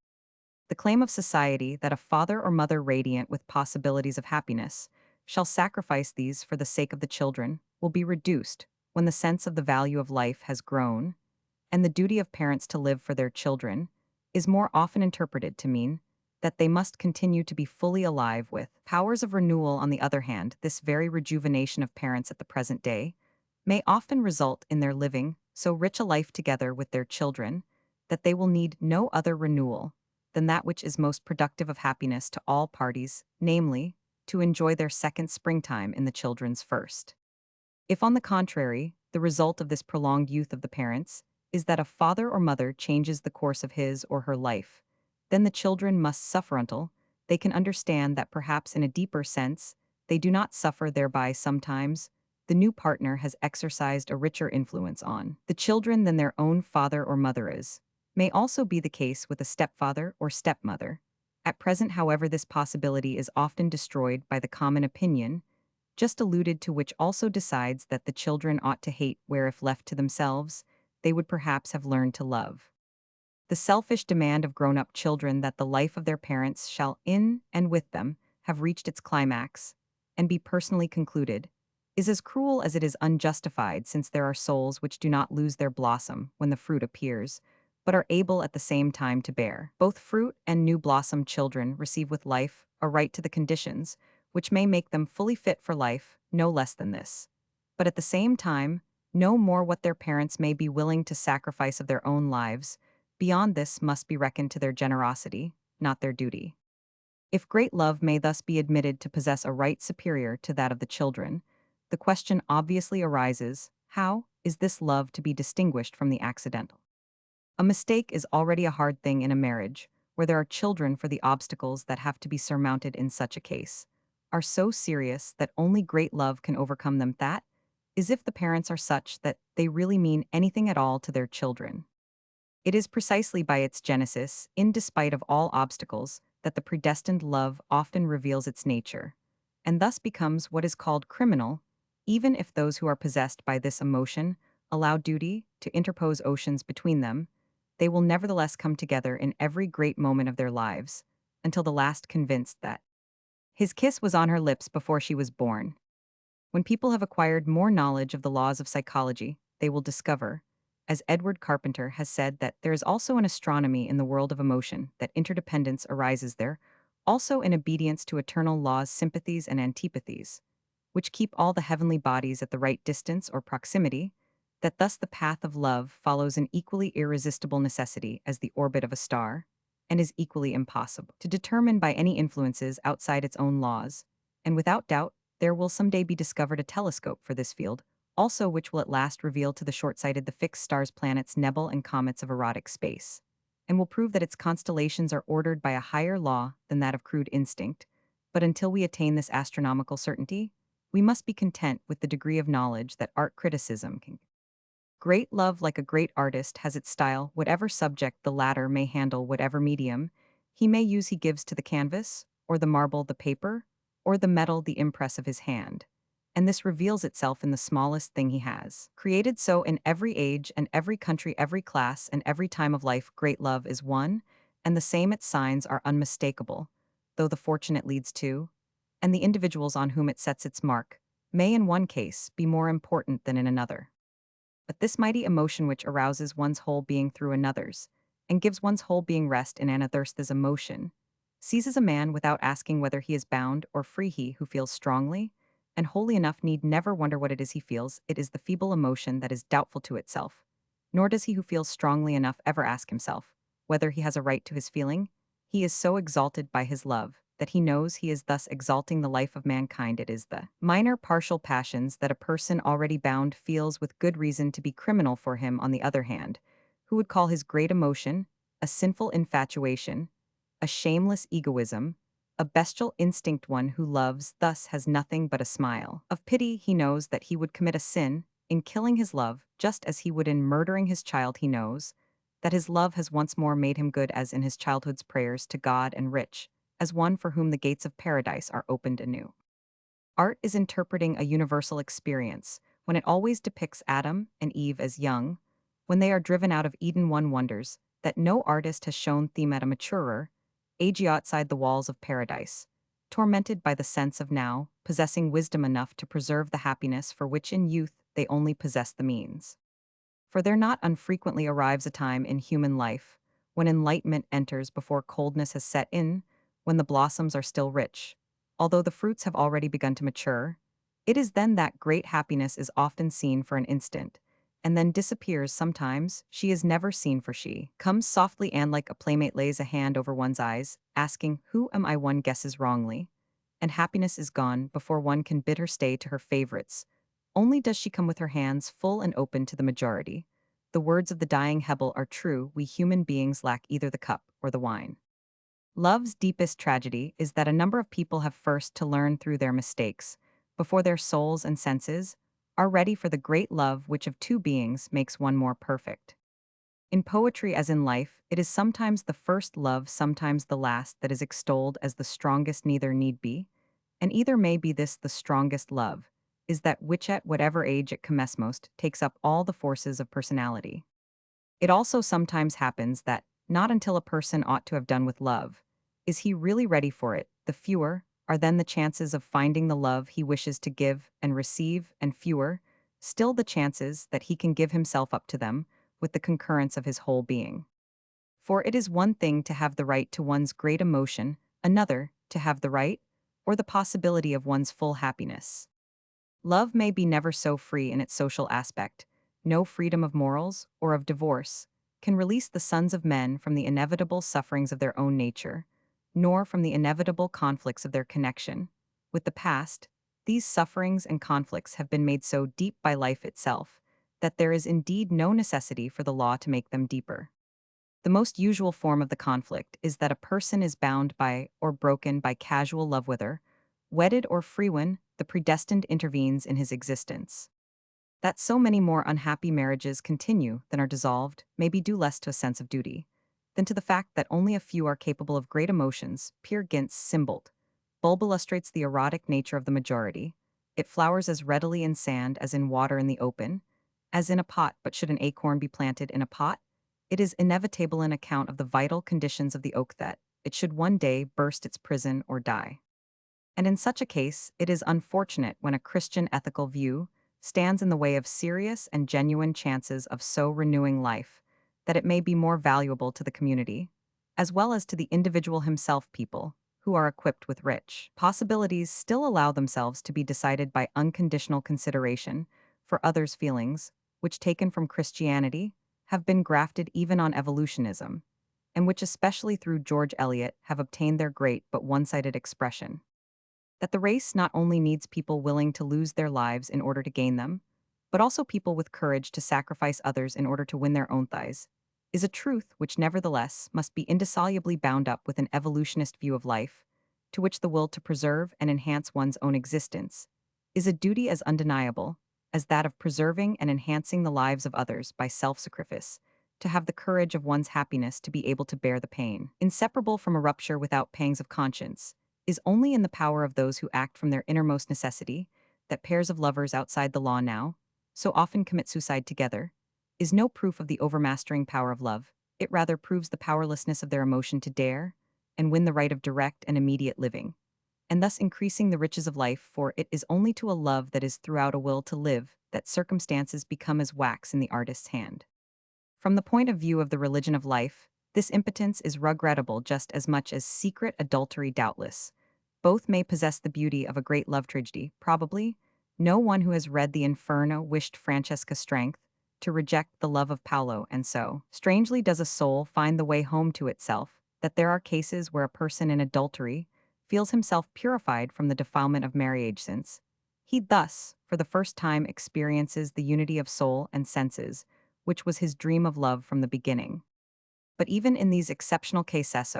The claim of society that a father or mother radiant with possibilities of happiness shall sacrifice these for the sake of the children will be reduced when the sense of the value of life has grown, and the duty of parents to live for their children is more often interpreted to mean that they must continue to be fully alive with powers of renewal. On the other hand, this very rejuvenation of parents at the present day may often result in their living so rich a life together with their children that they will need no other renewal than that which is most productive of happiness to all parties, namely, to enjoy their second springtime in the children's first. If, on the contrary, the result of this prolonged youth of the parents is that a father or mother changes the course of his or her life, then the children must suffer until they can understand that perhaps in a deeper sense, they do not suffer thereby sometimes. The new partner has exercised a richer influence on the children than their own father or mother is. May also be the case with a stepfather or stepmother. At present, however, this possibility is often destroyed by the common opinion just alluded to, which also decides that the children ought to hate where, if left to themselves, they would perhaps have learned to love. The selfish demand of grown-up children that the life of their parents shall, in and with them, have reached its climax, and be personally concluded, is as cruel as it is unjustified, since there are souls which do not lose their blossom when the fruit appears, but are able at the same time to bear. Both fruit and new blossom children receive with life a right to the conditions, which may make them fully fit for life, no less than this. But at the same time, no more what their parents may be willing to sacrifice of their own lives. Beyond this must be reckoned to their generosity, not their duty. If great love may thus be admitted to possess a right superior to that of the children, the question obviously arises, how is this love to be distinguished from the accidental? A mistake is already a hard thing in a marriage, where there are children, for the obstacles that have to be surmounted in such a case are so serious that only great love can overcome them. That is, if the parents are such that they really mean anything at all to their children. It is precisely by its genesis, in despite of all obstacles, that the predestined love often reveals its nature, and thus becomes what is called criminal, even if those who are possessed by this emotion allow duty to interpose oceans between them. They will nevertheless come together in every great moment of their lives, until the last, convinced that his kiss was on her lips before she was born. When people have acquired more knowledge of the laws of psychology, they will discover, as Edward Carpenter has said, that there is also an astronomy in the world of emotion, that interdependence arises there, also in obedience to eternal laws, sympathies and antipathies, which keep all the heavenly bodies at the right distance or proximity, that thus the path of love follows an equally irresistible necessity as the orbit of a star, and is equally impossible to determine by any influences outside its own laws, and without doubt, there will someday be discovered a telescope for this field, also, which will at last reveal to the short-sighted the fixed stars, planets, nebulae, and comets of erotic space, and will prove that its constellations are ordered by a higher law than that of crude instinct. But until we attain this astronomical certainty, we must be content with the degree of knowledge that art criticism can. Great love, like a great artist, has its style, whatever subject the latter may handle, whatever medium he may use, he gives to the canvas, or the marble the paper, or the metal the impress of his hand. and this reveals itself in the smallest thing he has. Created so in every age and every country, every class, and every time of life, great love is one, and the same its signs are unmistakable, though the fortune it leads to, and the individuals on whom it sets its mark, may in one case be more important than in another. But this mighty emotion which arouses one's whole being through another's, and gives one's whole being rest in another's this emotion, seizes a man without asking whether he is bound or free. He who feels strongly, and wholly enough, need never wonder what it is he feels. It is the feeble emotion that is doubtful to itself. Nor does he who feels strongly enough ever ask himself whether he has a right to his feeling. He is so exalted by his love that he knows he is thus exalting the life of mankind. It is the minor partial passions that a person already bound feels with good reason to be criminal for him, on the other hand, who would call his great emotion a sinful infatuation, a shameless egoism, a bestial instinct. One who loves thus has nothing but a smile of pity. He knows that he would commit a sin in killing his love, just as he would in murdering his child. He knows that his love has once more made him good as in his childhood's prayers to God, and rich, as one for whom the gates of paradise are opened anew. Art is interpreting a universal experience, when it always depicts Adam and Eve as young, when they are driven out of Eden. One wonders that no artist has shown them at a maturer age outside the walls of paradise, tormented by the sense of now possessing wisdom enough to preserve the happiness for which in youth they only possess the means. For there not unfrequently arrives a time in human life when enlightenment enters before coldness has set in, when the blossoms are still rich, although the fruits have already begun to mature. It is then that great happiness is often seen for an instant, and then disappears. Sometimes she is never seen, for she comes softly and like a playmate lays a hand over one's eyes, asking, "Who am I?" One guesses wrongly, and happiness is gone before one can bid her stay to her favorites. Only does she come with her hands full and open to the majority. The words of the dying Hebel are true: we human beings lack either the cup or the wine. Love's deepest tragedy is that a number of people have first to learn through their mistakes, before their souls and senses are ready for the great love which of two beings makes one more perfect. In poetry, as in life, it is sometimes the first love, sometimes the last, that is extolled as the strongest. Neither need be, and either may be this the strongest love, is that which at whatever age it commences most takes up all the forces of personality. It also sometimes happens that, not until a person ought to have done with love, is he really ready for it. The fewer are then the chances of finding the love he wishes to give and receive, and fewer still the chances that he can give himself up to them with the concurrence of his whole being. For it is one thing to have the right to one's great emotion, another to have the right, or the possibility of one's full happiness. Love may be never so free in its social aspect. No freedom of morals or of divorce can release the sons of men from the inevitable sufferings of their own nature, nor from the inevitable conflicts of their connection with the past. These sufferings and conflicts have been made so deep by life itself that there is indeed no necessity for the law to make them deeper. The most usual form of the conflict is that a person is bound by or broken by casual love, whether wedded or free. When the predestined intervenes in his existence. That so many more unhappy marriages continue than are dissolved may be due less to a sense of duty than to the fact that only a few are capable of great emotions. Peer Gynt's Symbol bulb illustrates the erotic nature of the majority. It flowers as readily in sand as in water in the open, as in a pot. But should an acorn be planted in a pot, it is inevitable on account of the vital conditions of the oak that it should one day burst its prison or die. And in such a case, it is unfortunate when a Christian ethical view stands in the way of serious and genuine chances of so renewing life that it may be more valuable to the community, as well as to the individual himself. People who are equipped with rich possibilities still allow themselves to be decided by unconditional consideration for others' feelings, which, taken from Christianity, have been grafted even on evolutionism, and which, especially through George Eliot, have obtained their great but one-sided expression. That the race not only needs people willing to lose their lives in order to gain them, but also people with courage to sacrifice others in order to win their own thighs, is a truth which nevertheless must be indissolubly bound up with an evolutionist view of life, to which the will to preserve and enhance one's own existence is a duty as undeniable as that of preserving and enhancing the lives of others by self-sacrifice, to have the courage of one's happiness, to be able to bear the pain, inseparable from a rupture without pangs of conscience, is only in the power of those who act from their innermost necessity. that pairs of lovers outside the law now so often commit suicide together is no proof of the overmastering power of love. It rather proves the powerlessness of their emotion to dare and win the right of direct and immediate living, and thus increasing the riches of life, for it is only to a love that is throughout a will to live that circumstances become as wax in the artist's hand. From the point of view of the religion of life, this impotence is regrettable just as much as secret adultery doubtless. Both may possess the beauty of a great love tragedy, probably. No one who has read the Inferno wished Francesca strength to reject the love of Paolo, and so, strangely does a soul find the way home to itself, that there are cases where a person in adultery feels himself purified from the defilement of marriage since he thus, for the first time, experiences the unity of soul and senses, which was his dream of love from the beginning. But even in these exceptional cases,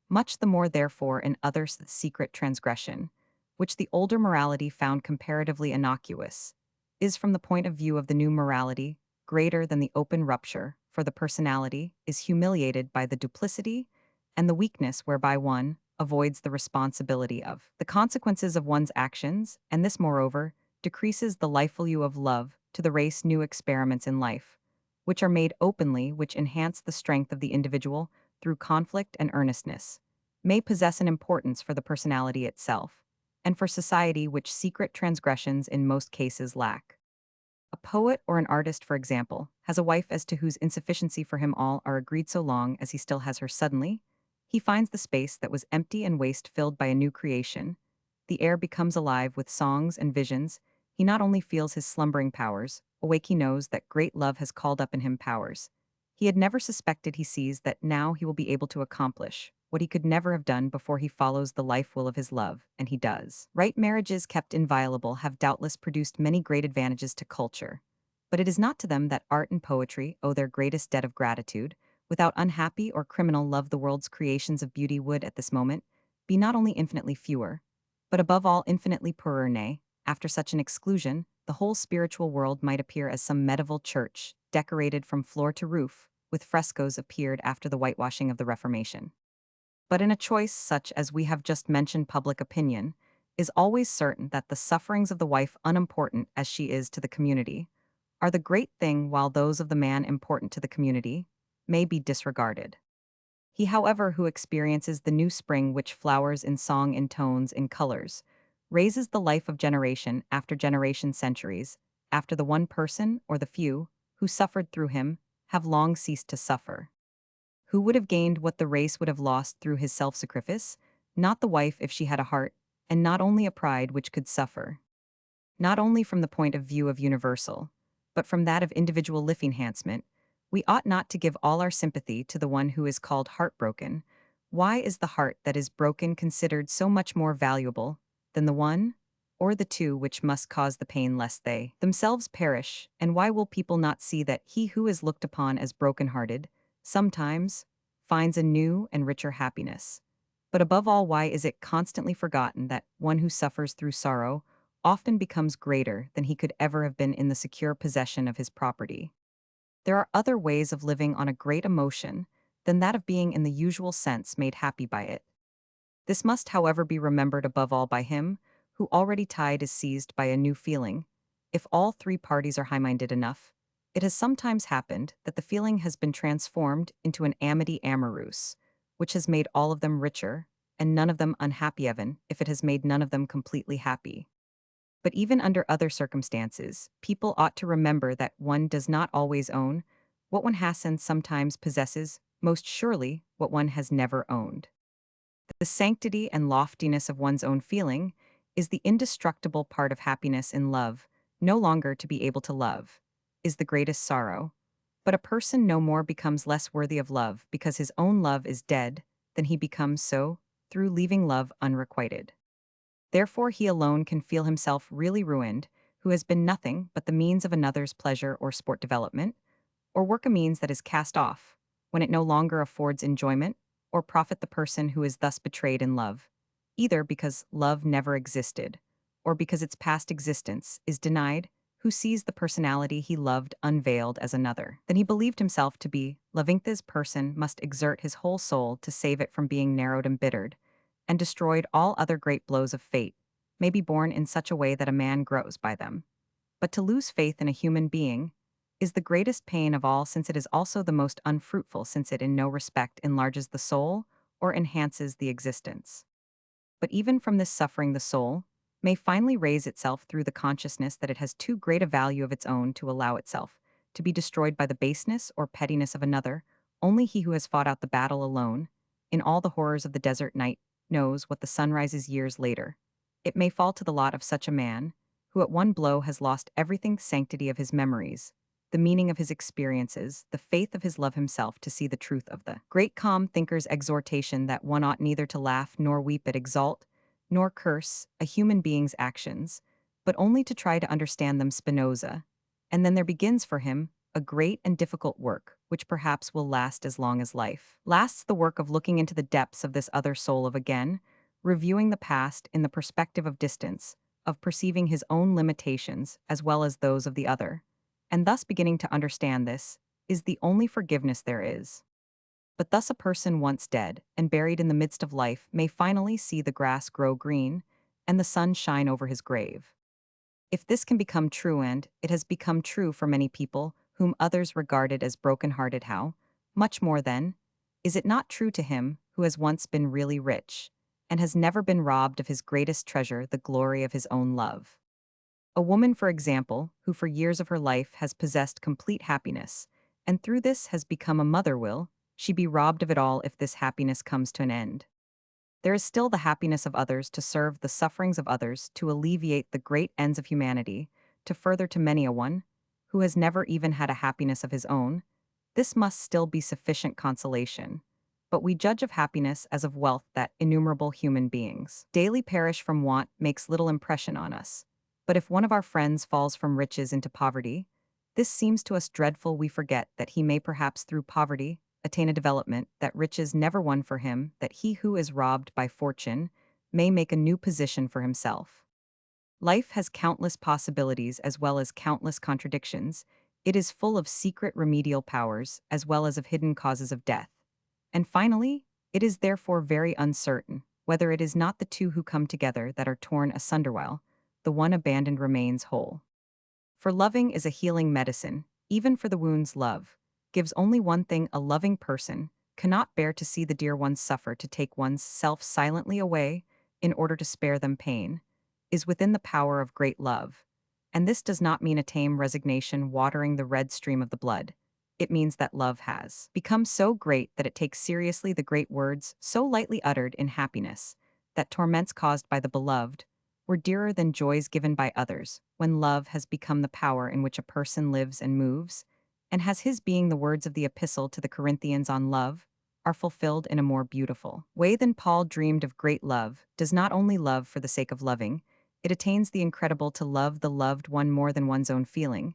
much the more therefore in others the secret transgression, which the older morality found comparatively innocuous, is from the point of view of the new morality greater than the open rupture, for the personality is humiliated by the duplicity and the weakness whereby one avoids the responsibility of the consequences of one's actions, and this moreover decreases the life value of love to the race new experiments in life, which are made openly, which enhance the strength of the individual through conflict and earnestness, may possess an importance for the personality itself, and for society which secret transgressions in most cases lack. A poet or an artist, for example, has a wife as to whose insufficiency for him all are agreed so long as he still has her suddenly, he finds the space that was empty and waste filled by a new creation. The air becomes alive with songs and visions. He not only feels his slumbering powers, awake he knows that great love has called up in him powers. He had never suspected he sees that now he will be able to accomplish what he could never have done before he follows the life will of his love, and he does. Right marriages kept inviolable have doubtless produced many great advantages to culture, but it is not to them that art and poetry owe their greatest debt of gratitude. Without unhappy or criminal love, the world's creations of beauty would, at this moment, be not only infinitely fewer, but above all infinitely poorer. Nay, after such an exclusion, the whole spiritual world might appear as some medieval church, decorated from floor to roof, with frescoes appeared after the whitewashing of the Reformation. But in a choice such as we have just mentioned, public opinion is always certain that the sufferings of the wife, unimportant as she is to the community, are the great thing, while those of the man, important to the community, may be disregarded. He, however, who experiences the new spring which flowers in song, in tones, in colors, raises the life of generation after generation, centuries after the one person or the few who suffered through him have long ceased to suffer. Who would have gained what the race would have lost through his self-sacrifice? Not the wife, if she had a heart, and not only a pride which could suffer. Not only from the point of view of universal, but from that of individual life enhancement, we ought not to give all our sympathy to the one who is called heartbroken. Why is the heart that is broken considered so much more valuable than the one or the two which must cause the pain lest they themselves perish? And why will people not see that he who is looked upon as broken-hearted sometimes finds a new and richer happiness? But above all, why is it constantly forgotten that one who suffers through sorrow often becomes greater than he could ever have been in the secure possession of his property? There are other ways of living on a great emotion than that of being in the usual sense made happy by it. This must, however, be remembered above all by him who already tied is seized by a new feeling. If all three parties are high-minded enough, it has sometimes happened that the feeling has been transformed into an amity amorous, which has made all of them richer, and none of them unhappy, even if it has made none of them completely happy. But even under other circumstances, people ought to remember that one does not always own what one has and sometimes possesses, most surely, what one has never owned. The sanctity and loftiness of one's own feeling is the indestructible part of happiness in love. No longer to be able to love is the greatest sorrow, but a person no more becomes less worthy of love because his own love is dead than he becomes so through leaving love unrequited. Therefore he alone can feel himself really ruined, who has been nothing but the means of another's pleasure or sport development, or work a means that is cast off, when it no longer affords enjoyment, or profit the person who is thus betrayed in love, either because love never existed, or because its past existence is denied, who sees the personality he loved unveiled as another. Then he believed himself to be loving this person, must exert his whole soul to save it from being narrowed, embittered, and destroyed all other great blows of fate, may be born in such a way that a man grows by them. But to lose faith in a human being is the greatest pain of all, since it is also the most unfruitful, since it in no respect enlarges the soul or enhances the existence. But even from this suffering, the soul may finally raise itself through the consciousness that it has too great a value of its own to allow itself to be destroyed by the baseness or pettiness of another. Only he who has fought out the battle alone, in all the horrors of the desert night, knows what the sun rises years later. It may fall to the lot of such a man, who at one blow has lost everything, sanctity of his memories, the meaning of his experiences, the faith of his love himself, to see the truth of the great calm thinker's exhortation that one ought neither to laugh nor weep at, exalt, nor curse a human being's actions, but only to try to understand them. Spinoza. And then there begins for him a great and difficult work, which perhaps will last as long as life lasts, the work of looking into the depths of this other soul, of again reviewing the past in the perspective of distance, of perceiving his own limitations as well as those of the other, and thus beginning to understand this is the only forgiveness there is. But thus a person once dead and buried in the midst of life may finally see the grass grow green and the sun shine over his grave. If this can become true, and it has become true for many people whom others regarded as broken-hearted, how much more then is it not true to him who has once been really rich and has never been robbed of his greatest treasure, the glory of his own love? A woman, for example, who for years of her life has possessed complete happiness, and through this has become a mother, will she be robbed of it all if this happiness comes to an end? There is still the happiness of others, to serve the sufferings of others, to alleviate the great ends of humanity, to further to many a one, who has never even had a happiness of his own. This must still be sufficient consolation. But we judge of happiness as of wealth that innumerable human beings daily perish from want makes little impression on us. But if one of our friends falls from riches into poverty, this seems to us dreadful. We forget that he may perhaps through poverty attain a development that riches never won for him, that he who is robbed by fortune may make a new position for himself. Life has countless possibilities as well as countless contradictions. It is full of secret remedial powers as well as of hidden causes of death. And finally, it is therefore very uncertain whether it is not the two who come together that are torn asunder, while the one abandoned remains whole. For loving is a healing medicine, even for the wounds love gives only one thing: a loving person cannot bear to see the dear ones suffer. To take one's self silently away in order to spare them pain is within the power of great love. And this does not mean a tame resignation watering the red stream of the blood. It means that love has become so great that it takes seriously the great words so lightly uttered in happiness, that torments caused by the beloved were dearer than joys given by others. When love has become the power in which a person lives and moves, and has his being, the words of the epistle to the Corinthians on love are fulfilled in a more beautiful way than Paul dreamed of. Great love does not only love for the sake of loving, it attains the incredible to love the loved one more than one's own feeling.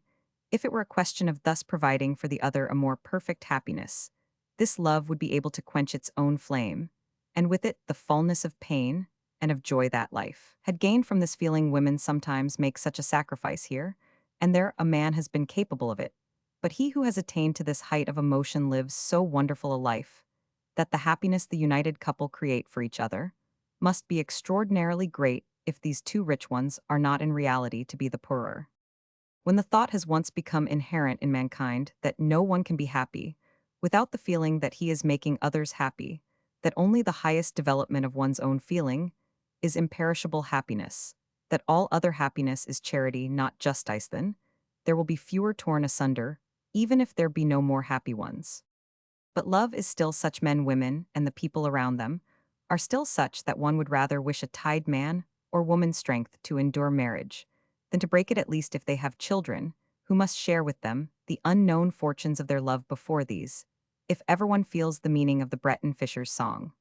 If it were a question of thus providing for the other a more perfect happiness, this love would be able to quench its own flame, and with it the fullness of pain and of joy that life had gained from this feeling. Women sometimes make such a sacrifice here, and there a man has been capable of it. But he who has attained to this height of emotion lives so wonderful a life that the happiness the united couple create for each other must be extraordinarily great if these two rich ones are not in reality to be the poorer. When the thought has once become inherent in mankind that no one can be happy without the feeling that he is making others happy, that only the highest development of one's own feeling is imperishable happiness, that all other happiness is charity, not justice, then there will be fewer torn asunder, even if there be no more happy ones. But love is still such. Men, women, and the people around them are still such that one would rather wish a tied man or woman's strength to endure marriage than to break it, at least if they have children, who must share with them the unknown fortunes of their love. Before these, if everyone feels the meaning of the Breton fisher's song,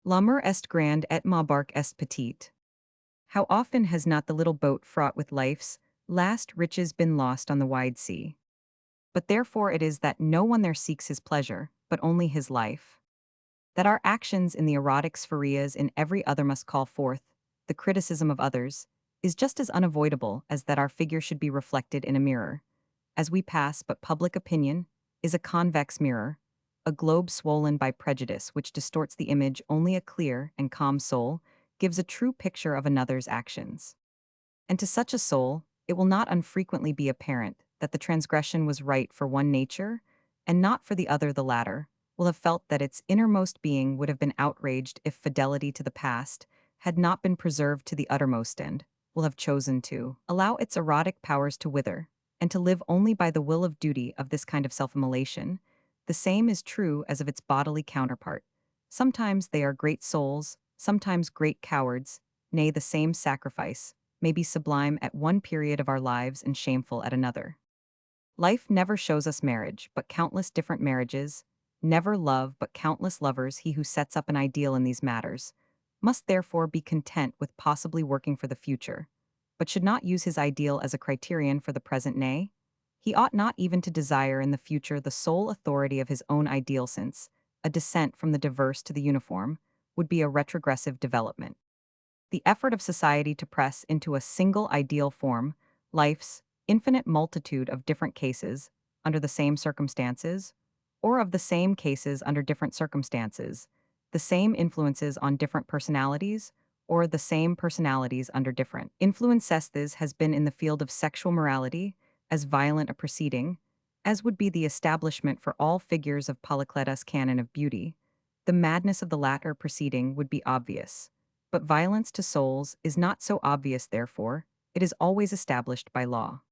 L'amour est grand et ma barque est petite. How often has not the little boat fraught with life's last riches been lost on the wide sea? But therefore it is that no one there seeks his pleasure, but only his life. That our actions in the erotic spheres in every other must call forth the criticism of others is just as unavoidable as that our figure should be reflected in a mirror. As we pass, but public opinion is a convex mirror, a globe swollen by prejudice which distorts the image. Only a clear and calm soul gives a true picture of another's actions. And to such a soul, it will not unfrequently be apparent that the transgression was right for one nature, and not for the other. The latter will have felt that its innermost being would have been outraged if fidelity to the past had not been preserved to the uttermost, and will have chosen to allow its erotic powers to wither, and to live only by the will of duty. Of this kind of self-immolation, the same is true as of its bodily counterpart. Sometimes they are great souls, sometimes great cowards, nay, the same sacrifice may be sublime at one period of our lives and shameful at another. Life never shows us marriage, but countless different marriages, never love, but countless lovers. He who sets up an ideal in these matters must therefore be content with possibly working for the future, but should not use his ideal as a criterion for the present. Nay, he ought not even to desire in the future the sole authority of his own ideal, since a descent from the diverse to the uniform would be a retrogressive development. The effort of society to press into a single ideal form life's infinite multitude of different cases under the same circumstances, or of the same cases under different circumstances, the same influences on different personalities, or the same personalities under different influences. This has been in the field of sexual morality as violent a proceeding as would be the establishment for all figures of Polycletus' canon of beauty. The madness of the latter proceeding would be obvious. But violence to souls is not so obvious, therefore, it is always established by law.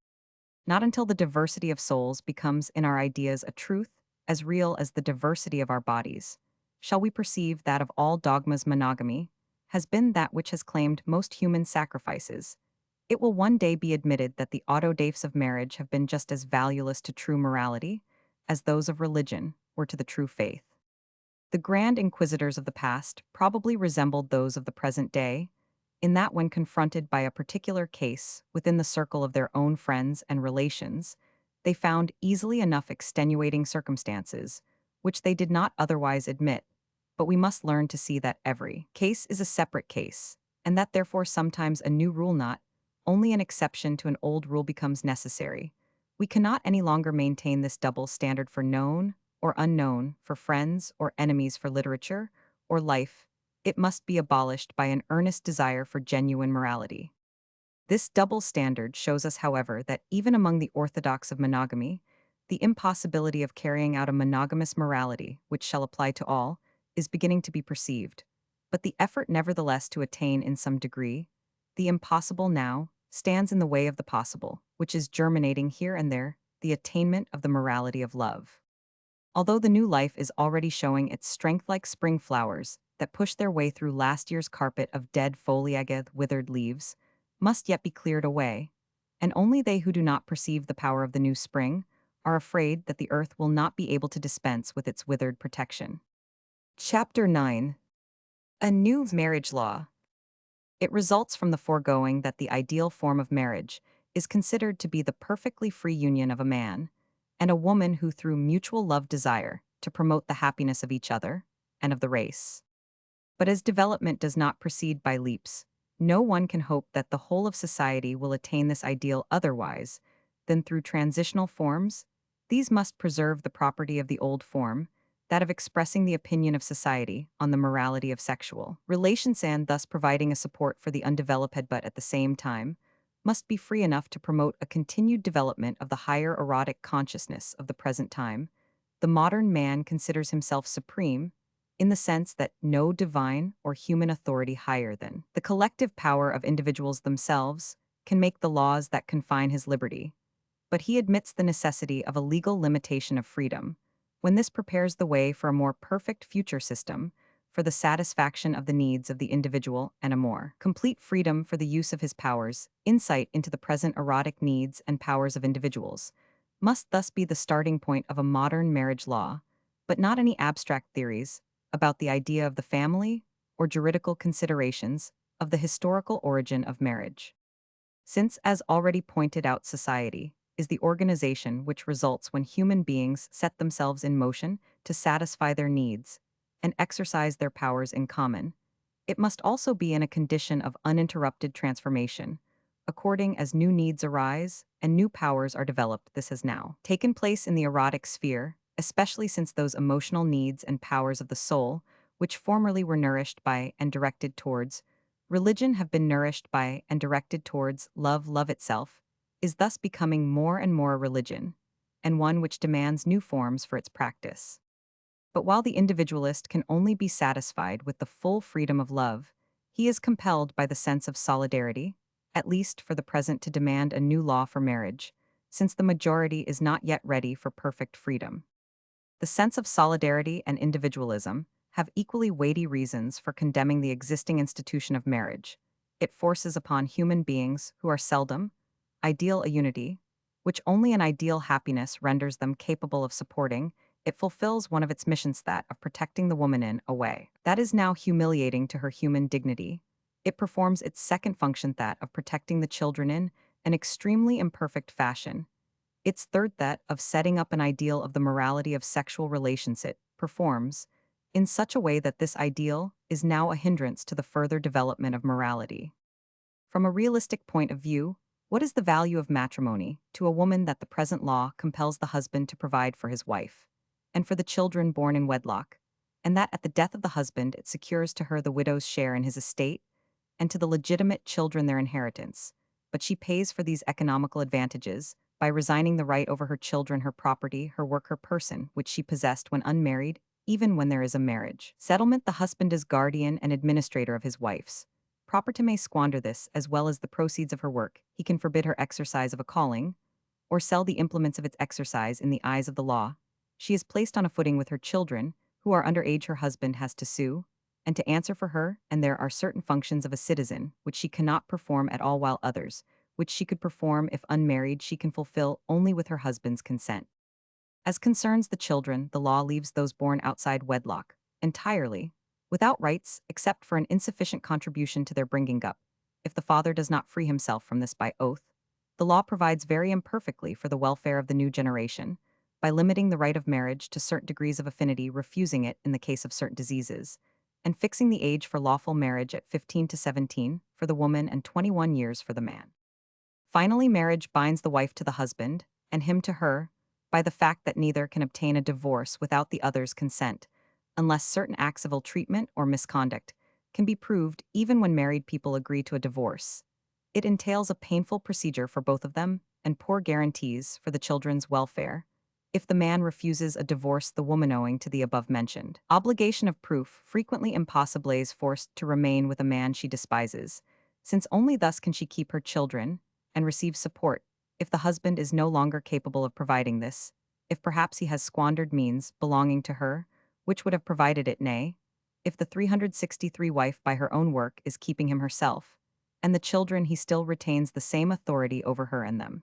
Not until the diversity of souls becomes in our ideas a truth as real as the diversity of our bodies, shall we perceive that of all dogmas monogamy has been that which has claimed most human sacrifices. It will one day be admitted that the autodafes of marriage have been just as valueless to true morality as those of religion were to the true faith. The grand inquisitors of the past probably resembled those of the present day, in that when confronted by a particular case within the circle of their own friends and relations, they found easily enough extenuating circumstances, which they did not otherwise admit. But we must learn to see that every case is a separate case, and that therefore sometimes a new rule, not only an exception to an old rule, becomes necessary. We cannot any longer maintain this double standard for known or unknown, for friends or enemies, for literature or life. It must be abolished by an earnest desire for genuine morality. This double standard shows us, however, that even among the orthodox of monogamy, the impossibility of carrying out a monogamous morality, which shall apply to all, is beginning to be perceived. But the effort, nevertheless, to attain in some degree the impossible now stands in the way of the possible, which is germinating here and there, the attainment of the morality of love. Although the new life is already showing its strength like spring flowers that push their way through last year's carpet of dead foliage, withered leaves, must yet be cleared away, and only they who do not perceive the power of the new spring are afraid that the earth will not be able to dispense with its withered protection. Chapter 9. A New Marriage Law. It results from the foregoing that the ideal form of marriage is considered to be the perfectly free union of a man and a woman who through mutual love desire to promote the happiness of each other and of the race. But as development does not proceed by leaps, no one can hope that the whole of society will attain this ideal otherwise than through transitional forms. These must preserve the property of the old form, that of expressing the opinion of society on the morality of sexual relations, and thus providing a support for the undeveloped, but at the same time must be free enough to promote a continued development of the higher erotic consciousness of the present time. The modern man considers himself supreme in the sense that no divine or human authority higher than the collective power of individuals themselves can make the laws that confine his liberty. But he admits the necessity of a legal limitation of freedom, when this prepares the way for a more perfect future system, for the satisfaction of the needs of the individual and a more complete freedom for the use of his powers. Insight into the present erotic needs and powers of individuals must thus be the starting point of a modern marriage law, but not any abstract theories about the idea of the family or juridical considerations of the historical origin of marriage. Since, as already pointed out, society is the organization which results when human beings set themselves in motion to satisfy their needs and exercise their powers in common, it must also be in a condition of uninterrupted transformation, according as new needs arise and new powers are developed. This has now taken place in the erotic sphere, especially since those emotional needs and powers of the soul, which formerly were nourished by and directed towards Religion have been nourished by and directed towards love itself, is thus becoming more and more a religion, and one which demands new forms for its practice. But while the individualist can only be satisfied with the full freedom of love, he is compelled by the sense of solidarity, at least for the present, to demand a new law for marriage, since the majority is not yet ready for perfect freedom. The sense of solidarity and individualism have equally weighty reasons for condemning the existing institution of marriage. It forces upon human beings who are seldom ideal a unity, which only an ideal happiness renders them capable of supporting. It fulfills one of its missions, that of protecting the woman in a way that is now humiliating to her human dignity. It performs its second function, that of protecting the children in an extremely imperfect fashion. Its third, that of setting up an ideal of the morality of sexual relations, it performs in such a way that this ideal is now a hindrance to the further development of morality. From a realistic point of view, what is the value of matrimony to a woman that the present law compels the husband to provide for his wife and for the children born in wedlock, and that at the death of the husband it secures to her the widow's share in his estate and to the legitimate children their inheritance, but she pays for these economical advantages by resigning the right over her children, her property, her work, her person, which she possessed when unmarried, even when there is a marriage settlement. The husband is guardian and administrator of his wife's property, may squander this as well as the proceeds of her work. He can forbid her exercise of a calling, or sell the implements of its exercise in the eyes of the law. She is placed on a footing with her children, who are under age. Her husband has to sue and to answer for her, and there are certain functions of a citizen which she cannot perform at all, while others, which she could perform if unmarried, she can fulfill only with her husband's consent. As concerns the children, the law leaves those born outside wedlock entirely without rights except for an insufficient contribution to their bringing up. If the father does not free himself from this by oath, the law provides very imperfectly for the welfare of the new generation, by limiting the right of marriage to certain degrees of affinity, refusing it in the case of certain diseases, and fixing the age for lawful marriage at 15 to 17 for the woman and 21 years for the man. Finally, marriage binds the wife to the husband, and him to her, by the fact that neither can obtain a divorce without the other's consent, unless certain acts of ill treatment or misconduct can be proved. Even when married people agree to a divorce, it entails a painful procedure for both of them and poor guarantees for the children's welfare. If the man refuses a divorce, the woman, owing to the above-mentioned obligation of proof, frequently impossibly is forced to remain with a man she despises, since only thus can she keep her children and receive support. If the husband is no longer capable of providing this, if perhaps he has squandered means belonging to her, which would have provided it, nay, if the 363 wife by her own work is keeping him herself, and the children, he still retains the same authority over her and them.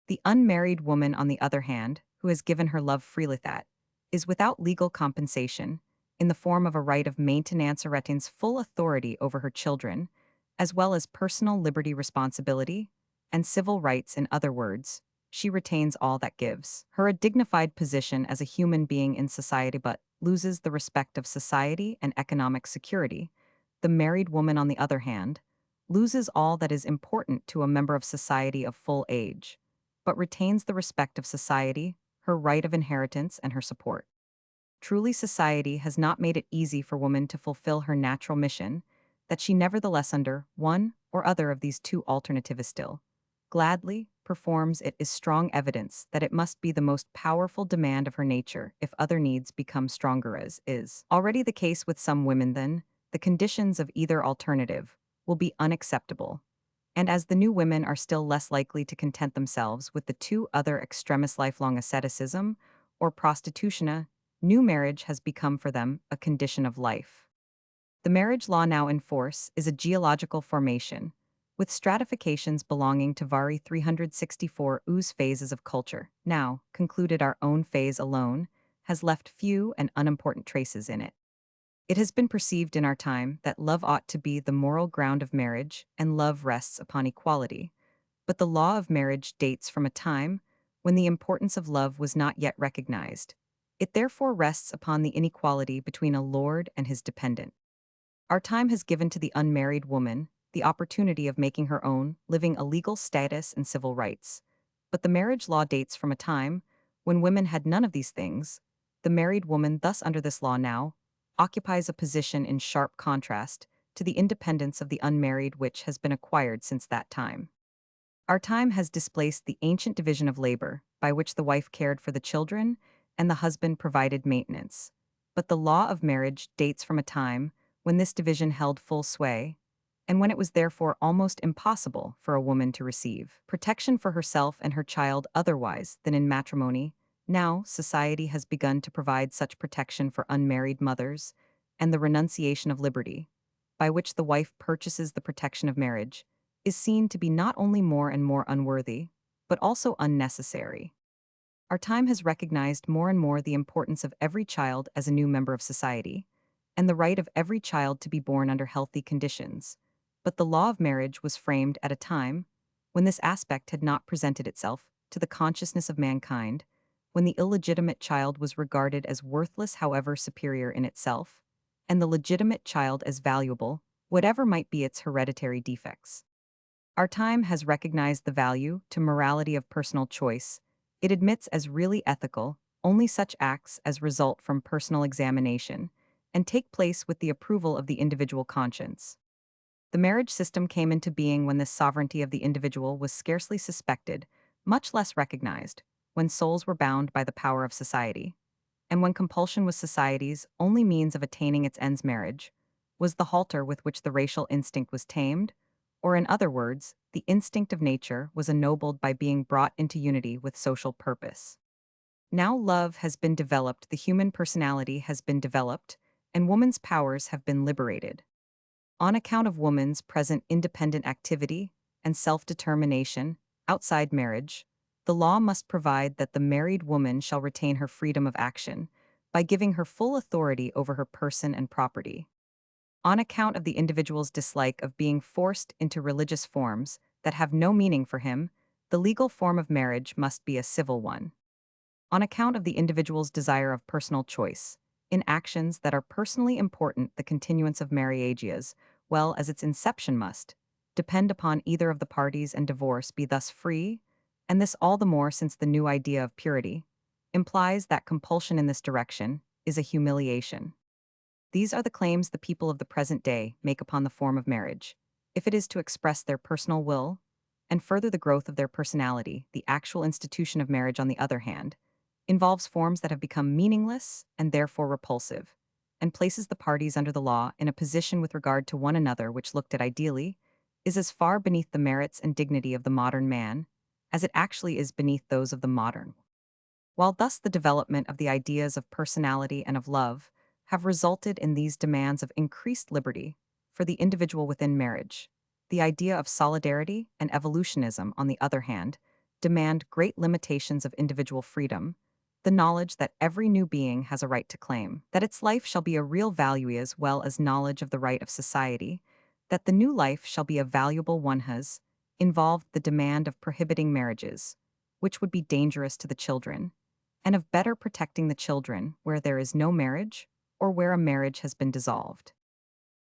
The unmarried woman, on the other hand, who has given her love freely, that is without legal compensation, in the form of a right of maintenance, retains full authority over her children, as well as personal liberty, responsibility, and civil rights. In other words, she retains all that gives her a dignified position as a human being in society, but loses the respect of society and economic security. The married woman, on the other hand, loses all that is important to a member of society of full age, but retains the respect of society, her right of inheritance, and her support. Truly, society has not made it easy for woman to fulfill her natural mission, that she nevertheless, under one or other of these two alternatives, still gladly performs it is strong evidence that it must be the most powerful demand of her nature if other needs become stronger, as is already the case with some women. Then the conditions of either alternative will be unacceptable, and as the new women are still less likely to content themselves with the two other extremis, lifelong asceticism or prostitution, new marriage has become for them a condition of life. The marriage law now in force is a geological formation, with stratifications belonging to Vari 364 ooze phases of culture. Now, concluded, our own phase alone has left few and unimportant traces in it. It has been perceived in our time that love ought to be the moral ground of marriage, and love rests upon equality. But the law of marriage dates from a time when the importance of love was not yet recognized. It therefore rests upon the inequality between a lord and his dependent. Our time has given to the unmarried woman the opportunity of making her own living a legal status and civil rights. But the marriage law dates from a time when women had none of these things. The married woman, thus under this law now, occupies a position in sharp contrast to the independence of the unmarried which has been acquired since that time. Our time has displaced the ancient division of labor, by which the wife cared for the children and the husband provided maintenance. But the law of marriage dates from a time when this division held full sway, and when it was therefore almost impossible for a woman to receive protection for herself and her child otherwise than in matrimony. Now, society has begun to provide such protection for unmarried mothers, and the renunciation of liberty, by which the wife purchases the protection of marriage, is seen to be not only more and more unworthy, but also unnecessary. Our time has recognized more and more the importance of every child as a new member of society, and the right of every child to be born under healthy conditions. But the law of marriage was framed at a time when this aspect had not presented itself to the consciousness of mankind, when the illegitimate child was regarded as worthless however superior in itself, and the legitimate child as valuable, whatever might be its hereditary defects. Our time has recognized the value to morality of personal choice. It admits as really ethical only such acts as result from personal examination and take place with the approval of the individual conscience. The marriage system came into being when this sovereignty of the individual was scarcely suspected, much less recognized, when souls were bound by the power of society, and when compulsion was society's only means of attaining its ends. Marriage was the halter with which the racial instinct was tamed, or in other words, the instinct of nature was ennobled by being brought into unity with social purpose. Now love has been developed, the human personality has been developed, and woman's powers have been liberated. On account of woman's present independent activity and self-determination outside marriage, the law must provide that the married woman shall retain her freedom of action by giving her full authority over her person and property. On account of the individual's dislike of being forced into religious forms that have no meaning for him, the legal form of marriage must be a civil one. On account of the individual's desire of personal choice, in actions that are personally important, the continuance of marriage as well as its inception must depend upon either of the parties, and divorce be thus free, and this all the more since the new idea of purity implies that compulsion in this direction is a humiliation. These are the claims the people of the present day make upon the form of marriage. If it is to express their personal will and further the growth of their personality, the actual institution of marriage, on the other hand, involves forms that have become meaningless and therefore repulsive, and places the parties under the law in a position with regard to one another which, looked at ideally, is as far beneath the merits and dignity of the modern man as it actually is beneath those of the modern. While thus the development of the ideas of personality and of love have resulted in these demands of increased liberty for the individual within marriage, the idea of solidarity and evolutionism, on the other hand, demand great limitations of individual freedom, the knowledge that every new being has a right to claim, that its life shall be a real value, as well as knowledge of the right of society, that the new life shall be a valuable one, has involved the demand of prohibiting marriages, which would be dangerous to the children, and of better protecting the children where there is no marriage or where a marriage has been dissolved.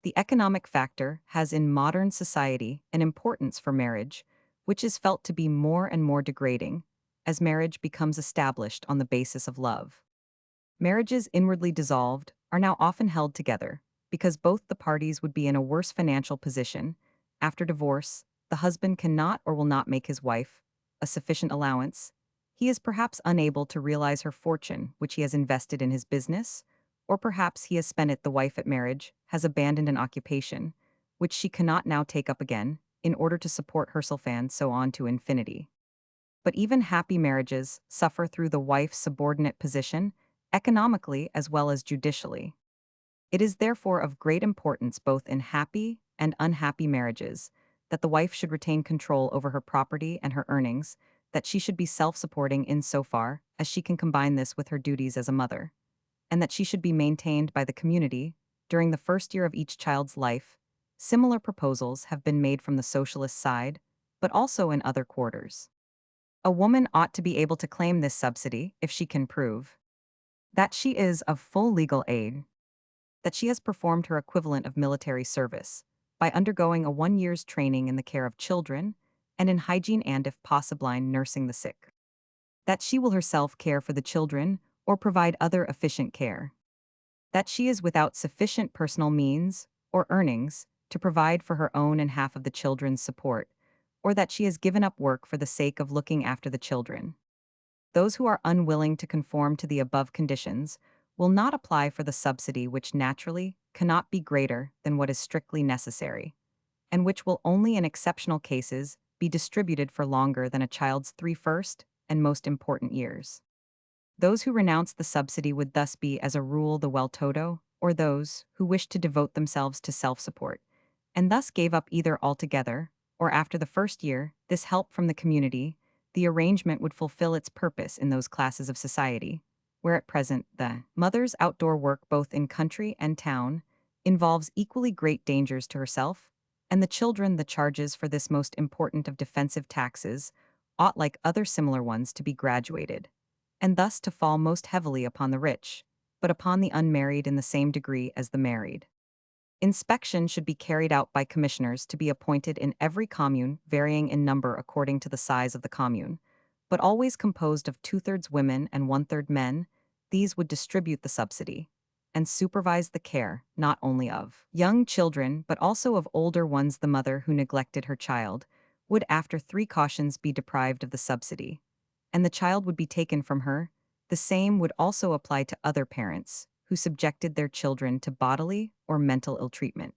The economic factor has in modern society an importance for marriage, which is felt to be more and more degrading as marriage becomes established on the basis of love. Marriages inwardly dissolved are now often held together because both the parties would be in a worse financial position. After divorce, the husband cannot or will not make his wife a sufficient allowance. He is perhaps unable to realize her fortune, which he has invested in his business, or perhaps he has spent it. The wife at marriage has abandoned an occupation, which she cannot now take up again, in order to support herself, and so on to infinity. But even happy marriages suffer through the wife's subordinate position, economically as well as judicially. It is therefore of great importance, both in happy and unhappy marriages, that the wife should retain control over her property and her earnings, that she should be self-supporting in so far as she can combine this with her duties as a mother, and that she should be maintained by the community during the first year of each child's life. Similar proposals have been made from the socialist side, but also in other quarters. A woman ought to be able to claim this subsidy if she can prove that she is of full legal age, that she has performed her equivalent of military service by undergoing a 1 year's training in the care of children and in hygiene, and, if possible, in nursing the sick, that she will herself care for the children or provide other efficient care, that she is without sufficient personal means or earnings to provide for her own and half of the children's support, or that she has given up work for the sake of looking after the children. Those who are unwilling to conform to the above conditions will not apply for the subsidy, which naturally cannot be greater than what is strictly necessary, and which will only in exceptional cases be distributed for longer than a child's three first and most important years. Those who renounce the subsidy would thus be, as a rule, the well-to-do, or those who wish to devote themselves to self-support, and thus gave up either altogether, or after the first year, this help from the community. The arrangement would fulfill its purpose in those classes of society, where at present the mother's outdoor work both in country and town involves equally great dangers to herself, and the children the charges for this most important of defensive taxes ought like other similar ones to be graduated, and thus to fall most heavily upon the rich, but upon the unmarried in the same degree as the married. Inspection should be carried out by commissioners to be appointed in every commune, varying in number according to the size of the commune, but always composed of two-thirds women and one-third men. These would distribute the subsidy and supervise the care not only of young children but also of older ones. The mother who neglected her child would after three cautions be deprived of the subsidy, and the child would be taken from her. The same would also apply to other parents who subjected their children to bodily or mental ill treatment.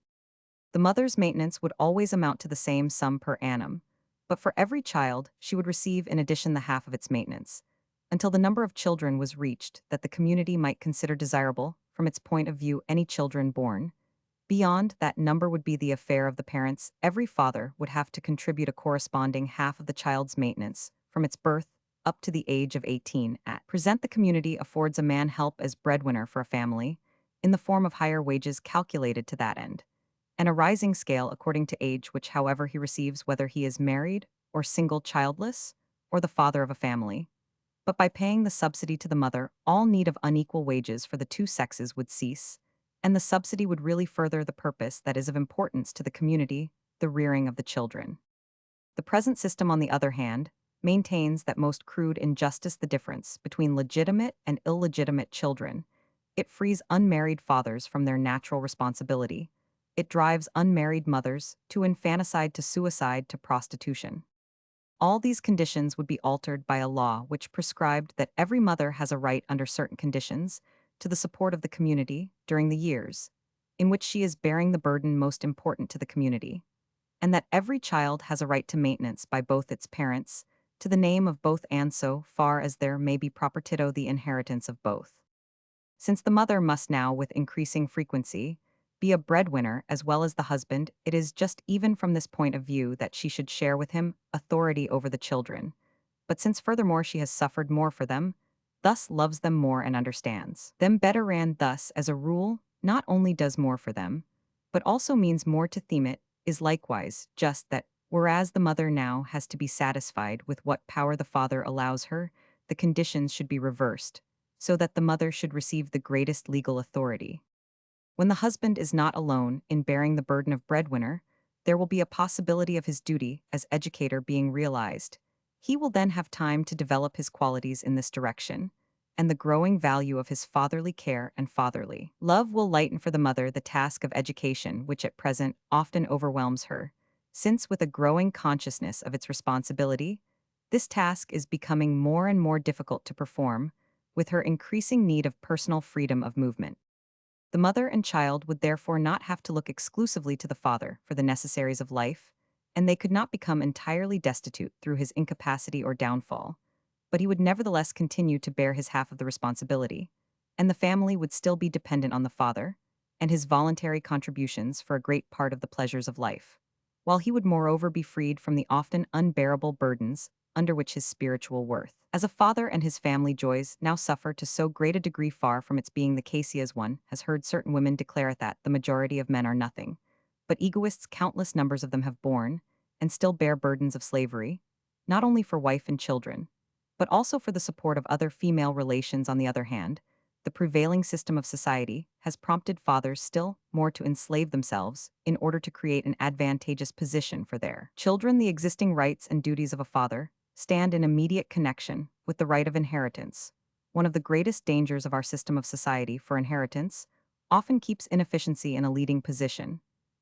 The mother's maintenance would always amount to the same sum per annum, but for every child she would receive in addition the half of its maintenance, until the number of children was reached that the community might consider desirable from its point of view any children born. Beyond that number would be the affair of the parents. Every father would have to contribute a corresponding half of the child's maintenance from its birth up to the age of 18. At present, the community affords a man help as breadwinner for a family, in the form of higher wages calculated to that end, and a rising scale according to age, which, however, he receives whether he is married or single childless, or the father of a family. But by paying the subsidy to the mother, all need of unequal wages for the two sexes would cease, and the subsidy would really further the purpose that is of importance to the community, the rearing of the children. The present system, on the other hand, maintains that most crude injustice, the difference between legitimate and illegitimate children. It frees unmarried fathers from their natural responsibility. It drives unmarried mothers to infanticide, to suicide, to prostitution. All these conditions would be altered by a law which prescribed that every mother has a right under certain conditions to the support of the community during the years in which she is bearing the burden most important to the community, and that every child has a right to maintenance by both its parents, to the name of both, and so far as there may be propertito, the inheritance of both. Since the mother must now, with increasing frequency, be a breadwinner as well as the husband, it is just even from this point of view that she should share with him authority over the children. But since furthermore she has suffered more for them, thus loves them more and understands them better, and thus, as a rule, not only does more for them, but also means more to them, it is likewise just that, whereas the mother now has to be satisfied with what power the father allows her, the conditions should be reversed, so that the mother should receive the greatest legal authority. When the husband is not alone in bearing the burden of breadwinner, there will be a possibility of his duty as educator being realized. He will then have time to develop his qualities in this direction, and the growing value of his fatherly care and fatherly love will lighten for the mother the task of education, which at present often overwhelms her, since with a growing consciousness of its responsibility, this task is becoming more and more difficult to perform, with her increasing need of personal freedom of movement. The mother and child would therefore not have to look exclusively to the father for the necessaries of life, and they could not become entirely destitute through his incapacity or downfall, but he would nevertheless continue to bear his half of the responsibility, and the family would still be dependent on the father and his voluntary contributions for a great part of the pleasures of life, while he would moreover be freed from the often unbearable burdens under which his spiritual worth as a father and his family joys now suffer to so great a degree, far from its being the case, as one has heard certain women declare that the majority of men are nothing but egoists. Countless numbers of them have borne and still bear burdens of slavery, not only for wife and children, but also for the support of other female relations. On the other hand, the prevailing system of society has prompted fathers still more to enslave themselves in order to create an advantageous position for their children. The existing rights and duties of a father stand in immediate connection with the right of inheritance. One of the greatest dangers of our system of society for inheritance often keeps inefficiency in a leading position,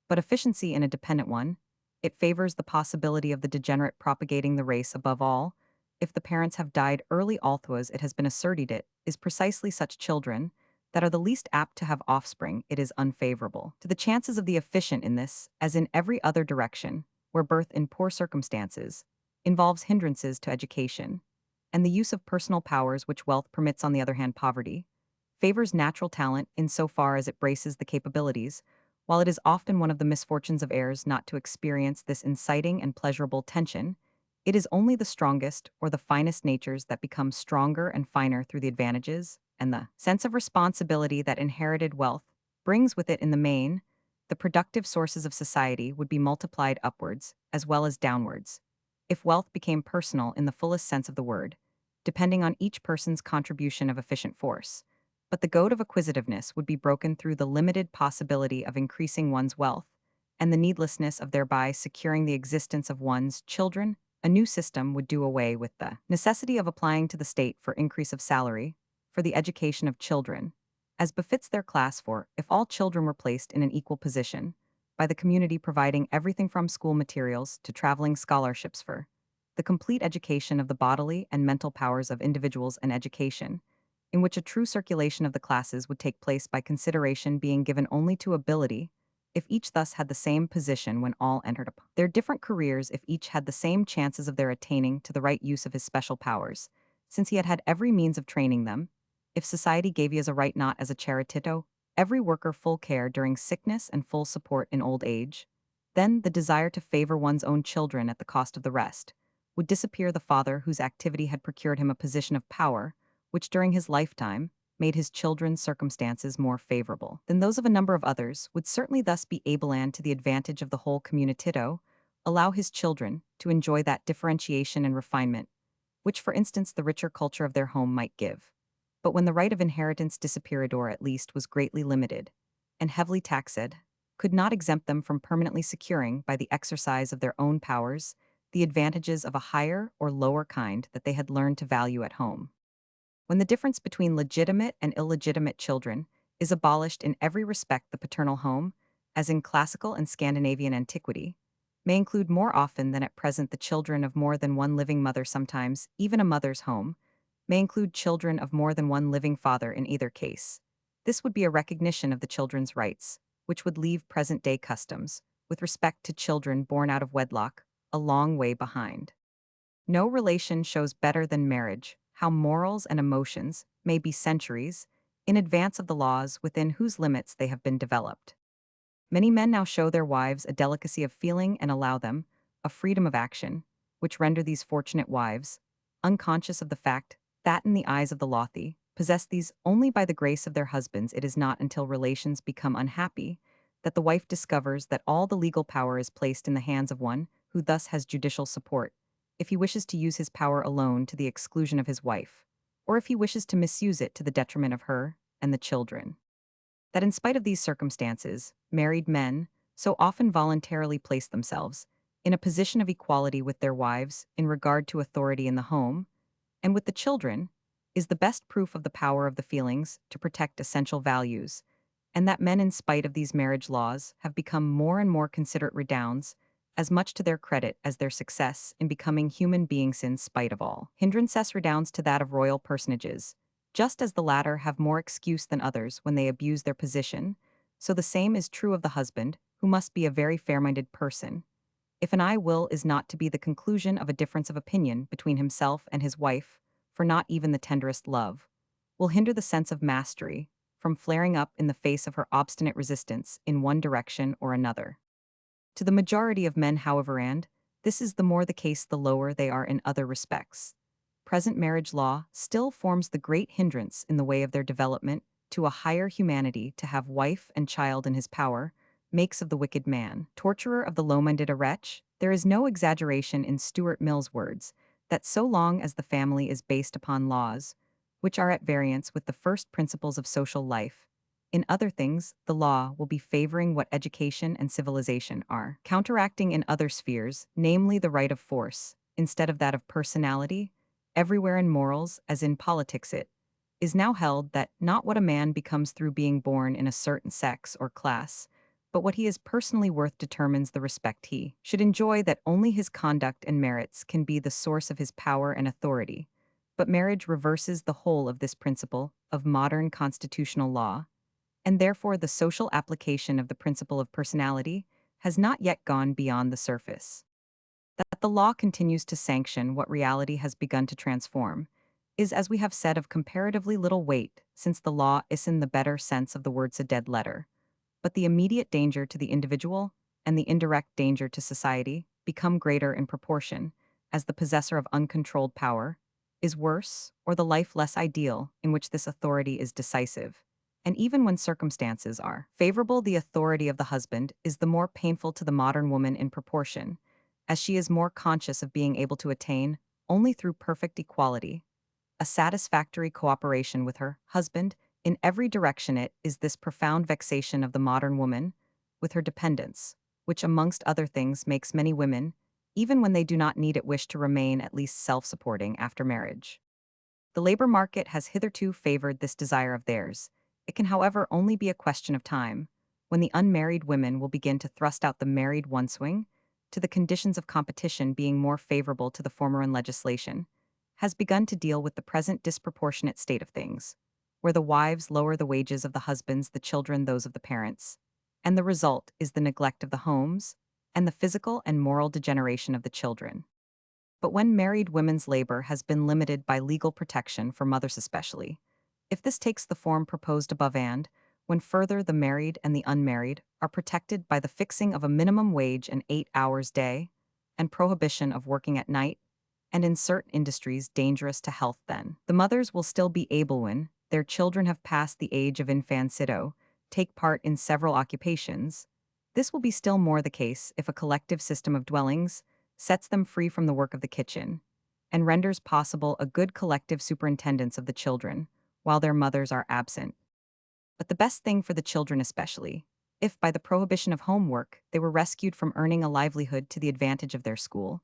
but efficiency in a dependent one. It favors the possibility of the degenerate propagating the race above all. If the parents have died early, although as it has been asserted it is precisely such children that are the least apt to have offspring, it is unfavorable to the chances of the efficient in this, as in every other direction, where birth in poor circumstances involves hindrances to education, and the use of personal powers which wealth permits, on the other hand, poverty favors natural talent in so far as it braces the capabilities, while it is often one of the misfortunes of heirs not to experience this inciting and pleasurable tension. It is only the strongest or the finest natures that become stronger and finer through the advantages and the sense of responsibility that inherited wealth brings with it in the main. The productive sources of society would be multiplied upwards as well as downwards if wealth became personal in the fullest sense of the word, depending on each person's contribution of efficient force. But the goad of acquisitiveness would be broken through the limited possibility of increasing one's wealth and the needlessness of thereby securing the existence of one's children. A new system would do away with the necessity of applying to the state for increase of salary for the education of children, as befits their class, for if all children were placed in an equal position, by the community providing everything from school materials to traveling scholarships for the complete education of the bodily and mental powers of individuals, and education in which a true circulation of the classes would take place by consideration being given only to ability, if each thus had the same position when all entered upon their different careers, if each had the same chances of their attaining to the right use of his special powers, since he had had every means of training them, if society gave you as a right, not as a charitito, every worker full care during sickness and full support in old age, then the desire to favor one's own children at the cost of the rest would disappear. The father whose activity had procured him a position of power, which during his lifetime made his children's circumstances more favorable than those of a number of others, would certainly thus be able, and to the advantage of the whole communitito, allow his children to enjoy that differentiation and refinement, which, for instance, the richer culture of their home might give. But when the right of inheritance disappeared, or at least was greatly limited, and heavily taxed, could not exempt them from permanently securing, by the exercise of their own powers, the advantages of a higher or lower kind that they had learned to value at home. When the difference between legitimate and illegitimate children is abolished in every respect, the paternal home, as in classical and Scandinavian antiquity, may include more often than at present the children of more than one living mother. Sometimes even a mother's home may include children of more than one living father. In either case, this would be a recognition of the children's rights, which would leave present-day customs, with respect to children born out of wedlock, a long way behind. No relation shows better than marriage how morals and emotions may be centuries in advance of the laws within whose limits they have been developed. Many men now show their wives a delicacy of feeling and allow them a freedom of action, which render these fortunate wives unconscious of the fact that, in the eyes of the lothy, possess these only by the grace of their husbands. It is not until relations become unhappy that the wife discovers that all the legal power is placed in the hands of one who thus has judicial support, if he wishes to use his power alone to the exclusion of his wife, or if he wishes to misuse it to the detriment of her and the children. That in spite of these circumstances, married men so often voluntarily place themselves in a position of equality with their wives in regard to authority in the home and with the children, is the best proof of the power of the feelings to protect essential values, and that men, in spite of these marriage laws, have become more and more considerate redounds as much to their credit as their success in becoming human beings. In spite of all hindrances, redounds to that of royal personages, just as the latter have more excuse than others when they abuse their position, so the same is true of the husband, who must be a very fair-minded person, if an I will is not to be the conclusion of a difference of opinion between himself and his wife, for not even the tenderest love will hinder the sense of mastery from flaring up in the face of her obstinate resistance in one direction or another. To the majority of men, however, and this is the more the case the lower they are in other respects, present marriage law still forms the great hindrance in the way of their development to a higher humanity. To have wife and child in his power makes of the wicked man, torturer of the low-minded, a wretch. There is no exaggeration in Stuart Mill's words that so long as the family is based upon laws which are at variance with the first principles of social life, in other things the law will be favoring what education and civilization are counteracting in other spheres, namely the right of force, instead of that of personality. Everywhere in morals, as in politics, it is now held that not what a man becomes through being born in a certain sex or class, but what he is personally worth determines the respect he should enjoy, that only his conduct and merits can be the source of his power and authority. But marriage reverses the whole of this principle of modern constitutional law, and therefore the social application of the principle of personality has not yet gone beyond the surface. That the law continues to sanction what reality has begun to transform is, as we have said, of comparatively little weight, since the law is, in the better sense of the words, a dead letter. But the immediate danger to the individual and the indirect danger to society become greater in proportion as the possessor of uncontrolled power is worse, or the life less ideal in which this authority is decisive. And even when circumstances are favorable, the authority of the husband is the more painful to the modern woman in proportion, as she is more conscious of being able to attain, only through perfect equality, a satisfactory cooperation with her husband in every direction. It is this profound vexation of the modern woman with her dependence, which, amongst other things, makes many women, even when they do not need it, wish to remain at least self-supporting after marriage. The labor market has hitherto favored this desire of theirs. It can, however, only be a question of time when the unmarried women will begin to thrust out the married one swing, to the conditions of competition being more favorable to the former, and legislation has begun to deal with the present disproportionate state of things, where the wives lower the wages of the husbands, the children those of the parents, and the result is the neglect of the homes and the physical and moral degeneration of the children. But when married women's labor has been limited by legal protection for mothers especially, if this takes the form proposed above, and when further the married and the unmarried are protected by the fixing of a minimum wage and 8 hours day, and prohibition of working at night, and in certain industries dangerous to health, then the mothers will still be able, when their children have passed the age of infanticide, take part in several occupations. This will be still more the case if a collective system of dwellings sets them free from the work of the kitchen, and renders possible a good collective superintendence of the children while their mothers are absent. But the best thing for the children especially, if by the prohibition of homework they were rescued from earning a livelihood to the advantage of their school,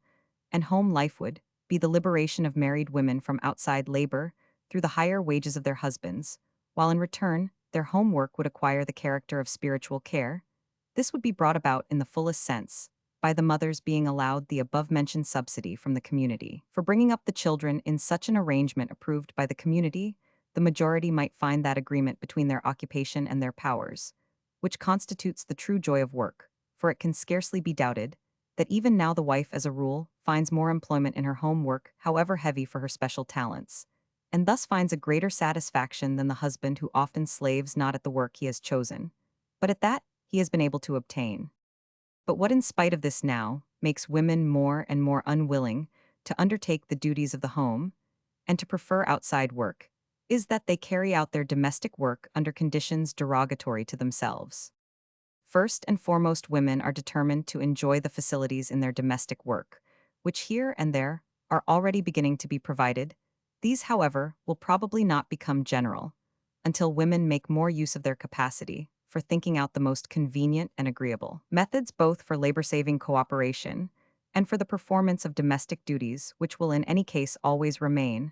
and home life, would be the liberation of married women from outside labor through the higher wages of their husbands, while in return their homework would acquire the character of spiritual care. This would be brought about in the fullest sense by the mothers being allowed the above-mentioned subsidy from the community for bringing up the children. In such an arrangement approved by the community, the majority might find that agreement between their occupation and their powers, which constitutes the true joy of work, for it can scarcely be doubted that even now the wife, as a rule, finds more employment in her home work, however heavy, for her special talents, and thus finds a greater satisfaction than the husband, who often slaves not at the work he has chosen, but at that he has been able to obtain. But what, in spite of this, now makes women more and more unwilling to undertake the duties of the home and to prefer outside work is that they carry out their domestic work under conditions derogatory to themselves. First and foremost, women are determined to enjoy the facilities in their domestic work, which here and there are already beginning to be provided. These, however, will probably not become general until women make more use of their capacity for thinking out the most convenient and agreeable methods, both for labor-saving cooperation and for the performance of domestic duties, which will in any case always remain,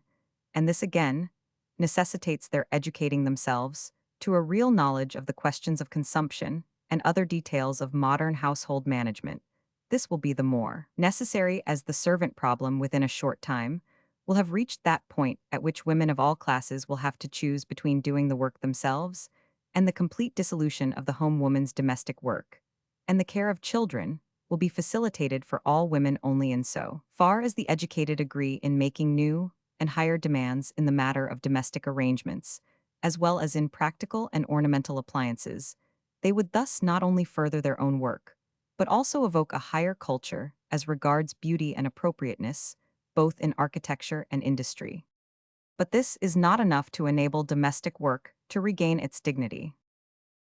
and this again necessitates their educating themselves to a real knowledge of the questions of consumption and other details of modern household management. This will be the more necessary as the servant problem, within a short time, will have reached that point at which women of all classes will have to choose between doing the work themselves and the complete dissolution of the home woman's domestic work. And the care of children will be facilitated for all women only in so far as the educated agree in making new and higher demands in the matter of domestic arrangements, as well as in practical and ornamental appliances. They would thus not only further their own work, but also evoke a higher culture as regards beauty and appropriateness, both in architecture and industry. But this is not enough to enable domestic work to regain its dignity.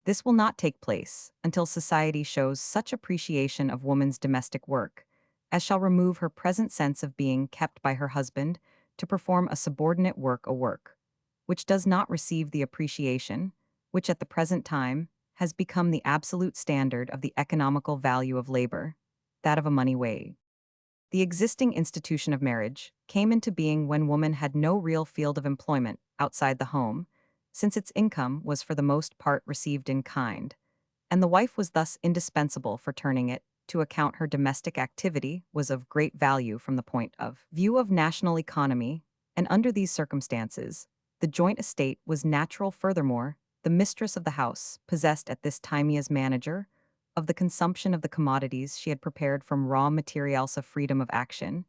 This will not take place until society shows such appreciation of woman's domestic work as shall remove her present sense of being kept by her husband to perform a subordinate work, a work which does not receive the appreciation which at the present time has become the absolute standard of the economical value of labor, that of a money wage. The existing institution of marriage came into being when woman had no real field of employment outside the home, since its income was for the most part received in kind, and the wife was thus indispensable for turning it to account her domestic activity was of great value from the point of view of national economy, and under these circumstances, the joint estate was natural. Furthermore, the mistress of the house possessed at this time as manager of the consumption of the commodities she had prepared from raw materials of freedom of action,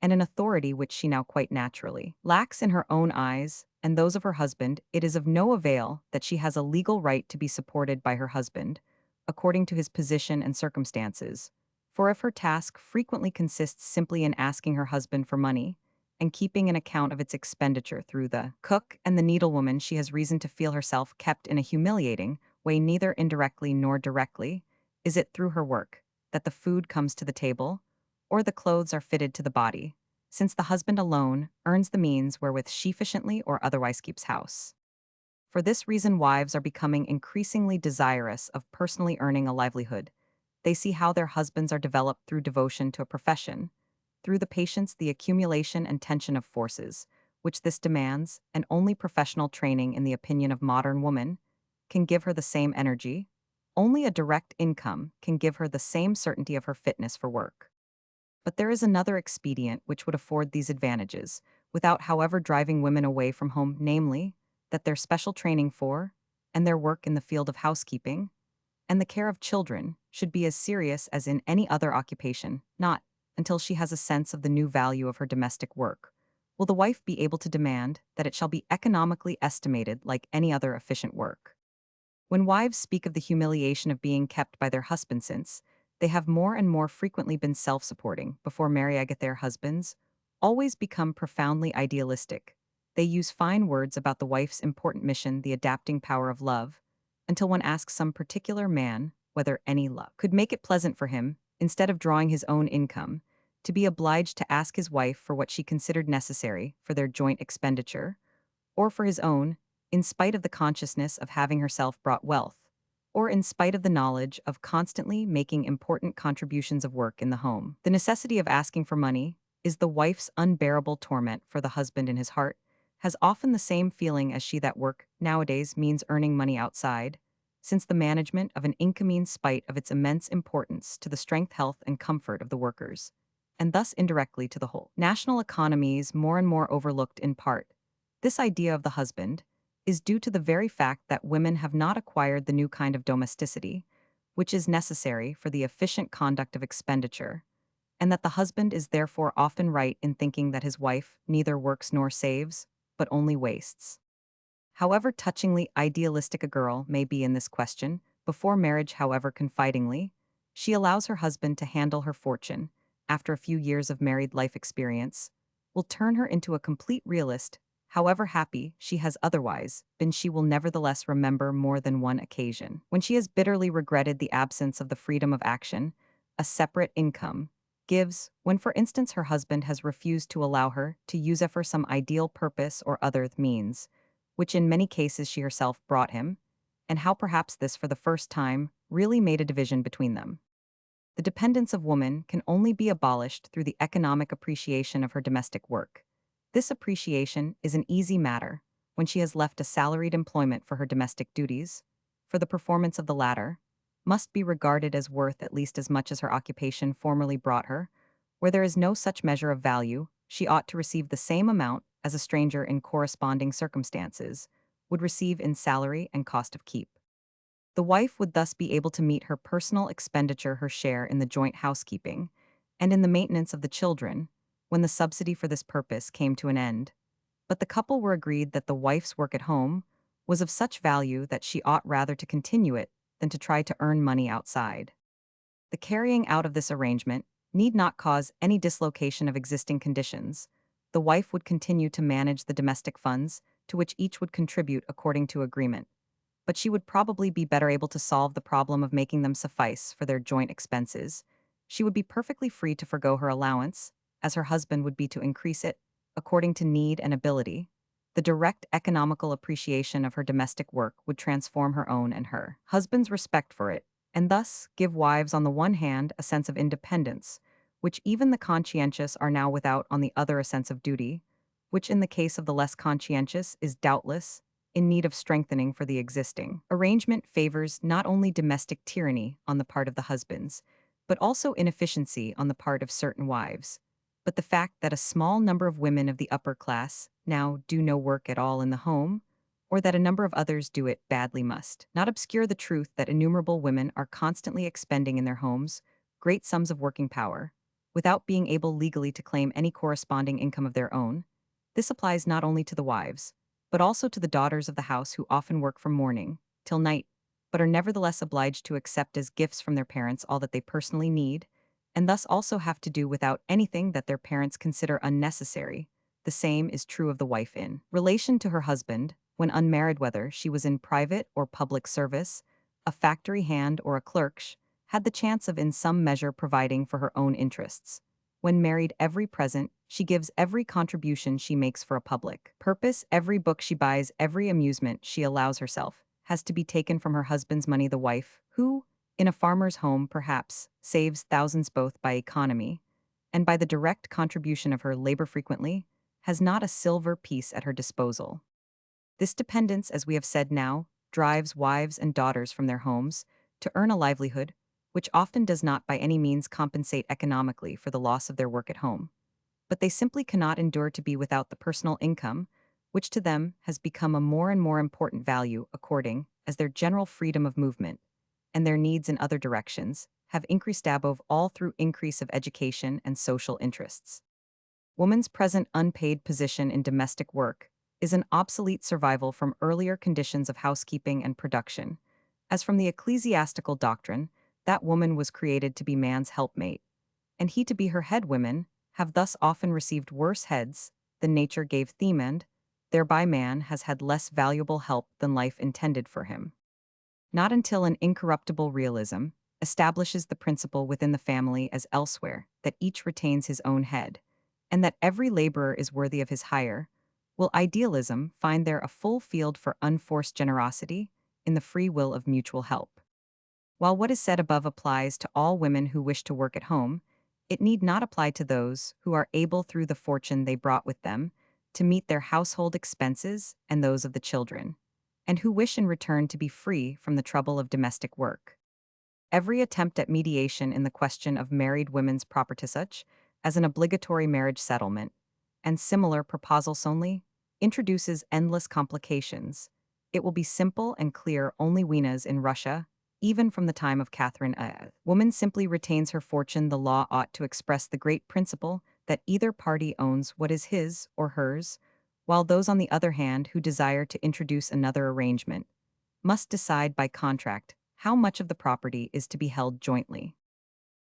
and an authority which she now quite naturally lacks in her own eyes and those of her husband. It is of no avail that she has a legal right to be supported by her husband, according to his position and circumstances. For if her task frequently consists simply in asking her husband for money, and keeping an account of its expenditure through the cook and the needlewoman, she has reason to feel herself kept in a humiliating way. Neither indirectly nor directly is it through her work that the food comes to the table, or the clothes are fitted to the body, since the husband alone earns the means wherewith she efficiently or otherwise keeps house. For this reason, wives are becoming increasingly desirous of personally earning a livelihood. They see how their husbands are developed through devotion to a profession, through the patience, the accumulation, and tension of forces, which this demands, and only professional training, in the opinion of modern woman, can give her the same energy. Only a direct income can give her the same certainty of her fitness for work. But there is another expedient which would afford these advantages, without however driving women away from home, namely, that their special training for, and their work in the field of housekeeping, and the care of children, should be as serious as in any other occupation. Not until she has a sense of the new value of her domestic work will the wife be able to demand that it shall be economically estimated like any other efficient work. When wives speak of the humiliation of being kept by their husbands, since they have more and more frequently been self-supporting before marrying their husbands, always become profoundly idealistic. They use fine words about the wife's important mission, the adapting power of love, until one asks some particular man whether any love could make it pleasant for him, instead of drawing his own income, to be obliged to ask his wife for what she considered necessary for their joint expenditure, or for his own, in spite of the consciousness of having herself brought wealth, or in spite of the knowledge of constantly making important contributions of work in the home. The necessity of asking for money is the wife's unbearable torment, for the husband in his heart has often the same feeling as she that work nowadays means earning money outside, since the management of an income in spite of its immense importance to the strength, health, and comfort of the workers, and thus indirectly to the whole national economies, more and more overlooked in part. This idea of the husband is due to the very fact that women have not acquired the new kind of domesticity, which is necessary for the efficient conduct of expenditure, and that the husband is therefore often right in thinking that his wife neither works nor saves, but only wastes. However touchingly idealistic a girl may be in this question, before marriage, however confidingly, she allows her husband to handle her fortune, after a few years of married life experience, will turn her into a complete realist. However happy she has otherwise been, she will nevertheless remember more than one occasion when she has bitterly regretted the absence of the freedom of action a separate income gives, when for instance her husband has refused to allow her to use it for some ideal purpose or other means, which in many cases she herself brought him, and how perhaps this for the first time really made a division between them. The dependence of woman can only be abolished through the economic appreciation of her domestic work. This appreciation is an easy matter when she has left a salaried employment for her domestic duties, for the performance of the latter must be regarded as worth at least as much as her occupation formerly brought her. Where there is no such measure of value, she ought to receive the same amount as a stranger in corresponding circumstances would receive in salary and cost of keep. The wife would thus be able to meet her personal expenditure, her share in the joint housekeeping, and in the maintenance of the children, when the subsidy for this purpose came to an end. But the couple were agreed that the wife's work at home was of such value that she ought rather to continue it than to try to earn money outside. The carrying out of this arrangement need not cause any dislocation of existing conditions. The wife would continue to manage the domestic funds, to which each would contribute according to agreement, but she would probably be better able to solve the problem of making them suffice for their joint expenses. She would be perfectly free to forgo her allowance, as her husband would be to increase it, according to need and ability. The direct economical appreciation of her domestic work would transform her own and her husband's respect for it, and thus give wives on the one hand a sense of independence, which even the conscientious are now without, on the other a sense of duty, which in the case of the less conscientious is doubtless in need of strengthening for the existing. Arrangement favors not only domestic tyranny on the part of the husbands, but also inefficiency on the part of certain wives. But the fact that a small number of women of the upper class now do no work at all in the home, or that a number of others do it badly must not obscure the truth that innumerable women are constantly expending in their homes great sums of working power, without being able legally to claim any corresponding income of their own. This applies not only to the wives, but also to the daughters of the house who often work from morning till night, but are nevertheless obliged to accept as gifts from their parents all that they personally need, and thus also have to do without anything that their parents consider unnecessary. The same is true of the wife in relation to her husband, when unmarried, whether she was in private or public service, a factory hand or a clerk, had the chance of in some measure providing for her own interests. When married, every present she gives, every contribution she makes for a public purpose, every book she buys, every amusement she allows herself, has to be taken from her husband's money. The wife, who, in a farmer's home perhaps, saves thousands both by economy and by the direct contribution of her labor frequently, has not a silver piece at her disposal. This dependence, as we have said now, drives wives and daughters from their homes to earn a livelihood, which often does not by any means compensate economically for the loss of their work at home. But they simply cannot endure to be without the personal income, which to them has become a more and more important value according as their general freedom of movement and their needs in other directions have increased above all through increase of education and social interests. Woman's present unpaid position in domestic work is an obsolete survival from earlier conditions of housekeeping and production, as from the ecclesiastical doctrine that woman was created to be man's helpmate, and he to be her head. Women have thus often received worse heads than nature gave them, and thereby man has had less valuable help than life intended for him. Not until an incorruptible realism establishes the principle within the family as elsewhere that each retains his own head, and that every laborer is worthy of his hire, will idealism find there a full field for unforced generosity in the free will of mutual help. While what is said above applies to all women who wish to work at home, it need not apply to those who are able through the fortune they brought with them to meet their household expenses and those of the children, and who wish in return to be free from the trouble of domestic work. Every attempt at mediation in the question of married women's property, such as an obligatory marriage settlement, and similar proposals only, introduces endless complications. It will be simple and clear only when, as in Russia, even from the time of Catherine, a woman simply retains her fortune. The law ought to express the great principle that either party owns what is his or hers, while those on the other hand who desire to introduce another arrangement must decide by contract how much of the property is to be held jointly.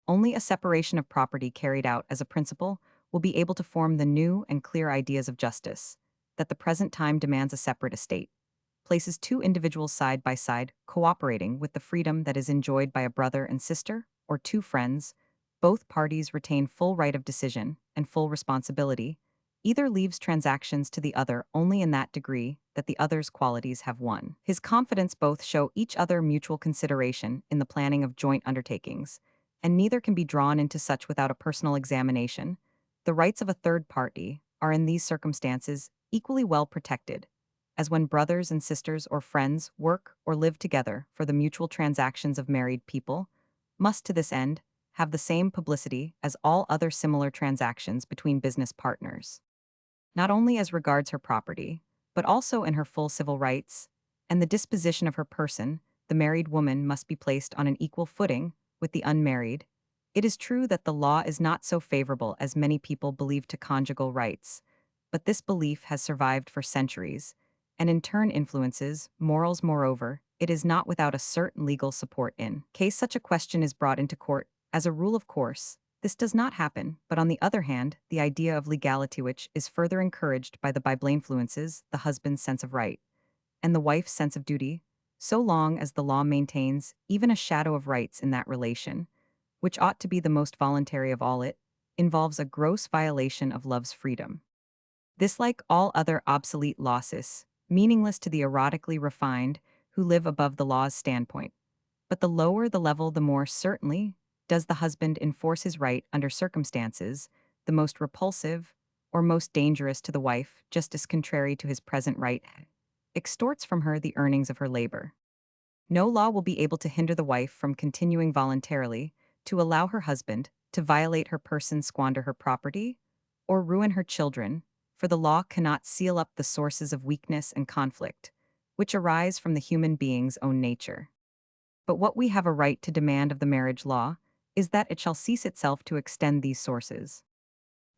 Only a separation of property carried out as a principle will be able to form the new and clear ideas of justice, that the present time demands. A separate estate places two individuals side by side, cooperating with the freedom that is enjoyed by a brother and sister, or two friends. Both parties retain full right of decision and full responsibility. Either leaves transactions to the other only in that degree that the other's qualities have won his confidence. Both show each other mutual consideration in the planning of joint undertakings, and neither can be drawn into such without a personal examination. The rights of a third party are in these circumstances equally well protected, as when brothers and sisters or friends work or live together, for the mutual transactions of married people must to this end have the same publicity as all other similar transactions between business partners, not only as regards her property, but also in her full civil rights, and the disposition of her person. The married woman must be placed on an equal footing with the unmarried. It is true that the law is not so favorable as many people believe to conjugal rights, but this belief has survived for centuries, and in turn influences morals. Moreover, it is not without a certain legal support in case such a question is brought into court. As a rule of course, this does not happen, but on the other hand, the idea of legality, which is further encouraged by the Bible, influences the husband's sense of right and the wife's sense of duty, so long as the law maintains even a shadow of rights in that relation, which ought to be the most voluntary of all. It involves a gross violation of love's freedom. This, like all other obsolete losses, meaningless to the erotically refined who live above the law's standpoint. But the lower the level, the more certainly does the husband enforce his right under circumstances the most repulsive or most dangerous to the wife, just as contrary to his present right extorts from her the earnings of her labor. No law will be able to hinder the wife from continuing voluntarily to allow her husband to violate her person, squander her property, or ruin her children, for the law cannot seal up the sources of weakness and conflict, which arise from the human being's own nature. But what we have a right to demand of the marriage law is that it shall cease itself to extend these sources.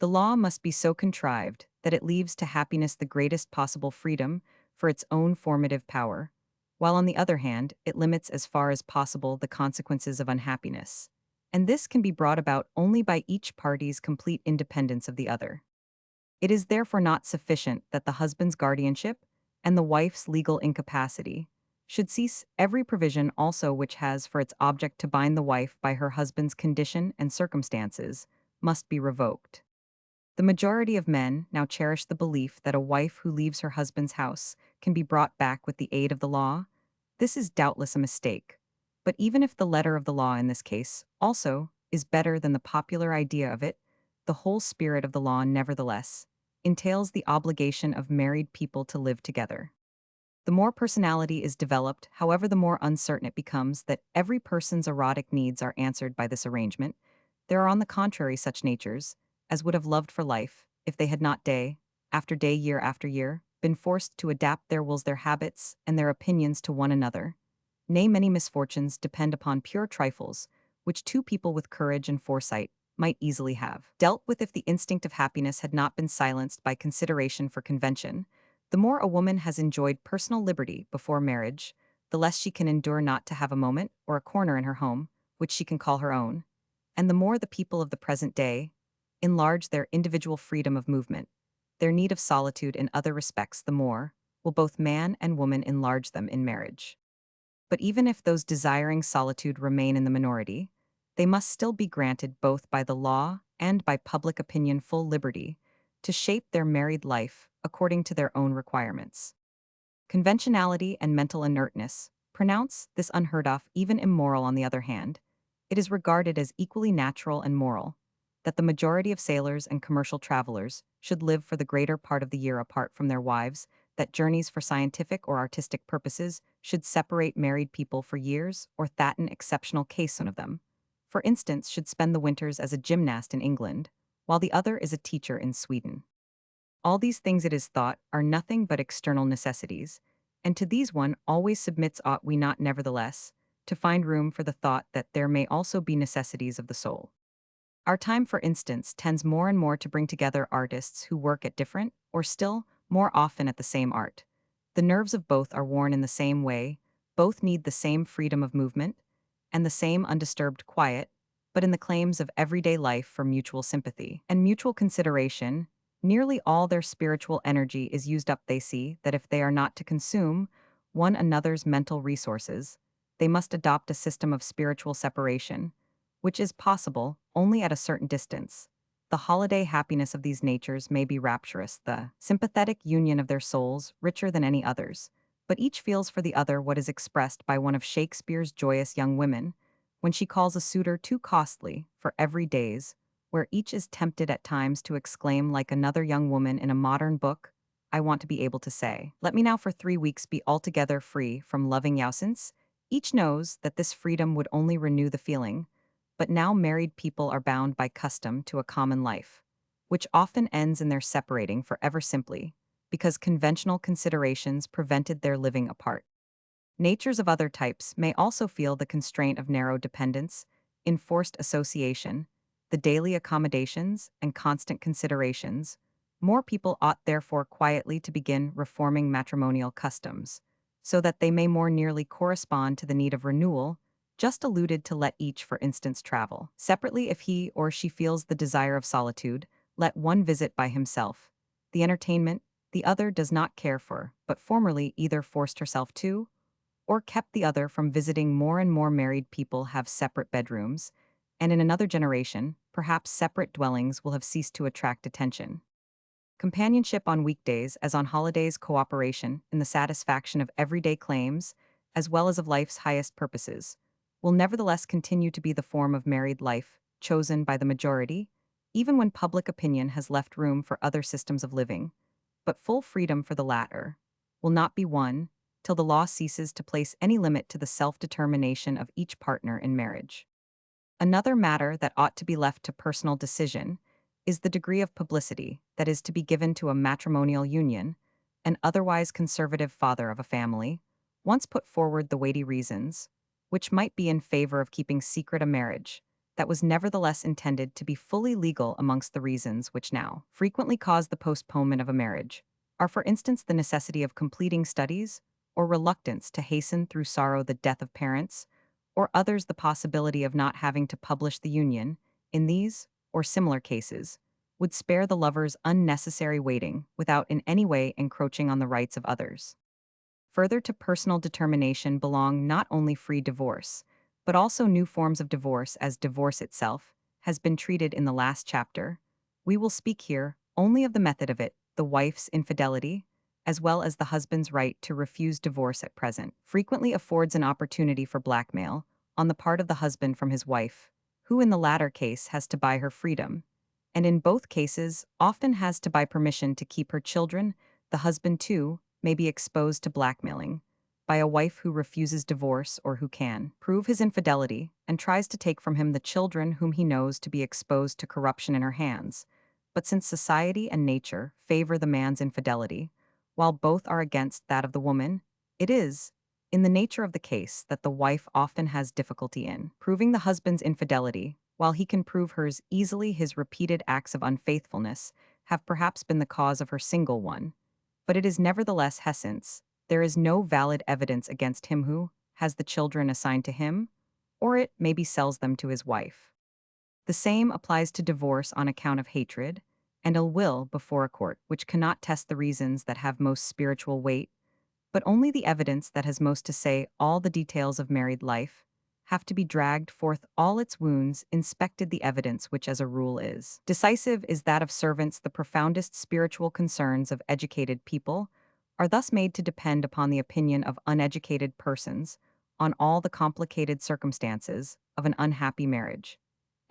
The law must be so contrived that it leaves to happiness the greatest possible freedom for its own formative power, while on the other hand, it limits as far as possible the consequences of unhappiness. And this can be brought about only by each party's complete independence of the other. It is therefore not sufficient that the husband's guardianship and the wife's legal incapacity should cease. Every provision also which has for its object to bind the wife by her husband's condition and circumstances must be revoked. The majority of men now cherish the belief that a wife who leaves her husband's house can be brought back with the aid of the law. This is doubtless a mistake. But even if the letter of the law in this case, also, is better than the popular idea of it, the whole spirit of the law, nevertheless, entails the obligation of married people to live together. The more personality is developed, however, the more uncertain it becomes that every person's erotic needs are answered by this arrangement. There are, on the contrary, such natures as would have loved for life if they had not day after day, year after year, been forced to adapt their wills, their habits, and their opinions to one another. Nay, many misfortunes depend upon pure trifles, which two people with courage and foresight might easily have dealt with if the instinct of happiness had not been silenced by consideration for convention. The more a woman has enjoyed personal liberty before marriage, the less she can endure not to have a moment or a corner in her home which she can call her own. And the more the people of the present day enlarge their individual freedom of movement, their need of solitude in other respects, the more will both man and woman enlarge them in marriage. But even if those desiring solitude remain in the minority, they must still be granted both by the law and by public opinion full liberty to shape their married life according to their own requirements. Conventionality and mental inertness pronounce this unheard of, even immoral. On the other hand, it is regarded as equally natural and moral that the majority of sailors and commercial travelers should live for the greater part of the year apart from their wives, that journeys for scientific or artistic purposes should separate married people for years, or that an exceptional case, one of them, for instance, should spend the winters as a gymnast in England, while the other is a teacher in Sweden. All these things, it is thought, are nothing but external necessities, and to these one always submits. Ought we not, nevertheless, to find room for the thought that there may also be necessities of the soul? Our time, for instance, tends more and more to bring together artists who work at different, or still more often at the same art. The nerves of both are worn in the same way, both need the same freedom of movement, and the same undisturbed quiet, but in the claims of everyday life for mutual sympathy and mutual consideration, nearly all their spiritual energy is used up. They see that if they are not to consume one another's mental resources, they must adopt a system of spiritual separation, which is possible only at a certain distance. The holiday happiness of these natures may be rapturous, the sympathetic union of their souls richer than any others, but each feels for the other what is expressed by one of Shakespeare's joyous young women, when she calls a suitor too costly for every days, where each is tempted at times to exclaim like another young woman in a modern book, I want to be able to say, let me now for 3 weeks be altogether free from loving you, since each knows that this freedom would only renew the feeling. But now married people are bound by custom to a common life, which often ends in their separating forever simply because conventional considerations prevented their living apart. Natures of other types may also feel the constraint of narrow dependence, enforced association, the daily accommodations, and constant considerations. More people ought therefore quietly to begin reforming matrimonial customs, so that they may more nearly correspond to the need of renewal just alluded to. Let each, for instance, travel separately if he or she feels the desire of solitude, let one visit by himself. The entertainment the other does not care for, but formerly either forced herself to, or kept the other from visiting. More and more married people have separate bedrooms, and in another generation, perhaps separate dwellings will have ceased to attract attention. Companionship on weekdays as on holidays, cooperation in the satisfaction of everyday claims, as well as of life's highest purposes, will nevertheless continue to be the form of married life chosen by the majority, even when public opinion has left room for other systems of living, but full freedom for the latter. will not be won till the law ceases to place any limit to the self-determination of each partner in marriage. Another matter that ought to be left to personal decision is the degree of publicity that is to be given to a matrimonial union. An otherwise conservative father of a family once put forward the weighty reasons, which might be in favor of keeping secret a marriage that was nevertheless intended to be fully legal. Amongst the reasons which now frequently cause the postponement of a marriage are, for instance, the necessity of completing studies, or reluctance to hasten through sorrow the death of parents, or others the possibility of not having to publish the union. In these, or similar cases, would spare the lovers unnecessary waiting without in any way encroaching on the rights of others. Further to personal determination belong not only free divorce, but also new forms of divorce, as divorce itself has been treated in the last chapter. We will speak here only of the method of it, the wife's infidelity, as well as the husband's right to refuse divorce at present, frequently affords an opportunity for blackmail on the part of the husband from his wife, who in the latter case has to buy her freedom, and in both cases often has to buy permission to keep her children. The husband, too, may be exposed to blackmailing by a wife who refuses divorce or who can prove his infidelity and tries to take from him the children whom he knows to be exposed to corruption in her hands. But since society and nature favor the man's infidelity, while both are against that of the woman, it is, in the nature of the case, that the wife often has difficulty in proving the husband's infidelity, while he can prove hers easily. His repeated acts of unfaithfulness have perhaps been the cause of her single one, but it is nevertheless hesence. There is no valid evidence against him who has the children assigned to him, or it maybe sells them to his wife. The same applies to divorce on account of hatred and ill will before a court, which cannot test the reasons that have most spiritual weight, but only the evidence that has most to say. All the details of married life have to be dragged forth, all its wounds inspected. The evidence which as a rule is decisive is that of servants. The profoundest spiritual concerns of educated people are thus made to depend upon the opinion of uneducated persons on all the complicated circumstances of an unhappy marriage.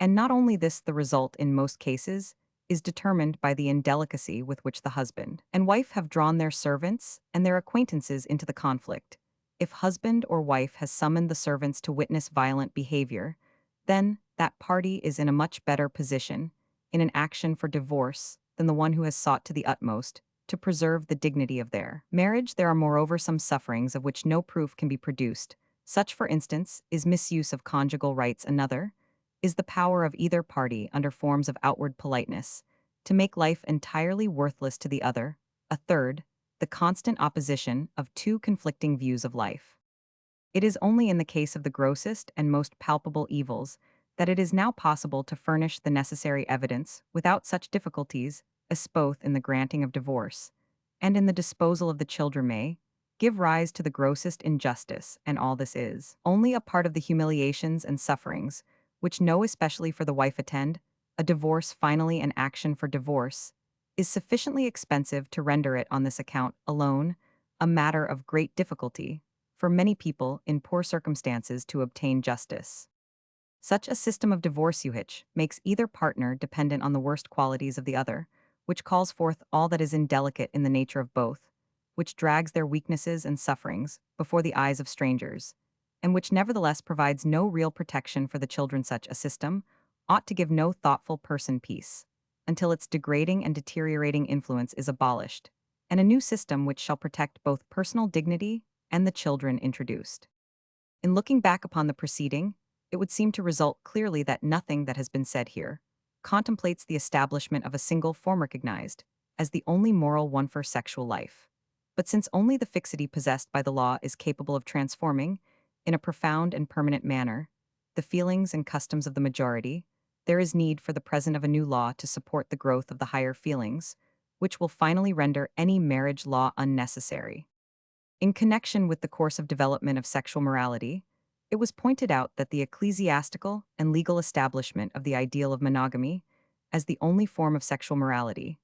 And not only this, the result in most cases is determined by the indelicacy with which the husband and wife have drawn their servants and their acquaintances into the conflict. If husband or wife has summoned the servants to witness violent behavior, then that party is in a much better position in an action for divorce than the one who has sought to the utmost to preserve the dignity of their marriage. There are moreover some sufferings of which no proof can be produced. Such, for instance, is misuse of conjugal rights. Another is the power of either party, under forms of outward politeness, to make life entirely worthless to the other. A third, the constant opposition of two conflicting views of life. It is only in the case of the grossest and most palpable evils that it is now possible to furnish the necessary evidence without such difficulties as both in the granting of divorce and in the disposal of the children may give rise to the grossest injustice. And all this is only a part of the humiliations and sufferings which no especially for the wife attend. A divorce, finally an action for divorce, is sufficiently expensive to render it on this account alone a matter of great difficulty for many people in poor circumstances to obtain justice. Such a system of divorce usage makes either partner dependent on the worst qualities of the other, which calls forth all that is indelicate in the nature of both, which drags their weaknesses and sufferings before the eyes of strangers, and which nevertheless provides no real protection for the children. Such a system ought to give no thoughtful person peace until its degrading and deteriorating influence is abolished, and a new system which shall protect both personal dignity and the children introduced. In looking back upon the proceeding, it would seem to result clearly that nothing that has been said here contemplates the establishment of a single form recognized as the only moral one for sexual life. But since only the fixity possessed by the law is capable of transforming, in a profound and permanent manner, the feelings and customs of the majority, there is need for the present of a new law to support the growth of the higher feelings, which will finally render any marriage law unnecessary. In connection with the course of development of sexual morality, it was pointed out that the ecclesiastical and legal establishment of the ideal of monogamy as the only form of sexual morality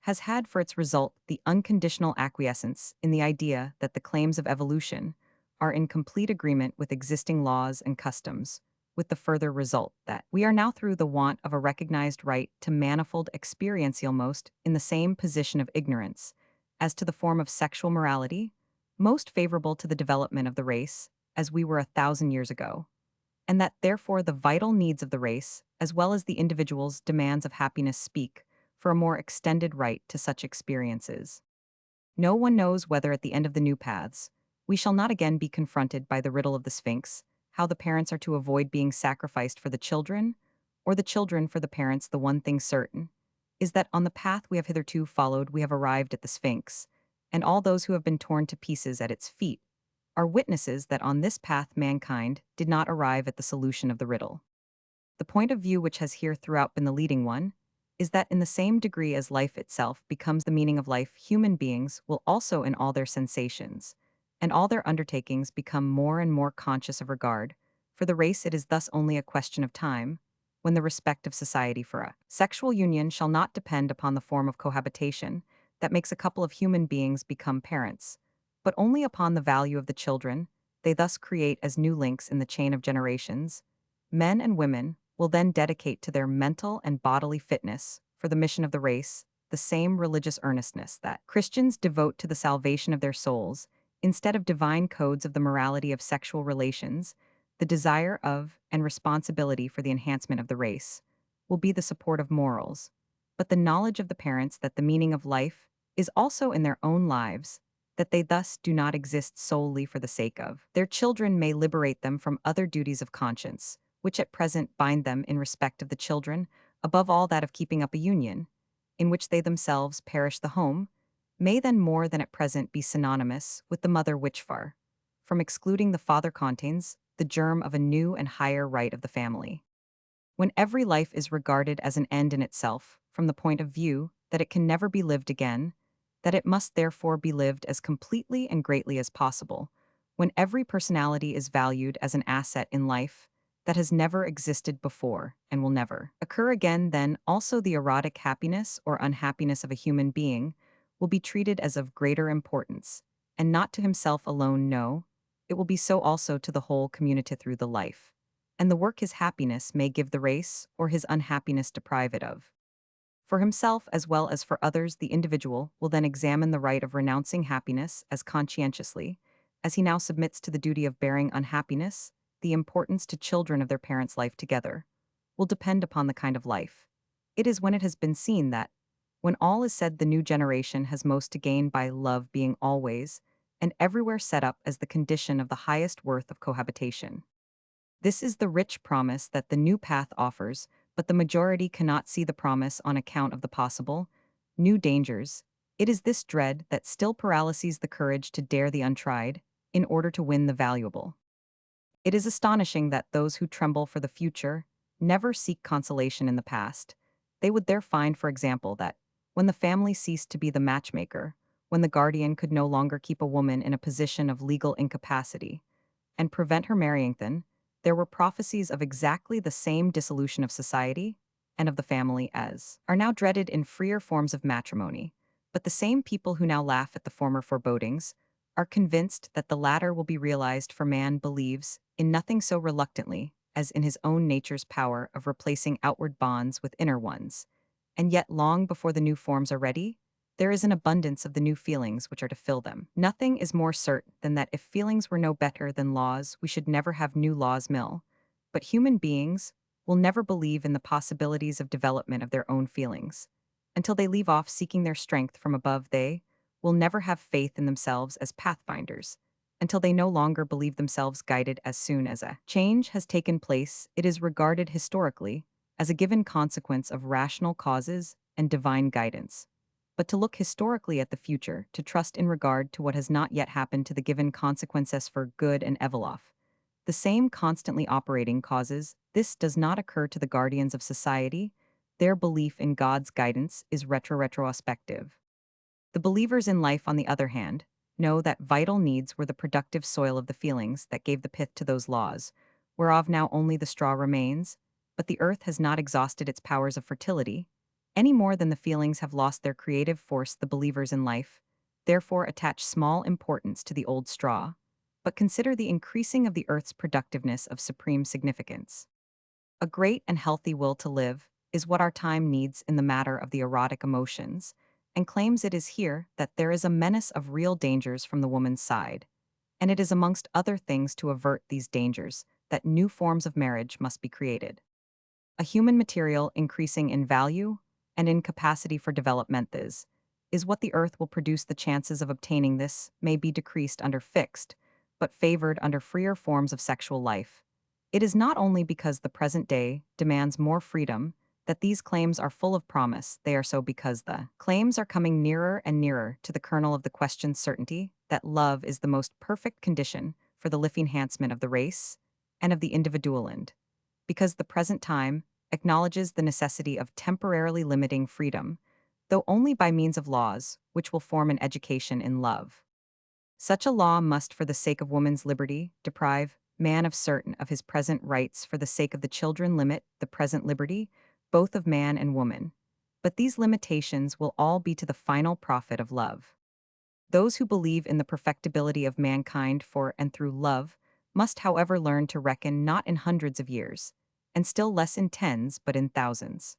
has had for its result the unconditional acquiescence in the idea that the claims of evolution are in complete agreement with existing laws and customs, with the further result that we are now, through the want of a recognized right to manifold experiential, most in the same position of ignorance as to the form of sexual morality, most favorable to the development of the race, as we were 1,000 years ago, and that therefore the vital needs of the race, as well as the individual's demands of happiness, speak for a more extended right to such experiences. No one knows whether at the end of the new paths, we shall not again be confronted by the riddle of the Sphinx, how the parents are to avoid being sacrificed for the children, or the children for the parents. The one thing certain is that on the path we have hitherto followed, we have arrived at the Sphinx, and all those who have been torn to pieces at its feet are witnesses that on this path mankind did not arrive at the solution of the riddle. The point of view which has here throughout been the leading one is that in the same degree as life itself becomes the meaning of life, human beings will also in all their sensations and all their undertakings become more and more conscious of regard. For the race it is thus only a question of time when the respect of society for a sexual union shall not depend upon the form of cohabitation that makes a couple of human beings become parents, but only upon the value of the children they thus create as new links in the chain of generations. Men and women will then dedicate to their mental and bodily fitness for the mission of the race the same religious earnestness that Christians devote to the salvation of their souls. Instead of divine codes of the morality of sexual relations, the desire of and responsibility for the enhancement of the race will be the support of morals. But the knowledge of the parents that the meaning of life is also in their own lives, that they thus do not exist solely for the sake of their children, may liberate them from other duties of conscience which at present bind them in respect of the children, above all that of keeping up a union, in which they themselves perish. The home may then more than at present be synonymous with the mother, which far from excluding the father contains the germ of a new and higher right of the family. When every life is regarded as an end in itself, from the point of view that it can never be lived again, that it must therefore be lived as completely and greatly as possible, when every personality is valued as an asset in life that has never existed before and will never occur again, then also the erotic happiness or unhappiness of a human being will be treated as of greater importance, and not to himself alone, no, it will be so also to the whole community through the life and the work his happiness may give the race, or his unhappiness deprive it of. For himself as well as for others, the individual will then examine the right of renouncing happiness as conscientiously as he now submits to the duty of bearing unhappiness. The importance to children of their parents' life together will depend upon the kind of life. It is when it has been seen that, when all is said, the new generation has most to gain by love being always and everywhere set up as the condition of the highest worth of cohabitation. This is the rich promise that the new path offers, but the majority cannot see the promise on account of the possible new dangers. It is this dread that still paralyses the courage to dare the untried in order to win the valuable. It is astonishing that those who tremble for the future never seek consolation in the past. They would there find, for example, that when the family ceased to be the matchmaker, when the guardian could no longer keep a woman in a position of legal incapacity, and prevent her marrying, then there were prophecies of exactly the same dissolution of society and of the family as are now dreaded in freer forms of matrimony. But the same people who now laugh at the former forebodings are convinced that the latter will be realized, for man believes in nothing so reluctantly as in his own nature's power of replacing outward bonds with inner ones. And yet long before the new forms are ready, there is an abundance of the new feelings which are to fill them. Nothing is more certain than that if feelings were no better than laws, we should never have new laws mill. But human beings will never believe in the possibilities of development of their own feelings. Until they leave off seeking their strength from above, they will never have faith in themselves as pathfinders. Until they no longer believe themselves guided. As soon as a change has taken place, it is regarded historically as a given consequence of rational causes and divine guidance. But to look historically at the future, to trust in regard to what has not yet happened to the given consequences for good and evil off, the same constantly operating causes, this does not occur to the guardians of society. Their belief in God's guidance is retrospective. The believers in life, on the other hand, know that vital needs were the productive soil of the feelings that gave the pith to those laws, whereof now only the straw remains, but the earth has not exhausted its powers of fertility, any more than the feelings have lost their creative force. The believers in life, therefore, attach small importance to the old straw, but consider the increasing of the earth's productiveness of supreme significance. A great and healthy will to live is what our time needs in the matter of the erotic emotions, and claims it is here that there is a menace of real dangers from the woman's side, and it is amongst other things to avert these dangers that new forms of marriage must be created. A human material increasing in value and in capacity for development is what the earth will produce. The chances of obtaining this may be decreased under fixed, but favored under freer forms of sexual life. It is not only because the present day demands more freedom that these claims are full of promise, they are so because the claims are coming nearer and nearer to the kernel of the question's certainty that love is the most perfect condition for the living enhancement of the race and of the individual, and because the present time acknowledges the necessity of temporarily limiting freedom, though only by means of laws, which will form an education in love. Such a law must, for the sake of woman's liberty, deprive man of certain of his present rights, for the sake of the children limit the present liberty, both of man and woman. But these limitations will all be to the final profit of love. Those who believe in the perfectibility of mankind for and through love must, however, learn to reckon not in hundreds of years, and still less in tens, but in thousands.